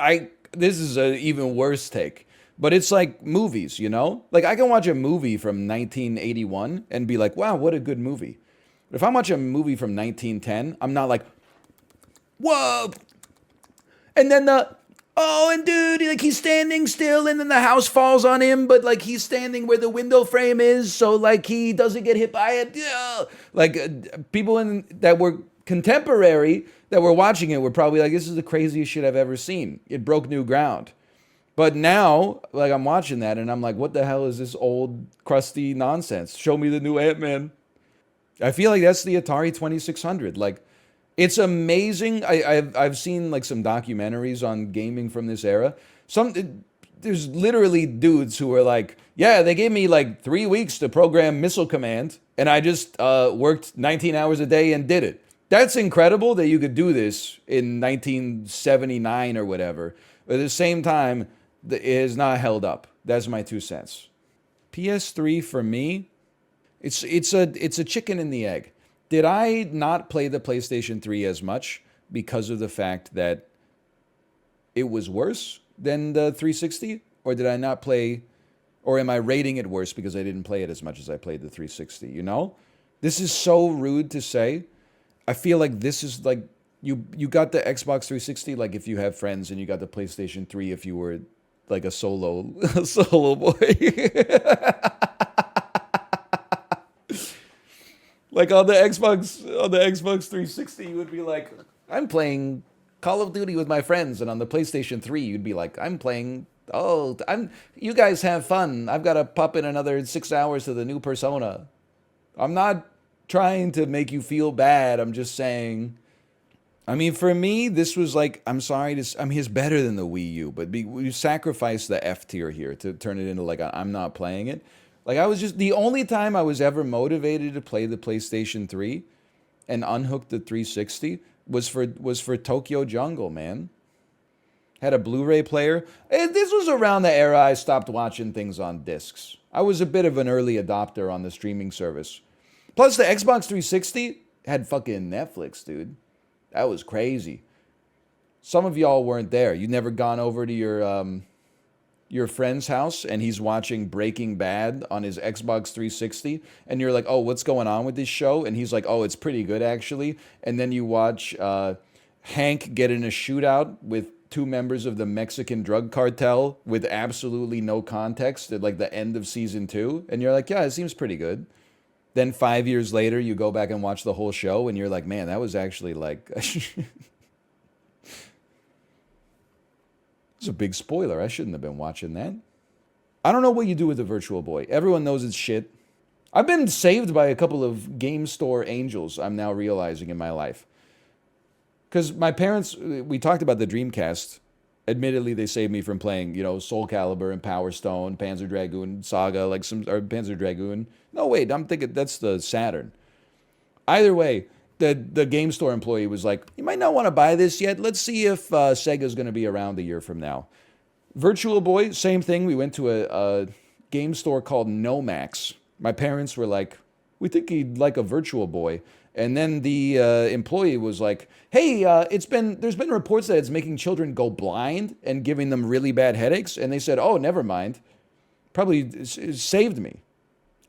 this is an even worse take, but it's like movies, you know? Like, I can watch a movie from 1981 and be like, wow, what a good movie. But if I watch a movie from 1910, I'm not like, whoa! And then and dude, like he's standing still and then the house falls on him, but like he's standing where the window frame is, so like he doesn't get hit by it. Like people that were contemporary that were watching it were probably like, this is the craziest shit I've ever seen. It broke new ground. But now, like I'm watching that and I'm like, what the hell is this old crusty nonsense? Show me the new Ant-Man. I feel like that's the Atari 2600. Like, It's amazing. I've seen like some documentaries on gaming from this era. There's literally dudes who are like, yeah, they gave me like 3 weeks to program Missile Command, and I just worked 19 hours a day and did it. That's incredible that you could do this in 1979 or whatever. But at the same time, it is not held up. That's my 2 cents. PS3 for me, it's a chicken and the egg. Did I not play the PlayStation 3 as much because of the fact that it was worse than the 360? Or did I not play, or am I rating it worse because I didn't play it as much as I played the 360, you know? This is so rude to say. I feel like this is like, you got the Xbox 360 like if you have friends, and you got the PlayStation 3 if you were like a solo boy. Like on the Xbox 360, you would be like, I'm playing Call of Duty with my friends, and on the PlayStation 3, you'd be like, you guys have fun. I've got to pop in another 6 hours to the new Persona. I'm not trying to make you feel bad. I'm just saying. I mean, for me, this was like, it's better than the Wii U, but we sacrificed the F tier here to turn it into like, I'm not playing it. Like, the only time I was ever motivated to play the PlayStation 3 and unhook the 360 was for Tokyo Jungle, man. Had a Blu-ray player. This was around the era I stopped watching things on discs. I was a bit of an early adopter on the streaming service. Plus, the Xbox 360 had fucking Netflix, dude. That was crazy. Some of y'all weren't there. You'd never gone over to your friend's house and he's watching Breaking Bad on his Xbox 360, and you're like, oh, what's going on with this show? And he's like, oh, it's pretty good actually. And then you watch Hank get in a shootout with 2 members of the Mexican drug cartel with absolutely no context at like the end of season 2, and you're like, yeah, it seems pretty good. Then 5 years later, you go back and watch the whole show, and you're like, man, that was actually like... It's a big spoiler. I shouldn't have been watching that. I don't know what you do with the Virtual Boy. Everyone knows it's shit. I've been saved by a couple of game store angels, I'm now realizing, in my life. Because my parents, we talked about the Dreamcast. Admittedly, they saved me from playing, Soul Calibur and Power Stone, Panzer Dragoon Saga, or Panzer Dragoon. No, wait, I'm thinking that's the Saturn. Either way, the game store employee was like, you might not want to buy this yet. Let's see if Sega's going to be around a year from now. Virtual Boy, same thing. We went to a game store called Nomax. My parents were like, we think he'd like a Virtual Boy. And then the employee was like, hey, there's been reports that it's making children go blind and giving them really bad headaches. And they said, oh, never mind. Probably saved me.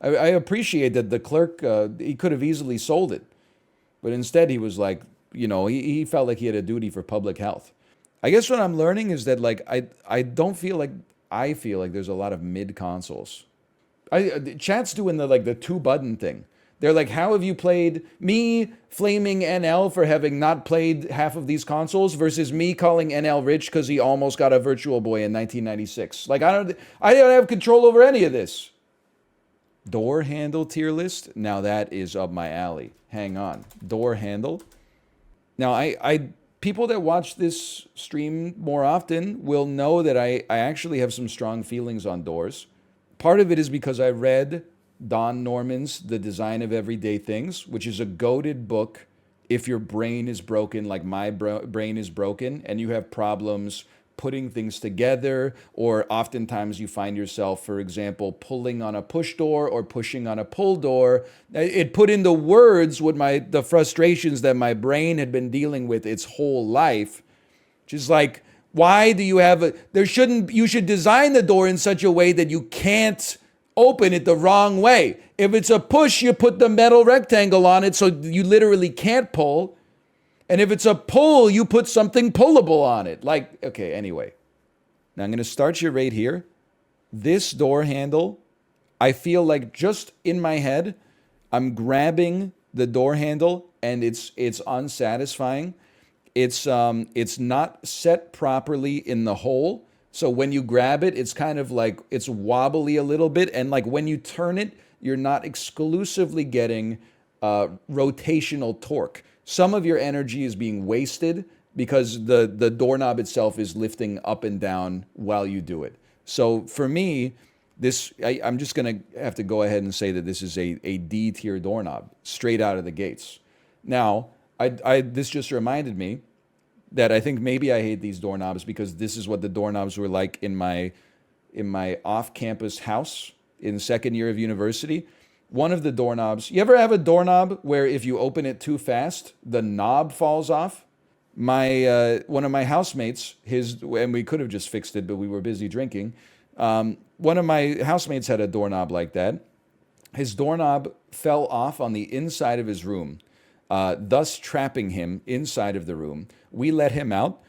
I appreciate that the clerk, he could have easily sold it. But instead he was like, he felt like he had a duty for public health. I guess what I'm learning is that like, I feel like there's a lot of mid consoles. Chat's doing the 2-button thing. They're like, how have you played me flaming NL for having not played half of these consoles versus me calling NL rich because he almost got a Virtual Boy in 1996. Like, I don't have control over any of this. Door handle tier list. Now that is up my alley. Hang on. Door handle. Now, people that watch this stream more often will know that I actually have some strong feelings on doors. Part of it is because I read Don Norman's The Design of Everyday Things, which is a goated book if your brain is broken like my brain is broken and you have problems putting things together, or oftentimes you find yourself, for example, pulling on a push door or pushing on a pull door. It put into words the frustrations that my brain had been dealing with its whole life, which is like, why do you have you should design the door in such a way that you can't open it the wrong way. If it's a push, you put the metal rectangle on it so you literally can't pull. And if it's a pull, you put something pullable on it. Like, okay, anyway. Now I'm going to start you right here. This door handle, I feel like just in my head, I'm grabbing the door handle and it's unsatisfying. It's not set properly in the hole. So when you grab it, it's kind of like, it's wobbly a little bit. And like when you turn it, you're not exclusively getting rotational torque. some of your energy is being wasted because the doorknob itself is lifting up and down while you do it. So for me, I'm just going to have to go ahead and say that this is a D tier doorknob straight out of the gates. Now, this just reminded me that I think maybe I hate these doorknobs because this is what the doorknobs were like in my off-campus house in second year of university. One of the doorknobs, you ever have a doorknob where if you open it too fast, the knob falls off? One of my housemates, and we could have just fixed it, but we were busy drinking. One of my housemates had a doorknob like that. His doorknob fell off on the inside of his room, thus trapping him inside of the room. We let him out.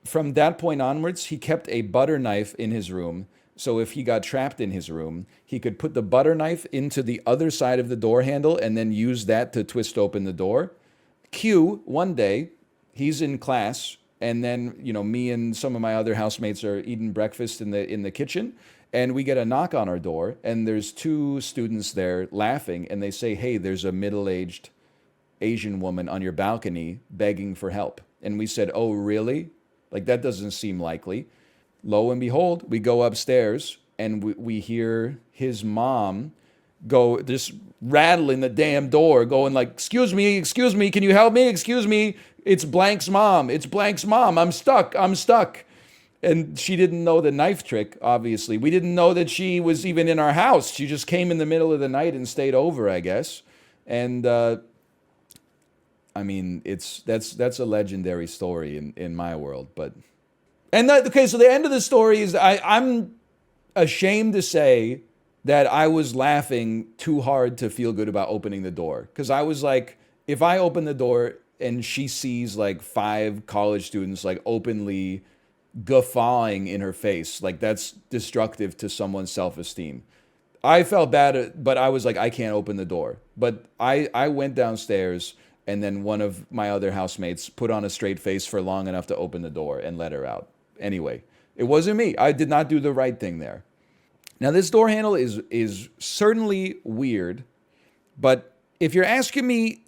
From that point onwards, he kept a butter knife in his room. So if he got trapped in his room, he could put the butter knife into the other side of the door handle and then use that to twist open the door. Q, one day, he's in class, and then, me and some of my other housemates are eating breakfast in the kitchen, and we get a knock on our door, and there's two students there laughing, and they say, "Hey, there's a middle-aged Asian woman on your balcony begging for help." And we said, "Oh, really? Like, that doesn't seem likely." Lo and behold, we go upstairs, and we hear his mom go just rattling the damn door, going like, excuse me, can you help me? Excuse me, it's blank's mom, I'm stuck. And she didn't know the knife trick, obviously. We didn't know that she was even in our house. She just came in the middle of the night and stayed over, I guess. And I mean, that's a legendary story in my world. So the end of the story is I'm ashamed to say that I was laughing too hard to feel good about opening the door. Because I was like, if I open the door and she sees like 5 college students like openly guffawing in her face, like that's destructive to someone's self-esteem. I felt bad, but I was like, I can't open the door. But I went downstairs, and then one of my other housemates put on a straight face for long enough to open the door and let her out. Anyway, it wasn't me. I did not do the right thing there. Now, this door handle is certainly weird, but if you're asking me,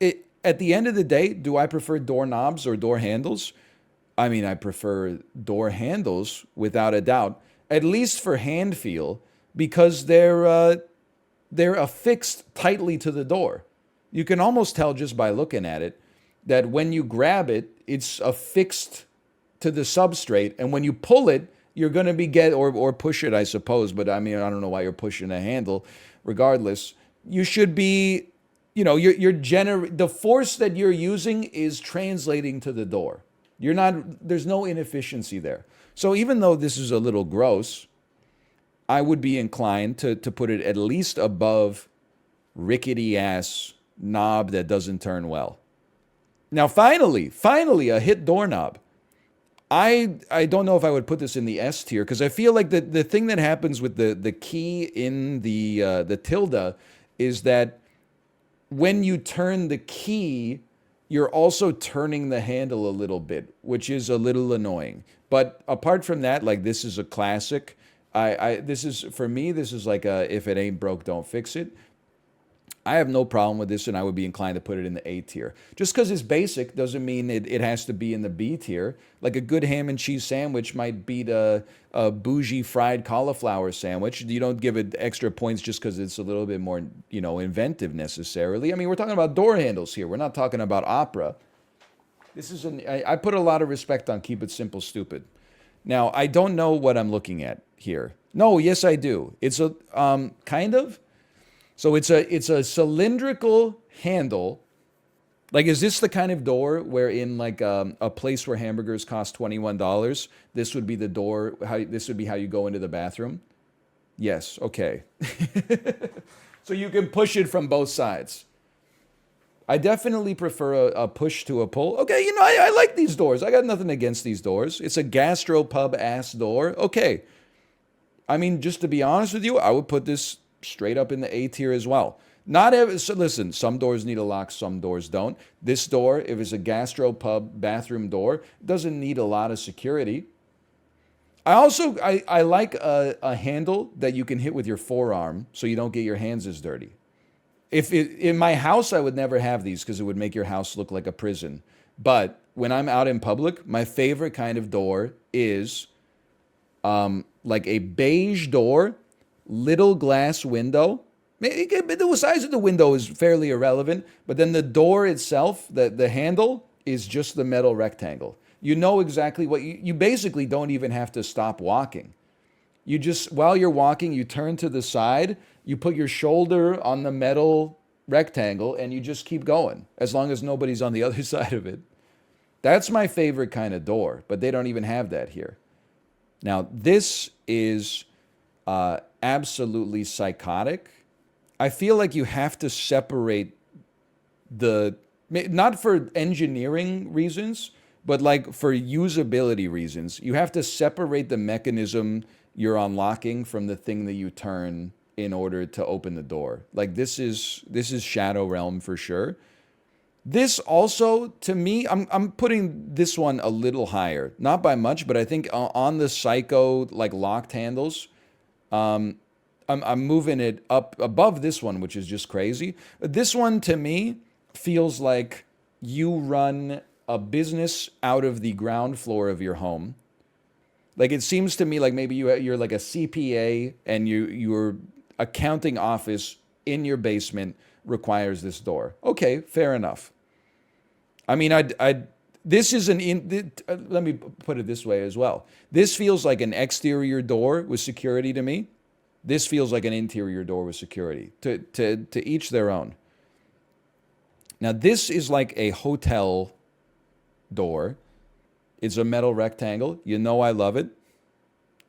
at the end of the day, do I prefer doorknobs or door handles? I mean, I prefer door handles without a doubt, at least for hand feel, because they're affixed tightly to the door. You can almost tell just by looking at it that when you grab it, it's affixed to the substrate, and when you pull it, you're going to be or push it, I suppose, but I mean, I don't know why you're pushing a handle. Regardless, you should be, the force that you're using is translating to the door. There's no inefficiency there. So even though this is a little gross, I would be inclined to put it at least above rickety ass knob that doesn't turn well. Now, finally, a hit doorknob. I don't know if I would put this in the S tier, because I feel like the thing that happens with the key in the tilde is that when you turn the key, you're also turning the handle a little bit, which is a little annoying. But apart from that, like, this is a classic. This is like a, if it ain't broke, don't fix it. I have no problem with this, and I would be inclined to put it in the A tier. Just because it's basic doesn't mean it has to be in the B tier. Like a good ham and cheese sandwich might beat a bougie fried cauliflower sandwich. You don't give it extra points just because it's a little bit more, inventive necessarily. I mean, we're talking about door handles here. We're not talking about opera. I put a lot of respect on keep it simple, stupid. Now, I don't know what I'm looking at here. No, yes, I do. It's a kind of. So it's a cylindrical handle. Like, is this the kind of door where in like a place where hamburgers cost $21, this would be the door, this would be how you go into the bathroom? Yes, okay. So you can push it from both sides. I definitely prefer a push to a pull. Okay, I like these doors. I got nothing against these doors. It's a gastropub ass door. Okay. I mean, just to be honest with you, I would put this straight up in the A tier as well. So listen, some doors need a lock, some doors don't. This door, if it's a gastropub bathroom door, doesn't need a lot of security. I like a handle that you can hit with your forearm so you don't get your hands as dirty. In my house, I would never have these because it would make your house look like a prison. But when I'm out in public, my favorite kind of door is like a beige door, little glass window. The size of the window is fairly irrelevant, but then the door itself, the handle, is just the metal rectangle. You know exactly what you basically don't even have to stop walking. You just, while you're walking, you turn to the side, you put your shoulder on the metal rectangle, and you just keep going as long as nobody's on the other side of it. That's my favorite kind of door, but they don't even have that here. Now, this is absolutely psychotic. I feel like you have to separate not for engineering reasons, but like for usability reasons. You have to separate the mechanism you're unlocking from the thing that you turn in order to open the door. Like this is Shadow Realm for sure. This also, to me, I'm putting this one a little higher, not by much, but I think on the Psycho like locked handles, I'm moving it up above this one, which is just crazy. This one to me feels like you run a business out of the ground floor of your home. Like it seems to me like maybe you're like a CPA and your accounting office in your basement requires this door. Okay, fair enough. I mean, this is let me put it this way as well. This feels like an exterior door with security to me. This feels like an interior door with security. To each their own. Now, this is like a hotel door. It's a metal rectangle. You know I love it.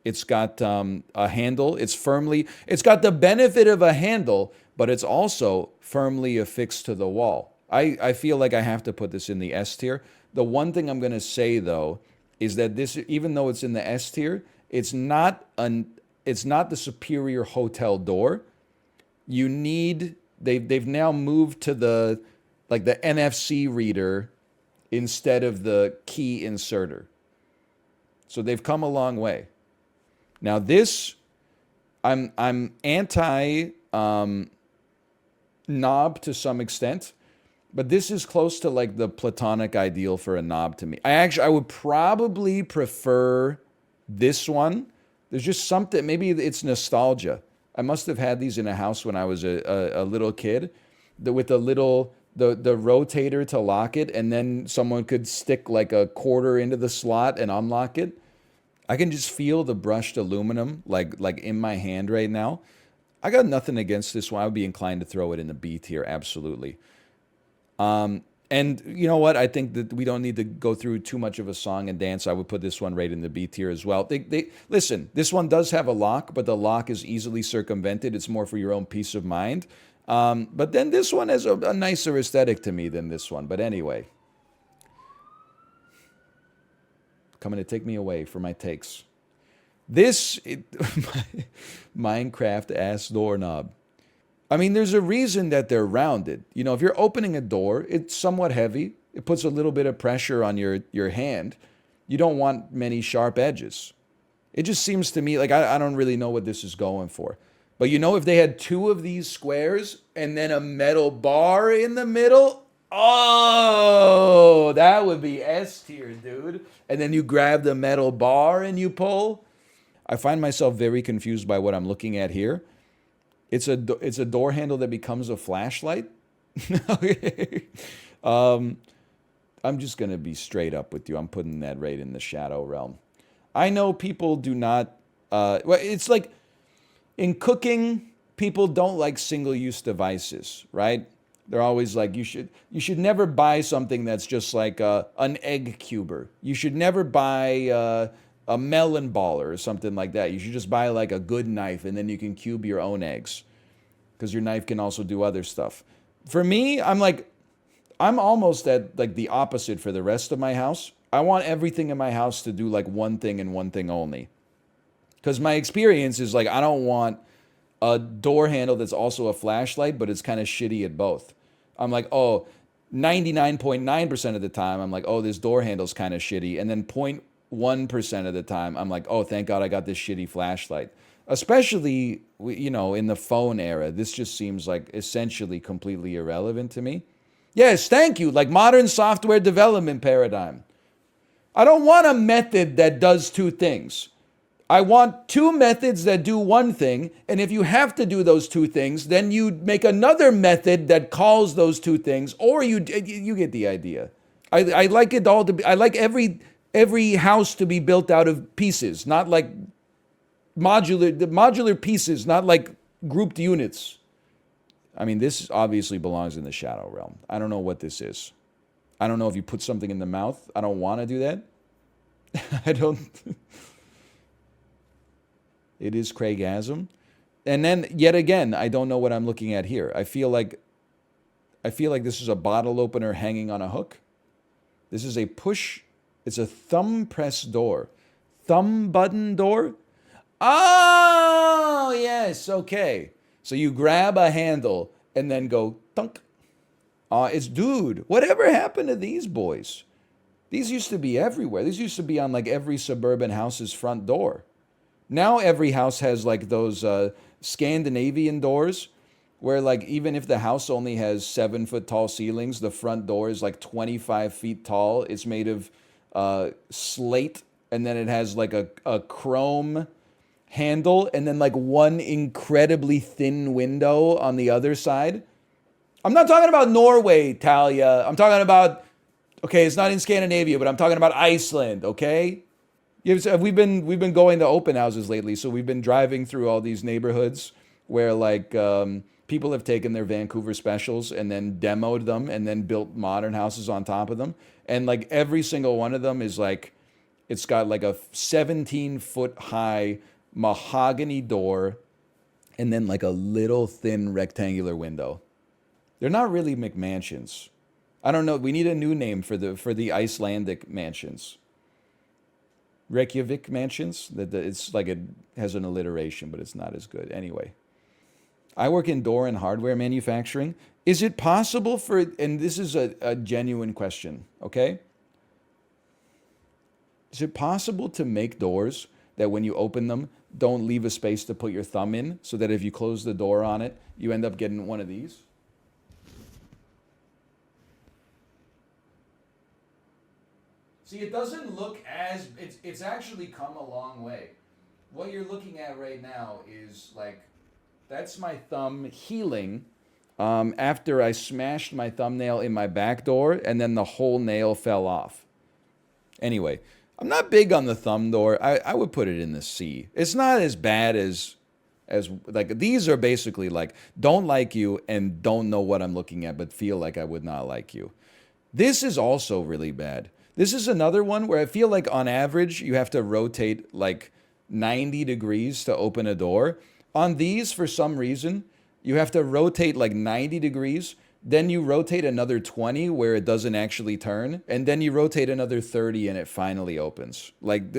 It's got a handle. It's got the benefit of a handle, but it's also firmly affixed to the wall. I feel like I have to put this in the S tier. The one thing I'm going to say, though, is that this, even though it's in the S tier, it's not the superior hotel door. They've now moved to the NFC reader instead of the key inserter. So they've come a long way. Now this, I'm anti knob to some extent, but this is close to like the platonic ideal for a knob to me. I would probably prefer this one. There's just something, maybe it's nostalgia. I must have had these in a house when I was a little kid, with the rotator to lock it, and then someone could stick like a quarter into the slot and unlock it. I can just feel the brushed aluminum like in my hand right now. I got nothing against this one. I would be inclined to throw it in the B tier, absolutely. And you know what? I think that we don't need to go through too much of a song and dance. I would put this one right in the B tier as well. Listen, this one does have a lock, but the lock is easily circumvented. It's more for your own peace of mind. But then this one has a nicer aesthetic to me than this one. But anyway. Coming to take me away for my takes. Minecraft ass doorknob. I mean, there's a reason that they're rounded. You know, if you're opening a door, it's somewhat heavy. It puts a little bit of pressure on your hand. You don't want many sharp edges. It just seems to me like I don't really know what this is going for. But you know, if they had two of these squares and then a metal bar in the middle, oh, that would be S tier, dude. And then you grab the metal bar and you pull. I find myself very confused by what I'm looking at here. It's a door handle that becomes a flashlight. Okay. I'm just going to be straight up with you. I'm putting that right in the Shadow Realm. I know people do not... well, it's like in cooking, people don't like single-use devices, right? They're always like, you should never buy something that's just like an egg cuber. You should never buy a melon baller or something like that. You should just buy like a good knife and then you can cube your own eggs because your knife can also do other stuff. For me, I'm almost at like the opposite for the rest of my house. I want everything in my house to do like one thing and one thing only. Because my experience is like, I don't want a door handle that's also a flashlight, but it's kind of shitty at both. I'm like, oh, 99.9% of the time, I'm like, oh, this door handle's kind of shitty. And then 0.1% of the time, I'm like, oh, thank God I got this shitty flashlight. Especially, you know, in the phone era, this just seems like essentially completely irrelevant to me. Yes, thank you. Like modern software development paradigm. I don't want a method that does two things. I want two methods that do one thing, and if you have to do those two things, then you make another method that calls those two things, or you get the idea. I like it all to be. I like every house to be built out of pieces, not like modular pieces, not like grouped units. I mean, this obviously belongs in the shadow realm. I don't know what this is. I don't know if you put something in the mouth. I don't want to do that. I don't. It is Craigasm. And then yet again, I don't know what I'm looking at here. I feel like this is a bottle opener hanging on a hook. This is a push. It's a thumb press door. Thumb button door. Oh, yes. Okay. So you grab a handle and then go thunk. It's dude. Whatever happened to these boys? These used to be everywhere. These used to be on like every suburban house's front door. Now every house has like those Scandinavian doors where like even if the house only has 7-foot tall ceilings, the front door is like 25 feet tall. It's made of slate, and then it has like a chrome handle and then like one incredibly thin window on the other side. I'm not talking about Norway, Talia. I'm talking about, okay, it's not in Scandinavia, but I'm talking about Iceland, okay? We've been going to open houses lately, so we've been driving through all these neighborhoods where like people have taken their Vancouver specials and then demoed them and then built modern houses on top of them. And like every single one of them is like, it's got like a 17-foot high mahogany door and then like a little thin rectangular window. They're not really McMansions. I don't know. We need a new name for the Icelandic mansions. Reykjavik mansions. It's like it has an alliteration, but it's not as good. Anyway, I work in door and hardware manufacturing. Is it possible for, and this is a genuine question, okay? Is it possible to make doors that when you open them, don't leave a space to put your thumb in, so that if you close the door on it, you end up getting one of these? See, it doesn't look as, it's actually come a long way. What you're looking at right now is like, that's my thumb healing after I smashed my thumbnail in my back door and then the whole nail fell off. Anyway, I'm not big on the thumb door. I would put it in the C. It's not as bad as like, these are basically like, don't like you and don't know what I'm looking at, but feel like I would not like you. This is also really bad. This is another one where I feel like on average, you have to rotate like 90 degrees to open a door. On these, for some reason, you have to rotate like 90 degrees. Then you rotate another 20 where it doesn't actually turn. And then you rotate another 30 and it finally opens. Like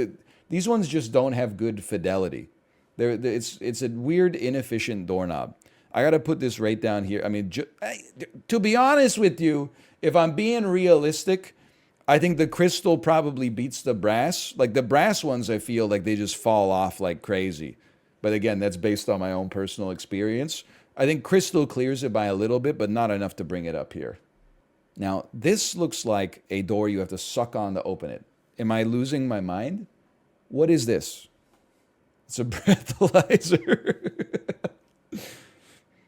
these ones just don't have good fidelity. It's a weird, inefficient doorknob. I got to put this right down here. I mean, to be honest with you, if I'm being realistic, I think the crystal probably beats the brass. Like the brass ones, I feel like they just fall off like crazy. But again, that's based on my own personal experience. I think crystal clears it by a little bit, but not enough to bring it up here. Now, this looks like a door you have to suck on to open it. Am I losing my mind? What is this? It's a breathalyzer.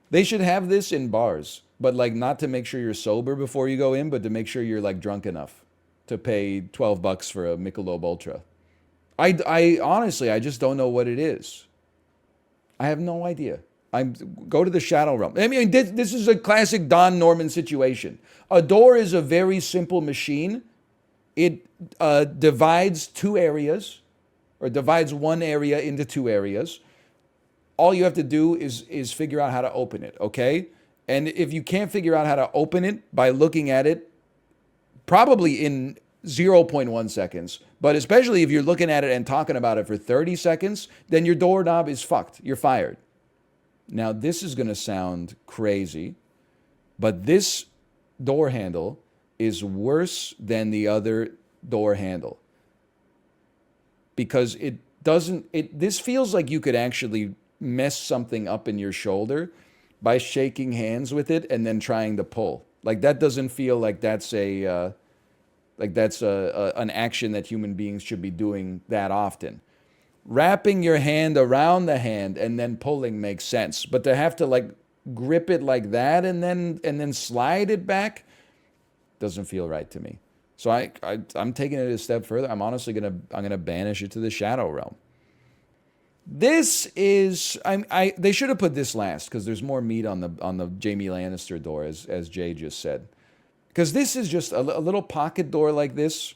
They should have this in bars, but like not to make sure you're sober before you go in, but to make sure you're like drunk enough to pay $12 for a Michelob Ultra. I honestly, I just don't know what it is. I have no idea. Go to the shadow realm. I mean, this is a classic Don Norman situation. A door is a very simple machine. It divides two areas, or divides one area into two areas. All you have to do is figure out how to open it, okay? And if you can't figure out how to open it by looking at it, probably in 0.1 seconds, but especially if you're looking at it and talking about it for 30 seconds, then your doorknob is fucked. You're fired. Now, this is going to sound crazy, but this door handle is worse than the other door handle because it doesn't it this feels like you could actually mess something up in your shoulder by shaking hands with it and then trying to pull. Like that doesn't feel like that's an action that human beings should be doing that often. Wrapping your hand around the hand and then pulling makes sense, but to have to like grip it like that and then slide it back doesn't feel right to me. So I'm taking it a step further. I'm honestly gonna banish it to the shadow realm. This is they should have put this last because there's more meat on the Jaime Lannister door, as Jay just said. Because this is just a little pocket door like this.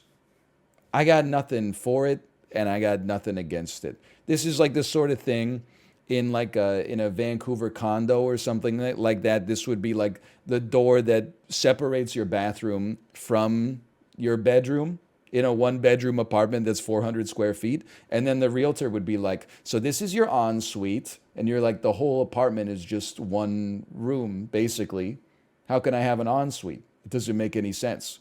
I got nothing for it, and I got nothing against it. This is like the sort of thing in a Vancouver condo or something like that. This would be like the door that separates your bathroom from your bedroom in a 1-bedroom apartment that's 400 square feet. And then the realtor would be like, so this is your ensuite. And you're like, the whole apartment is just one room, basically. How can I have an ensuite? It doesn't make any sense.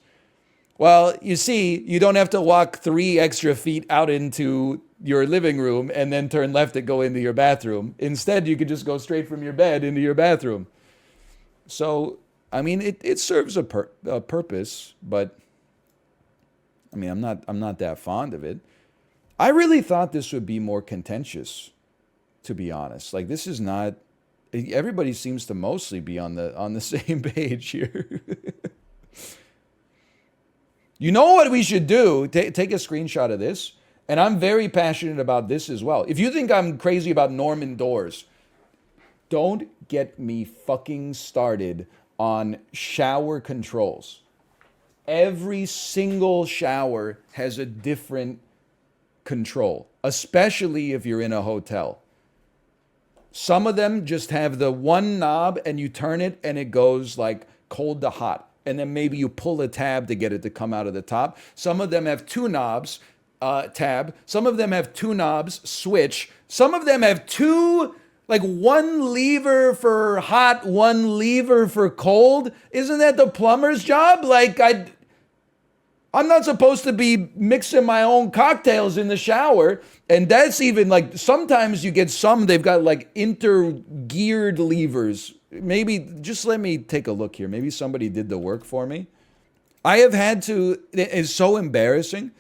Well, you see, you don't have to walk 3 extra feet out into your living room and then turn left to go into your bathroom. Instead, you could just go straight from your bed into your bathroom. So, I mean, it serves a purpose, but I mean, I'm not that fond of it. I really thought this would be more contentious, to be honest. Like, this is not. Everybody seems to mostly be on the same page here. You know what we should do? Take a screenshot of this. And I'm very passionate about this as well. If you think I'm crazy about Norman doors, don't get me fucking started on shower controls. Every single shower has a different control, especially if you're in a hotel. Some of them just have the one knob and you turn it and it goes like cold to hot. And then maybe you pull a tab to get it to come out of the top. Some of them have 2 knobs, tab. Some of them have 2 knobs, switch. Some of them have 2, like 1 lever for hot, 1 lever for cold. Isn't that the plumber's job? Like, I'm not supposed to be mixing my own cocktails in the shower. And that's even like, sometimes you get they've got like inter-geared levers. Maybe, just let me take a look here. Maybe somebody did the work for me. I have had to, it's so embarrassing.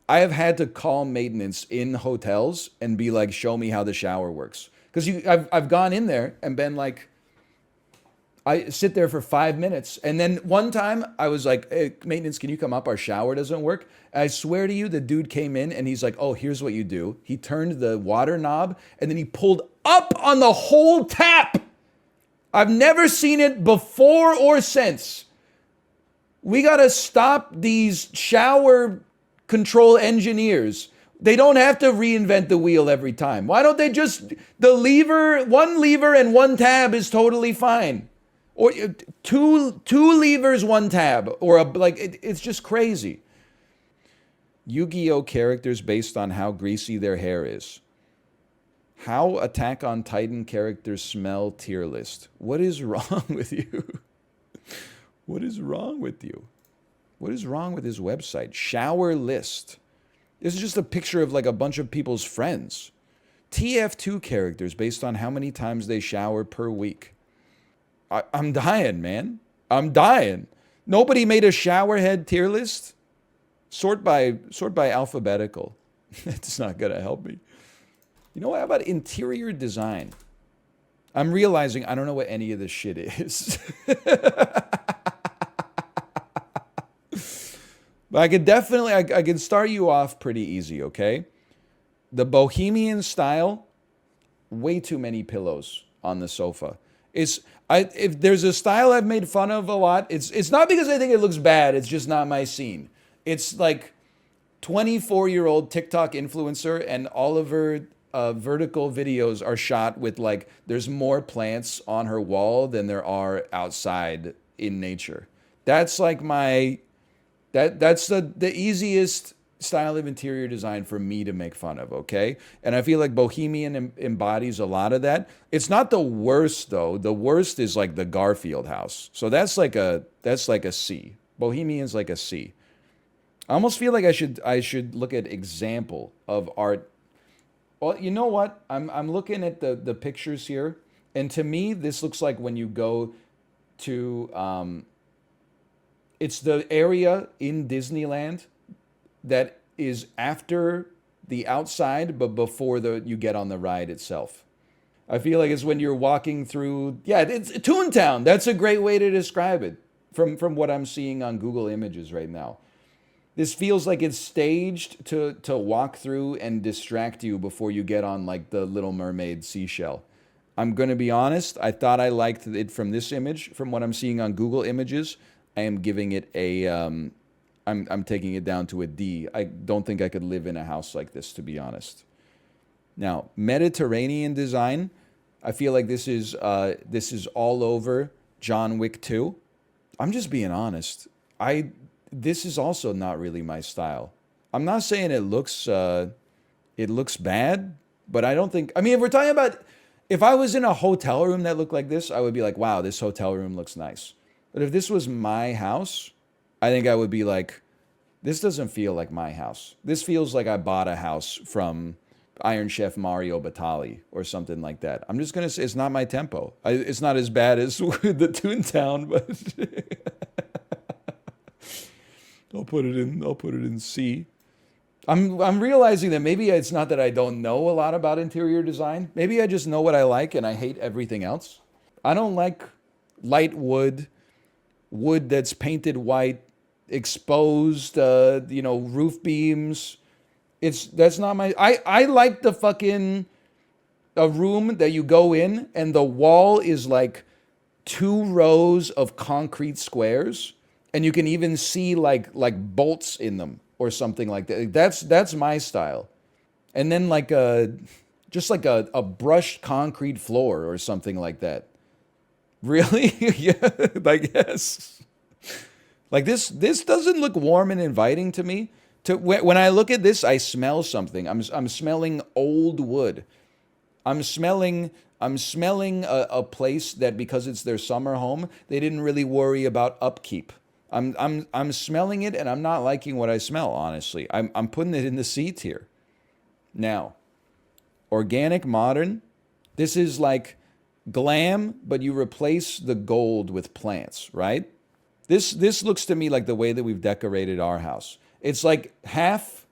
I have had to call maintenance in hotels and be like, show me how the shower works. Because I've gone in there and been like, I sit there for 5 minutes. And then one time I was like, hey, maintenance, can you come up? Our shower doesn't work. I swear to you, the dude came in and he's like, oh, here's what you do. He turned the water knob and then he pulled up on the whole tap. I've never seen it before or since. We got to stop these shower control engineers. They don't have to reinvent the wheel every time. Why don't they just, the lever, 1 lever and 1 tab is totally fine. Or two levers, 1 tab, or it's just crazy. Yu-Gi-Oh characters based on how greasy their hair is. How Attack on Titan characters smell tier list. What is wrong with you? What is wrong with you? What is wrong with his website? Shower list. This is just a picture of like a bunch of people's friends. TF2 characters based on how many times they shower per week. I'm dying, man. I'm dying. Nobody made a shower head tier list? Sort by alphabetical. It's not going to help me. You know what? How about interior design? I'm realizing I don't know what any of this shit is. But I could definitely, I can start you off pretty easy, okay? The bohemian style, way too many pillows on the sofa. If there's a style I've made fun of a lot, it's not because I think it looks bad, it's just not my scene. It's like 24-year-old TikTok influencer and all of her vertical videos are shot with like, there's more plants on her wall than there are outside in nature. That's like that's the easiest style of interior design for me to make fun of, okay? And I feel like Bohemian embodies a lot of that. It's not the worst though. The worst is like the Garfield House. So that's like a C. Bohemian's like a C. I almost feel like I should look at example of art Well, you know what? I'm looking at the pictures here, and to me, this looks like when you go to it's the area in Disneyland that is after the outside, but before you get on the ride itself. I feel like it's when you're walking through. Yeah, it's Toontown. That's a great way to describe it from what I'm seeing on Google Images right now. This feels like it's staged to walk through and distract you before you get on like the Little Mermaid seashell. I'm going to be honest, I thought I liked it from this image. From what I'm seeing on Google Images, I am giving it a I'm taking it down to a D. I don't think I could live in a house like this, to be honest. Now, Mediterranean design, I feel like this is all over John Wick 2. I'm just being honest. This is also not really my style. I'm not saying it looks bad, but I don't think. I mean, if we're talking about, if I was in a hotel room that looked like this, I would be like, wow, this hotel room looks nice. But if this was my house, I think I would be like, this doesn't feel like my house. This feels like I bought a house from Iron Chef Mario Batali or something like that. I'm just gonna say it's not my tempo. It's not as bad as the Toontown, but I'll put it in C. I'm realizing that maybe it's not that I don't know a lot about interior design. Maybe I just know what I like and I hate everything else. I don't like light wood that's painted white, exposed, roof beams. That's not my. I like the fucking a room that you go in and the wall is like 2 rows of concrete squares. And you can even see like bolts in them or something like that. That's my style. And then just like a brushed concrete floor or something like that. Really? Yeah, I guess. Like this doesn't look warm and inviting to me. When I look at this, I smell something. I'm smelling old wood. I'm smelling a place that because it's their summer home, they didn't really worry about upkeep. I'm smelling it and I'm not liking what I smell, honestly. I'm putting it in the C tier. Now, organic modern, this is like glam, but you replace the gold with plants, right? This looks to me like the way that we've decorated our house. It's like half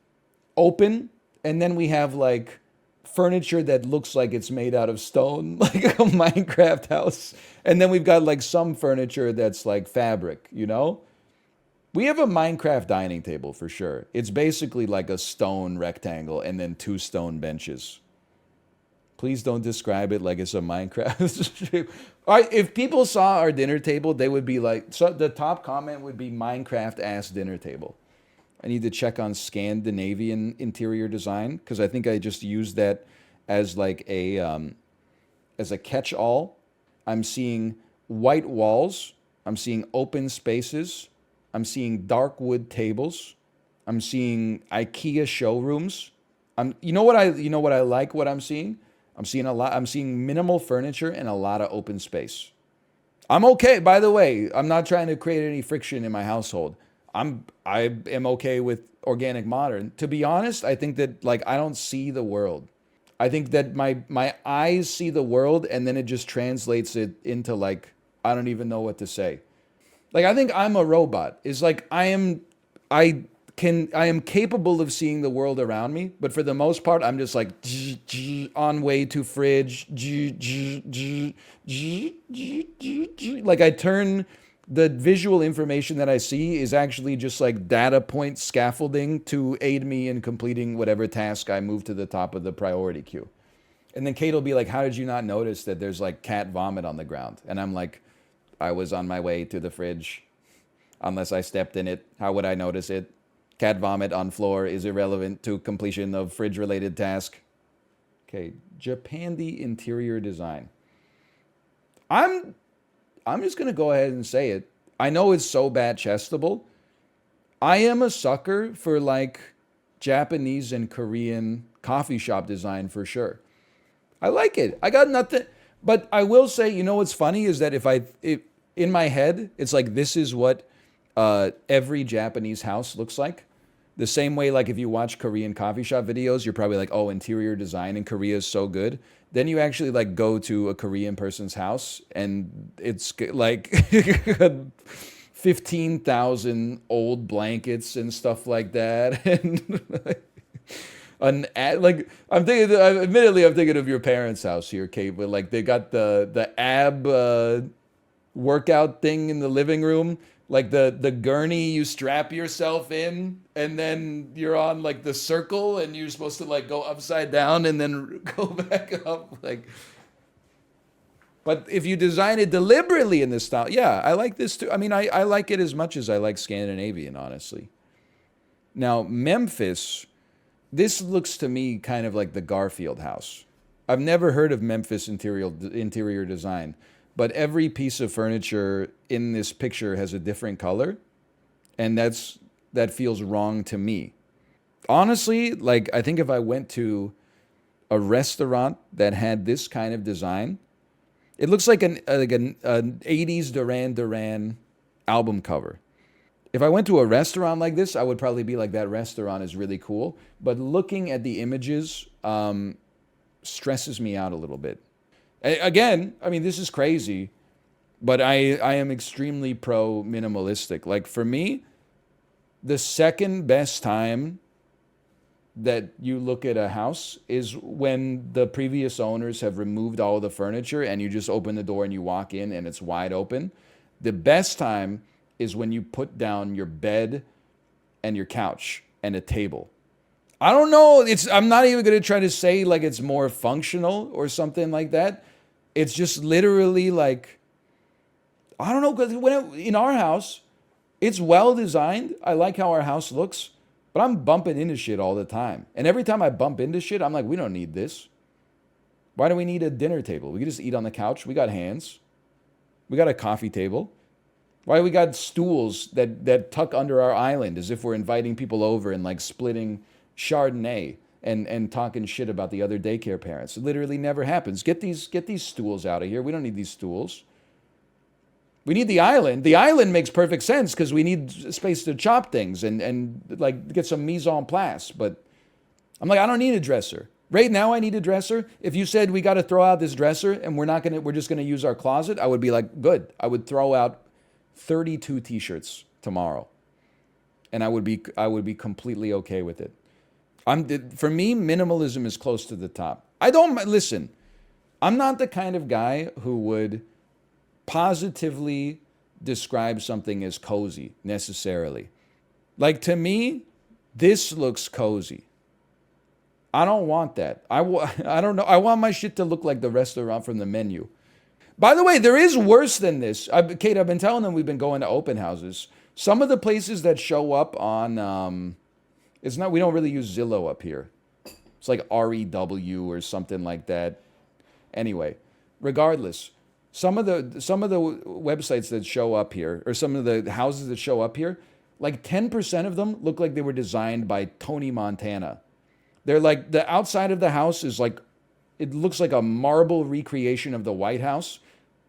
open, and then we have like furniture that looks like it's made out of stone, like a Minecraft house. And then we've got like some furniture that's like fabric, you know? We have a Minecraft dining table for sure. It's basically like a stone rectangle and then 2 stone benches. Please don't describe it like it's a Minecraft. All right, if people saw our dinner table, they would be like, so the top comment would be Minecraft ass dinner table. I need to check on Scandinavian interior design because I think I just used that as like a catch-all. I'm seeing white walls. I'm seeing open spaces. I'm seeing dark wood tables. I'm seeing IKEA showrooms. You know what I like what I'm seeing? I'm seeing minimal furniture and a lot of open space. I'm okay, by the way. I'm not trying to create any friction in my household. I am okay with organic modern. To be honest, I think that like I don't see the world. I think that my eyes see the world and then it just translates it into like I don't even know what to say. Like I think I'm a robot. It's like I am capable of seeing the world around me, but for the most part I'm just like on way to fridge. Like I turn the visual information that I see is actually just like data point scaffolding to aid me in completing whatever task I move to the top of the priority queue. And then Kate will be like, how did you not notice that there's like cat vomit on the ground? And I'm like, I was on my way to the fridge. Unless I stepped in it, how would I notice it? Cat vomit on floor is irrelevant to completion of fridge-related task. Okay, Japandi interior design. I'm just going to go ahead and say it. I know it's so bad chestable. I am a sucker for like Japanese and Korean coffee shop design for sure. I like it. I got nothing. But I will say, you know what's funny is that if in my head, it's like this is what every Japanese house looks like. The same way, like if you watch Korean coffee shop videos, you're probably like, oh, interior design in Korea is so good. Then you actually like go to a Korean person's house and it's like 15,000 old blankets and stuff like that. And like I'm thinking, admittedly, I'm thinking of your parents' house here, Kate, but like they got the ab workout thing in the living room, like the gurney you strap yourself in, and then you're on like the circle, and you're supposed to like go upside down and then go back up, like. But if you design it deliberately in this style, yeah, I like this too. I mean, I like it as much as I like Scandinavian, honestly. Now, Memphis, this looks to me kind of like the Garfield House. I've never heard of Memphis interior design, but every piece of furniture in this picture has a different color, and that feels wrong to me. Honestly, like I think if I went to a restaurant that had this kind of design, it looks like an 80s Duran Duran album cover. If I went to a restaurant like this, I would probably be like, that restaurant is really cool. But looking at the images stresses me out a little bit. Again, I mean, this is crazy, but I am extremely pro minimalistic. Like for me, the second best time that you look at a house is when the previous owners have removed all the furniture and you just open the door and you walk in and it's wide open. The best time is when you put down your bed and your couch and a table. I don't know, I'm not even going to try to say like it's more functional or something like that. It's just literally like, I don't know, because in our house, it's well designed. I like how our house looks. But I'm bumping into shit all the time. And every time I bump into shit, I'm like, we don't need this. Why do we need a dinner table? We can just eat on the couch. We got hands. We got a coffee table. Why we got stools that tuck under our island as if we're inviting people over and like splitting Chardonnay and talking shit about the other daycare parents? It literally never happens. Get these stools out of here. We don't need these stools. We need the island. The island makes perfect sense because we need space to chop things and like get some mise en place. But I'm like, I don't need a dresser. Right now I need a dresser. If you said we got to throw out this dresser and we're just gonna use our closet, I would be like, good. I would throw out 32 t-shirts tomorrow. And I would be completely okay with it. For me, minimalism is close to the top. Listen, I'm not the kind of guy who would positively describe something as cozy necessarily. Like to me, this looks cozy. I don't want that. I don't know. I want my shit to look like the restaurant from the menu. By the way, there is worse than this. Kate, I've been telling them we've been going to open houses. Some of the places that show up on, we don't really use Zillow up here. It's like REW or something like that. Anyway, regardless, some of the websites that show up here, or some of the houses that show up here, like 10% of them look like they were designed by Tony Montana. They're like, the outside of the house is like, it looks like a marble recreation of the White House.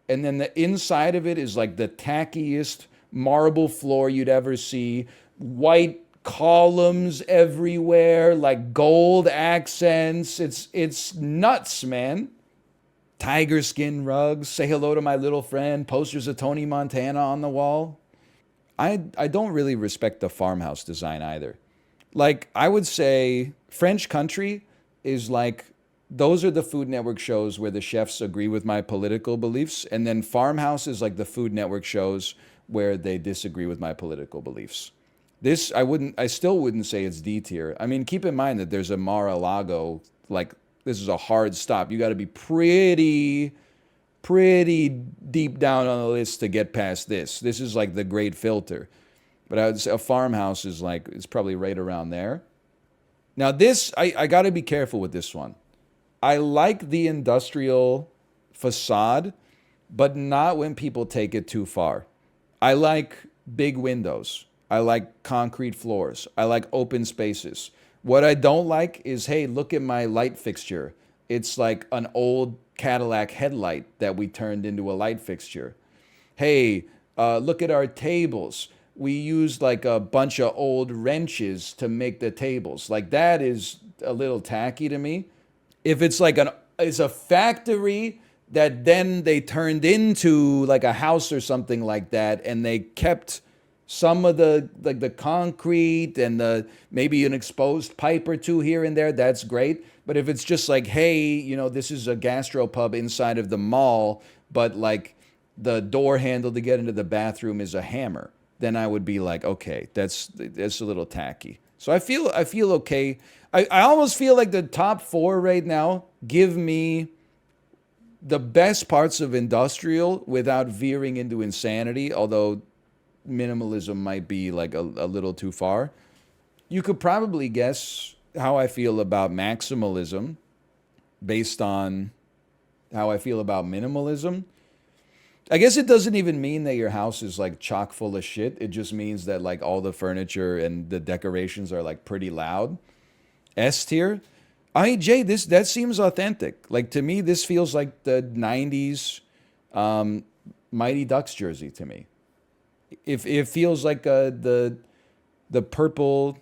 And then the inside of it is like the tackiest marble floor you'd ever see. White columns everywhere, like gold accents. It's nuts, man. Tiger skin rugs, say hello to my little friend, posters of Tony Montana on the wall. I don't really respect the farmhouse design either. Like, I would say French Country is like, those are the Food Network shows where the chefs agree with my political beliefs. And then Farmhouse is like the Food Network shows where they disagree with my political beliefs. This, I still wouldn't say it's D tier. I mean, keep in mind that there's a Mar-a-Lago, like, this is a hard stop. You got to be pretty deep down on the list to get past this. This is like the great filter. But I would say a farmhouse is like, it's probably right around there. Now this, I got to be careful with this one. I like the industrial facade, but not when people take it too far. I like big windows. I like concrete floors. I like open spaces. What I don't like is, hey, look at my light fixture. It's like an old Cadillac headlight that we turned into a light fixture. Hey, look at our tables. we used like a bunch of old wrenches to make the tables. Like that is a little tacky to me. If it's like it's a factory that then they turned into like a house or something like that, and they kept some of the like the concrete and the maybe an exposed pipe or two here and there, that's great. But if it's just like, hey, you know, this is a gastropub inside of the mall, but like the door handle to get into the bathroom is a hammer, then I would be like, okay, that's a little tacky. So I feel okay. I almost feel like the top 4 right now give me the best parts of industrial without veering into insanity, although minimalism might be like a little too far. You could probably guess how I feel about maximalism based on how I feel about minimalism. I guess it doesn't even mean that your house is like chock full of shit. It just means that like all the furniture and the decorations are like pretty loud. S tier. I mean, Jay, that seems authentic. Like to me, this feels like the '90s Mighty Ducks jersey to me. It feels like the purple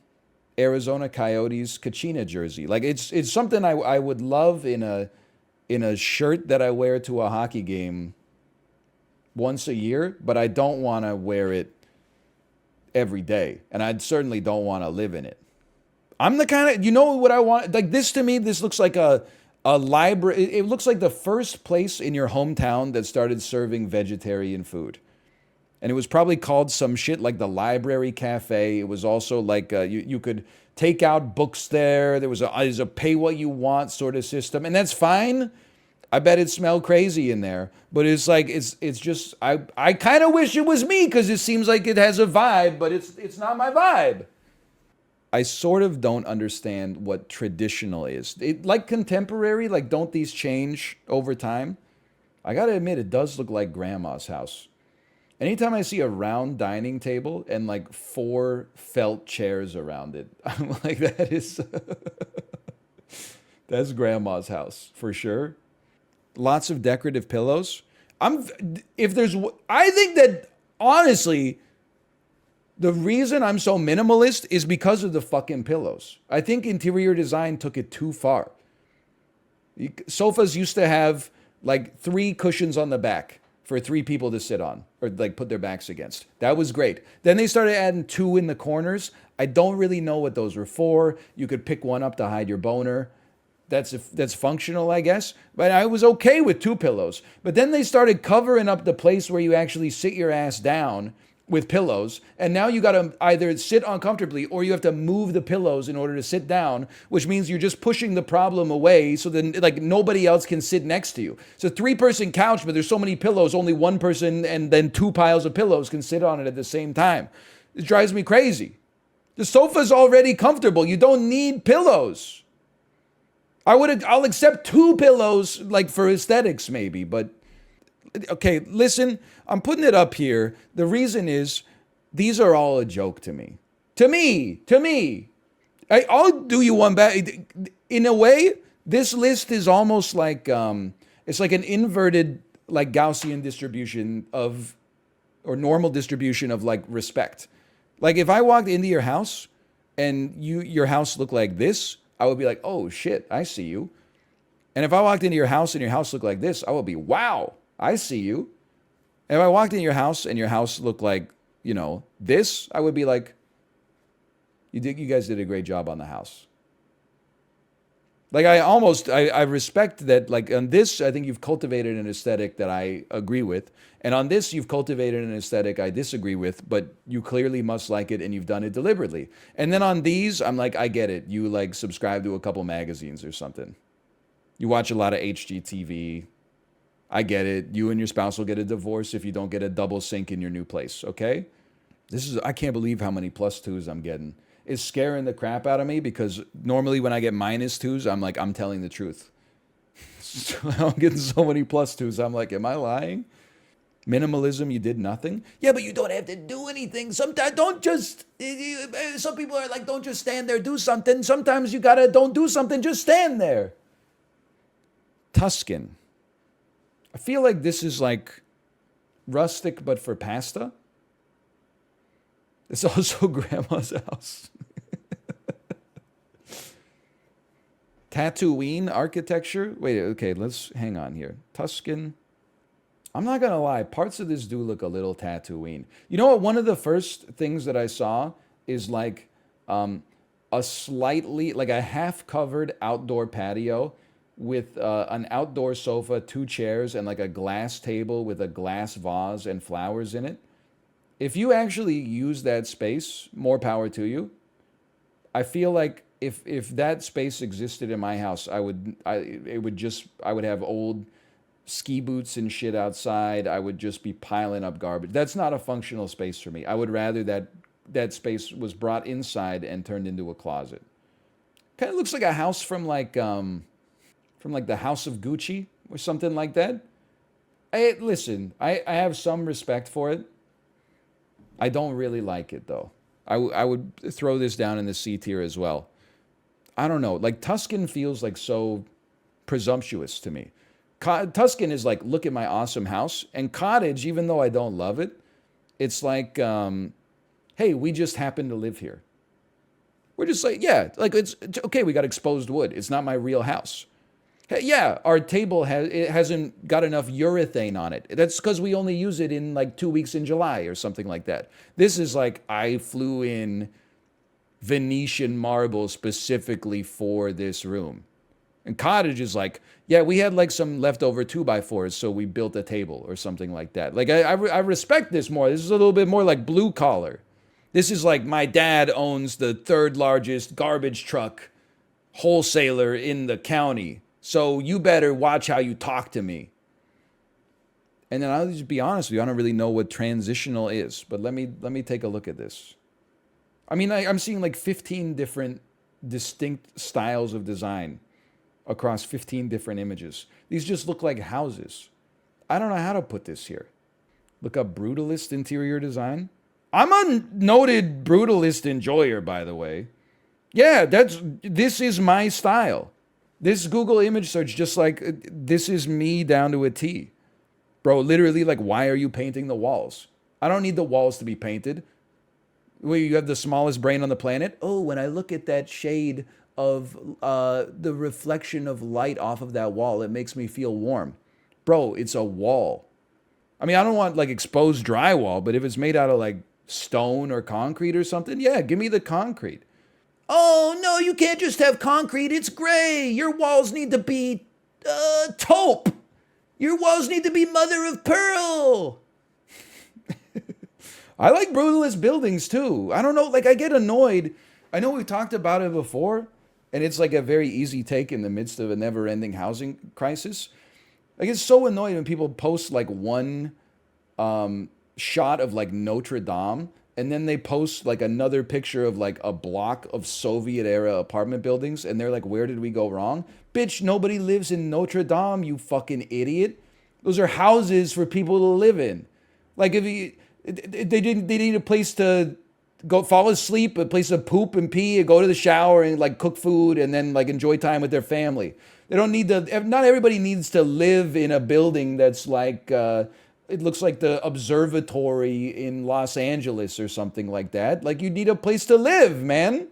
Arizona Coyotes Kachina jersey. Like it's something I would love in a shirt that I wear to a hockey game once a year, but I don't want to wear it every day, and I certainly don't want to live in it. I'm the kind of, you know what I want? Like this to me, this looks like a library. It looks like the first place in your hometown that started serving vegetarian food. And it was probably called some shit like the Library Cafe. It was also like you could take out books there. There's a pay what you want sort of system. And that's fine. I bet it smelled crazy in there. But it's like, it's just, I kind of wish it was me because it seems like it has a vibe, but it's not my vibe. I sort of don't understand what traditional is. Like contemporary, like don't these change over time? I gotta admit, it does look like grandma's house. Anytime I see a round dining table and like 4 felt chairs around it, I'm like, that's grandma's house for sure. Lots of decorative pillows. I think that honestly, the reason I'm so minimalist is because of the fucking pillows. I think interior design took it too far. Sofas used to have like 3 cushions on the back for 3 people to sit on or like put their backs against. That was great. Then they started adding 2 in the corners. I don't really know what those were for. You could pick one up to hide your boner. That's functional, I guess. But I was okay with 2 pillows. But then they started covering up the place where you actually sit your ass down with pillows. And now you got to either sit uncomfortably or you have to move the pillows in order to sit down, which means you're just pushing the problem away so then like nobody else can sit next to you. It's a 3-person couch, but there's so many pillows, only 1 person and then 2 piles of pillows can sit on it at the same time. It drives me crazy. The sofa's already comfortable. You don't need pillows. I'll accept 2 pillows like for aesthetics maybe, but okay, listen, I'm putting it up here. The reason is these are all a joke to me. To me. I'll do you one back. In a way, this list is almost like it's like an inverted like Gaussian distribution of or normal distribution of like respect. Like if I walked into your house and your house looked like this, I would be like, oh shit, I see you. And if I walked into your house and your house looked like this, I would be, wow, I see you. And if I walked into your house and your house looked like, you know, this, I would be like, you guys did a great job on the house. Like I respect that, like on this, I think you've cultivated an aesthetic that I agree with. And on this, you've cultivated an aesthetic I disagree with, but you clearly must like it and you've done it deliberately. And then on these, I'm like, I get it. You like subscribe to a couple magazines or something. You watch a lot of HGTV. I get it. You and your spouse will get a divorce if you don't get a double sink in your new place, okay? I can't believe how many +2s I'm getting. It's scaring the crap out of me because normally when I get -2s, I'm like, I'm telling the truth. So I'm getting so many +2s. I'm like, am I lying? Minimalism, you did nothing? Yeah, but you don't have to do anything. Sometimes some people are like, don't just stand there, do something. Sometimes you gotta, don't do something, just stand there. Tuscan. I feel like this is like rustic, but for pasta. It's also grandma's house. Tatooine architecture. Wait, okay, let's hang on here. Tuscan. I'm not gonna lie, parts of this do look a little Tatooine. You know what? One of the first things that I saw is like a slightly, like a half-covered outdoor patio with an outdoor sofa, 2 chairs, and like a glass table with a glass vase and flowers in it. If you actually use that space, more power to you. I feel like if that space existed in my house, I would have old ski boots and shit outside. I would just be piling up garbage. That's not a functional space for me. I would rather that space was brought inside and turned into a closet. Kind of looks like a house from like the House of Gucci or something like that. Listen, I have some respect for it. I don't really like it though. I would throw this down in the C tier as well. I don't know. Like Tuscan feels like so presumptuous to me. Tuscan is like, look at my awesome house. And cottage, even though I don't love it, it's like, hey, we just happen to live here. We're just like, yeah, like it's okay. We got exposed wood. It's not my real house. Hey, yeah, our table hasn't got enough urethane on it. That's because we only use it in like 2 weeks in July or something like that. This is like, I flew in Venetian marble specifically for this room. And cottage is like, yeah, we had like some leftover 2x4s, so we built a table or something like that. Like, I respect this more. This is a little bit more like blue collar. This is like, my dad owns the 3rd largest garbage truck wholesaler in the county. So you better watch how you talk to me. And then I'll just be honest with you, I don't really know what transitional is, but let me take a look at this. I mean, I'm seeing like 15 different distinct styles of design across 15 different images. These just look like houses. I don't know how to put this here. Look up brutalist interior design. I'm a noted brutalist enjoyer, by the way. Yeah, this is my style. This Google image search, just like, this is me down to a T. Bro, literally, like, why are you painting the walls? I don't need the walls to be painted. Well, you have the smallest brain on the planet? Oh, when I look at that shade of the reflection of light off of that wall, it makes me feel warm. Bro, it's a wall. I mean, I don't want, like, exposed drywall, but if it's made out of, like, stone or concrete or something, yeah, give me the concrete. Oh, no, you can't just have concrete. It's gray. Your walls need to be taupe. Your walls need to be mother of pearl. I like brutalist buildings, too. I don't know. Like, I get annoyed. I know we've talked about it before, and it's like a very easy take in the midst of a never-ending housing crisis. I get so annoyed when people post, like, one shot of, like, Notre Dame, and then they post like another picture of like a block of Soviet era apartment buildings. And they're like, where did we go wrong? Bitch, nobody lives in Notre Dame, you fucking idiot. Those are houses for people to live in. Like if they need a place to go fall asleep, a place to poop and pee and go to the shower and like cook food and then like enjoy time with their family. They don't need to, not everybody needs to live in a building that's like, it looks like the observatory in Los Angeles or something like that. Like you need a place to live, man.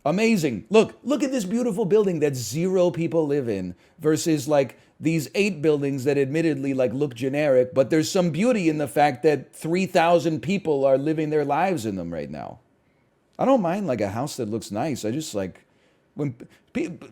Amazing. Look at this beautiful building that 0 people live in versus like these 8 buildings that admittedly like look generic, but there's some beauty in the fact that 3,000 people are living their lives in them right now. I don't mind like a house that looks nice. I just like, when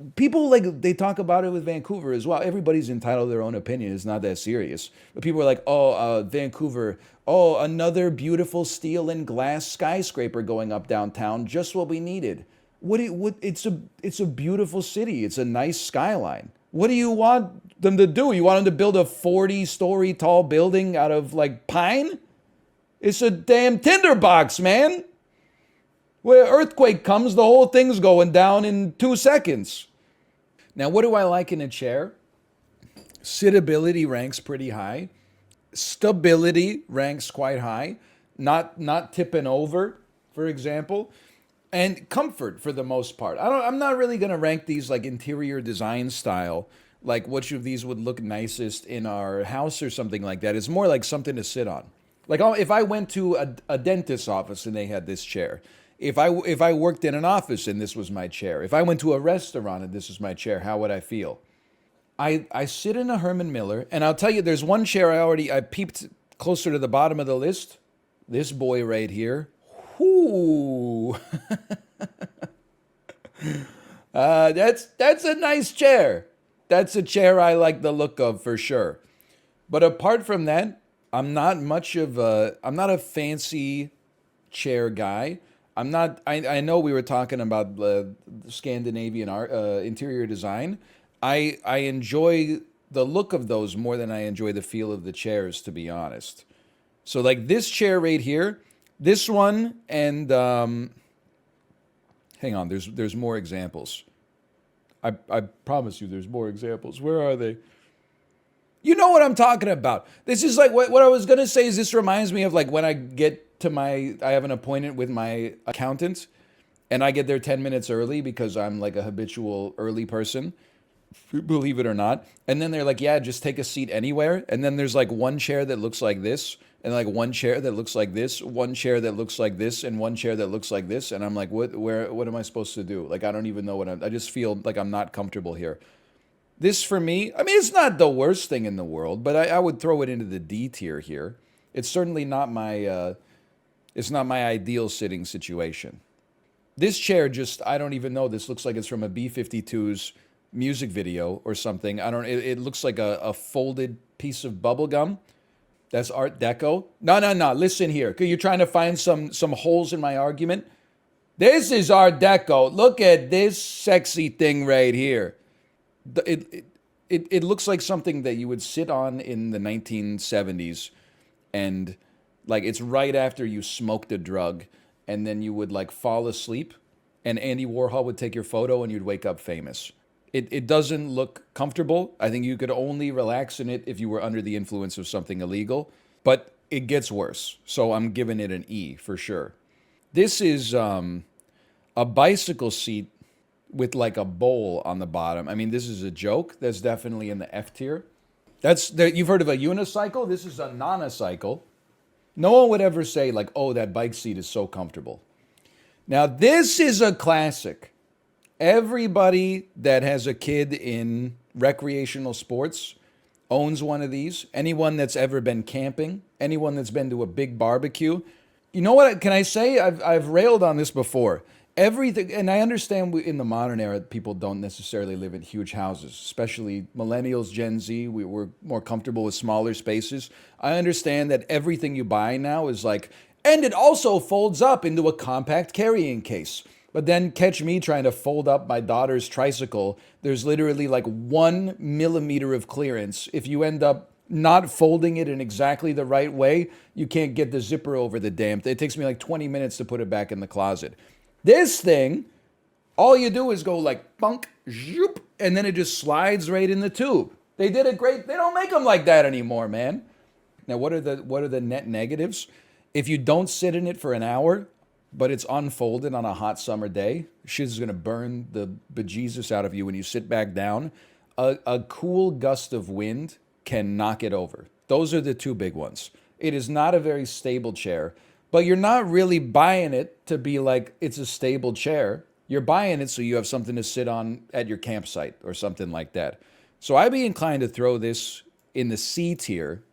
people like, they talk about it with Vancouver as well. Everybody's entitled to their own opinion. It's not that serious. But people are like, oh, Vancouver, oh, another beautiful steel and glass skyscraper going up downtown, just what we needed. It's a beautiful city. It's a nice skyline. What do you want them to do? You want them to build a 40-story tall building out of like pine? It's a damn tinderbox, man. Where earthquake comes, the whole thing's going down in 2 seconds. Now, what do I like in a chair? Sittability ranks pretty high. Stability ranks quite high. Not tipping over, for example. And comfort for the most part. I'm not really going to rank these like interior design style, like which of these would look nicest in our house or something like that. It's more like something to sit on. Like if I went to a dentist's office and they had this chair, if I worked in an office and this was my chair, if I went to a restaurant and this was my chair, how would I feel? I sit in a Herman Miller, and I'll tell you, there's one chair I peeped closer to the bottom of the list. This boy right here. Whoo! That's a nice chair. That's a chair I like the look of for sure. But apart from that, I'm not a fancy chair guy. I know we were talking about Scandinavian art, interior design. I enjoy the look of those more than I enjoy the feel of the chairs, to be honest. So like this chair right here, this one, and hang on, there's more examples. I promise you there's more examples. Where are they? You know what I'm talking about. This is like what I was going to say is this reminds me of like when I get to I have an appointment with my accountant and I get there 10 minutes early because I'm like a habitual early person, believe it or not. And then they're like, yeah, just take a seat anywhere. And then there's like one chair that looks like this, and like one chair that looks like this, one chair that looks like this, and one chair that looks like this. And I'm like, what am I supposed to do? Like, I don't even know I just feel like I'm not comfortable here. This for me, I mean, it's not the worst thing in the world, but I would throw it into the D tier here. It's certainly not it's not my ideal sitting situation. This chair I don't even know. This looks like it's from a B-52's music video or something. It looks like a folded piece of bubble gum. That's Art Deco. No. Listen here. You're trying to find some holes in my argument. This is Art Deco. Look at this sexy thing right here. It looks like something that you would sit on in the 1970s, and like it's right after you smoked a drug, and then you would like fall asleep, and Andy Warhol would take your photo, and you'd wake up famous. It doesn't look comfortable. I think you could only relax in it if you were under the influence of something illegal, but it gets worse. So I'm giving it an E for sure. This is a bicycle seat with like a bowl on the bottom. I mean, this is a joke. That's definitely in the F tier. You've heard of a unicycle? This is a non-cycle. No one would ever say like, oh, that bike seat is so comfortable. Now, this is a classic. Everybody that has a kid in recreational sports owns one of these. Anyone that's ever been camping, anyone that's been to a big barbecue. You know what, can I say? I've railed on this before. Everything, and I understand in the modern era, people don't necessarily live in huge houses, especially millennials, Gen Z. We're more comfortable with smaller spaces. I understand that everything you buy now is like, and it also folds up into a compact carrying case. But then catch me trying to fold up my daughter's tricycle. There's literally like 1 millimeter of clearance. If you end up not folding it in exactly the right way, you can't get the zipper over the damn thing. It takes me like 20 minutes to put it back in the closet. This thing, all you do is go like bunk, zoop, and then it just slides right in the tube. They did it great. They don't make them like that anymore, man. Now, what are the net negatives? If you don't sit in it for an hour, but it's unfolded on a hot summer day, shit is gonna burn the bejesus out of you when you sit back down. A cool gust of wind can knock it over. Those are the two big ones. It is not a very stable chair. But you're not really buying it to be like, it's a stable chair. You're buying it so you have something to sit on at your campsite or something like that. So I'd be inclined to throw this in the C tier.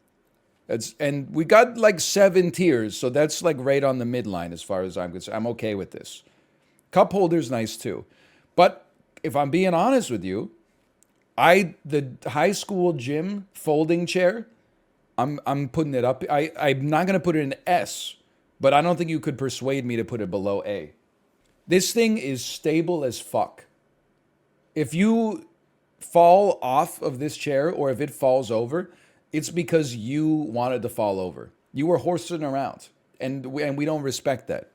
And we got like 7 tiers, so that's like right on the midline as far as I'm concerned. I'm okay with this. Cup holder's nice too. But if I'm being honest with you, the high school gym folding chair, I'm putting it up. I'm not going to put it in S. But I don't think you could persuade me to put it below A. This thing is stable as fuck. If you fall off of this chair or if it falls over, it's because you wanted to fall over. You were horsing around, and we don't respect that.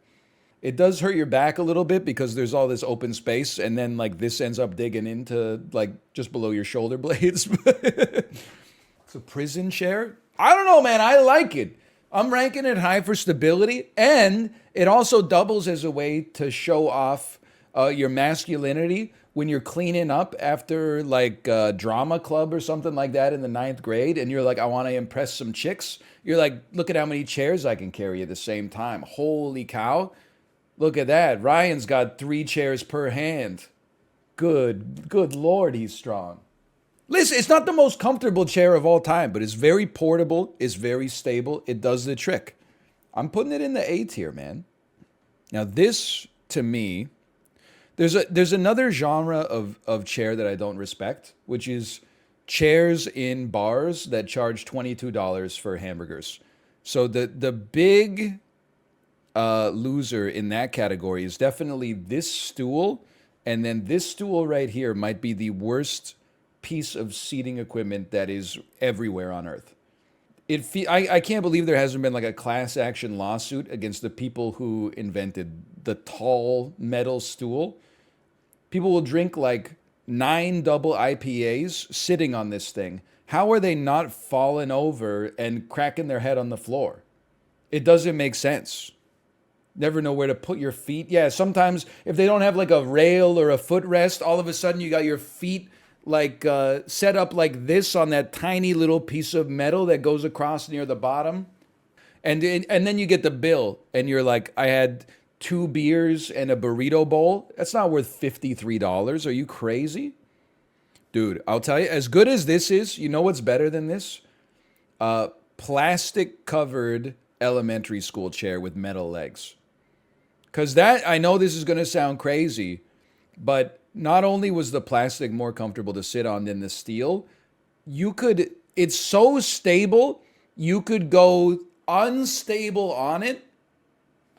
It does hurt your back a little bit because there's all this open space, and then like this ends up digging into like just below your shoulder blades. It's a prison chair. I don't know, man. I like it. I'm ranking it high for stability, and it also doubles as a way to show off your masculinity when you're cleaning up after like drama club or something like that in the 9th grade, and you're like, I want to impress some chicks. You're like, look at how many chairs I can carry at the same time. Holy cow. Look at that. Ryan's got 3 chairs per hand. Good Lord, he's strong. Listen, it's not the most comfortable chair of all time, but it's very portable. It's very stable. It does the trick. I'm putting it in the A tier, man. Now this, to me, there's another genre of chair that I don't respect, which is chairs in bars that charge $22 for hamburgers. So the big loser in that category is definitely this stool, and then this stool right here might be the worst piece of seating equipment that is everywhere on earth. I can't believe there hasn't been like a class action lawsuit against the people who invented the tall metal stool. People will drink like 9 double IPAs sitting on this thing. How are they not falling over and cracking their head on the floor? It doesn't make sense. Never know where to put your feet. Yeah, sometimes if they don't have like a rail or a footrest, all of a sudden you got your feet like set up like this on that tiny little piece of metal that goes across near the bottom. And then you get the bill and you're like, I had 2 beers and a burrito bowl. That's not worth $53. Are you crazy? Dude, I'll tell you, as good as this is, you know what's better than this? Plastic covered elementary school chair with metal legs. Because that, I know this is going to sound crazy, but not only was the plastic more comfortable to sit on than the steel, it's so stable, you could go unstable on it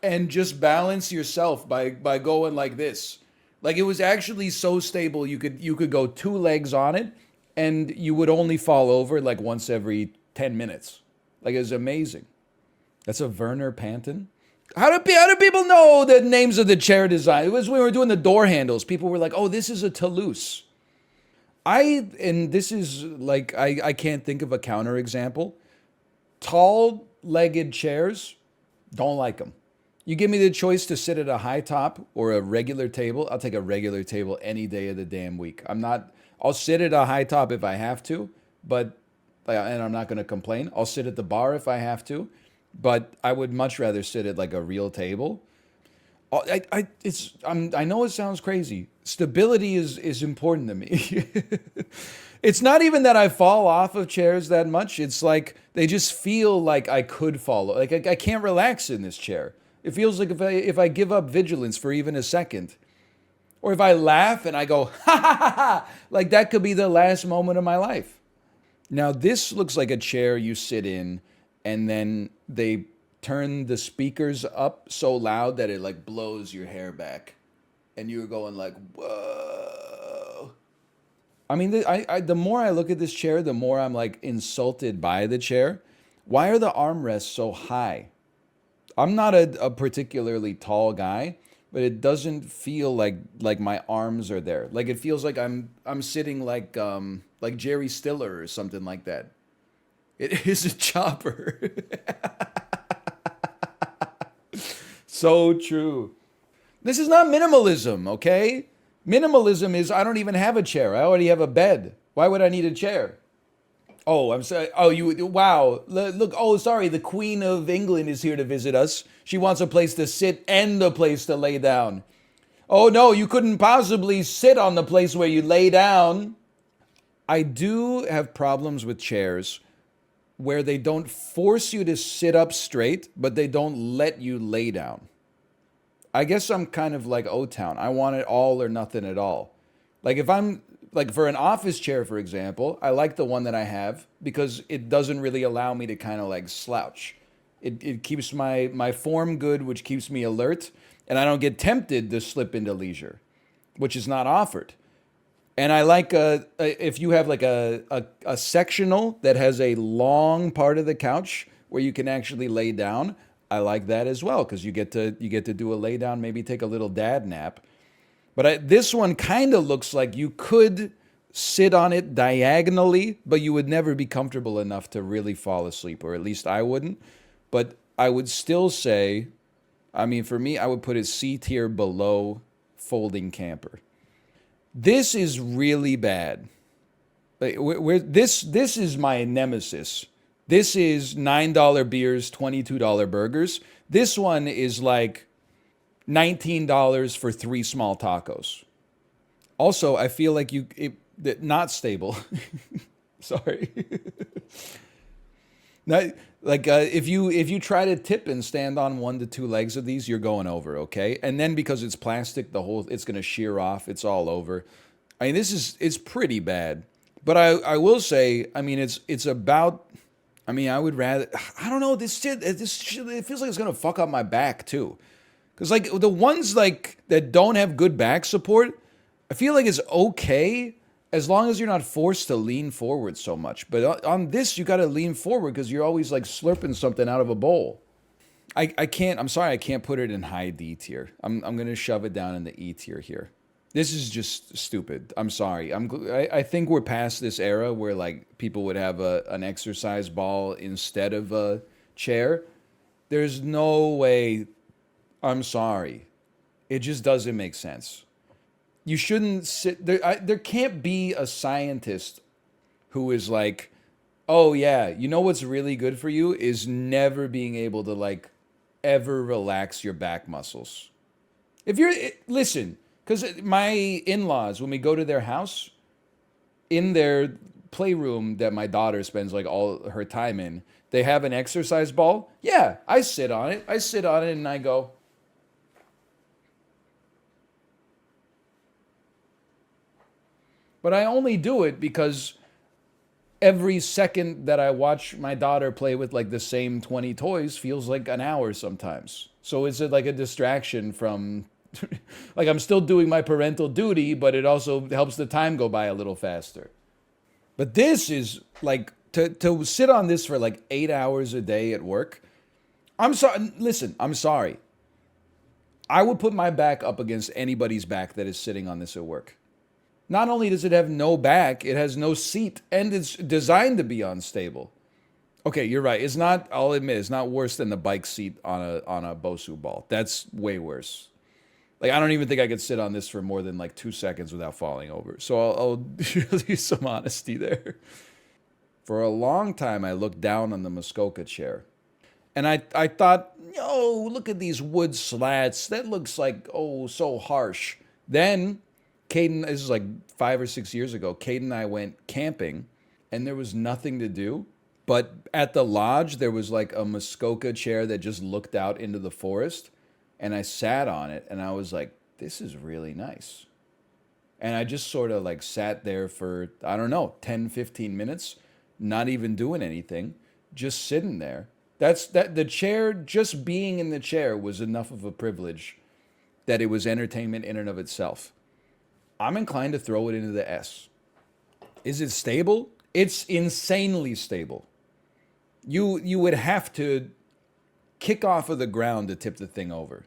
and just balance yourself by going like this. Like, it was actually so stable, you could go 2 legs on it and you would only fall over like once every 10 minutes. Like, it was amazing. That's a Werner Panton. How do people know the names of the chair design? It was when we were doing the door handles. People were like, oh, this is a Toulouse. And this is like, I can't think of a counterexample. Tall-legged chairs, don't like them. You give me the choice to sit at a high top or a regular table, I'll take a regular table any day of the damn week. I'll sit at a high top if I have to, and I'm not going to complain. I'll sit at the bar if I have to. But I would much rather sit at like a real table. I know it sounds crazy. Stability is important to me. It's not even that I fall off of chairs that much. It's like they just feel like I could fall. Like I can't relax in this chair. It feels like if I give up vigilance for even a second, or if I laugh and I go ha ha ha ha, like that could be the last moment of my life. Now this looks like a chair you sit in, and then they turn the speakers up so loud that it like blows your hair back. And you're going like, whoa. I mean, the more I look at this chair, the more I'm like insulted by the chair. Why are the armrests so high? I'm not a particularly tall guy, but it doesn't feel like my arms are there. Like it feels like I'm sitting like Jerry Stiller or something like that. It is a chopper. So true. This is not minimalism, okay? Minimalism is I don't even have a chair. I already have a bed. Why would I need a chair? Oh, I'm sorry. Oh, wow. Look, oh, sorry. The Queen of England is here to visit us. She wants a place to sit and a place to lay down. Oh, no, you couldn't possibly sit on the place where you lay down. I do have problems with chairs where they don't force you to sit up straight, but they don't let you lay down. I guess I'm kind of like O-Town. I want it all or nothing at all. Like if I'm, like for an office chair, for example, I like the one that I have because it doesn't really allow me to kind of like slouch. It keeps my form good, which keeps me alert, and I don't get tempted to slip into leisure, which is not offered. And I like if you have like a sectional that has a long part of the couch where you can actually lay down. I like that as well because you get to do a lay down, maybe take a little dad nap. But this one kind of looks like you could sit on it diagonally, but you would never be comfortable enough to really fall asleep, or at least I wouldn't. But I would still say, I mean, for me, I would put it C tier below folding camper. This is really bad. Like, this is my nemesis. This is $9 beers, $22 burgers. This one is like $19 for 3 small tacos. Also, I feel like not stable. Sorry. Not, like if you try to tip and stand on 1 to 2 legs of these, you're going over, okay? And then because it's plastic, it's gonna shear off. It's all over. I mean, it's pretty bad. But I will say, I mean, it's about. I mean, I would rather. I don't know. This shit. It feels like it's gonna fuck up my back too. Because like the ones like that don't have good back support, I feel like it's okay as long as you're not forced to lean forward so much. But on this, you got to lean forward because you're always like slurping something out of a bowl. I can't. I'm sorry, I can't put it in high D tier. I'm gonna shove it down in the E tier here. This is just stupid. I'm sorry. I think we're past this era where like people would have an exercise ball instead of a chair. There's no way. I'm sorry. It just doesn't make sense. You shouldn't sit there. There can't be a scientist who is like, oh yeah, you know what's really good for you is never being able to like ever relax your back muscles. Listen. Because my in-laws, when we go to their house, in their playroom that my daughter spends like all her time in, they have an exercise ball. Yeah, I sit on it. I sit on it and I go. But I only do it because every second that I watch my daughter play with like the same 20 toys feels like an hour sometimes. So it's like a distraction from... like I'm still doing my parental duty, but it also helps the time go by a little faster. But this is like to sit on this for like 8 hours a day at work. I'm sorry. Listen, I'm sorry. I would put my back up against anybody's back that is sitting on this at work. Not only does it have no back, it has no seat, and it's designed to be unstable. Okay, you're right. It's not. I'll admit, it's not worse than the bike seat on a Bosu ball. That's way worse. Like, I don't even think I could sit on this for more than like 2 seconds without falling over. So I'll use some honesty there. For a long time, I looked down on the Muskoka chair. And I thought, oh, look at these wood slats. That looks like, oh, so harsh. Then, Caden, this is like 5 or 6 years ago, Caden and I went camping, and there was nothing to do. But at the lodge, there was like a Muskoka chair that just looked out into the forest. And I sat on it, and I was like, this is really nice. And I just sort of like sat there for, I don't know, 10, 15 minutes, not even doing anything, just sitting there. The chair, just being in the chair was enough of a privilege that it was entertainment in and of itself. I'm inclined to throw it into the S. Is it stable? It's insanely stable. You would have to kick off of the ground to tip the thing over.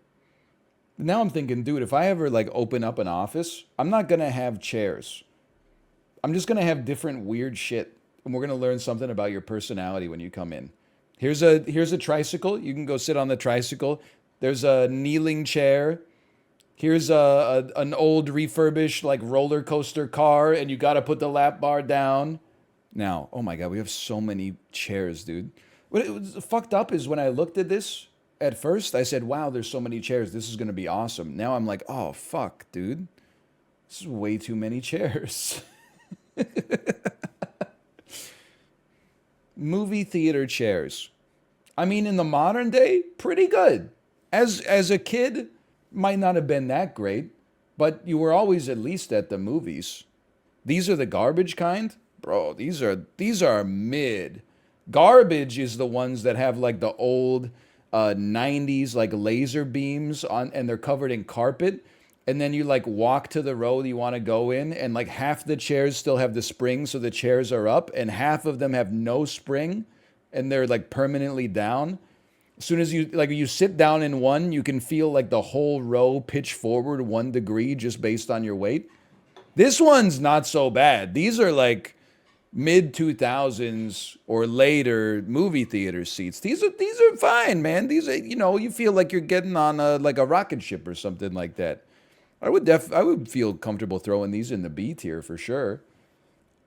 Now I'm thinking, dude, if I ever like open up an office, I'm not gonna have chairs. I'm just gonna have different weird shit, and we're gonna learn something about your personality when you come in. Here's a tricycle. You can go sit on the tricycle. There's a kneeling chair. Here's an old refurbished like roller coaster car, and you gotta put the lap bar down. Now, oh my god, we have so many chairs, dude. What it was fucked up is when I looked at this, at first I said, wow, there's so many chairs. This is going to be awesome. Now I'm like, oh, fuck, dude. This is way too many chairs. Movie theater chairs. I mean, in the modern day, pretty good. As a kid, might not have been that great, but you were always at least at the movies. These are the garbage kind? Bro, these are mid. Garbage is the ones that have like the old 90s like laser beams on, and they're covered in carpet, and then you like walk to the row you want to go in, and like half the chairs still have the spring, so the chairs are up, and half of them have no spring and they're like permanently down. As soon as you sit down in one, you can feel like the whole row pitch forward 1 degree just based on your weight. This one's not so bad. These are like mid-2000s or later movie theater seats. These are fine, man. These are, you feel like you're getting on like a rocket ship or something like that. I would feel comfortable throwing these in the B tier for sure.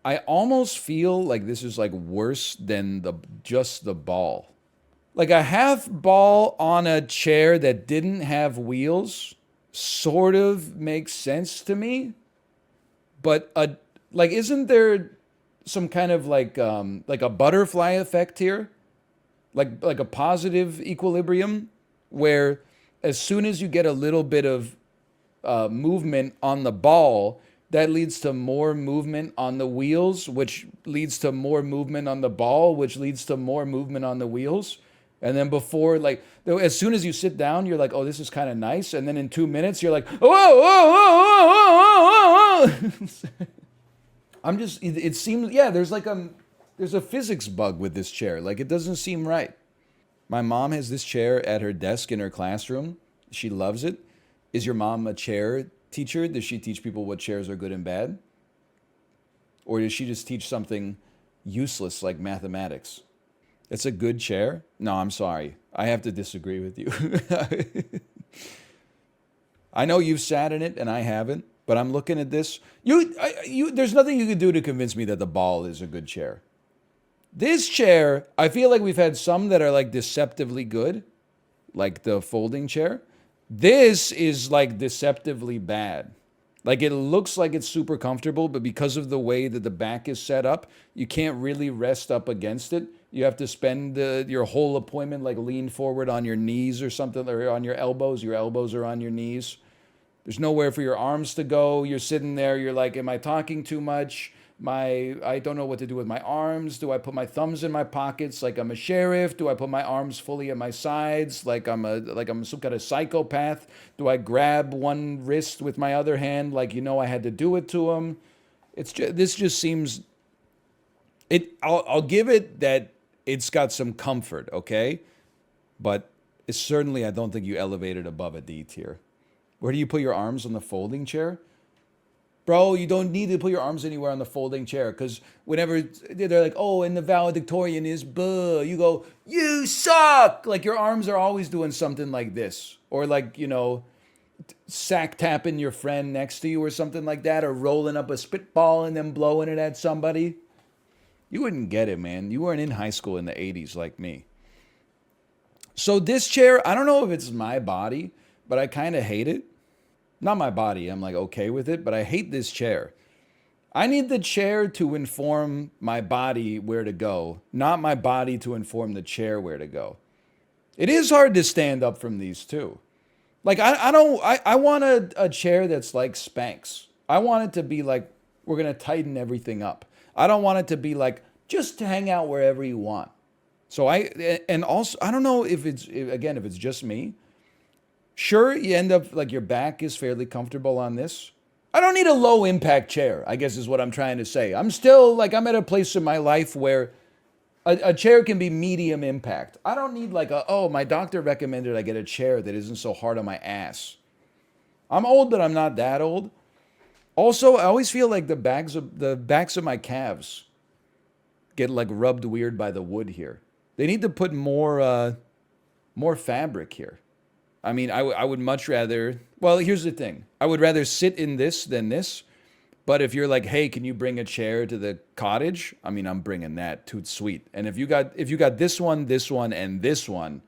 I almost feel like this is like worse than just the ball. Like a half ball on a chair that didn't have wheels sort of makes sense to me. But isn't there some kind of like a butterfly effect here? Like a positive equilibrium where as soon as you get a little bit of movement on the ball, that leads to more movement on the wheels, which leads to more movement on the ball, which leads to more movement on the wheels. And then before, like, as soon as you sit down, you're like, oh, this is kind of nice. And then in 2 minutes, you're like, whoa, whoa, whoa, whoa, whoa, whoa. It seems, yeah, there's a physics bug with this chair. Like, it doesn't seem right. My mom has this chair at her desk in her classroom. She loves it. Is your mom a chair teacher? Does she teach people what chairs are good and bad? Or does she just teach something useless like mathematics? It's a good chair? No, I'm sorry. I have to disagree with you. I know you've sat in it and I haven't, but I'm looking at this. There's nothing you can do to convince me that the ball is a good chair. This chair, I feel like we've had some that are like deceptively good, like the folding chair. This is like deceptively bad. Like it looks like it's super comfortable, but because of the way that the back is set up, you can't really rest up against it. You have to spend your whole appointment like lean forward on your knees or something, or on your elbows. Your elbows are on your knees. There's nowhere for your arms to go. You're sitting there. You're like, am I talking too much? I don't know what to do with my arms. Do I put my thumbs in my pockets like I'm a sheriff? Do I put my arms fully at my sides like I'm some kind of psychopath? Do I grab one wrist with my other hand like I had to do it to him? This just seems. I'll give it that it's got some comfort, okay, but it's certainly I don't think you elevate it above a D tier. Where do you put your arms on the folding chair? Bro, you don't need to put your arms anywhere on the folding chair because whenever they're like, oh, and the valedictorian is buh, you go, you suck. Like your arms are always doing something like this. Or like, sack tapping your friend next to you or something like that, or rolling up a spitball and then blowing it at somebody. You wouldn't get it, man. You weren't in high school in the 80s like me. So this chair, I don't know if it's my body, but I kind of hate it. Not my body, I'm like okay with it, but I hate this chair. I need the chair to inform my body where to go, not my body to inform the chair where to go. It is hard to stand up from these too. Like I want a chair that's like Spanx. I want it to be like, we're gonna tighten everything up. I don't want it to be like, just to hang out wherever you want. So and also, I don't know if it's just me. Sure, you end up like your back is fairly comfortable on this. I don't need a low impact chair, I guess is what I'm trying to say. I'm still like, I'm at a place in my life where a chair can be medium impact. I don't need like my doctor recommended I get a chair that isn't so hard on my ass. I'm old, but I'm not that old. Also, I always feel like the backs of my calves get like rubbed weird by the wood here. They need to put more fabric here. I mean, I would much rather, well, here's the thing. I would rather sit in this than this. But if you're like, hey, can you bring a chair to the cottage? I mean, I'm bringing that. Toot sweet. And if you got this one, and this one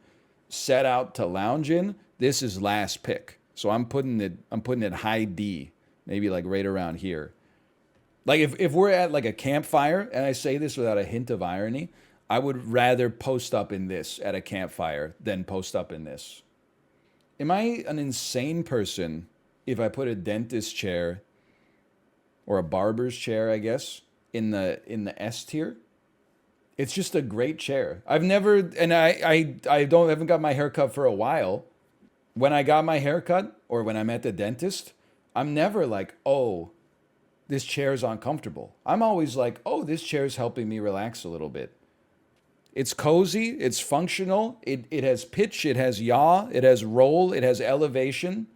set out to lounge in, this is last pick. So I'm putting it high D, maybe like right around here. Like if we're at like a campfire, and I say this without a hint of irony, I would rather post up in this at a campfire than post up in this. Am I an insane person if I put a dentist chair or a barber's chair, I guess, in the S tier? It's just a great chair. I've never, and I haven't got my haircut for a while. When I got my haircut or when I'm at the dentist, I'm never like, oh, this chair's uncomfortable. I'm always like, oh, this chair's helping me relax a little bit. It's cozy, it's functional, it has pitch, it has yaw, it has roll, it has elevation.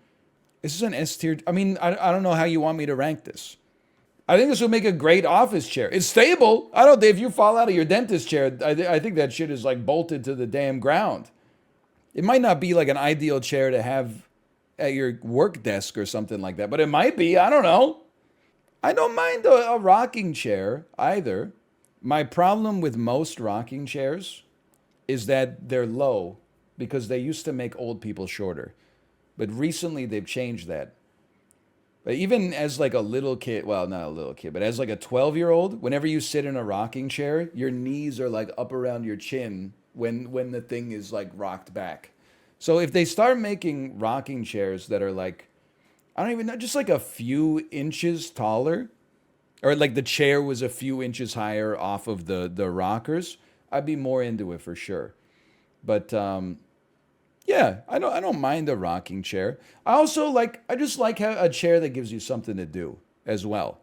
This is an S tier. I mean, I don't know how you want me to rank this. I think this would make a great office chair. It's stable. I don't think if you fall out of your dentist chair, I think that shit is like bolted to the damn ground. It might not be like an ideal chair to have at your work desk or something like that. But it might be. I don't know. I don't mind a rocking chair either. My problem with most rocking chairs is that they're low because they used to make old people shorter. But recently they've changed that. But even as like a little kid, well, not a little kid, but as like a 12-year-old, whenever you sit in a rocking chair, your knees are like up around your chin when the thing is like rocked back. So if they start making rocking chairs that are like, I don't even know, just like a few inches taller, or like the chair was a few inches higher off of the rockers, I'd be more into it for sure. But yeah, I don't mind a rocking chair. I just like a chair that gives you something to do as well.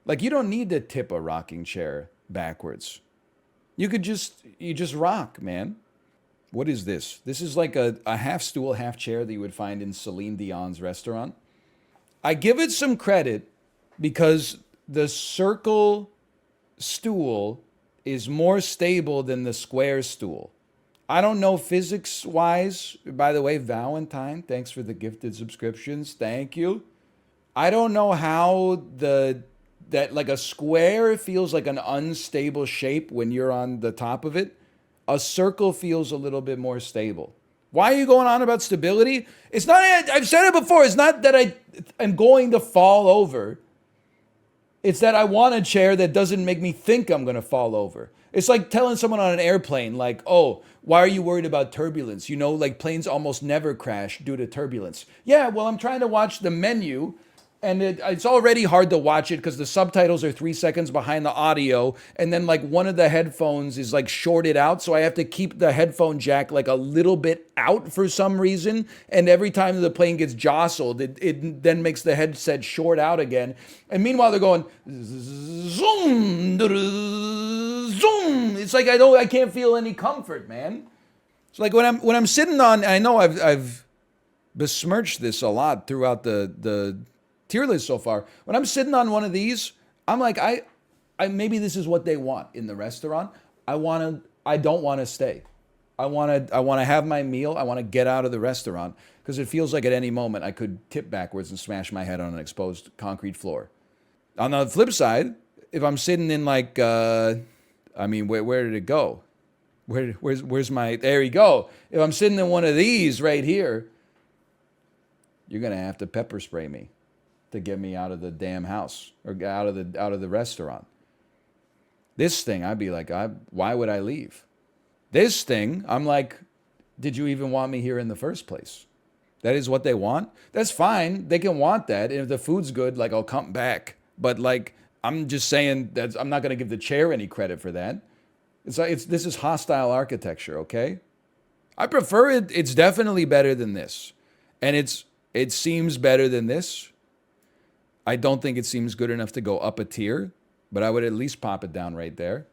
Like you don't need to tip a rocking chair backwards. You just rock, man. What is this? This is like a half stool, half chair that you would find in Celine Dion's restaurant. I give it some credit because the circle stool is more stable than the square stool. I don't know physics-wise. By the way, Valentine, thanks for the gifted subscriptions. Thank you. I don't know how that like a square feels like an unstable shape when you're on the top of it. A circle feels a little bit more stable. Why are you going on about stability? It's not, I've said it before, it's not that I am going to fall over. It's that I want a chair that doesn't make me think I'm going to fall over. It's like telling someone on an airplane, like, oh, why are you worried about turbulence? You know, like planes almost never crash due to turbulence. Yeah, well, I'm trying to watch the menu, and it's already hard to watch it because the subtitles are 3 seconds behind the audio, and then like one of the headphones is like shorted out, so I have to keep the headphone jack like a little bit out for some reason, and every time the plane gets jostled, it then makes the headset short out again, and meanwhile they're going zoom, zoom. It's like I can't feel any comfort, man. It's like when I'm sitting on, I know I've besmirched this a lot throughout the tier list so far. When I'm sitting on one of these, I'm like, I maybe this is what they want in the restaurant. I don't want to stay. I want to have my meal. I want to get out of the restaurant because it feels like at any moment I could tip backwards and smash my head on an exposed concrete floor. On the flip side, if I'm sitting in like, where did it go? Where's my, there you go. If I'm sitting in one of these right here, you're going to have to pepper spray me to get me out of the damn house or out of the restaurant. This thing, I'd be like, why would I leave? This thing, I'm like, did you even want me here in the first place? That is what they want? That's fine. They can want that. And if the food's good, like, I'll come back. But like, I'm just saying that I'm not going to give the chair any credit for that. This is hostile architecture, okay? I prefer it. It's definitely better than this. And it seems better than this. I don't think it seems good enough to go up a tier, but I would at least pop it down right there.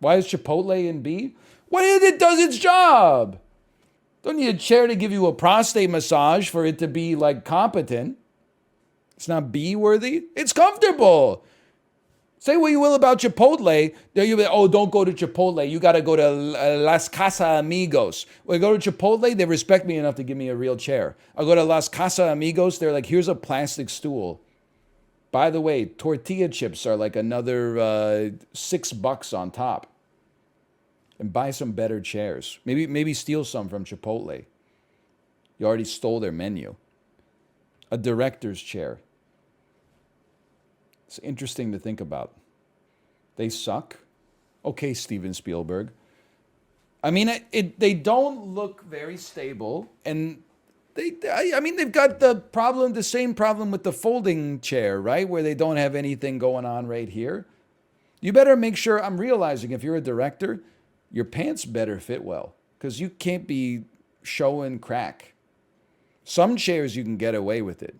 Why is Chipotle in B? What if it does its job? Don't need a chair to give you a prostate massage for it to be like competent. It's not B worthy. It's comfortable. Say what you will about Chipotle. There you be, oh, don't go to Chipotle. You got to go to Las Casa Amigos. When I go to Chipotle, they respect me enough to give me a real chair. I go to Las Casa Amigos. They're like, here's a plastic stool. By the way, tortilla chips are like another $6 on top. And buy some better chairs. Maybe steal some from Chipotle. You already stole their menu. A director's chair. It's interesting to think about. They suck. Okay, Steven Spielberg. I mean, they don't look very stable, and they've got the same problem with the folding chair, right? Where they don't have anything going on right here. You better make sure, I'm realizing if you're a director, your pants better fit well, because you can't be showing crack. Some chairs you can get away with it.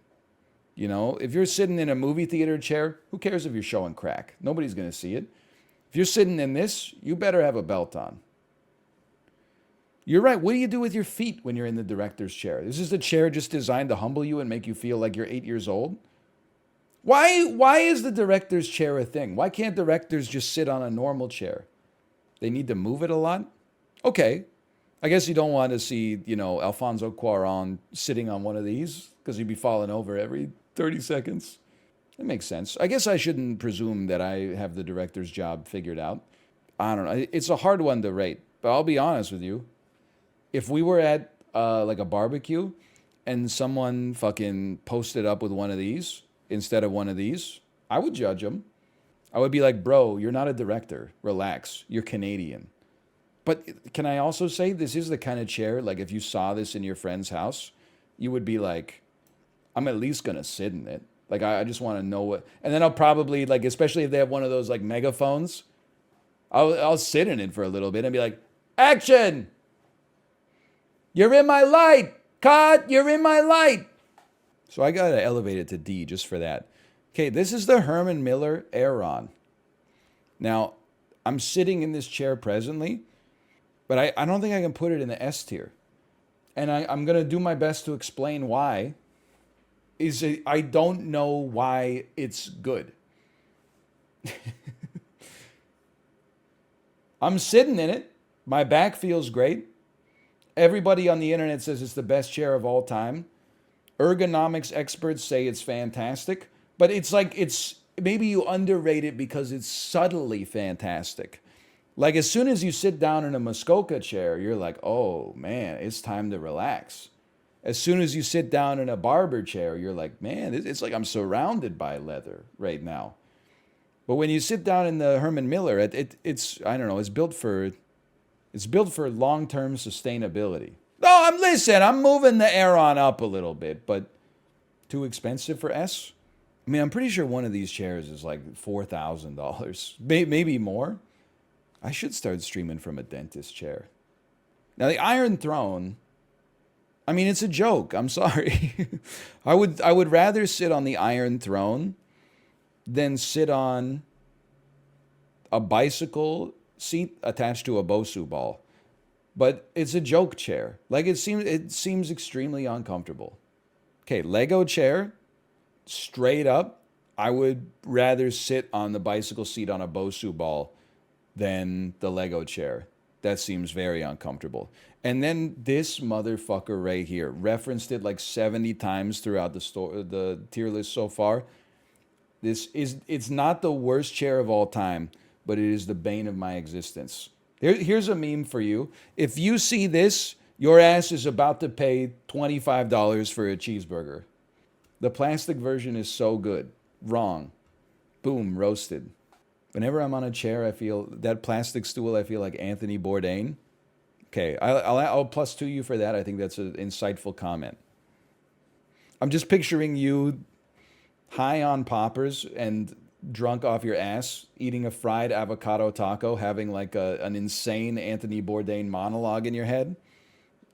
You know, if you're sitting in a movie theater chair, who cares if you're showing crack? Nobody's going to see it. If you're sitting in this, you better have a belt on. You're right. What do you do with your feet when you're in the director's chair? Is this a chair just designed to humble you and make you feel like you're 8 years old? Why is the director's chair a thing? Why can't directors just sit on a normal chair? They need to move it a lot? Okay. I guess you don't want to see, you know, Alfonso Cuarón sitting on one of these because he'd be falling over every 30 seconds. It makes sense. I guess I shouldn't presume that I have the director's job figured out. I don't know. It's a hard one to rate, but I'll be honest with you. If we were at like a barbecue and someone fucking posted up with one of these instead of one of these, I would judge them. I would be like, bro, you're not a director. Relax. You're Canadian. But can I also say this is the kind of chair, like if you saw this in your friend's house, you would be like, I'm at least going to sit in it. Like, I just want to know what, and then I'll probably, like, especially if they have one of those, like, megaphones, I'll sit in it for a little bit and be like, action! You're in my light! Cut! You're in my light! So I got to elevate it to D just for that. Okay, this is the Herman Miller Aeron. Now, I'm sitting in this chair presently, but I don't think I can put it in the S tier. And I'm going to do my best to explain why. I don't know why it's good. I'm sitting in it. My back feels great. Everybody on the internet says it's the best chair of all time. Ergonomics experts say it's fantastic. But it's like, maybe you underrate it because it's subtly fantastic. Like as soon as you sit down in a Muskoka chair, you're like, oh man, it's time to relax. As soon as you sit down in a barber chair, you're like, man, it's like I'm surrounded by leather right now. But when you sit down in the Herman Miller, it's I don't know, it's built for long-term sustainability. No, I'm moving the Aeron up a little bit, but too expensive for S? I mean, I'm pretty sure one of these chairs is like $4,000, maybe more. I should start streaming from a dentist chair. Now, the Iron Throne, I mean, it's a joke. I'm sorry. I would rather sit on the Iron Throne than sit on a bicycle seat attached to a Bosu ball. But it's a joke chair. Like it seems extremely uncomfortable. Okay, Lego chair, straight up, I would rather sit on the bicycle seat on a Bosu ball than the Lego chair. That seems very uncomfortable. And then this motherfucker right here, referenced it like 70 times throughout the tier list so far. It's not the worst chair of all time, but it is the bane of my existence. Here's a meme for you. If you see this, your ass is about to pay $25 for a cheeseburger. The plastic version is so good. Wrong. Boom, roasted. Whenever I'm on a chair, I feel that plastic stool, I feel like Anthony Bourdain. Okay, I'll +2 you for that. I think that's an insightful comment. I'm just picturing you high on poppers and drunk off your ass, eating a fried avocado taco, having like an insane Anthony Bourdain monologue in your head,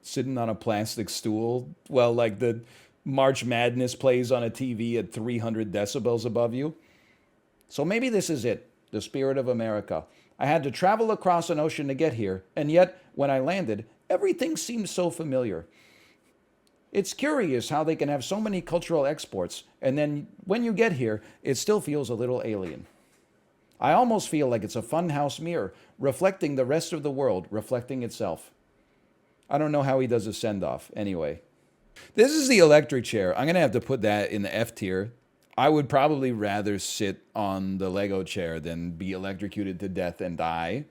sitting on a plastic stool while like the March Madness plays on a TV at 300 decibels above you. So maybe this is it. The spirit of America. I had to travel across an ocean to get here, and yet, when I landed, everything seemed so familiar. It's curious how they can have so many cultural exports, and then when you get here, it still feels a little alien. I almost feel like it's a funhouse mirror, reflecting the rest of the world, reflecting itself. I don't know how he does a send-off, anyway. This is the electric chair. I'm going to have to put that in the F tier. I would probably rather sit on the Lego chair than be electrocuted to death and die.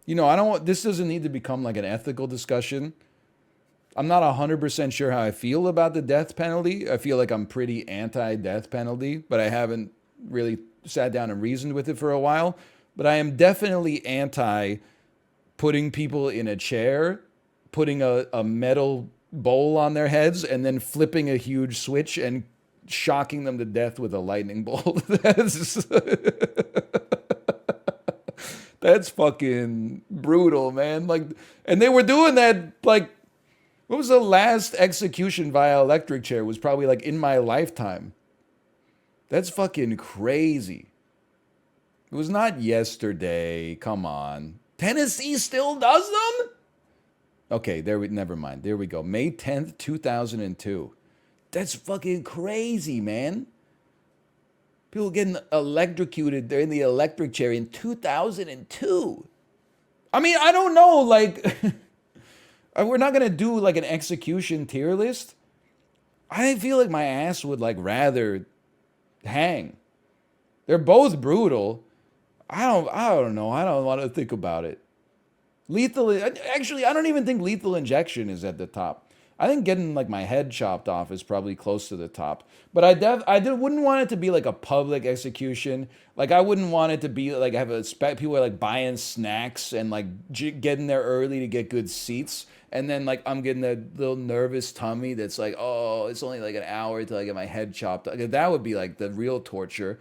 You know, this doesn't need to become like an ethical discussion. I'm not 100% sure how I feel about the death penalty. I feel like I'm pretty anti-death penalty, but I haven't really sat down and reasoned with it for a while. But I am definitely anti putting people in a chair, putting a metal bowl on their heads, and then flipping a huge switch and shocking them to death with a lightning bolt. That's fucking brutal, man. Like, and they were doing that, like, what was the last execution via electric chair? It was probably like in my lifetime. That's fucking crazy. It was not yesterday. Come on. Tennessee still does them? Okay, never mind. There we go. May 10th, 2002. That's fucking crazy, man. People getting electrocuted. They're in the electric chair in 2002. I mean, I don't know, like, We're not gonna do like an execution tier list. I feel like my ass would like rather hang. They're both brutal. I don't know. I don't want to think about it. Lethal, actually, I don't even think lethal injection is at the top. I think getting like my head chopped off is probably close to the top. But wouldn't want it to be like a public execution. Like I wouldn't want it to be like have people are like buying snacks and like getting there early to get good seats. And then like I'm getting a little nervous tummy that's like, oh, it's only like an hour till I get my head chopped. Like, that would be like the real torture.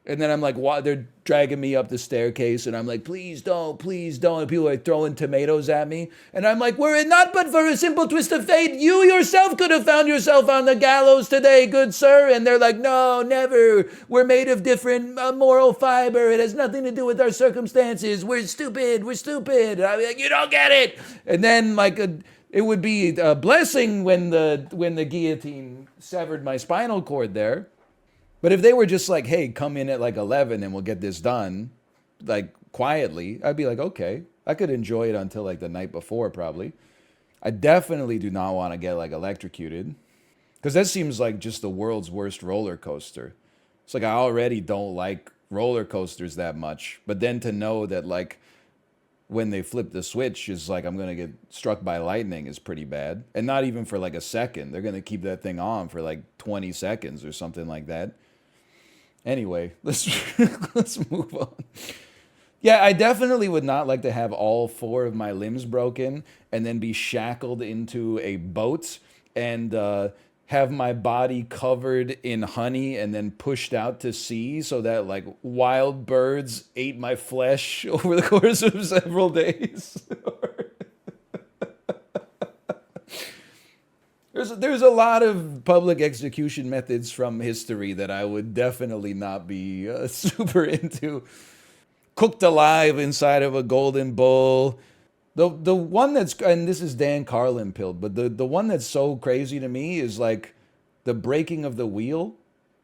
And then I'm like, they're dragging me up the staircase, and I'm like, please don't, please don't. And people are throwing tomatoes at me. And I'm like, were it not but for a simple twist of fate, you yourself could have found yourself on the gallows today, good sir. And they're like, no, never. We're made of different moral fiber. It has nothing to do with our circumstances. We're stupid. We're stupid. And I'm like, you don't get it. And then like it would be a blessing when the guillotine severed my spinal cord there. But if they were just like, hey, come in at like 11 and we'll get this done, like quietly, I'd be like, okay, I could enjoy it until like the night before probably. I definitely do not want to get like electrocuted because that seems like just the world's worst roller coaster. It's like I already don't like roller coasters that much. But then to know that like when they flip the switch is like I'm going to get struck by lightning is pretty bad. And not even for like a second. They're going to keep that thing on for like 20 seconds or something like that. Anyway, let's move on. Yeah, I definitely would not like to have all 4 of my limbs broken and then be shackled into a boat and have my body covered in honey and then pushed out to sea so that like wild birds ate my flesh over the course of several days. There's a lot of public execution methods from history that I would definitely not be super into. Cooked alive inside of a golden bowl. The one that's, and this is Dan Carlin pilled, but the one that's so crazy to me is like the breaking of the wheel,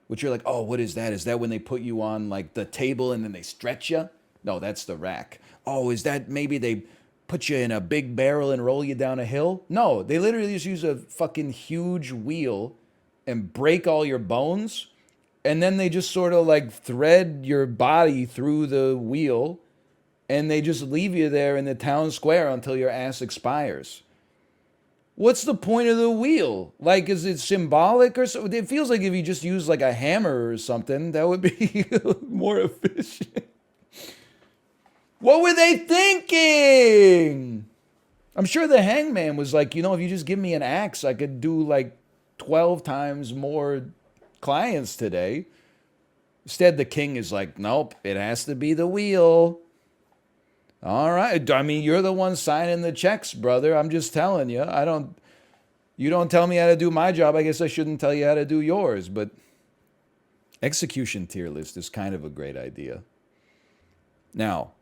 which you're like, oh, what is that? Is that when they put you on like the table and then they stretch you? No, that's the rack. Oh, is that maybe they put you in a big barrel and roll you down a hill? No, they literally just use a fucking huge wheel and break all your bones. And then they just sort of like thread your body through the wheel and they just leave you there in the town square until your ass expires. What's the point of the wheel? Like, is it symbolic or so? It feels like if you just use like a hammer or something, that would be more efficient. What were they thinking? I'm sure the hangman was like, if you just give me an axe, I could do like 12 times more clients today. Instead, the king is like, nope, it has to be the wheel. All right. I mean, you're the one signing the checks, brother. I'm just telling you. You don't tell me how to do my job. I guess I shouldn't tell you how to do yours. But execution tier list is kind of a great idea. Now,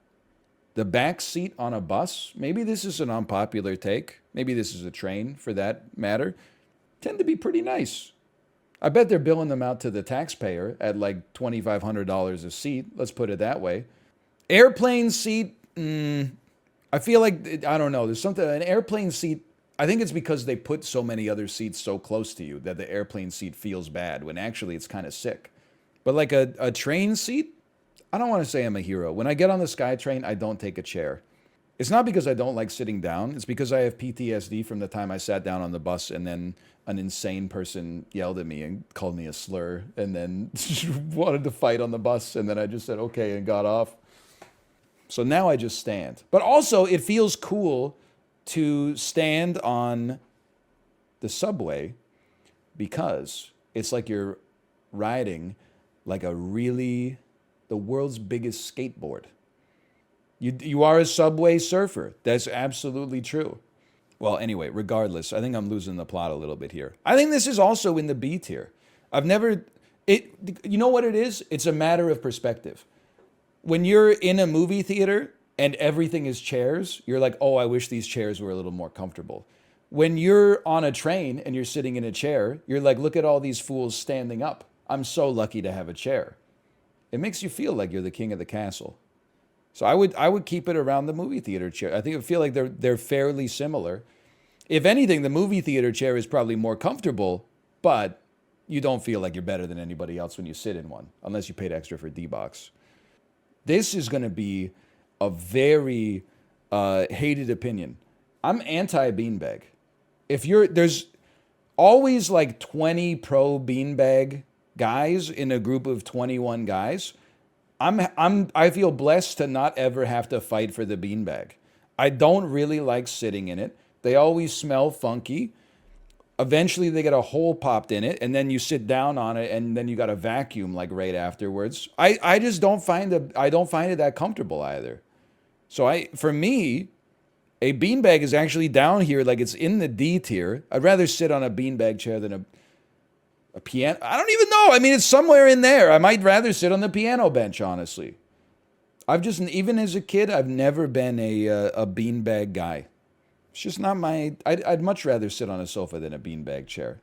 the back seat on a bus, maybe this is an unpopular take. Maybe this is a train for that matter. Tend to be pretty nice. I bet they're billing them out to the taxpayer at like $2,500 a seat. Let's put it that way. Airplane seat, I feel like, I don't know. There's something, an airplane seat, I think it's because they put so many other seats so close to you that the airplane seat feels bad when actually it's kind of sick. But like a train seat, I don't want to say I'm a hero. When I get on the SkyTrain, I don't take a chair. It's not because I don't like sitting down. It's because I have PTSD from the time I sat down on the bus and then an insane person yelled at me and called me a slur and then wanted to fight on the bus. And then I just said, okay, and got off. So now I just stand. But also it feels cool to stand on the subway because it's like you're riding like the world's biggest skateboard. You are a subway surfer. That's absolutely true. Well, anyway, regardless, I think I'm losing the plot a little bit here. I think this is also in the B tier. You know what it is? It's a matter of perspective. When you're in a movie theater and everything is chairs, you're like, oh, I wish these chairs were a little more comfortable. When you're on a train and you're sitting in a chair, you're like, look at all these fools standing up. I'm so lucky to have a chair. It makes you feel like you're the king of the castle. So I would keep it around the movie theater chair. I feel like they're fairly similar. If anything, the movie theater chair is probably more comfortable, but you don't feel like you're better than anybody else when you sit in one, unless you paid extra for D-Box. This is going to be a very hated opinion. I'm anti-beanbag. There's always like 20 pro beanbag guys in a group of 21 guys. I feel blessed to not ever have to fight for the beanbag. I don't really like sitting in it. They always smell funky. Eventually they get a hole popped in it, and then you sit down on it, and then you got a vacuum like right afterwards. I just don't find it that comfortable either. So for me, a beanbag is actually down here, like it's in the D tier. I'd rather sit on a beanbag chair than a piano. I don't even know. I mean, it's somewhere in there. I might rather sit on the piano bench, honestly. Even as a kid, I've never been a beanbag guy. It's just not my. I'd much rather sit on a sofa than a beanbag chair.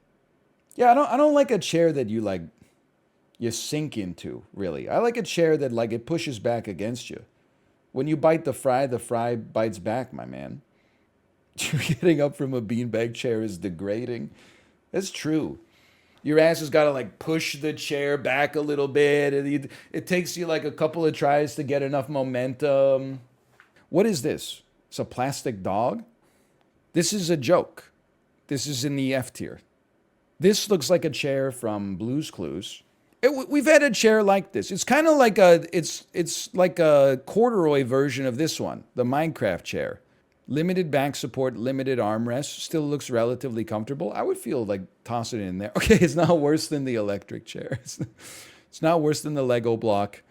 Yeah, I don't like a chair that you sink into, really. I like a chair that like it pushes back against you. When you bite the fry bites back, my man. Getting up from a beanbag chair is degrading. That's true. Your ass has got to like push the chair back a little bit. And it takes you like a couple of tries to get enough momentum. What is this? It's a plastic dog? This is a joke. This is in the F tier. This looks like a chair from Blue's Clues. We've had a chair like this. It's kind of like it's like a corduroy version of this one, the Minecraft chair. Limited back support, limited armrest, still looks relatively comfortable. I would feel like tossing it in there. Okay, it's not worse than the electric chair. It's not worse than the Lego block.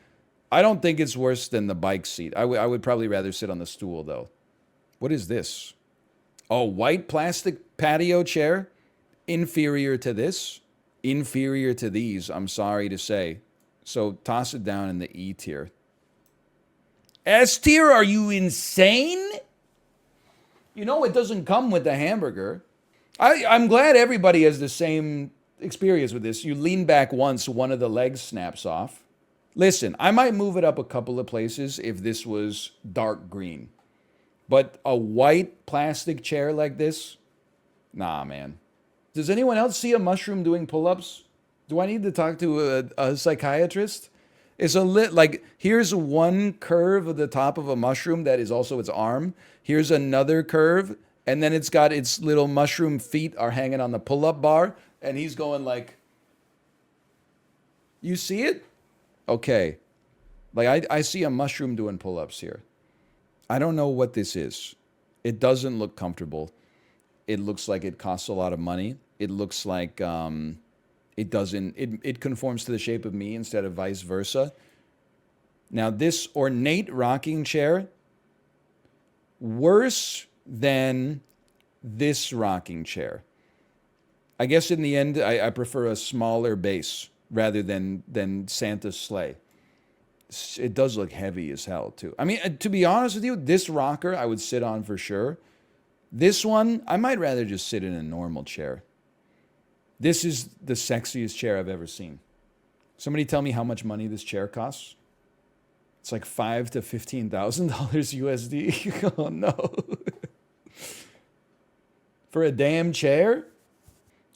I don't think it's worse than the bike seat. I would probably rather sit on the stool, though. What is this? Oh, white plastic patio chair? Inferior to this? Inferior to these, I'm sorry to say. So toss it down in the E tier. S tier? Are you insane? You know it doesn't come with the hamburger. I'm glad everybody has the same experience with this. You lean back once, one of the legs snaps off. Listen, I might move it up a couple of places if this was dark green. But a white plastic chair like this? Nah, man. Does anyone else see a mushroom doing pull-ups? Do I need to talk to a psychiatrist? It's like, here's one curve of the top of a mushroom that is also its arm. Here's another curve, and then it's got its little mushroom feet are hanging on the pull-up bar, and he's going like, you see it? Okay. Like, I see a mushroom doing pull-ups here. I don't know what this is. It doesn't look comfortable. It looks like it costs a lot of money. It looks like it conforms to the shape of me instead of vice versa. Now, this ornate rocking chair, worse than this rocking chair. I guess in the end, I prefer a smaller base rather than Santa's sleigh. It does look heavy as hell, too. I mean, to be honest with you, this rocker I would sit on for sure. This one, I might rather just sit in a normal chair. This is the sexiest chair I've ever seen. Somebody tell me how much money this chair costs. It's like $5,000 to $15,000 USD. Oh no. For a damn chair?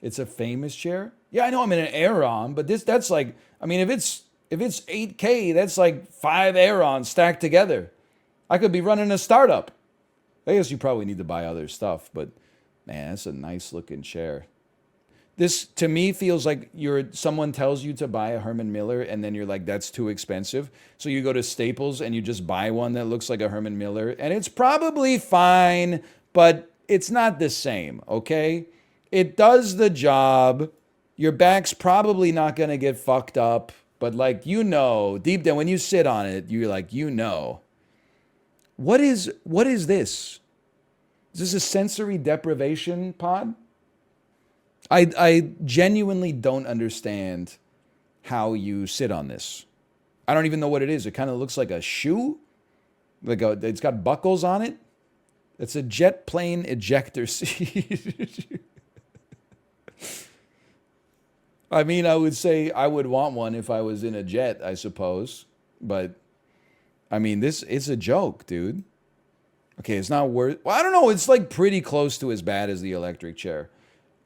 It's a famous chair? Yeah, I know I'm in an Aeron, but that's like, I mean, if it's 8K, that's like 5 Aerons stacked together. I could be running a startup. I guess you probably need to buy other stuff, but man, that's a nice looking chair. This, to me, feels like someone tells you to buy a Herman Miller, and then you're like, that's too expensive. So you go to Staples, and you just buy one that looks like a Herman Miller, and it's probably fine, but it's not the same, okay? It does the job. Your back's probably not going to get fucked up, but like, you know, deep down, when you sit on it, you're like, you know. What is this? Is this a sensory deprivation pod? I genuinely don't understand how you sit on this. I don't even know what it is. It kind of looks like a shoe. It's got buckles on it. It's a jet plane ejector seat. I mean, I would say I would want one if I was in a jet, I suppose. But, I mean, it's a joke, dude. Okay, it's not worth... Well, I don't know. It's like pretty close to as bad as the electric chair.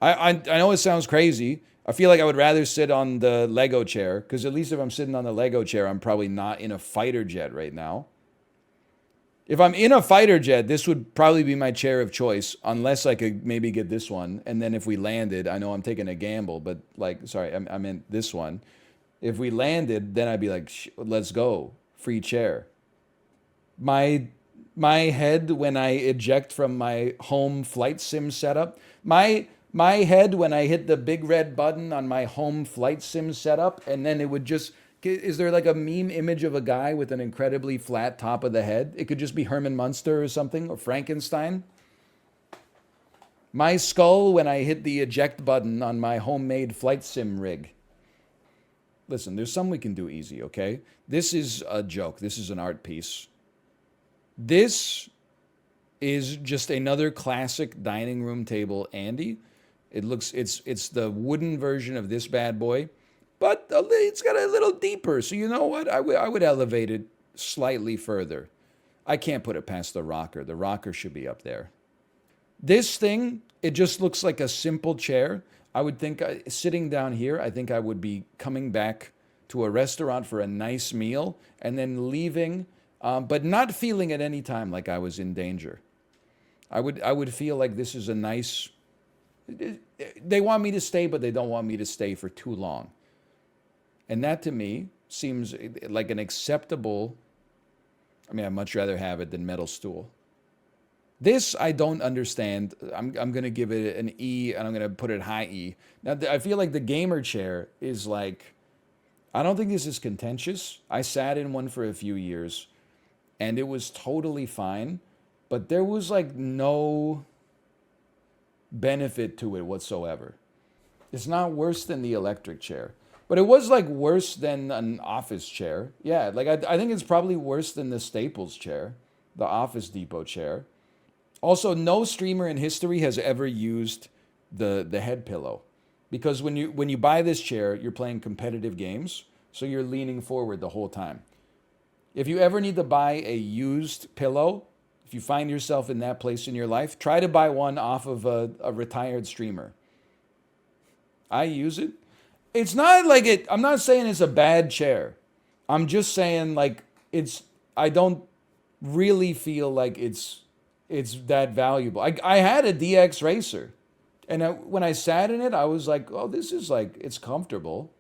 I know it sounds crazy. I feel like I would rather sit on the Lego chair, because at least if I'm sitting on the Lego chair, I'm probably not in a fighter jet right now. If I'm in a fighter jet, this would probably be my chair of choice, unless I could maybe get this one. And then if we landed, I know I'm taking a gamble, but like, sorry, I meant this one. If we landed, then I'd be like, let's go, free chair. My head when I eject from my home flight sim setup, my head when I hit the big red button on my home flight sim setup, and then it would just... Is there like a meme image of a guy with an incredibly flat top of the head? It could just be Herman Munster or something, or Frankenstein. My skull when I hit the eject button on my homemade flight sim rig. Listen, there's some we can do easy, okay? This is a joke. This is an art piece. This is just another classic dining room table Andy. It's the wooden version of this bad boy. But it's got a little deeper. So you know what? I would elevate it slightly further. I can't put it past the rocker. The rocker should be up there. This thing, it just looks like a simple chair. I would think sitting down here, I think I would be coming back to a restaurant for a nice meal and then leaving, but not feeling at any time like I was in danger. I would feel like this is a nice... They want me to stay, but they don't want me to stay for too long. And that to me seems like an acceptable... I mean, I'd much rather have it than metal stool. This I don't understand. I'm going to give it an E, and I'm going to put it high E. Now, I feel like the gamer chair is like... I don't think this is contentious. I sat in one for a few years, and it was totally fine. But there was like no benefit to it whatsoever. It's not worse than the electric chair. But it was like worse than an office chair. Yeah, like I think it's probably worse than the Staples chair, the Office Depot chair. Also, no streamer in history has ever used the head pillow, because when you buy this chair, you're playing competitive games, so you're leaning forward the whole time. If you ever need to buy a used pillow, if you find yourself in that place in your life, try to buy one off of a retired streamer. I use it. It's not like it... I'm not saying it's a bad chair. I'm just saying, like, I don't really feel like it's that valuable. I had a DX Racer, and when I sat in it, I was like, oh, this is like... It's comfortable,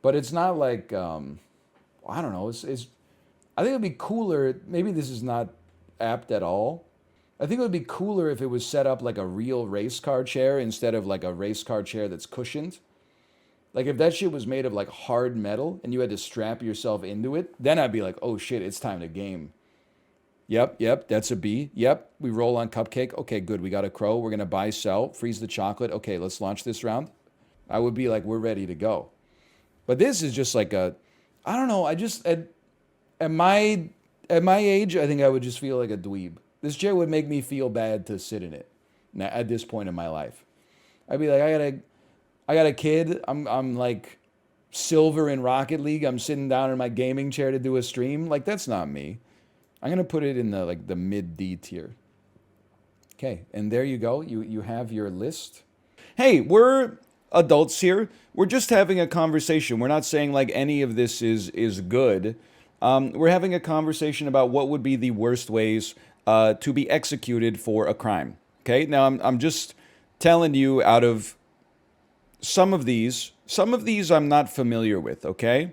but it's not like... I don't know. I think it would be cooler... Maybe this is not apt at all. I think it would be cooler if it was set up like a real race car chair instead of like a race car chair that's cushioned. Like, if that shit was made of, like, hard metal and you had to strap yourself into it, then I'd be like, oh, shit, it's time to game. Yep, that's a B. Yep, we roll on Cupcake. Okay, good, we got a crow. We're going to buy, sell, freeze the chocolate. Okay, let's launch this round. I would be like, we're ready to go. But this is just like I don't know, I just, at my age, I think I would just feel like a dweeb. This chair would make me feel bad to sit in it at this point in my life. I'd be like, I got a kid. I'm like silver in Rocket League. I'm sitting down in my gaming chair to do a stream. Like, that's not me. I'm gonna put it in the mid D tier. Okay, and there you go. You have your list. Hey, we're adults here. We're just having a conversation. We're not saying like any of this is good. We're having a conversation about what would be the worst ways to be executed for a crime. Okay, now I'm just telling you out of some of these I'm not familiar with, okay?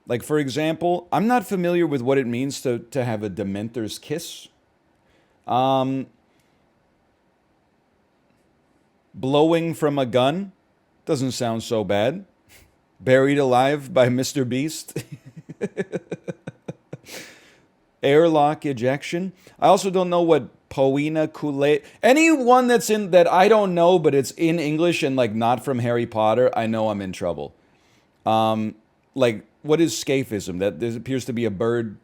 Like, for example, I'm not familiar with what it means to have a Dementor's kiss. Blowing from a gun doesn't sound so bad. Buried alive by Mr. Beast. Airlock ejection. I also don't know what Poena Kool-Aid. Anyone that's in that I don't know, but it's in English and like not from Harry Potter, I know I'm in trouble. Like, what is scaphism? That there appears to be a bird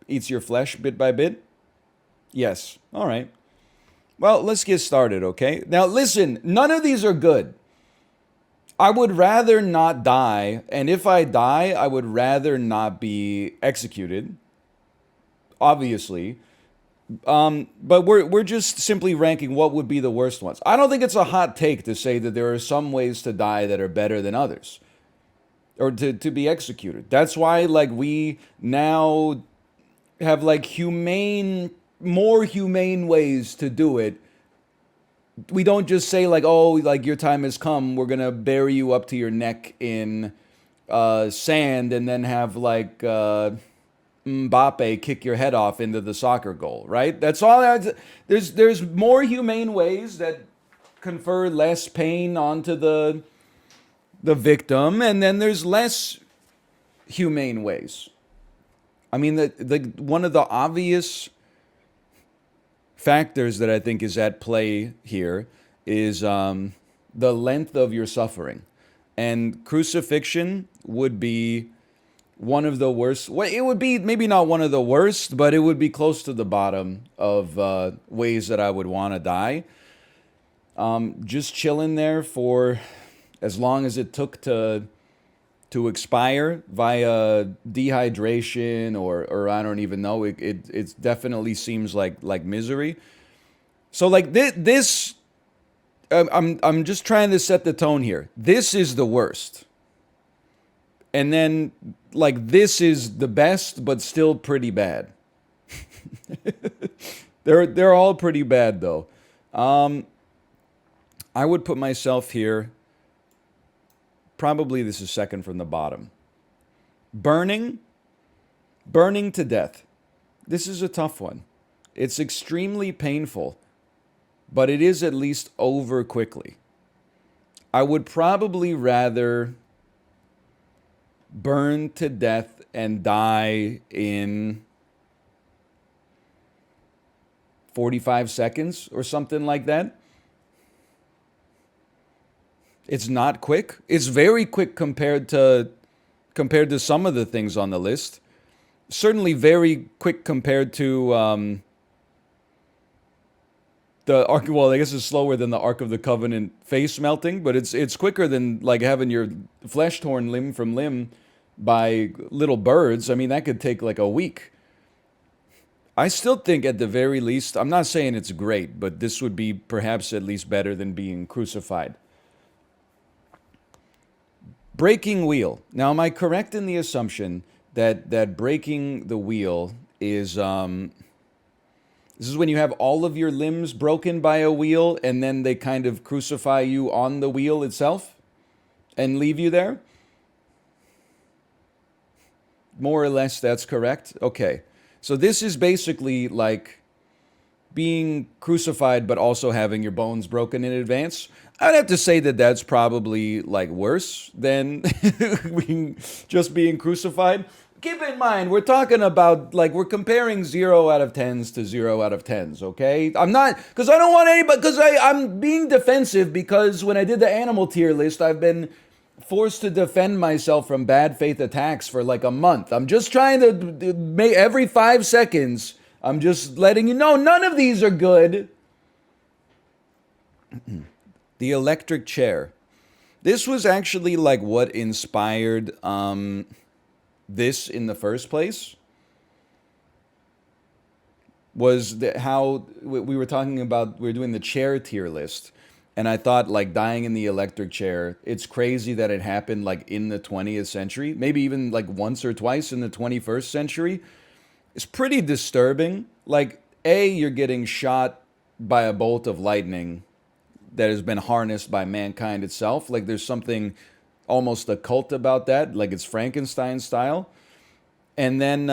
eats your flesh bit by bit? Yes. All right. Well, let's get started, okay? Now, listen, none of these are good. I would rather not die, and if I die, I would rather not be executed. Obviously. But we're just simply ranking what would be the worst ones. I don't think it's a hot take to say that there are some ways to die that are better than others, or to be executed. That's why, like, we now have like more humane ways to do it. We don't just say like, oh, like your time has come, we're gonna bury you up to your neck in sand and then have like Mbappe kick your head off into the soccer goal, right? That's all. There's more humane ways that confer less pain onto the victim, and then there's less humane ways. I mean, the one of the obvious factors that I think is at play here is the length of your suffering. And crucifixion would be one of the worst. Well, it would be maybe not one of the worst, but it would be close to the bottom of ways that I would want to die. Just chilling there for as long as it took to expire via dehydration or I don't even know. It definitely seems like misery. So like this I'm just trying to set the tone here. This is the worst. And then like this is the best but still pretty bad. They're all pretty bad though. I would put myself here. Probably this is second from the bottom. Burning to death. This is a tough one. It's extremely painful, but it is at least over quickly. I would probably rather burn to death and die in 45 seconds or something like that. It's not quick. It's very quick compared to some of the things on the list. Certainly very quick compared to the Ark. Well, I guess it's slower than the Ark of the Covenant face melting, but it's quicker than like having your flesh torn limb from limb by little birds. I mean, that could take like a week. I still think at the very least, I'm not saying it's great, but this would be perhaps at least better than being crucified. Breaking wheel. Now, am I correct in the assumption that breaking the wheel is this is when you have all of your limbs broken by a wheel and then they kind of crucify you on the wheel itself and leave you there? More or less, that's correct. Okay. So this is basically like being crucified but also having your bones broken in advance. I'd have to say that that's probably like worse than just being crucified. Keep in mind, we're talking about like we're comparing 0 out of 10s to 0 out of 10s, okay? I'm not, because I don't want anybody, because I'm being defensive because when I did the animal tier list, I've been forced to defend myself from bad faith attacks for like a month. I'm just trying to make every 5 seconds, I'm just letting you know none of these are good. The electric chair. This was actually like what inspired this in the first place. Was how we were talking about, we were doing the chair tier list. And I thought like dying in the electric chair, it's crazy that it happened like in the 20th century. Maybe even like once or twice in the 21st century. It's pretty disturbing. Like, A, you're getting shot by a bolt of lightning that has been harnessed by mankind itself. Like there's something almost occult about that, like it's Frankenstein style. And then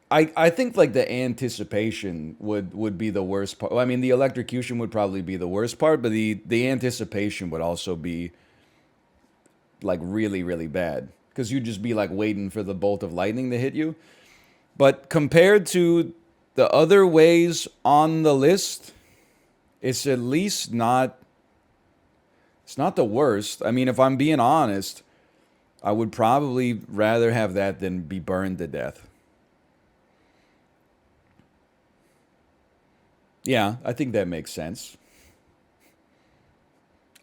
I think like the anticipation would be the worst part. I mean, the electrocution would probably be the worst part, but the anticipation would also be like really, really bad. Because you'd just be like waiting for the bolt of lightning to hit you. But compared to the other ways on the list, it's at least not, it's not the worst. I mean, if I'm being honest, I would probably rather have that than be burned to death. Yeah, I think that makes sense.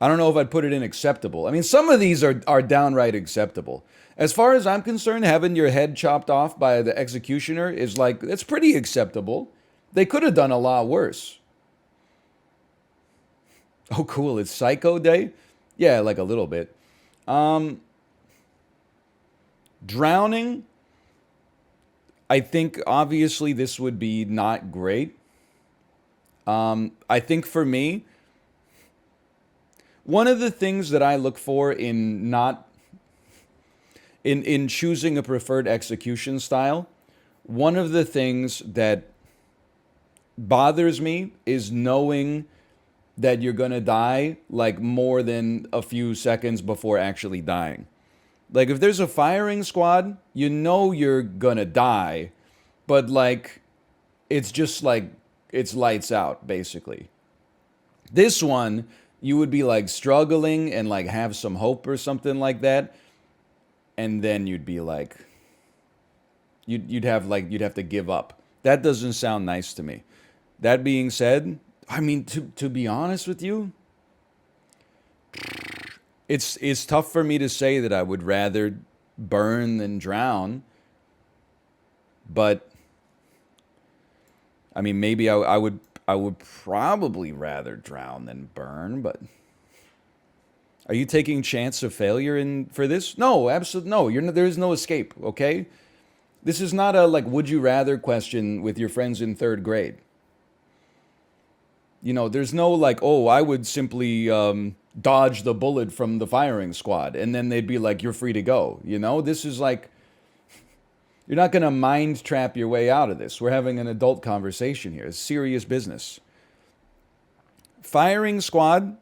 I don't know if I'd put it in acceptable. I mean, some of these are downright acceptable. As far as I'm concerned, having your head chopped off by the executioner is like, it's pretty acceptable. They could have done a lot worse. Oh, cool. It's Psycho Day? Yeah, like a little bit. Drowning, I think obviously this would be not great. I think for me, one of the things that I look for in not in choosing a preferred execution style, one of the things that bothers me is knowing that you're gonna die like more than a few seconds before actually dying. Like if there's a firing squad, you know you're gonna die, but like it's just like it's lights out basically. This one, you would be like struggling and like have some hope or something like that, and then you'd be like you'd have to give up. That doesn't sound nice to me. That being said, I mean, to be honest with you, it's tough for me to say that I would rather burn than drown. But I mean, maybe I would probably rather drown than burn. But are you taking chance of failure for this? No, absolutely no. There is no escape. Okay, this is not a like would you rather question with your friends in 3rd grade. You know, there's no like, oh, I would simply dodge the bullet from the firing squad. And then they'd be like, you're free to go. You know, this is like, you're not going to mind trap your way out of this. We're having an adult conversation here. It's serious business. Firing squad,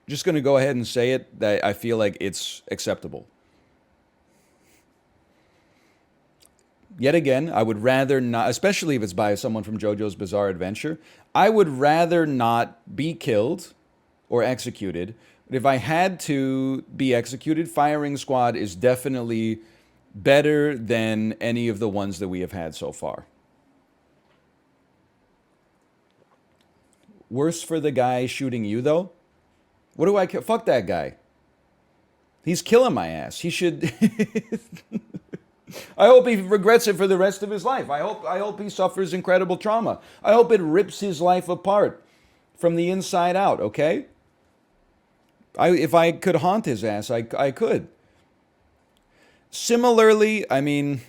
just going to go ahead and say it, that I feel like it's acceptable. Yet again, I would rather not, especially if it's by someone from JoJo's Bizarre Adventure, I would rather not be killed or executed. But if I had to be executed, firing squad is definitely better than any of the ones that we have had so far. Worse for the guy shooting you, though? What do I care? Fuck that guy. He's killing my ass. He should... I hope he regrets it for the rest of his life. I hope he suffers incredible trauma. I hope it rips his life apart from the inside out, okay? If I could haunt his ass, I could. Similarly, I mean,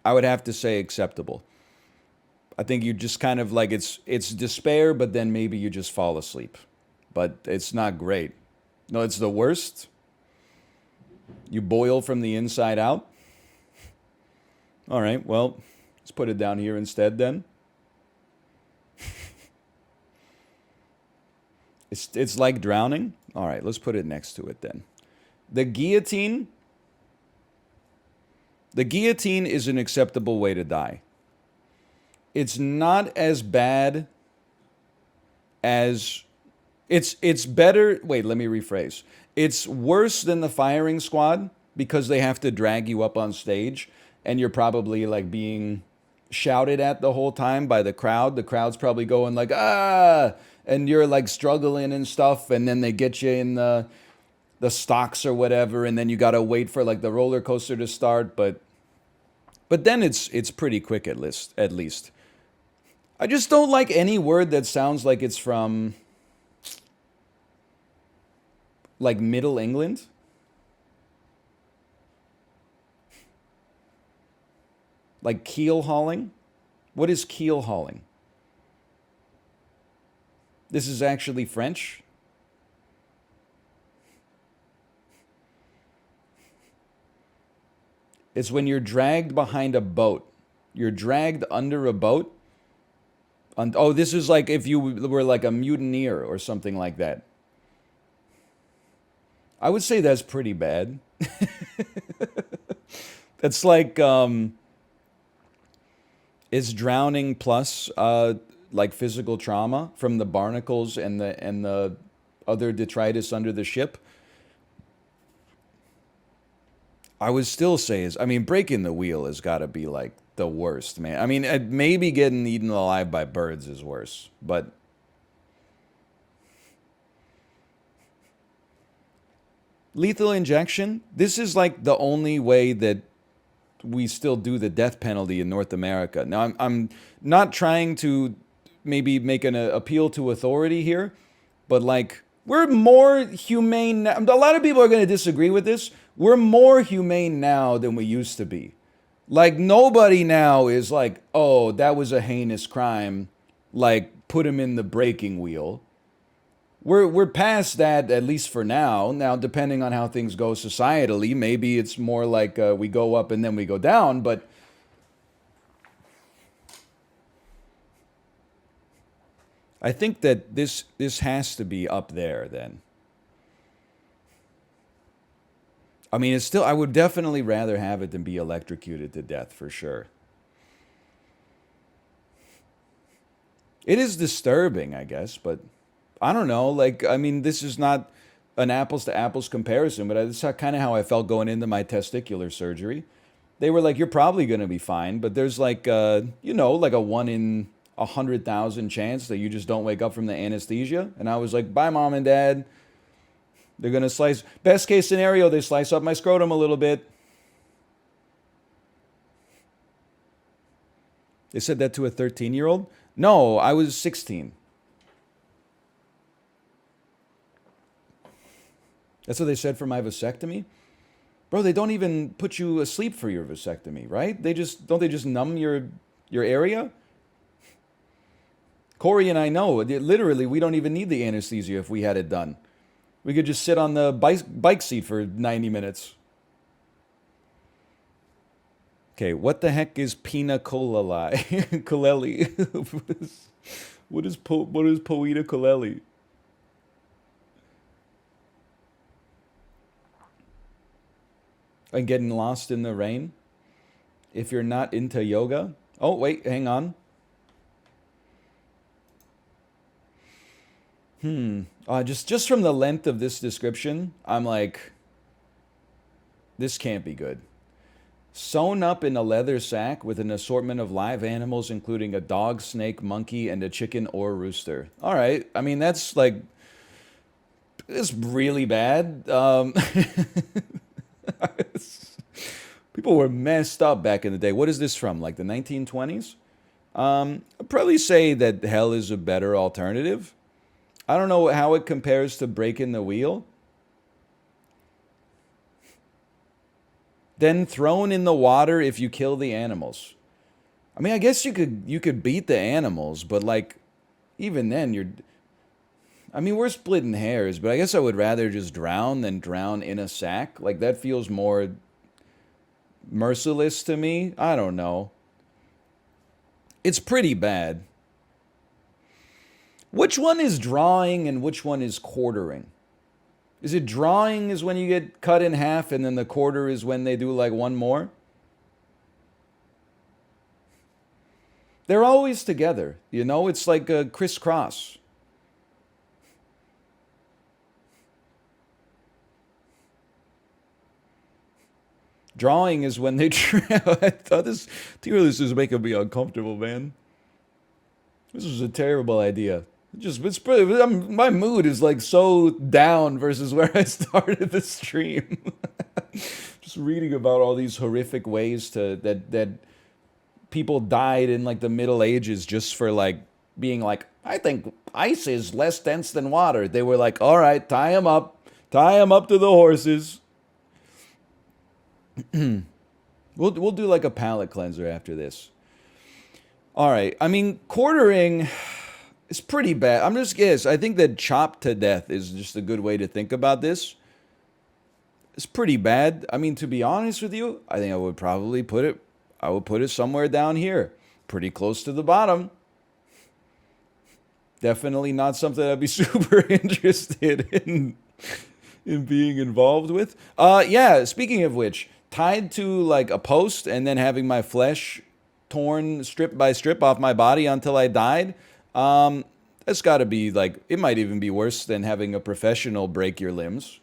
I would have to say acceptable. I think you just kind of like, it's despair, but then maybe you just fall asleep. But it's not great. No, it's the worst. You boil from the inside out. All right, well, let's put it down here instead then. It's like drowning. All right, let's put it next to it then. The guillotine. The guillotine is an acceptable way to die. It's not as bad as... It's better... Wait, let me rephrase. It's worse than the firing squad because they have to drag you up on stage and you're probably like being shouted at the whole time by the crowd. The crowd's probably going like, ah, and you're like struggling and stuff, and then they get you in the stocks or whatever, and then you got to wait for like the roller coaster to start, but then it's pretty quick at least. I just don't like any word that sounds like it's from like Middle England. Like keel hauling? What is keel hauling? This is actually French? It's when you're dragged behind a boat. You're dragged under a boat. Oh, this is like if you were like a mutineer or something like that. I would say that's pretty bad. That's like... Is drowning plus like physical trauma from the barnacles and the other detritus under the ship? I would still say breaking the wheel has got to be like the worst, man. I mean, maybe getting eaten alive by birds is worse, but lethal injection, this is like the only way that we still do the death penalty in North America. Now, I'm not trying to maybe make an appeal to authority here, but like, we're more humane now. A lot of people are going to disagree with this. We're more humane now than we used to be. Like, nobody now is like, oh, that was a heinous crime. Like, put him in the breaking wheel. We're past that, at least for now. Now, depending on how things go societally, maybe it's more like we go up and then we go down, but I think that this has to be up there then. I mean, it's still, I would definitely rather have it than be electrocuted to death, for sure. It is disturbing, I guess, but I don't know. Like, I mean, this is not an apples to apples comparison, but this is kind of how I felt going into my testicular surgery. They were like, you're probably going to be fine, but there's like, you know, like a 1 in 100,000 chance that you just don't wake up from the anesthesia. And I was like, bye, Mom and Dad. They're going to slice, best case scenario, they slice up my scrotum a little bit. They said that to a 13-year-old? No, I was 16. That's what they said for my vasectomy? Bro, they don't even put you asleep for your vasectomy, right? Don't they just numb your area? Corey and I know, literally, we don't even need the anesthesia if we had it done. We could just sit on the bike seat for 90 minutes. Okay, what the heck is pina colelli? Colelli. What is poeta colelli? And getting lost in the rain? If you're not into yoga? Oh, wait, hang on. Just from the length of this description, I'm like, this can't be good. Sewn up in a leather sack with an assortment of live animals, including a dog, snake, monkey, and a chicken or rooster. All right. I mean, that's like, it's really bad. People were messed up back in the day. What is this from? Like the 1920s? I'd probably say that hell is a better alternative. I don't know how it compares to breaking the wheel. Then thrown in the water if you kill the animals. I mean, I guess you could beat the animals, but like, even then I mean, we're splitting hairs, but I guess I would rather just drown than drown in a sack. Like, that feels more merciless to me. I don't know. It's pretty bad. Which one is drawing and which one is quartering? Is it drawing is when you get cut in half and then the quarter is when they do like one more? They're always together, you know? It's like a crisscross. Drawing is when they I thought this tier list is making me uncomfortable, man. This was a terrible idea. My mood is like so down versus where I started the stream. Just reading about all these horrific ways that people died in like the Middle Ages just for like being like, I think ice is less dense than water. They were like, all right, tie them up to the horses. We'll do like a palate cleanser after this. All right, I mean, quartering is pretty bad. I think that chopped to death is just a good way to think about this. It's pretty bad. I mean, to be honest with you, I think I would probably put it somewhere down here, pretty close to the bottom. Definitely not something I'd be super interested in being involved with. Yeah, speaking of which, tied to like a post and then having my flesh torn strip by strip off my body until I died. That's got to be like, it might even be worse than having a professional break your limbs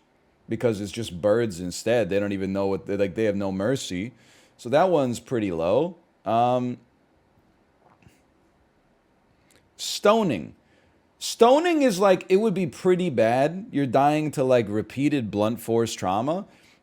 because it's just birds instead. They don't even know what they have no mercy. So that one's pretty low. Stoning. Stoning is like, it would be pretty bad. You're dying to like repeated blunt force trauma.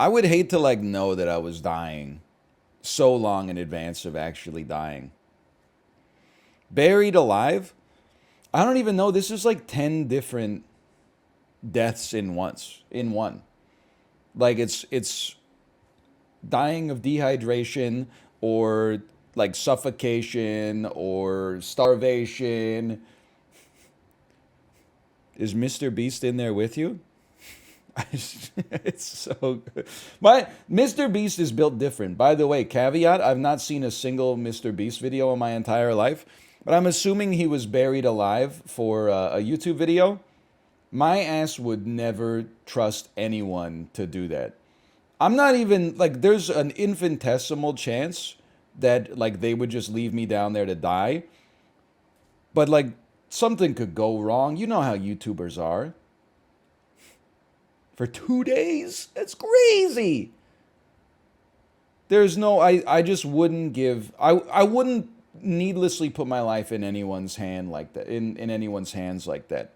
I would hate to like know that I was dying so long in advance of actually dying. Buried alive? I don't even know. This is like 10 different deaths in one. Like it's dying of dehydration or like suffocation or starvation. Is Mr. Beast in there with you? It's so good. Mr. Beast is built different. By the way, caveat, I've not seen a single Mr. Beast video in my entire life, but I'm assuming he was buried alive for a YouTube video. My ass would never trust anyone to do that. I'm not even, like, there's an infinitesimal chance that, like, they would just leave me down there to die. But, like, something could go wrong. You know how YouTubers are. For 2 days? That's crazy. There's no, I just wouldn't give, I wouldn't needlessly put my life in anyone's hand like that, in anyone's hands like that.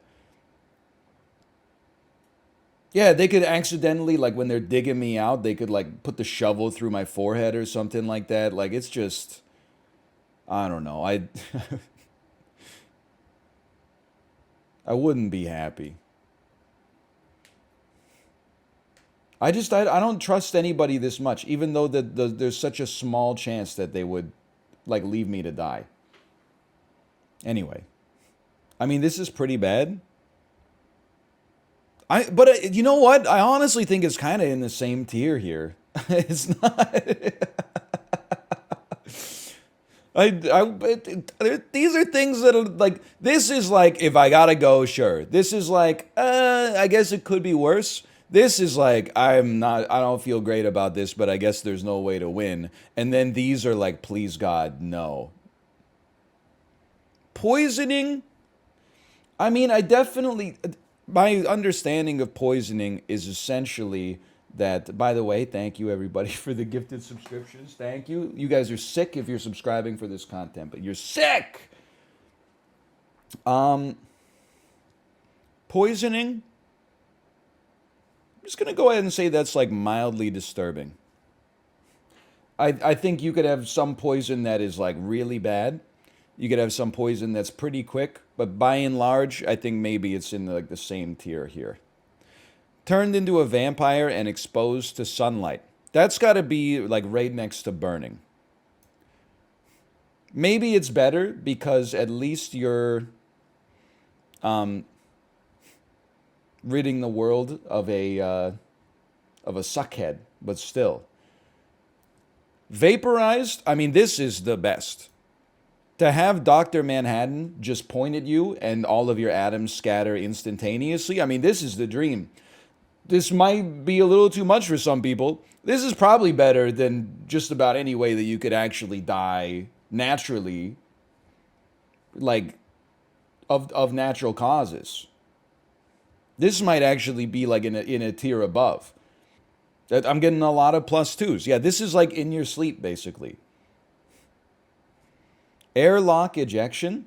Yeah, they could accidentally, like when they're digging me out, they could like put the shovel through my forehead or something like that. Like it's just, I don't know. I wouldn't be happy. I don't trust anybody this much, even though there's such a small chance that they would like leave me to die. Anyway, I mean, this is pretty bad. But you know what? I honestly think it's kind of in the same tier here. It's not. These are things that are like, this is like, if I gotta go, sure. This is like, I guess it could be worse. This is like, I don't feel great about this, but I guess there's no way to win. And then these are like, please God, no. Poisoning? I mean, my understanding of poisoning is essentially that, by the way, thank you everybody for the gifted subscriptions. Thank you. You guys are sick if you're subscribing for this content, but you're sick. Poisoning? I'm just going to go ahead and say that's like mildly disturbing. I think you could have some poison that is like really bad. You could have some poison that's pretty quick, but by and large, I think maybe it's in like the same tier here. Turned into a vampire and exposed to sunlight. That's got to be like right next to burning. Maybe it's better because at least you're ridding the world of a suckhead, but still. Vaporized, I mean, this is the best. To have Dr. Manhattan just point at you and all of your atoms scatter instantaneously, I mean, this is the dream. This might be a little too much for some people. This is probably better than just about any way that you could actually die naturally, like, of natural causes. This might actually be like in a tier above. I'm getting a lot of +2s. Yeah, this is like in your sleep, basically. Airlock ejection.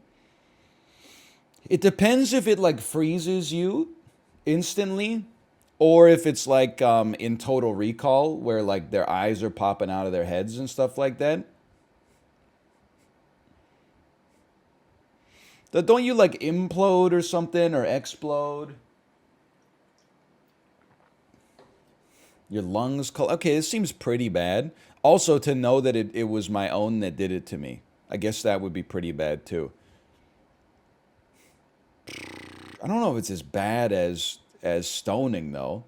It depends if it like freezes you instantly or if it's like in Total Recall where like their eyes are popping out of their heads and stuff like that. Don't you like implode or something or explode? Your lungs okay, this seems pretty bad. Also, to know that it was my own that did it to me. I guess that would be pretty bad, too. I don't know if it's as bad as stoning, though.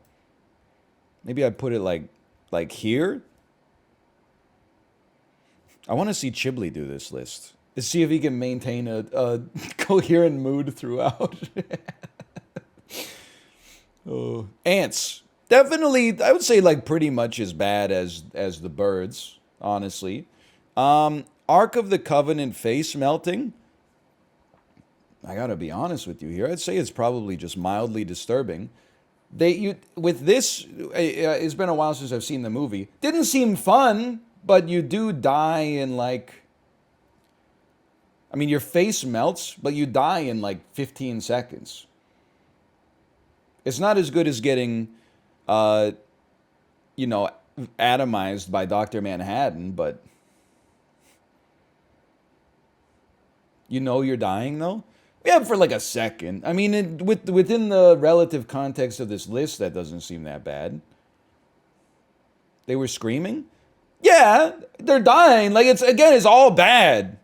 Maybe I'd put it like here? I want to see Chiblee do this list. To see if he can maintain a coherent mood throughout. Oh. Ants. Definitely, I would say like pretty much as bad as the birds, honestly. Ark of the Covenant face melting. I gotta be honest with you here. I'd say it's probably just mildly disturbing. With this, it's been a while since I've seen the movie. Didn't seem fun, but you do die in like. I mean, your face melts, but you die in like 15 seconds. It's not as good as getting you know, atomized by Dr. Manhattan, but you know you're dying though? Yeah, for like a second. I mean, within the relative context of this list, that doesn't seem that bad. They were screaming? Yeah, they're dying. Like, it's all bad.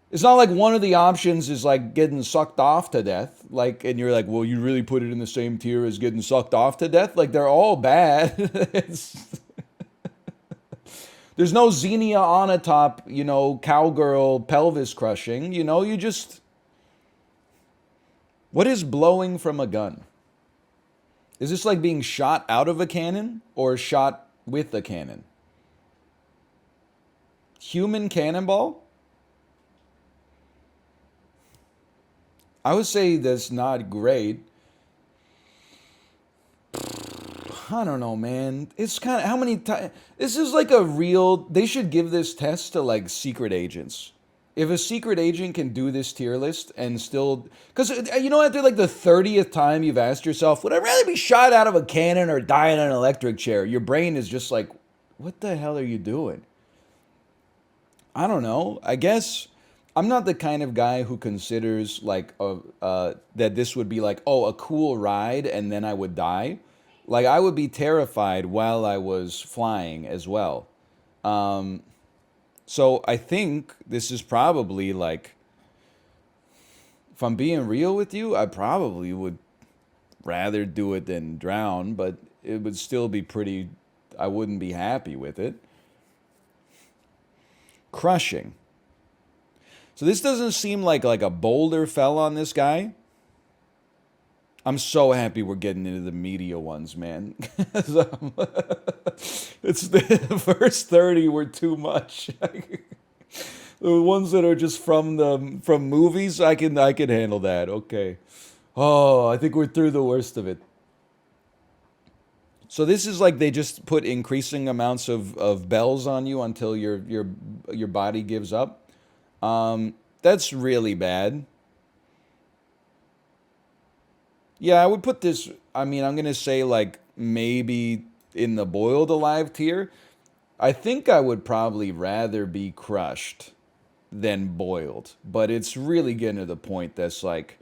It's not like one of the options is like getting sucked off to death. Like, and you're like, well, you really put it in the same tier as getting sucked off to death? Like, they're all bad. There's no Xenia Onatop, you know, cowgirl pelvis crushing. You know, you just... What is blowing from a gun? Is this like being shot out of a cannon or shot with a cannon? Human cannonball? I would say that's not great. I don't know, man. It's kind of, how many times? This is like a real, they should give this test to like secret agents. If a secret agent can do this tier list and still, because you know, after like the 30th time you've asked yourself, would I rather be shot out of a cannon or die in an electric chair? Your brain is just like, what the hell are you doing? I don't know. I guess I'm not the kind of guy who considers like that this would be like, oh, a cool ride and then I would die. Like, I would be terrified while I was flying as well. So I think this is probably like, if I'm being real with you, I probably would rather do it than drown, but it would still be pretty, I wouldn't be happy with it. Crushing. So this doesn't seem like a boulder fell on this guy. I'm so happy we're getting into the media ones, man. It's the first 30 were too much. The ones that are just from movies, I can handle that. Okay. Oh, I think we're through the worst of it. So this is like they just put increasing amounts of bells on you until your body gives up. That's really bad. Yeah, I would put this, I mean, I'm going to say like maybe in the boiled alive tier. I think I would probably rather be crushed than boiled. But it's really getting to the point that's like,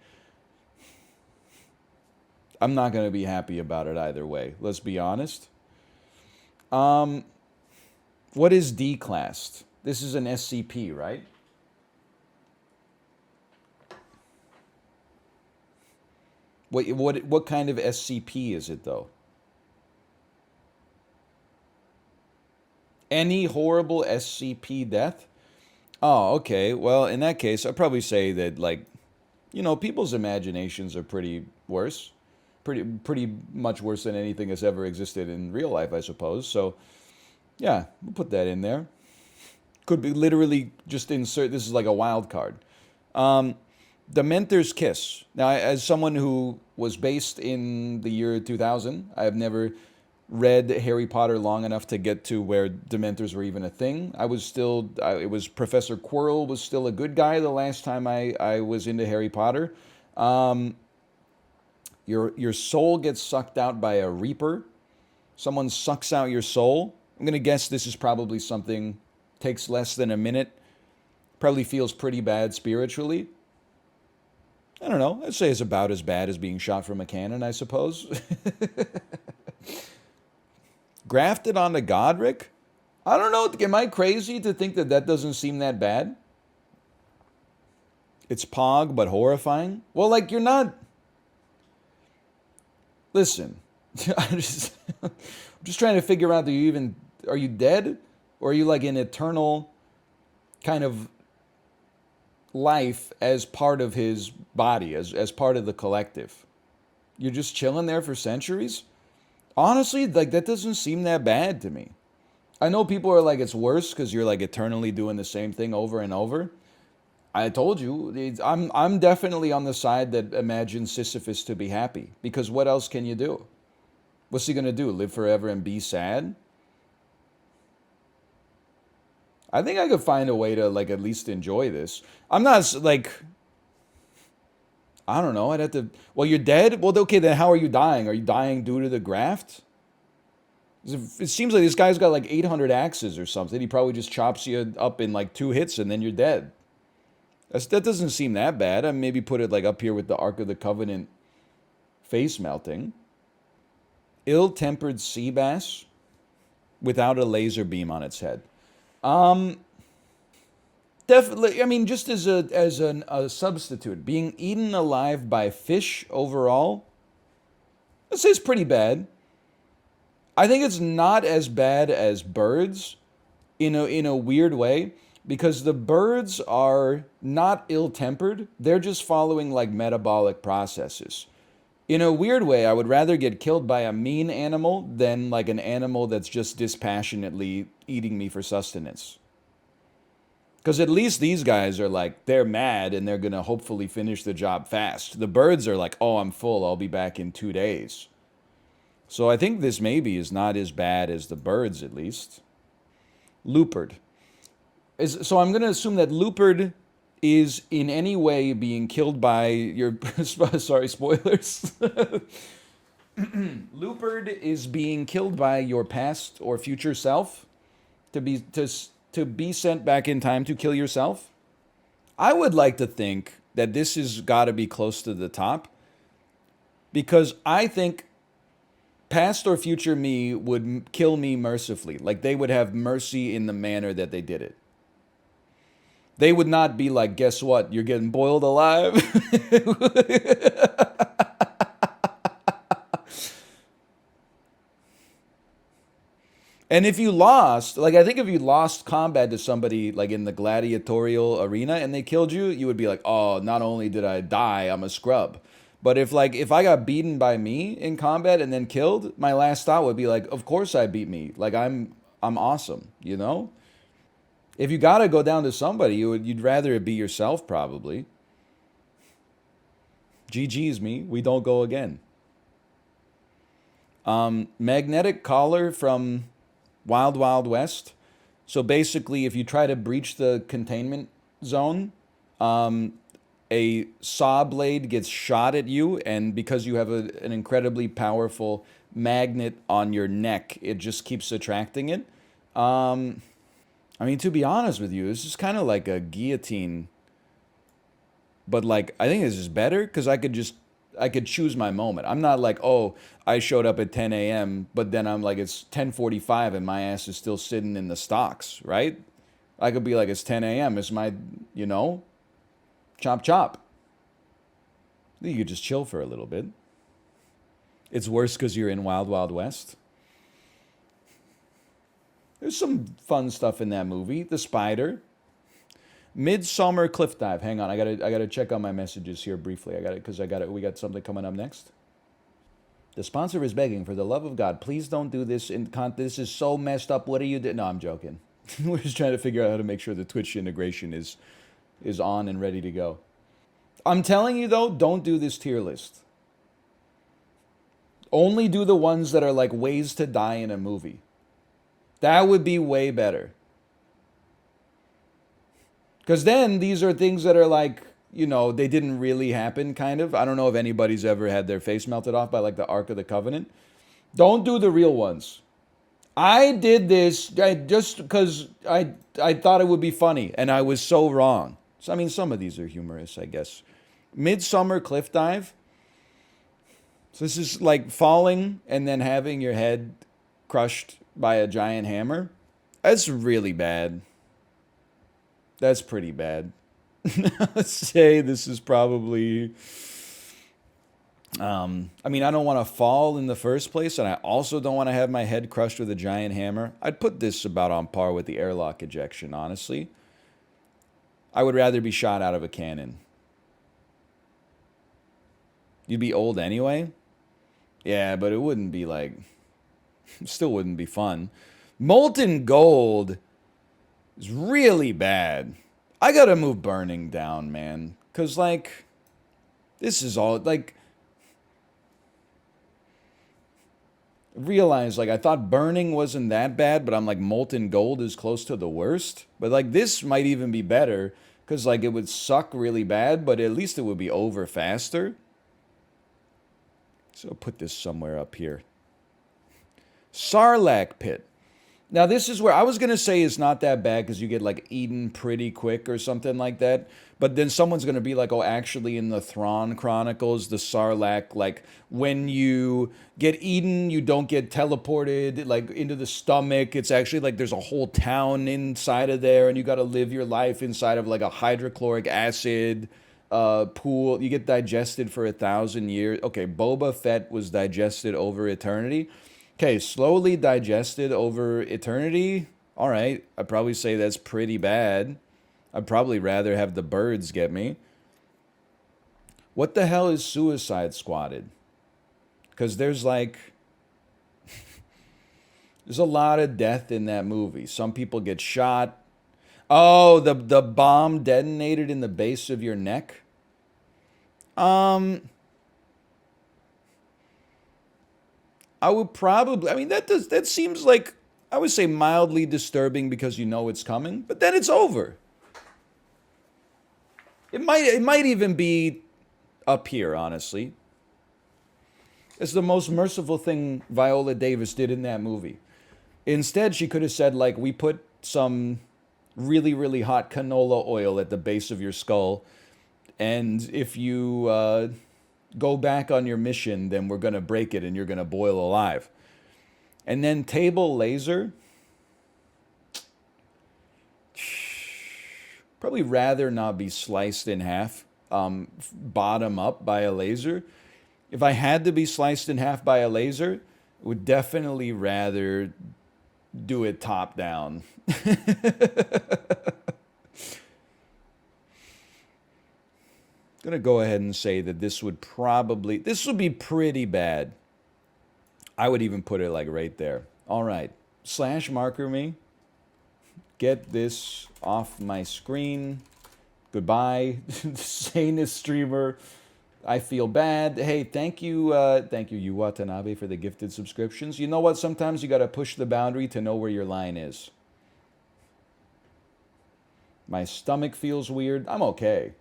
I'm not going to be happy about it either way. Let's be honest. What is declassed? This is an SCP, right? What kind of SCP is it, though? Any horrible SCP death? Oh, okay. Well, in that case, I'd probably say that, like, you know, people's imaginations are pretty worse. Pretty much worse than anything that's ever existed in real life, I suppose. So, yeah, we'll put that in there. Could be literally just insert, this is like a wild card. Dementor's Kiss. Now, as someone who was based in the year 2000, I have never read Harry Potter long enough to get to where Dementors were even a thing. It was Professor Quirrell was still a good guy the last time I was into Harry Potter. Your soul gets sucked out by a Reaper. Someone sucks out your soul. I'm going to guess this is probably something, takes less than a minute. Probably feels pretty bad spiritually. I don't know. I'd say it's about as bad as being shot from a cannon, I suppose. Grafted onto Godric? I don't know. Am I crazy to think that doesn't seem that bad? It's Pog, but horrifying? Well, like, you're not... Listen. I'm just trying to figure out, are you dead? Or are you like an eternal kind of life as part of his body, as part of the collective? You're just chilling there for centuries? Honestly, like, that doesn't seem that bad to me. I know people are like, it's worse because you're like eternally doing the same thing over and over. I told you, I'm definitely on the side that imagines Sisyphus to be happy, because what else can you do? What's he gonna do? Live forever and be sad? I think I could find a way to, like, at least enjoy this. I'm not, like... I don't know. I'd have to... Well, you're dead? Well, okay, then how are you dying? Are you dying due to the graft? It seems like this guy's got like 800 axes or something. He probably just chops you up in like 2 hits and then you're dead. That doesn't seem that bad. I maybe put it like up here with the Ark of the Covenant face melting. Ill-tempered sea bass without a laser beam on its head. Definitely, I mean, just as a substitute, being eaten alive by fish overall, I'd say it's pretty bad. I think it's not as bad as birds in a weird way, because the birds are not ill-tempered. They're just following like metabolic processes. In a weird way, I would rather get killed by a mean animal than like an animal that's just dispassionately eating me for sustenance. Because at least these guys are like, they're mad and they're going to hopefully finish the job fast. The birds are like, oh, I'm full. I'll be back in 2 days. So I think this maybe is not as bad as the birds, at least. Loopered. So I'm going to assume that loopered is in any way being killed by your... Sorry, spoilers. Loopered is being killed by your past or future self to be sent back in time to kill yourself. I would like to think that this has got to be close to the top, because I think past or future me would kill me mercifully. Like, they would have mercy in the manner that they did it. They would not be like, guess what? You're getting boiled alive. And if you lost, like, I think if you lost combat to somebody like in the gladiatorial arena and they killed you, you would be like, oh, not only did I die, I'm a scrub. But if I got beaten by me in combat and then killed, my last thought would be like, of course I beat me. Like, I'm awesome, you know? If you gotta go down to somebody, you'd rather it be yourself, probably. GG's me, we don't go again. Magnetic collar from Wild Wild West. So basically, if you try to breach the containment zone, a saw blade gets shot at you, and because you have an incredibly powerful magnet on your neck, it just keeps attracting it. I mean, to be honest with you, it's just kind of like a guillotine. But like, I think this is better because I could choose my moment. I'm not like, oh, I showed up at 10 a.m., but then I'm like, it's 10:45 and my ass is still sitting in the stocks, right? I could be like, it's 10 a.m. It's my, you know, chop chop. You could just chill for a little bit. It's worse because you're in Wild Wild West. There's some fun stuff in that movie. The Spider. Midsummer Cliff Dive. Hang on, I gotta check on my messages here briefly. We got something coming up next. The sponsor is begging, for the love of God, please don't do this. This is so messed up. What are you doing? No, I'm joking. We're just trying to figure out how to make sure the Twitch integration is on and ready to go. I'm telling you though, don't do this tier list. Only do the ones that are like ways to die in a movie. That would be way better. Because then these are things that are like, you know, they didn't really happen, kind of. I don't know if anybody's ever had their face melted off by like the Ark of the Covenant. Don't do the real ones. I did this just because I thought it would be funny, and I was so wrong. So, I mean, some of these are humorous, I guess. Midsummer Cliff Dive. So this is like falling and then having your head crushed by a giant hammer. That's really bad. That's pretty bad. Let's say this is probably... I mean, I don't want to fall in the first place, and I also don't want to have my head crushed with a giant hammer. I'd put this about on par with the airlock ejection, honestly. I would rather be shot out of a cannon. You'd be old anyway? Yeah, but it wouldn't be like... Still wouldn't be fun. Molten Gold is really bad. I gotta move burning down, man. Because, like, this is all, like... Realize, like, I thought burning wasn't that bad, but I'm like, molten gold is close to the worst. But, like, this might even be better. Because, like, it would suck really bad, but at least it would be over faster. So I'll put this somewhere up here. Sarlacc pit. Now, this is where I was going to say it's not that bad because you get like eaten pretty quick or something like that. But then someone's going to be like, oh, actually, in the Thrawn Chronicles, the Sarlacc, like when you get eaten, you don't get teleported like into the stomach. It's actually like there's a whole town inside of there, and you got to live your life inside of like a hydrochloric acid pool. You get digested for 1,000 years. Okay, Boba Fett was digested over eternity. Okay, slowly digested over eternity. All right, I'd probably say that's pretty bad. I'd probably rather have the birds get me. What the hell is Suicide Squatted? Because there's like... there's a lot of death in that movie. Some people get shot. Oh, the bomb detonated in the base of your neck? I would probably, I mean, that seems like, I would say mildly disturbing because you know it's coming, but then it's over. It might even be up here, honestly. It's the most merciful thing Viola Davis did in that movie. Instead, she could have said, like, we put some really, really hot canola oil at the base of your skull, and if you go back on your mission, then we're going to break it and you're going to boil alive. And then table laser. Probably rather not be sliced in half, bottom up by a laser. If I had to be sliced in half by a laser, would definitely rather do it top down. Gonna go ahead and say that this would be pretty bad. I would even put it like right there. All right, slash marker me. Get this off my screen. Goodbye, sanest streamer. I feel bad. Hey, thank you, Yu Watanabe, for the gifted subscriptions. You know what? Sometimes you gotta push the boundary to know where your line is. My stomach feels weird. I'm okay.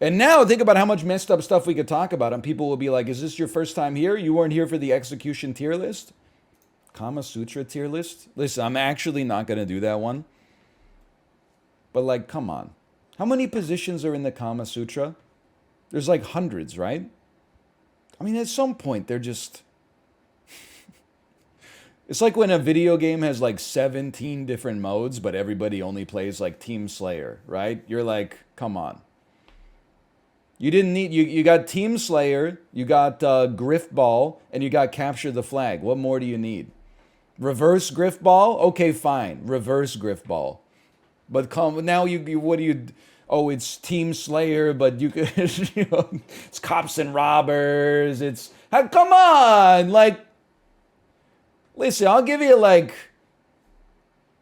And now think about how much messed up stuff we could talk about, and people will be like, is this your first time here? You weren't here for the execution tier list? Kama Sutra tier list? Listen, I'm actually not going to do that one. But like, come on. How many positions are in the Kama Sutra? There's like hundreds, right? I mean, at some point, they're just... It's like when a video game has like 17 different modes, but everybody only plays like Team Slayer, right? You're like, come on. You didn't need, you got Team Slayer, you got Griff Ball, and you got Capture the Flag. What more do you need? Reverse Griff Ball? Okay, fine. Reverse Griff Ball. But come, now what do you, oh, it's Team Slayer, but you could, you know, it's cops and robbers, it's, come on, like, listen, I'll give you like,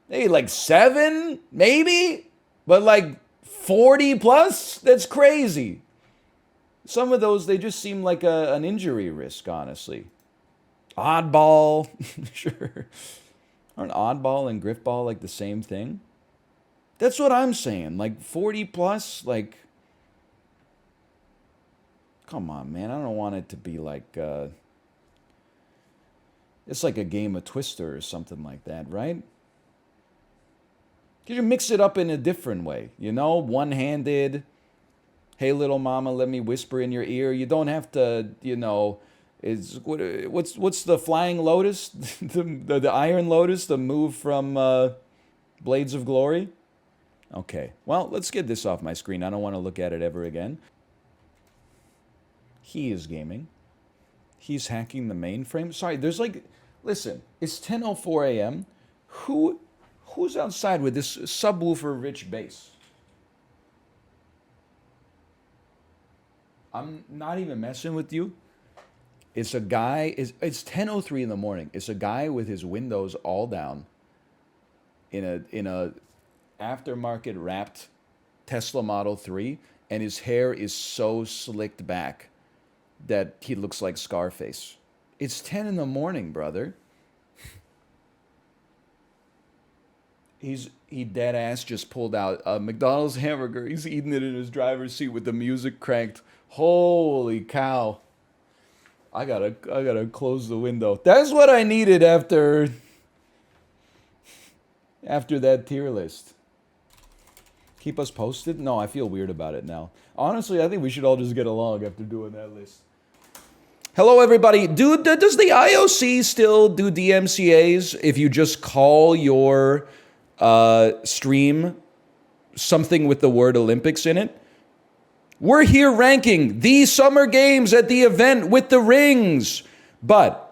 maybe like 7, maybe, but like 40 plus? That's crazy. Some of those, they just seem like an injury risk, honestly. Oddball, sure. Aren't oddball and griffball like the same thing? That's what I'm saying. Like 40 plus, like, come on, man. I don't want it to be like, it's like a game of Twister or something like that, right? You can mix it up in a different way, you know? One-handed. Hey, little mama, let me whisper in your ear. You don't have to, you know, what's the Flying Lotus? the Iron Lotus, the move from Blades of Glory? Okay, well, let's get this off my screen. I don't want to look at it ever again. He is gaming. He's hacking the mainframe. Sorry, there's like, listen, it's 10:04 a.m. Who's outside with this subwoofer-rich bass? I'm not even messing with you. It's a guy, it's 10:03 in the morning. It's a guy with his windows all down in a aftermarket wrapped Tesla Model 3, and his hair is so slicked back that he looks like Scarface. It's 10 in the morning, brother. He dead ass just pulled out a McDonald's hamburger. He's eating it in his driver's seat with the music cranked. Holy cow. I gotta close the window. That's what I needed after that tier list. Keep us posted? No, I feel weird about it now. Honestly, I think we should all just get along after doing that list. Hello, everybody. Dude, does the IOC still do DMCAs if you just call your stream something with the word Olympics in it? We're here ranking the Summer Games at the event with the rings. But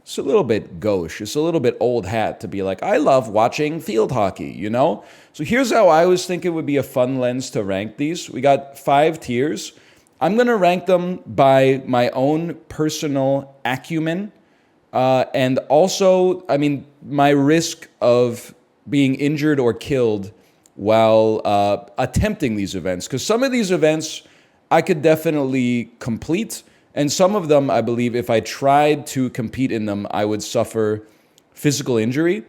it's a little bit gauche. It's a little bit old hat to be like, I love watching field hockey, you know? So here's how I was thinking would be a fun lens to rank these. We got 5 tiers. I'm going to rank them by my own personal acumen. And also, I mean, my risk of being injured or killed while attempting these events. Because some of these events I could definitely complete. And some of them, I believe, if I tried to compete in them, I would suffer physical injury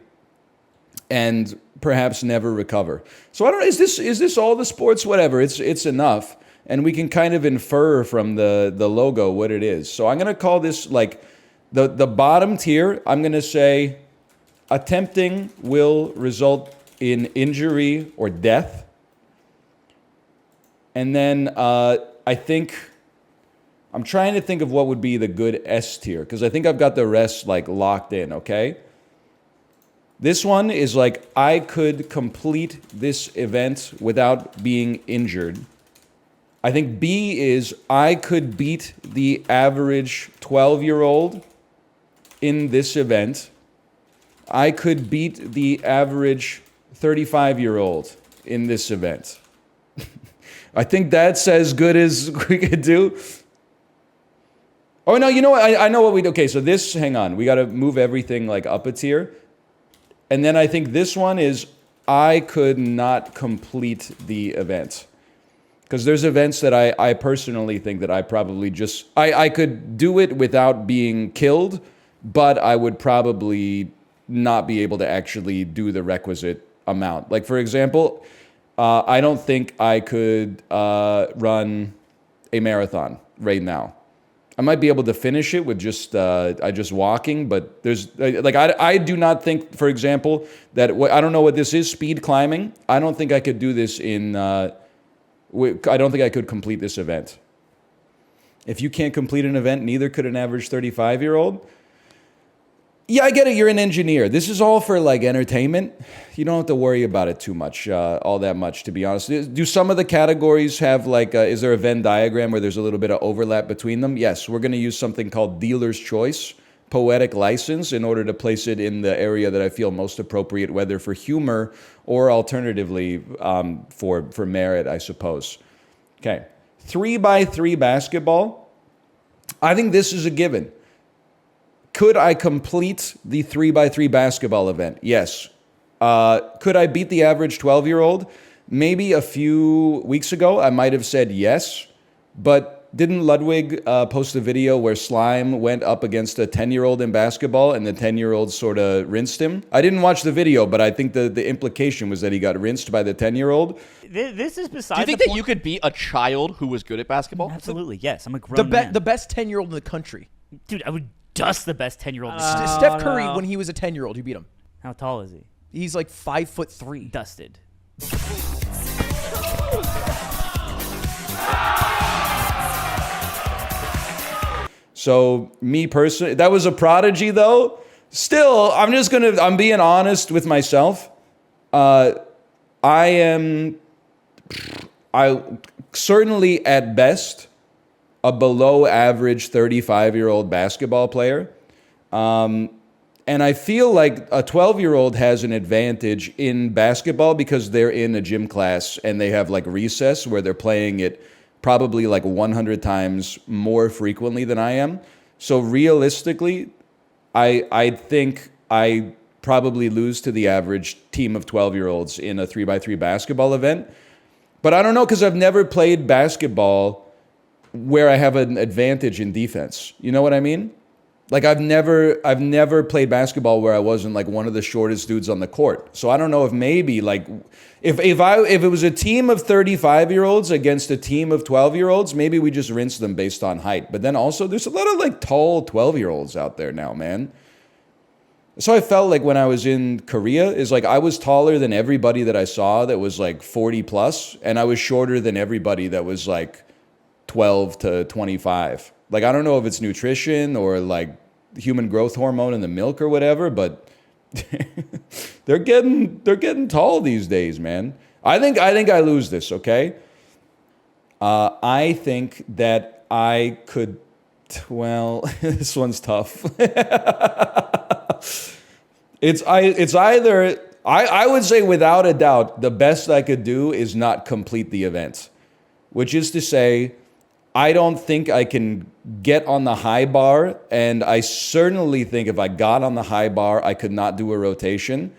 and perhaps never recover. So I don't know, is this all the sports? Whatever, it's enough. And we can kind of infer from the logo what it is. So I'm going to call this like the bottom tier. I'm going to say attempting will result in injury or death. And then I think, I'm trying to think of what would be the good S tier, because I think I've got the rest like locked in, okay? This one is like, I could complete this event without being injured. I think B is, I could beat the average 12-year-old in this event. I could beat the average 35-year-old in this event. I think that's as good as we could do. Oh, no, you know what? I know what we do. Okay, so this, hang on. We got to move everything like up a tier. And then I think this one is, I could not complete the event. Because there's events that I personally think that I probably just, I could do it without being killed, but I would probably not be able to actually do the requisite amount. Like, for example, I don't think I could run a marathon right now. I might be able to finish it with just walking, but there's like I do not think, for example, that I don't know what this is, speed climbing. I don't think I could do this in. I don't think I could complete this event. If you can't complete an event, neither could an average 35-year-old. Yeah, I get it. You're an engineer. This is all for like entertainment. You don't have to worry about it too much, all that much, to be honest. Do some of the categories have like, is there a Venn diagram where there's a little bit of overlap between them? Yes, we're going to use something called dealer's choice, poetic license, in order to place it in the area that I feel most appropriate, whether for humor or alternatively for merit, I suppose. Okay, 3x3 basketball. I think this is a given. Could I complete the 3x3 basketball event? Yes. Could I beat the average 12-year-old? Maybe a few weeks ago, I might have said yes. But didn't Ludwig post a video where Slime went up against a 10-year-old in basketball and the 10-year-old sort of rinsed him? I didn't watch the video, but I think the implication was that he got rinsed by the 10-year-old. This is beside Do you think the that you could beat a child who was good at basketball? Absolutely, yes. I'm a grown man. The best 10-year-old in the country. Dude, I would dust the best 10-year-old in the country. Steph Curry, when he was a 10-year-old, you beat him. How tall is he? He's like 5'3". Dusted. So me personally, that was a prodigy though. Still, I'm being honest with myself. I certainly at best a below average 35-year-old basketball player. And I feel like a 12-year-old has an advantage in basketball because they're in a gym class and they have like recess where they're playing it probably like 100 times more frequently than I am. So realistically, I think I probably lose to the average team of 12-year-olds in a 3x3 basketball event. But I don't know, because I've never played basketball where I have an advantage in defense. You know what I mean? Like I've never played basketball where I wasn't like one of the shortest dudes on the court. So I don't know if maybe like if it was a team of 35-year-olds against a team of 12-year-olds, maybe we just rinse them based on height. But then also there's a lot of like tall 12-year-olds out there now, man. So I felt like when I was in Korea is like I was taller than everybody that I saw that was like 40 plus, and I was shorter than everybody that was like 12 to 25. Like, I don't know if it's nutrition or like human growth hormone in the milk or whatever, but they're getting tall these days, man. I think I lose this, okay? I think that I could, well, this one's tough. It's either, I would say without a doubt, the best I could do is not complete the event, which is to say, I don't think I can get on the high bar, and I certainly think if I got on the high bar, I could not do a rotation.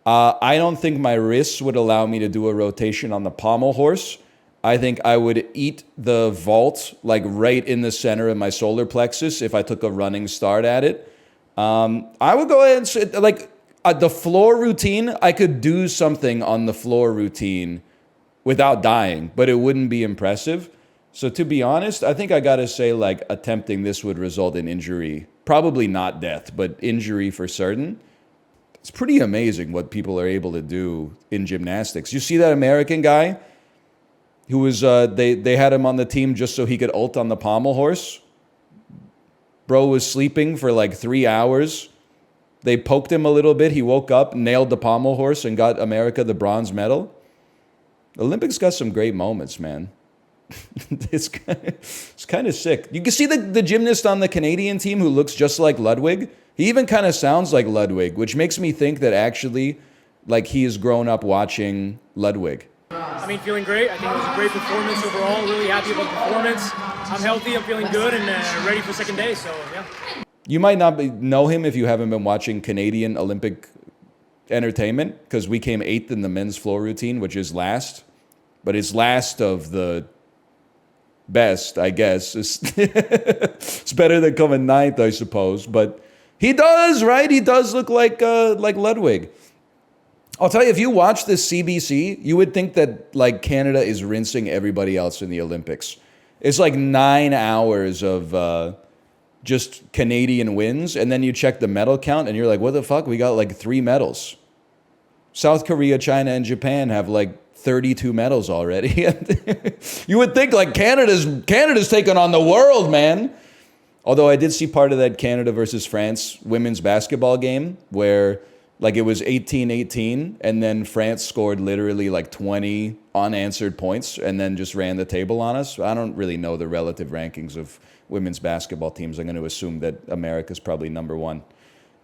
I don't think my wrists would allow me to do a rotation on the pommel horse. I think I would eat the vault like right in the center of my solar plexus if I took a running start at it. I would go ahead and say, like, the floor routine, I could do something on the floor routine without dying, but it wouldn't be impressive. So to be honest, I think I gotta say like attempting this would result in injury. Probably not death, but injury for certain. It's pretty amazing what people are able to do in gymnastics. You see that American guy who was, they had him on the team just so he could ult on the pommel horse. Bro was sleeping for like 3 hours. They poked him a little bit. He woke up, nailed the pommel horse, and got America the bronze medal. The Olympics got some great moments, man. It's kind of sick. You can see the gymnast on the Canadian team who looks just like Ludwig. He even kind of sounds like Ludwig, which makes me think that actually, like, he has grown up watching Ludwig. I mean, feeling great. I think it was a great performance overall. Really happy about the performance. I'm healthy. I'm feeling good and ready for second day. So yeah. You might not know him if you haven't been watching Canadian Olympic entertainment, because we came 8th in the men's floor routine, which is last, but it's last of the best, I guess. It's better than coming 9th, I suppose. But he does, right? He does look like Ludwig. I'll tell you, if you watch this CBC, you would think that like Canada is rinsing everybody else in the Olympics. It's like 9 hours of just Canadian wins, and then you check the medal count, and you're like, what the fuck? We got like 3 medals. South Korea, China, and Japan have like 32 medals already. You would think like Canada's taking on the world, man. Although I did see part of that Canada versus France women's basketball game where like it was 18-18 and then France scored literally like 20 unanswered points and then just ran the table on us. I don't really know the relative rankings of women's basketball teams. I'm going to assume that America's probably number 1.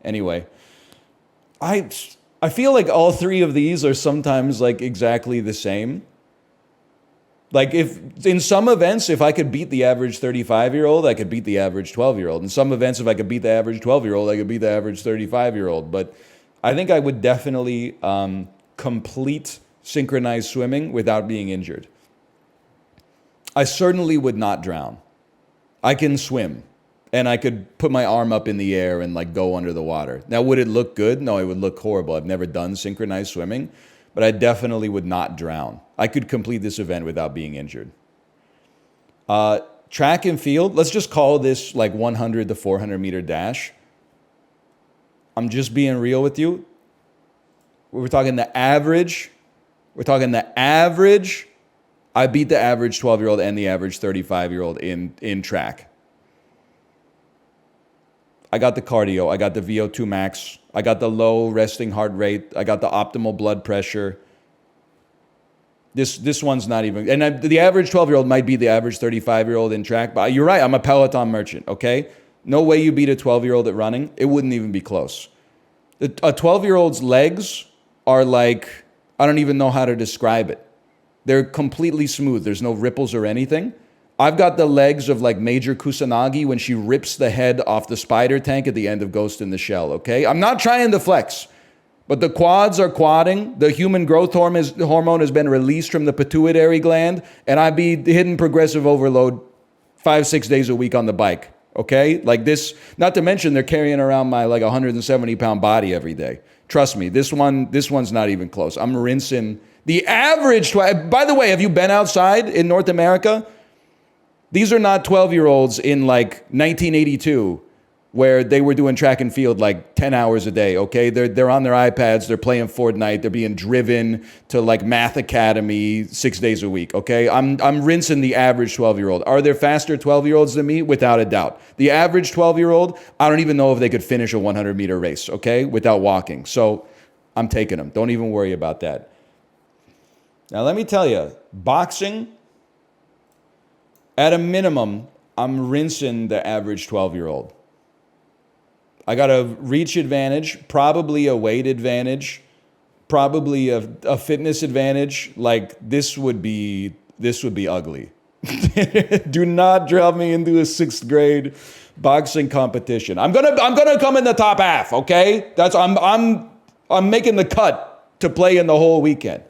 Anyway, I feel like all 3 of these are sometimes like exactly the same. Like if in some events, if I could beat the average 35-year-old, I could beat the average 12-year-old. In some events, if I could beat the average 12-year-old, I could beat the average 35-year-old. But I think I would definitely complete synchronized swimming without being injured. I certainly would not drown. I can swim. And I could put my arm up in the air and like go under the water. Now, would it look good? No, it would look horrible. I've never done synchronized swimming, but I definitely would not drown. I could complete this event without being injured. Track and field, let's just call this like 100 to 400 meter dash. I'm just being real with you. We're talking the average. I beat the average 12-year-old and the average 35-year-old in track. I got the cardio, I got the VO2 max, I got the low resting heart rate, I got the optimal blood pressure. This one's not even, and the average 12-year-old might be the average 35-year-old in track, but you're right, I'm a Peloton merchant, okay? No way you beat a 12-year-old at running. It wouldn't even be close. A 12-year-old's legs are like, I don't even know how to describe it. They're completely smooth. There's no ripples or anything. I've got the legs of like Major Kusanagi when she rips the head off the spider tank at the end of Ghost in the Shell, okay? I'm not trying to flex, but the quads are quadding. The human growth hormone has been released from the pituitary gland, and I be hitting progressive overload 5-6 days a week on the bike, Okay? Like this, not to mention they're carrying around my like 170-pound body every day. Trust me, this one's not even close. I'm rinsing the average. By the way, have you been outside in North America? These are not 12-year-olds in like 1982 where they were doing track and field like 10 hours a day, okay? They're on their iPads, they're playing Fortnite, they're being driven to like Math Academy 6 days a week, okay? I'm rinsing the average 12-year-old. Are there faster 12-year-olds than me? Without a doubt. The average 12-year-old, I don't even know if they could finish a 100-meter race, okay? Without walking. So I'm taking them. Don't even worry about that. Now let me tell you, boxing, at a minimum, I'm rinsing the average 12-year-old. I got a reach advantage, probably a weight advantage, probably a fitness advantage. Like this would be ugly. Do not drop me into a 6th grade boxing competition. I'm gonna come in the top half, okay? I'm making the cut to play in the whole weekend.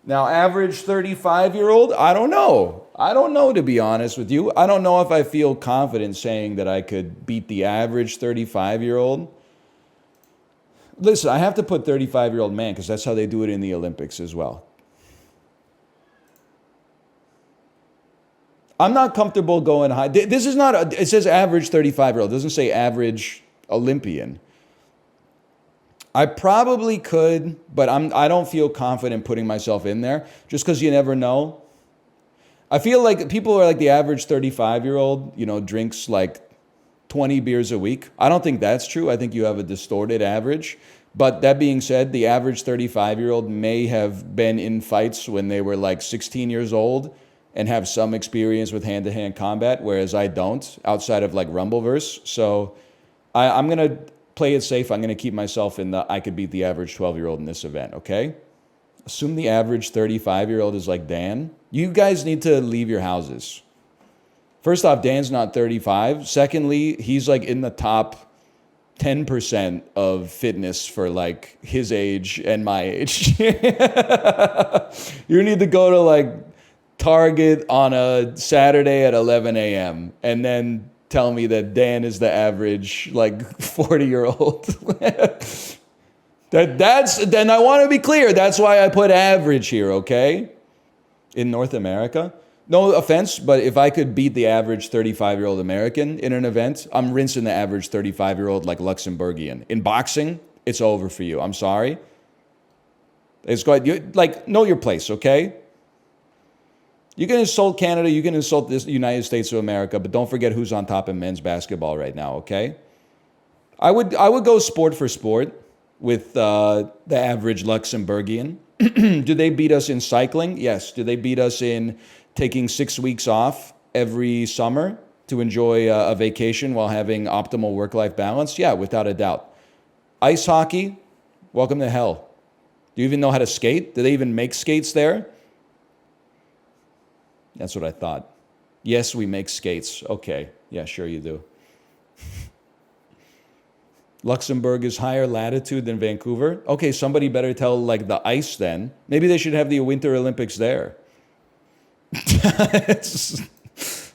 Now, average 35-year-old, I don't know. I don't know, to be honest with you. I don't know if I feel confident saying that I could beat the average 35-year-old. Listen, I have to put 35-year-old man because that's how they do it in the Olympics as well. I'm not comfortable going high. This is not, it says average 35-year-old. It doesn't say average Olympian. I probably could, but I don't feel confident putting myself in there just because you never know. I feel like people are like the average 35-year-old, you know, drinks like 20 beers a week. I don't think that's true. I think you have a distorted average. But that being said, the average 35-year-old may have been in fights when they were like 16 years old and have some experience with hand-to-hand combat, whereas I don't, outside of like Rumbleverse. So I'm going to play it safe. I'm going to keep myself in the I could beat the average 12-year-old in this event, okay? Assume the average 35-year-old is like Dan. You guys need to leave your houses. First off, Dan's not 35. Secondly, he's like in the top 10% of fitness for like his age and my age. You need to go to like Target on a Saturday at 11 a.m. and then tell me that Dan is the average like 40-year-old. Then I want to be clear. That's why I put average here, okay? In North America. No offense, but if I could beat the average 35-year-old American in an event, I'm rinsing the average 35-year-old like Luxembourgian. In boxing, it's over for you. I'm sorry. It's quite, like, know your place, okay? You can insult Canada, you can insult the United States of America, but don't forget who's on top in men's basketball right now, okay? I would go sport for sport with the average Luxembourgian. Do they beat us in cycling? Yes. Do they beat us in taking 6 weeks off every summer to enjoy a vacation while having optimal work-life balance? Yeah, without a doubt. Ice hockey? Welcome to hell. Do you even know how to skate? Do they even make skates there? That's what I thought. Yes, we make skates. Okay. Yeah, sure you do. Luxembourg is higher latitude than Vancouver. Okay, somebody better tell like the ice then. Maybe they should have the Winter Olympics there. Let's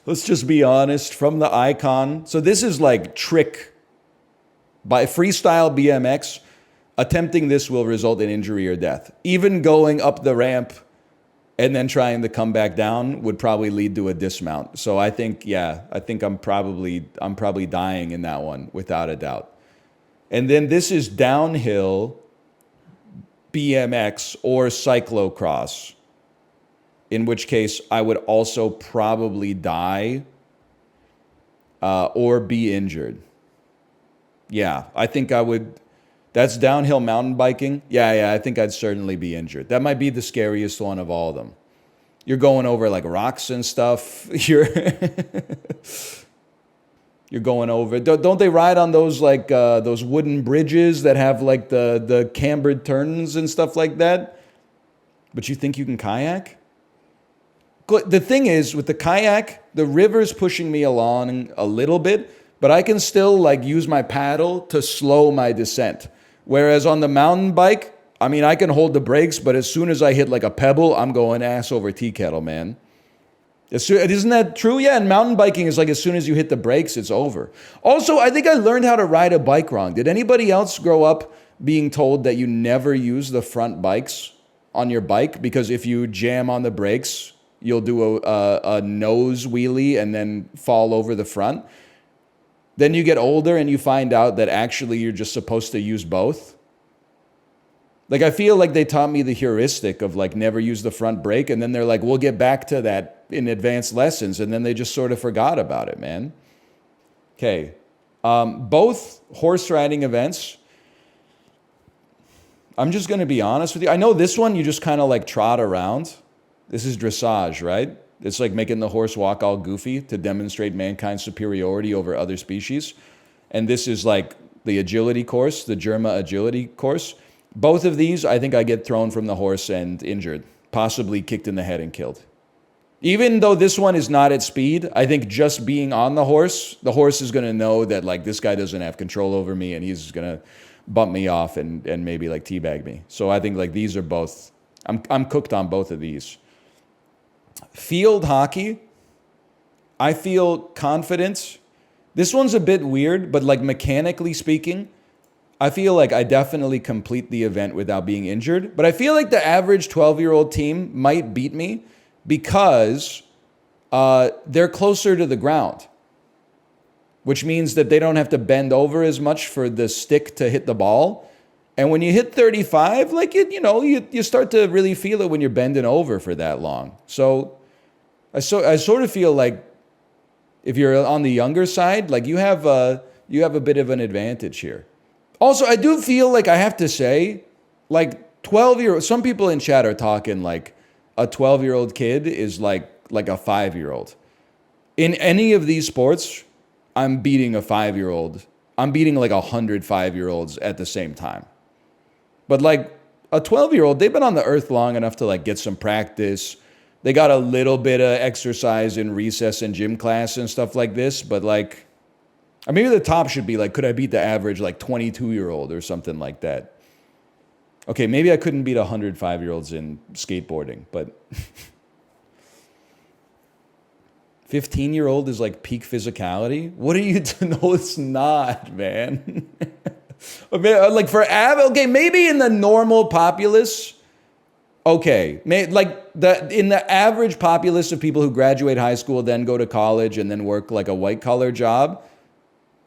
just be honest. From the icon. So this is like trick. By freestyle BMX, attempting this will result in injury or death. Even going up the ramp and then trying to come back down would probably lead to a dismount. So I think, yeah, I'm probably dying in that one without a doubt. And then this is downhill BMX or cyclocross, in which case I would also probably die or be injured. Yeah, I think I would. That's downhill mountain biking. Yeah, I think I'd certainly be injured. That might be the scariest one of all of them. You're going over like rocks and stuff. You're going over. Don't they ride on those like those wooden bridges that have like the cambered turns and stuff like that? But you think you can kayak? The thing is, with the kayak, the river's pushing me along a little bit, but I can still like use my paddle to slow my descent. Whereas on the mountain bike, I mean, I can hold the brakes, but as soon as I hit like a pebble, I'm going ass over tea kettle, man. Isn't that true? Yeah, and mountain biking is like as soon as you hit the brakes, it's over. Also, I think I learned how to ride a bike wrong. Did anybody else grow up being told that you never use the front bikes on your bike because if you jam on the brakes, you'll do a nose wheelie and then fall over the front? Then you get older and you find out that actually you're just supposed to use both. Like, I feel like they taught me the heuristic of like never use the front brake, and then they're like, we'll get back to that in advanced lessons, and then they just sort of forgot about it, man. Okay. Both horse riding events, I'm just going to be honest with you. I know this one you just kind of like trot around. This is dressage, right? It's like making the horse walk all goofy to demonstrate mankind's superiority over other species. And this is like the agility course, the Germa agility course. Both of these, I think I get thrown from the horse and injured, possibly kicked in the head and killed. Even though this one is not at speed, I think just being on the horse is going to know that like this guy doesn't have control over me and he's going to bump me off and maybe like teabag me. So I think like these are both, I'm cooked on both of these. Field hockey, I feel confident. This one's a bit weird, but like mechanically speaking, I feel like I definitely complete the event without being injured. But I feel like the average 12-year-old team might beat me because they're closer to the ground, which means that they don't have to bend over as much for the stick to hit the ball. And when you hit 35, like you start to really feel it when you're bending over for that long. So I sort of feel like if you're on the younger side, like you have a bit of an advantage here. Also, I do feel like I have to say, like 12-year-old, some people in chat are talking like a 12-year-old kid is like a 5-year-old. In any of these sports, I'm beating a 5-year-old. I'm beating like 100 5-year-olds at the same time. But like a 12-year-old, they've been on the earth long enough to like get some practice. They got a little bit of exercise in recess and gym class and stuff like this. But like, maybe the top should be like, could I beat the average like 22-year-old or something like that? Okay, maybe I couldn't beat 100 5-year-olds in skateboarding, but 15-year-old is like peak physicality? What are you doing? No, it's not, man. Like okay, maybe in the normal populace, okay. Like in the average populace of people who graduate high school, then go to college and then work like a white-collar job,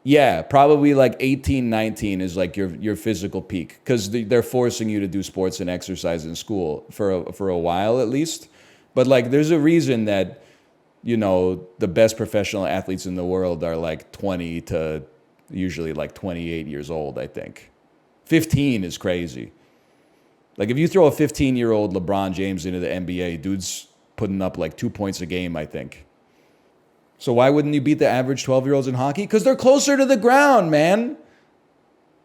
yeah, probably like 18, 19 is like your physical peak because they're forcing you to do sports and exercise in school for a while at least. But like there's a reason that, the best professional athletes in the world are like 20 to usually like 28 years old, I think. 15 is crazy. Like if you throw a 15-year-old LeBron James into the NBA, dude's putting up like 2 points a game, I think. So why wouldn't you beat the average 12-year-olds in hockey? Because they're closer to the ground, man.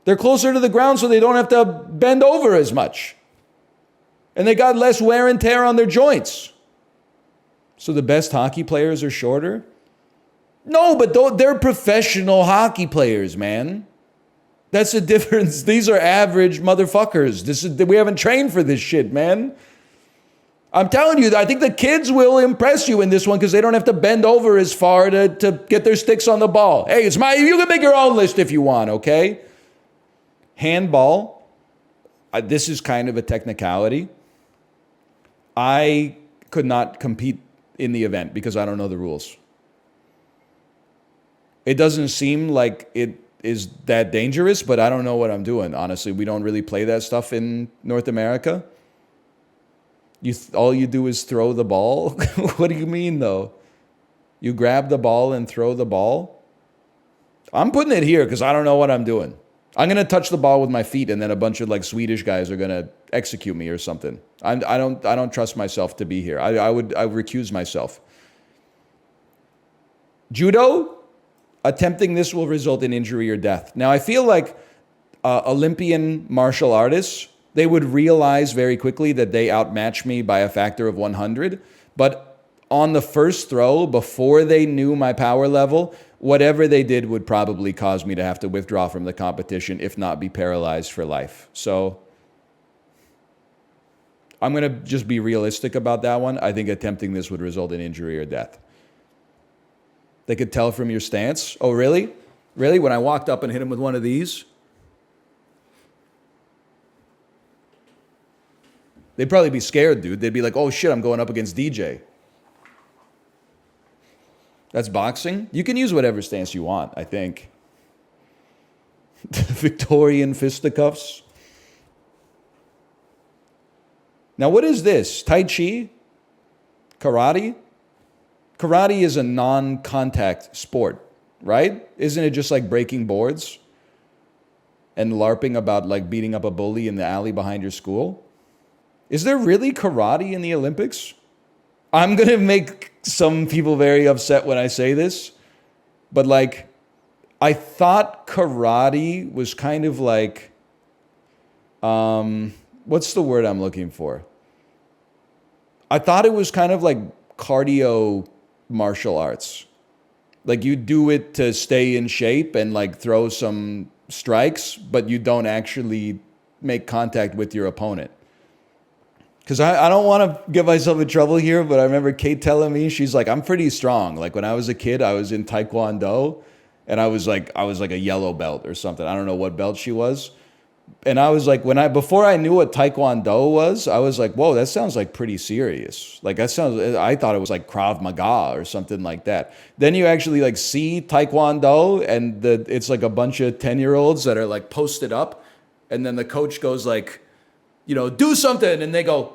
They're closer to the ground so they don't have to bend over as much. And they got less wear and tear on their joints. So the best hockey players are shorter? No, but they're professional hockey players, man. That's the difference. These are average motherfuckers. We haven't trained for this shit, man. I'm telling you, I think the kids will impress you in this one because they don't have to bend over as far to get their sticks on the ball. Hey, you can make your own list if you want, okay? Handball. This is kind of a technicality. I could not compete in the event because I don't know the rules. It doesn't seem like it is that dangerous, but I don't know what I'm doing. Honestly, we don't really play that stuff in North America. All you do is throw the ball? What do you mean, though? You grab the ball and throw the ball? I'm putting it here because I don't know what I'm doing. I'm going to touch the ball with my feet, and then a bunch of like Swedish guys are going to execute me or something. I don't trust myself to be here. I would recuse myself. Judo, attempting this will result in injury or death. Now, I feel like Olympian martial artists, they would realize very quickly that they outmatch me by a factor of 100. But on the first throw, before they knew my power level, whatever they did would probably cause me to have to withdraw from the competition, if not be paralyzed for life. So I'm going to just be realistic about that one. I think attempting this would result in injury or death. They could tell from your stance. Oh, really? Really? When I walked up and hit him with one of these? They'd probably be scared, dude. They'd be like, oh shit, I'm going up against DJ. That's boxing? You can use whatever stance you want, I think. Victorian fisticuffs. Now, what is this? Tai Chi? Karate? Karate is a non-contact sport, right? Isn't it just like breaking boards and LARPing about like beating up a bully in the alley behind your school? Is there really karate in the Olympics? I'm going to make some people very upset when I say this, but like, I thought karate was kind of like, what's the word I'm looking for? I thought it was kind of like cardio martial arts. Like you do it to stay in shape and like throw some strikes, but you don't actually make contact with your opponent. Because I don't want to get myself in trouble here, but I remember Kate telling me, she's like, I'm pretty strong. Like when I was a kid, I was in Taekwondo and I was like a yellow belt or something. I don't know what belt she was. And I was like, before I knew what Taekwondo was, I was like, whoa, that sounds like pretty serious. Like I thought it was like Krav Maga or something like that. Then you actually like see Taekwondo and it's like a bunch of 10-year-olds that are like posted up. And then the coach goes like, you know, do something. And they go,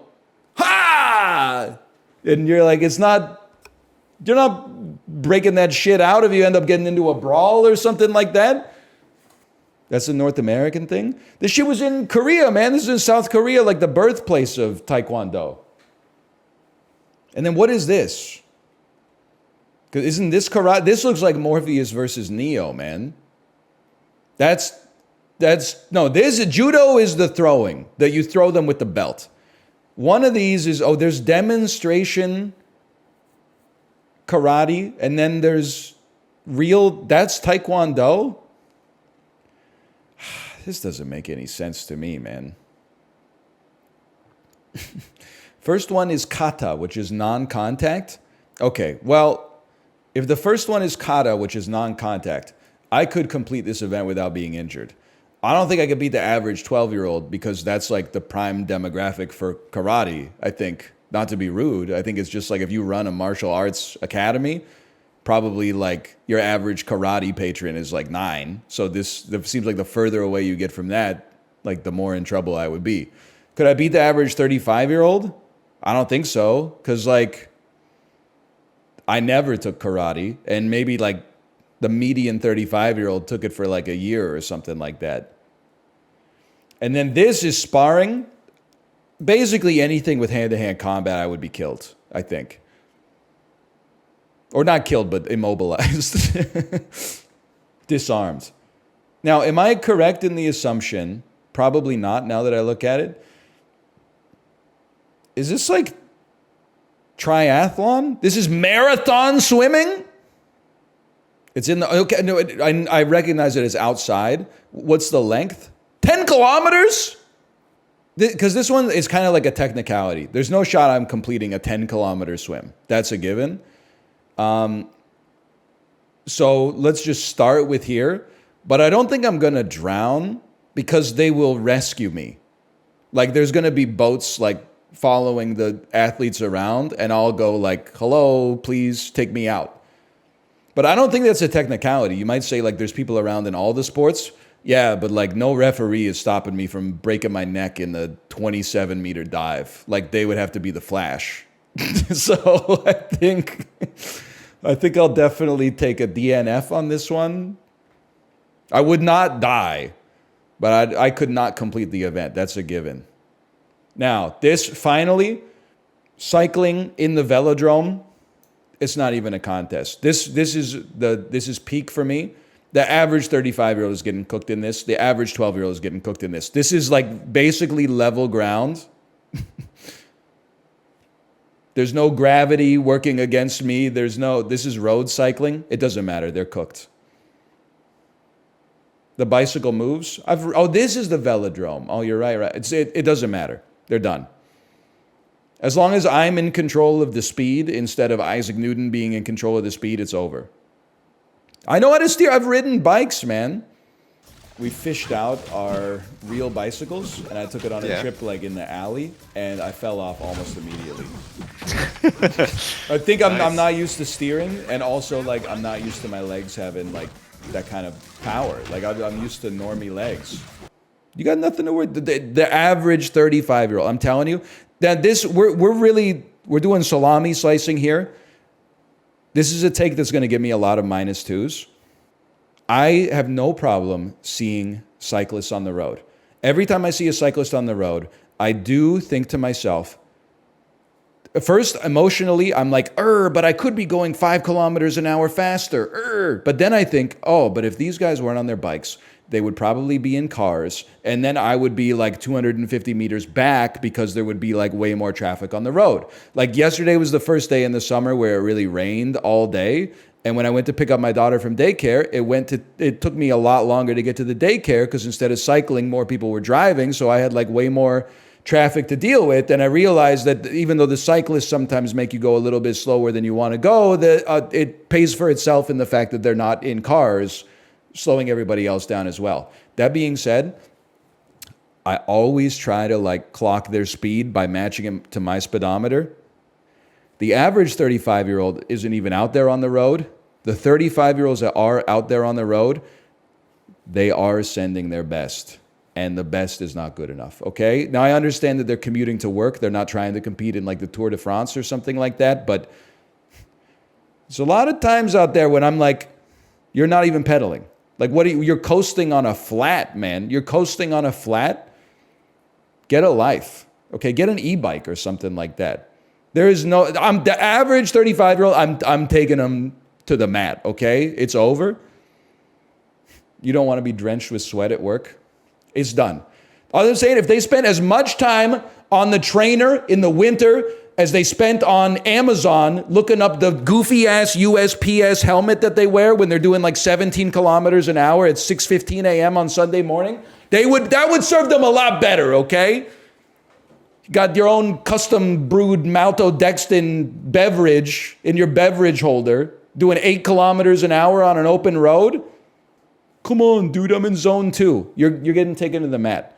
ha! And you're like, you're not breaking that shit out if you end up getting into a brawl or something like that. That's a North American thing. This shit was in Korea, man. This is in South Korea, like the birthplace of Taekwondo. And then what is this? Because isn't this karate? This looks like Morpheus versus Neo, man. Judo is the throwing, that you throw them with the belt. One of these is, there's demonstration karate, and then there's that's Taekwondo. This doesn't make any sense to me, man. First one is kata, which is non-contact. Okay, well, if the first one is kata, which is non-contact, I could complete this event without being injured. I don't think I could beat the average 12-year-old because that's like the prime demographic for karate, I think. Not to be rude. I think it's just like if you run a martial arts academy, probably like your average karate patron is like 9. So this seems like the further away you get from that, like the more in trouble I would be. Could I beat the average 35-year-old? I don't think so. Because like I never took karate, and maybe like the median 35-year-old took it for like a year or something like that. And then this is sparring. Basically anything with hand-to-hand combat, I would be killed, I think. Or not killed, but immobilized. Disarmed. Now, am I correct in the assumption? Probably not, now that I look at it. Is this like triathlon? This is marathon swimming? It's in the, okay, no, I recognize it as outside. What's the length? 10 kilometers? Because this one is kind of like a technicality. There's no shot I'm completing a 10-kilometer swim. That's a given. So let's just start with here. But I don't think I'm going to drown because they will rescue me. Like there's going to be boats like following the athletes around and I'll go like, hello, please take me out. But I don't think that's a technicality. You might say like there's people around in all the sports. Yeah, but like no referee is stopping me from breaking my neck in the 27-meter dive. Like they would have to be the Flash. So I think I'll definitely take a DNF on this one. I would not die, but I could not complete the event. That's a given. Now, this finally, cycling in the velodrome. It's not even a contest. This is peak for me. The average 35-year-old is getting cooked in this. The average 12-year-old is getting cooked in this. This is like basically level ground. There's no gravity working against me. This is road cycling. It doesn't matter. They're cooked. The bicycle moves. This is the velodrome. Oh, you're right. It doesn't matter. They're done. As long as I'm in control of the speed instead of Isaac Newton being in control of the speed, it's over. I know how to steer. I've ridden bikes, man. We fished out our real bicycles, and I took it on a trip like in the alley, and I fell off almost immediately. I think I'm not used to steering, and also like I'm not used to my legs having like that kind of power. Like I'm used to normie legs. You got nothing to worry. The average 35-year-old. I'm telling you that we're doing salami slicing here. This is a take that's going to give me a lot of -2s. I have no problem seeing cyclists on the road. Every time I see a cyclist on the road, I do think to myself, first, emotionally, I'm like, but I could be going 5 kilometers an hour faster. But then I think, but if these guys weren't on their bikes, they would probably be in cars. And then I would be like 250 meters back because there would be like way more traffic on the road. Like yesterday was the first day in the summer where it really rained all day. And when I went to pick up my daughter from daycare, it took me a lot longer to get to the daycare because instead of cycling, more people were driving. So I had like way more traffic to deal with. And I realized that even though the cyclists sometimes make you go a little bit slower than you want to go, that it pays for itself in the fact that they're not in cars, slowing everybody else down as well. That being said, I always try to like clock their speed by matching them to my speedometer. The average 35-year-old isn't even out there on the road. The 35-year-olds that are out there on the road, they are sending their best. And the best is not good enough, okay? Now, I understand that they're commuting to work. They're not trying to compete in like the Tour de France or something like that. But there's a lot of times out there when I'm like, you're not even pedaling. Like, you're coasting on a flat, man. You're coasting on a flat. Get a life, okay? Get an e-bike or something like that. There is no, the average 35-year-old, I'm taking them to the mat, okay? It's over. You don't want to be drenched with sweat at work. It's done. I'm saying if they spent as much time on the trainer in the winter as they spent on Amazon looking up the goofy-ass USPS helmet that they wear when they're doing like 17 kilometers an hour at 6:15 a.m. on Sunday morning, that would serve them a lot better, okay? Got your own custom brewed maltodextrin beverage in your beverage holder, doing 8 kilometers an hour on an open road. Come on, dude, I'm in zone 2. You're getting taken to the mat.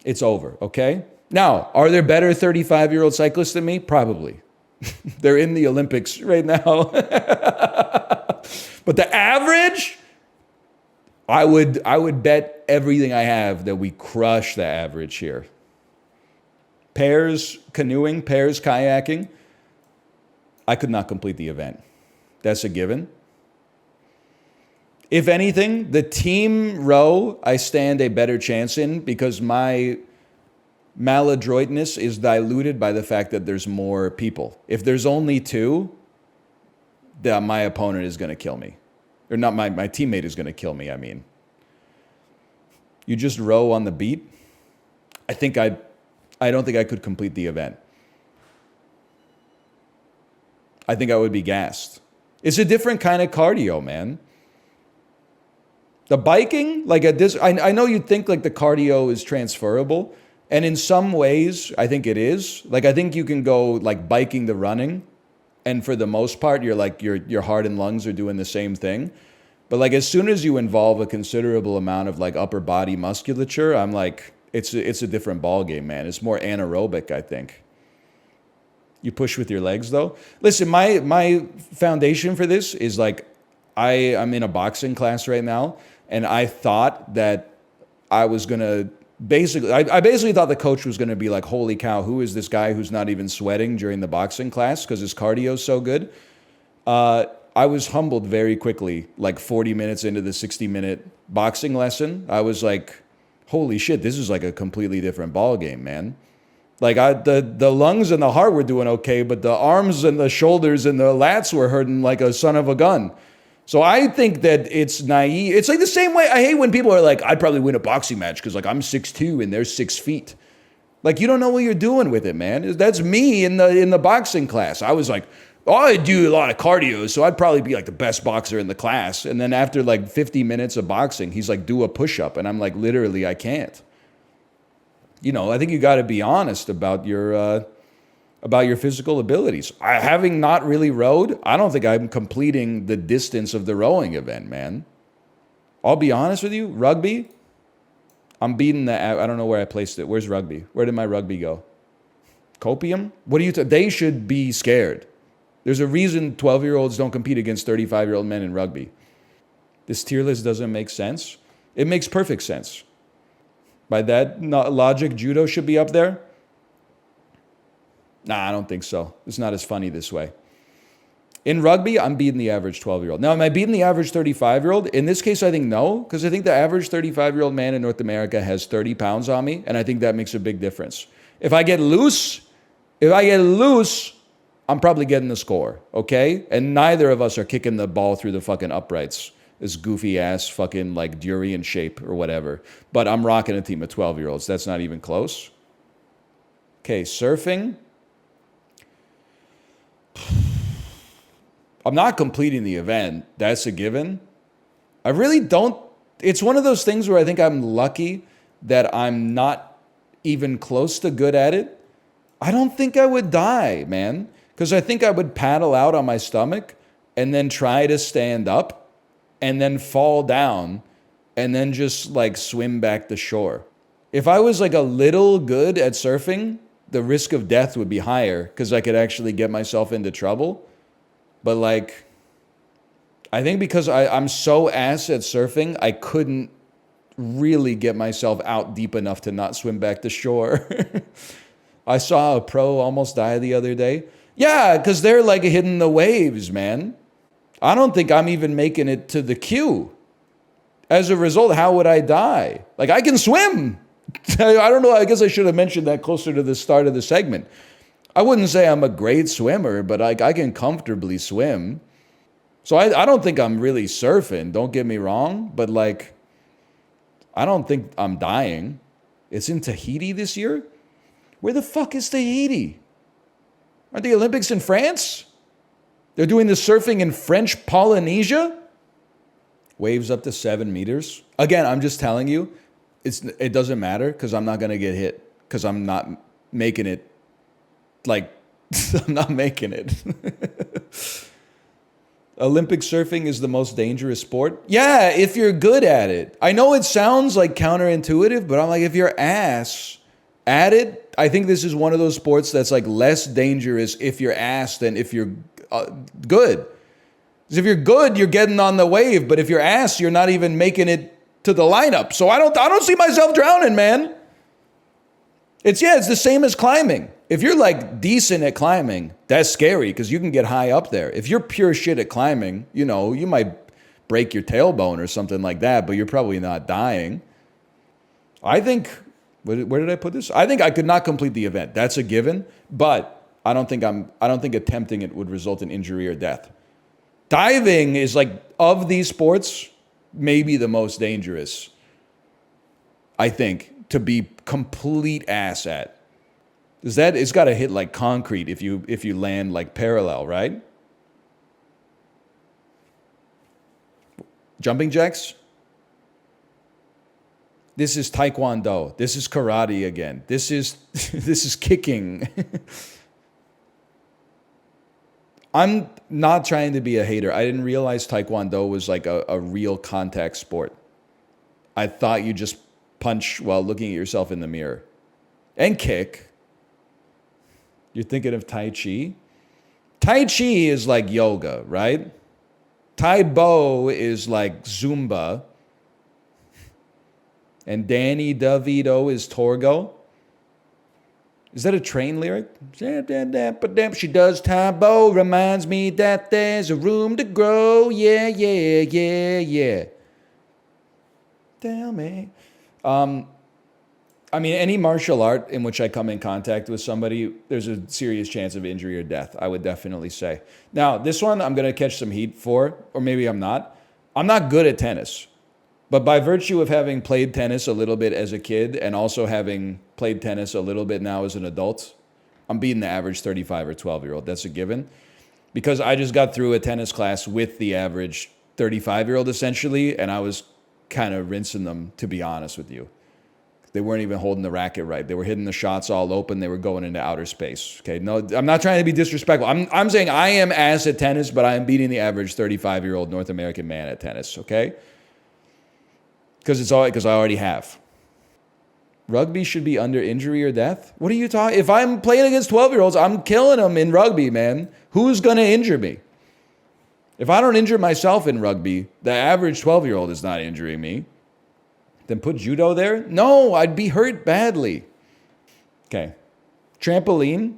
It's over, okay? Now, are there better 35-year-old cyclists than me? Probably. They're in the Olympics right now. But the average, I would bet everything I have that we crush the average here. Pairs canoeing, pairs kayaking, I could not complete the event. That's a given. If anything, the team row I stand a better chance in because my maladroitness is diluted by the fact that there's more people. If there's only 2, then my opponent is going to kill me. Or not, my teammate is going to kill me, I mean. You just row on the beat? I don't think I could complete the event. I think I would be gassed. It's a different kind of cardio, man. The biking, like at this, I know you'd think like the cardio is transferable, and in some ways, I think it is. Like I think you can go like biking to running, and for the most part, you're like your heart and lungs are doing the same thing. But like as soon as you involve a considerable amount of like upper body musculature, I'm like, it's a different ball game, man. It's more anaerobic, I think. You push with your legs, though. Listen, my foundation for this is like I'm in a boxing class right now, and I thought that I was gonna I basically thought the coach was gonna be like, holy cow, who is this guy who's not even sweating during the boxing class because his cardio is so good? I was humbled very quickly, like 40 minutes into the 60-minute boxing lesson. I was like, holy shit, this is like a completely different ball game, man. Like the lungs and the heart were doing okay, but the arms and the shoulders and the lats were hurting like a son of a gun. So I think that it's naive. It's like the same way I hate when people are like, I'd probably win a boxing match because like I'm 6'2" and they're 6 feet. Like you don't know what you're doing with it, man. That's me in the boxing class. I was like, oh, I do a lot of cardio, so I'd probably be like the best boxer in the class. And then after like 50 minutes of boxing, he's like, do a push-up. And I'm like, literally, I can't. You know, I think you got to be honest about your about your physical abilities. Having not really rowed, I don't think I'm completing the distance of the rowing event, man. I'll be honest with you, rugby, I'm beating the, I don't know where I placed it. Where's rugby? Where did my rugby go? Copium? What do you, they should be scared. There's a reason 12-year-olds don't compete against 35-year-old men in rugby. This tier list doesn't make sense. It makes perfect sense. By that logic, judo should be up there. Nah, I don't think so. It's not as funny this way. In rugby, I'm beating the average 12-year-old. Now, am I beating the average 35-year-old? In this case, I think no, because I think the average 35-year-old man in North America has 30 pounds on me, and I think that makes a big difference. If I get loose, I'm probably getting the score, okay? And neither of us are kicking the ball through the fucking uprights. This goofy-ass fucking, like, durian shape or whatever. But I'm rocking a team of 12-year-olds. That's not even close. Okay, surfing. I'm not completing the event. That's a given. I really don't. It's one of those things where I think I'm lucky that I'm not even close to good at it. I don't think I would die, man. Because I think I would paddle out on my stomach and then try to stand up and then fall down and then just like swim back to shore. If I was like a little good at surfing, the risk of death would be higher because I could actually get myself into trouble. But like, I think because I'm so ass at surfing, I couldn't really get myself out deep enough to not swim back to shore. I saw a pro almost die the other day. Yeah, because they're like hitting the waves, man. I don't think I'm even making it to the queue. As a result, how would I die? Like, I can swim. I don't know. I guess I should have mentioned that closer to the start of the segment. I wouldn't say I'm a great swimmer, but I can comfortably swim. So I don't think I'm really surfing. Don't get me wrong. But like, I don't think I'm dying. It's in Tahiti this year? Where the fuck is Tahiti? Aren't the Olympics in France? They're doing the surfing in French Polynesia? Waves up to 7 meters. Again, I'm just telling you, it doesn't matter because I'm not going to get hit because I'm not making it. Like, I'm not making it. Olympic surfing is the most dangerous sport. Yeah, if you're good at it. I know it sounds like counterintuitive, but I'm like, if you're ass at it, I think this is one of those sports that's like less dangerous if you're ass than if you're good. Because if you're good, you're getting on the wave, but if you're ass, you're not even making it to the lineup. So I don't see myself drowning, man. It's the same as climbing. If you're like decent at climbing, that's scary because you can get high up there. If you're pure shit at climbing, you know, you might break your tailbone or something like that, but you're probably not dying. I think, where did I put this? I think I could not complete the event. That's a given, but I don't think attempting it would result in injury or death. Diving is like, of these sports, maybe the most dangerous, I think, to be complete ass at. Is that it's got to hit like concrete if you land like parallel, right? Jumping jacks? This is taekwondo. This is karate again. This is kicking. I'm not trying to be a hater. I didn't realize taekwondo was like a real contact sport. I thought you just punch while looking at yourself in the mirror. And kick. You're thinking of Tai Chi? Tai Chi is like yoga, right? Tai Bo is like Zumba. And Danny DeVito is Torgo. Is that a Train lyric? She does Tai Bo, reminds me that there's a room to grow. Yeah, yeah, yeah, yeah. Tell me. I mean, any martial art in which I come in contact with somebody, there's a serious chance of injury or death, I would definitely say. Now, this one I'm going to catch some heat for, or maybe I'm not. I'm not good at tennis. But by virtue of having played tennis a little bit as a kid and also having played tennis a little bit now as an adult, I'm beating the average 35 or 12-year-old. That's a given. Because I just got through a tennis class with the They weren't even holding the racket right. They were hitting the shots all open. They were going into outer space. Okay, no, I'm not trying to be disrespectful. I'm saying I am ass at tennis, but I am beating the average 35-year-old North American man at tennis. Okay, because I already have. Rugby should be under injury or death. What are you talking? If I'm playing against 12-year-olds, I'm killing them in rugby, man. Who's gonna injure me? If I don't injure myself in rugby, the average 12-year-old is not injuring me. Then put judo there? No, I'd be hurt badly. Okay. Trampoline.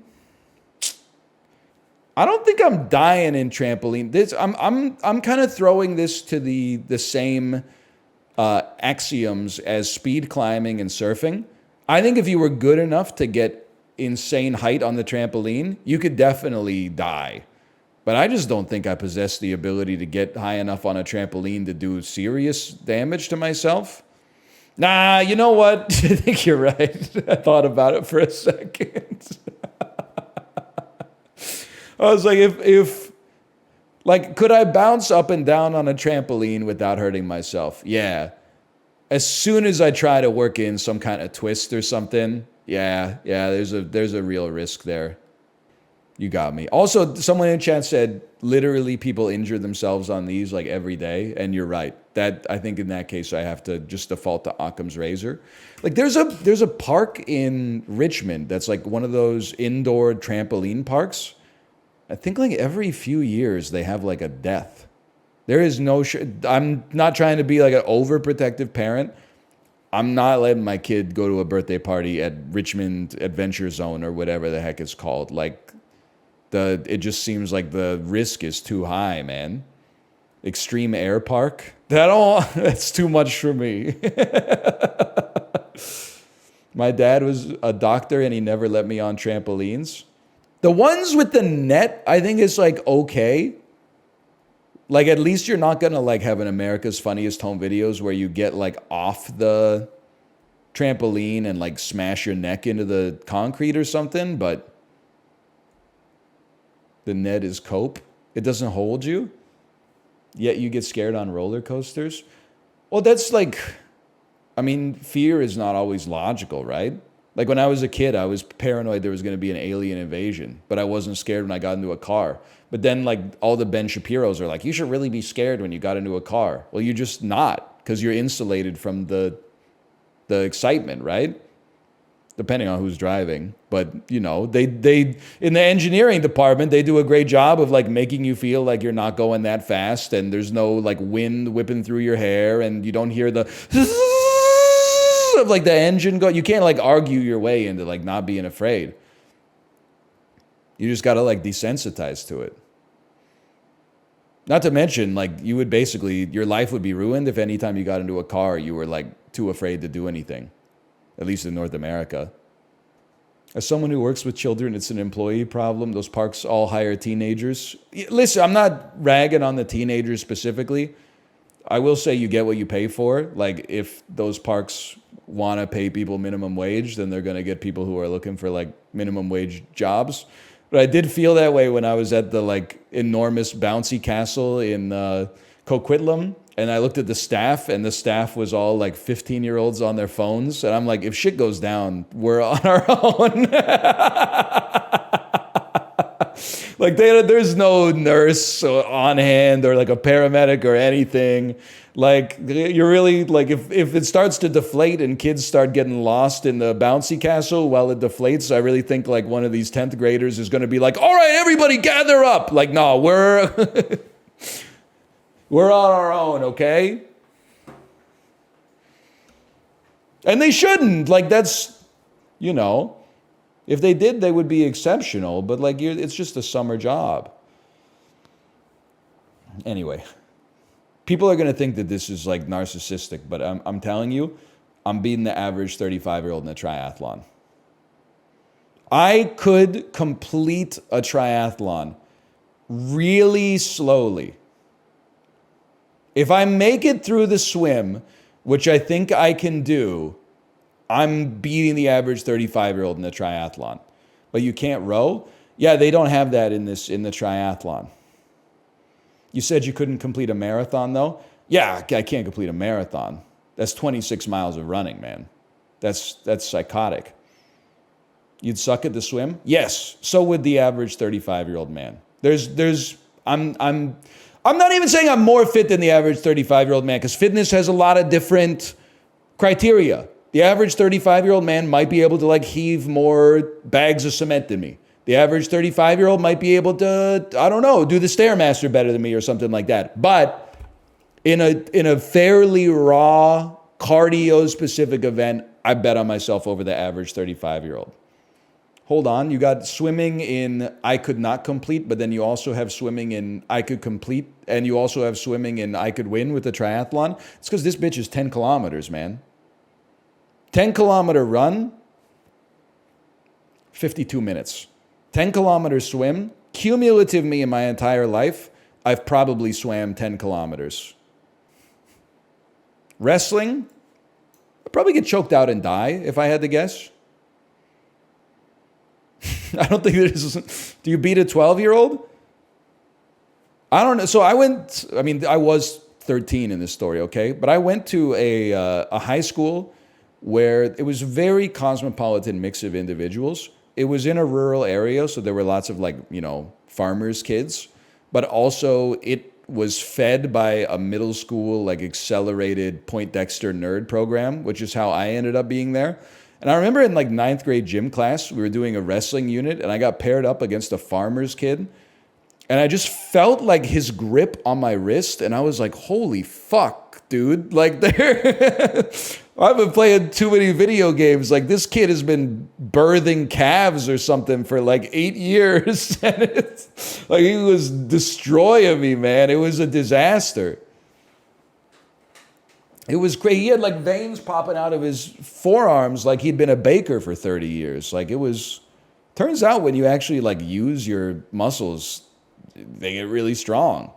I don't think I'm dying in trampoline. I'm kind of throwing this to the same axioms as speed climbing and surfing. I think if you were good enough to get insane height on the trampoline, you could definitely die. But I just don't think I possess the ability to get high enough on a trampoline to do serious damage to myself. Nah, you know what? I think you're right. I thought about it for a second. I was like, if could I bounce up and down on a trampoline without hurting myself? Yeah. As soon as I try to work in some kind of twist or something, yeah, there's a real risk there. You got me. Also, someone in chat said literally people injure themselves on these like every day, and you're right. That I think in that case I have to just default to Occam's razor. Like there's a park in Richmond that's like one of those indoor trampoline parks. I think like every few years they have like a death. There is no I'm not trying to be like an overprotective parent. I'm not letting my kid go to a birthday party at Richmond Adventure Zone or whatever the heck it's called. Like it just seems like the risk is too high, man. Extreme Air Park? That's too much for me. My dad was a doctor and he never let me on trampolines. The ones with the net, I think is like okay. Like at least you're not gonna like have an America's Funniest Home Videos where you get like off the trampoline and like smash your neck into the concrete or something, but the net is cope. It doesn't hold you. Yet you get scared on roller coasters. Well, that's like, I mean, fear is not always logical, right? Like when I was a kid, I was paranoid there was going to be an alien invasion, but I wasn't scared when I got into a car. But then like all the Ben Shapiros are like, you should really be scared when you got into a car. Well, you're just not, because you're insulated from the excitement, right? Depending on who's driving. But, you know, they in the engineering department, they do a great job of like making you feel like you're not going that fast and there's no like wind whipping through your hair and you don't hear the of like the engine go. You can't like argue your way into like not being afraid. You just got to like desensitize to it. Not to mention, like, you would basically, your life would be ruined if anytime you got into a car, you were like too afraid to do anything. At least in North America. As someone who works with children, it's an employee problem. Those parks all hire teenagers. Listen, I'm not ragging on the teenagers specifically. I will say you get what you pay for. Like, if those parks want to pay people minimum wage, then they're going to get people who are looking for, like, minimum wage jobs. But I did feel that way when I was at the, like, enormous bouncy castle in Coquitlam. And I looked at the staff, and the staff was all like 15-year-olds on their phones. And I'm like, if shit goes down, we're on our own. Like, there's no nurse on hand or like a paramedic or anything. Like, you're really, like, if it starts to deflate and kids start getting lost in the bouncy castle while it deflates, I really think like one of these 10th graders is going to be like, all right, everybody gather up. Like, no, we're... We're on our own, okay? And they shouldn't. Like, that's, you know, if they did, they would be exceptional. But, like, it's just a summer job. Anyway, people are going to think that this is, like, narcissistic. But I'm telling you, I'm beating the average 35-year-old in a triathlon. I could complete a triathlon really slowly. If I make it through the swim, which I think I can do, I'm beating the average 35-year-old in the triathlon. But you can't row? Yeah, they don't have that in the triathlon. You said you couldn't complete a marathon, though? Yeah, I can't complete a marathon. That's 26 miles of running, man. That's psychotic. You'd suck at the swim? Yes. So would the average 35-year-old man. I'm not even saying I'm more fit than the average 35-year-old man, because fitness has a lot of different criteria. The average 35-year-old man might be able to like heave more bags of cement than me. The average 35-year-old might be able to, I don't know, do the Stairmaster better than me or something like that. But in a fairly raw, cardio-specific event, I bet on myself over the average 35-year-old. Hold on, you got swimming in I could not complete, but then you also have swimming in I could complete, and you also have swimming in I could win with the triathlon. It's because this bitch is 10 kilometers, man. 10-kilometer run, 52 minutes. 10-kilometer swim, cumulative me in my entire life, I've probably swam 10 kilometers. Wrestling, I'd probably get choked out and die if I had to guess. I don't think there's... Do you beat a 12-year-old? I don't know. So I was 13 in this story, okay? But I went to a high school where it was a very cosmopolitan mix of individuals. It was in a rural area, so there were lots of farmers' kids. But also it was fed by a middle school, accelerated Poindexter nerd program, which is how I ended up being there. And I remember in 9th grade gym class, we were doing a wrestling unit, and I got paired up against a farmer's kid. And I just felt his grip on my wrist, and I was like, holy fuck, dude. I've been playing too many video games. This kid has been birthing calves or something for 8 years. And it's he was destroying me, man. It was a disaster. It was crazy. He had veins popping out of his forearms like he'd been a baker for 30 years. Turns out when you actually use your muscles, they get really strong.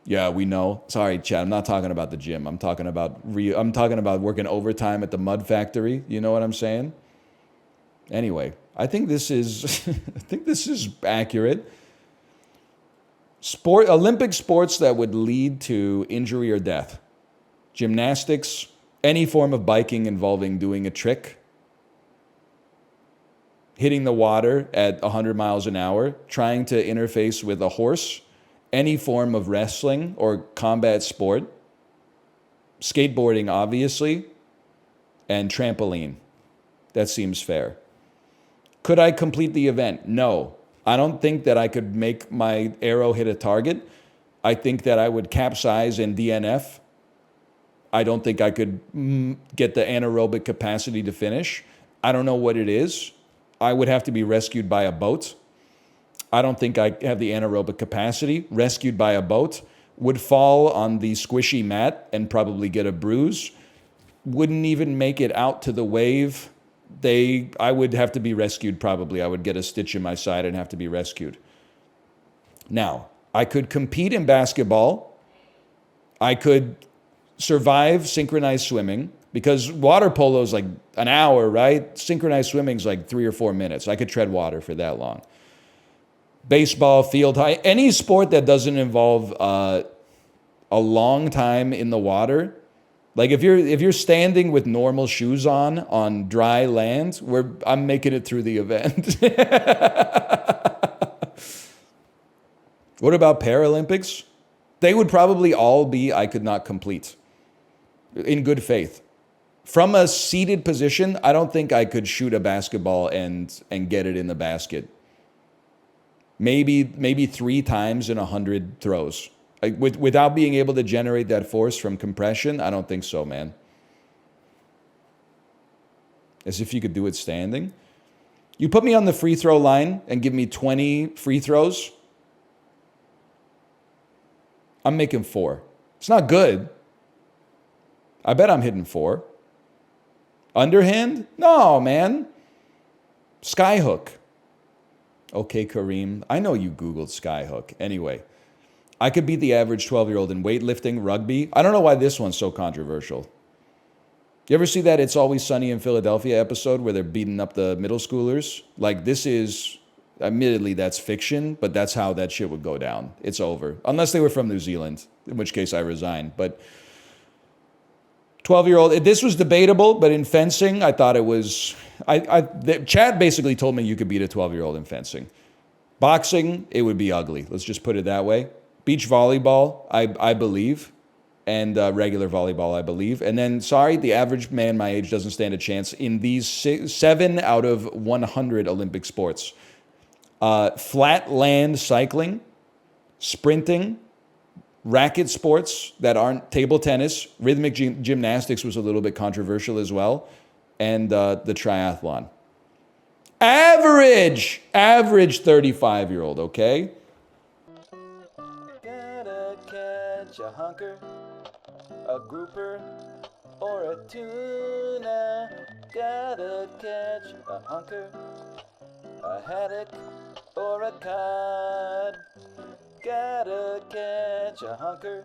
Yeah, we know. Sorry, Chad, I'm not talking about the gym. I'm talking about working overtime at the mud factory. You know what I'm saying? Anyway, I think this is accurate. Olympic sports that would lead to injury or death. Gymnastics, any form of biking involving doing a trick, hitting the water at 100 miles an hour, trying to interface with a horse, any form of wrestling or combat sport, skateboarding, obviously, and trampoline. That seems fair. Could I complete the event? No. I don't think that I could make my arrow hit a target. I think that I would capsize and DNF. I don't think I could get the anaerobic capacity to finish. I don't know what it is. I would have to be rescued by a boat. I don't think I have the anaerobic capacity. Rescued by a boat. Would fall on the squishy mat and probably get a bruise. Wouldn't even make it out to the wave. I would have to be rescued probably. I would get a stitch in my side and have to be rescued. Now, I could compete in basketball. I could survive synchronized swimming, because water polo is an hour, right? Synchronized swimming is 3 or 4 minutes. I could tread water for that long. Baseball, field hockey, any sport that doesn't involve a long time in the water. If you're standing with normal shoes on dry land, I'm making it through the event. What about Paralympics? They would probably all be I could not complete. In good faith. From a seated position, I don't think I could shoot a basketball and get it in the basket. Maybe 3 times in 100 throws. Without being able to generate that force from compression, I don't think so, man. As if you could do it standing. You put me on the free throw line and give me 20 free throws, I'm making 4. It's not good. I bet I'm hitting 4. Underhand? No, man. Skyhook. Okay, Kareem. I know you Googled skyhook. Anyway, I could beat the average 12-year-old in weightlifting, rugby. I don't know why this one's so controversial. You ever see that It's Always Sunny in Philadelphia episode where they're beating up the middle schoolers? This is, admittedly, that's fiction, but that's how that shit would go down. It's over. Unless they were from New Zealand, in which case I resign. But 12-year-old. This was debatable, but in fencing, I thought it was. Chad basically told me you could beat a 12-year-old in fencing. Boxing, it would be ugly. Let's just put it that way. Beach volleyball, I believe. And regular volleyball, I believe. And then, sorry, the average man my age doesn't stand a chance in these 7 out of 100 Olympic sports. Flat land cycling, sprinting, racket sports that aren't table tennis, rhythmic gymnastics was a little bit controversial as well, and the triathlon. Average 35-year-old, okay? Gotta catch a hunker, a grouper, or a tuna. Gotta catch a hunker, a haddock, or a cod. Gotta catch a hunker,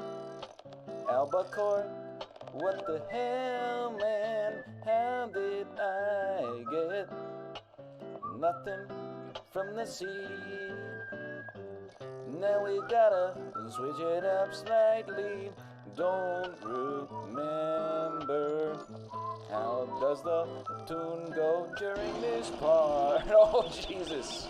albacore. What the hell, man? How did I get nothing from the sea? Now we gotta switch it up slightly. Don't remember. How does the tune go during this part? Oh, Jesus.